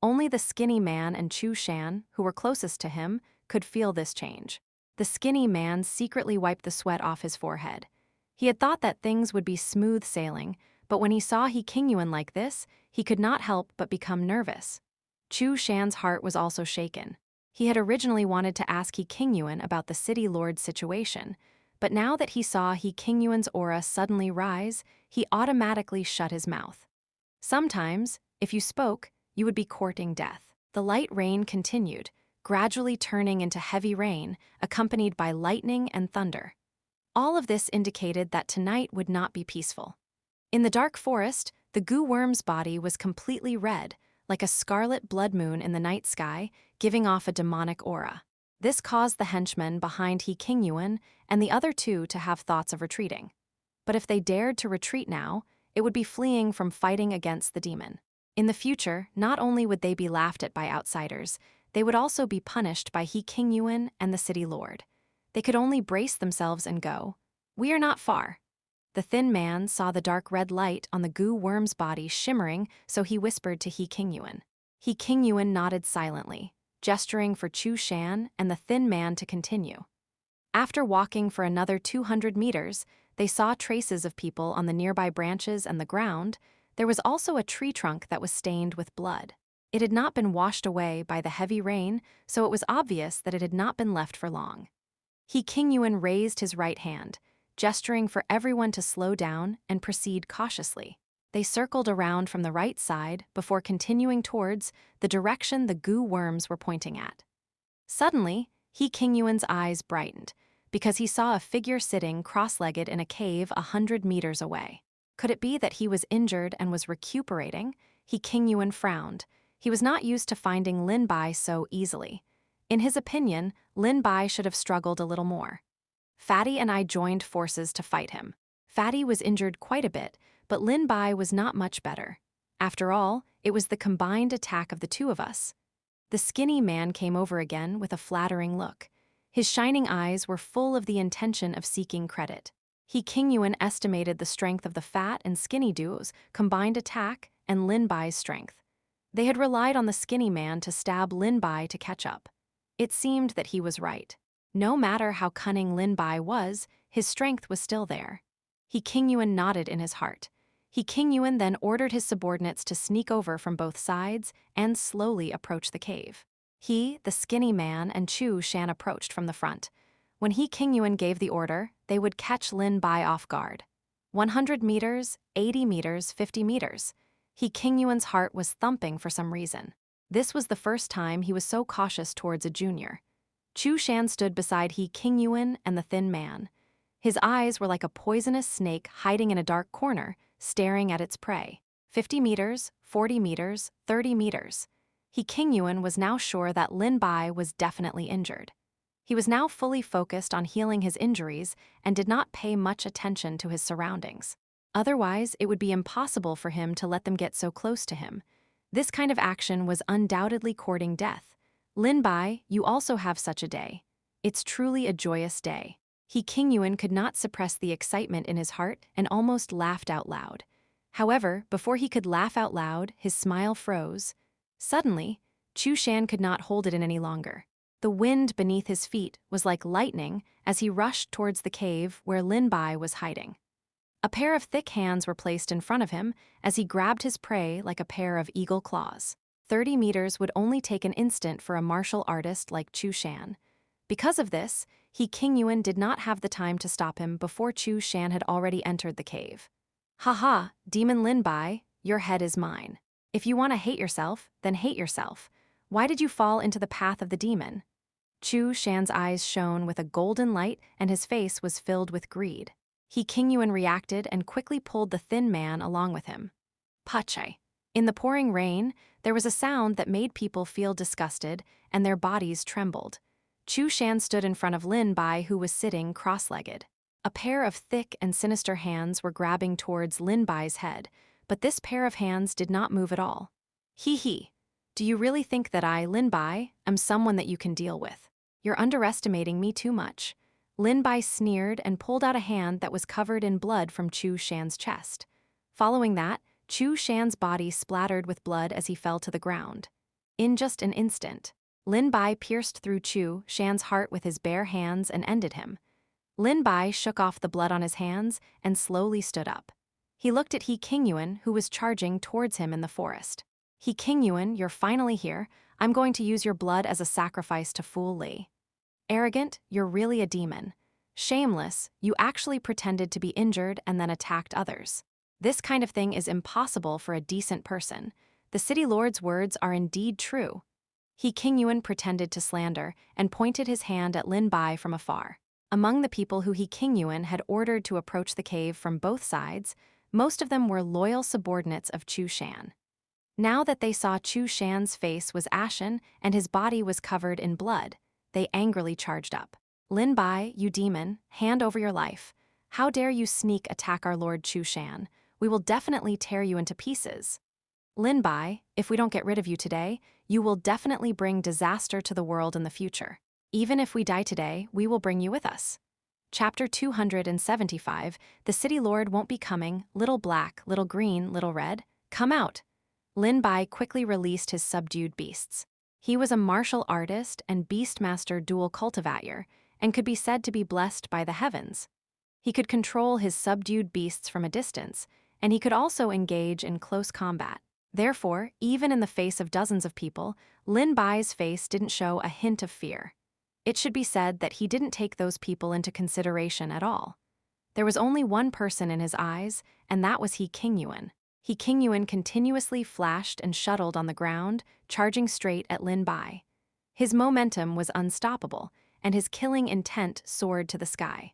S1: Only the skinny man and Chu Shan, who were closest to him, could feel this change. The skinny man secretly wiped the sweat off his forehead. He had thought that things would be smooth sailing, but when he saw He Qingyuan like this, he could not help but become nervous. Chu Shan's heart was also shaken. He had originally wanted to ask He Qingyuan about the city lord's situation, but now that he saw He Qingyuan's aura suddenly rise, he automatically shut his mouth. Sometimes, if you spoke, you would be courting death. The light rain continued, gradually turning into heavy rain, accompanied by lightning and thunder. All of this indicated that tonight would not be peaceful. In the dark forest, the goo worm's body was completely red, like a scarlet blood moon in the night sky, giving off a demonic aura. This caused the henchmen behind He Qingyuan and the other two to have thoughts of retreating. But if they dared to retreat now, it would be fleeing from fighting against the demon. In the future, not only would they be laughed at by outsiders, they would also be punished by He Qingyuan and the city lord. They could only brace themselves and go. We are not far. The thin man saw the dark red light on the goo worm's body shimmering, so he whispered to He Qingyuan. He Qingyuan nodded silently, gesturing for Chu Shan and the thin man to continue. After walking for another 200 meters, they saw traces of people on the nearby branches and the ground. There was also a tree trunk that was stained with blood. It had not been washed away by the heavy rain, so it was obvious that it had not been left for long. He Qingyuan raised his right hand, gesturing for everyone to slow down and proceed cautiously. They circled around from the right side before continuing towards the direction the goo worms were pointing at. Suddenly, He Qingyuan's eyes brightened, because he saw a figure sitting cross-legged in a cave 100 meters away. Could it be that he was injured and was recuperating? He Qingyuan frowned. He was not used to finding Lin Bai so easily. In his opinion, Lin Bai should have struggled a little more. Fatty and I joined forces to fight him. Fatty was injured quite a bit, but Lin Bai was not much better. After all, it was the combined attack of the two of us. The skinny man came over again with a flattering look. His shining eyes were full of the intention of seeking credit. He Qingyuan estimated the strength of the fat and skinny duo's combined attack and Lin Bai's strength. They had relied on the skinny man to stab Lin Bai to catch up. It seemed that he was right. No matter how cunning Lin Bai was, his strength was still there. He Qingyuan nodded in his heart. He Qingyuan then ordered his subordinates to sneak over from both sides and slowly approach the cave. He, the skinny man, and Chu Shan approached from the front. When He Qingyuan gave the order, they would catch Lin Bai off guard. 100 meters, 80 meters, 50 meters. He Qingyuan's heart was thumping for some reason. This was the first time he was so cautious towards a junior. Chu Shan stood beside He Qingyuan and the thin man. His eyes were like a poisonous snake hiding in a dark corner, staring at its prey. 50 meters, 40 meters, 30 meters. He Qingyuan was now sure that Lin Bai was definitely injured. He was now fully focused on healing his injuries and did not pay much attention to his surroundings. Otherwise, it would be impossible for him to let them get so close to him. This kind of action was undoubtedly courting death. Lin Bai, you also have such a day. It's truly a joyous day. He Qingyuan could not suppress the excitement in his heart and almost laughed out loud. However, before he could laugh out loud, his smile froze. Suddenly, Chu Shan could not hold it in any longer. The wind beneath his feet was like lightning as he rushed towards the cave where Lin Bai was hiding. A pair of thick hands were placed in front of him as he grabbed his prey like a pair of eagle claws. 30 meters would only take an instant for a martial artist like Chu Shan. Because of this, He Qingyuan did not have the time to stop him before Chu Shan had already entered the cave. "Haha, Demon Lin Bai, your head is mine. If you want to hate yourself, then hate yourself. Why did you fall into the path of the demon?" Chu Shan's eyes shone with a golden light and his face was filled with greed. He Qingyuan reacted and quickly pulled the thin man along with him. Pache. In the pouring rain, there was a sound that made people feel disgusted and their bodies trembled. Chu Shan stood in front of Lin Bai, who was sitting cross-legged. A pair of thick and sinister hands were grabbing towards Lin Bai's head, but this pair of hands did not move at all. He. Do you really think that I, Lin Bai, am someone that you can deal with? You're underestimating me too much. Lin Bai sneered and pulled out a hand that was covered in blood from Chu Shan's chest. Following that, Chu Shan's body splattered with blood as he fell to the ground. In just an instant, Lin Bai pierced through Chu Shan's heart with his bare hands and ended him. Lin Bai shook off the blood on his hands and slowly stood up. He looked at He Qingyuan, who was charging towards him in the forest. He Qingyuan, you're finally here. I'm going to use your blood as a sacrifice to fool Li. Arrogant, you're really a demon. Shameless, you actually pretended to be injured and then attacked others. This kind of thing is impossible for a decent person. The city lord's words are indeed true. He Qingyuan pretended to slander and pointed his hand at Lin Bai from afar. Among the people who He Qingyuan had ordered to approach the cave from both sides, most of them were loyal subordinates of Chu Shan. Now that they saw Chu Shan's face was ashen and his body was covered in blood, they angrily charged up. Lin Bai, you demon, hand over your life. How dare you sneak attack our Lord Chu Shan? We will definitely tear you into pieces. Lin Bai, if we don't get rid of you today, you will definitely bring disaster to the world in the future. Even if we die today, we will bring you with us. Chapter 275, The City Lord Won't Be Coming, Little Black, Little Green, Little Red, Come Out. Lin Bai quickly released his subdued beasts. He was a martial artist and beastmaster dual cultivator, and could be said to be blessed by the heavens. He could control his subdued beasts from a distance, and he could also engage in close combat. Therefore, even in the face of dozens of people, Lin Bai's face didn't show a hint of fear. It should be said that he didn't take those people into consideration at all. There was only one person in his eyes, and that was He Qingyuan. He Qingyuan continuously flashed and shuttled on the ground, charging straight at Lin Bai. His momentum was unstoppable, and his killing intent soared to the sky.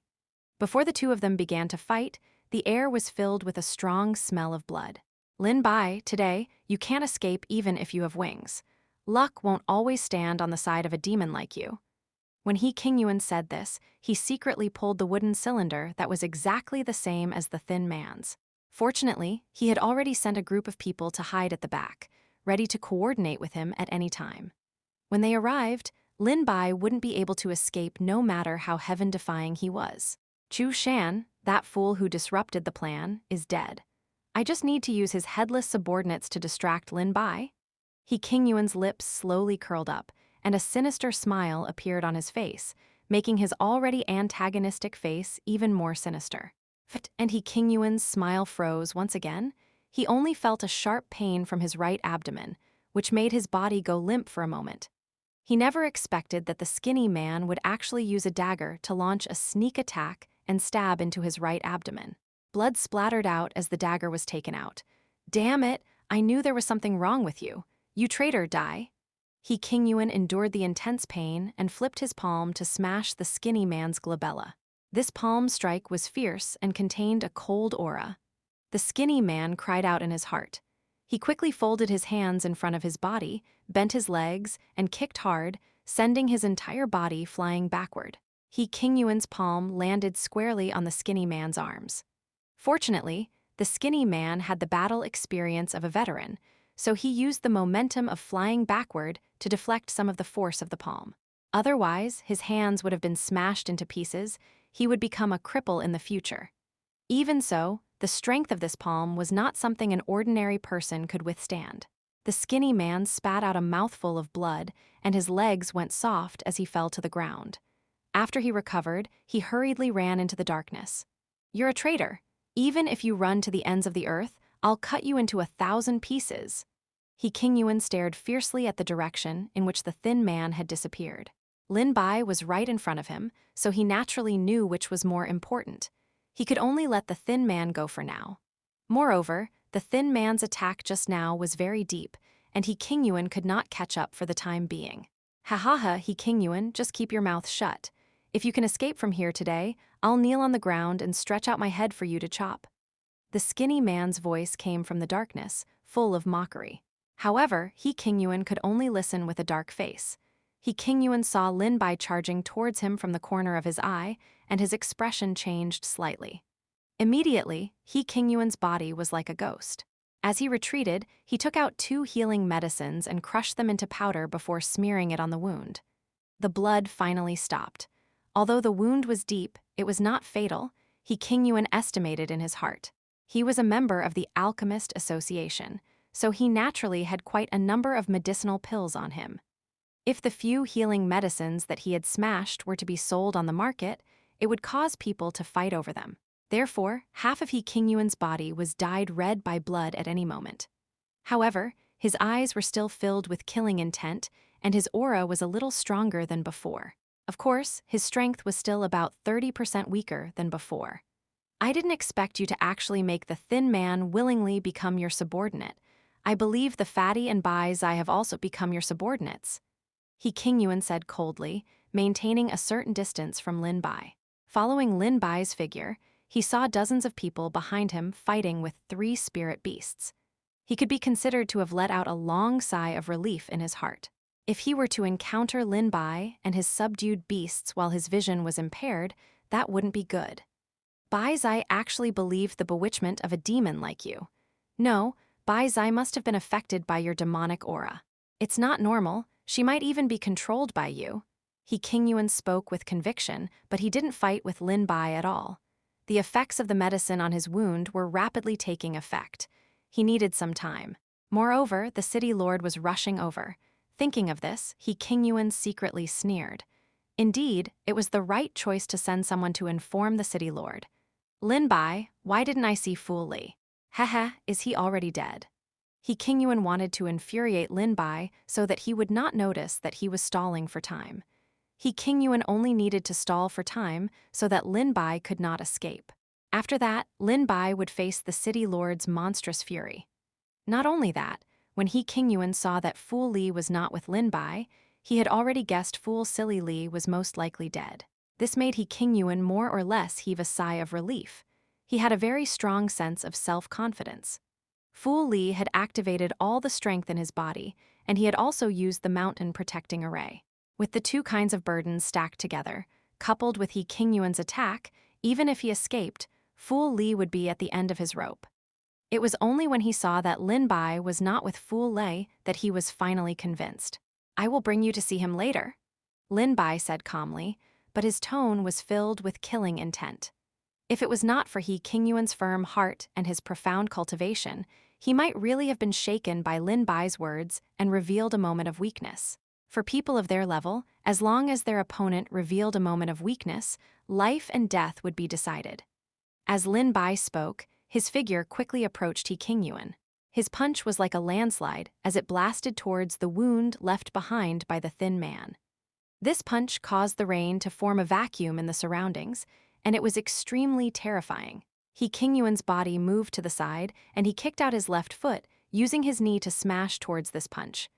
S1: Before the two of them began to fight, the air was filled with a strong smell of blood. Lin Bai, today, you can't escape even if you have wings. Luck won't always stand on the side of a demon like you. When He Qingyuan said this, he secretly pulled the wooden cylinder that was exactly the same as the thin man's. Fortunately, he had already sent a group of people to hide at the back, ready to coordinate with him at any time. When they arrived, Lin Bai wouldn't be able to escape no matter how heaven-defying he was. Chu Shan, that fool who disrupted the plan, is dead. I just need to use his headless subordinates to distract Lin Bai. He Qingyuan's lips slowly curled up, and a sinister smile appeared on his face, making his already antagonistic face even more sinister. And He Qingyuan's smile froze once again. He only felt a sharp pain from his right abdomen, which made his body go limp for a moment. He never expected that the skinny man would actually use a dagger to launch a sneak attack and stab into his right abdomen. Blood splattered out as the dagger was taken out. Damn it, I knew there was something wrong with you. You traitor, die. He Qingyuan endured the intense pain and flipped his palm to smash the skinny man's glabella. This palm strike was fierce and contained a cold aura. The skinny man cried out in his heart. He quickly folded his hands in front of his body, bent his legs, and kicked hard, sending his entire body flying backward. He Qingyuan's palm landed squarely on the skinny man's arms. Fortunately, the skinny man had the battle experience of a veteran, so he used the momentum of flying backward to deflect some of the force of the palm. Otherwise, his hands would have been smashed into pieces. He would become a cripple in the future. Even so, the strength of this palm was not something an ordinary person could withstand. The skinny man spat out a mouthful of blood, and his legs went soft as he fell to the ground. After he recovered, he hurriedly ran into the darkness. You're a traitor. Even if you run to the ends of the earth, I'll cut you into 1,000 pieces. He Qingyuan stared fiercely at the direction in which the thin man had disappeared. Lin Bai was right in front of him, so he naturally knew which was more important. He could only let the thin man go for now. Moreover, the thin man's attack just now was very deep, and He Qingyuan could not catch up for the time being. Ha ha ha, He Qingyuan, just keep your mouth shut. If you can escape from here today, I'll kneel on the ground and stretch out my head for you to chop. The skinny man's voice came from the darkness, full of mockery. However, He Qingyuan could only listen with a dark face. He Qingyuan saw Lin Bai charging towards him from the corner of his eye, and his expression changed slightly. Immediately, He Qingyuan's body was like a ghost. As he retreated, he took out 2 healing medicines and crushed them into powder before smearing it on the wound. The blood finally stopped. Although the wound was deep, it was not fatal, He Qingyuan estimated in his heart. He was a member of the Alchemist Association, so he naturally had quite a number of medicinal pills on him. If the few healing medicines that he had smashed were to be sold on the market, it would cause people to fight over them. Therefore, half of He Qingyuan's body was dyed red by blood at any moment. However, His eyes were still filled with killing intent, and his aura was a little stronger than before. Of course, his strength was still about 30% weaker than before. I didn't expect you to actually make the thin man willingly become your subordinate. I believe the fatty and Bai Zai have also become your subordinates. He Qingyuan said coldly, maintaining a certain distance from Lin Bai. Following Lin Bai's figure, he saw dozens of people behind him fighting with 3 spirit beasts. He could be considered to have let out a long sigh of relief in his heart. If he were to encounter Lin Bai and his subdued beasts while his vision was impaired, that wouldn't be good. Bai Zai actually believed the bewitchment of a demon like you. No, Bai Zai must have been affected by your demonic aura. It's not normal, she might even be controlled by you. He Qingyuan spoke with conviction, but he didn't fight with Lin Bai at all. The effects of the medicine on his wound were rapidly taking effect. He needed some time. Moreover, the city lord was rushing over. Thinking of this, He Qingyuan secretly sneered. Indeed, it was the right choice to send someone to inform the city lord. Lin Bai, why didn't I see Fu Li? Haha, is he already dead? He Qingyuan wanted to infuriate Lin Bai so that he would not notice that he was stalling for time. He Qingyuan only needed to stall for time so that Lin Bai could not escape. After that, Lin Bai would face the city lord's monstrous fury. Not only that, when He Qingyuan saw that Fu Li was not with Lin Bai, he had already guessed Fool Silly Li was most likely dead. This made He Qingyuan more or less heave a sigh of relief. He had a very strong sense of self-confidence. Fu Li had activated all the strength in his body, and he had also used the mountain protecting array. With the 2 kinds of burdens stacked together, coupled with He Qingyuan's attack, even if he escaped, Fu Li would be at the end of his rope. It was only when he saw that Lin Bai was not with Fu Li that he was finally convinced. I will bring you to see him later, Lin Bai said calmly, but his tone was filled with killing intent. If it was not for He Qingyuan's firm heart and his profound cultivation, he might really have been shaken by Lin Bai's words and revealed a moment of weakness. For people of their level, as long as their opponent revealed a moment of weakness, life and death would be decided. As Lin Bai spoke, his figure quickly approached He Qingyuan. His punch was like a landslide as it blasted towards the wound left behind by the thin man. This punch caused the rain to form a vacuum in the surroundings, and it was extremely terrifying. He Qingyuan's body moved to the side, and he kicked out his left foot, using his knee to smash towards this punch.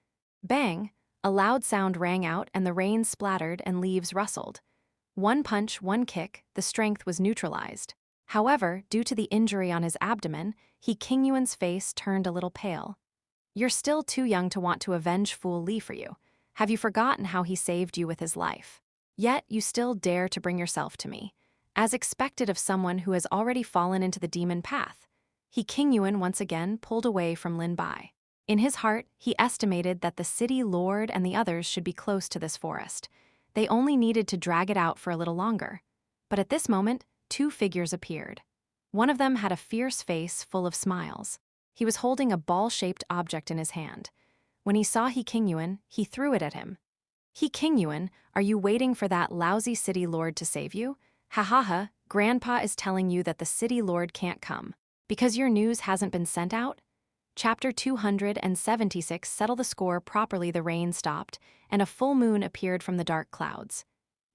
S1: Bang! A loud sound rang out and the rain splattered and leaves rustled. 1 punch, 1 kick, the strength was neutralized. However, due to the injury on his abdomen, He Qingyuan's face turned a little pale. You're still too young to want to avenge Fu Li for you. Have you forgotten how he saved you with his life? Yet you still dare to bring yourself to me, as expected of someone who has already fallen into the demon path. He Qingyuan once again pulled away from Lin Bai. In his heart, he estimated that the city lord and the others should be close to this forest. They only needed to drag it out for a little longer. But at this moment, 2 figures appeared. One of them had a fierce face full of smiles. He was holding a ball-shaped object in his hand. When he saw He Qingyuan, he threw it at him. He Qingyuan, are you waiting for that lousy city lord to save you? Ha ha ha, Grandpa is telling you that the city lord can't come. Because your news hasn't been sent out? Chapter 276 Settle the score properly. The rain stopped, and a full moon appeared from the dark clouds.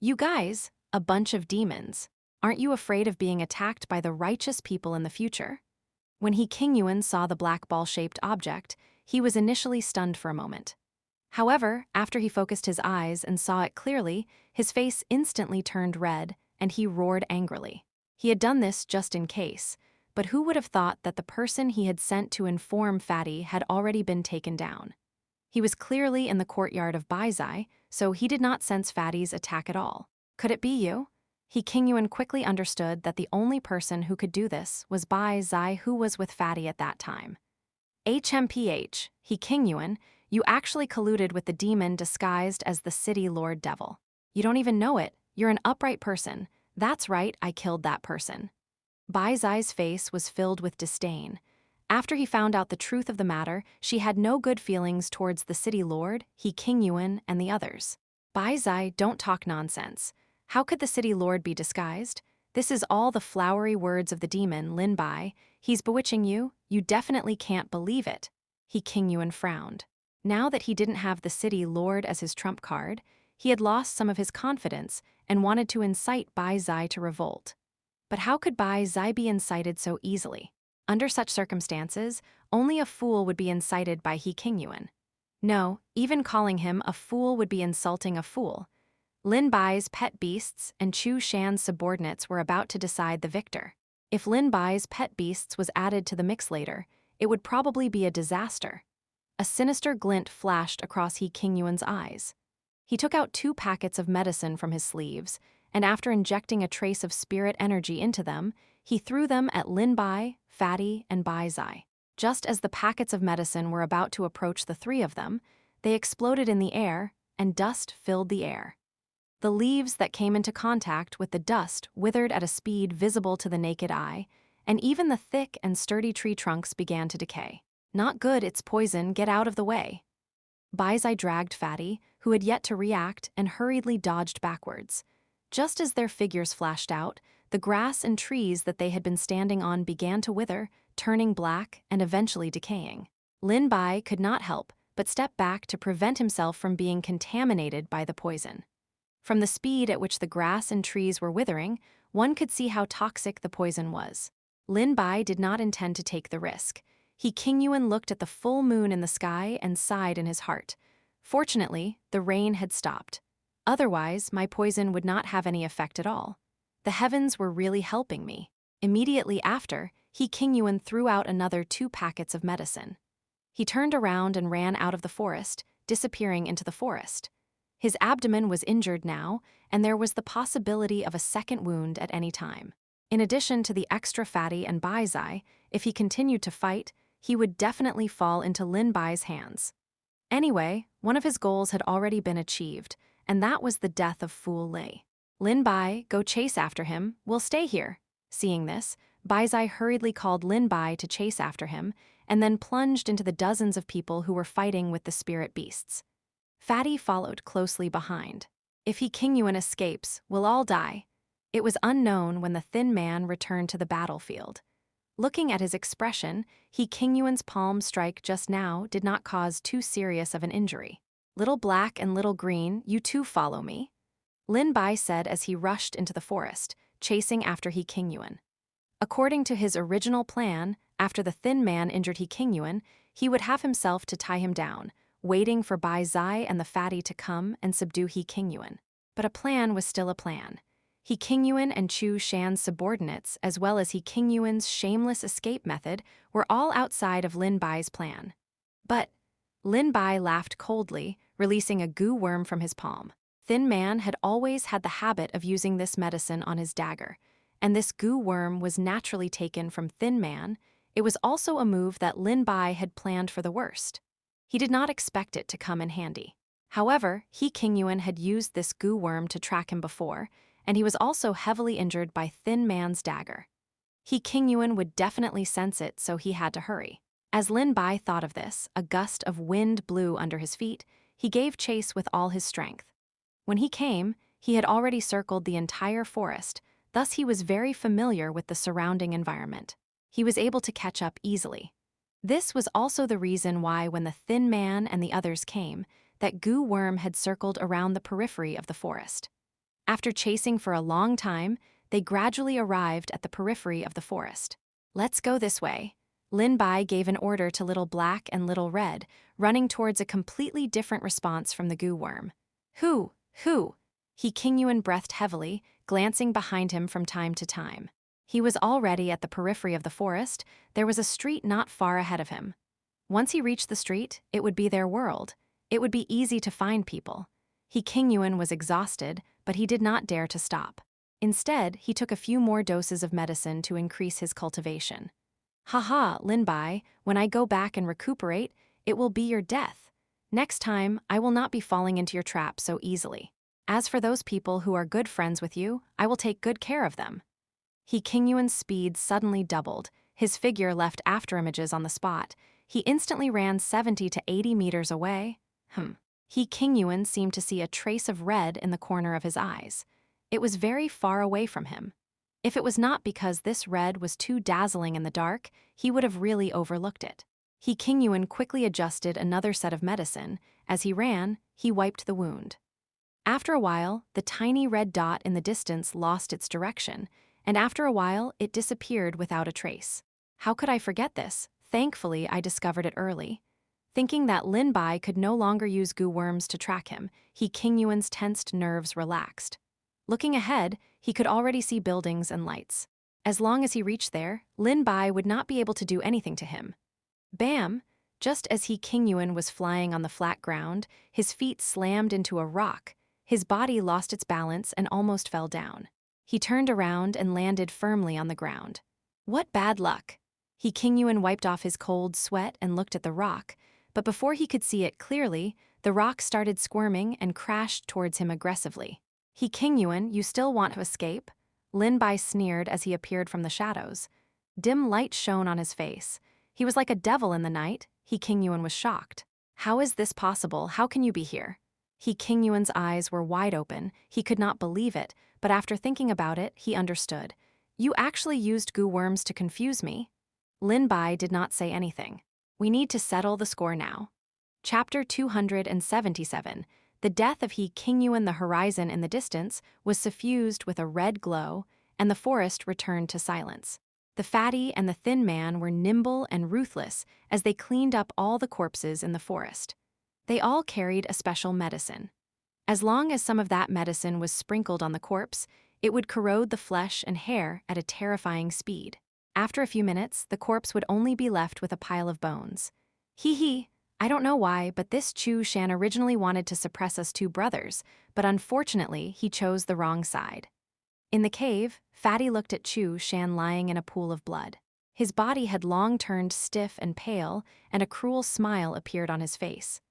S1: You guys, a bunch of demons. Aren't you afraid of being attacked by the righteous people in the future? When He Qingyuan saw the black ball-shaped object, he was initially stunned for a moment. However, after he focused his eyes and saw it clearly, his face instantly turned red, and he roared angrily. He had done this just in case, but who would have thought that the person he had sent to inform Fatty had already been taken down? He was clearly in the courtyard of Bai Zai, so he did not sense Fatty's attack at all. Could it be you? He Qingyuan quickly understood that the only person who could do this was Bai Zai, who was with Fatty at that time. HMPH, He Qingyuan, you actually colluded with the demon disguised as the city lord devil. You don't even know it, you're an upright person. That's right, I killed that person. Bai Zai's face was filled with disdain. After he found out the truth of the matter, she had no good feelings towards the city lord, He Qingyuan, and the others. Bai Zai, don't talk nonsense. How could the city lord be disguised? This is all the flowery words of the demon, Lin Bai. He's bewitching you. You definitely can't believe it. He Qingyuan frowned. Now that he didn't have the city lord as his trump card, he had lost some of his confidence and wanted to incite Bai Zai to revolt. But how could Bai Zai be incited so easily? Under such circumstances, only a fool would be incited by He Qingyuan. No, even calling him a fool would be insulting a fool. Lin Bai's pet beasts and Chu Shan's subordinates were about to decide the victor. If Lin Bai's pet beasts was added to the mix later, it would probably be a disaster. A sinister glint flashed across He Qingyuan's eyes. He took out 2 packets of medicine from his sleeves, and after injecting a trace of spirit energy into them, he threw them at Lin Bai, Fatty, and Bai Zai. Just as the packets of medicine were about to approach the 3 of them, they exploded in the air, and dust filled the air. The leaves that came into contact with the dust withered at a speed visible to the naked eye, and even the thick and sturdy tree trunks began to decay. Not good, it's poison, get out of the way. Bai Zai dragged Fatty, who had yet to react, and hurriedly dodged backwards. Just as their figures flashed out, the grass and trees that they had been standing on began to wither, turning black and eventually decaying. Lin Bai could not help but step back to prevent himself from being contaminated by the poison. From the speed at which the grass and trees were withering, one could see how toxic the poison was. Lin Bai did not intend to take the risk. He Qingyuan looked at the full moon in the sky and sighed in his heart. Fortunately, the rain had stopped. Otherwise, my poison would not have any effect at all. The heavens were really helping me. Immediately after, He Qingyuan threw out another 2 packets of medicine. He turned around and ran out of the forest, disappearing into the forest. His abdomen was injured now, and there was the possibility of a second wound at any time. In addition to the extra Fatty and Bai Zai, if he continued to fight, he would definitely fall into Lin Bai's hands. Anyway, one of his goals had already been achieved, and that was the death of Fool Lei. Lin Bai, go chase after him, we'll stay here. Seeing this, Bai Zai hurriedly called Lin Bai to chase after him, and then plunged into the dozens of people who were fighting with the spirit beasts. Fatty followed closely behind. If He Qingyuan escapes, we'll all die. It was unknown when the thin man returned to the battlefield. Looking at his expression, He Qingyuan's palm strike just now did not cause too serious of an injury. Little Black and Little Green, you too follow me, Lin Bai said as he rushed into the forest, chasing after He Qingyuan. According to his original plan, after the thin man injured He Qingyuan, he would have himself to tie him down, waiting for Bai Zai and the Fatty to come and subdue He Qingyuan. But a plan was still a plan. He Qingyuan and Chu Shan's subordinates, as well as He Qingyuan's shameless escape method, were all outside of Lin Bai's plan. But Lin Bai laughed coldly, releasing a goo worm from his palm. Thin Man had always had the habit of using this medicine on his dagger, and this goo worm was naturally taken from Thin Man. It was also a move that Lin Bai had planned for the worst. He did not expect it to come in handy. However, He Qingyuan had used this goo worm to track him before, and he was also heavily injured by Thin Man's dagger. He Qingyuan would definitely sense it, so he had to hurry. As Lin Bai thought of this, a gust of wind blew under his feet. He gave chase with all his strength. When he came, he had already circled the entire forest, thus he was very familiar with the surrounding environment. He was able to catch up easily. This was also the reason why when the Thin Man and the others came, that goo worm had circled around the periphery of the forest. After chasing for a long time, they gradually arrived at the periphery of the forest. Let's go this way. Lin Bai gave an order to Little Black and Little Red, running towards a completely different response from the goo worm. Who? He Qingyuan breathed heavily, glancing behind him from time to time. He was already at the periphery of the forest. There was a street not far ahead of him. Once he reached the street, it would be their world. It would be easy to find people. He Qingyuan was exhausted, but he did not dare to stop. Instead, he took a few more doses of medicine to increase his cultivation. Haha, Lin Bai, when I go back and recuperate, it will be your death. Next time, I will not be falling into your trap so easily. As for those people who are good friends with you, I will take good care of them. He Qingyuan's speed suddenly doubled. His figure left afterimages on the spot. He instantly ran 70 to 80 meters away. He Qingyuan seemed to see a trace of red in the corner of his eyes. It was very far away from him. If it was not because this red was too dazzling in the dark, he would have really overlooked it. He Qingyuan quickly adjusted another set of medicine. As he ran, he wiped the wound. After a while, the tiny red dot in the distance lost its direction, and after a while, it disappeared without a trace. How could I forget this? Thankfully, I discovered it early. Thinking that Lin Bai could no longer use goo worms to track him, He Qingyuan's tensed nerves relaxed. Looking ahead, he could already see buildings and lights. As long as he reached there, Lin Bai would not be able to do anything to him. Bam! Just as He Qingyuan was flying on the flat ground, his feet slammed into a rock. His body lost its balance and almost fell down. He turned around and landed firmly on the ground. What bad luck! He Qingyuan wiped off his cold sweat and looked at the rock, but before he could see it clearly, the rock started squirming and crashed towards him aggressively. He Qingyuan, you still want to escape? Lin Bai sneered as he appeared from the shadows. Dim light shone on his face. He was like a devil in the night. He Qingyuan was shocked. How is this possible? How can you be here? He Qingyuan's eyes were wide open. He could not believe it, but after thinking about it, he understood. You actually used goo worms to confuse me? Lin Bai did not say anything. We need to settle the score now. Chapter 277. The death of He Qingyuan. The horizon in the distance was suffused with a red glow, and the forest returned to silence. The fatty and the thin man were nimble and ruthless as they cleaned up all the corpses in the forest. They all carried a special medicine. As long as some of that medicine was sprinkled on the corpse, it would corrode the flesh and hair at a terrifying speed. After a few minutes, the corpse would only be left with a pile of bones. Hee, I don't know why, but this Chu Shan originally wanted to suppress us two brothers, but unfortunately, he chose the wrong side. In the cave, Fatty looked at Chu Shan lying in a pool of blood. His body had long turned stiff and pale, and a cruel smile appeared on his face.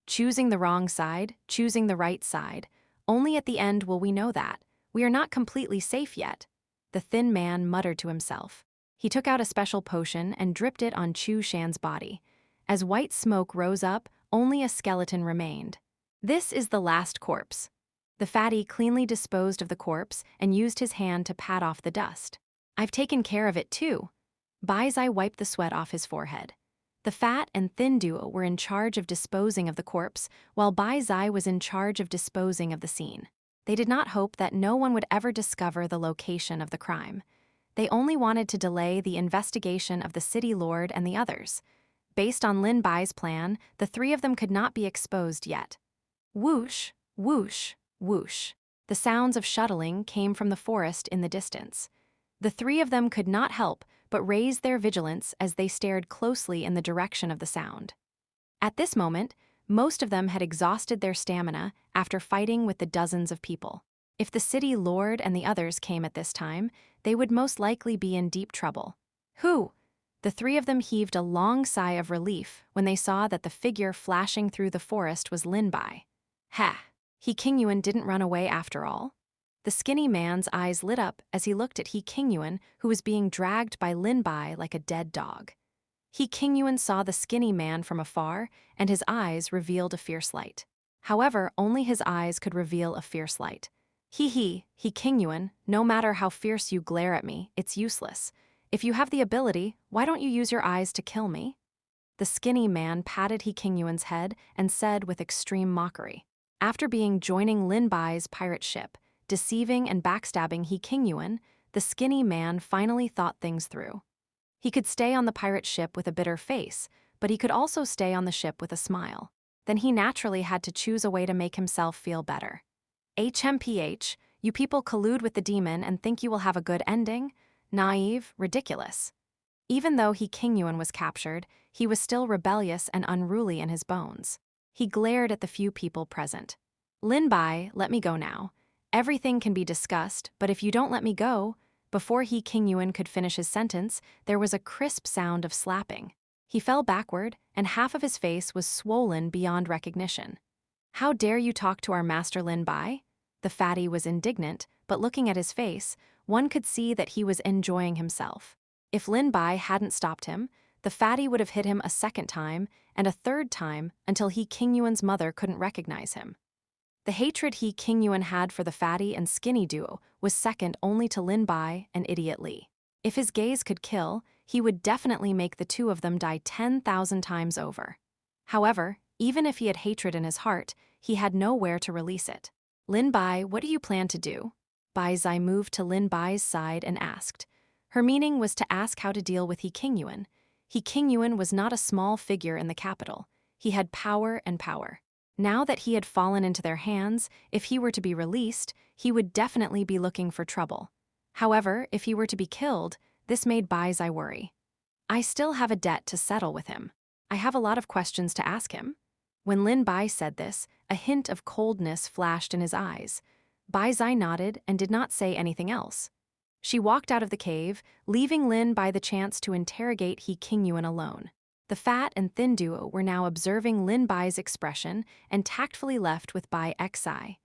S1: Choosing the wrong side, choosing the right side. Only at the end will we know that. We are not completely safe yet. The thin man muttered to himself. He took out a special potion and dripped it on Chu Shan's body. As white smoke rose up, only a skeleton remained. This is the last corpse. The fatty cleanly disposed of the corpse and used his hand to pat off the dust. I've taken care of it too. Bai Zai wiped the sweat off his forehead. The fat and thin duo were in charge of disposing of the corpse, while Bai Zai was in charge of disposing of the scene. They did not hope that no one would ever discover the location of the crime. They only wanted to delay the investigation of the city lord and the others. Based on Lin Bai's plan, the three of them could not be exposed yet. Whoosh, whoosh, whoosh. The sounds of shuttling came from the forest in the distance. The three of them could not help but raise their vigilance as they stared closely in the direction of the sound. At this moment, most of them had exhausted their stamina after fighting with the dozens of people. If the city lord and the others came at this time, they would most likely be in deep trouble. Who? The three of them heaved a long sigh of relief when they saw that the figure flashing through the forest was Lin Bai. Ha! He Qingyuan didn't run away after all. The skinny man's eyes lit up as he looked at He Qingyuan, who was being dragged by Lin Bai like a dead dog. He Qingyuan saw the skinny man from afar, and his eyes revealed a fierce light. However, only his eyes could reveal a fierce light. He Qingyuan, no matter how fierce you glare at me, it's useless. If you have the ability, why don't you use your eyes to kill me? The skinny man patted He Qingyuan's head and said with extreme mockery. After joining Lin Bai's pirate ship, deceiving and backstabbing He Qingyuan, the skinny man finally thought things through. He could stay on the pirate ship with a bitter face, but he could also stay on the ship with a smile. Then he naturally had to choose a way to make himself feel better. HMPH, you people collude with the demon and think you will have a good ending? Naive, ridiculous. Even though He Qingyuan was captured, he was still rebellious and unruly in his bones. He glared at the few people present. Lin Bai, let me go now. Everything can be discussed, but if you don't let me go... Before He Qingyuan could finish his sentence, there was a crisp sound of slapping. He fell backward, and half of his face was swollen beyond recognition. How dare you talk to our master Lin Bai? The fatty was indignant, but looking at his face, one could see that he was enjoying himself. If Lin Bai hadn't stopped him, the fatty would have hit him a second time and a third time until He Qingyuan's mother couldn't recognize him. The hatred He Qingyuan had for the fatty and skinny duo was second only to Lin Bai and Idiot Li. If his gaze could kill, he would definitely make the two of them die 10,000 times over. However, even if he had hatred in his heart, he had nowhere to release it. Lin Bai, what do you plan to do? Bai Zai moved to Lin Bai's side and asked. Her meaning was to ask how to deal with He Qingyuan. He Qingyuan was not a small figure in the capital. He had power and power. Now that he had fallen into their hands, if he were to be released, he would definitely be looking for trouble. However, if he were to be killed, this made Bai Zai worry. I still have a debt to settle with him. I have a lot of questions to ask him. When Lin Bai said this, a hint of coldness flashed in his eyes. Bai Zai nodded and did not say anything else. She walked out of the cave, leaving Lin Bai the chance to interrogate He Qingyuan alone. The fat and thin duo were now observing Lin Bai's expression and tactfully left with Bai Xi.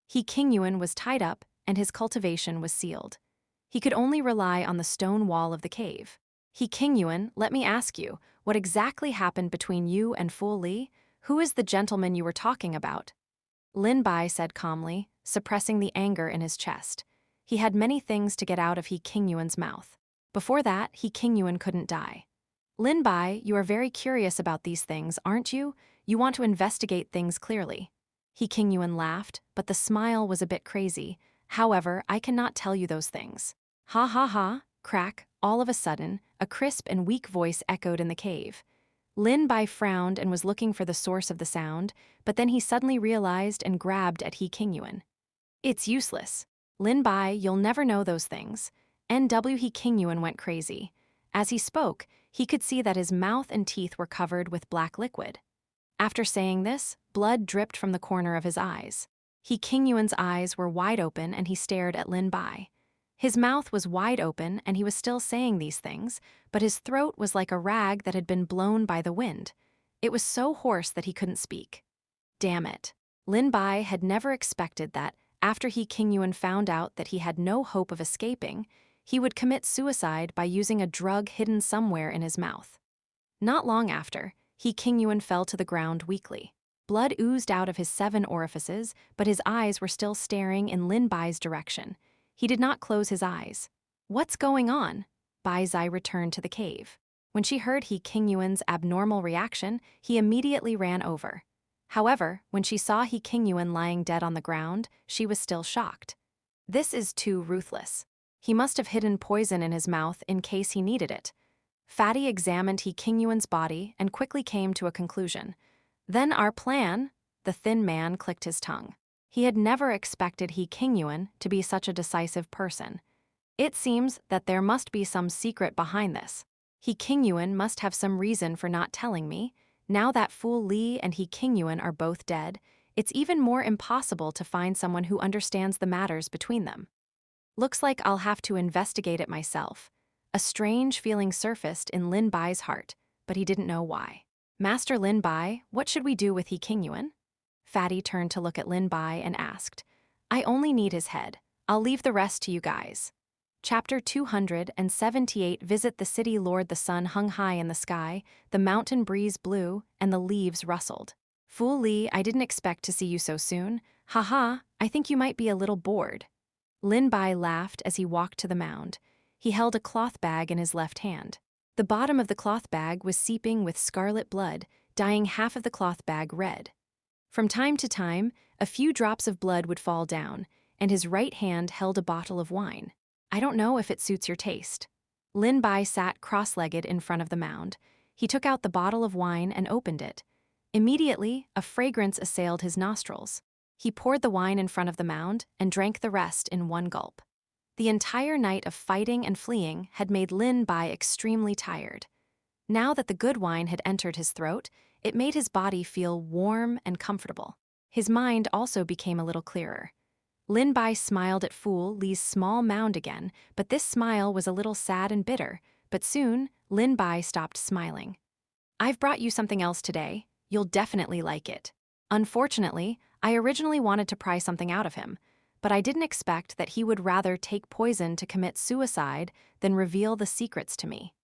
S1: He Qingyuan was tied up and his cultivation was sealed. He could only rely on the stone wall of the cave. He Qingyuan, let me ask you, what exactly happened between you and Fu Li? Who is the gentleman you were talking about? Lin Bai said calmly, suppressing the anger in his chest. He had many things to get out of He Qingyuan's mouth. Before that, He Qingyuan couldn't die. Lin Bai, you are very curious about these things, aren't you? You want to investigate things clearly. He Qingyuan laughed, but the smile was a bit crazy. However, I cannot tell you those things. Ha ha ha, crack, all of a sudden, a crisp and weak voice echoed in the cave. Lin Bai frowned and was looking for the source of the sound, but then he suddenly realized and grabbed at He Qingyuan. It's useless. Lin Bai, you'll never know those things. NW He Qingyuan went crazy. As he spoke, he could see that his mouth and teeth were covered with black liquid. After saying this, blood dripped from the corner of his eyes. He Qingyuan's eyes were wide open and he stared at Lin Bai. His mouth was wide open and he was still saying these things, but his throat was like a rag that had been blown by the wind. It was so hoarse that he couldn't speak. Damn it. Lin Bai had never expected that, after He Qingyuan found out that he had no hope of escaping, he would commit suicide by using a drug hidden somewhere in his mouth. Not long after, He Qingyuan fell to the ground weakly. Blood oozed out of his 7 orifices, but his eyes were still staring in Lin Bai's direction. He did not close his eyes. What's going on? Bai Zai returned to the cave. When she heard He Qingyuan's abnormal reaction, he immediately ran over. However, when she saw He Qingyuan lying dead on the ground, she was still shocked. This is too ruthless. He must have hidden poison in his mouth in case he needed it. Fatty examined He Qingyuan's body and quickly came to a conclusion. Then our plan? The thin man clicked his tongue. He had never expected He Qingyuan to be such a decisive person. It seems that there must be some secret behind this. He Qingyuan must have some reason for not telling me. Now that Fu Li and He Qingyuan are both dead, it's even more impossible to find someone who understands the matters between them. Looks like I'll have to investigate it myself. A strange feeling surfaced in Lin Bai's heart, but he didn't know why. Master Lin Bai, what should we do with He Qingyuan? Fatty turned to look at Lin Bai and asked. I only need his head. I'll leave the rest to you guys. Chapter 278 Visit the city. Lord, the sun hung high in the sky, the mountain breeze blew, and the leaves rustled. Fu Li, I didn't expect to see you so soon. Haha, I think you might be a little bored. Lin Bai laughed as he walked to the mound. He held a cloth bag in his left hand. The bottom of the cloth bag was seeping with scarlet blood, dyeing half of the cloth bag red. From time to time, a few drops of blood would fall down, and his right hand held a bottle of wine. I don't know if it suits your taste. Lin Bai sat cross-legged in front of the mound. He took out the bottle of wine and opened it. Immediately, a fragrance assailed his nostrils. He poured the wine in front of the mound and drank the rest in one gulp. The entire night of fighting and fleeing had made Lin Bai extremely tired. Now that the good wine had entered his throat, it made his body feel warm and comfortable. His mind also became a little clearer. Lin Bai smiled at Fu Li's small mound again, but this smile was a little sad and bitter, but soon, Lin Bai stopped smiling. I've brought you something else today. You'll definitely like it. Unfortunately, I originally wanted to pry something out of him, but I didn't expect that he would rather take poison to commit suicide than reveal the secrets to me.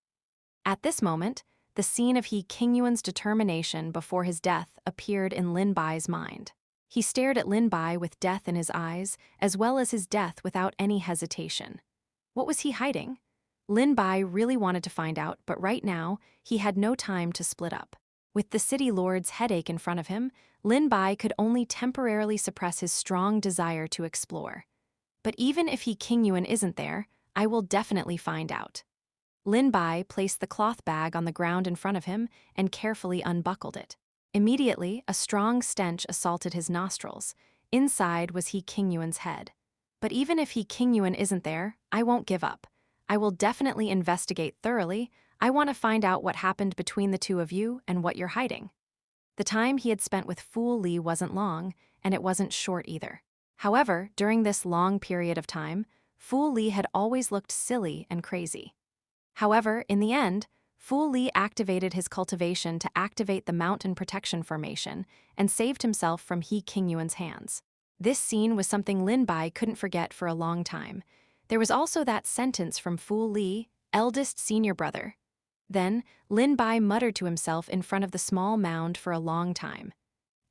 S1: At this moment, the scene of He Qingyuan's determination before his death appeared in Lin Bai's mind. He stared at Lin Bai with death in his eyes, as well as his death without any hesitation. What was he hiding? Lin Bai really wanted to find out, but right now, he had no time to split up. With the city lord's headache in front of him, Lin Bai could only temporarily suppress his strong desire to explore. But even if He Qingyuan isn't there, I will definitely find out. Lin Bai placed the cloth bag on the ground in front of him and carefully unbuckled it. Immediately, a strong stench assaulted his nostrils. Inside was He Qingyuan's head. But even if He Qingyuan isn't there, I won't give up. I will definitely investigate thoroughly. I want to find out what happened between the two of you and what you're hiding. The time he had spent with Fu Li wasn't long, and it wasn't short either. However, during this long period of time, Fu Li had always looked silly and crazy. However, in the end, Fu Li activated his cultivation to activate the mountain protection formation and saved himself from He Qingyuan's hands. This scene was something Lin Bai couldn't forget for a long time. There was also that sentence from Fu Li, eldest senior brother. Then, Lin Bai muttered to himself in front of the small mound for a long time.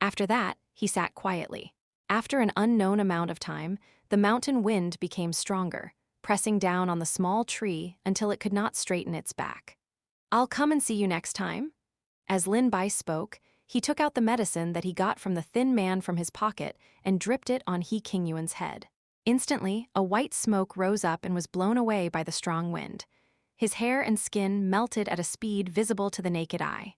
S1: After that, he sat quietly. After an unknown amount of time, the mountain wind became stronger, pressing down on the small tree until it could not straighten its back. "I'll come and see you next time." As Lin Bai spoke, he took out the medicine that he got from the thin man from his pocket and dripped it on He Qingyuan's head. Instantly, a white smoke rose up and was blown away by the strong wind. His hair and skin melted at a speed visible to the naked eye.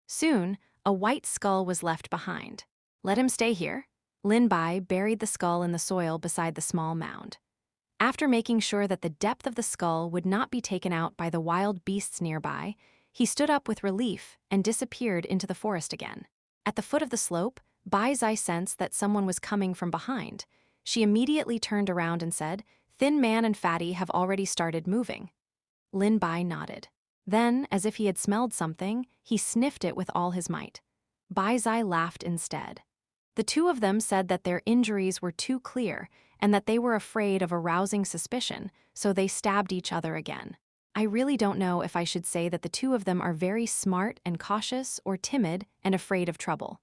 S1: Soon, a white skull was left behind. "Let him stay here." Lin Bai buried the skull in the soil beside the small mound. After making sure that the depth of the skull would not be taken out by the wild beasts nearby, he stood up with relief and disappeared into the forest again. At the foot of the slope, Bai Zai sensed that someone was coming from behind. She immediately turned around and said, "Thin Man and Fatty have already started moving." Lin Bai nodded. Then, as if he had smelled something, he sniffed it with all his might. Bai Zai laughed instead. The two of them said that their injuries were too clear and that they were afraid of arousing suspicion, so they stabbed each other again. I really don't know if I should say that the two of them are very smart and cautious or timid and afraid of trouble.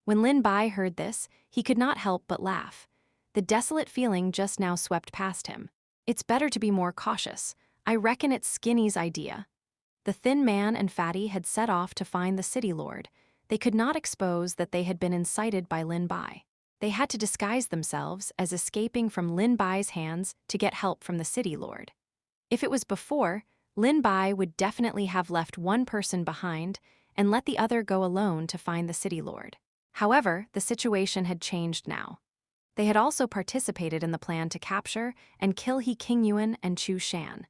S1: When Lin Bai heard this, he could not help but laugh. The desolate feeling just now swept past him. It's better to be more cautious. I reckon it's Skinny's idea. The thin man and Fatty had set off to find the city lord. They could not expose that they had been incited by Lin Bai. They had to disguise themselves as escaping from Lin Bai's hands to get help from the city lord. If it was before, Lin Bai would definitely have left one person behind and let the other go alone to find the city lord. However, the situation had changed now. They had also participated in the plan to capture and kill He Qingyuan and Chu Shan.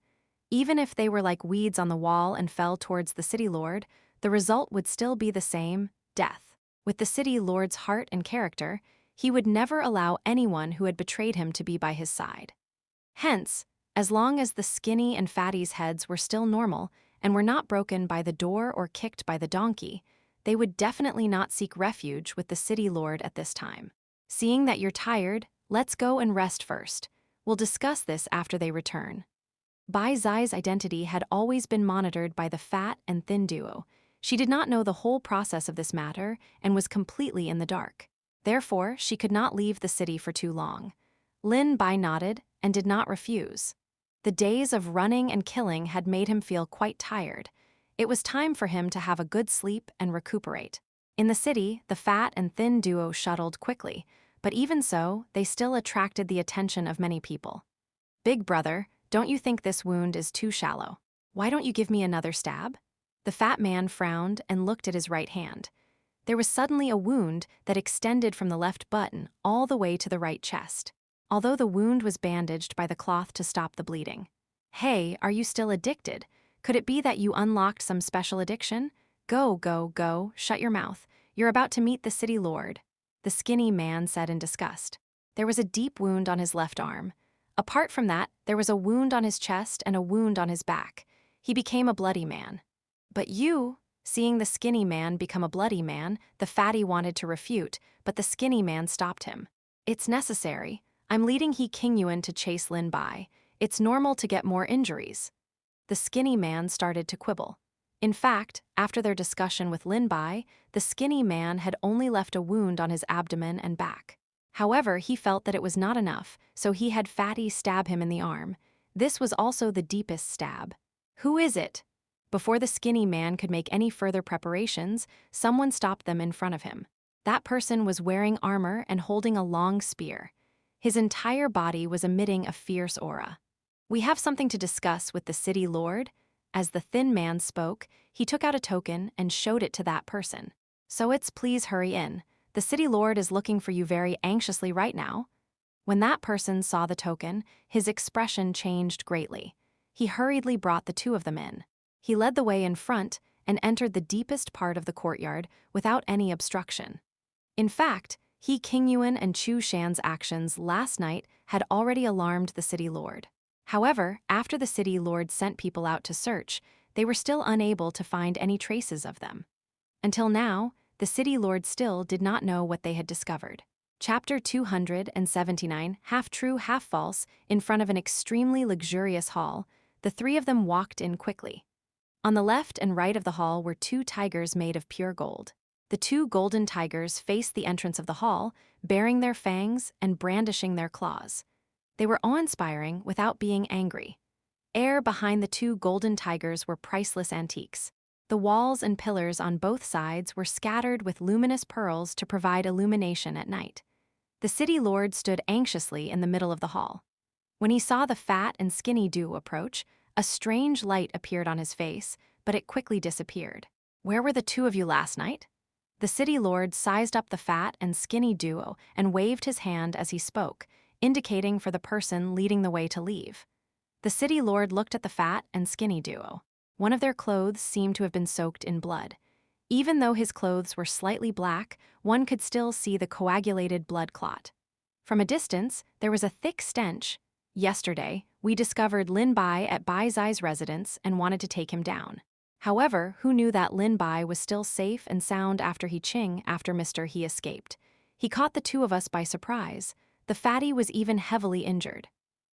S1: Even if they were like weeds on the wall and fell towards the city lord, the result would still be the same: death. With the city lord's heart and character, he would never allow anyone who had betrayed him to be by his side. Hence, as long as the Skinny and Fatty's heads were still normal and were not broken by the door or kicked by the donkey, they would definitely not seek refuge with the city lord at this time. "Seeing that you're tired, let's go and rest first. We'll discuss this after they return." Bai Zai's identity had always been monitored by the fat and thin duo. She did not know the whole process of this matter and was completely in the dark. Therefore, she could not leave the city for too long. Lin Bai nodded and did not refuse. The days of running and killing had made him feel quite tired. It was time for him to have a good sleep and recuperate. In the city, the fat and thin duo shuttled quickly, but even so, they still attracted the attention of many people. "Big brother, don't you think this wound is too shallow? Why don't you give me another stab?" The fat man frowned and looked at his right hand. There was suddenly a wound that extended from the left button all the way to the right chest, although the wound was bandaged by the cloth to stop the bleeding. "Hey, are you still addicted? Could it be that you unlocked some special addiction? Go, go, go, shut your mouth. You're about to meet the city lord," the skinny man said in disgust. There was a deep wound on his left arm. Apart from that, there was a wound on his chest and a wound on his back. He became a bloody man. "But you..." Seeing the skinny man become a bloody man, the fatty wanted to refute, but the skinny man stopped him. "It's necessary. I'm leading He Qingyuan to chase Lin Bai. It's normal to get more injuries." The skinny man started to quibble. In fact, after their discussion with Lin Bai, the skinny man had only left a wound on his abdomen and back. However, he felt that it was not enough, so he had Fatty stab him in the arm. This was also the deepest stab. "Who is it?" Before the skinny man could make any further preparations, someone stopped them in front of him. That person was wearing armor and holding a long spear. His entire body was emitting a fierce aura. "We have something to discuss with the city lord." As the thin man spoke, he took out a token and showed it to that person. "So it's please hurry in. The city lord is looking for you very anxiously right now." When that person saw the token, his expression changed greatly. He hurriedly brought the two of them in. He led the way in front and entered the deepest part of the courtyard without any obstruction. In fact, King Yuan and Chu Shan's actions last night had already alarmed the city lord. However, after the city lord sent people out to search, they were still unable to find any traces of them. Until now, the city lord still did not know what they had discovered. Chapter 279, Half True, Half False. In front of an extremely luxurious hall, the three of them walked in quickly. On the left and right of the hall were two tigers made of pure gold. The two golden tigers faced the entrance of the hall, baring their fangs and brandishing their claws. They were awe-inspiring without being angry. Air behind the two golden tigers were priceless antiques. The walls and pillars on both sides were scattered with luminous pearls to provide illumination at night. The city lord stood anxiously in the middle of the hall. When he saw the fat and skinny duo approach, a strange light appeared on his face, but it quickly disappeared. "Where were the two of you last night?" The city lord sized up the fat and skinny duo and waved his hand as he spoke, indicating for the person leading the way to leave. The city lord looked at the fat and skinny duo. One of their clothes seemed to have been soaked in blood. Even though his clothes were slightly black, one could still see the coagulated blood clot. From a distance, there was a thick stench. "Yesterday, we discovered Lin Bai at Bai Zai's residence and wanted to take him down. However, who knew that Lin Bai was still safe and sound after Mr. He escaped. He caught the two of us by surprise. The fatty was even heavily injured."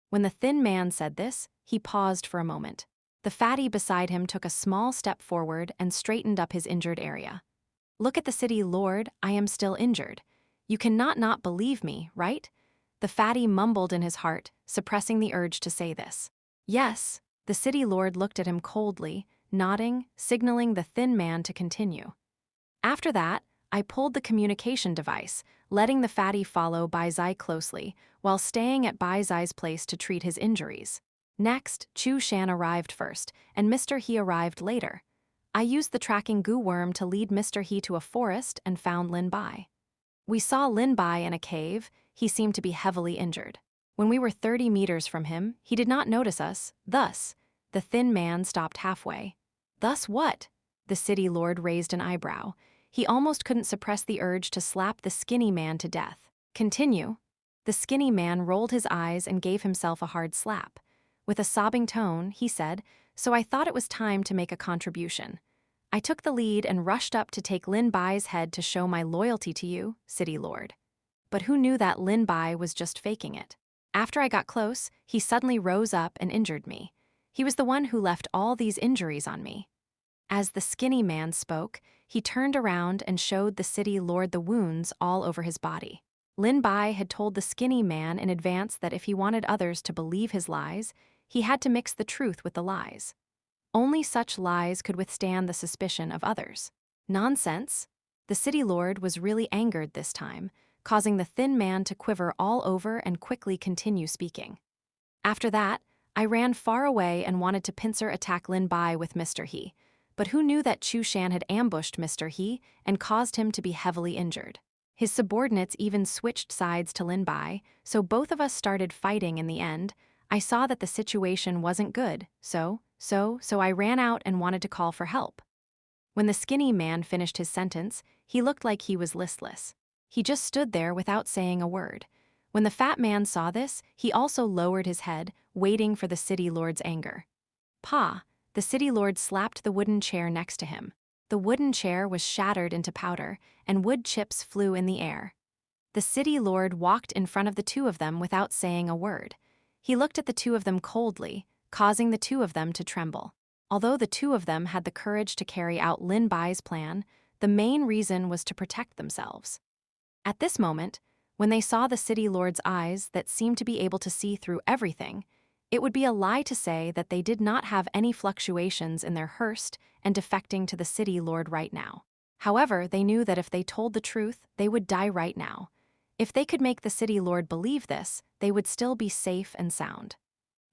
S1: When the thin man said this, he paused for a moment. The fatty beside him took a small step forward and straightened up his injured area. "Look at the city lord, I am still injured. You cannot not believe me, right?" The fatty mumbled in his heart, suppressing the urge to say this. "Yes." The city lord looked at him coldly, nodding, signaling the thin man to continue. "After that, I pulled the communication device, letting the fatty follow Bai Zai closely, while staying at Bai Zai's place to treat his injuries. Next, Chu Shan arrived first, and Mr. He arrived later. I used the tracking goo worm to lead Mr. He to a forest and found Lin Bai. We saw Lin Bai in a cave. He seemed to be heavily injured. When we were 30 meters from him, he did not notice us. Thus, the thin man stopped halfway. Thus what?" The city lord raised an eyebrow. He almost couldn't suppress the urge to slap the skinny man to death. "Continue." The skinny man rolled his eyes and gave himself a hard slap. With a sobbing tone, he said, "So I thought it was time to make a contribution. I took the lead and rushed up to take Lin Bai's head to show my loyalty to you, city lord. But who knew that Lin Bai was just faking it? After I got close, he suddenly rose up and injured me. He was the one who left all these injuries on me." As the skinny man spoke, he turned around and showed the city lord the wounds all over his body. Lin Bai had told the skinny man in advance that if he wanted others to believe his lies, he had to mix the truth with the lies. Only such lies could withstand the suspicion of others. Nonsense. The city lord was really angered this time, causing the thin man to quiver all over and quickly continue speaking. "After that, I ran far away and wanted to pincer attack Lin Bai with Mr. He, but who knew that Chu Shan had ambushed Mr. He and caused him to be heavily injured. His subordinates even switched sides to Lin Bai, so both of us started fighting in the end. I saw that the situation wasn't good, so I ran out and wanted to call for help." When the skinny man finished his sentence, he looked like he was listless. He just stood there without saying a word. When the fat man saw this, he also lowered his head, waiting for the city lord's anger. "Pa!" The city lord slapped the wooden chair next to him. The wooden chair was shattered into powder, and wood chips flew in the air. The city lord walked in front of the two of them without saying a word. He looked at the two of them coldly, causing the two of them to tremble. Although the two of them had the courage to carry out Lin Bai's plan, the main reason was to protect themselves. At this moment, when they saw the city lord's eyes that seemed to be able to see through everything, It would be a lie to say that they did not have any fluctuations in their hearst and defecting to the city lord right now. However, they knew that if they told the truth, they would die right now. If they could make the city lord believe this, they would still be safe and sound.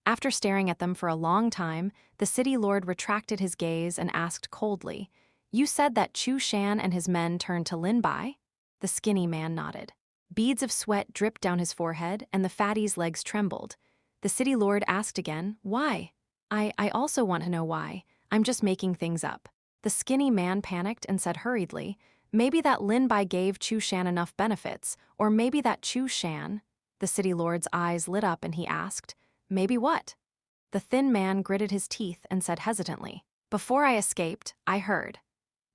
S1: After staring at them for a long time, the city lord retracted his gaze and asked coldly, "You said that Chu Shan and his men turned to Lin Bai?" The skinny man nodded. Beads of sweat dripped down his forehead, and the fatty's legs trembled. The city lord asked again, "Why?" I also want to know why. I'm just making things up." The skinny man panicked and said hurriedly, "Maybe that Lin Bai gave Chu Shan enough benefits, or maybe that Chu Shan—" The city lord's eyes lit up and he asked, "Maybe what?" The thin man gritted his teeth and said hesitantly, "Before I escaped, I heard."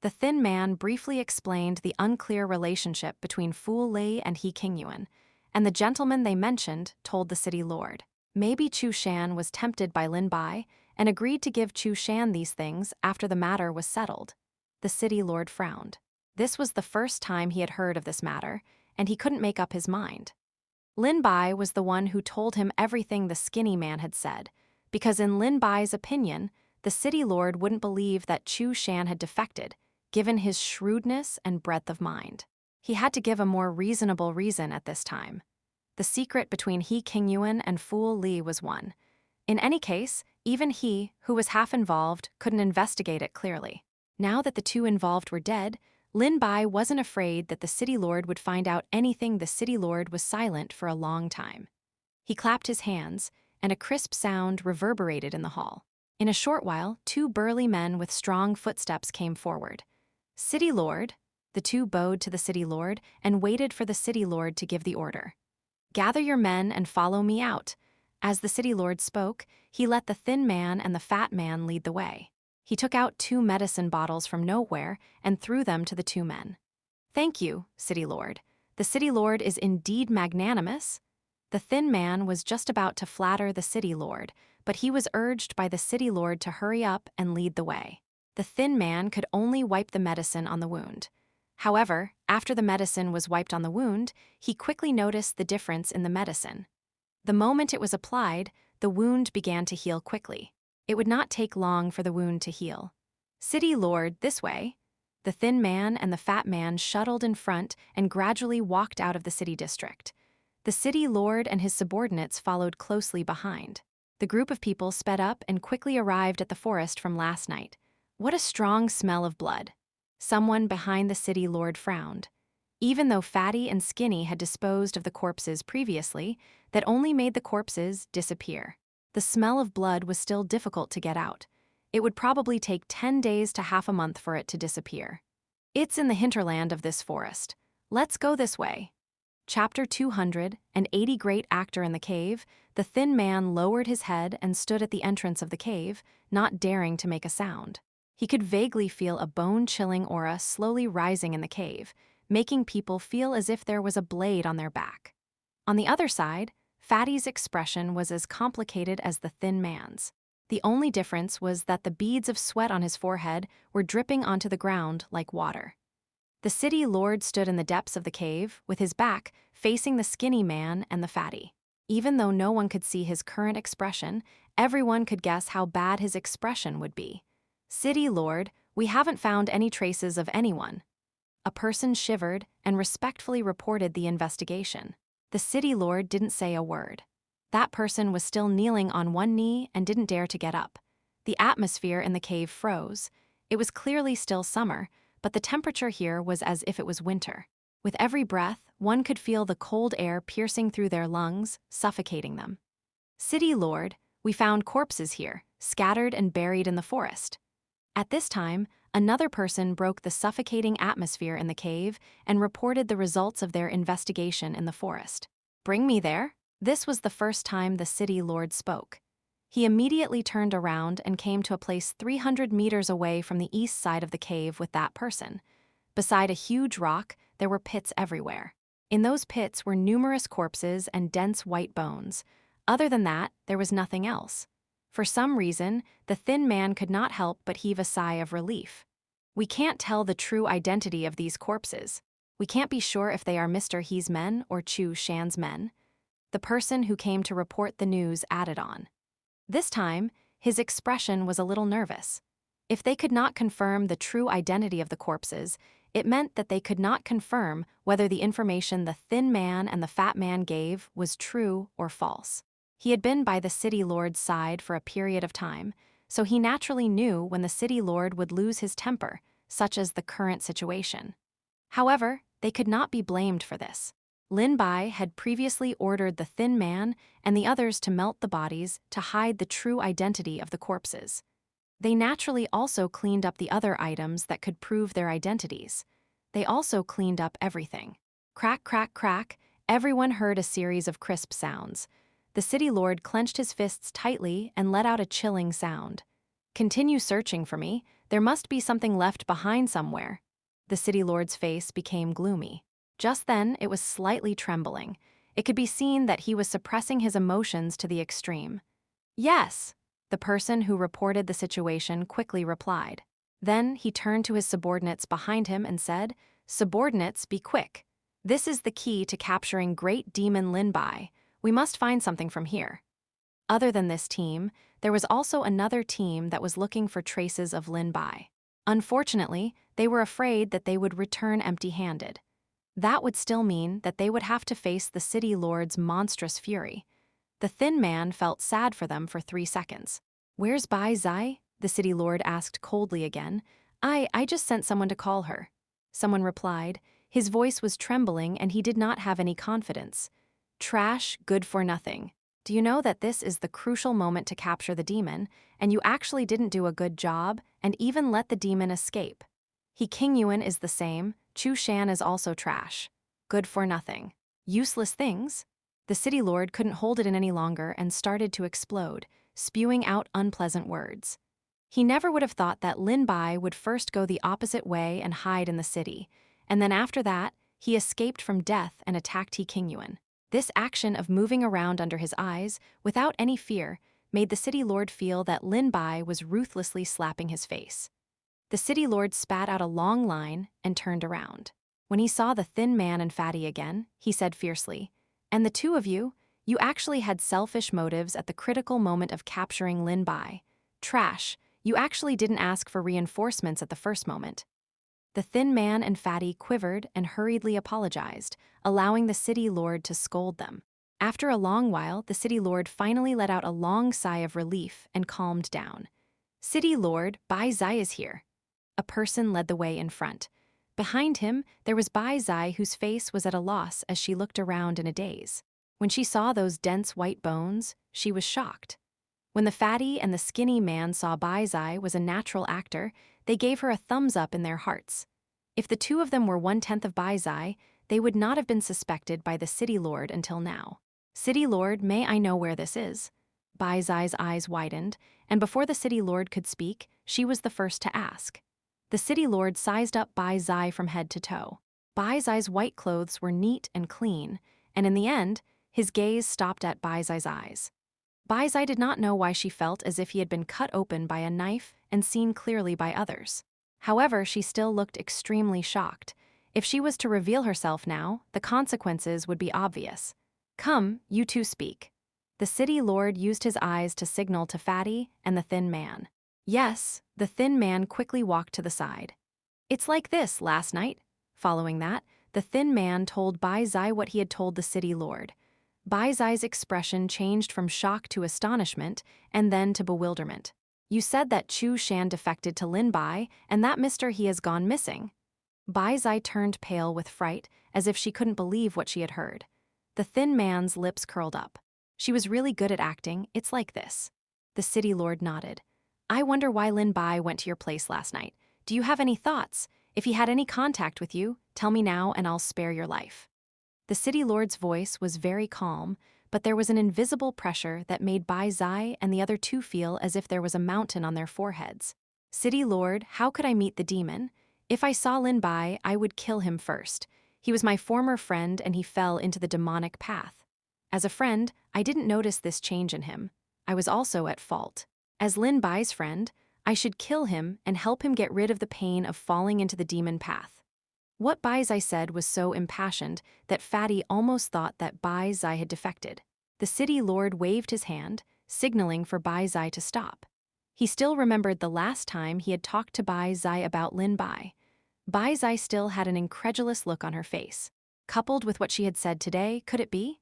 S1: The thin man briefly explained the unclear relationship between Fu Lei and He Qingyuan, and the gentleman they mentioned told the city lord. Maybe Chu Shan was tempted by Lin Bai and agreed to give Chu Shan these things after the matter was settled. The city lord frowned. This was the first time he had heard of this matter, and he couldn't make up his mind. Lin Bai was the one who told him everything the skinny man had said, because in Lin Bai's opinion, the city lord wouldn't believe that Chu Shan had defected, given his shrewdness and breadth of mind. He had to give a more reasonable reason at this time. The secret between He Qingyuan and Fu Li was one. In any case, even he, who was half involved, couldn't investigate it clearly. Now that the two involved were dead, Lin Bai wasn't afraid that the city lord would find out anything. The city lord was silent for a long time. He clapped his hands, and a crisp sound reverberated in the hall. In a short while, two burly men with strong footsteps came forward. "City lord." The two bowed to the city lord and waited for the city lord to give the order. "Gather your men and follow me out." As the city lord spoke, he let the thin man and the fat man lead the way. He took out 2 medicine bottles from nowhere and threw them to the 2 men. "Thank you, city lord. The city lord is indeed magnanimous." The thin man was just about to flatter the city lord, but he was urged by the city lord to hurry up and lead the way. The thin man could only wipe the medicine on the wound. However, after the medicine was wiped on the wound, he quickly noticed the difference in the medicine. The moment it was applied, the wound began to heal quickly. It would not take long for the wound to heal. "City lord, this way." The thin man and the fat man shuttled in front and gradually walked out of the city district. The city lord and his subordinates followed closely behind. The group of people sped up and quickly arrived at the forest from last night. What a strong smell of blood. Someone behind the city lord frowned. Even though Fatty and Skinny had disposed of the corpses previously, that only made the corpses disappear. The smell of blood was still difficult to get out. It would probably take 10 days to half a month for it to disappear. "It's in the hinterland of this forest. Let's go this way." Chapter 280. Great actor in the cave. The thin man lowered his head and stood at the entrance of the cave, not daring to make a sound. He could vaguely feel a bone-chilling aura slowly rising in the cave, making people feel as if there was a blade on their back. On the other side, Fatty's expression was as complicated as the thin man's. The only difference was that the beads of sweat on his forehead were dripping onto the ground like water. The city lord stood in the depths of the cave, with his back facing the skinny man and the fatty. Even though no one could see his current expression, everyone could guess how bad his expression would be. "City lord, we haven't found any traces of anyone." A person shivered and respectfully reported the investigation. The city lord didn't say a word. That person was still kneeling on one knee and didn't dare to get up. The atmosphere in the cave froze. It was clearly still summer, but the temperature here was as if it was winter. With every breath, one could feel the cold air piercing through their lungs, suffocating them. "City lord, we found corpses here, scattered and buried in the forest." At this time, another person broke the suffocating atmosphere in the cave and reported the results of their investigation in the forest. "Bring me there." This was the first time the city lord spoke. He immediately turned around and came to a place 300 meters away from the east side of the cave with that person. Beside a huge rock, there were pits everywhere. In those pits were numerous corpses and dense white bones. Other than that, there was nothing else. For some reason, the thin man could not help but heave a sigh of relief. "We can't tell the true identity of these corpses. We can't be sure if they are Mr. He's men or Chu Shan's men." The person who came to report the news added on. This time, his expression was a little nervous. If they could not confirm the true identity of the corpses, it meant that they could not confirm whether the information the thin man and the fat man gave was true or false. He had been by the city lord's side for a period of time, so he naturally knew when the city lord would lose his temper, such as the current situation. However, they could not be blamed for this. Lin Bai had previously ordered the thin man and the others to melt the bodies to hide the true identity of the corpses. They naturally also cleaned up the other items that could prove their identities. They also cleaned up everything. Crack, crack, crack, everyone heard a series of crisp sounds. The city lord clenched his fists tightly and let out a chilling sound. Continue searching for me, there must be something left behind somewhere. The city lord's face became gloomy. Just then, it was slightly trembling. It could be seen that he was suppressing his emotions to the extreme. Yes, the person who reported the situation quickly replied. Then he turned to his subordinates behind him and said, "Subordinates, be quick. This is the key to capturing Great Demon Lin Bai. We must find something from here." Other than this team, there was also another team that was looking for traces of Lin Bai. Unfortunately, they were afraid that they would return empty-handed. That would still mean that they would have to face the city lord's monstrous fury. The thin man felt sad for them for 3 seconds. "Where's Bai Zai?" the city lord asked coldly again. I just sent someone to call her." Someone replied. His voice was trembling and he did not have any confidence. "Trash, good for nothing. Do you know that this is the crucial moment to capture the demon, and you actually didn't do a good job and even let the demon escape? He King Yuan is the same, Chu Shan is also trash. Good for nothing. Useless things?" The city lord couldn't hold it in any longer and started to explode, spewing out unpleasant words. He never would have thought that Lin Bai would first go the opposite way and hide in the city, and then after that, he escaped from death and attacked He King Yuan. This action of moving around under his eyes, without any fear, made the city lord feel that Lin Bai was ruthlessly slapping his face. The city lord spat out a long line and turned around. When he saw the thin man and fatty again, he said fiercely, "And the two of you actually had selfish motives at the critical moment of capturing Lin Bai. Trash, you actually didn't ask for reinforcements at the first moment." The thin man and fatty quivered and hurriedly apologized, allowing the city lord to scold them. After a long while, the city lord finally let out a long sigh of relief and calmed down. "City lord, Bai Zai is here." A person led the way in front. Behind him, there was Bai Zai, whose face was at a loss as she looked around in a daze. When she saw those dense white bones, she was shocked. When the fatty and the skinny man saw Bai Zai was a natural actor, they gave her a thumbs up in their hearts. If the two of them were 1/10 of Bai Zai, they would not have been suspected by the city lord until now. "City lord, may I know where this is?" Bai Zai's eyes widened, and before the city lord could speak, she was the first to ask. The city lord sized up Bai Zai from head to toe. Bai Zai's white clothes were neat and clean, and in the end, his gaze stopped at Bai Zai's eyes. Bai Zai did not know why she felt as if he had been cut open by a knife and seen clearly by others. However, she still looked extremely shocked. If she was to reveal herself now, the consequences would be obvious. "Come, you two speak." The city lord used his eyes to signal to Fatty and the thin man. Yes, the thin man quickly walked to the side. "It's like this last night." Following that, the thin man told Bai Zai what he had told the city lord. Bai Zai's expression changed from shock to astonishment and then to bewilderment. "You said that Chu Shan defected to Lin Bai and that he has gone missing." Bai Zai turned pale with fright, as if she couldn't believe what she had heard. The thin man's lips curled up. "She was really good at acting, it's like this." The city lord nodded. "I wonder why Lin Bai went to your place last night. Do you have any thoughts? If he had any contact with you, tell me now and I'll spare your life." The city lord's voice was very calm, but there was an invisible pressure that made Bai Zai and the other two feel as if there was a mountain on their foreheads. "City lord, how could I meet the demon? If I saw Lin Bai, I would kill him first. He was my former friend and he fell into the demonic path. As a friend, I didn't notice this change in him. I was also at fault. As Lin Bai's friend, I should kill him and help him get rid of the pain of falling into the demon path." What Bai Zai said was so impassioned that Fatty almost thought that Bai Zai had defected. The city lord waved his hand, signaling for Bai Zai to stop. He still remembered the last time he had talked to Bai Zai about Lin Bai. Bai Zai still had an incredulous look on her face. Coupled with what she had said today, could it be?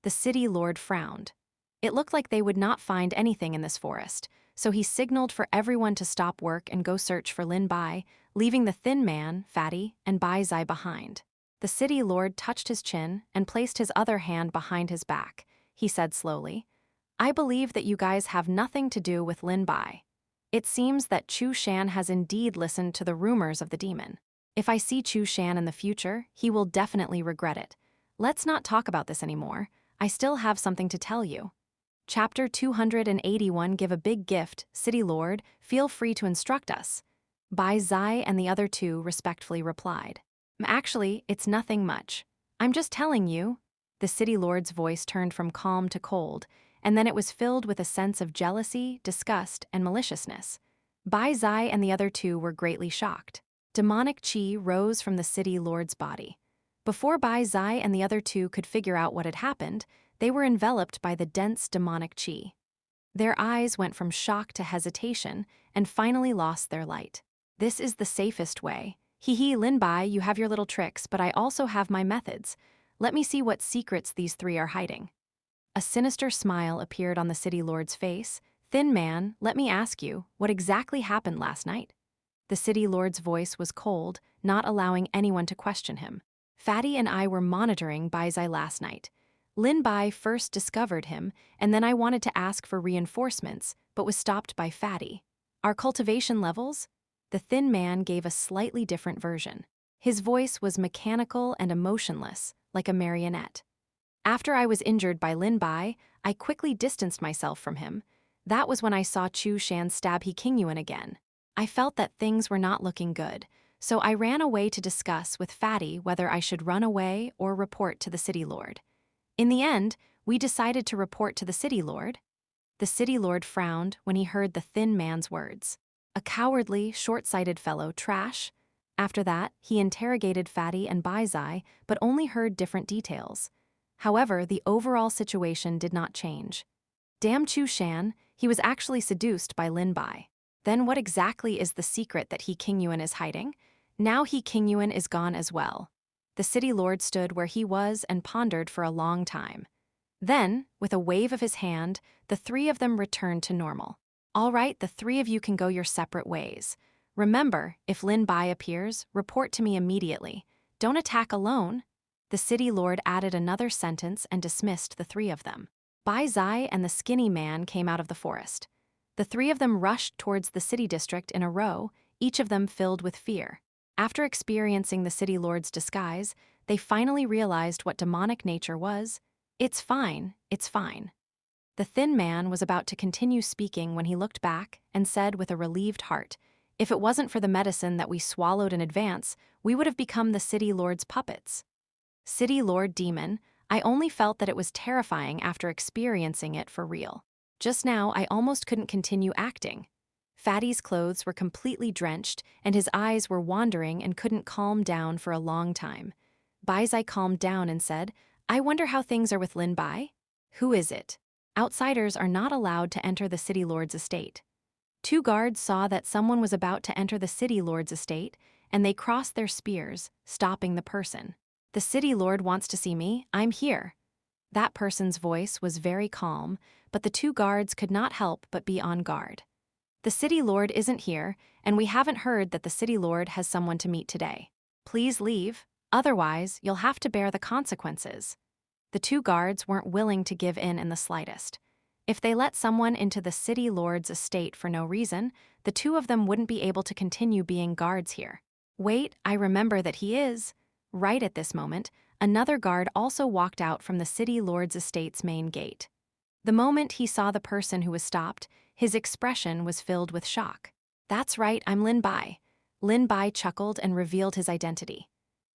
S1: The city lord frowned. It looked like they would not find anything in this forest, so he signaled for everyone to stop work and go search for Lin Bai, leaving the thin man, Fatty, and Bai Zai behind. The city lord touched his chin and placed his other hand behind his back. He said slowly, "I believe that you guys have nothing to do with Lin Bai. It seems that Chu Shan has indeed listened to the rumors of the demon. If I see Chu Shan in the future, he will definitely regret it. Let's not talk about this anymore. I still have something to tell you." Chapter 281. Give a big gift, City Lord, feel free to instruct us. Bai Zai and the other two respectfully replied. Actually, it's nothing much. I'm just telling you. The City Lord's voice turned from calm to cold, and then it was filled with a sense of jealousy, disgust, and maliciousness. Bai Zai and the other two were greatly shocked. Demonic chi rose from the City Lord's body. Before Bai Zai and the other two could figure out what had happened, they were enveloped by the dense demonic chi. Their eyes went from shock to hesitation and finally lost their light. This is the safest way. Hee, Lin Bai, you have your little tricks, but I also have my methods. Let me see what secrets these three are hiding. A sinister smile appeared on the City Lord's face. Thin man, let me ask you, what exactly happened last night? The City Lord's voice was cold, not allowing anyone to question him. Fatty and I were monitoring Bai Zai last night. Lin Bai first discovered him, and then I wanted to ask for reinforcements, but was stopped by Fatty. Our cultivation levels? The thin man gave a slightly different version. His voice was mechanical and emotionless, like a marionette. After I was injured by Lin Bai, I quickly distanced myself from him. That was when I saw Chu Shan stab He Qingyuan again. I felt that things were not looking good, so I ran away to discuss with Fatty whether I should run away or report to the City Lord. In the end, we decided to report to the City Lord. The City Lord frowned when he heard the thin man's words. A cowardly, short-sighted fellow, trash. After that, he interrogated Fatty and Bai Zai, but only heard different details. However, the overall situation did not change. Damn Chu Shan, he was actually seduced by Lin Bai. Then what exactly is the secret that He Qingyuan is hiding? Now He Qingyuan is gone as well. The City Lord stood where he was and pondered for a long time. Then, with a wave of his hand, the three of them returned to normal. All right, the three of you can go your separate ways. Remember, if Lin Bai appears, report to me immediately. Don't attack alone. The City Lord added another sentence and dismissed the three of them. Bai Zai and the skinny man came out of the forest. The three of them rushed towards the city district in a row, each of them filled with fear. After experiencing the City Lord's disguise, they finally realized what demonic nature was. It's fine, it's fine. The thin man was about to continue speaking when he looked back and said with a relieved heart, "If it wasn't for the medicine that we swallowed in advance, we would have become the City Lord's puppets." City Lord Demon, I only felt that it was terrifying after experiencing it for real. Just now, I almost couldn't continue acting. Fatty's clothes were completely drenched, and his eyes were wandering and couldn't calm down for a long time. Bai Zai calmed down and said, "I wonder how things are with Lin Bai? Who is it? Outsiders are not allowed to enter the City Lord's estate." Two guards saw that someone was about to enter the City Lord's estate, and they crossed their spears, stopping the person. "The City Lord wants to see me. I'm here." That person's voice was very calm, but the two guards could not help but be on guard. "The City Lord isn't here, and we haven't heard that the City Lord has someone to meet today. Please leave, otherwise you'll have to bear the consequences." The two guards weren't willing to give in the slightest. If they let someone into the City Lord's estate for no reason, the two of them wouldn't be able to continue being guards here. Wait, I remember that he is. Right at this moment, another guard also walked out from the City Lord's estate's main gate. The moment he saw the person who was stopped, his expression was filled with shock. "That's right, I'm Lin Bai." Lin Bai chuckled and revealed his identity.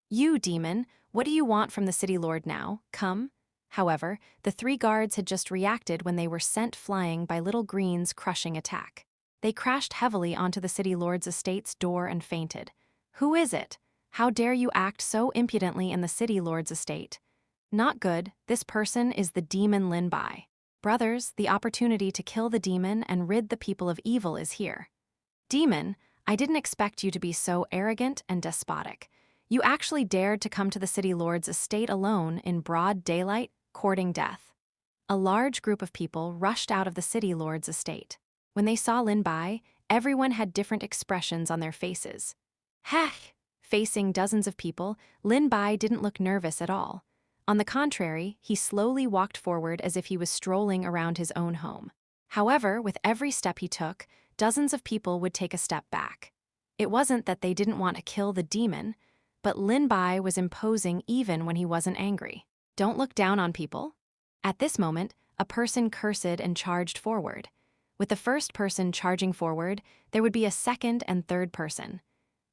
S1: "You, demon, what do you want from the City Lord now? Come." However, the three guards had just reacted when they were sent flying by Little Green's crushing attack. They crashed heavily onto the City Lord's estate's door and fainted. "Who is it? How dare you act so impudently in the City Lord's estate?" "Not good, this person is the demon Lin Bai." Brothers, the opportunity to kill the demon and rid the people of evil is here. Demon, I didn't expect you to be so arrogant and despotic. You actually dared to come to the city lord's estate alone in broad daylight, courting death. A large group of people rushed out of the city lord's estate. When they saw Lin Bai, everyone had different expressions on their faces. Heck! Facing dozens of people, Lin Bai didn't look nervous at all. On the contrary, he slowly walked forward as if he was strolling around his own home. However, with every step he took, dozens of people would take a step back. It wasn't that they didn't want to kill the demon, but Lin Bai was imposing even when he wasn't angry. Don't look down on people. At this moment, a person cursed and charged forward. With the first person charging forward, there would be a second and third person.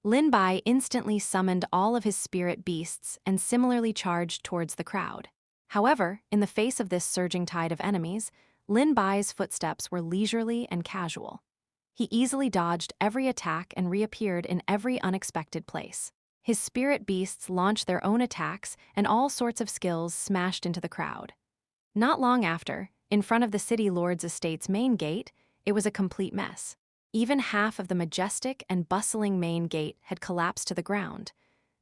S1: Lin Bai instantly summoned all of his spirit beasts and similarly charged towards the crowd. However, in the face of this surging tide of enemies, Lin Bai's footsteps were leisurely and casual. He easily dodged every attack and reappeared in every unexpected place. His spirit beasts launched their own attacks, and all sorts of skills smashed into the crowd. Not long after, in front of the city lord's estate's main gate, it was a complete mess. Even half of the majestic and bustling main gate had collapsed to the ground.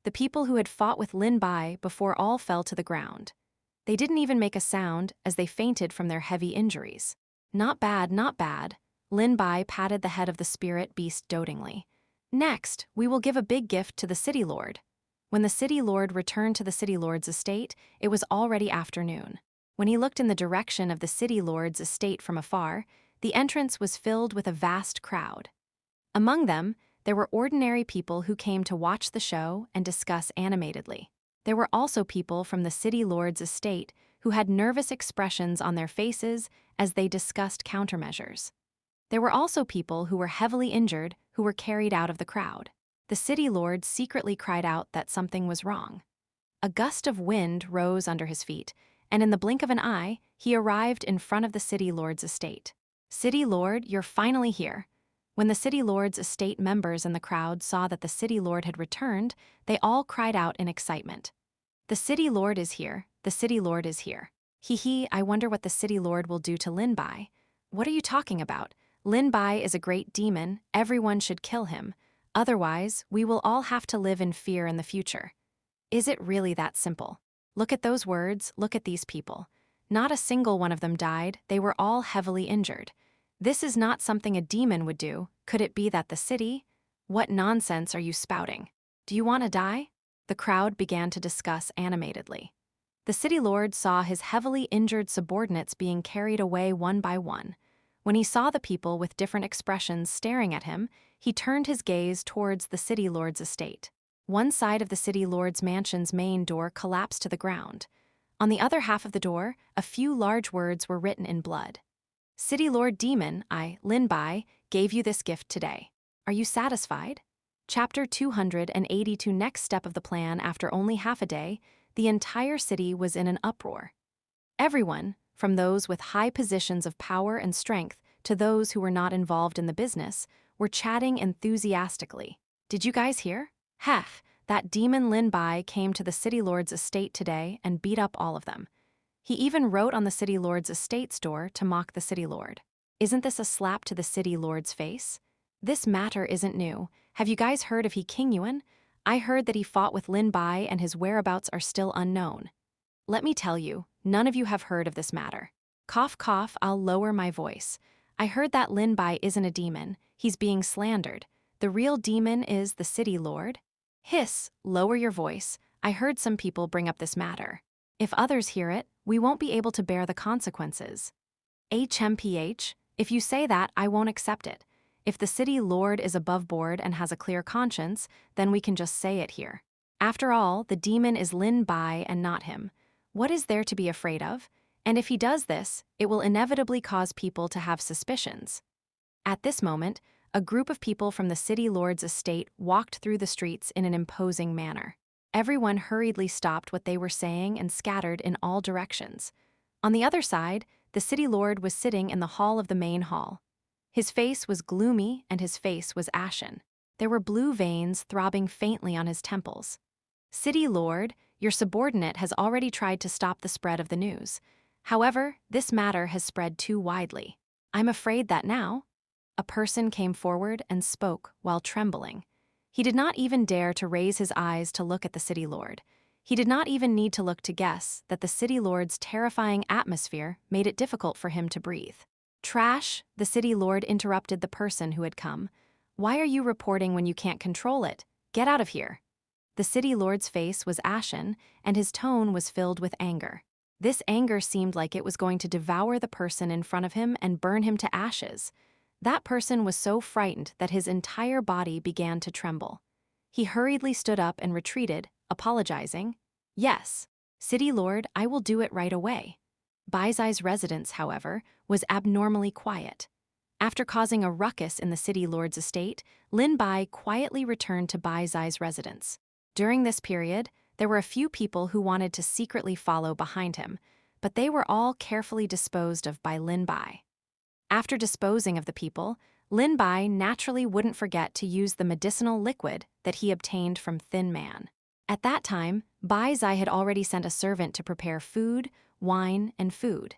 S1: The people who had fought with Lin Bai before all fell to the ground. They didn't even make a sound as they fainted from their heavy injuries. Not bad, not bad. Lin Bai patted the head of the spirit beast dotingly. Next, we will give a big gift to the city lord. When the city lord returned to the city lord's estate, it was already afternoon. When he looked in the direction of the city lord's estate from afar, the entrance was filled with a vast crowd. Among them, there were ordinary people who came to watch the show and discuss animatedly. There were also people from the city lord's estate who had nervous expressions on their faces as they discussed countermeasures. There were also people who were heavily injured who were carried out of the crowd. The city lord secretly cried out that something was wrong. A gust of wind rose under his feet, and in the blink of an eye, he arrived in front of the city lord's estate. City Lord, you're finally here. When the city lord's estate members in the crowd saw that the city lord had returned, they all cried out in excitement. The city lord is here, the city lord is here. Hee, I wonder what the city lord will do to Lin Bai. What are you talking about? Lin Bai is a great demon, everyone should kill him. Otherwise, we will all have to live in fear in the future. Is it really that simple? Look at those words, look at these people. Not a single one of them died, they were all heavily injured. This is not something a demon would do. Could it be that the city? What nonsense are you spouting? Do you want to die? The crowd began to discuss animatedly. The city lord saw his heavily injured subordinates being carried away one by one. When he saw the people with different expressions staring at him, he turned his gaze towards the city lord's estate. One side of the city lord's mansion's main door collapsed to the ground. On the other half of the door, a few large words were written in blood. City Lord Demon, I, Lin Bai, gave you this gift today. Are you satisfied? Chapter 282. Next step of the plan. After only half a day, the entire city was in an uproar. Everyone, from those with high positions of power and strength to those who were not involved in the business, were chatting enthusiastically. Did you guys hear? Heck, that demon Lin Bai came to the city lord's estate today and beat up all of them. He even wrote on the city lord's estate's door to mock the city lord. Isn't this a slap to the city lord's face? This matter isn't new. Have you guys heard of He King Yuan? I heard that he fought with Lin Bai and his whereabouts are still unknown. Let me tell you, none of you have heard of this matter. Cough, cough, I'll lower my voice. I heard that Lin Bai isn't a demon. He's being slandered. The real demon is the city lord. Hiss, lower your voice. I heard some people bring up this matter. If others hear it, we won't be able to bear the consequences. HMPH, if you say that, I won't accept it. If the city lord is above board and has a clear conscience, then we can just say it here. After all, the demon is Lin Bai and not him. What is there to be afraid of? And if he does this, it will inevitably cause people to have suspicions. At this moment, a group of people from the city lord's estate walked through the streets in an imposing manner. Everyone hurriedly stopped what they were saying and scattered in all directions. On the other side, the city lord was sitting in the hall of the main hall. His face was gloomy and his face was ashen. There were blue veins throbbing faintly on his temples. City lord, your subordinate has already tried to stop the spread of the news. However, this matter has spread too widely. I'm afraid that now. A person came forward and spoke while trembling. He did not even dare to raise his eyes to look at the city lord. He did not even need to look to guess that the city lord's terrifying atmosphere made it difficult for him to breathe. Trash, the city lord interrupted the person who had come. Why are you reporting when you can't control it? Get out of here. The city lord's face was ashen, and his tone was filled with anger. This anger seemed like it was going to devour the person in front of him and burn him to ashes. That person was so frightened that his entire body began to tremble. He hurriedly stood up and retreated, apologizing. Yes, City Lord, I will do it right away. Baizai's residence, however, was abnormally quiet. After causing a ruckus in the City Lord's estate, Lin Bai quietly returned to Baizai's residence. During this period, there were a few people who wanted to secretly follow behind him, but they were all carefully disposed of by Lin Bai. After disposing of the people, Lin Bai naturally wouldn't forget to use the medicinal liquid that he obtained from Thin Man. At that time, Bai Zai had already sent a servant to prepare food, wine, and food.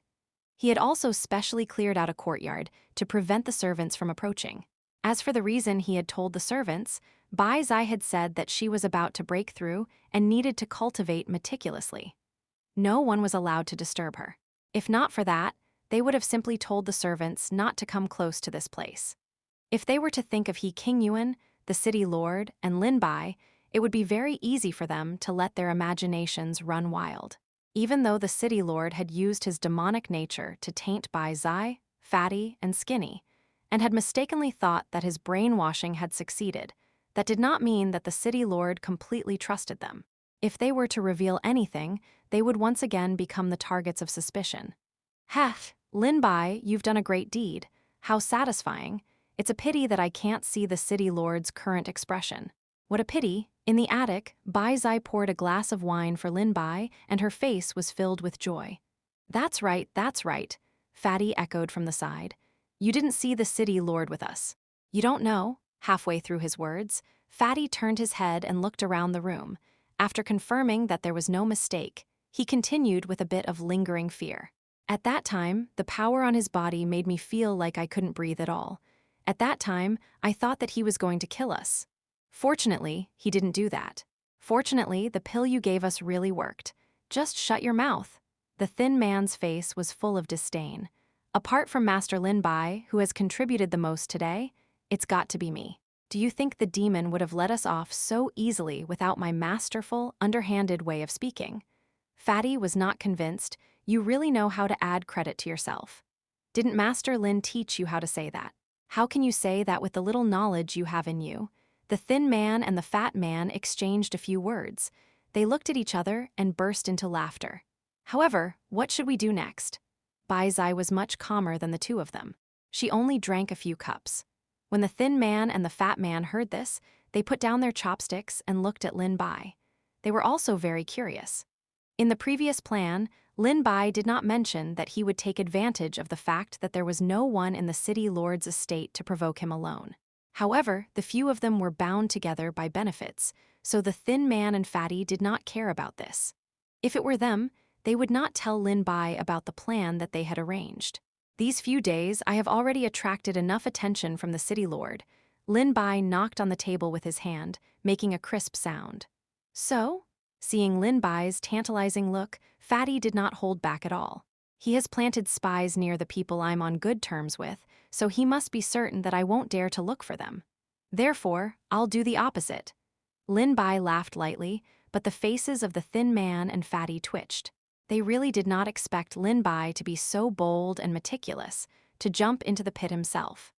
S1: He had also specially cleared out a courtyard to prevent the servants from approaching. As for the reason he had told the servants, Bai Zai had said that she was about to break through and needed to cultivate meticulously. No one was allowed to disturb her. If not for that, they would have simply told the servants not to come close to this place. If they were to think of He Qingyuan, the city lord, and Lin Bai, it would be very easy for them to let their imaginations run wild. Even though the city lord had used his demonic nature to taint Bai Zai, Fatty, and Skinny, and had mistakenly thought that his brainwashing had succeeded, that did not mean that the city lord completely trusted them. If they were to reveal anything, they would once again become the targets of suspicion. Heh, Lin Bai, you've done a great deed. How satisfying. It's a pity that I can't see the city lord's current expression. What a pity. In the attic, Bai Zai poured a glass of wine for Lin Bai, and her face was filled with joy. That's right, Fatty echoed from the side. You didn't see the city lord with us. You don't know? Halfway through his words, Fatty turned his head and looked around the room. After confirming that there was no mistake, he continued with a bit of lingering fear. At that time, the power on his body made me feel like I couldn't breathe at all. At that time, I thought that he was going to kill us. Fortunately, he didn't do that. Fortunately, the pill you gave us really worked. Just shut your mouth. The thin man's face was full of disdain. Apart from Master Lin Bai, who has contributed the most today, it's got to be me. Do you think the demon would have let us off so easily without my masterful, underhanded way of speaking? Fatty was not convinced. You really know how to add credit to yourself. Didn't Master Lin teach you how to say that? How can you say that with the little knowledge you have in you? The thin man and the fat man exchanged a few words. They looked at each other and burst into laughter. However, what should we do next? Bai Zai was much calmer than the two of them. She only drank a few cups. When the thin man and the fat man heard this, they put down their chopsticks and looked at Lin Bai. They were also very curious. In the previous plan, Lin Bai did not mention that he would take advantage of the fact that there was no one in the city lord's estate to provoke him alone. However, the few of them were bound together by benefits, so the thin man and Fatty did not care about this. If it were them, they would not tell Lin Bai about the plan that they had arranged. These few days, I have already attracted enough attention from the city lord. Lin Bai knocked on the table with his hand, making a crisp sound. So? Seeing Lin Bai's tantalizing look, Fatty did not hold back at all. He has planted spies near the people I'm on good terms with, so he must be certain that I won't dare to look for them. Therefore, I'll do the opposite. Lin Bai laughed lightly, but the faces of the thin man and Fatty twitched. They really did not expect Lin Bai to be so bold and meticulous, to jump into the pit himself.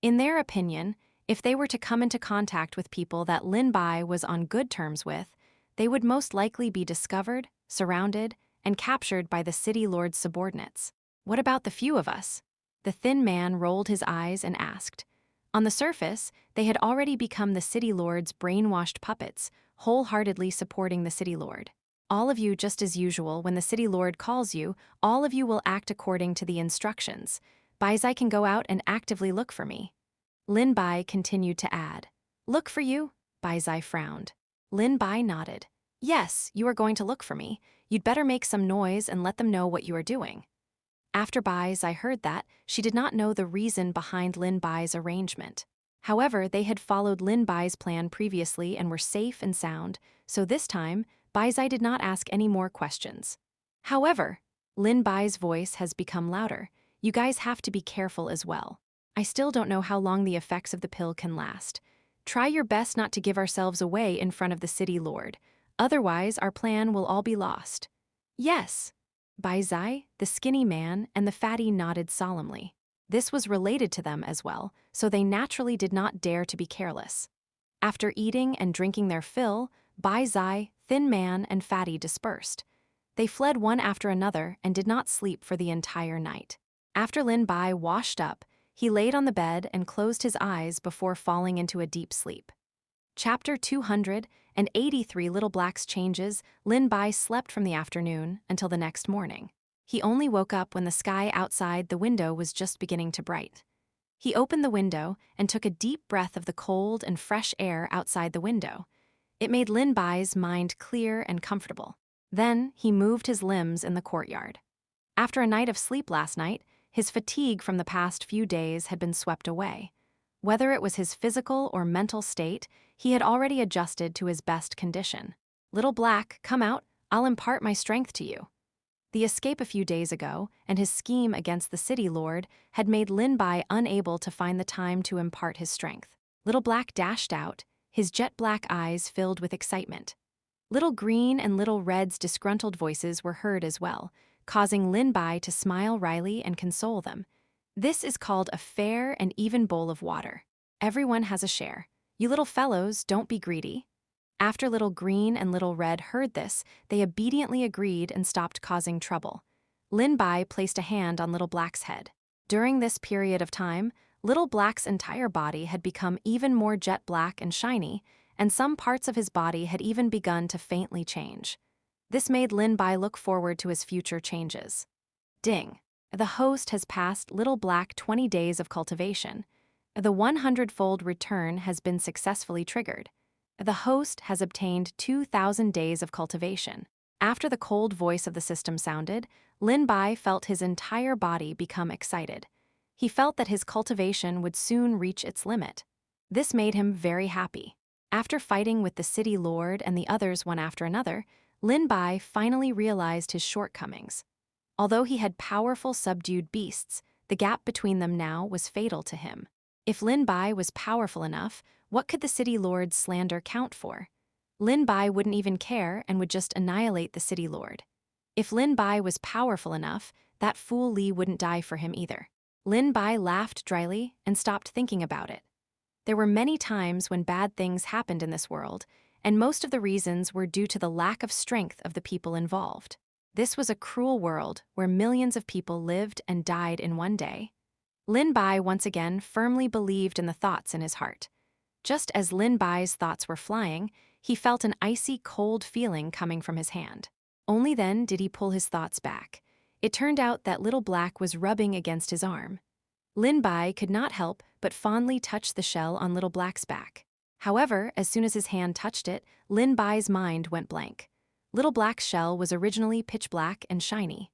S1: In their opinion, if they were to come into contact with people that Lin Bai was on good terms with, they would most likely be discovered, surrounded, and captured by the city lord's subordinates. What about the few of us? The thin man rolled his eyes and asked. On the surface, they had already become the city lord's brainwashed puppets, wholeheartedly supporting the city lord. All of you, just as usual, when the city lord calls you, all of you will act according to the instructions. Bai Zai can go out and actively look for me. Lin Bai continued to add. Look for you? Bai Zai frowned. Lin Bai nodded. Yes, you are going to look for me. You'd better make some noise and let them know what you are doing. After Bai's I heard that, she did not know the reason behind Lin Bai's arrangement. However, they had followed Lin Bai's plan previously and were safe and sound, so this time, Baizai did not ask any more questions. However, Lin Bai's voice has become louder. You guys have to be careful as well. I still don't know how long the effects of the pill can last. Try your best not to give ourselves away in front of the city lord. Otherwise, our plan will all be lost. Yes. Baizai, the skinny man, and the fatty nodded solemnly. This was related to them as well, so they naturally did not dare to be careless. After eating and drinking their fill, Baizai, Thin Man, and Fatty dispersed. They fled one after another and did not sleep for the entire night. After Lin Bai washed up, he laid on the bed and closed his eyes before falling into a deep sleep. Chapter 283 Little Black's Changes. Lin Bai slept from the afternoon until the next morning. He only woke up when the sky outside the window was just beginning to brighten. He opened the window and took a deep breath of the cold and fresh air outside the window. It made Lin Bai's mind clear and comfortable. Then he moved his limbs in the courtyard. After a night of sleep last night, his fatigue from the past few days had been swept away. Whether it was his physical or mental state, he had already adjusted to his best condition. Little Black, come out, I'll impart my strength to you. The escape a few days ago and his scheme against the city lord had made Lin Bai unable to find the time to impart his strength. Little Black dashed out, his jet-black eyes filled with excitement. Little Green and Little Red's disgruntled voices were heard as well, causing Lin Bai to smile wryly and console them. This is called a fair and even bowl of water. Everyone has a share. You little fellows, don't be greedy. After Little Green and Little Red heard this, they obediently agreed and stopped causing trouble. Lin Bai placed a hand on Little Black's head. During this period of time, Little Black's entire body had become even more jet black and shiny, and some parts of his body had even begun to faintly change. This made Lin Bai look forward to his future changes. Ding! The host has passed Little Black 20 days of cultivation. The 100-fold return has been successfully triggered. The host has obtained 2,000 days of cultivation. After the cold voice of the system sounded, Lin Bai felt his entire body become excited. He felt that his cultivation would soon reach its limit. This made him very happy. After fighting with the city lord and the others one after another, Lin Bai finally realized his shortcomings. Although he had powerful subdued beasts, the gap between them now was fatal to him. If Lin Bai was powerful enough, what could the city lord's slander count for? Lin Bai wouldn't even care and would just annihilate the city lord. If Lin Bai was powerful enough, that fool Li wouldn't die for him either. Lin Bai laughed dryly and stopped thinking about it. There were many times when bad things happened in this world, and most of the reasons were due to the lack of strength of the people involved. This was a cruel world where millions of people lived and died in one day. Lin Bai once again firmly believed in the thoughts in his heart. Just as Lin Bai's thoughts were flying, he felt an icy cold feeling coming from his hand. Only then did he pull his thoughts back. It turned out that Little Black was rubbing against his arm. Lin Bai could not help but fondly touch the shell on Little Black's back. However, as soon as his hand touched it, Lin Bai's mind went blank. Little Black's shell was originally pitch black and shiny.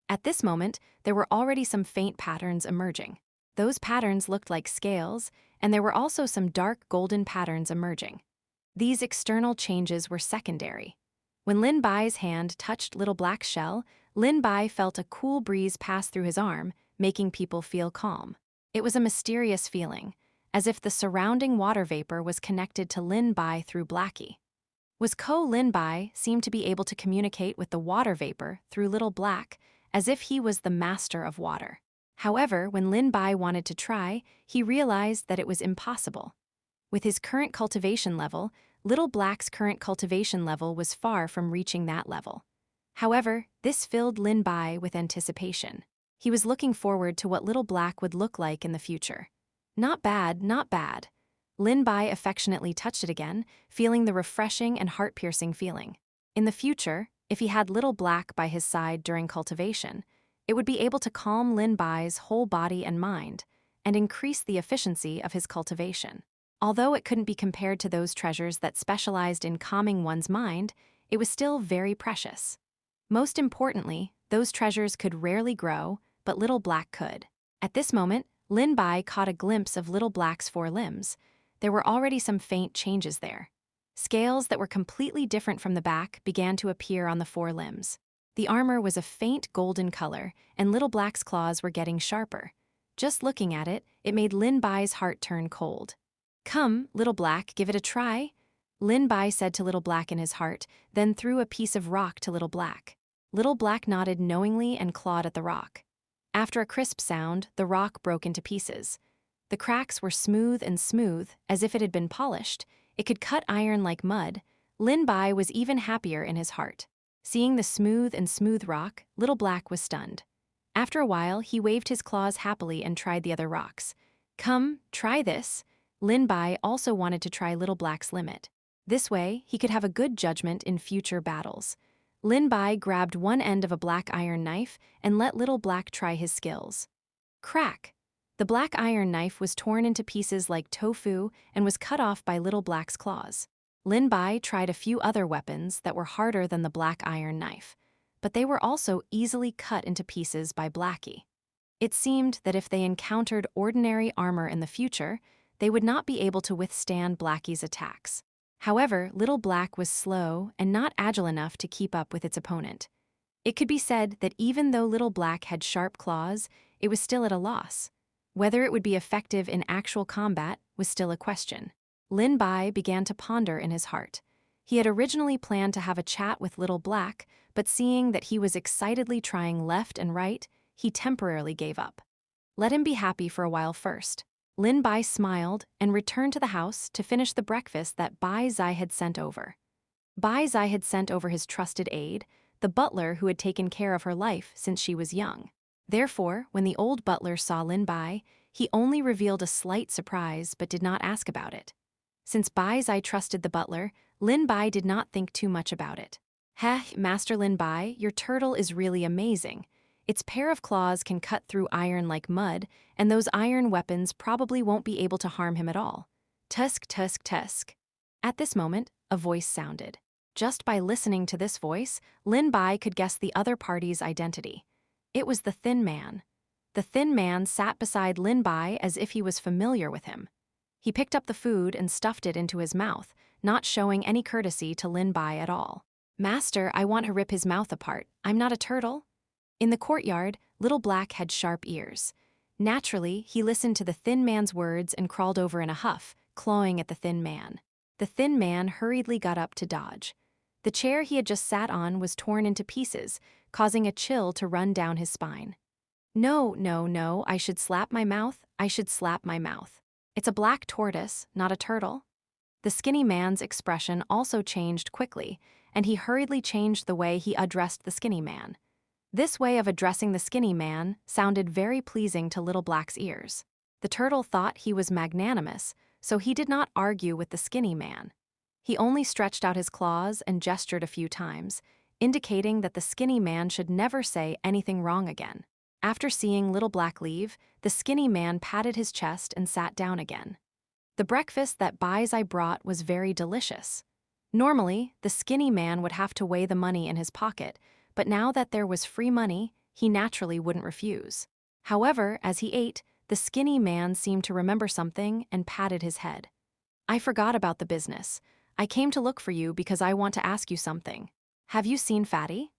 S1: At this moment, there were already some faint patterns emerging. Those patterns looked like scales, and there were also some dark golden patterns emerging. These external changes were secondary. When Lin Bai's hand touched Little Black's shell, Lin Bai felt a cool breeze pass through his arm, making people feel calm. It was a mysterious feeling, as if the surrounding water vapor was connected to Lin Bai through Blackie. Lin Bai seemed to be able to communicate with the water vapor through Little Black, as if he was the master of water. However, when Lin Bai wanted to try, he realized that it was impossible. With his current cultivation level, Little Black's current cultivation level was far from reaching that level. However, this filled Lin Bai with anticipation. He was looking forward to what Little Black would look like in the future. Not bad, not bad. Lin Bai affectionately touched it again, feeling the refreshing and heart-piercing feeling. In the future, if he had Little Black by his side during cultivation, it would be able to calm Lin Bai's whole body and mind, and increase the efficiency of his cultivation. Although it couldn't be compared to those treasures that specialized in calming one's mind, it was still very precious. Most importantly, those treasures could rarely grow, but Little Black could. At this moment, Lin Bai caught a glimpse of Little Black's 4 limbs. There were already some faint changes there. Scales that were completely different from the back began to appear on the 4 limbs. The armor was a faint golden color, and Little Black's claws were getting sharper. Just looking at it, it made Lin Bai's heart turn cold. "Come, Little Black, give it a try," Lin Bai said to Little Black in his heart, then threw a piece of rock to Little Black. Little Black nodded knowingly and clawed at the rock. After a crisp sound, the rock broke into pieces. The cracks were smooth, as if it had been polished. It could cut iron like mud. Lin Bai was even happier in his heart. Seeing the smooth rock, Little Black was stunned. After a while, he waved his claws happily and tried the other rocks. "Come, try this." Lin Bai also wanted to try Little Black's limit. This way, he could have a good judgment in future battles. Lin Bai grabbed one end of a black iron knife and let Little Black try his skills. Crack! The black iron knife was torn into pieces like tofu and was cut off by Little Black's claws. Lin Bai tried a few other weapons that were harder than the black iron knife, but they were also easily cut into pieces by Blackie. It seemed that if they encountered ordinary armor in the future, they would not be able to withstand Blackie's attacks. However, Little Black was slow and not agile enough to keep up with its opponent. It could be said that even though Little Black had sharp claws, it was still at a loss. Whether it would be effective in actual combat was still a question. Lin Bai began to ponder in his heart. He had originally planned to have a chat with Little Black, but seeing that he was excitedly trying left and right, he temporarily gave up. Let him be happy for a while first. Lin Bai smiled and returned to the house to finish the breakfast that Bai Zai had sent over. Bai Zai had sent over his trusted aide, the butler who had taken care of her life since she was young. Therefore, when the old butler saw Lin Bai, he only revealed a slight surprise but did not ask about it. Since Bai Zai trusted the butler, Lin Bai did not think too much about it. "Heh, Master Lin Bai, your turtle is really amazing. Its pair of claws can cut through iron like mud, and those iron weapons probably won't be able to harm him at all. Tusk, tusk, tusk." At this moment, a voice sounded. Just by listening to this voice, Lin Bai could guess the other party's identity. It was the Thin Man. The Thin Man sat beside Lin Bai as if he was familiar with him. He picked up the food and stuffed it into his mouth, not showing any courtesy to Lin Bai at all. "Master, I want to rip his mouth apart. I'm not a turtle." In the courtyard, Little Black had sharp ears. Naturally, he listened to the Thin Man's words and crawled over in a huff, clawing at the Thin Man. The Thin Man hurriedly got up to dodge. The chair he had just sat on was torn into pieces, causing a chill to run down his spine. "No, no, no, I should slap my mouth, I should slap my mouth. It's a black tortoise, not a turtle." The skinny man's expression also changed quickly, and he hurriedly changed the way he addressed the skinny man. This way of addressing the skinny man sounded very pleasing to Little Black's ears. The turtle thought he was magnanimous, so he did not argue with the skinny man. He only stretched out his claws and gestured a few times, indicating that the skinny man should never say anything wrong again. After seeing Little Black leave, the skinny man patted his chest and sat down again. The breakfast that Bai Zai brought was very delicious. Normally, the skinny man would have to weigh the money in his pocket, but now that there was free money, he naturally wouldn't refuse. However, as he ate, the skinny man seemed to remember something and patted his head. "I forgot about the business. I came to look for you because I want to ask you something. Have you seen Fatty?"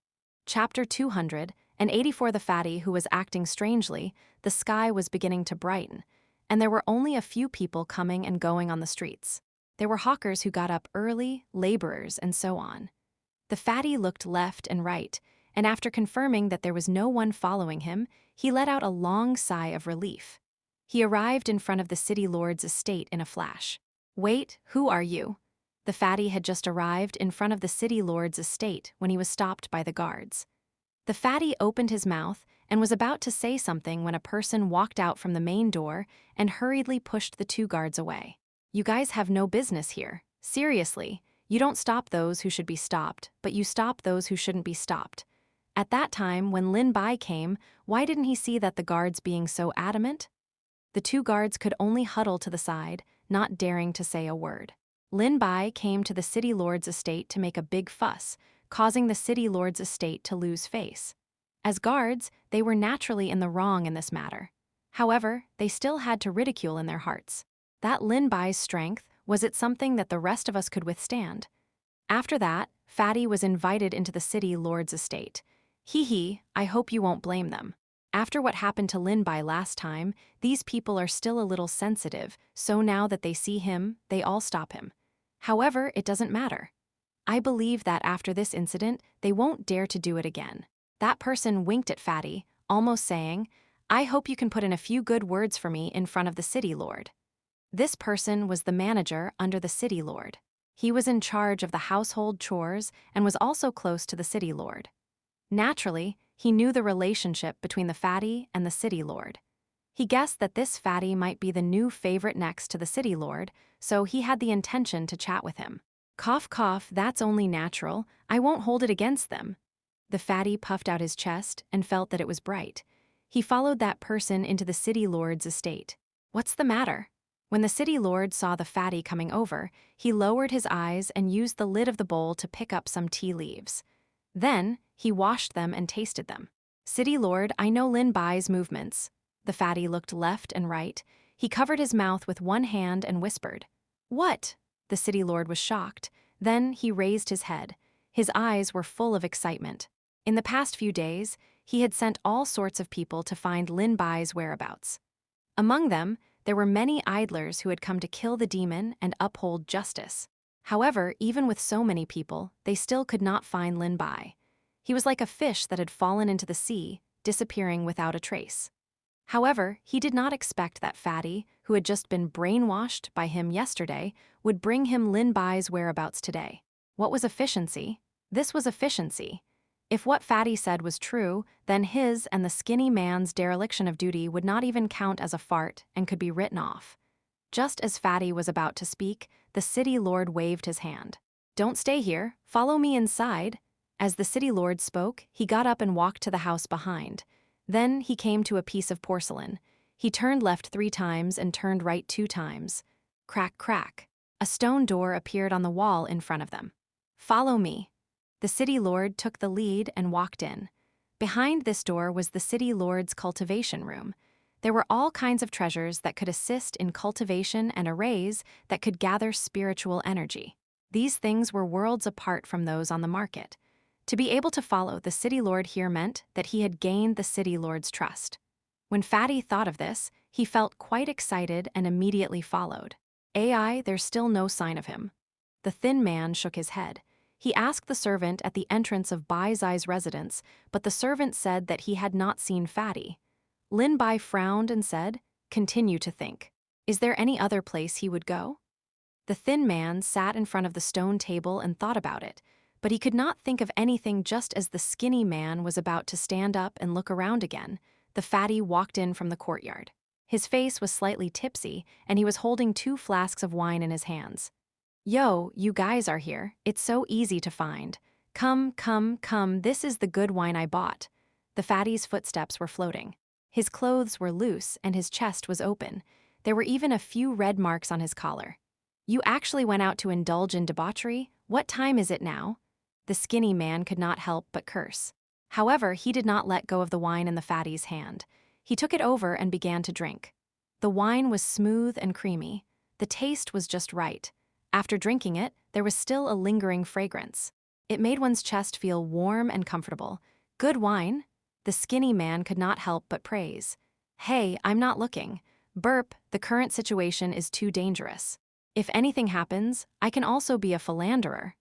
S1: Chapter 284. The Fatty who was acting strangely, the sky was beginning to brighten, and there were only a few people coming and going on the streets. There were hawkers who got up early, laborers, and so on. The Fatty looked left and right, and after confirming that there was no one following him, he let out a long sigh of relief. He arrived in front of the city lord's estate in a flash. "Wait, who are you?" The Fatty had just arrived in front of the city lord's estate when he was stopped by the guards. The Fatty opened his mouth and was about to say something when a person walked out from the main door and hurriedly pushed the 2 guards away. "You guys have no business here. Seriously. You don't stop those who should be stopped, but you stop those who shouldn't be stopped." At that time, when Lin Bai came, why didn't he see that the guards being so adamant? The 2 guards could only huddle to the side, not daring to say a word. Lin Bai came to the city lord's estate to make a big fuss, causing the city lord's estate to lose face. As guards, they were naturally in the wrong in this matter. However, they still had to ridicule in their hearts. That Lin Bai's strength, was it something that the rest of us could withstand? After that, Fatty was invited into the city lord's estate. Hee, I hope you won't blame them. After what happened to Lin Bai last time, these people are still a little sensitive, so now that they see him, they all stop him. However, it doesn't matter. I believe that after this incident, they won't dare to do it again. That person winked at Fatty, almost saying, I hope you can put in a few good words for me in front of the city lord. This person was the manager under the city lord. He was in charge of the household chores and was also close to the city lord. Naturally, he knew the relationship between the Fatty and the city lord. He guessed that this Fatty might be the new favorite next to the city lord, so he had the intention to chat with him. Cough, cough, that's only natural. I won't hold it against them. The Fatty puffed out his chest and felt that it was bright. He followed that person into the city lord's estate. What's the matter? When the city lord saw the Fatty coming over, he lowered his eyes and used the lid of the bowl to pick up some tea leaves. Then, he washed them and tasted them. City lord, I know Lin Bai's movements. The Fatty looked left and right. He covered his mouth with one hand and whispered. What? The city lord was shocked. Then he raised his head. His eyes were full of excitement. In the past few days, he had sent all sorts of people to find Lin Bai's whereabouts. Among them, there were many idlers who had come to kill the demon and uphold justice. However, even with so many people, they still could not find Lin Bai. He was like a fish that had fallen into the sea, disappearing without a trace. However, he did not expect that Fatty, who had just been brainwashed by him yesterday, would bring him Lin Bai's whereabouts today. What was efficiency? This was efficiency. If what Fatty said was true, then his and the skinny man's dereliction of duty would not even count as a fart and could be written off. Just as Fatty was about to speak, the city lord waved his hand. Don't stay here, follow me inside. As the city lord spoke, he got up and walked to the house behind. Then he came to a piece of porcelain. He turned left 3 times and turned right 2 times. Crack, crack. A stone door appeared on the wall in front of them. Follow me. The city lord took the lead and walked in. Behind this door was the city lord's cultivation room. There were all kinds of treasures that could assist in cultivation and arrays that could gather spiritual energy. These things were worlds apart from those on the market. To be able to follow the city lord here meant that he had gained the city lord's trust. When Fatty thought of this, he felt quite excited and immediately followed. There's still no sign of him. The thin man shook his head. He asked the servant at the entrance of Bai Zai's residence, but the servant said that he had not seen Fatty. Lin Bai frowned and said, continue to think. Is there any other place he would go? The thin man sat in front of the stone table and thought about it, but he could not think of anything. Just as the skinny man was about to stand up and look around again, the Fatty walked in from the courtyard. His face was slightly tipsy, and he was holding 2 flasks of wine in his hands. Yo, you guys are here. It's so easy to find. Come, come, come, this is the good wine I bought. The Fatty's footsteps were floating. His clothes were loose and his chest was open. There were even a few red marks on his collar. You actually went out to indulge in debauchery? What time is it now? The skinny man could not help but curse. However, he did not let go of the wine in the Fatty's hand. He took it over and began to drink. The wine was smooth and creamy. The taste was just right. After drinking it, there was still a lingering fragrance. It made one's chest feel warm and comfortable. Good wine? The skinny man could not help but praise. Hey, I'm not looking. Burp, the current situation is too dangerous. If anything happens, I can also be a philanderer.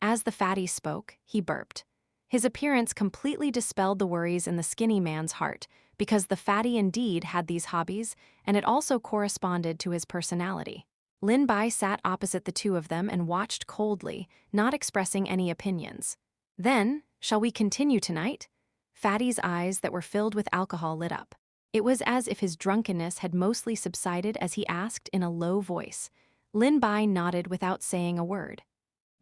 S1: As the Fatty spoke, he burped. His appearance completely dispelled the worries in the skinny man's heart, because the Fatty indeed had these hobbies, and it also corresponded to his personality. Lin Bai sat opposite the 2 of them and watched coldly, not expressing any opinions. Then, shall we continue tonight? Fatty's eyes that were filled with alcohol lit up. It was as if his drunkenness had mostly subsided as he asked in a low voice. Lin Bai nodded without saying a word.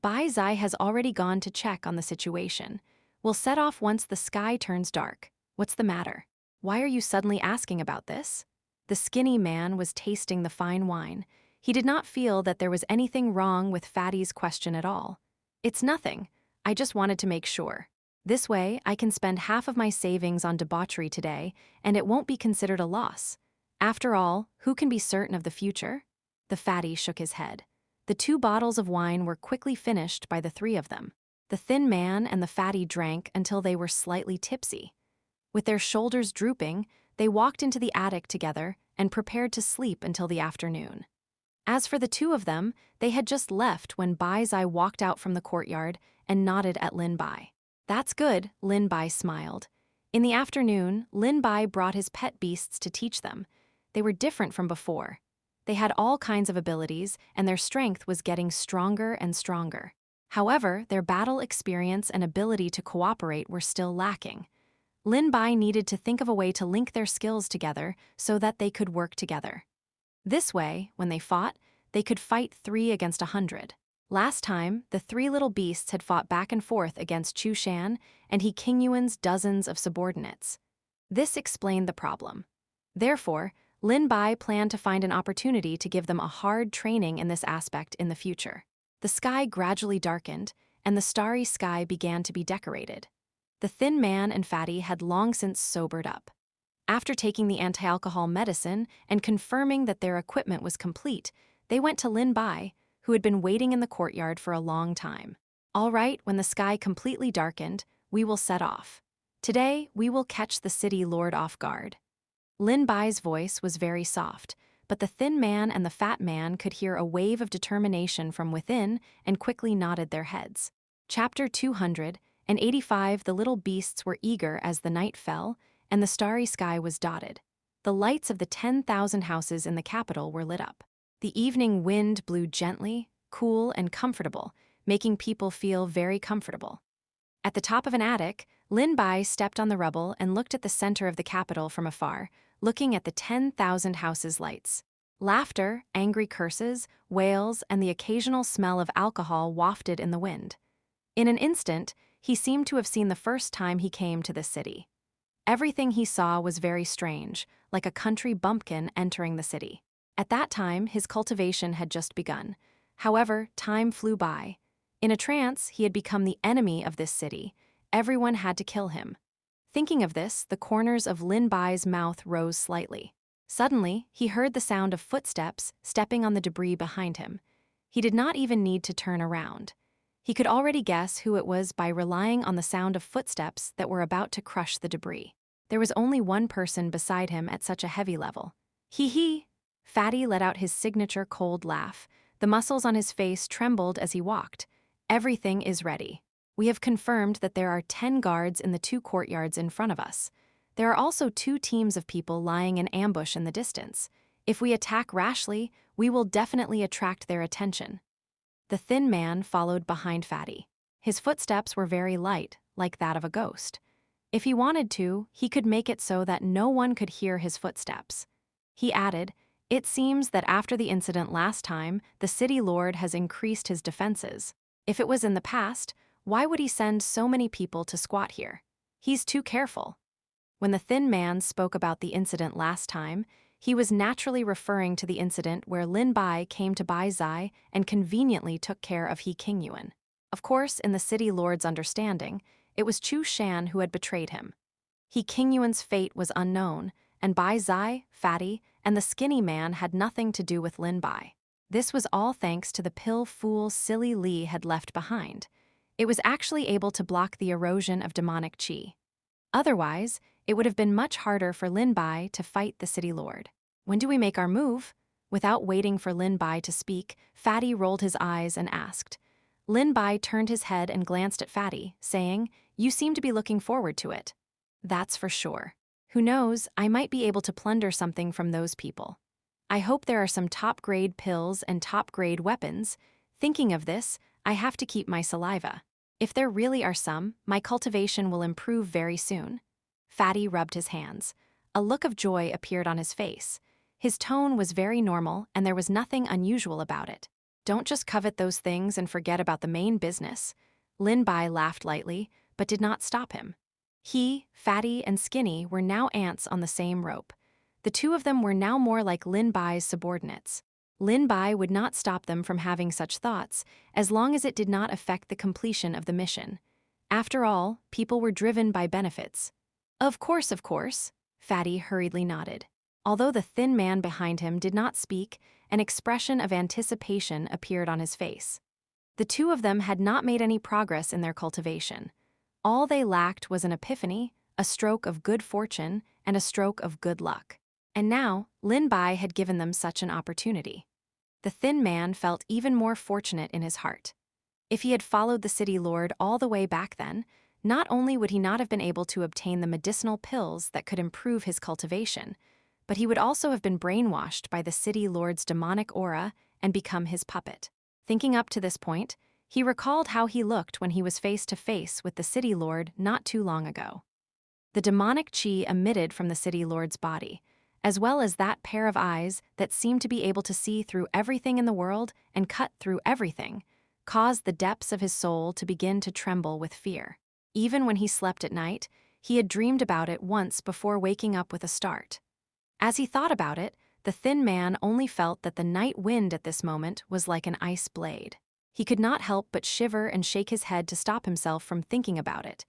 S1: Bai Zai has already gone to check on the situation. We'll set off once the sky turns dark. What's the matter? Why are you suddenly asking about this? The skinny man was tasting the fine wine. He did not feel that there was anything wrong with Fatty's question at all. "It's nothing. I just wanted to make sure. This way, I can spend half of my savings on debauchery today, and it won't be considered a loss. After all, who can be certain of the future?" The Fatty shook his head. The 2 bottles of wine were quickly finished by the 3 of them. The Thin Man and the Fatty drank until they were slightly tipsy. With their shoulders drooping, they walked into the attic together and prepared to sleep until the afternoon. As for the 2 of them, they had just left when Bai Zai walked out from the courtyard and nodded at Lin Bai. "That's good," Lin Bai smiled. In the afternoon, Lin Bai brought his pet beasts to teach them. They were different from before. They had all kinds of abilities, and their strength was getting stronger and stronger. However, their battle experience and ability to cooperate were still lacking. Lin Bai needed to think of a way to link their skills together so that they could work together. This way, when they fought, they could fight 3 against 100. Last time, the 3 little beasts had fought back and forth against Chu Shan and He Qingyuan's dozens of subordinates. This explained the problem. Therefore, Lin Bai planned to find an opportunity to give them a hard training in this aspect in the future. The sky gradually darkened, and the starry sky began to be decorated. The Thin Man and Fatty had long since sobered up. After taking the anti-alcohol medicine and confirming that their equipment was complete, they went to Lin Bai, who had been waiting in the courtyard for a long time. "All right, when the sky completely darkened, we will set off. Today, we will catch the city lord off guard." Lin Bai's voice was very soft, but the Thin Man and the Fat Man could hear a wave of determination from within and quickly nodded their heads. Chapter 285. The little beasts were eager as the night fell, and the starry sky was dotted. The lights of the 10,000 houses in the capital were lit up. The evening wind blew gently, cool, and comfortable, making people feel very comfortable. At the top of an attic, Lin Bai stepped on the rubble and looked at the center of the capital from afar, looking at the 10,000 houses' lights. Laughter, angry curses, wails, and the occasional smell of alcohol wafted in the wind. In an instant, he seemed to have seen the first time he came to this city. Everything he saw was very strange, like a country bumpkin entering the city. At that time, his cultivation had just begun. However, time flew by. In a trance, he had become the enemy of this city. Everyone had to kill him. Thinking of this, the corners of Lin Bai's mouth rose slightly. Suddenly, he heard the sound of footsteps stepping on the debris behind him. He did not even need to turn around. He could already guess who it was by relying on the sound of footsteps that were about to crush the debris. There was only one person beside him at such a heavy level. "Hee." Fatty let out his signature cold laugh. The muscles on his face trembled as he walked. "Everything is ready. We have confirmed that there are 10 guards in the 2 courtyards in front of us. There are also 2 teams of people lying in ambush in the distance. If we attack rashly, we will definitely attract their attention." The Thin Man followed behind Fatty. His footsteps were very light, like that of a ghost. If he wanted to, he could make it so that no one could hear his footsteps. He added, "It seems that after the incident last time, the city lord has increased his defenses. If it was in the past, why would he send so many people to squat here? He's too careful." When the Thin Man spoke about the incident last time, he was naturally referring to the incident where Lin Bai came to Bai Zai and conveniently took care of He Qingyuan. Of course, in the city lord's understanding, it was Chu Shan who had betrayed him. He Qingyuan's fate was unknown, and Bai Zai, Fatty, and the skinny man had nothing to do with Lin Bai. This was all thanks to the pill fool Silly Li had left behind. It was actually able to block the erosion of demonic qi. Otherwise, it would have been much harder for Lin Bai to fight the city lord. "When do we make our move?" Without waiting for Lin Bai to speak, Fatty rolled his eyes and asked. Lin Bai turned his head and glanced at Fatty, saying, "You seem to be looking forward to it." "That's for sure. Who knows, I might be able to plunder something from those people. I hope there are some top-grade pills and top-grade weapons. Thinking of this, I have to keep my saliva. If there really are some, my cultivation will improve very soon." Fatty rubbed his hands. A look of joy appeared on his face. His tone was very normal, and there was nothing unusual about it. "Don't just covet those things and forget about the main business." Lin Bai laughed lightly, but did not stop him. He, Fatty, and Skinny were now ants on the same rope. The 2 of them were now more like Lin Bai's subordinates. Lin Bai would not stop them from having such thoughts, as long as it did not affect the completion of the mission. After all, people were driven by benefits. Of course, Fatty hurriedly nodded. Although the thin man behind him did not speak, an expression of anticipation appeared on his face. The two of them had not made any progress in their cultivation. All they lacked was an epiphany, a stroke of good fortune, and a stroke of good luck. And now, Lin Bai had given them such an opportunity. The thin man felt even more fortunate in his heart. If he had followed the city lord all the way back then, not only would he not have been able to obtain the medicinal pills that could improve his cultivation, but he would also have been brainwashed by the city lord's demonic aura and become his puppet. Thinking up to this point, he recalled how he looked when he was face to face with the city lord not too long ago. The demonic chi emitted from the city lord's body, as well as that pair of eyes that seemed to be able to see through everything in the world and cut through everything, caused the depths of his soul to begin to tremble with fear. Even when he slept at night, he had dreamed about it once before waking up with a start. As he thought about it, the thin man only felt that the night wind at this moment was like an ice blade. He could not help but shiver and shake his head to stop himself from thinking about it.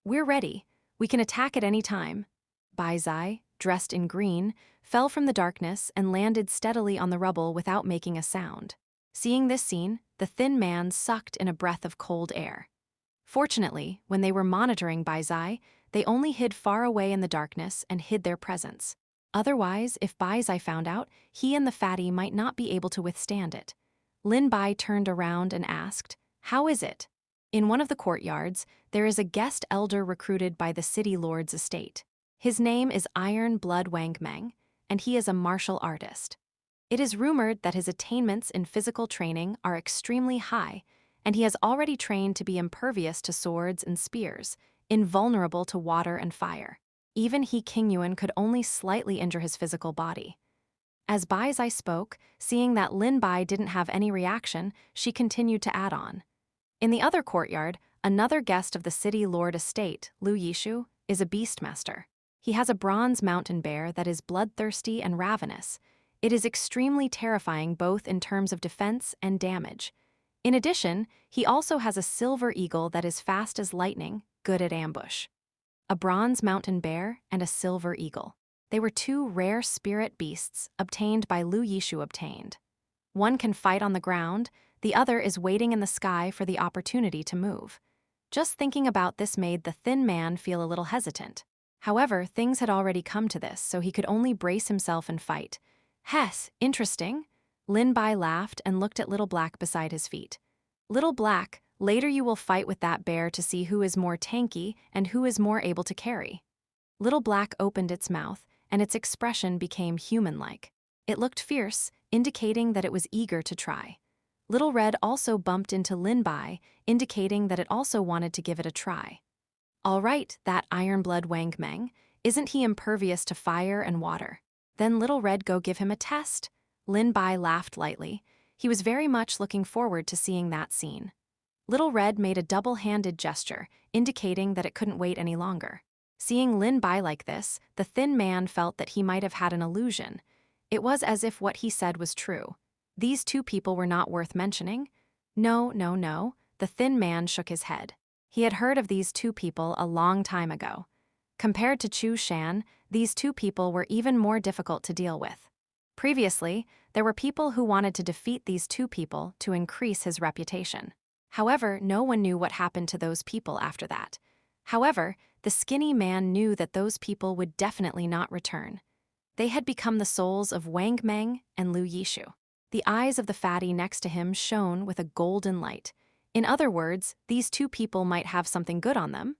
S1: "We're ready. We can attack at any time." Bai Zai, dressed in green, fell from the darkness and landed steadily on the rubble without making a sound. Seeing this scene, the thin man sucked in a breath of cold air. Fortunately, when they were monitoring Bai Zai, they only hid far away in the darkness and hid their presence. Otherwise, if Bai Zai found out, he and the fatty might not be able to withstand it. Lin Bai turned around and asked, "How is it?" In one of the courtyards, there is a guest elder recruited by the city lord's estate. His name is Iron Blood Wang Meng, and he is a martial artist. It is rumored that his attainments in physical training are extremely high, and he has already trained to be impervious to swords and spears, invulnerable to water and fire. Even He Qingyuan could only slightly injure his physical body. As Bai Zai spoke, seeing that Lin Bai didn't have any reaction, she continued to add on. In the other courtyard, another guest of the city lord estate, Lu Yishu, is a beastmaster. He has a bronze mountain bear that is bloodthirsty and ravenous. It is extremely terrifying both in terms of defense and damage. In addition, he also has a silver eagle that is fast as lightning, good at ambush. A bronze mountain bear and a silver eagle. They were two rare spirit beasts obtained by Lu Yishu obtained. One can fight on the ground, the other is waiting in the sky for the opportunity to move. Just thinking about this made the thin man feel a little hesitant. However, things had already come to this, so he could only brace himself and fight. "Hess, interesting." Lin Bai laughed and looked at Little Black beside his feet. "Little Black, later you will fight with that bear to see who is more tanky and who is more able to carry." Little Black opened its mouth, and its expression became human-like. It looked fierce, indicating that it was eager to try. Little Red also bumped into Lin Bai, indicating that it also wanted to give it a try. "All right, that Iron Blood Wang Meng, isn't he impervious to fire and water? Then Little Red go give him a test." Lin Bai laughed lightly. He was very much looking forward to seeing that scene. Little Red made a double-handed gesture, indicating that it couldn't wait any longer. Seeing Lin Bai like this, the thin man felt that he might have had an illusion. It was as if what he said was true. These two people were not worth mentioning? No, the thin man shook his head. He had heard of these two people a long time ago. Compared to Chu Shan, these two people were even more difficult to deal with. Previously, there were people who wanted to defeat these two people to increase his reputation. However, no one knew what happened to those people after that. However, the skinny man knew that those people would definitely not return. They had become the souls of Wang Meng and Lu Yishu. The eyes of the fatty next to him shone with a golden light. In other words, these two people might have something good on them.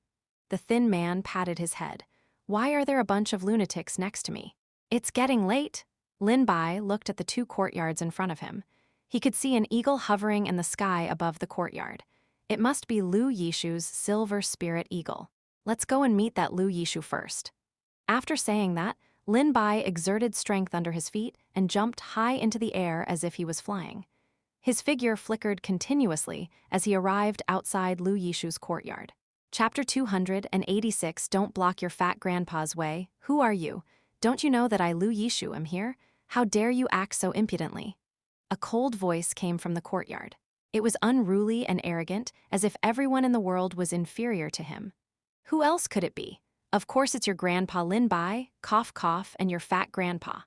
S1: The thin man patted his head. "Why are there a bunch of lunatics next to me? It's getting late." Lin Bai looked at the two courtyards in front of him. He could see an eagle hovering in the sky above the courtyard. It must be Lu Yishu's silver spirit eagle. "Let's go and meet that Lu Yishu first." After saying that, Lin Bai exerted strength under his feet and jumped high into the air as if he was flying. His figure flickered continuously as he arrived outside Lu Yishu's courtyard. Chapter 286. Don't block your fat grandpa's way. Who are you? Don't you know that I, Lu Yishu, am here? How dare you act so impudently? A cold voice came from the courtyard. It was unruly and arrogant, as if everyone in the world was inferior to him. Who else could it be? Of course it's your grandpa Lin Bai, cough cough, and your fat grandpa.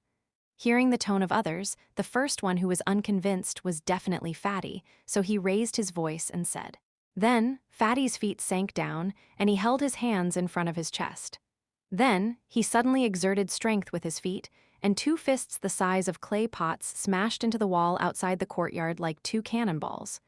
S1: Hearing the tone of others, the first one who was unconvinced was definitely Fatty, so he raised his voice and said. Then, Fatty's feet sank down, and he held his hands in front of his chest. Then, he suddenly exerted strength with his feet, and 2 fists the size of clay pots smashed into the wall outside the courtyard like 2 cannonballs.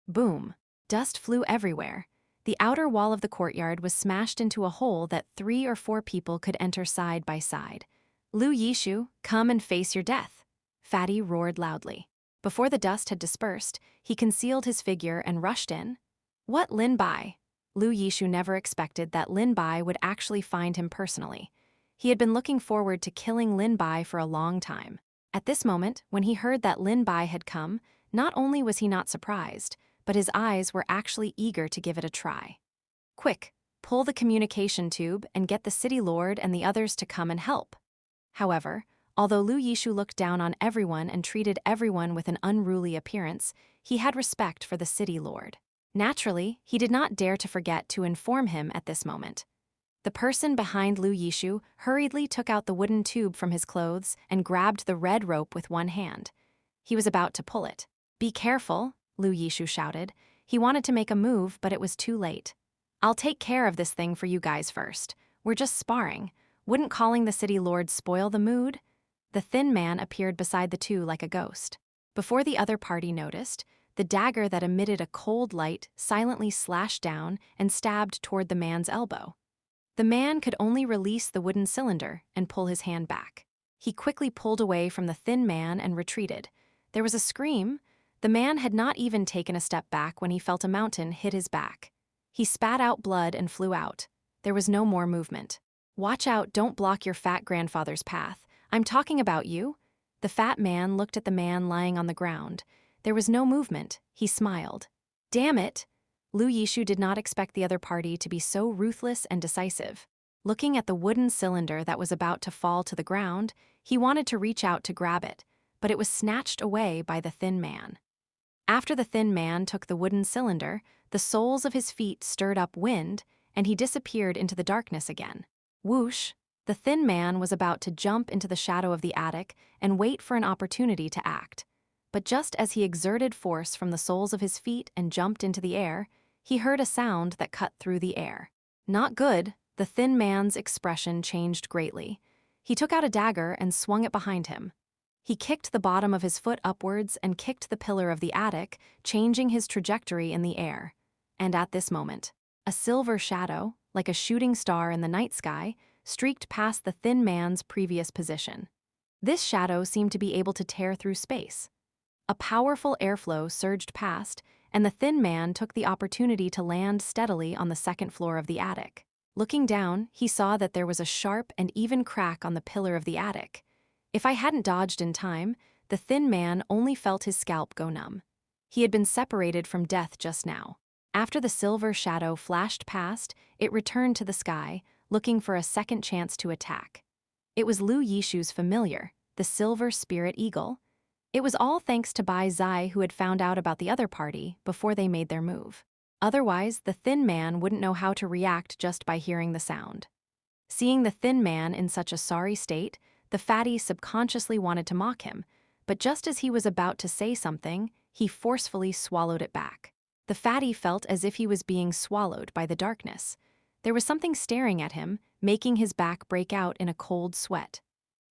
S1: Boom! Dust flew everywhere. The outer wall of the courtyard was smashed into a hole that 3 or 4 people could enter side by side. Lu Yishu, come and face your death, Fatty roared loudly. Before the dust had dispersed, he concealed his figure and rushed in. What, Lin Bai? Lu Yishu never expected that Lin Bai would actually find him personally. He had been looking forward to killing Lin Bai for a long time. At this moment, when he heard that Lin Bai had come, not only was he not surprised, but his eyes were actually eager to give it a try. Quick, pull the communication tube and get the city lord and the others to come and help. However, although Lu Yishu looked down on everyone and treated everyone with an unruly appearance, he had respect for the city lord. Naturally, he did not dare to forget to inform him at this moment. The person behind Lu Yishu hurriedly took out the wooden tube from his clothes and grabbed the red rope with one hand. He was about to pull it. Be careful, Lu Yishu shouted. He wanted to make a move, but it was too late. I'll take care of this thing for you guys first. We're just sparring. Wouldn't calling the city lord spoil the mood? The thin man appeared beside the 2 like a ghost. Before the other party noticed, the dagger that emitted a cold light silently slashed down and stabbed toward the man's elbow. The man could only release the wooden cylinder and pull his hand back. He quickly pulled away from the thin man and retreated. There was a scream. The man had not even taken a step back when he felt a mountain hit his back. He spat out blood and flew out. There was no more movement. Watch out, don't block your fat grandfather's path. I'm talking about you. The fat man looked at the man lying on the ground. There was no movement. He smiled. Damn it! Lu Yishu did not expect the other party to be so ruthless and decisive. Looking at the wooden cylinder that was about to fall to the ground, he wanted to reach out to grab it, but it was snatched away by the thin man. After the thin man took the wooden cylinder, the soles of his feet stirred up wind, and he disappeared into the darkness again. Whoosh! The thin man was about to jump into the shadow of the attic and wait for an opportunity to act. But just as he exerted force from the soles of his feet and jumped into the air, he heard a sound that cut through the air. Not good. The thin man's expression changed greatly. He took out a dagger and swung it behind him. He kicked the bottom of his foot upwards and kicked the pillar of the attic, changing his trajectory in the air. And at this moment, a silver shadow, like a shooting star in the night sky, streaked past the thin man's previous position. This shadow seemed to be able to tear through space. A powerful airflow surged past, and the thin man took the opportunity to land steadily on the 2nd floor of the attic. Looking down, he saw that there was a sharp and even crack on the pillar of the attic. If I hadn't dodged in time, the thin man only felt his scalp go numb. He had been separated from death just now. After the silver shadow flashed past, it returned to the sky, looking for a second chance to attack. It was Lu Yishu's familiar, the silver spirit eagle. It was all thanks to Bai Zai, who had found out about the other party before they made their move. Otherwise, the thin man wouldn't know how to react just by hearing the sound. Seeing the thin man in such a sorry state, the fatty subconsciously wanted to mock him, but just as he was about to say something, he forcefully swallowed it back. The fatty felt as if he was being swallowed by the darkness. There was something staring at him, making his back break out in a cold sweat.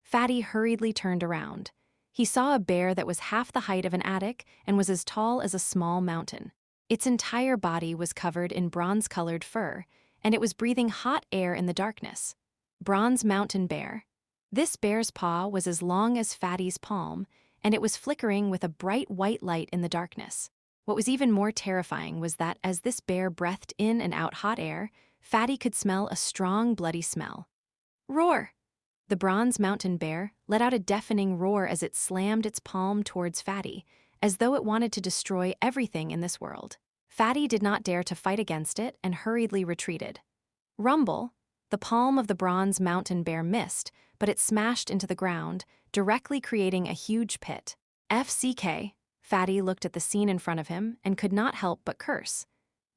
S1: Fatty hurriedly turned around. He saw a bear that was half the height of an attic and was as tall as a small mountain. Its entire body was covered in bronze-colored fur, and it was breathing hot air in the darkness. Bronze mountain bear. This bear's paw was as long as Fatty's palm, and it was flickering with a bright white light in the darkness. What was even more terrifying was that as this bear breathed in and out hot air, Fatty could smell a strong, bloody smell. Roar! The bronze mountain bear let out a deafening roar as it slammed its palm towards Fatty, as though it wanted to destroy everything in this world. Fatty did not dare to fight against it and hurriedly retreated. Rumble! The palm of the bronze mountain bear missed, but it smashed into the ground, directly creating a huge pit. FCK, Fatty looked at the scene in front of him and could not help but curse.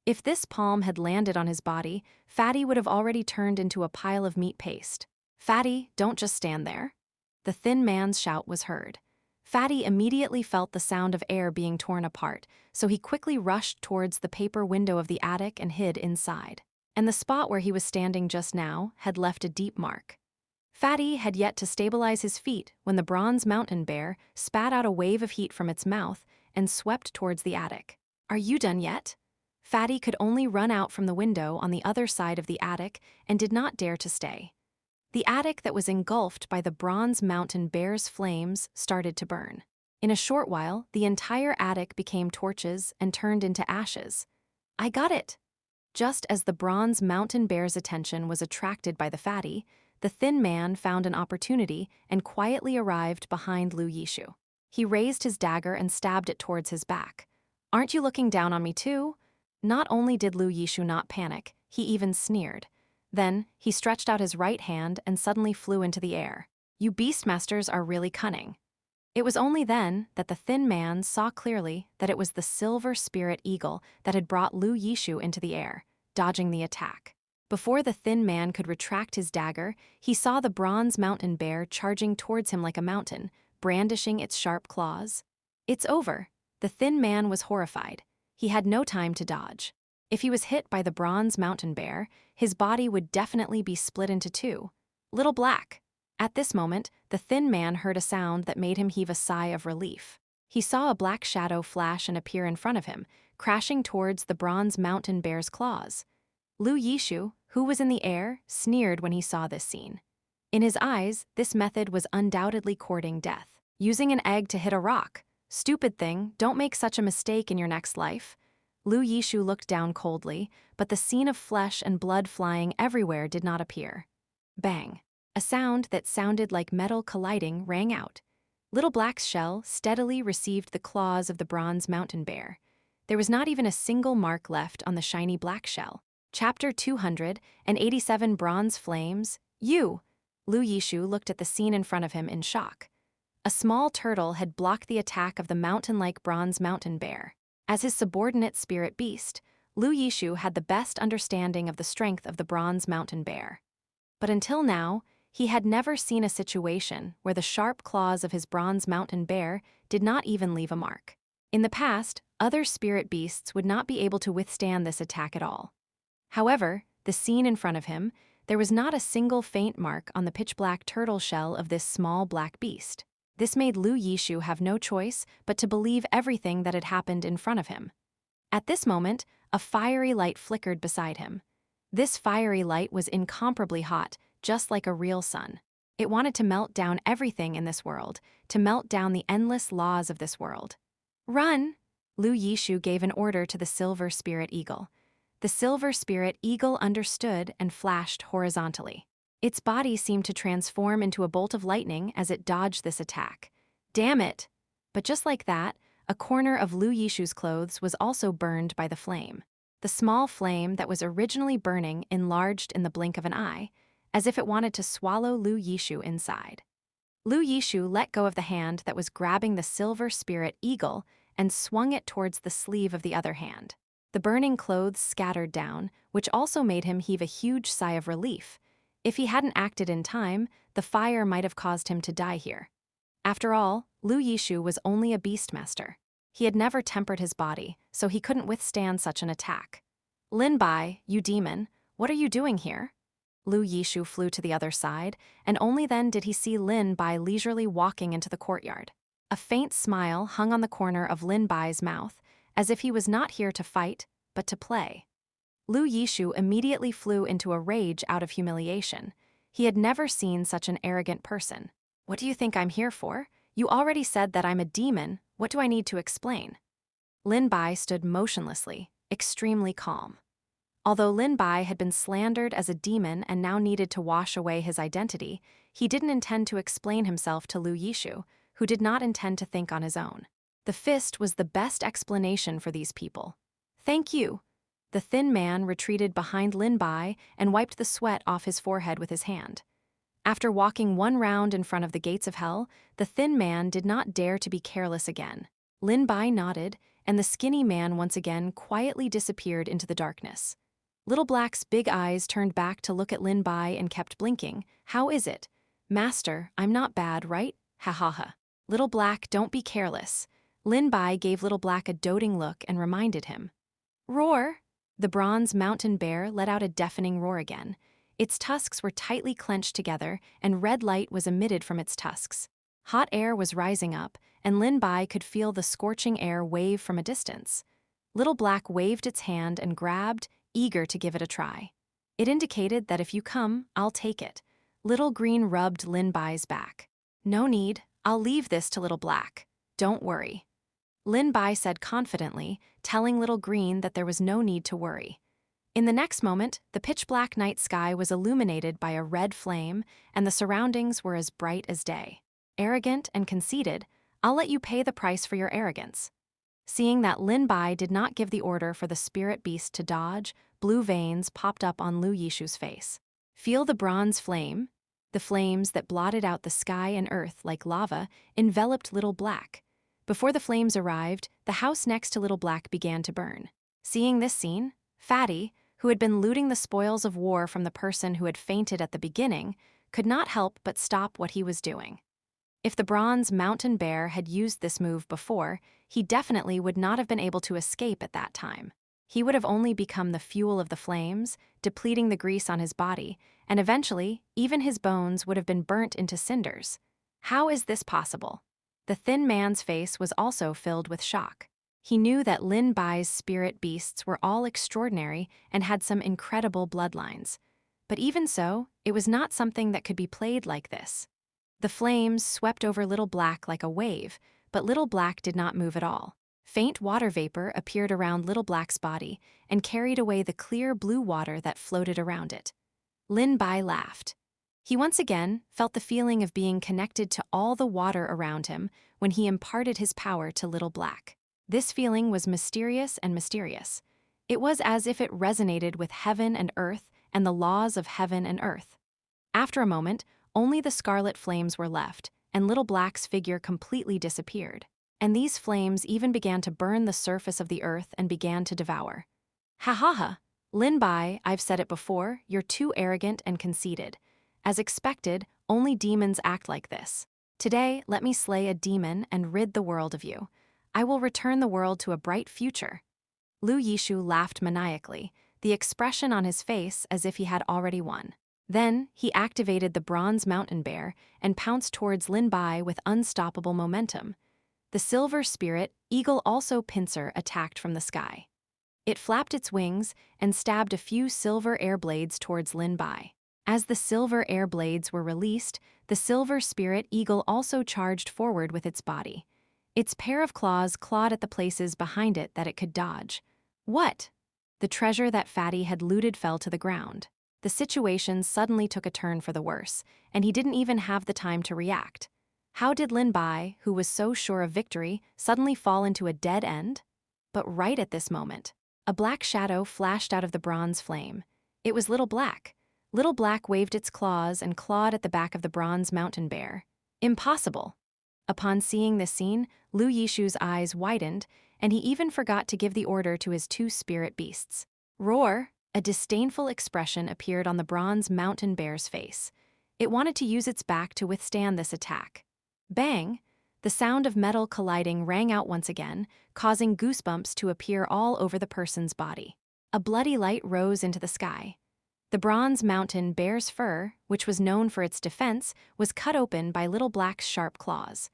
S1: If this palm had landed on his body, Fatty would have already turned into a pile of meat paste. Fatty, don't just stand there. The thin man's shout was heard. Fatty immediately felt the sound of air being torn apart, so he quickly rushed towards the paper window of the attic and hid inside. And the spot where he was standing just now had left a deep mark. Fatty had yet to stabilize his feet when the bronze mountain bear spat out a wave of heat from its mouth and swept towards the attic. Are you done yet? Fatty could only run out from the window on the other side of the attic and did not dare to stay. The attic that was engulfed by the bronze mountain bear's flames started to burn. In a short while, the entire attic became torches and turned into ashes. I got it! Just as the bronze mountain bear's attention was attracted by the Fatty, the thin man found an opportunity and quietly arrived behind Lu Yishu. He raised his dagger and stabbed it towards his back. Aren't you looking down on me too? Not only did Lu Yishu not panic, he even sneered. Then, he stretched out his right hand and suddenly flew into the air. You beastmasters are really cunning. It was only then that the thin man saw clearly that it was the silver spirit eagle that had brought Lu Yishu into the air, dodging the attack. Before the thin man could retract his dagger, he saw the bronze mountain bear charging towards him like a mountain, brandishing its sharp claws. It's over. The thin man was horrified. He had no time to dodge. If he was hit by the bronze mountain bear, his body would definitely be split into two. Little Black. At this moment, the thin man heard a sound that made him heave a sigh of relief. He saw a black shadow flash and appear in front of him, crashing towards the bronze mountain bear's claws. Lu Yishu, who was in the air, sneered when he saw this scene. In his eyes, this method was undoubtedly courting death. Using an egg to hit a rock. Stupid thing, don't make such a mistake in your next life. Lu Yishu looked down coldly, but the scene of flesh and blood flying everywhere did not appear. Bang. A sound that sounded like metal colliding rang out. Little Black's shell steadily received the claws of the bronze mountain bear. There was not even a single mark left on the shiny black shell. Chapter 287 Bronze Flames. You! Lu Yishu looked at the scene in front of him in shock. A small turtle had blocked the attack of the mountain-like bronze mountain bear. As his subordinate spirit beast, Lu Yishu had the best understanding of the strength of the bronze mountain bear. But until now, he had never seen a situation where the sharp claws of his bronze mountain bear did not even leave a mark. In the past, other spirit beasts would not be able to withstand this attack at all. However, the scene in front of him, there was not a single faint mark on the pitch-black turtle shell of this small black beast. This made Lu Yishu have no choice but to believe everything that had happened in front of him. At this moment, a fiery light flickered beside him. This fiery light was incomparably hot, just like a real sun. It wanted to melt down everything in this world, to melt down the endless laws of this world. Run! Lu Yishu gave an order to the silver spirit eagle. The silver spirit eagle understood and flashed horizontally. Its body seemed to transform into a bolt of lightning as it dodged this attack. Damn it! But just like that, a corner of Lu Yishu's clothes was also burned by the flame. The small flame that was originally burning enlarged in the blink of an eye, as if it wanted to swallow Lu Yishu inside. Lu Yishu let go of the hand that was grabbing the silver spirit eagle and swung it towards the sleeve of the other hand. The burning clothes scattered down, which also made him heave a huge sigh of relief. If he hadn't acted in time, the fire might have caused him to die here. After all, Lu Yishu was only a beastmaster. He had never tempered his body, so he couldn't withstand such an attack. Lin Bai, you demon, what are you doing here? Lu Yishu flew to the other side, and only then did he see Lin Bai leisurely walking into the courtyard. A faint smile hung on the corner of Lin Bai's mouth, as if he was not here to fight, but to play. Lu Yishu immediately flew into a rage out of humiliation. He had never seen such an arrogant person. What do you think I'm here for? You already said that I'm a demon. What do I need to explain? Lin Bai stood motionlessly, extremely calm. Although Lin Bai had been slandered as a demon and now needed to wash away his identity, he didn't intend to explain himself to Lu Yishu, who did not intend to think on his own. The fist was the best explanation for these people. Thank you. The thin man retreated behind Lin Bai and wiped the sweat off his forehead with his hand. After walking one round in front of the gates of hell, the thin man did not dare to be careless again. Lin Bai nodded, and the skinny man once again quietly disappeared into the darkness. Little Black's big eyes turned back to look at Lin Bai and kept blinking. "How is it? Master, I'm not bad, right? Ha ha ha. Little Black, don't be careless." Lin Bai gave Little Black a doting look and reminded him. "Roar!" The bronze mountain bear let out a deafening roar again. Its tusks were tightly clenched together, and red light was emitted from its tusks. Hot air was rising up, and Lin Bai could feel the scorching air wave from a distance. Little Black waved its hand and grabbed, eager to give it a try. It indicated that if you come, I'll take it. Little Green rubbed Lin Bai's back. "No need, I'll leave this to Little Black. Don't worry." Lin Bai said confidently, telling Little Green that there was no need to worry. In the next moment, the pitch-black night sky was illuminated by a red flame, and the surroundings were as bright as day. Arrogant and conceited, I'll let you pay the price for your arrogance. Seeing that Lin Bai did not give the order for the spirit beast to dodge, blue veins popped up on Lu Yishu's face. Feel the bronze flame? The flames that blotted out the sky and earth like lava enveloped Little Black. Before the flames arrived, the house next to Little Black began to burn. Seeing this scene, Fatty, who had been looting the spoils of war from the person who had fainted at the beginning, could not help but stop what he was doing. If the bronze mountain bear had used this move before, he definitely would not have been able to escape at that time. He would have only become the fuel of the flames, depleting the grease on his body, and eventually, even his bones would have been burnt into cinders. How is this possible? The thin man's face was also filled with shock. He knew that Lin Bai's spirit beasts were all extraordinary and had some incredible bloodlines. But even so, it was not something that could be played like this. The flames swept over Little Black like a wave, but Little Black did not move at all. Faint water vapor appeared around Little Black's body and carried away the clear blue water that floated around it. Lin Bai laughed. He once again felt the feeling of being connected to all the water around him when he imparted his power to Little Black. This feeling was mysterious and mysterious. It was as if it resonated with heaven and earth and the laws of heaven and earth. After a moment, only the scarlet flames were left, and Little Black's figure completely disappeared. And these flames even began to burn the surface of the earth and began to devour. Ha ha ha! Lin Bai, I've said it before, you're too arrogant and conceited. As expected, only demons act like this. Today, let me slay a demon and rid the world of you. I will return the world to a bright future. Lu Yishu laughed maniacally, the expression on his face as if he had already won. Then, he activated the bronze mountain bear and pounced towards Lin Bai with unstoppable momentum. The silver spirit, eagle also pincer, attacked from the sky. It flapped its wings and stabbed a few silver air blades towards Lin Bai. As the silver air blades were released, the silver spirit eagle also charged forward with its body. Its pair of claws clawed at the places behind it that it could dodge. What? The treasure that Fatty had looted fell to the ground. The situation suddenly took a turn for the worse, and he didn't even have the time to react. How did Lin Bai, who was so sure of victory, suddenly fall into a dead end? But right at this moment, a black shadow flashed out of the bronze flame. It was Little Black. Little Black waved its claws and clawed at the back of the bronze mountain bear. Impossible! Upon seeing this scene, Lu Yishu's eyes widened, and he even forgot to give the order to his two spirit beasts. Roar! A disdainful expression appeared on the bronze mountain bear's face. It wanted to use its back to withstand this attack. Bang! The sound of metal colliding rang out once again, causing goosebumps to appear all over the person's body. A bloody light rose into the sky. The bronze mountain bear's fur, which was known for its defense, was cut open by Little Black's sharp claws.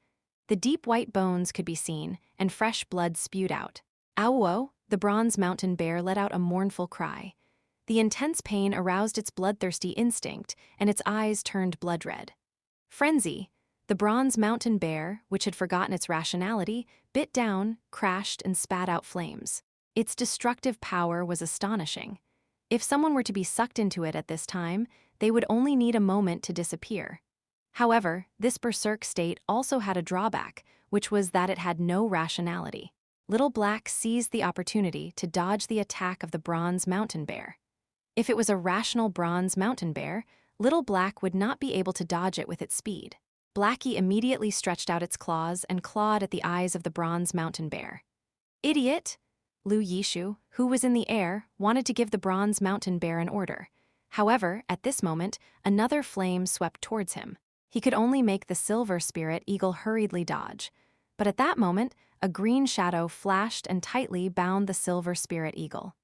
S1: The deep white bones could be seen, and fresh blood spewed out. Ow! The bronze mountain bear let out a mournful cry. The intense pain aroused its bloodthirsty instinct, and its eyes turned blood red. Frenzy! The bronze mountain bear, which had forgotten its rationality, bit down, crashed, and spat out flames. Its destructive power was astonishing. If someone were to be sucked into it at this time, they would only need a moment to disappear. However, this berserk state also had a drawback, which was that it had no rationality. Little Black seized the opportunity to dodge the attack of the bronze mountain bear. If it was a rational bronze mountain bear, Little Black would not be able to dodge it with its speed. Blackie immediately stretched out its claws and clawed at the eyes of the bronze mountain bear. Idiot! Lu Yishu, who was in the air, wanted to give the bronze mountain bear an order. However, at this moment, another flame swept towards him. He could only make the silver spirit eagle hurriedly dodge. But at that moment, a green shadow flashed and tightly bound the silver spirit eagle.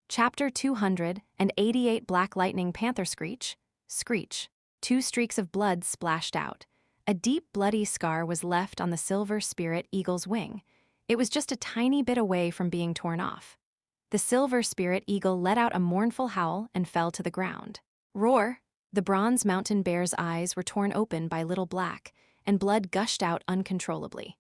S1: Chapter 288 Black Lightning Panther Screech. Screech. 2 streaks of blood splashed out. A deep bloody scar was left on the silver spirit eagle's wing. It was just a tiny bit away from being torn off. The silver spirit eagle let out a mournful howl and fell to the ground. Roar! The bronze mountain bear's eyes were torn open by Little Black, and blood gushed out uncontrollably.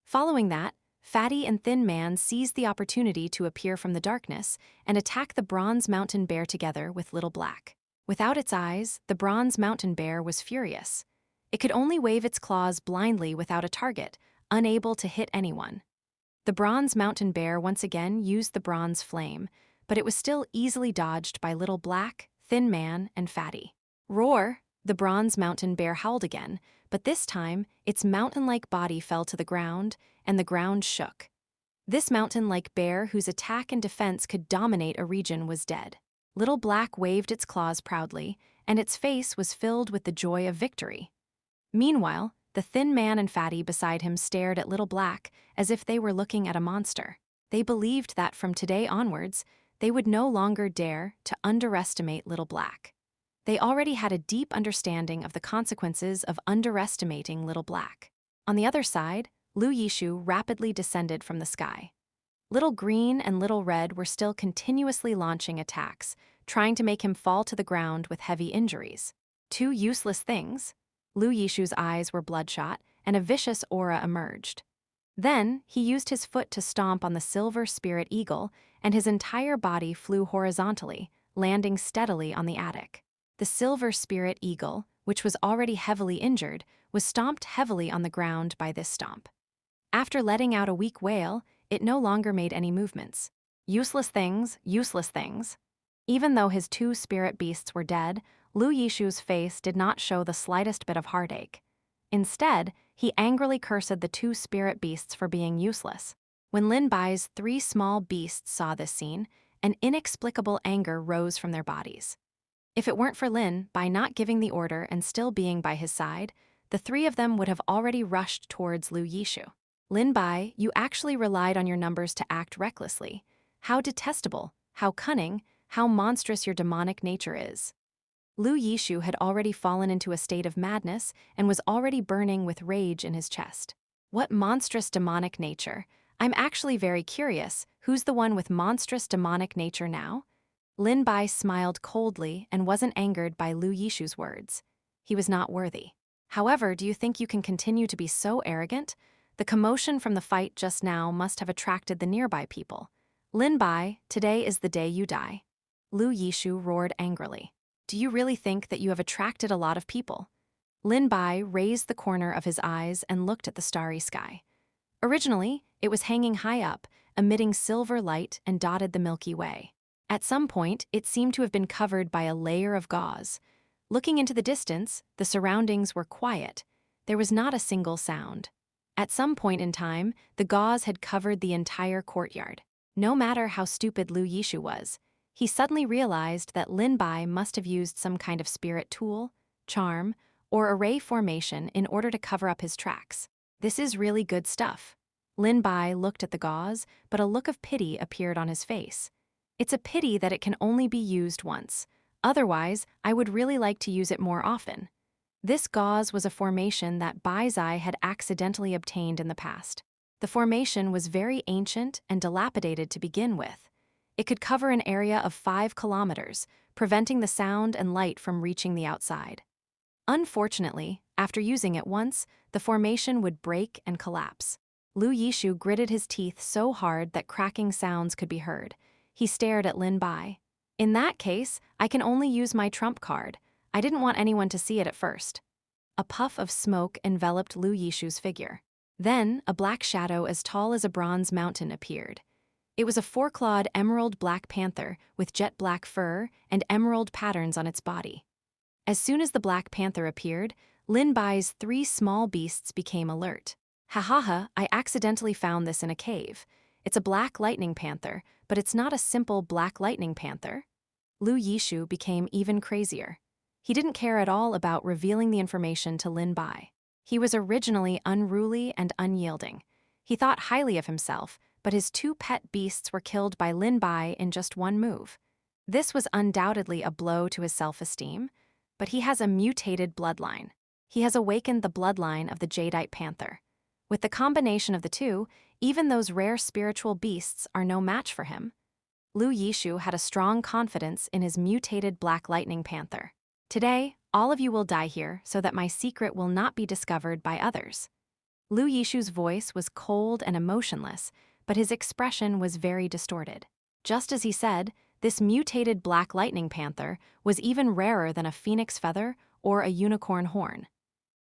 S1: Following that, Fatty and Thin Man seized the opportunity to appear from the darkness and attack the bronze mountain bear together with Little Black. Without its eyes, the bronze mountain bear was furious. It could only wave its claws blindly without a target, unable to hit anyone. The bronze mountain bear once again used the bronze flame, but it was still easily dodged by Little Black, Thin Man, and Fatty. Roar! The bronze mountain bear howled again, but this time, its mountain-like body fell to the ground, and the ground shook. This mountain-like bear, whose attack and defense could dominate a region, was dead. Little Black waved its claws proudly, and its face was filled with the joy of victory. Meanwhile, the Thin Man and Fatty beside him stared at Little Black as if they were looking at a monster. They believed that from today onwards, they would no longer dare to underestimate Little Black. They already had a deep understanding of the consequences of underestimating Little Black. On the other side, Lu Yishu rapidly descended from the sky. Little Green and Little Red were still continuously launching attacks, trying to make him fall to the ground with heavy injuries. 2 useless things. Lu Yishu's eyes were bloodshot, and a vicious aura emerged. Then, he used his foot to stomp on the silver spirit eagle, and his entire body flew horizontally, landing steadily on the attic. The silver spirit eagle, which was already heavily injured, was stomped heavily on the ground by this stomp. After letting out a weak wail, it no longer made any movements. Useless things, useless things. Even though his 2 spirit beasts were dead, Lu Yishu's face did not show the slightest bit of heartache. Instead, he angrily cursed the 2 spirit beasts for being useless. When Lin Bai's 3 small beasts saw this scene, an inexplicable anger rose from their bodies. If it weren't for Lin Bai not giving the order and still being by his side, the 3 of them would have already rushed towards Lu Yishu. Lin Bai, you actually relied on your numbers to act recklessly. How detestable, how cunning, how monstrous your demonic nature is. Lu Yishu had already fallen into a state of madness and was already burning with rage in his chest. What monstrous demonic nature? I'm actually very curious, who's the one with monstrous demonic nature now? Lin Bai smiled coldly and wasn't angered by Lu Yishu's words. He was not worthy. However, do you think you can continue to be so arrogant? The commotion from the fight just now must have attracted the nearby people. Lin Bai, today is the day you die. Lu Yishu roared angrily. Do you really think that you have attracted a lot of people? Lin Bai raised the corner of his eyes and looked at the starry sky. Originally, it was hanging high up, emitting silver light and dotted the Milky Way. At some point, it seemed to have been covered by a layer of gauze. Looking into the distance, the surroundings were quiet. There was not a single sound. At some point in time, the gauze had covered the entire courtyard. No matter how stupid Lu Yishu was, he suddenly realized that Lin Bai must have used some kind of spirit tool, charm, or array formation in order to cover up his tracks. This is really good stuff. Lin Bai looked at the gauze, but a look of pity appeared on his face. It's a pity that it can only be used once. Otherwise, I would really like to use it more often. This gauze was a formation that Bai Zai had accidentally obtained in the past. The formation was very ancient and dilapidated to begin with. It could cover an area of 5 kilometers, preventing the sound and light from reaching the outside. Unfortunately, after using it once, the formation would break and collapse. Lu Yishu gritted his teeth so hard that cracking sounds could be heard. He stared at Lin Bai. In that case, I can only use my trump card. I didn't want anyone to see it at first. A puff of smoke enveloped Lu Yishu's figure. Then, a black shadow as tall as a bronze mountain appeared. It was a 4-clawed emerald black panther with jet black fur and emerald patterns on its body. As soon as the Black Panther appeared, Lin Bai's 3 small beasts became alert. Ha ha ha, I accidentally found this in a cave. It's a black lightning panther, but it's not a simple black lightning panther. Lu Yishu became even crazier. He didn't care at all about revealing the information to Lin Bai. He was originally unruly and unyielding. He thought highly of himself, but his 2 pet beasts were killed by Lin Bai in just one move. This was undoubtedly a blow to his self-esteem, but he has a mutated bloodline. He has awakened the bloodline of the Jadeite Panther. With the combination of the two, even those rare spiritual beasts are no match for him. Lu Yishu had a strong confidence in his mutated Black Lightning Panther. Today, all of you will die here so that my secret will not be discovered by others. Lu Yishu's voice was cold and emotionless, but his expression was very distorted. Just as he said, this mutated Black Lightning Panther was even rarer than a phoenix feather or a unicorn horn.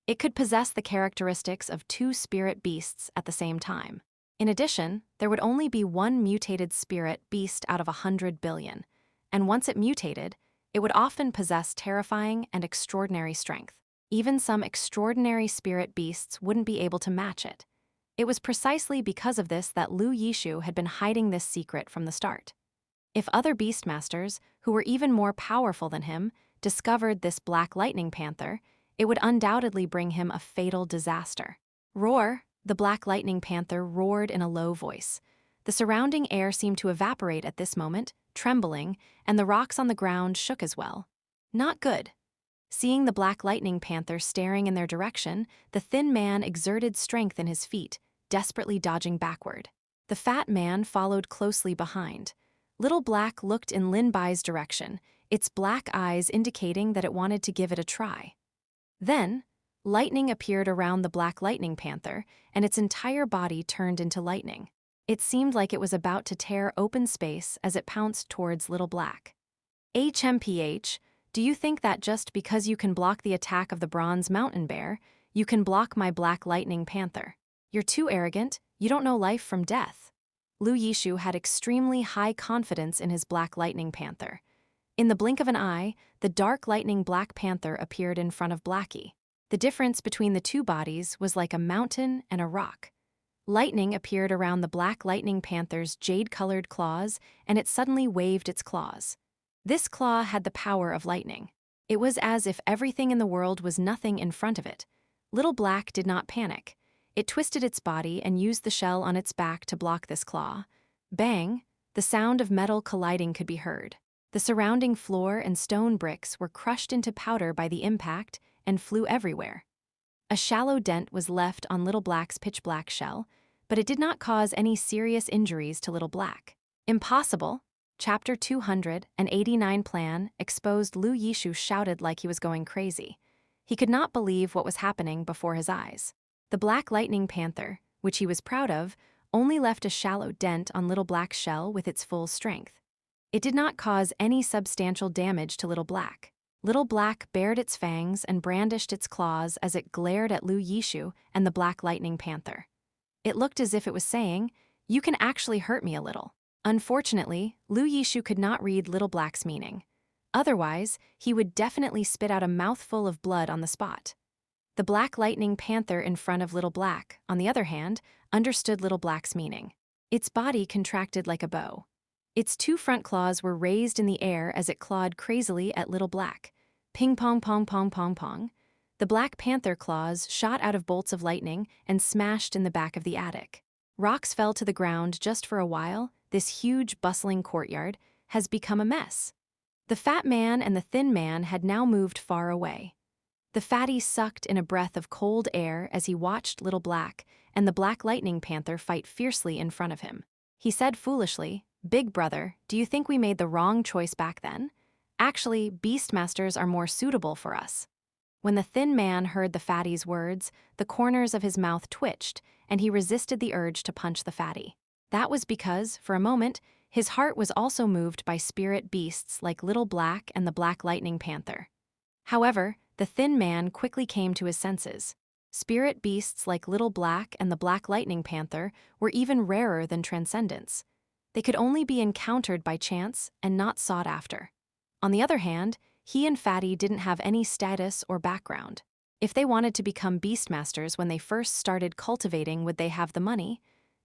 S1: It could possess the characteristics of 2 spirit beasts at the same time. In addition, there would only be 1 mutated spirit beast out of 100 billion, and once it mutated, it would often possess terrifying and extraordinary strength. Even some extraordinary spirit beasts wouldn't be able to match it. It was precisely because of this that Lu Yishu had been hiding this secret from the start. If other beastmasters, who were even more powerful than him, discovered this Black Lightning Panther, it would undoubtedly bring him a fatal disaster. Roar! The Black Lightning Panther roared in a low voice. The surrounding air seemed to evaporate at this moment, trembling, and the rocks on the ground shook as well. Not good. Seeing the Black Lightning Panther staring in their direction, the thin man exerted strength in his feet, desperately dodging backward. The fat man followed closely behind. Little Black looked in Lin Bai's direction, its black eyes indicating that it wanted to give it a try. Then, lightning appeared around the Black Lightning Panther, and its entire body turned into lightning. It seemed like it was about to tear open space as it pounced towards Little Black. HMPH, do you think that just because you can block the attack of the Bronze Mountain Bear, you can block my Black Lightning Panther? You're too arrogant, you don't know life from death. Lu Yishu had extremely high confidence in his Black Lightning Panther. In the blink of an eye, the dark lightning Black Panther appeared in front of Blackie. The difference between the 2 bodies was like a mountain and a rock. Lightning appeared around the Black Lightning Panther's jade-colored claws, and it suddenly waved its claws. This claw had the power of lightning. It was as if everything in the world was nothing in front of it. Little Black did not panic. It twisted its body and used the shell on its back to block this claw. Bang! The sound of metal colliding could be heard. The surrounding floor and stone bricks were crushed into powder by the impact and flew everywhere. A shallow dent was left on Little Black's pitch-black shell, but it did not cause any serious injuries to Little Black. Impossible! Chapter 289 Plan exposed. Lu Yishu shouted like he was going crazy. He could not believe what was happening before his eyes. The Black Lightning Panther, which he was proud of, only left a shallow dent on Little Black's shell with its full strength. It did not cause any substantial damage to Little Black. Little Black bared its fangs and brandished its claws as it glared at Lu Yishu and the Black Lightning Panther. It looked as if it was saying, "You can actually hurt me a little." Unfortunately, Lu Yishu could not read Little Black's meaning. Otherwise, he would definitely spit out a mouthful of blood on the spot. The Black Lightning Panther in front of Little Black, on the other hand, understood Little Black's meaning. Its body contracted like a bow. Its 2 front claws were raised in the air as it clawed crazily at Little Black. Ping pong pong pong pong pong. The Black Panther claws shot out of bolts of lightning and smashed in the back of the attic. Rocks fell to the ground just for a while. This huge, bustling courtyard has become a mess. The fat man and the thin man had now moved far away. The fatty sucked in a breath of cold air as he watched Little Black and the Black Lightning Panther fight fiercely in front of him. He said foolishly, "Big brother, do you think we made the wrong choice back then? Actually, beastmasters are more suitable for us." When the thin man heard the fatty's words, the corners of his mouth twitched, and he resisted the urge to punch the fatty. That was because, for a moment, his heart was also moved by spirit beasts like Little Black and the Black Lightning Panther. However, the thin man quickly came to his senses. Spirit beasts like Little Black and the Black Lightning Panther were even rarer than transcendence. They could only be encountered by chance and not sought after. On the other hand, he and Fatty didn't have any status or background. If they wanted to become Beastmasters when they first started cultivating, would they have the money?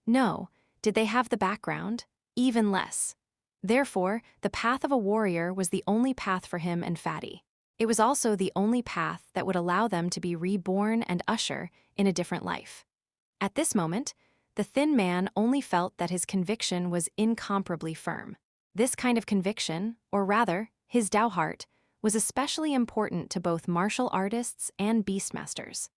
S1: No. Did they have the background? Even less. Therefore, the path of a warrior was the only path for him and Fatty. It was also the only path that would allow them to be reborn and usher in a different life. At this moment, the thin man only felt that his conviction was incomparably firm. This kind of conviction, or rather, his Dao heart, was especially important to both martial artists and beastmasters.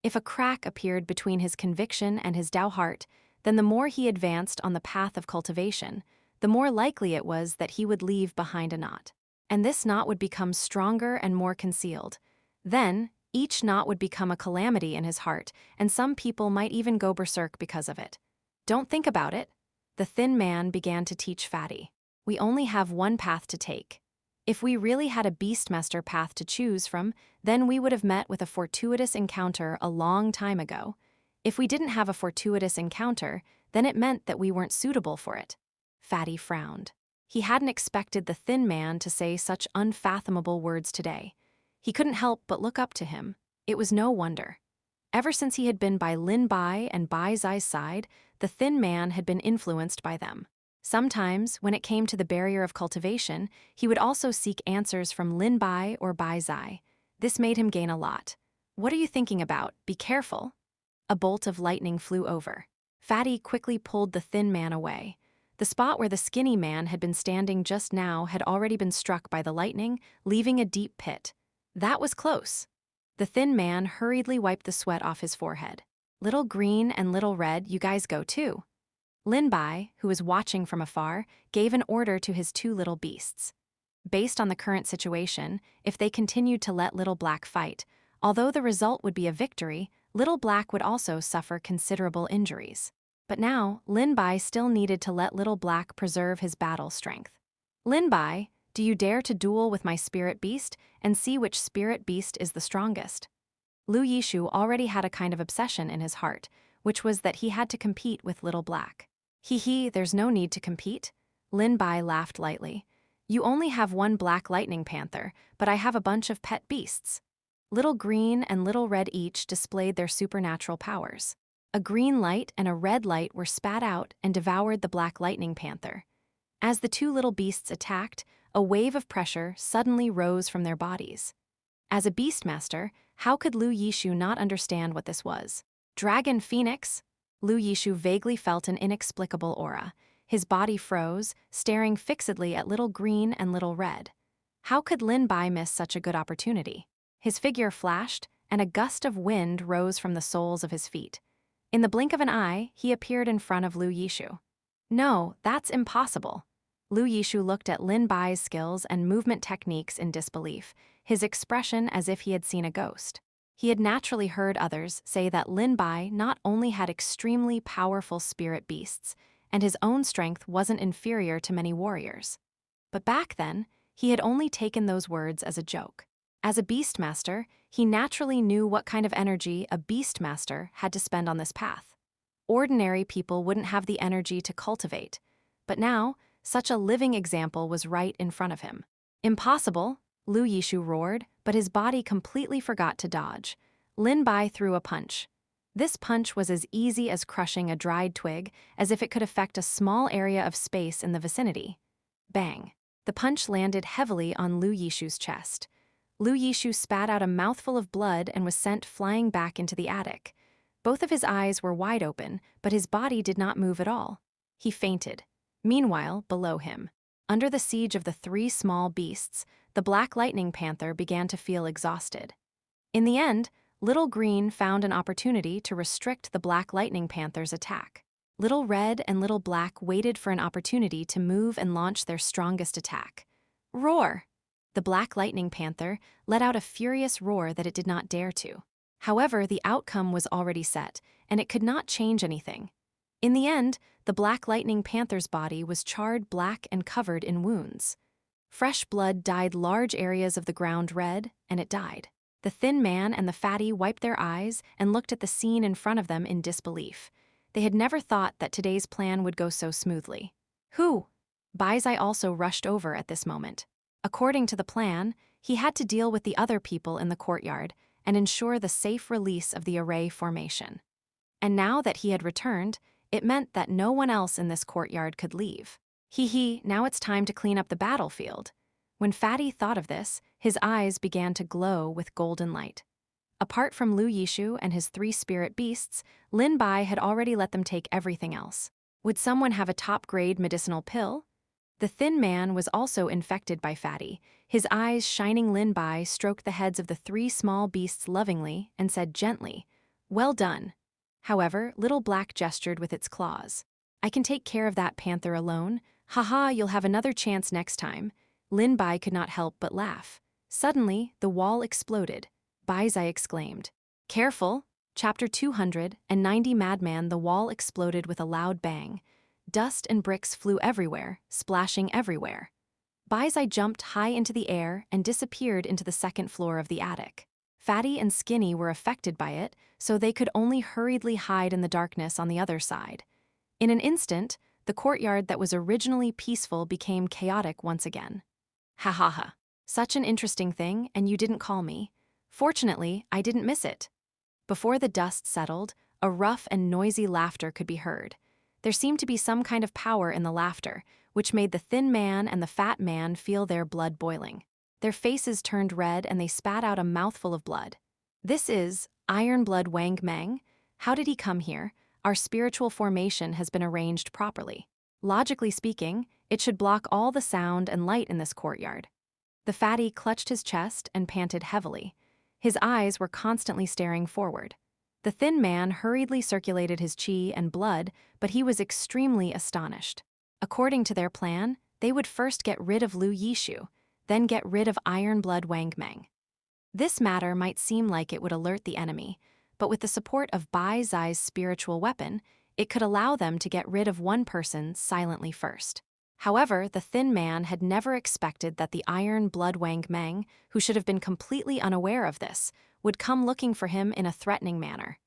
S1: If a crack appeared between his conviction and his Dao heart, then the more he advanced on the path of cultivation, the more likely it was that he would leave behind a knot. And this knot would become stronger and more concealed. Then, each knot would become a calamity in his heart, and some people might even go berserk because of it. Don't think about it. The thin man began to teach Fatty. We only have one path to take. If we really had a Beastmaster path to choose from, then we would have met with a fortuitous encounter a long time ago. If we didn't have a fortuitous encounter, then it meant that we weren't suitable for it. Fatty frowned. He hadn't expected the thin man to say such unfathomable words today. He couldn't help but look up to him. It was no wonder. Ever since he had been by Lin Bai and Bai Zai's side, the thin man had been influenced by them. Sometimes, when it came to the barrier of cultivation, he would also seek answers from Lin Bai or Bai Zai. This made him gain a lot. What are you thinking about? Be careful. A bolt of lightning flew over. Fatty quickly pulled the thin man away. The spot where the skinny man had been standing just now had already been struck by the lightning, leaving a deep pit. That was close. The thin man hurriedly wiped the sweat off his forehead. Little Green and Little Red, you guys go too. Lin Bai, who was watching from afar, gave an order to his two little beasts. Based on the current situation, if they continued to let Little Black fight, although the result would be a victory, Little Black would also suffer considerable injuries. But now, Lin Bai still needed to let Little Black preserve his battle strength. Lin Bai, do you dare to duel with my spirit beast and see which spirit beast is the strongest? Lu Yishu already had a kind of obsession in his heart, which was that he had to compete with Little Black. Hee, there's no need to compete. Lin Bai laughed lightly. You only have one black lightning panther, but I have a bunch of pet beasts. Little Green and Little Red each displayed their supernatural powers. A green light and a red light were spat out and devoured the black lightning panther. As the two little beasts attacked, a wave of pressure suddenly rose from their bodies. As a beastmaster, how could Lu Yishu not understand what this was? Dragon Phoenix? Lu Yishu vaguely felt an inexplicable aura. His body froze, staring fixedly at Little Green and Little Red. How could Lin Bai miss such a good opportunity? His figure flashed, and a gust of wind rose from the soles of his feet. In the blink of an eye, he appeared in front of Lu Yishu. No, that's impossible. Lu Yishu looked at Lin Bai's skills and movement techniques in disbelief, his expression as if he had seen a ghost. He had naturally heard others say that Lin Bai not only had extremely powerful spirit beasts, and his own strength wasn't inferior to many warriors. But back then, he had only taken those words as a joke. As a beastmaster, he naturally knew what kind of energy a beastmaster had to spend on this path. Ordinary people wouldn't have the energy to cultivate. But now, such a living example was right in front of him. Impossible, Lu Yishu roared, but his body completely forgot to dodge. Lin Bai threw a punch. This punch was as easy as crushing a dried twig, as if it could affect a small area of space in the vicinity. Bang! The punch landed heavily on Lu Yishu's chest. Lu Yishu spat out a mouthful of blood and was sent flying back into the attic. Both of his eyes were wide open, but his body did not move at all. He fainted. Meanwhile, below him, under the siege of the three small beasts, the black lightning panther began to feel exhausted. In the end, Little Green found an opportunity to restrict the black lightning panther's attack. Little Red and Little Black waited for an opportunity to move and launch their strongest attack. Roar! The black lightning panther let out a furious roar that it did not dare to. However, the outcome was already set, and it could not change anything. In the end, the black lightning panther's body was charred black and covered in wounds. Fresh blood dyed large areas of the ground red, and it died. The thin man and the fatty wiped their eyes and looked at the scene in front of them in disbelief. They had never thought that today's plan would go so smoothly. Who? Bai Zai also rushed over at this moment. According to the plan, he had to deal with the other people in the courtyard and ensure the safe release of the array formation. And now that he had returned, it meant that no one else in this courtyard could leave. Now it's time to clean up the battlefield. When Fatty thought of this, his eyes began to glow with golden light. Apart from Lu Yishu and his 3 spirit beasts, Lin Bai had already let them take everything else. Would someone have a top-grade medicinal pill? The thin man was also infected by Fatty. His eyes shining, Lin Bai stroked the heads of the 3 small beasts lovingly and said gently, "Well done." However, Little Black gestured with its claws. "I can take care of that panther alone. Haha, you'll have another chance next time." Lin Bai could not help but laugh. Suddenly, the wall exploded. Baizai exclaimed, "Careful!" Chapter 290 Madman. The wall exploded with a loud bang. Dust and bricks flew everywhere, splashing everywhere. Baizai jumped high into the air and disappeared into the 2nd floor of the attic. Fatty and Skinny were affected by it, so they could only hurriedly hide in the darkness on the other side. In an instant, the courtyard that was originally peaceful became chaotic once again. "Ha ha ha. Such an interesting thing, and you didn't call me. Fortunately, I didn't miss it." Before the dust settled, a rough and noisy laughter could be heard. There seemed to be some kind of power in the laughter, which made the thin man and the fat man feel their blood boiling. Their faces turned red and they spat out a mouthful of blood. "This is Iron Blood Wang Meng. How did he come here? Our spiritual formation has been arranged properly. Logically speaking, it should block all the sound and light in this courtyard." The fatty clutched his chest and panted heavily. His eyes were constantly staring forward. The thin man hurriedly circulated his qi and blood, but he was extremely astonished. According to their plan, they would first get rid of Lu Yishu, then get rid of Iron Blood Wang Meng. This matter might seem like it would alert the enemy, but with the support of Bai Zai's spiritual weapon, it could allow them to get rid of one person silently first. However, the thin man had never expected that the Iron Blood Wang Meng, who should have been completely unaware of this, would come looking for him in a threatening manner.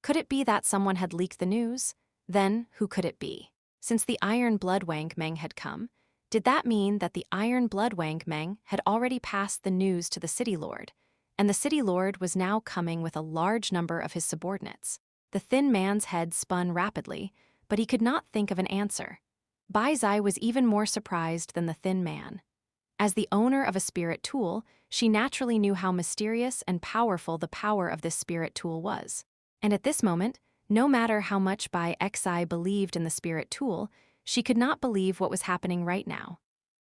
S1: Could it be that someone had leaked the news? Then, who could it be? Since the Iron Blood Wang Meng had come, did that mean that the Iron Blood Wang Meng had already passed the news to the City Lord, and the City Lord was now coming with a large number of his subordinates? The thin man's head spun rapidly, but he could not think of an answer. Bai Zai was even more surprised than the thin man. As the owner of a spirit tool, she naturally knew how mysterious and powerful the power of this spirit tool was. And at this moment, no matter how much Bai Xi believed in the spirit tool, she could not believe what was happening right now.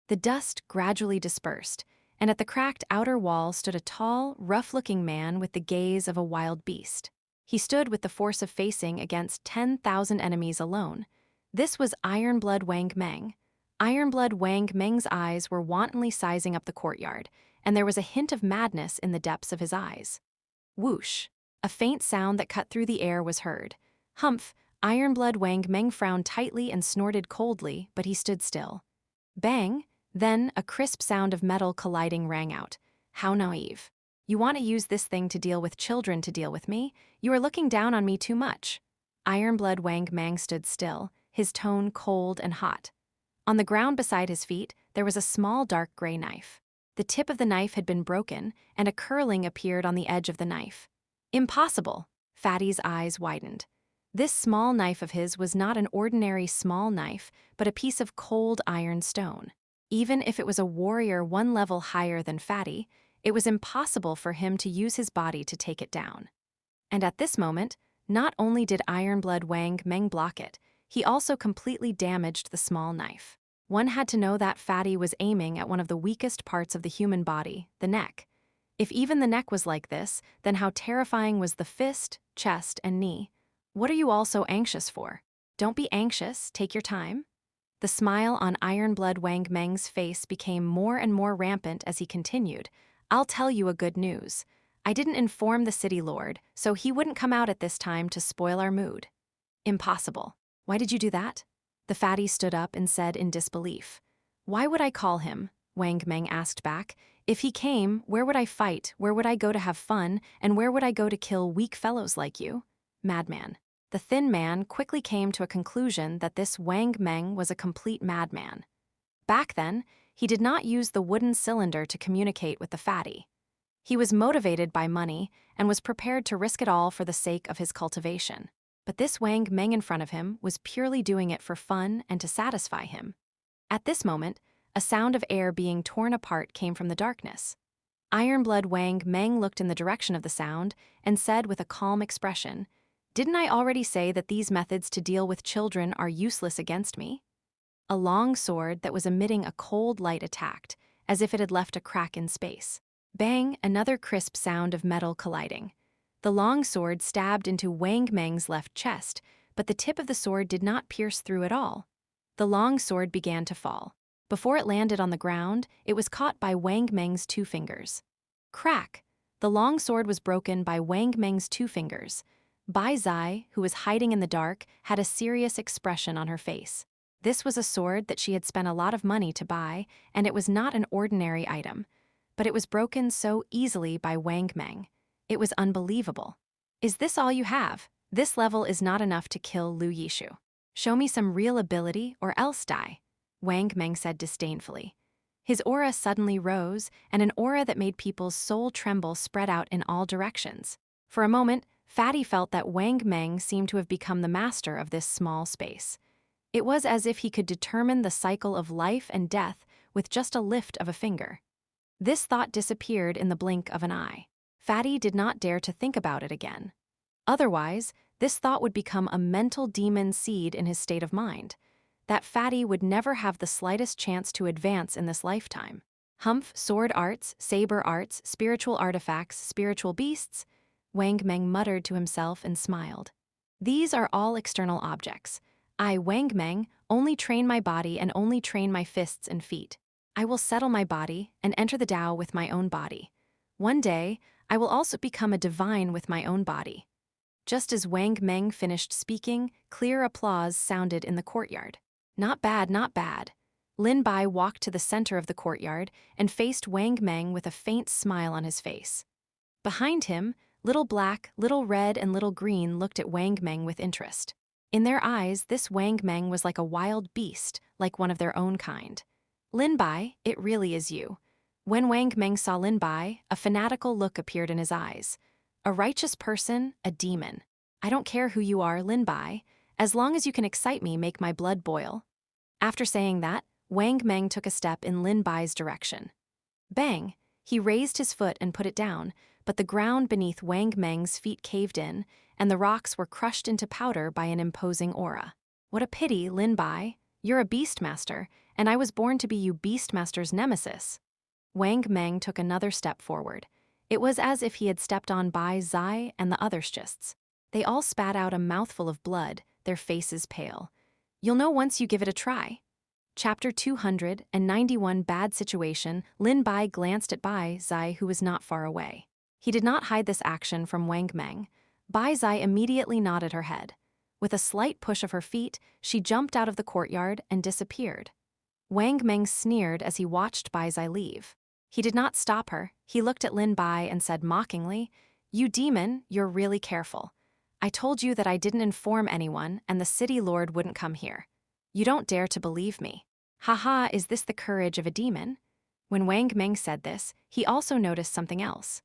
S1: The dust gradually dispersed, and at the cracked outer wall stood a tall, rough-looking man with the gaze of a wild beast. He stood with the force of facing against 10,000 enemies alone. This was Iron Blood Wang Meng. Iron Blood Wang Meng's eyes were wantonly sizing up the courtyard, and there was a hint of madness in the depths of his eyes. Whoosh! A faint sound that cut through the air was heard. Humph! Iron Blood Wang Meng frowned tightly and snorted coldly, but he stood still. Bang! Then a crisp sound of metal colliding rang out. How naive. You want to use this thing to deal with children to deal with me? You are looking down on me too much. Iron Blood Wang Meng stood still, his tone cold and hot. On the ground beside his feet, there was a small dark gray knife. The tip of the knife had been broken, and a curling appeared on the edge of the knife. Impossible! Fatty's eyes widened. This small knife of his was not an ordinary small knife, but a piece of cold iron stone. Even if it was a warrior 1 level higher than Fatty, it was impossible for him to use his body to take it down. And at this moment, not only did Iron Blood Wang Meng block it, he also completely damaged the small knife. One had to know that Fatty was aiming at one of the weakest parts of the human body, the neck. If even the neck was like this, then how terrifying was the fist, chest, and knee? What are you all so anxious for? Don't be anxious, take your time. The smile on Iron Blood Wang Meng's face became more and more rampant as he continued. I'll tell you a good news. I didn't inform the City Lord, so he wouldn't come out at this time to spoil our mood. Impossible. Why did you do that? The fatty stood up and said in disbelief. Why would I call him? Wang Meng asked back. If he came, where would I fight, where would I go to have fun, and where would I go to kill weak fellows like you? Madman. The thin man quickly came to a conclusion that this Wang Meng was a complete madman. Back then, He did not use the wooden cylinder to communicate with the fatty. He was motivated by money and was prepared to risk it all for the sake of his cultivation. But this Wang Meng in front of him was purely doing it for fun and to satisfy him. At this moment, a sound of air being torn apart came from the darkness. Ironblood Wang Meng looked in the direction of the sound and said with a calm expression, "Didn't I already say that these methods to deal with children are useless against me?" A long sword that was emitting a cold light attacked, as if it had left a crack in space. Bang, another crisp sound of metal colliding. The long sword stabbed into Wang Meng's left chest, but the tip of the sword did not pierce through at all. The long sword began to fall. Before it landed on the ground, it was caught by Wang Meng's 2 fingers. Crack! The long sword was broken by Wang Meng's 2 fingers. Bai Zai, who was hiding in the dark, had a serious expression on her face. This was a sword that she had spent a lot of money to buy, and it was not an ordinary item. But it was broken so easily by Wang Meng. It was unbelievable. "Is this all you have? This level is not enough to kill Lu Yishu. Show me some real ability or else die," Wang Meng said disdainfully. His aura suddenly rose, and an aura that made people's soul tremble spread out in all directions. For a moment, Fatty felt that Wang Meng seemed to have become the master of this small space. It was as if he could determine the cycle of life and death with just a lift of a finger. This thought disappeared in the blink of an eye. Fatty did not dare to think about it again. Otherwise, this thought would become a mental demon seed in his state of mind. That Fatty would never have the slightest chance to advance in this lifetime. Humph, sword arts, saber arts, spiritual artifacts, spiritual beasts, Wang Meng muttered to himself and smiled. These are all external objects. I, Wang Meng, only train my body and only train my fists and feet. I will settle my body and enter the Tao with my own body. One day, I will also become a divine with my own body. Just as Wang Meng finished speaking, clear applause sounded in the courtyard. Not bad, not bad. Lin Bai walked to the center of the courtyard and faced Wang Meng with a faint smile on his face. Behind him, Little Black, Little Red, and Little Green looked at Wang Meng with interest. In their eyes, this Wang Meng was like a wild beast, like one of their own kind. "Lin Bai, it really is you." When Wang Meng saw Lin Bai, a fanatical look appeared in his eyes. "A righteous person, a demon. I don't care who you are, Lin Bai. As long as you can excite me, make my blood boil." After saying that, Wang Meng took a step in Lin Bai's direction. Bang! He raised his foot and put it down, but the ground beneath Wang Meng's feet caved in, and the rocks were crushed into powder by an imposing aura. "What a pity, Lin Bai. You're a Beastmaster, and I was born to be you Beastmaster's nemesis." Wang Meng took another step forward. It was as if he had stepped on Bai Zai and the other Shists. They all spat out a mouthful of blood, their faces pale. "You'll know once you give it a try." Chapter 291 Bad Situation. Lin Bai glanced at Bai Zai, who was not far away. He did not hide this action from Wang Meng. Bai Zai immediately nodded her head. With a slight push of her feet, she jumped out of the courtyard and disappeared. Wang Meng sneered as he watched Bai Zai leave. He did not stop her. He looked at Lin Bai and said mockingly, "You demon, you're really careful. I told you that I didn't inform anyone and the city lord wouldn't come here. You don't dare to believe me. Haha, is this the courage of a demon?" When Wang Meng said this, he also noticed something else.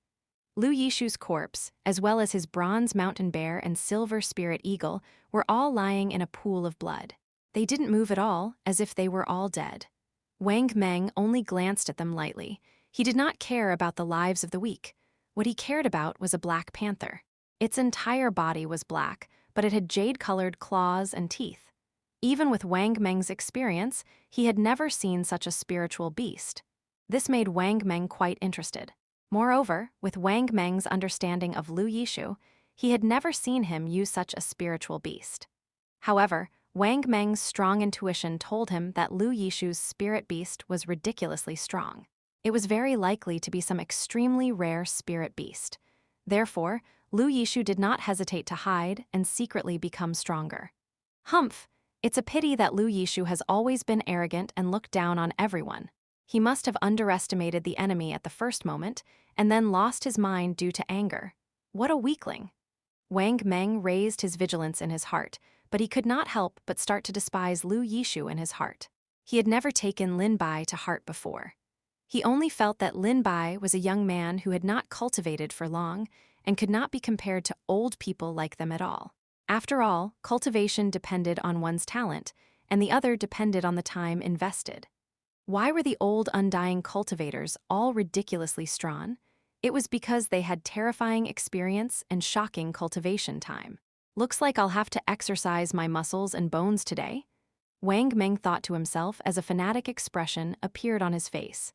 S1: Lu Yishu's corpse, as well as his bronze mountain bear and silver spirit eagle, were all lying in a pool of blood. They didn't move at all, as if they were all dead. Wang Meng only glanced at them lightly. He did not care about the lives of the weak. What he cared about was a black panther. Its entire body was black, but it had jade-colored claws and teeth. Even with Wang Meng's experience, he had never seen such a spiritual beast. This made Wang Meng quite interested. Moreover, with Wang Meng's understanding of Lu Yishu, he had never seen him use such a spiritual beast. However, Wang Meng's strong intuition told him that Lu Yishu's spirit beast was ridiculously strong. It was very likely to be some extremely rare spirit beast. Therefore, Lu Yishu did not hesitate to hide and secretly become stronger. Humph! It's a pity that Lu Yishu has always been arrogant and looked down on everyone. He must have underestimated the enemy at the first moment, and then lost his mind due to anger. What a weakling! Wang Meng raised his vigilance in his heart, but he could not help but start to despise Lu Yishu in his heart. He had never taken Lin Bai to heart before. He only felt that Lin Bai was a young man who had not cultivated for long and could not be compared to old people like them at all. After all, cultivation depended on one's talent, and the other depended on the time invested. Why were the old undying cultivators all ridiculously strong? It was because they had terrifying experience and shocking cultivation time. Looks like I'll have to exercise my muscles and bones today, Wang Meng thought to himself as a fanatic expression appeared on his face.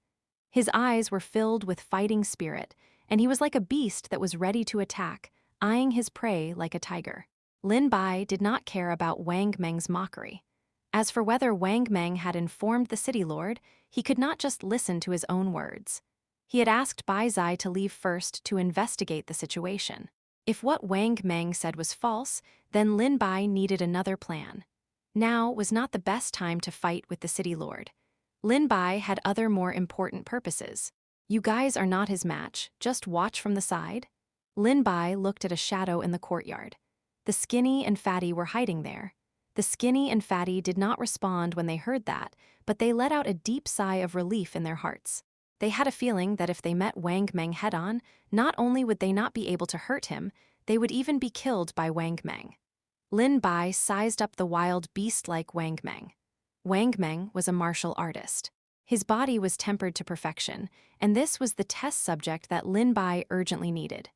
S1: His eyes were filled with fighting spirit, and he was like a beast that was ready to attack, eyeing his prey like a tiger. Lin Bai did not care about Wang Meng's mockery. As for whether Wang Meng had informed the city lord, he could not just listen to his own words. He had asked Bai Zai to leave first to investigate the situation. If what Wang Meng said was false, then Lin Bai needed another plan. Now was not the best time to fight with the city lord. Lin Bai had other more important purposes. You guys are not his match, just watch from the side. Lin Bai looked at a shadow in the courtyard. The skinny and fatty were hiding there. The skinny and fatty did not respond when they heard that, but they let out a deep sigh of relief in their hearts. They had a feeling that if they met Wang Meng head-on, not only would they not be able to hurt him, they would even be killed by Wang Meng. Lin Bai sized up the wild beast-like Wang Meng. Wang Meng was a martial artist. His body was tempered to perfection, and this was the test subject that Lin Bai urgently needed.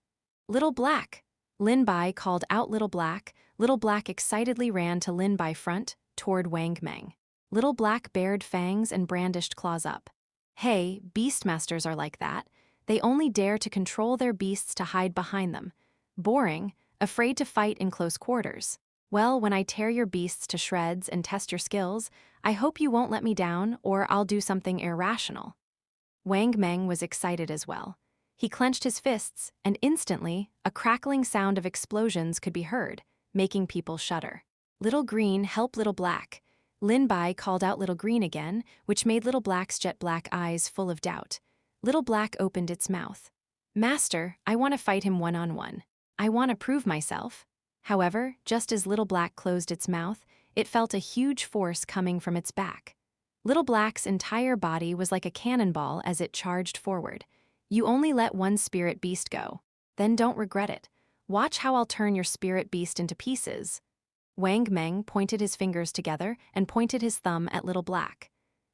S1: Little Black! Lin Bai called out Little Black. Little Black excitedly ran to Lin Bai front, toward Wang Meng. Little Black bared fangs and brandished claws up. Hey, beastmasters are like that. They only dare to control their beasts to hide behind them. Boring, afraid to fight in close quarters. Well, when I tear your beasts to shreds and test your skills, I hope you won't let me down or I'll do something irrational. Wang Meng was excited as well. He clenched his fists, and instantly, a crackling sound of explosions could be heard, making people shudder. Little Green, help Little Black. Lin Bai called out Little Green again, which made Little Black's jet black eyes full of doubt. Little Black opened its mouth. Master, I want to fight him one-on-one. I want to prove myself. However, just as Little Black closed its mouth, it felt a huge force coming from its back. Little Black's entire body was like a cannonball as it charged forward. You only let one spirit beast go. Then don't regret it. Watch how I'll turn your spirit beast into pieces. Wang Meng pointed his fingers together and pointed his thumb at Little Black.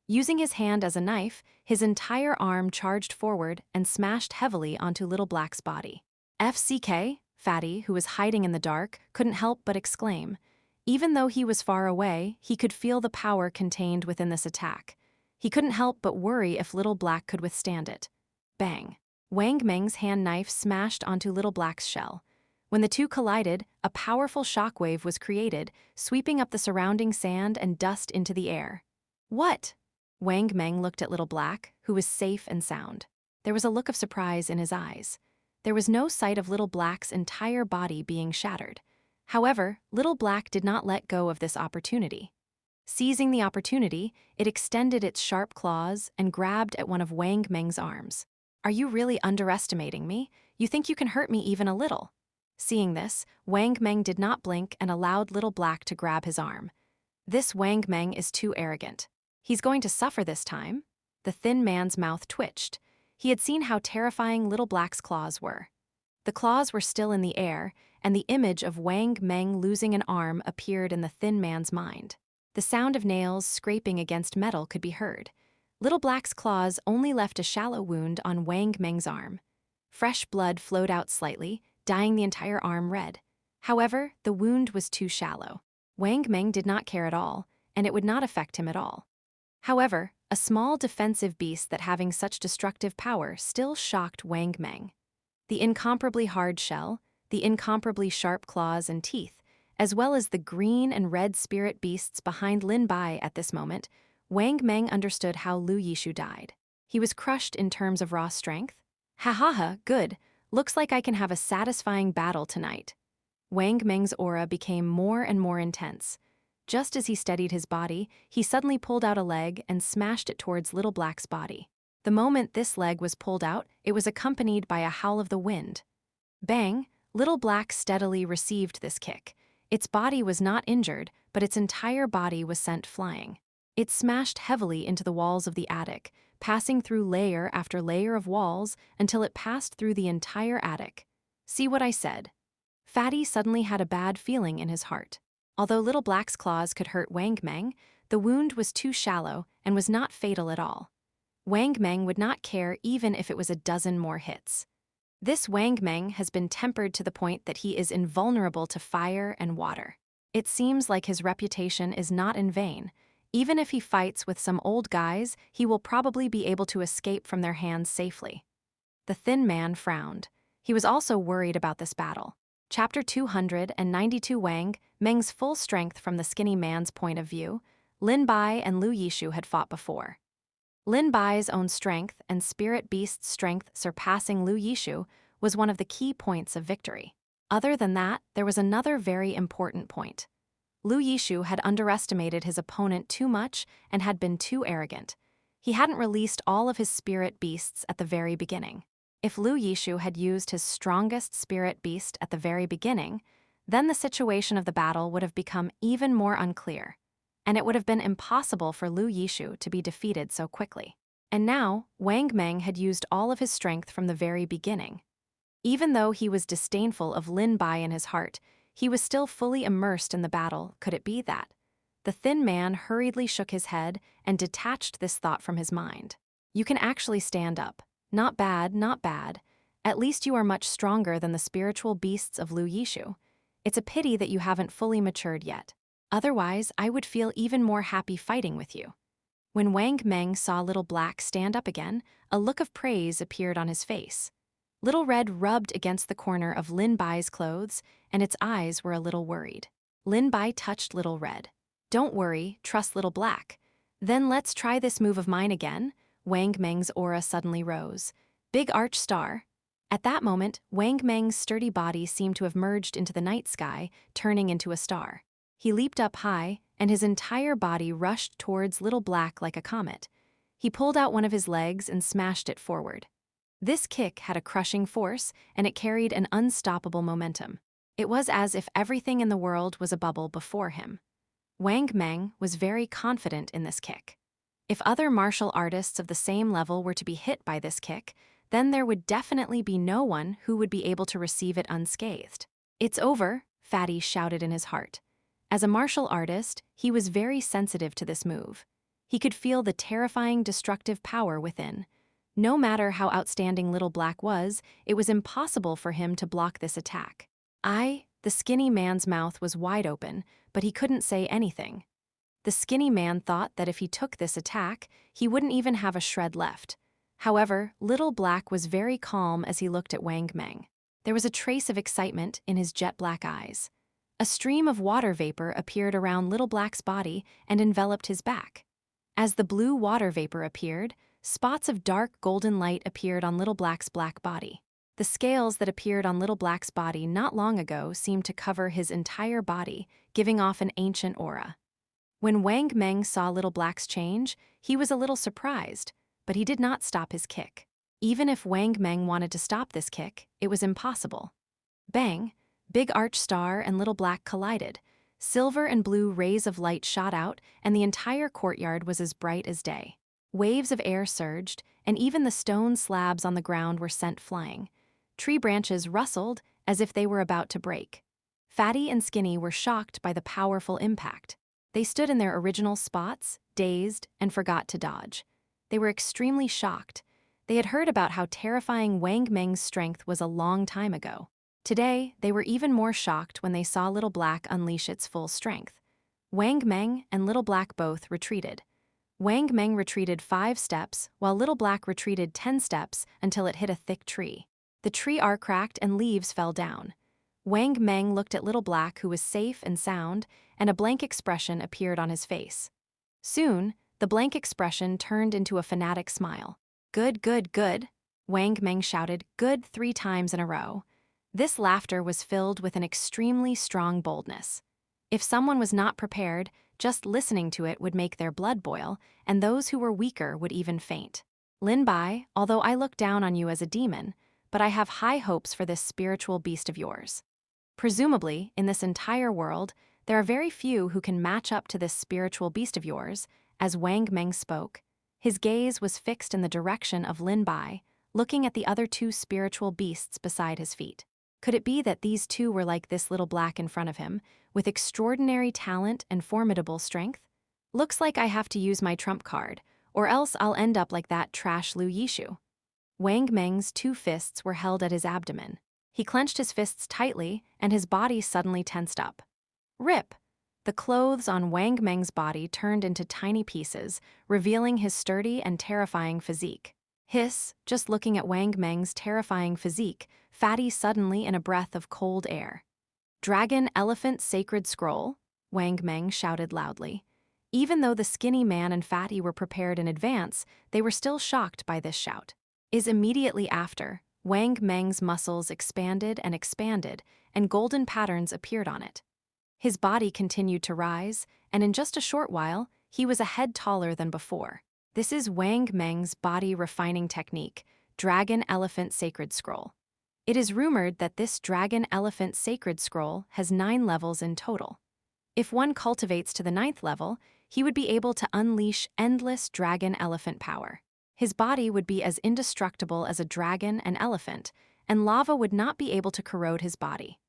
S1: Using his hand as a knife, his entire arm charged forward and smashed heavily onto Little Black's body. FCK, Fatty, who was hiding in the dark, couldn't help but exclaim. Even though he was far away, he could feel the power contained within this attack. He couldn't help but worry if Little Black could withstand it. Bang! Wang Meng's hand knife smashed onto Little Black's shell. When the two collided, a powerful shockwave was created, sweeping up the surrounding sand and dust into the air. What? Wang Meng looked at Little Black, who was safe and sound. There was a look of surprise in his eyes. There was no sight of Little Black's entire body being shattered. However, Little Black did not let go of this opportunity. Seizing the opportunity, it extended its sharp claws and grabbed at one of Wang Meng's arms. Are you really underestimating me? You think you can hurt me even a little? Seeing this, Wang Meng did not blink and allowed Little Black to grab his arm. This Wang Meng is too arrogant. He's going to suffer this time. The thin man's mouth twitched. He had seen how terrifying Little Black's claws were. The claws were still in the air, and the image of Wang Meng losing an arm appeared in the thin man's mind. The sound of nails scraping against metal could be heard. Little Black's claws only left a shallow wound on Wang Meng's arm. Fresh blood flowed out slightly, dyeing the entire arm red. However, the wound was too shallow. Wang Meng did not care at all, and it would not affect him at all. However, a small defensive beast that having such destructive power still shocked Wang Meng. The incomparably hard shell, the incomparably sharp claws and teeth, as well as the green and red spirit beasts behind Lin Bai at this moment, Wang Meng understood how Lu Yishu died. He was crushed in terms of raw strength. Ha ha ha, good. Looks like I can have a satisfying battle tonight. Wang Meng's aura became more and more intense. Just as he steadied his body, he suddenly pulled out a leg and smashed it towards Little Black's body. The moment this leg was pulled out, it was accompanied by a howl of the wind. Bang! Little Black steadily received this kick. Its body was not injured, but its entire body was sent flying. It smashed heavily into the walls of the attic, passing through layer after layer of walls until it passed through the entire attic. See what I said? Fatty suddenly had a bad feeling in his heart. Although Little Black's claws could hurt Wang Meng, the wound was too shallow and was not fatal at all. Wang Meng would not care even if it was a dozen more hits. This Wang Meng has been tempered to the point that he is invulnerable to fire and water. It seems like his reputation is not in vain. Even if he fights with some old guys, he will probably be able to escape from their hands safely. The thin man frowned. He was also worried about this battle. Chapter 292. Wang Meng's full strength from the skinny man's point of view. Lin Bai and Lu Yishu had fought before. Lin Bai's own strength and spirit beast's strength surpassing Lu Yishu was one of the key points of victory. Other than that, there was another very important point. Lu Yishu had underestimated his opponent too much and had been too arrogant. He hadn't released all of his spirit beasts at the very beginning. If Lu Yishu had used his strongest spirit beast at the very beginning, then the situation of the battle would have become even more unclear, and it would have been impossible for Lu Yishu to be defeated so quickly. And now, Wang Meng had used all of his strength from the very beginning. Even though he was disdainful of Lin Bai in his heart, he was still fully immersed in the battle. Could it be that? The thin man hurriedly shook his head and detached this thought from his mind. You can actually stand up. Not bad, not bad. At least you are much stronger than the spiritual beasts of Lu Yishu. It's a pity that you haven't fully matured yet. Otherwise, I would feel even more happy fighting with you. When Wang Meng saw Little Black stand up again, a look of praise appeared on his face. Little Red rubbed against the corner of Lin Bai's clothes, and its eyes were a little worried. Lin Bai touched Little Red. Don't worry, trust Little Black. Then let's try this move of mine again. Wang Meng's aura suddenly rose. Big arch star. At that moment, Wang Meng's sturdy body seemed to have merged into the night sky, turning into a star. He leaped up high, and his entire body rushed towards Little Black like a comet. He pulled out one of his legs and smashed it forward. This kick had a crushing force, and it carried an unstoppable momentum. It was as if everything in the world was a bubble before him. Wang Meng was very confident in this kick. If other martial artists of the same level were to be hit by this kick, then there would definitely be no one who would be able to receive it unscathed. It's over, Fatty shouted in his heart. As a martial artist, he was very sensitive to this move. He could feel the terrifying destructive power within. No matter how outstanding Little Black was, it was impossible for him to block this attack. The skinny man's mouth was wide open, but he couldn't say anything. The skinny man thought that if he took this attack, he wouldn't even have a shred left. However, Little Black was very calm as he looked at Wang Meng. There was a trace of excitement in his jet black eyes. A stream of water vapor appeared around Little Black's body and enveloped his back. As the blue water vapor appeared, spots of dark golden light appeared on Little Black's black body. The scales that appeared on Little Black's body not long ago seemed to cover his entire body, giving off an ancient aura. When Wang Meng saw Little Black's change, he was a little surprised, but he did not stop his kick. Even if Wang Meng wanted to stop this kick, it was impossible. Bang! Big arch star and Little Black collided. Silver and blue rays of light shot out, and the entire courtyard was as bright as day. Waves of air surged, and even the stone slabs on the ground were sent flying. Tree branches rustled as if they were about to break. Fatty and Skinny were shocked by the powerful impact. They stood in their original spots, dazed, and forgot to dodge. They were extremely shocked. They had heard about how terrifying Wang Meng's strength was a long time ago. Today, they were even more shocked when they saw Little Black unleash its full strength. Wang Meng and Little Black both retreated. Wang Meng retreated 5 steps, while Little Black retreated 10 steps until it hit a thick tree. The tree arc cracked and leaves fell down. Wang Meng looked at Little Black, who was safe and sound, and a blank expression appeared on his face. Soon, the blank expression turned into a fanatic smile. Good, good, good, Wang Meng shouted, good 3 times in a row. This laughter was filled with an extremely strong boldness. If someone was not prepared, just listening to it would make their blood boil, and those who were weaker would even faint. Lin Bai, although I look down on you as a demon, but I have high hopes for this spiritual beast of yours. Presumably, in this entire world, there are very few who can match up to this spiritual beast of yours, As Wang Meng spoke, his gaze was fixed in the direction of Lin Bai, looking at the other two spiritual beasts beside his feet. Could it be that these two were like this little black in front of him, with extraordinary talent and formidable strength? Looks like I have to use my trump card, or else I'll end up like that trash Lu Yishu. Wang Meng's two fists were held at his abdomen. He clenched his fists tightly, and his body suddenly tensed up. Rip! The clothes on Wang Meng's body turned into tiny pieces, revealing his sturdy and terrifying physique. Hiss, just looking at Wang Meng's terrifying physique, Fatty suddenly in a breath of cold air. Dragon Elephant Sacred Scroll, Wang Meng shouted loudly. Even though the skinny man and Fatty were prepared in advance, they were still shocked by this shout. Immediately after, Wang Meng's muscles expanded, and golden patterns appeared on it. His body continued to rise, and in just a short while, he was a head taller than before. This is Wang Meng's body refining technique, Dragon Elephant Sacred Scroll. It is rumored that this Dragon Elephant Sacred Scroll has 9 levels in total. If one cultivates to the 9th level, he would be able to unleash endless dragon elephant power. His body would be as indestructible as a dragon and elephant, and lava would not be able to corrode his body.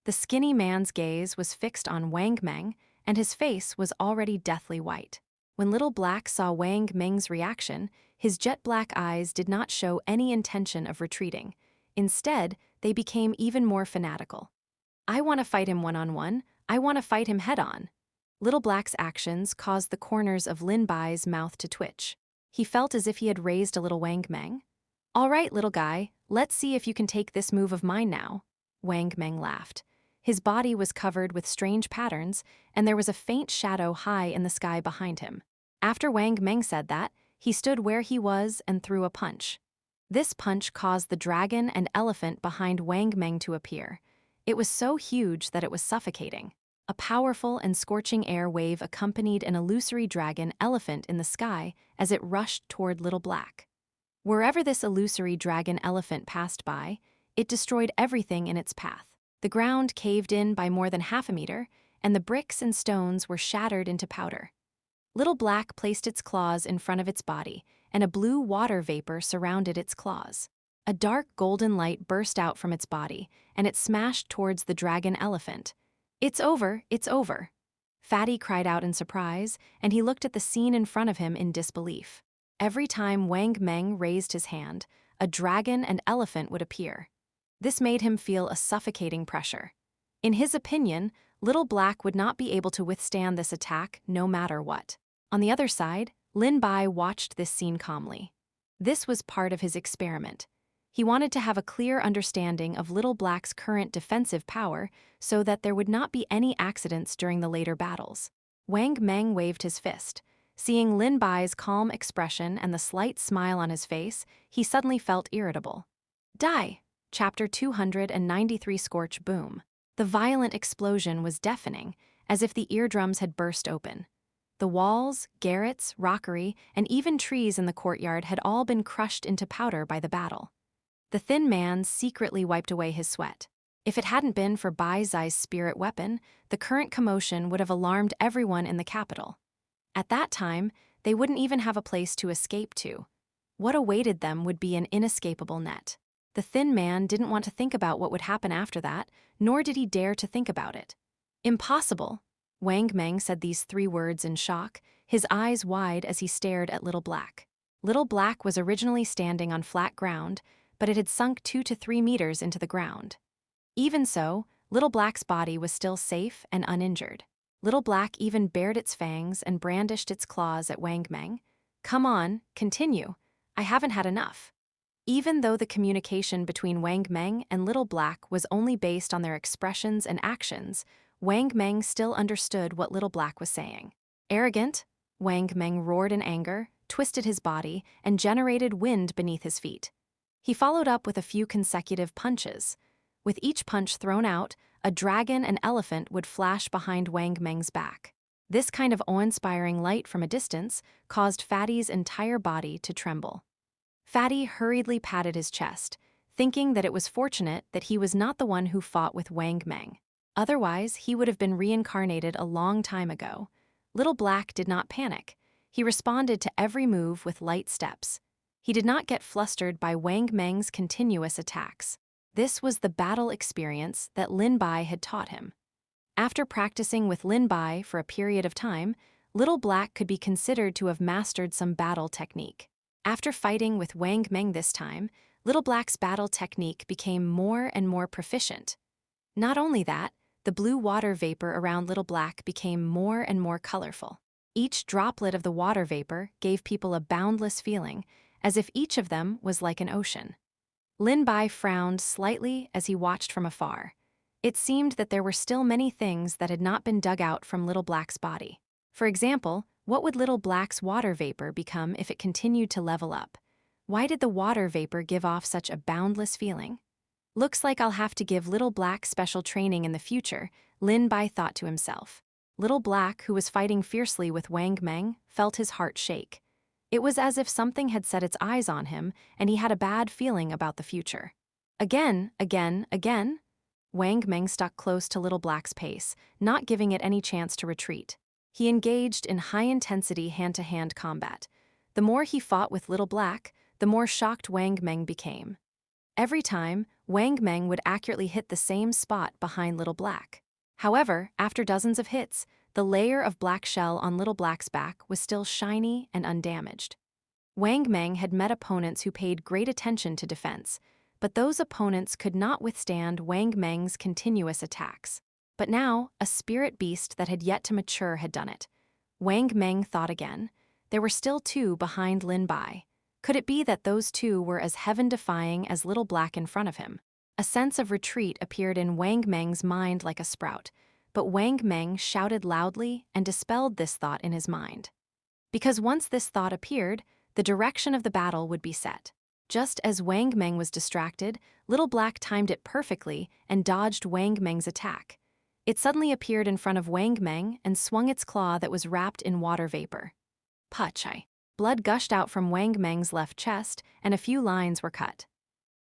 S1: The skinny man's gaze was fixed on Wang Meng, and his face was already deathly white. When Little Black saw Wang Meng's reaction, his jet-black eyes did not show any intention of retreating. Instead, they became even more fanatical. I want to fight him one-on-one. I want to fight him head-on. Little Black's actions caused the corners of Lin Bai's mouth to twitch. He felt as if he had raised a little Wang Meng. All right, little guy, let's see if you can take this move of mine now. Wang Meng laughed. His body was covered with strange patterns, and there was a faint shadow high in the sky behind him. After Wang Meng said that, he stood where he was and threw a punch. This punch caused the dragon and elephant behind Wang Meng to appear. It was so huge that it was suffocating. A powerful and scorching air wave accompanied an illusory dragon elephant in the sky as it rushed toward Little Black. Wherever this illusory dragon elephant passed by, it destroyed everything in its path. The ground caved in by more than half a meter, and the bricks and stones were shattered into powder. Little Black placed its claws in front of its body, and a blue water vapor surrounded its claws. A dark golden light burst out from its body, and it smashed towards the dragon elephant. It's over, it's over. Fatty cried out in surprise, and he looked at the scene in front of him in disbelief. Every time Wang Meng raised his hand, a dragon and elephant would appear. This made him feel a suffocating pressure. In his opinion, Little Black would not be able to withstand this attack no matter what. On the other side, Lin Bai watched this scene calmly. This was part of his experiment. He wanted to have a clear understanding of Little Black's current defensive power so that there would not be any accidents during the later battles. Wang Meng waved his fist. Seeing Lin Bai's calm expression and the slight smile on his face, he suddenly felt irritable. Die! Chapter 293 Scorch Boom. The violent explosion was deafening, as if the eardrums had burst open. The walls, garrets, rockery, and even trees in the courtyard had all been crushed into powder by the battle. The thin man secretly wiped away his sweat. If it hadn't been for Bai Zai's spirit weapon, the current commotion would have alarmed everyone in the capital. At that time, they wouldn't even have a place to escape to. What awaited them would be an inescapable net. The thin man didn't want to think about what would happen after that, nor did he dare to think about it. Impossible! Wang Meng said these 3 words in shock, his eyes wide as he stared at Little Black. Little Black was originally standing on flat ground, but it had sunk 2 to 3 meters into the ground. Even so, Little Black's body was still safe and uninjured. Little Black even bared its fangs and brandished its claws at Wang Meng. Come on, continue. I haven't had enough. Even though the communication between Wang Meng and Little Black was only based on their expressions and actions, Wang Meng still understood what Little Black was saying. Arrogant? Wang Meng roared in anger, twisted his body, and generated wind beneath his feet. He followed up with a few consecutive punches. With each punch thrown out, a dragon and elephant would flash behind Wang Meng's back. This kind of awe-inspiring light from a distance caused Fatty's entire body to tremble. Fatty hurriedly patted his chest, thinking that it was fortunate that he was not the one who fought with Wang Meng. Otherwise, he would have been reincarnated a long time ago. Little Black did not panic. he responded to every move with light steps. He did not get flustered by Wang Meng's continuous attacks. This was the battle experience that Lin Bai had taught him. After practicing with Lin Bai for a period of time, Little Black could be considered to have mastered some battle technique. After fighting with Wang Meng this time, Little Black's battle technique became more and more proficient. Not only that, the blue water vapor around Little Black became more and more colorful. Each droplet of the water vapor gave people a boundless feeling, as if each of them was like an ocean. Lin Bai frowned slightly as he watched from afar. It seemed that there were still many things that had not been dug out from Little Black's body. For example, what would Little Black's water vapor become if it continued to level up? Why did the water vapor give off such a boundless feeling? Looks like I'll have to give Little Black special training in the future, Lin Bai thought to himself. Little Black, who was fighting fiercely with Wang Meng, felt his heart shake. It was as if something had set its eyes on him, and he had a bad feeling about the future. Again. Wang Meng stuck close to Little Black's pace, not giving it any chance to retreat. He engaged in high-intensity hand-to-hand combat. The more he fought with Little Black, the more shocked Wang Meng became. Every time, Wang Meng would accurately hit the same spot behind Little Black. However, after dozens of hits, the layer of black shell on Little Black's back was still shiny and undamaged. Wang Meng had met opponents who paid great attention to defense, but those opponents could not withstand Wang Meng's continuous attacks. But now, a spirit beast that had yet to mature had done it. Wang Meng thought again. There were still two behind Lin Bai. Could it be that those two were as heaven-defying as Little Black in front of him? A sense of retreat appeared in Wang Meng's mind like a sprout, but Wang Meng shouted loudly and dispelled this thought in his mind. Because once this thought appeared, the direction of the battle would be set. Just as Wang Meng was distracted, Little Black timed it perfectly and dodged Wang Meng's attack. It suddenly appeared in front of Wang Meng and swung its claw that was wrapped in water vapor. Pachai. Blood gushed out from Wang Meng's left chest, and a few lines were cut.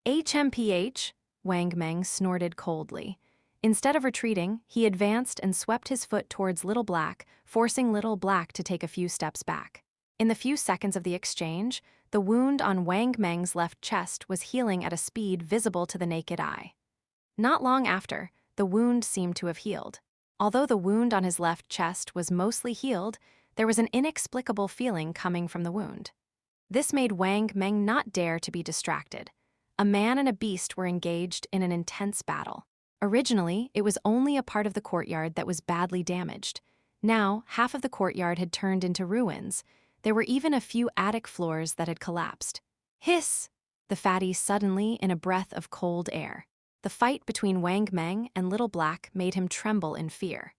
S1: HMPH, Wang Meng snorted coldly. Instead of retreating, he advanced and swept his foot towards Little Black, forcing Little Black to take a few steps back. In the few seconds of the exchange, the wound on Wang Meng's left chest was healing at a speed visible to the naked eye. Not long after, the wound seemed to have healed. Although the wound on his left chest was mostly healed, there was an inexplicable feeling coming from the wound. This made Wang Meng not dare to be distracted. A man and a beast were engaged in an intense battle. Originally, it was only a part of the courtyard that was badly damaged. Now, half of the courtyard had turned into ruins. There were even a few attic floors that had collapsed. Hiss! The fatty suddenly in a breath of cold air. The fight between Wang Meng and Little Black made him tremble in fear.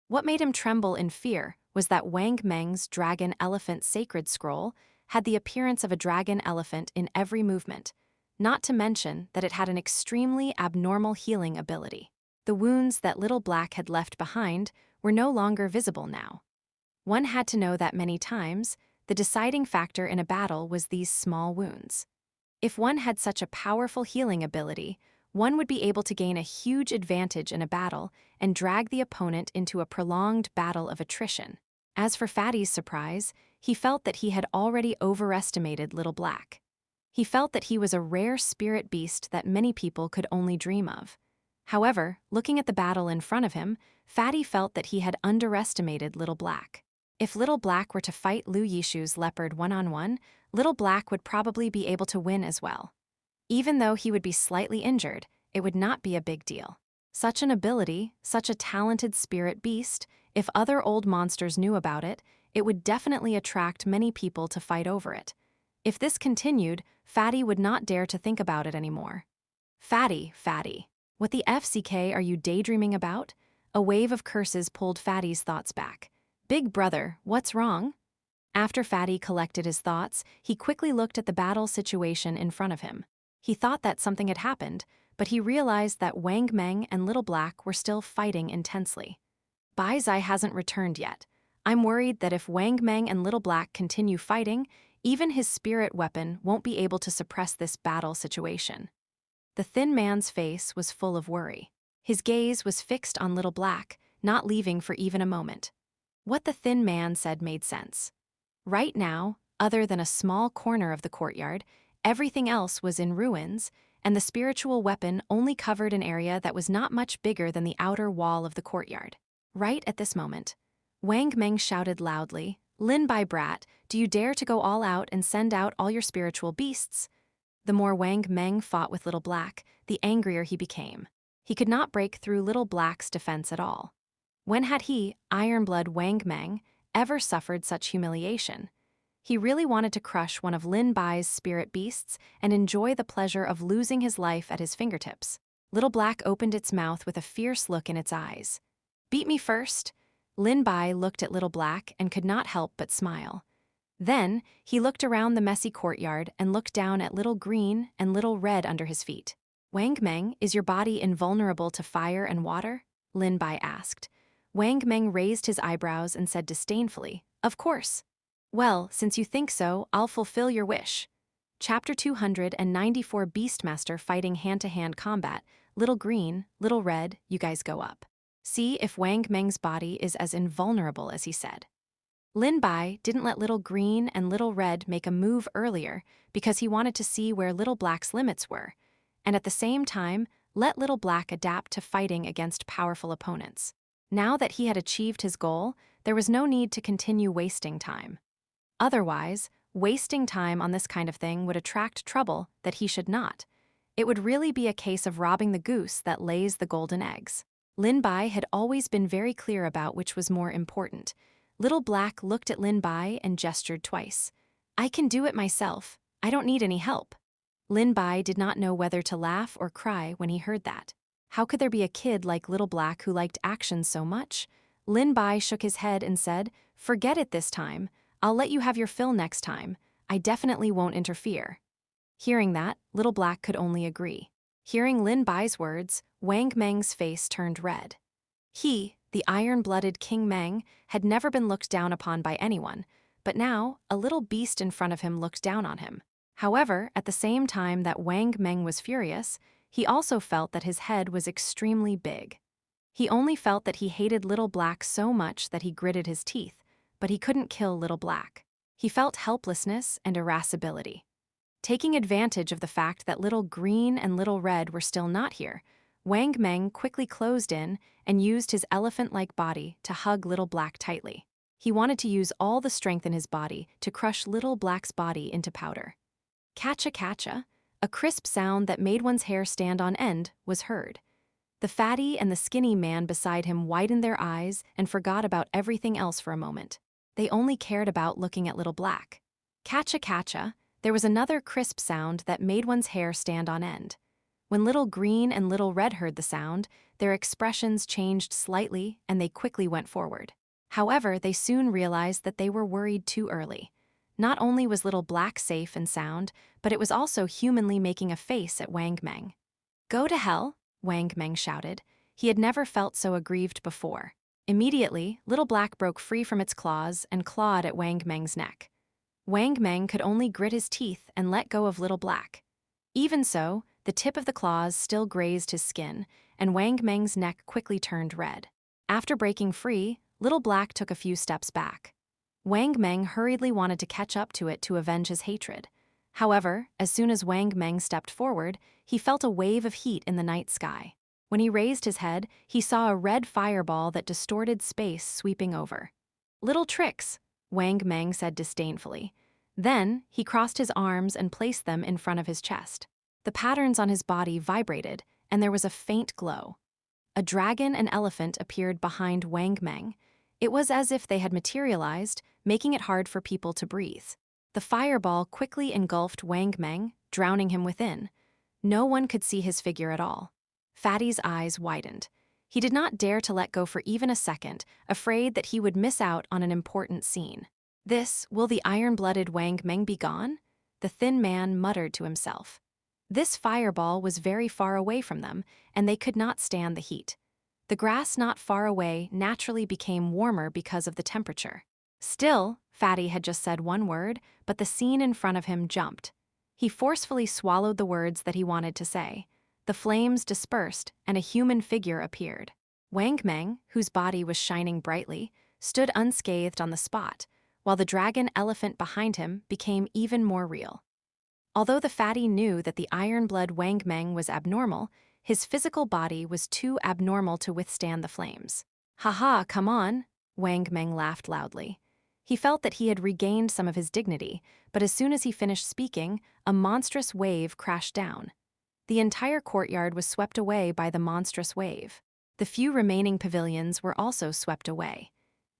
S1: What made him tremble in fear was that Wang Meng's Dragon Elephant Sacred Scroll had the appearance of a dragon elephant in every movement, not to mention that it had an extremely abnormal healing ability. The wounds that Little Black had left behind were no longer visible now. One had to know that many times, the deciding factor in a battle was these small wounds. If one had such a powerful healing ability, one would be able to gain a huge advantage in a battle and drag the opponent into a prolonged battle of attrition. As for Fatty's surprise, he felt that he had already overestimated Little Black. He felt that he was a rare spirit beast that many people could only dream of. However, looking at the battle in front of him, Fatty felt that he had underestimated Little Black. If Little Black were to fight Lu Yishu's leopard one-on-one, Little Black would probably be able to win as well. Even though he would be slightly injured, it would not be a big deal. Such an ability, such a talented spirit beast, if other old monsters knew about it, it would definitely attract many people to fight over it. If this continued, Fatty would not dare to think about it anymore. Fatty, what the FCK are you daydreaming about? A wave of curses pulled Fatty's thoughts back. Big brother, what's wrong? After Fatty collected his thoughts, he quickly looked at the battle situation in front of him. He thought that something had happened, but he realized that Wang Meng and Little Black were still fighting intensely. Bai Zai hasn't returned yet. I'm worried that if Wang Meng and Little Black continue fighting, even his spirit weapon won't be able to suppress this battle situation. The thin man's face was full of worry. His gaze was fixed on Little Black, not leaving for even a moment. What the thin man said made sense. Right now, other than a small corner of the courtyard, everything else was in ruins, and the spiritual weapon only covered an area that was not much bigger than the outer wall of the courtyard. Right at this moment, Wang Meng shouted loudly, "Lin Bai brat, do you dare to go all out and send out all your spiritual beasts?" The more Wang Meng fought with Little Black, the angrier he became. He could not break through Little Black's defense at all. When had he, Ironblood Wang Meng, ever suffered such humiliation? He really wanted to crush one of Lin Bai's spirit beasts and enjoy the pleasure of losing his life at his fingertips. Little Black opened its mouth with a fierce look in its eyes. "Beat me first." Lin Bai looked at Little Black and could not help but smile. Then, he looked around the messy courtyard and looked down at Little Green and Little Red under his feet. "Wang Meng, is your body invulnerable to fire and water?" Lin Bai asked. Wang Meng raised his eyebrows and said disdainfully, "Of course." "Well, since you think so, I'll fulfill your wish." Chapter 294 Beastmaster Fighting Hand-to-Hand Combat. Little Green, Little Red, you guys go up. See if Wang Meng's body is as invulnerable as he said. Lin Bai didn't let Little Green and Little Red make a move earlier because he wanted to see where Little Black's limits were, and at the same time, let Little Black adapt to fighting against powerful opponents. Now that he had achieved his goal, there was no need to continue wasting time. Otherwise, wasting time on this kind of thing would attract trouble that he should not. It would really be a case of robbing the goose that lays the golden eggs. Lin Bai had always been very clear about which was more important. Little Black looked at Lin Bai and gestured twice. "I can do it myself. I don't need any help." Lin Bai did not know whether to laugh or cry when he heard that. How could there be a kid like Little Black who liked action so much? Lin Bai shook his head and said, "Forget it this time. I'll let you have your fill next time. I definitely won't interfere." Hearing that, Little Black could only agree. Hearing Lin Bai's words, Wang Meng's face turned red. He, the iron-blooded King Meng, had never been looked down upon by anyone, but now, a little beast in front of him looked down on him. However, at the same time that Wang Meng was furious, he also felt that his head was extremely big. He only felt that he hated Little Black so much that he gritted his teeth, but he couldn't kill Little Black. He felt helplessness and irascibility. Taking advantage of the fact that Little Green and Little Red were still not here, Wang Meng quickly closed in and used his elephant-like body to hug Little Black tightly. He wanted to use all the strength in his body to crush Little Black's body into powder. Catcha, a crisp sound that made one's hair stand on end was heard. The fatty and the skinny man beside him widened their eyes and forgot about everything else for a moment. They only cared about looking at Little Black. Catcha, there was another crisp sound that made one's hair stand on end. When Little Green and Little Red heard the sound, their expressions changed slightly and they quickly went forward. However, they soon realized that they were worried too early. Not only was Little Black safe and sound, but it was also humanly making a face at Wang Meng. "Go to hell," Wang Meng shouted. He had never felt so aggrieved before. Immediately, Little Black broke free from its claws and clawed at Wang Meng's neck. Wang Meng could only grit his teeth and let go of Little Black. Even so, the tip of the claws still grazed his skin, and Wang Meng's neck quickly turned red. After breaking free, Little Black took a few steps back. Wang Meng hurriedly wanted to catch up to it to avenge his hatred. However, as soon as Wang Meng stepped forward, he felt a wave of heat in the night sky. When he raised his head, he saw a red fireball that distorted space sweeping over. "Little tricks," Wang Meng said disdainfully. Then, he crossed his arms and placed them in front of his chest. The patterns on his body vibrated, and there was a faint glow. A dragon and elephant appeared behind Wang Meng. It was as if they had materialized, making it hard for people to breathe. The fireball quickly engulfed Wang Meng, drowning him within. No one could see his figure at all. Fatty's eyes widened. He did not dare to let go for even a second, afraid that he would miss out on an important scene. Will the iron-blooded Wang Meng be gone?" The thin man muttered to himself. This fireball was very far away from them, and they could not stand the heat. The grass not far away naturally became warmer because of the temperature. Still, Fatty had just said one word, but the scene in front of him jumped. He forcefully swallowed the words that he wanted to say. The flames dispersed, and a human figure appeared. Wang Meng, whose body was shining brightly, stood unscathed on the spot, while the dragon elephant behind him became even more real. Although the fatty knew that the iron-blood Wang Meng was abnormal, his physical body was too abnormal to withstand the flames. "Haha, come on," Wang Meng laughed loudly. He felt that he had regained some of his dignity, but as soon as he finished speaking, a monstrous wave crashed down. The entire courtyard was swept away by the monstrous wave. The few remaining pavilions were also swept away.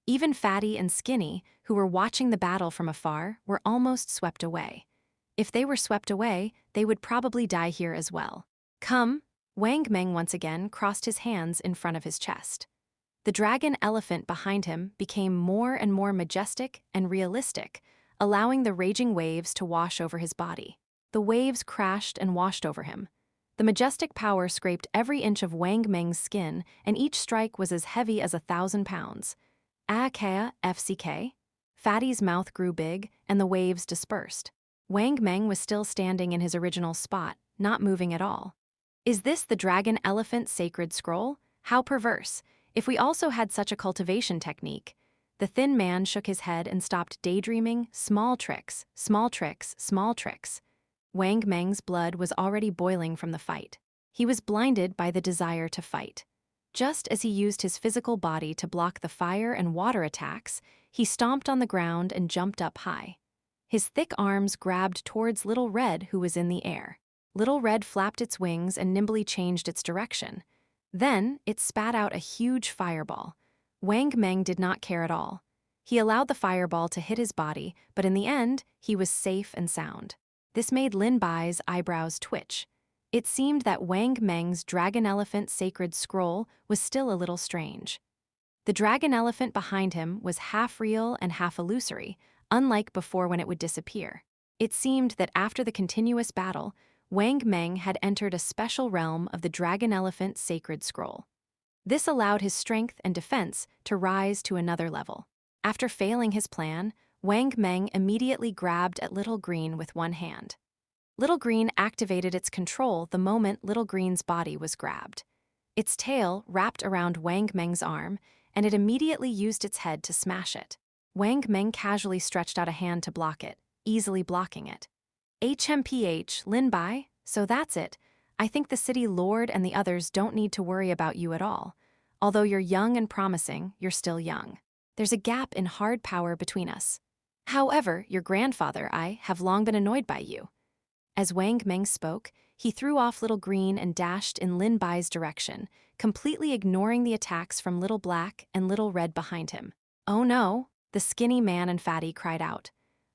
S1: Even Fatty and Skinny, who were watching the battle from afar, were almost swept away. If they were swept away, they would probably die here as well. "Come," Wang Meng once again crossed his hands in front of his chest. The dragon elephant behind him became more and more majestic and realistic, allowing the raging waves to wash over his body. The waves crashed and washed over him. The majestic power scraped every inch of Wang Meng's skin, and each strike was as heavy as 1,000 pounds. "Akea, FCK?" Fatty's mouth grew big, and the waves dispersed. Wang Meng was still standing in his original spot, not moving at all. "Is this the dragon elephant sacred scroll? How perverse. If we also had such a cultivation technique." The thin man shook his head and stopped daydreaming. Small tricks, small tricks, small tricks. Wang Meng's blood was already boiling from the fight. He was blinded by the desire to fight. Just as he used his physical body to block the fire and water attacks, he stomped on the ground and jumped up high. His thick arms grabbed towards Little Red, who was in the air. Little Red flapped its wings and nimbly changed its direction. Then, it spat out a huge fireball. Wang Meng did not care at all. He allowed the fireball to hit his body, but in the end, he was safe and sound. This made Lin Bai's eyebrows twitch. It seemed that Wang Meng's dragon elephant sacred scroll was still a little strange. The dragon elephant behind him was half real and half illusory, unlike before when it would disappear. It seemed that after the continuous battle, Wang Meng had entered a special realm of the dragon elephant sacred scroll. This allowed his strength and defense to rise to another level. After failing his plan, Wang Meng immediately grabbed at Little Green with one hand. Little Green activated its control the moment Little Green's body was grabbed. Its tail wrapped around Wang Meng's arm, and it immediately used its head to smash it. Wang Meng casually stretched out a hand to block it, easily blocking it. "HMPH, Lin Bai, so that's it. I think the city lord and the others don't need to worry about you at all. Although you're young and promising, you're still young. There's a gap in hard power between us. However, your grandfather, I, have long been annoyed by you." As Wang Meng spoke, he threw off Little Green and dashed in Lin Bai's direction, completely ignoring the attacks from Little Black and Little Red behind him. "Oh no," the skinny man and Fatty cried out.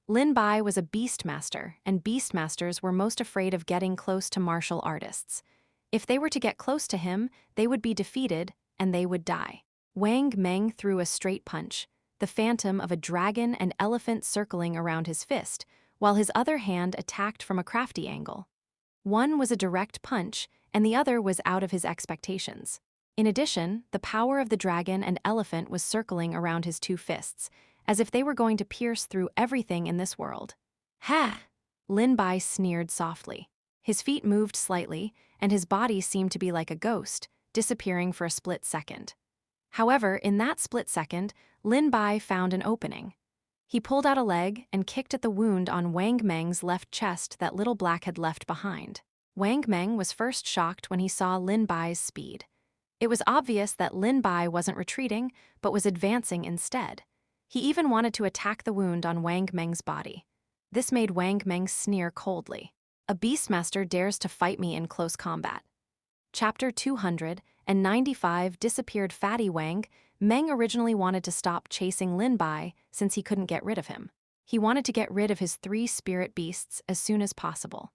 S1: Lin Bai was a beastmaster, and beastmasters were most afraid of getting close to martial artists. If they were to get close to him, they would be defeated, and they would die. Wang Meng threw a straight punch, the phantom of a dragon and elephant circling around his fist, while his other hand attacked from a crafty angle. One was a direct punch, and the other was out of his expectations. In addition, the power of the dragon and elephant was circling around his two fists, as if they were going to pierce through everything in this world. "Ha!" Lin Bai sneered softly. His feet moved slightly, and his body seemed to be like a ghost, disappearing for a split second. However, in that split second, Lin Bai found an opening. He pulled out a leg and kicked at the wound on Wang Meng's left chest that Little Black had left behind. Wang Meng was first shocked when he saw Lin Bai's speed. It was obvious that Lin Bai wasn't retreating, but was advancing instead. He even wanted to attack the wound on Wang Meng's body. This made Wang Meng sneer coldly. "A beastmaster dares to fight me in close combat." Chapter 295 Disappeared Fatty Wang. Meng originally wanted to stop chasing Lin Bai since he couldn't get rid of him. He wanted to get rid of his 3 spirit beasts as soon as possible.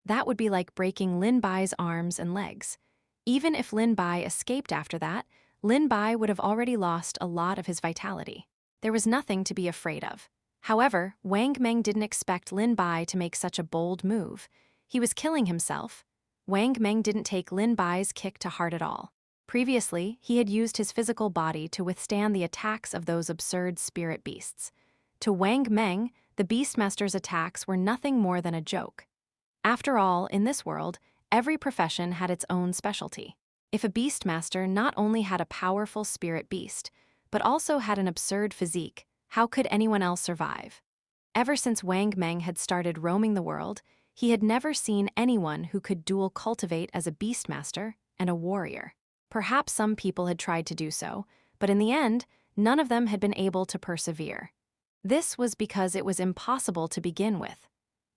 S1: That would be like breaking Lin Bai's arms and legs. Even if Lin Bai escaped after that, Lin Bai would have already lost a lot of his vitality. There was nothing to be afraid of. However, Wang Meng didn't expect Lin Bai to make such a bold move. He was killing himself. Wang Meng didn't take Lin Bai's kick to heart at all. Previously, he had used his physical body to withstand the attacks of those absurd spirit beasts. To Wang Meng, the Beastmaster's attacks were nothing more than a joke. After all, in this world, every profession had its own specialty. If a Beastmaster not only had a powerful spirit beast, but also had an absurd physique, How could anyone else survive? Ever since Wang Meng had started roaming the world, he had never seen anyone who could dual cultivate as a beastmaster and a warrior. Perhaps some people had tried to do so, but in the end, none of them had been able to persevere. This was because it was impossible to begin with.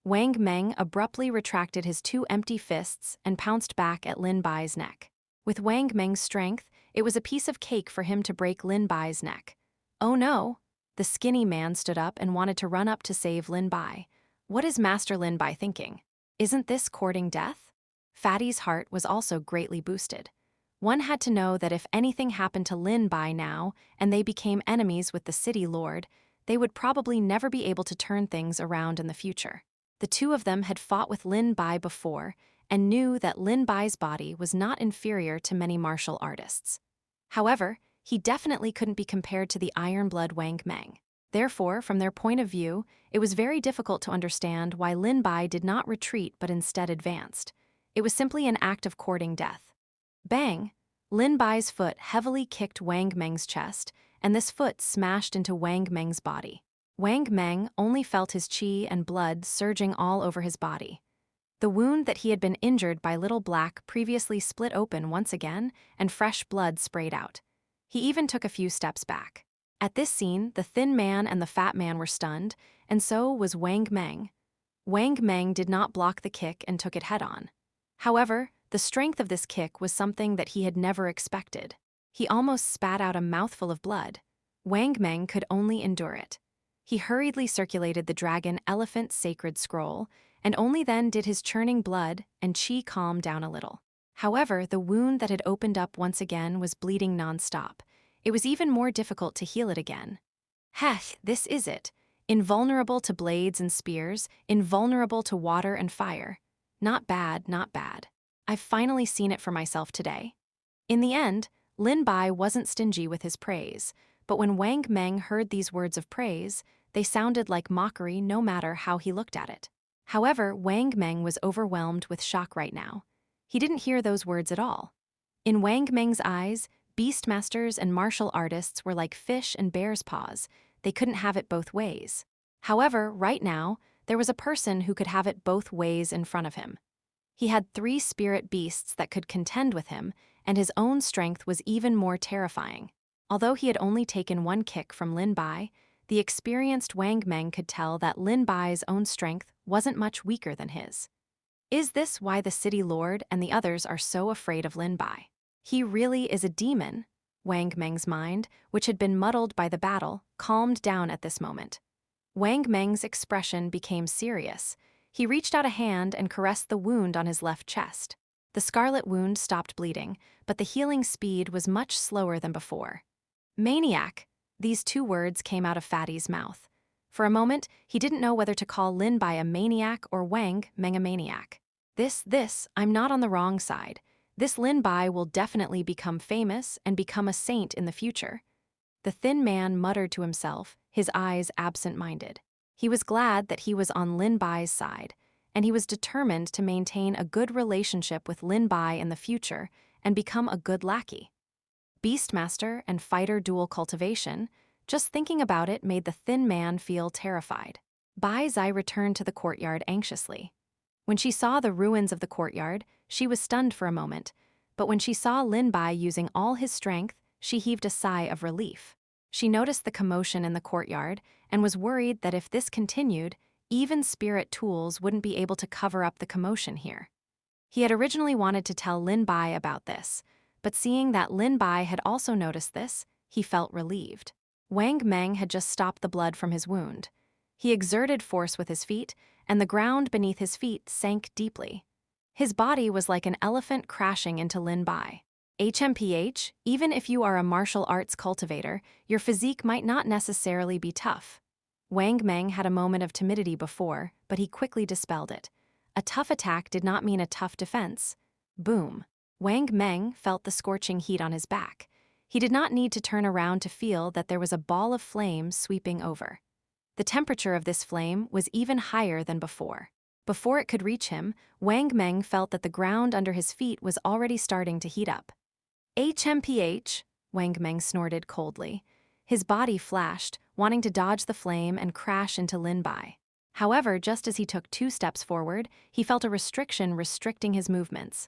S1: Wang Meng abruptly retracted his two empty fists and pounced back at Lin Bai's neck. With Wang Meng's strength, it was a piece of cake for him to break Lin Bai's neck. Oh no! The skinny man stood up and wanted to run up to save Lin Bai. What is Master Lin Bai thinking? Isn't this courting death? Fatty's heart was also greatly boosted. One had to know that if anything happened to Lin Bai now and they became enemies with the city lord, they would probably never be able to turn things around in the future. The two of them had fought with Lin Bai before and knew that Lin Bai's body was not inferior to many martial artists. However, he definitely couldn't be compared to the iron-blood Wang Meng. Therefore, from their point of view, it was very difficult to understand why Lin Bai did not retreat but instead advanced. It was simply an act of courting death. Bang! Lin Bai's foot heavily kicked Wang Meng's chest, and this foot smashed into Wang Meng's body. Wang Meng only felt his qi and blood surging all over his body. The wound that he had been injured by Little Black previously split open once again, and fresh blood sprayed out. He even took a few steps back. At this scene, the thin man and the fat man were stunned, and so was Wang Meng. Wang Meng did not block the kick and took it head-on. However, the strength of this kick was something that he had never expected. He almost spat out a mouthful of blood. Wang Meng could only endure it. He hurriedly circulated the dragon elephant sacred scroll, and only then did his churning blood and qi calm down a little. However, the wound that had opened up once again was bleeding non-stop. It was even more difficult to heal it again. Hech, this is it. Invulnerable to blades and spears, invulnerable to water and fire. Not bad, not bad. I've finally seen it for myself today. In the end, Lin Bai wasn't stingy with his praise, but when Wang Meng heard these words of praise, they sounded like mockery no matter how he looked at it. However, Wang Meng was overwhelmed with shock right now. He didn't hear those words at all. In Wang Meng's eyes, beastmasters and martial artists were like fish and bear's paws. They couldn't have it both ways. However, right now, there was a person who could have it both ways in front of him. He had 3 spirit beasts that could contend with him, and his own strength was even more terrifying. Although he had only taken 1 kick from Lin Bai, the experienced Wang Meng could tell that Lin Bai's own strength wasn't much weaker than his. Is this why the city lord and the others are so afraid of Lin Bai? He really is a demon. Wang Meng's mind, which had been muddled by the battle, calmed down at this moment. Wang Meng's expression became serious. He reached out a hand and caressed the wound on his left chest. The scarlet wound stopped bleeding, but the healing speed was much slower than before. Maniac! These 2 words came out of Fatty's mouth. For a moment, he didn't know whether to call Lin Bai a maniac or Wang Meng a maniac. I'm not on the wrong side. This Lin Bai will definitely become famous and become a saint in the future. The thin man muttered to himself, his eyes absent-minded. He was glad that he was on Lin Bai's side, and he was determined to maintain a good relationship with Lin Bai in the future and become a good lackey. Beastmaster and fighter dual cultivation, just thinking about it made the thin man feel terrified. Bai Zai returned to the courtyard anxiously. When she saw the ruins of the courtyard, she was stunned for a moment, but when she saw Lin Bai using all his strength, she heaved a sigh of relief. She noticed the commotion in the courtyard and was worried that if this continued, even spirit tools wouldn't be able to cover up the commotion here. He had originally wanted to tell Lin Bai about this, but seeing that Lin Bai had also noticed this, he felt relieved. Wang Meng had just stopped the blood from his wound. He exerted force with his feet, and the ground beneath his feet sank deeply. His body was like an elephant crashing into Lin Bai. HMPH, even if you are a martial arts cultivator, your physique might not necessarily be tough. Wang Meng had a moment of timidity before, but he quickly dispelled it. A tough attack did not mean a tough defense. Boom. Wang Meng felt the scorching heat on his back. He did not need to turn around to feel that there was a ball of flame sweeping over. The temperature of this flame was even higher than before. Before it could reach him, Wang Meng felt that the ground under his feet was already starting to heat up. HMPH, Wang Meng snorted coldly. His body flashed, wanting to dodge the flame and crash into Lin Bai. However, just as he took 2 steps forward, he felt a restriction restricting his movements.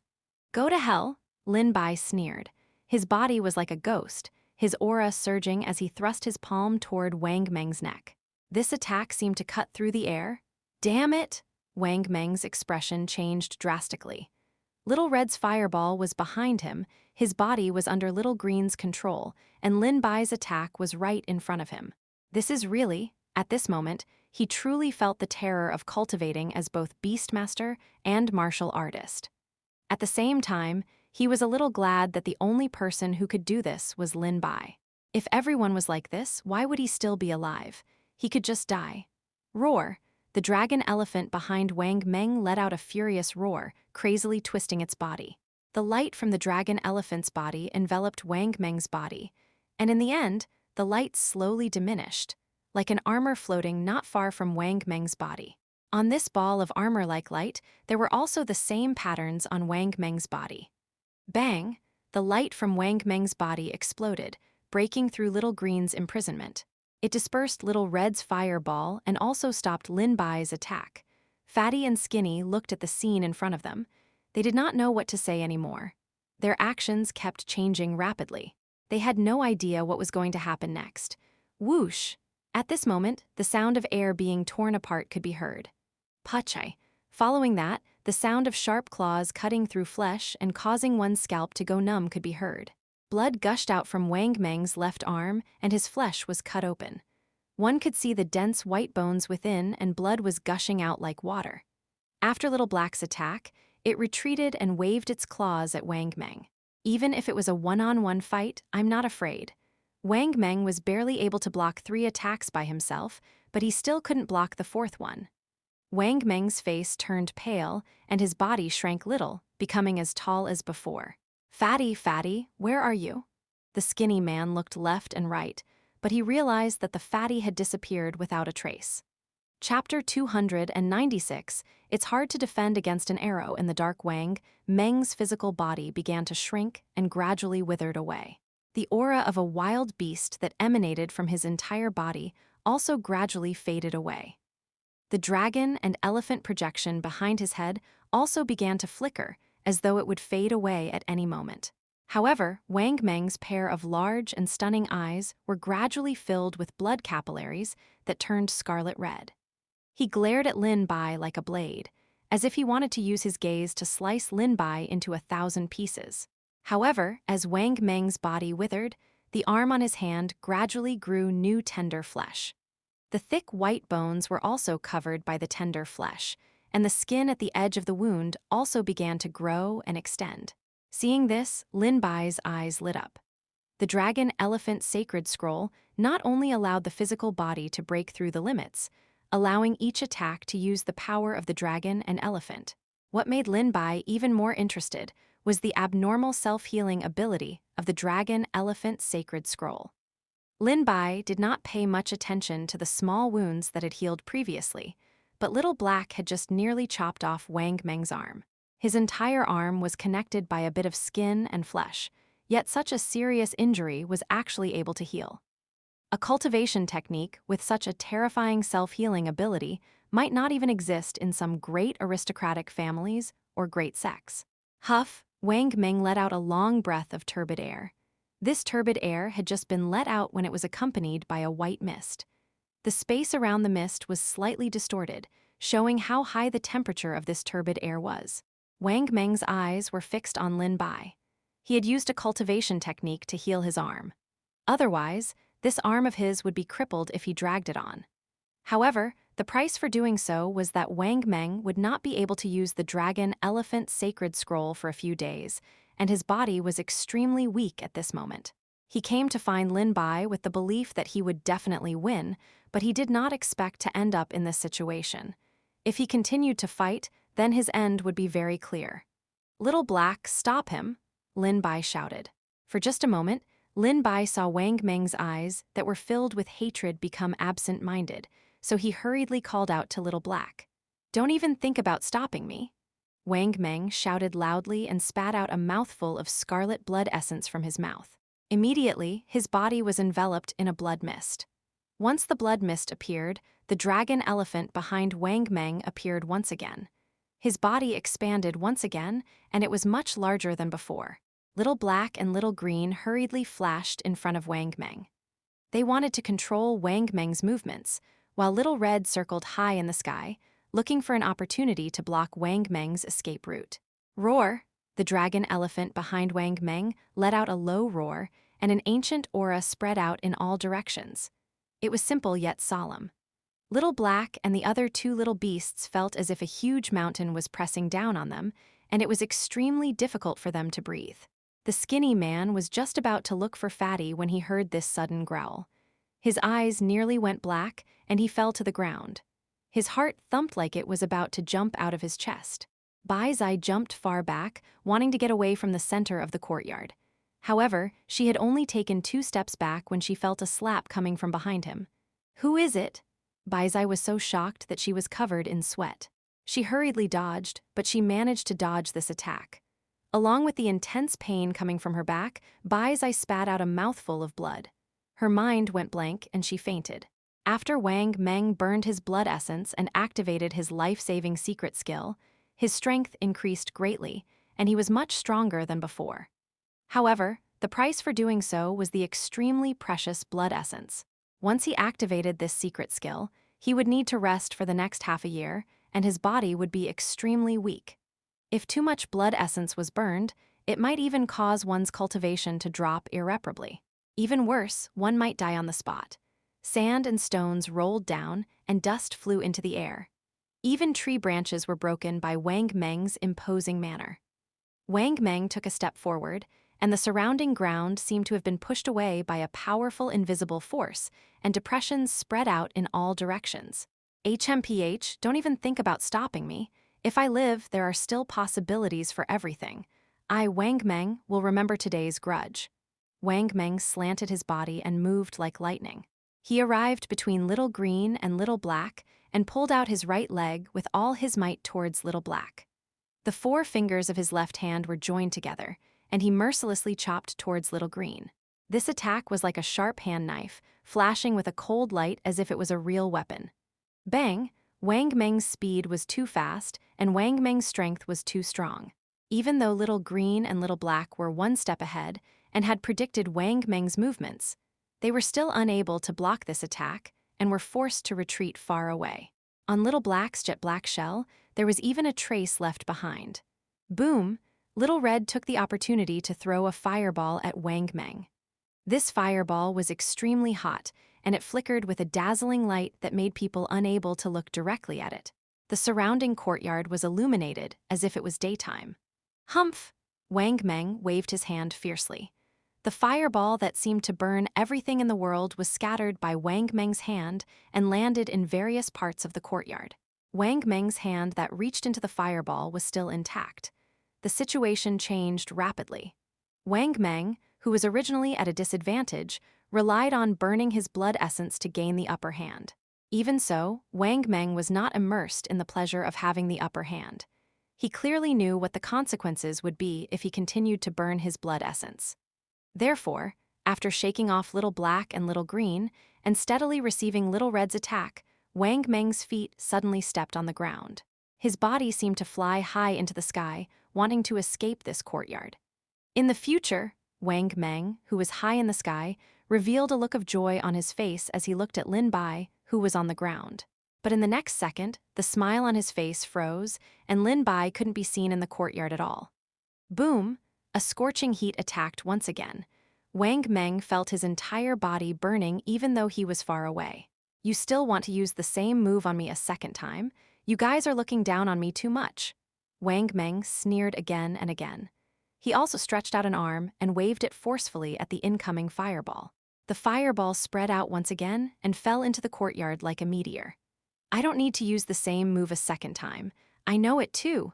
S1: "Go to hell," Lin Bai sneered. His body was like a ghost, his aura surging as he thrust his palm toward Wang Meng's neck. This attack seemed to cut through the air. "Damn it!" Wang Meng's expression changed drastically. Little Red's fireball was behind him, his body was under Little Green's control, and Lin Bai's attack was right in front of him. This is really, at this moment, he truly felt the terror of cultivating as both beastmaster and martial artist. At the same time, he was a little glad that the only person who could do this was Lin Bai. If everyone was like this, why would he still be alive? He could just die. Roar! The dragon elephant behind Wang Meng let out a furious roar, crazily twisting its body. The light from the dragon elephant's body enveloped Wang Meng's body, and in the end, the light slowly diminished, like an armor floating not far from Wang Meng's body. On this ball of armor-like light, there were also the same patterns on Wang Meng's body. Bang! The light from Wang Meng's body exploded, breaking through Little Green's imprisonment. It dispersed Little Red's fireball and also stopped Lin Bai's attack. Fatty and Skinny looked at the scene in front of them. They did not know what to say anymore. Their actions kept changing rapidly. They had no idea what was going to happen next. Whoosh! At this moment, the sound of air being torn apart could be heard. Pachai! Following that, the sound of sharp claws cutting through flesh and causing one's scalp to go numb could be heard. Blood gushed out from Wang Meng's left arm, and his flesh was cut open. One could see the dense white bones within, and blood was gushing out like water. After Little Black's attack, it retreated and waved its claws at Wang Meng. "Even if it was a one-on-one fight, I'm not afraid." Wang Meng was barely able to block 3 attacks by himself, but he still couldn't block the 4th one. Wang Meng's face turned pale, and his body shrank little, becoming as tall as before. Fatty, where are you?" The skinny man looked left and right, but he realized that the fatty had disappeared without a trace. Chapter 296, It's hard to defend against an arrow in the dark. Wang Meng's physical body began to shrink and gradually withered away. The aura of a wild beast that emanated from his entire body also gradually faded away. The dragon and elephant projection behind his head also began to flicker, as though it would fade away at any moment. However, Wang Meng's pair of large and stunning eyes were gradually filled with blood capillaries that turned scarlet red. He glared at Lin Bai like a blade, as if he wanted to use his gaze to slice Lin Bai into 1,000 pieces. However, as Wang Meng's body withered, the arm on his hand gradually grew new tender flesh. The thick white bones were also covered by the tender flesh, and the skin at the edge of the wound also began to grow and extend. Seeing this, Lin Bai's eyes lit up. The Dragon Elephant Sacred Scroll not only allowed the physical body to break through the limits, allowing each attack to use the power of the dragon and elephant. What made Lin Bai even more interested was the abnormal self-healing ability of the Dragon Elephant Sacred Scroll. Lin Bai did not pay much attention to the small wounds that had healed previously, but Little Black had just nearly chopped off Wang Meng's arm. His entire arm was connected by a bit of skin and flesh, yet such a serious injury was actually able to heal. A cultivation technique with such a terrifying self-healing ability might not even exist in some great aristocratic families or great sects. Huff, Wang Meng let out a long breath of turbid air. This turbid air had just been let out when it was accompanied by a white mist. The space around the mist was slightly distorted, showing how high the temperature of this turbid air was. Wang Meng's eyes were fixed on Lin Bai. He had used a cultivation technique to heal his arm. Otherwise, this arm of his would be crippled if he dragged it on. However, the price for doing so was that Wang Meng would not be able to use the Dragon Elephant Sacred Scroll for a few days, and his body was extremely weak at this moment. He came to find Lin Bai with the belief that he would definitely win, but he did not expect to end up in this situation. If he continued to fight, then his end would be very clear. "Little Black, stop him," Lin Bai shouted. For just a moment, Lin Bai saw Wang Meng's eyes that were filled with hatred become absent-minded, so he hurriedly called out to Little Black. "Don't even think about stopping me." Wang Meng shouted loudly and spat out a mouthful of scarlet blood essence from his mouth. Immediately, his body was enveloped in a blood mist. Once the blood mist appeared, the dragon elephant behind Wang Meng appeared once again. His body expanded once again, and it was much larger than before. Little Black and Little Green hurriedly flashed in front of Wang Meng. They wanted to control Wang Meng's movements, while Little Red circled high in the sky, looking for an opportunity to block Wang Meng's escape route. Roar! The dragon elephant behind Wang Meng let out a low roar, and an ancient aura spread out in all directions. It was simple yet solemn. Little Black and the other two little beasts felt as if a huge mountain was pressing down on them, and it was extremely difficult for them to breathe. The skinny man was just about to look for Fatty when he heard this sudden growl. His eyes nearly went black, and he fell to the ground. His heart thumped like it was about to jump out of his chest. Bai jumped far back, wanting to get away from the center of the courtyard. However, she had only taken 2 steps back when she felt a slap coming from behind him. "Who is it?" Bai was so shocked that she was covered in sweat. She hurriedly dodged, but she managed to dodge this attack. Along with the intense pain coming from her back, Bai spat out a mouthful of blood. Her mind went blank and she fainted. After Wang Meng burned his blood essence and activated his life-saving secret skill, his strength increased greatly, and he was much stronger than before. However, the price for doing so was the extremely precious blood essence. Once he activated this secret skill, he would need to rest for the next half a year, and his body would be extremely weak. If too much blood essence was burned, it might even cause one's cultivation to drop irreparably. Even worse, one might die on the spot. Sand and stones rolled down, and dust flew into the air. Even tree branches were broken by Wang Meng's imposing manner. Wang Meng took a step forward, and the surrounding ground seemed to have been pushed away by a powerful invisible force, and depressions spread out in all directions. HMPH, don't even think about stopping me. If I live, there are still possibilities for everything. I, Wang Meng, will remember today's grudge. Wang Meng slanted his body and moved like lightning. He arrived between Little Green and Little Black and pulled out his right leg with all his might towards Little Black. The 4 fingers of his left hand were joined together, and he mercilessly chopped towards Little Green. This attack was like a sharp hand knife, flashing with a cold light as if it was a real weapon. Bang! Wang Meng's speed was too fast, and Wang Meng's strength was too strong. Even though Little Green and Little Black were 1 step ahead and had predicted Wang Meng's movements, they were still unable to block this attack and were forced to retreat far away. On Little Black's jet black shell, there was even a trace left behind. Boom! Little Red took the opportunity to throw a fireball at Wang Meng. This fireball was extremely hot, and it flickered with a dazzling light that made people unable to look directly at it. The surrounding courtyard was illuminated as if it was daytime. Humph! Wang Meng waved his hand fiercely. The fireball that seemed to burn everything in the world was scattered by Wang Meng's hand and landed in various parts of the courtyard. Wang Meng's hand that reached into the fireball was still intact. The situation changed rapidly. Wang Meng, who was originally at a disadvantage, relied on burning his blood essence to gain the upper hand. Even so, Wang Meng was not immersed in the pleasure of having the upper hand. He clearly knew what the consequences would be if he continued to burn his blood essence. Therefore, after shaking off Little Black and Little Green, and steadily receiving Little Red's attack, Wang Meng's feet suddenly stepped on the ground. His body seemed to fly high into the sky, wanting to escape this courtyard. In the future, Wang Meng, who was high in the sky, revealed a look of joy on his face as he looked at Lin Bai, who was on the ground. But in the next second, the smile on his face froze, and Lin Bai couldn't be seen in the courtyard at all. Boom! A scorching heat attacked once again. Wang Meng felt his entire body burning even though he was far away. "You still want to use the same move on me a second time? You guys are looking down on me too much." Wang Meng sneered again and again. He also stretched out an arm and waved it forcefully at the incoming fireball. The fireball spread out once again and fell into the courtyard like a meteor. "I don't need to use the same move a second time. I know it too."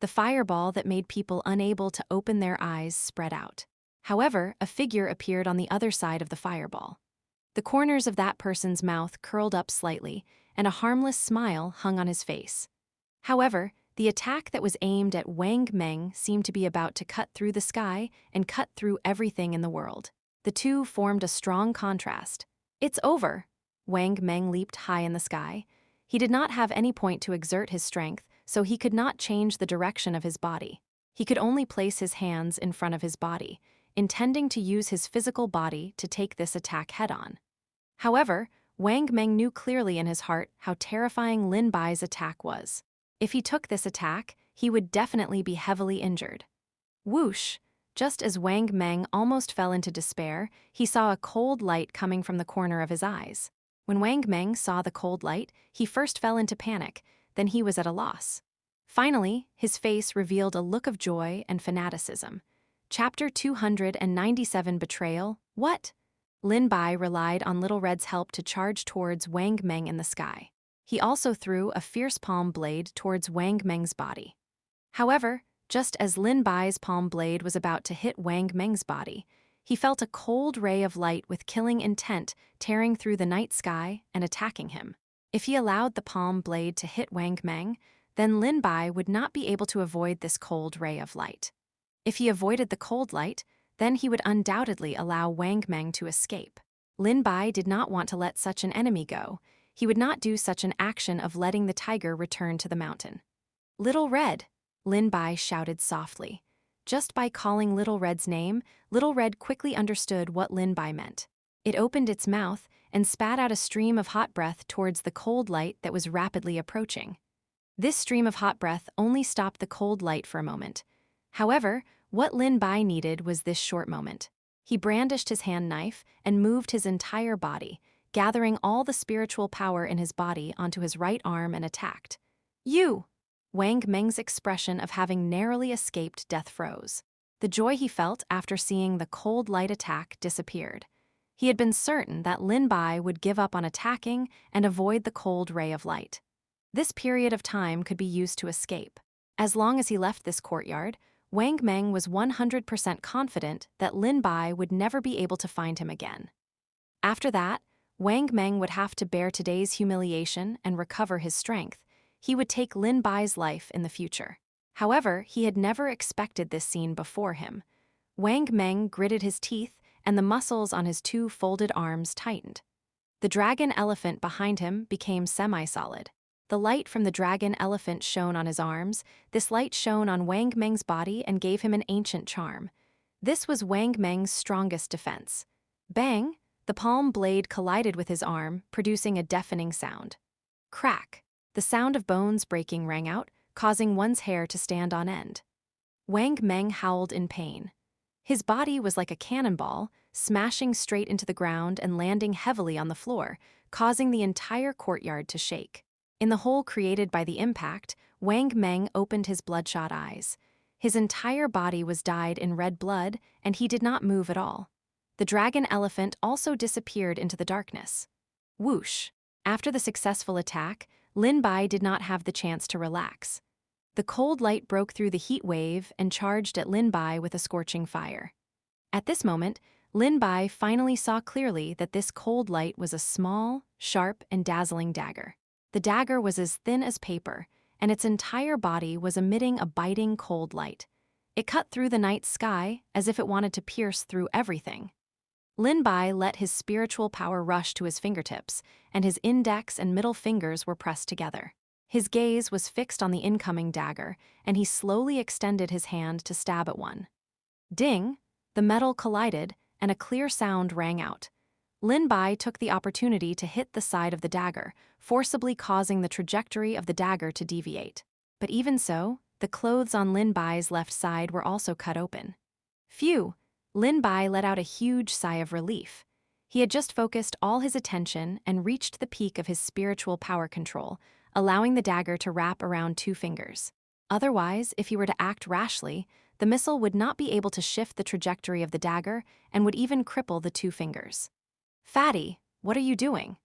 S1: The fireball that made people unable to open their eyes spread out. However, a figure appeared on the other side of the fireball. The corners of that person's mouth curled up slightly, and a harmless smile hung on his face. However, the attack that was aimed at Wang Meng seemed to be about to cut through the sky and cut through everything in the world. The two formed a strong contrast. "It's over." Wang Meng leaped high in the sky. He did not have any point to exert his strength, so he could not change the direction of his body. He could only place his hands in front of his body, intending to use his physical body to take this attack head-on. However, Wang Meng knew clearly in his heart how terrifying Lin Bai's attack was. If he took this attack, he would definitely be heavily injured. Whoosh! Just as Wang Meng almost fell into despair, he saw a cold light coming from the corner of his eyes. When Wang Meng saw the cold light, he first fell into panic, then he was at a loss. Finally, his face revealed a look of joy and fanaticism. Chapter 297 Betrayal. What? Lin Bai relied on Little Red's help to charge towards Wang Meng in the sky. He also threw a fierce palm blade towards Wang Meng's body. However, just as Lin Bai's palm blade was about to hit Wang Meng's body, he felt a cold ray of light with killing intent tearing through the night sky and attacking him. If he allowed the palm blade to hit Wang Meng, then Lin Bai would not be able to avoid this cold ray of light. If he avoided the cold light, then he would undoubtedly allow Wang Meng to escape. Lin Bai did not want to let such an enemy go. He would not do such an action of letting the tiger return to the mountain. "Little Red!" Lin Bai shouted softly. Just by calling Little Red's name, Little Red quickly understood what Lin Bai meant. It opened its mouth and spat out a stream of hot breath towards the cold light that was rapidly approaching. This stream of hot breath only stopped the cold light for a moment. However, what Lin Bai needed was this short moment. He brandished his hand knife and moved his entire body, gathering all the spiritual power in his body onto his right arm and attacked. "You!" Wang Meng's expression of having narrowly escaped death froze. The joy he felt after seeing the cold light attack disappeared. He had been certain that Lin Bai would give up on attacking and avoid the cold ray of light. This period of time could be used to escape. As long as he left this courtyard, Wang Meng was 100% confident that Lin Bai would never be able to find him again. After that, Wang Meng would have to bear today's humiliation and recover his strength. He would take Lin Bai's life in the future. However, he had never expected this scene before him. Wang Meng gritted his teeth, and the muscles on his two folded arms tightened. The dragon elephant behind him became semi-solid. The light from the dragon elephant shone on his arms. This light shone on Wang Meng's body and gave him an ancient charm. This was Wang Meng's strongest defense. Bang! The palm blade collided with his arm, producing a deafening sound. Crack! The sound of bones breaking rang out, causing one's hair to stand on end. Wang Meng howled in pain. His body was like a cannonball, smashing straight into the ground and landing heavily on the floor, causing the entire courtyard to shake. In the hole created by the impact, Wang Meng opened his bloodshot eyes. His entire body was dyed in red blood, and he did not move at all. The dragon elephant also disappeared into the darkness. Whoosh! After the successful attack, Lin Bai did not have the chance to relax. The cold light broke through the heat wave and charged at Lin Bai with a scorching fire. At this moment, Lin Bai finally saw clearly that this cold light was a small, sharp, and dazzling dagger. The dagger was as thin as paper, and its entire body was emitting a biting cold light. It cut through the night sky as if it wanted to pierce through everything. Lin Bai let his spiritual power rush to his fingertips, and his index and middle fingers were pressed together. His gaze was fixed on the incoming dagger, and he slowly extended his hand to stab at one. Ding! The metal collided, and a clear sound rang out. Lin Bai took the opportunity to hit the side of the dagger, forcibly causing the trajectory of the dagger to deviate. But even so, the clothes on Lin Bai's left side were also cut open. Phew! Lin Bai let out a huge sigh of relief. He had just focused all his attention and reached the peak of his spiritual power control, allowing the dagger to wrap around 2 fingers. Otherwise, if he were to act rashly, the missile would not be able to shift the trajectory of the dagger and would even cripple the 2 fingers. "Fatty, what are you doing?"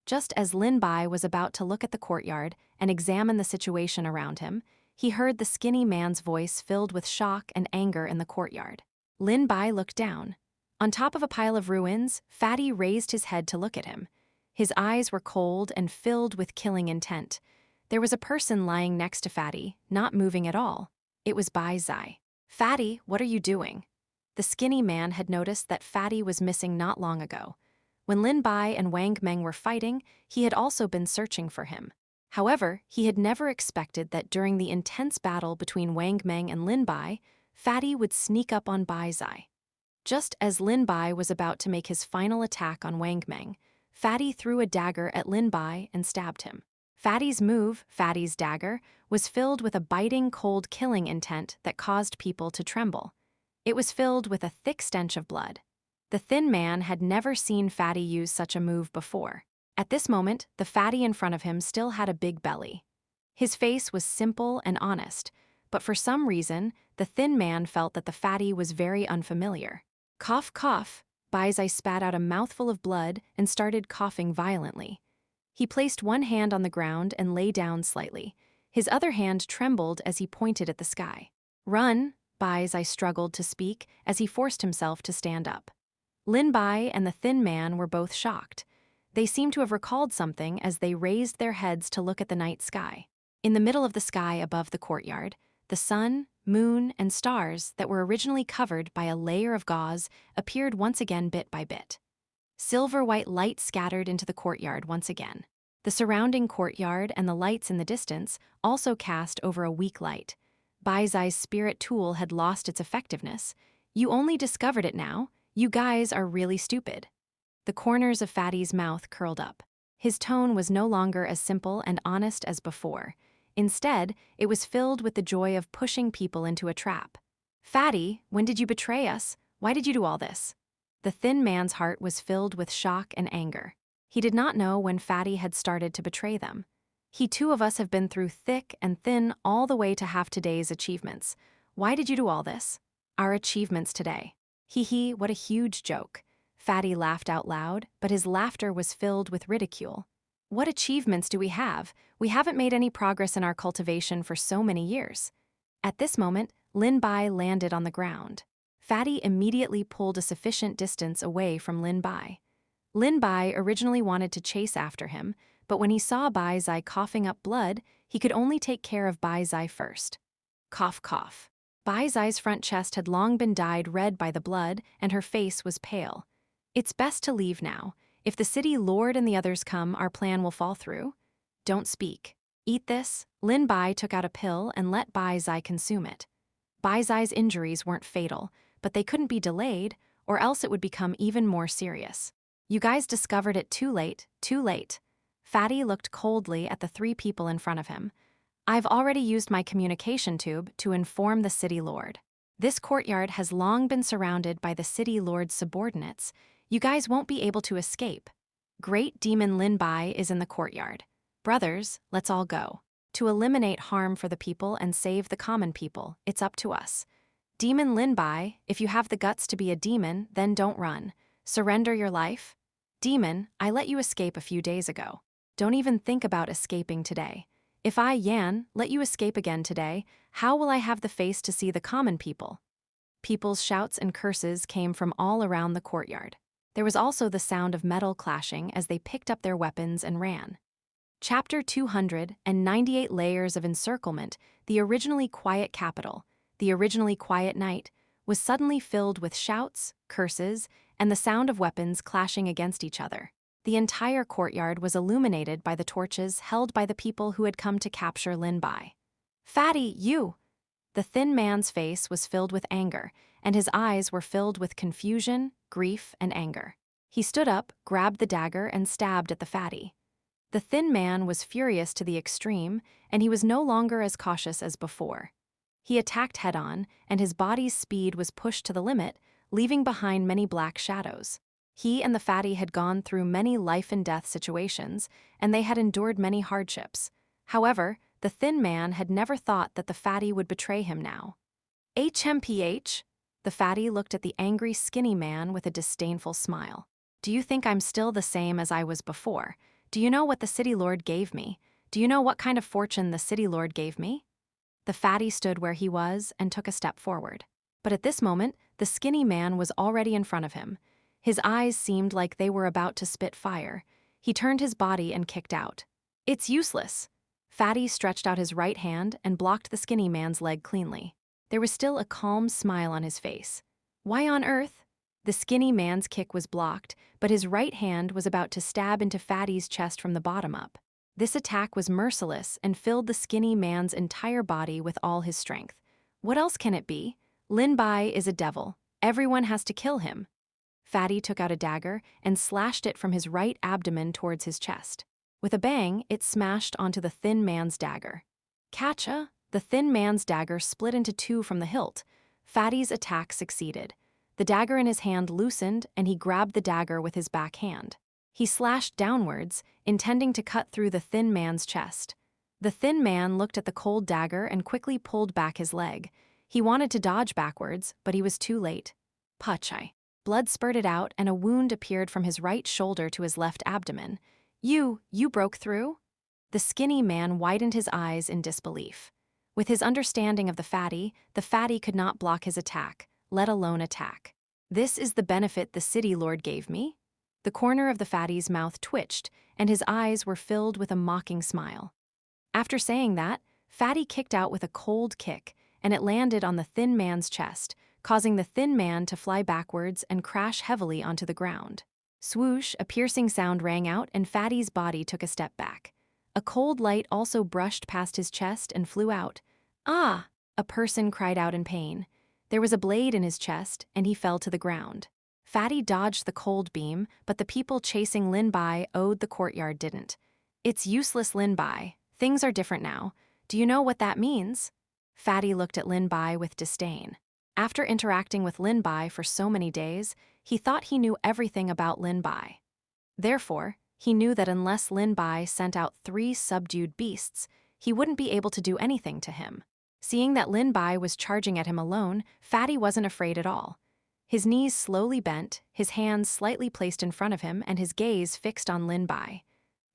S1: Just as Lin Bai was about to look at the courtyard and examine the situation around him, he heard the skinny man's voice filled with shock and anger in the courtyard. Lin Bai looked down. On top of a pile of ruins, Fatty raised his head to look at him. His eyes were cold and filled with killing intent. There was a person lying next to Fatty, not moving at all. It was Bai Zai. "Fatty, what are you doing?" The skinny man had noticed that Fatty was missing not long ago. When Lin Bai and Wang Meng were fighting, he had also been searching for him. However, he had never expected that during the intense battle between Wang Meng and Lin Bai, Fatty would sneak up on Bai Zai. Just as Lin Bai was about to make his final attack on Wang Meng, Fatty threw a dagger at Lin Bai and stabbed him. Fatty's move, Fatty's dagger, was filled with a biting, cold killing intent that caused people to tremble. It was filled with a thick stench of blood. The thin man had never seen Fatty use such a move before. At this moment, the Fatty in front of him still had a big belly. His face was simple and honest, but for some reason, the thin man felt that the Fatty was very unfamiliar. Cough, cough. Bai Zai spat out a mouthful of blood and started coughing violently. He placed one hand on the ground and lay down slightly. His other hand trembled as he pointed at the sky. Run, Bai Zai struggled to speak as he forced himself to stand up. Lin Bai and the thin man were both shocked. They seemed to have recalled something as they raised their heads to look at the night sky. In the middle of the sky above the courtyard, the sun, moon, and stars that were originally covered by a layer of gauze appeared once again bit by bit. Silver-white light scattered into the courtyard once again. The surrounding courtyard and the lights in the distance also cast over a weak light. Bai Zai's spirit tool had lost its effectiveness. You only discovered it now. You guys are really stupid. The corners of Fatty's mouth curled up. His tone was no longer as simple and honest as before. Instead, it was filled with the joy of pushing people into a trap. Fatty, when did you betray us? Why did you do all this? The thin man's heart was filled with shock and anger. He did not know when Fatty had started to betray them. He two of us have been through thick and thin all the way to have today's achievements. Why did you do all this? Our achievements today. Hee hee, what a huge joke. Fatty laughed out loud, but his laughter was filled with ridicule. What achievements do we have? We haven't made any progress in our cultivation for so many years. At this moment, Lin Bai landed on the ground. Fatty immediately pulled a sufficient distance away from Lin Bai. Lin Bai originally wanted to chase after him, but when he saw Bai Zai coughing up blood, he could only take care of Bai Zai first. Cough, cough. Bai Zai's front chest had long been dyed red by the blood, and her face was pale. It's best to leave now. If the city lord and the others come, our plan will fall through. Don't speak. Eat this. Lin Bai took out a pill and let Bai Zai consume it. Bai Zai's injuries weren't fatal, but they couldn't be delayed, or else it would become even more serious. You guys discovered it too late, too late. Fatty looked coldly at the three people in front of him. I've already used my communication tube to inform the city lord. This courtyard has long been surrounded by the city lord's subordinates. You guys won't be able to escape. Great Demon Lin Bai is in the courtyard. Brothers, let's all go. To eliminate harm for the people and save the common people, it's up to us. Demon Lin Bai, if you have the guts to be a demon, then don't run. Surrender your life. Demon, I let you escape a few days ago. Don't even think about escaping today. If I, Yan, let you escape again today, how will I have the face to see the common people? People's shouts and curses came from all around the courtyard. There was also the sound of metal clashing as they picked up their weapons and ran. Chapter 298 Layers of Encirclement, the originally quiet capital, the originally quiet night, was suddenly filled with shouts, curses, and the sound of weapons clashing against each other. The entire courtyard was illuminated by the torches held by the people who had come to capture Lin Bai. Fatty, you! The thin man's face was filled with anger, and his eyes were filled with confusion, grief, and anger. He stood up, grabbed the dagger, and stabbed at the Fatty. The thin man was furious to the extreme, and he was no longer as cautious as before. He attacked head-on, and his body's speed was pushed to the limit, leaving behind many black shadows. He and the Fatty had gone through many life-and-death situations, and they had endured many hardships. However, the thin man had never thought that the Fatty would betray him now. HMPH? The Fatty looked at the angry, skinny man with a disdainful smile. Do you think I'm still the same as I was before? Do you know what the city lord gave me? Do you know what kind of fortune the city lord gave me? The Fatty stood where he was and took a step forward. But at this moment, the skinny man was already in front of him. His eyes seemed like they were about to spit fire. He turned his body and kicked out. It's useless. Fatty stretched out his right hand and blocked the skinny man's leg cleanly. There was still a calm smile on his face. Why on earth? The skinny man's kick was blocked, but his right hand was about to stab into Fatty's chest from the bottom up. This attack was merciless and filled the skinny man's entire body with all his strength. What else can it be? Lin Bai is a devil. Everyone has to kill him. Fatty took out a dagger and slashed it from his right abdomen towards his chest. With a bang, it smashed onto the thin man's dagger. Catcha! The thin man's dagger split into two from the hilt. Fatty's attack succeeded. The dagger in his hand loosened, and he grabbed the dagger with his back hand. He slashed downwards, intending to cut through the thin man's chest. The thin man looked at the cold dagger and quickly pulled back his leg. He wanted to dodge backwards, but he was too late. Pachai. Blood spurted out, and a wound appeared from his right shoulder to his left abdomen. You broke through? The skinny man widened his eyes in disbelief. With his understanding of the fatty could not block his attack, let alone attack. This is the benefit the city lord gave me? The corner of the fatty's mouth twitched, and his eyes were filled with a mocking smile. After saying that, Fatty kicked out with a cold kick, and it landed on the thin man's chest, causing the thin man to fly backwards and crash heavily onto the ground. Swoosh, a piercing sound rang out, and Fatty's body took a step back. A cold light also brushed past his chest and flew out. Ah! A person cried out in pain. There was a blade in his chest, and he fell to the ground. Fatty dodged the cold beam, but the people chasing Lin Bai owed the courtyard didn't. It's useless, Lin Bai. Things are different now. Do you know what that means? Fatty looked at Lin Bai with disdain. After interacting with Lin Bai for so many days, he thought he knew everything about Lin Bai. Therefore, he knew that unless Lin Bai sent out 3 subdued beasts, he wouldn't be able to do anything to him. Seeing that Lin Bai was charging at him alone, Fatty wasn't afraid at all. His knees slowly bent, his hands slightly placed in front of him, and his gaze fixed on Lin Bai.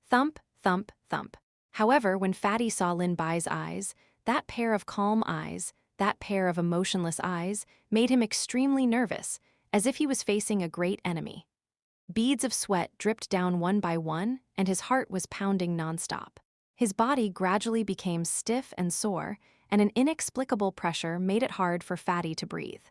S1: Thump, thump, thump. However, when Fatty saw Lin Bai's eyes, that pair of calm eyes, that pair of emotionless eyes, made him extremely nervous, as if he was facing a great enemy. Beads of sweat dripped down one by one, and his heart was pounding nonstop. His body gradually became stiff and sore, and an inexplicable pressure made it hard for Fatty to breathe.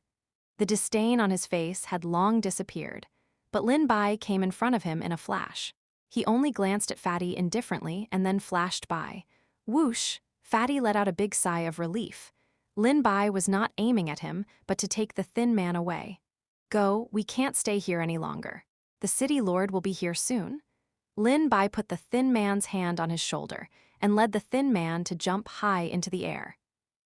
S1: The disdain on his face had long disappeared, but Lin Bai came in front of him in a flash. He only glanced at Fatty indifferently and then flashed by. Whoosh! Fatty let out a big sigh of relief. Lin Bai was not aiming at him, but to take the thin man away. Go, we can't stay here any longer. The city lord will be here soon. Lin Bai put the thin man's hand on his shoulder and led the thin man to jump high into the air.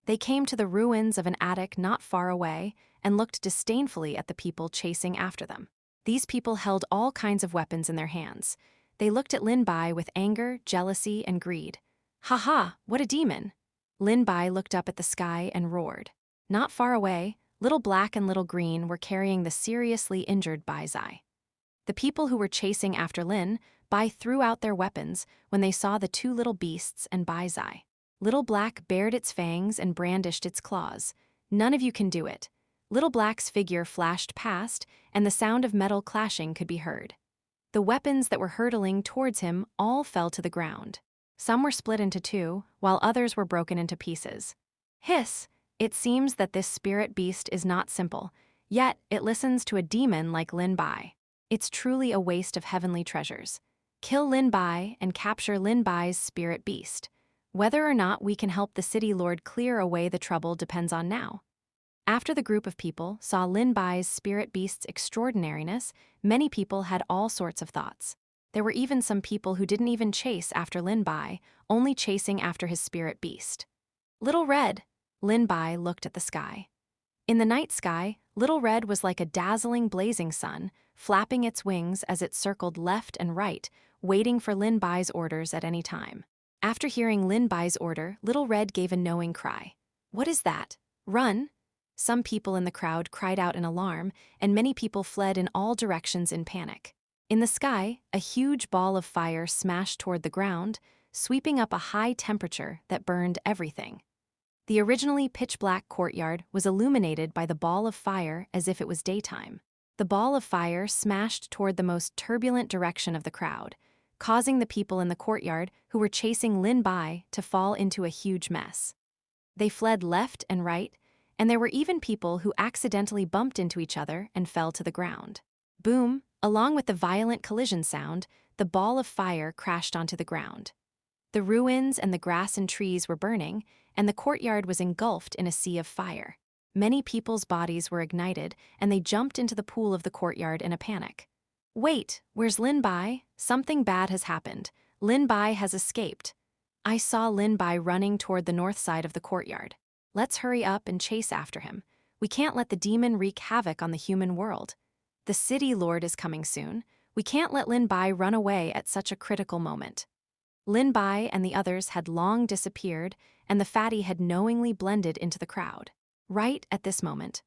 S1: They came to the ruins of an attic not far away and looked disdainfully at the people chasing after them. These people held all kinds of weapons in their hands. They looked at Lin Bai with anger, jealousy, and greed. Ha ha, what a demon! Lin Bai looked up at the sky and roared. Not far away, Little Black and Little Green were carrying the seriously injured Bai Zai. The people who were chasing after Lin Bai threw out their weapons when they saw the 2 little beasts and Bai Zai. Little Black bared its fangs and brandished its claws. None of you can do it. Little Black's figure flashed past, and the sound of metal clashing could be heard. The weapons that were hurtling towards him all fell to the ground. Some were split into 2, while others were broken into pieces. Hiss! It seems that this spirit beast is not simple, yet it listens to a demon like Lin Bai. It's truly a waste of heavenly treasures. Kill Lin Bai and capture Lin Bai's spirit beast. Whether or not we can help the city lord clear away the trouble depends on now. After the group of people saw Lin Bai's spirit beast's extraordinariness, many people had all sorts of thoughts. There were even some people who didn't even chase after Lin Bai, only chasing after his spirit beast. Little Red! Lin Bai looked at the sky. In the night sky, Little Red was like a dazzling blazing sun, flapping its wings as it circled left and right, waiting for Lin Bai's orders at any time. After hearing Lin Bai's order, Little Red gave a knowing cry. What is that? Run! Some people in the crowd cried out in alarm, and many people fled in all directions in panic. In the sky, a huge ball of fire smashed toward the ground, sweeping up a high temperature that burned everything. The originally pitch-black courtyard was illuminated by the ball of fire as if it was daytime. The ball of fire smashed toward the most turbulent direction of the crowd, causing the people in the courtyard who were chasing Lin Bai to fall into a huge mess. They fled left and right, and there were even people who accidentally bumped into each other and fell to the ground. Boom! Along with the violent collision sound, the ball of fire crashed onto the ground. The ruins and the grass and trees were burning, and the courtyard was engulfed in a sea of fire. Many people's bodies were ignited, and they jumped into the pool of the courtyard in a panic. Wait, where's Lin Bai? Something bad has happened. Lin Bai has escaped. I saw Lin Bai running toward the north side of the courtyard. Let's hurry up and chase after him. We can't let the demon wreak havoc on the human world. The city lord is coming soon. We can't let Lin Bai run away at such a critical moment. Lin Bai and the others had long disappeared, and the fatty had knowingly blended into the crowd. Right at this moment,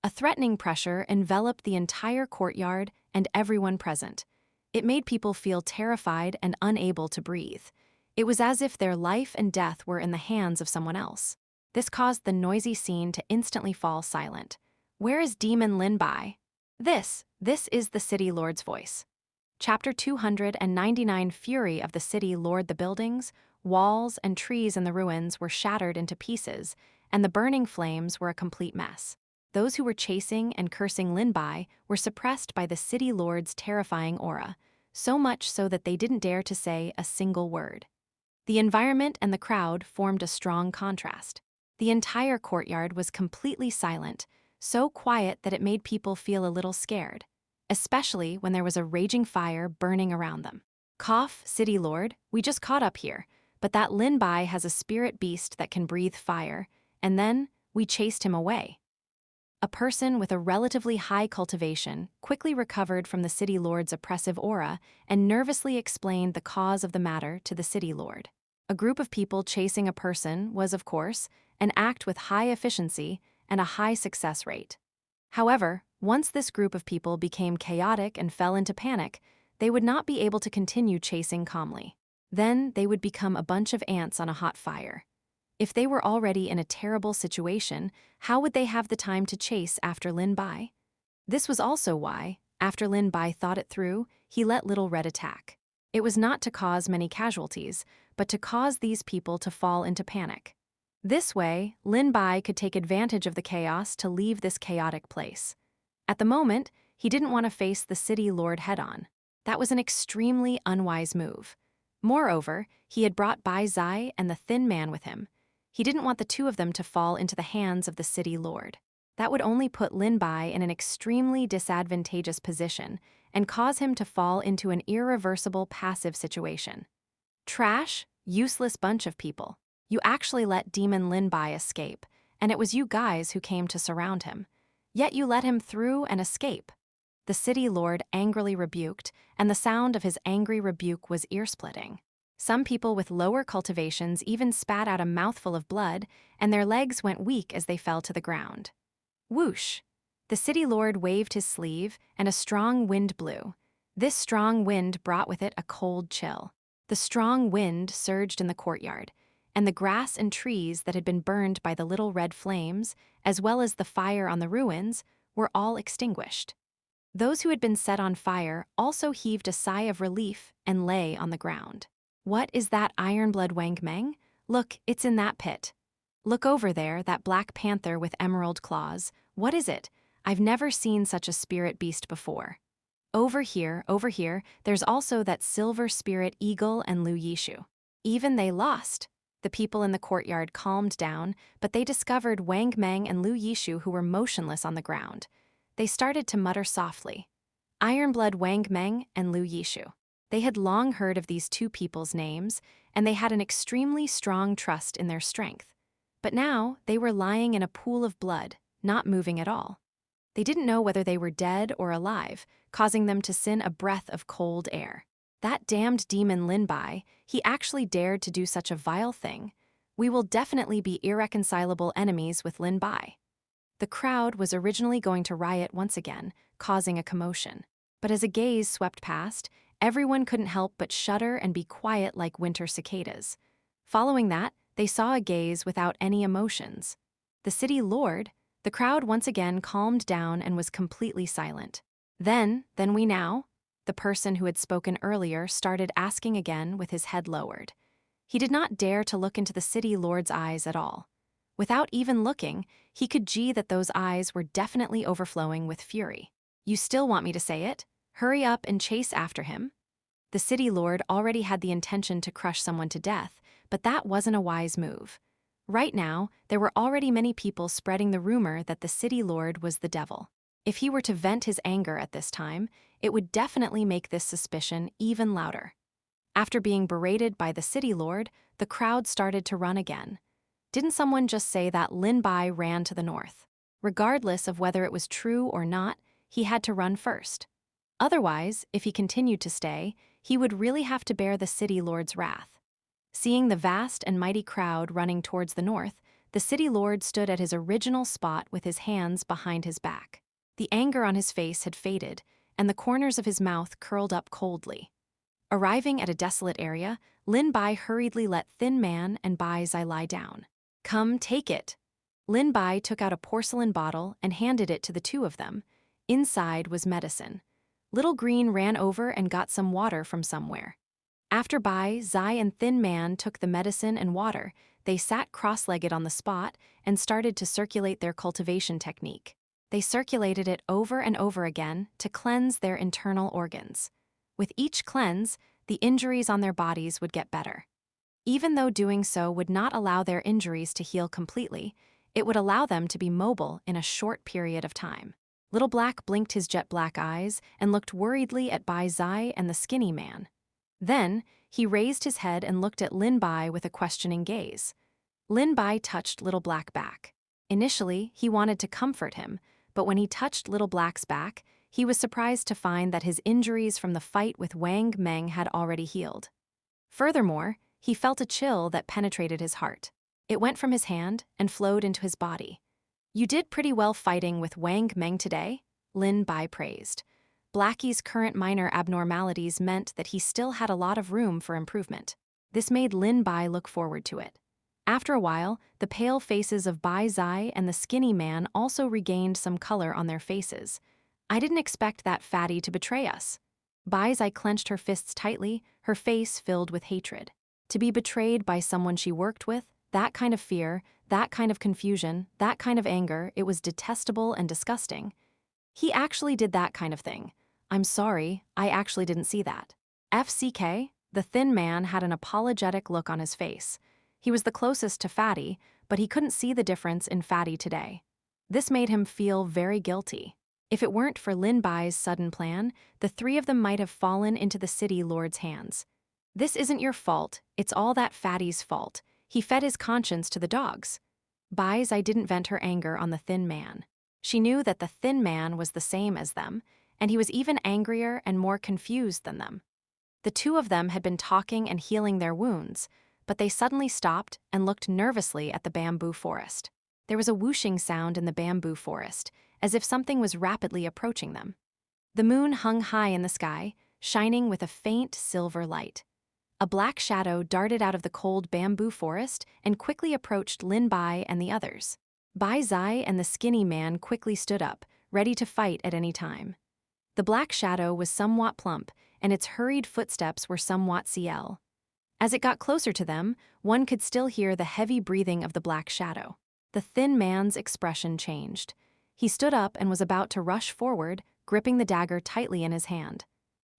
S1: a threatening pressure enveloped the entire courtyard and everyone present. It made people feel terrified and unable to breathe. It was as if their life and death were in the hands of someone else. This caused the noisy scene to instantly fall silent. Where is Demon Lin Bai? This is the City Lord's voice. Chapter 299. Fury of the City Lord. The buildings, walls, and trees in the ruins were shattered into pieces, and the burning flames were a complete mess. Those who were chasing and cursing Lin Bai were suppressed by the City Lord's terrifying aura, so much so that they didn't dare to say a single word. The environment and the crowd formed a strong contrast. The entire courtyard was completely silent, so quiet that it made people feel a little scared, especially when there was a raging fire burning around them. Cough, City Lord, we just caught up here, but that Lin Bai has a spirit beast that can breathe fire, and then we chased him away. A person with a relatively high cultivation quickly recovered from the City Lord's oppressive aura and nervously explained the cause of the matter to the City Lord. A group of people chasing a person was, of course, an act with high efficiency and a high success rate. However, once this group of people became chaotic and fell into panic, they would not be able to continue chasing calmly. Then they would become a bunch of ants on a hot fire. If they were already in a terrible situation, how would they have the time to chase after Lin Bai? This was also why, after Lin Bai thought it through, he let Little Red attack. It was not to cause many casualties, but to cause these people to fall into panic. This way, Lin Bai could take advantage of the chaos to leave this chaotic place. At the moment, he didn't want to face the City Lord head-on. That was an extremely unwise move. Moreover, he had brought Bai Zai and the Thin Man with him. He didn't want the two of them to fall into the hands of the City Lord. That would only put Lin Bai in an extremely disadvantageous position and cause him to fall into an irreversible passive situation. Trash, useless bunch of people. You actually let Demon Lin Bai escape, and it was you guys who came to surround him. Yet you let him through and escape. The City Lord angrily rebuked, and the sound of his angry rebuke was ear-splitting. Some people with lower cultivations even spat out a mouthful of blood, and their legs went weak as they fell to the ground. Whoosh! The City Lord waved his sleeve, and a strong wind blew. This strong wind brought with it a cold chill. The strong wind surged in the courtyard, and the grass and trees that had been burned by the little red flames, as well as the fire on the ruins, were all extinguished. Those who had been set on fire also heaved a sigh of relief and lay on the ground. What is that Ironblood Wang Meng? Look, it's in that pit. Look over there, that black panther with emerald claws. What is it? I've never seen such a spirit beast before. Over here, there's also that silver spirit eagle and Lu Yishu. Even they lost. The people in the courtyard calmed down, but they discovered Wang Meng and Lu Yishu who were motionless on the ground. They started to mutter softly. Ironblood Wang Meng and Lu Yishu. They had long heard of these two people's names, and they had an extremely strong trust in their strength. But now they were lying in a pool of blood, not moving at all. They didn't know whether they were dead or alive, causing them to sin a breath of cold air. That damned demon Lin Bai, he actually dared to do such a vile thing. We will definitely be irreconcilable enemies with Lin Bai. The crowd was originally going to riot once again, causing a commotion. But as a gaze swept past, everyone couldn't help but shudder and be quiet like winter cicadas. Following that, they saw a gaze without any emotions. The City Lord, the crowd once again calmed down and was completely silent. Then we now, the person who had spoken earlier started asking again with his head lowered. He did not dare to look into the City Lord's eyes at all. Without even looking, he could gee that those eyes were definitely overflowing with fury. You still want me to say it? Hurry up and chase after him? The city lord already had the intention to crush someone to death, but that wasn't a wise move. Right now, there were already many people spreading the rumor that the city lord was the devil. If he were to vent his anger at this time, it would definitely make this suspicion even louder. After being berated by the city lord, the crowd started to run again. Didn't someone just say that Lin Bai ran to the north? Regardless of whether it was true or not, he had to run first. Otherwise, if he continued to stay, he would really have to bear the city lord's wrath. Seeing the vast and mighty crowd running towards the north, the city lord stood at his original spot with his hands behind his back. The anger on his face had faded, and the corners of his mouth curled up coldly. Arriving at a desolate area, Lin Bai hurriedly let Thin Man and Bai Zai lie down. Come, take it. Lin Bai took out a porcelain bottle and handed it to the two of them. Inside was medicine. Little Green ran over and got some water from somewhere. After Bai, Zai, and Thin Man took the medicine and water, they sat cross-legged on the spot and started to circulate their cultivation technique. They circulated it over and over again to cleanse their internal organs. With each cleanse, the injuries on their bodies would get better. Even though doing so would not allow their injuries to heal completely, it would allow them to be mobile in a short period of time. Little Black blinked his jet black eyes and looked worriedly at Bai Zai and the skinny man. Then, he raised his head and looked at Lin Bai with a questioning gaze. Lin Bai touched Little Black back. Initially, he wanted to comfort him, but when he touched Little Black's back, he was surprised to find that his injuries from the fight with Wang Meng had already healed. Furthermore, he felt a chill that penetrated his heart. It went from his hand and flowed into his body. You did pretty well fighting with Wang Meng today, Lin Bai praised. Blackie's current minor abnormalities meant that he still had a lot of room for improvement. This made Lin Bai look forward to it. After a while, the pale faces of Bai Zai and the skinny man also regained some color on their faces. I didn't expect that fatty to betray us. Bai Zai clenched her fists tightly, her face filled with hatred. To be betrayed by someone she worked with, that kind of fear, that kind of confusion, that kind of anger, it was detestable and disgusting. He actually did that kind of thing. I'm sorry, I actually didn't see that. FCK, the thin man had an apologetic look on his face. He was the closest to Fatty, but he couldn't see the difference in Fatty today. This made him feel very guilty. If it weren't for Lin Bai's sudden plan, the three of them might have fallen into the city lord's hands. This isn't your fault, it's all that Fatty's fault. He fed his conscience to the dogs. Bai Zai didn't vent her anger on the thin man. She knew that the thin man was the same as them, and he was even angrier and more confused than them. The two of them had been talking and healing their wounds, but they suddenly stopped and looked nervously at the bamboo forest. There was a whooshing sound in the bamboo forest, as if something was rapidly approaching them. The moon hung high in the sky, shining with a faint silver light. A black shadow darted out of the cold bamboo forest and quickly approached Lin Bai and the others. Bai Zai and the skinny man quickly stood up, ready to fight at any time. The black shadow was somewhat plump, and its hurried footsteps were somewhat CL. As it got closer to them, one could still hear the heavy breathing of the black shadow. The thin man's expression changed. He stood up and was about to rush forward, gripping the dagger tightly in his hand.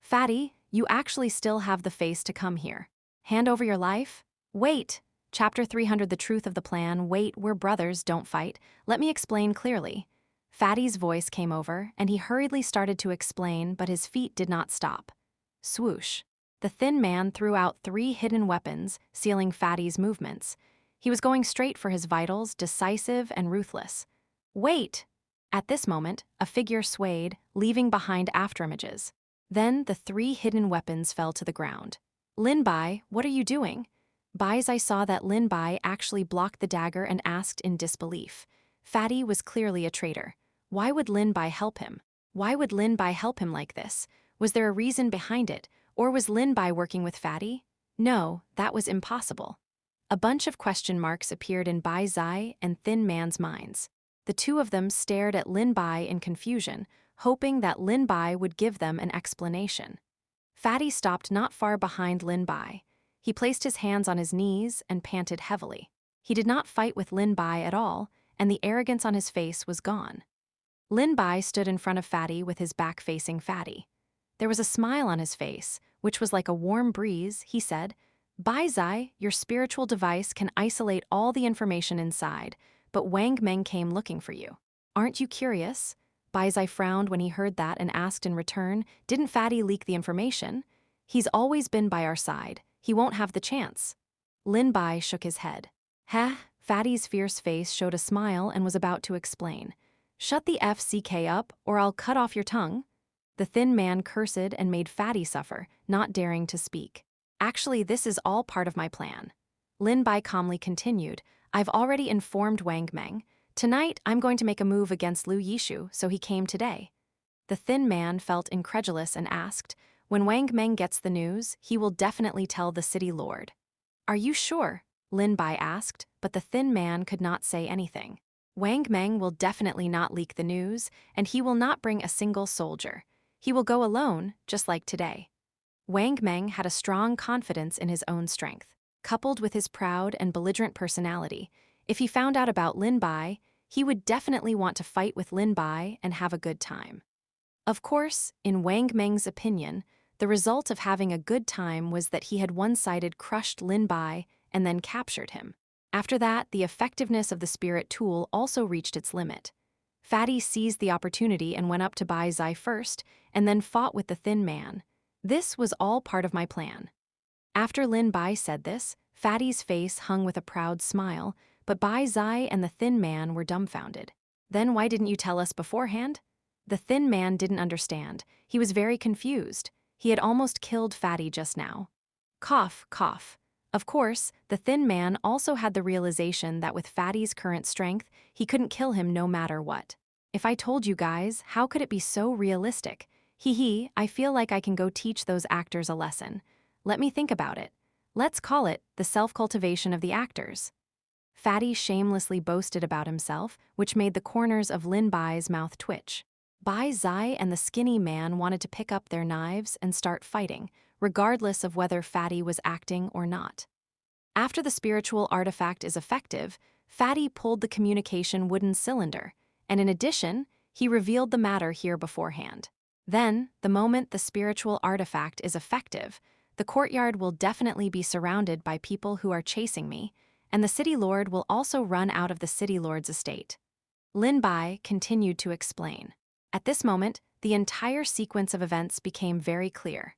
S1: Fatty, you actually still have the face to come here. Hand over your life? Wait! Chapter 300 The Truth of the Plan. Wait, we're brothers, don't fight. Let me explain clearly. Fatty's voice came over, and he hurriedly started to explain, but his feet did not stop. Swoosh. The thin man threw out 3 hidden weapons, sealing Fatty's movements. He was going straight for his vitals, decisive and ruthless. Wait! At this moment, a figure swayed, leaving behind afterimages. Then the 3 hidden weapons fell to the ground. Lin Bai, what are you doing? Bai Zai saw that Lin Bai actually blocked the dagger and asked in disbelief. Fatty was clearly a traitor. Why would Lin Bai help him? Why would Lin Bai help him like this? Was there a reason behind it, or was Lin Bai working with Fatty? No, that was impossible. A bunch of question marks appeared in Bai Zai and Thin Man's minds. The two of them stared at Lin Bai in confusion, hoping that Lin Bai would give them an explanation. Fatty stopped not far behind Lin Bai. He placed his hands on his knees and panted heavily. He did not fight with Lin Bai at all, and the arrogance on his face was gone. Lin Bai stood in front of Fatty with his back facing Fatty. There was a smile on his face, which was like a warm breeze. He said, "Bai Zai, your spiritual device can isolate all the information inside, but Wang Meng came looking for you. Aren't you curious?" Bai Zai frowned when he heard that and asked in return, "Didn't Fatty leak the information? He's always been by our side. He won't have the chance." Lin Bai shook his head. "Heh." Fatty's fierce face showed a smile and was about to explain. "Shut the FCK up, or I'll cut off your tongue." The thin man cursed and made Fatty suffer, not daring to speak. "Actually, this is all part of my plan." Lin Bai calmly continued, "I've already informed Wang Meng. Tonight, I'm going to make a move against Lu Yishu, so he came today." The thin man felt incredulous and asked, "When Wang Meng gets the news, he will definitely tell the city lord." "Are you sure?" Lin Bai asked, but the thin man could not say anything. "Wang Meng will definitely not leak the news, and he will not bring a single soldier. He will go alone, just like today." Wang Meng had a strong confidence in his own strength, coupled with his proud and belligerent personality. If he found out about Lin Bai, he would definitely want to fight with Lin Bai and have a good time. Of course, in Wang Meng's opinion, the result of having a good time was that he had one-sided crushed Lin Bai and then captured him. After that, the effectiveness of the spirit tool also reached its limit. Fatty seized the opportunity and went up to Bai Zai first, and then fought with the thin man. "This was all part of my plan." After Lin Bai said this, Fatty's face hung with a proud smile, but Bai Zai and the thin man were dumbfounded. "Then why didn't you tell us beforehand?" The thin man didn't understand. He was very confused. He had almost killed Fatty just now. Cough, cough. Of course, the thin man also had the realization that with Fatty's current strength, he couldn't kill him no matter what. "If I told you guys, how could it be so realistic? Hee, I feel like I can go teach those actors a lesson. Let me think about it. Let's call it the self-cultivation of the actors." Fatty shamelessly boasted about himself, which made the corners of Lin Bai's mouth twitch. Bai Zai and the skinny man wanted to pick up their knives and start fighting, regardless of whether Fatty was acting or not. After the spiritual artifact is effective, Fatty pulled the communication wooden cylinder, and in addition, he revealed the matter here beforehand. Then, the moment the spiritual artifact is effective, the courtyard will definitely be surrounded by people who are chasing me, and the city lord will also run out of the city lord's estate. Lin Bai continued to explain. At this moment, the entire sequence of events became very clear.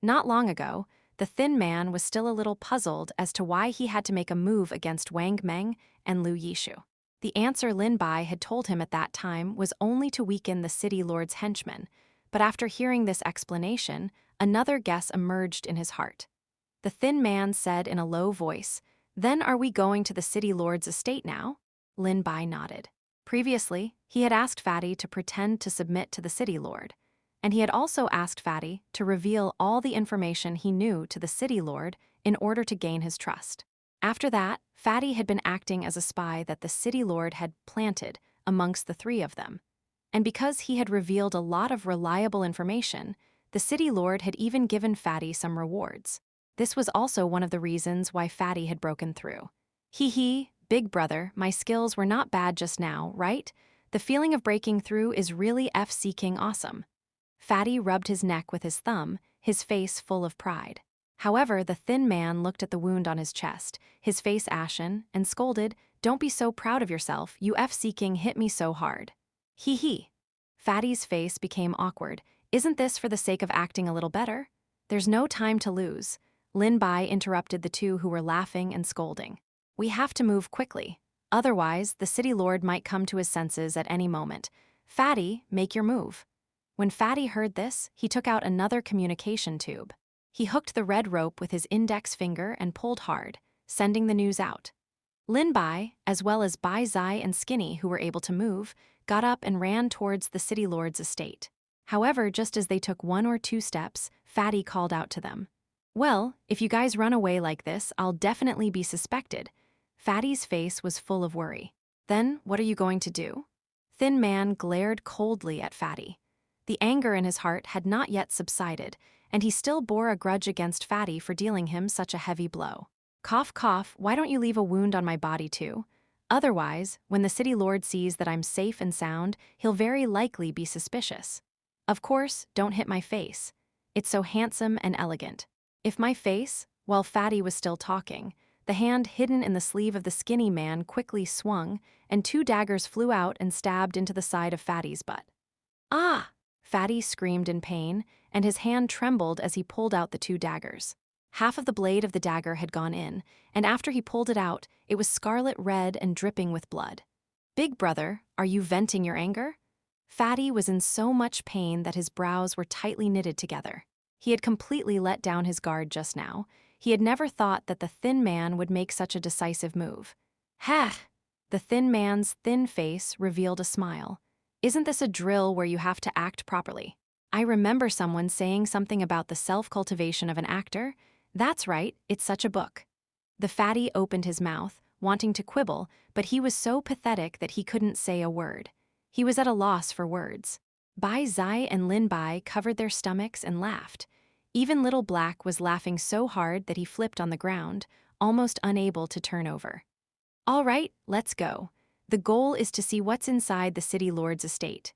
S1: Not long ago, the thin man was still a little puzzled as to why he had to make a move against Wang Meng and Lu Yishu. The answer Lin Bai had told him at that time was only to weaken the city lord's henchmen, but after hearing this explanation, another guess emerged in his heart. The thin man said in a low voice, "Then are we going to the city lord's estate now?" Lin Bai nodded. Previously, he had asked Fatty to pretend to submit to the city lord, and he had also asked Fatty to reveal all the information he knew to the city lord in order to gain his trust. After that, Fatty had been acting as a spy that the city lord had planted amongst the three of them. And because he had revealed a lot of reliable information, the city lord had even given Fatty some rewards. This was also one of the reasons why Fatty had broken through. Hee, big brother, my skills were not bad just now, right? The feeling of breaking through is really F-seeking awesome. Fatty rubbed his neck with his thumb, his face full of pride. However, the thin man looked at the wound on his chest, his face ashen, and scolded, "Don't be so proud of yourself, you F-seeking hit me so hard." Hee. Fatty's face became awkward. "Isn't this for the sake of acting a little better?" "There's no time to lose." Lin Bai interrupted the two who were laughing and scolding. "We have to move quickly. Otherwise, the city lord might come to his senses at any moment. Fatty, make your move." When Fatty heard this, he took out another communication tube. He hooked the red rope with his index finger and pulled hard, sending the news out. Lin Bai, as well as Bai Zai and Skinny, who were able to move, got up and ran towards the city lord's estate. However, just as they took 1 or 2 steps, Fatty called out to them. "Well, if you guys run away like this, I'll definitely be suspected." Fatty's face was full of worry. "Then, what are you going to do?" Thin Man glared coldly at Fatty. The anger in his heart had not yet subsided, and he still bore a grudge against Fatty for dealing him such a heavy blow. Cough, cough, why don't you leave a wound on my body too? Otherwise, when the city lord sees that I'm safe and sound, he'll very likely be suspicious. Of course, don't hit my face. It's so handsome and elegant. If my face, while Fatty was still talking, the hand hidden in the sleeve of the skinny man quickly swung, and 2 daggers flew out and stabbed into the side of Fatty's butt. Ah! Fatty screamed in pain, and his hand trembled as he pulled out the 2 daggers. Half of the blade of the dagger had gone in, and after he pulled it out, it was scarlet red and dripping with blood. Big brother, are you venting your anger? Fatty was in so much pain that his brows were tightly knitted together. He had completely let down his guard just now. He had never thought that the thin man would make such a decisive move. Ha! The thin man's thin face revealed a smile. Isn't this a drill where you have to act properly? I remember someone saying something about the self-cultivation of an actor. That's right, it's such a book. The fatty opened his mouth, wanting to quibble, but he was so pathetic that he couldn't say a word. He was at a loss for words. Bai Zai and Lin Bai covered their stomachs and laughed. Even Little Black was laughing so hard that he flipped on the ground, almost unable to turn over. All right, let's go. The goal is to see what's inside the city lord's estate.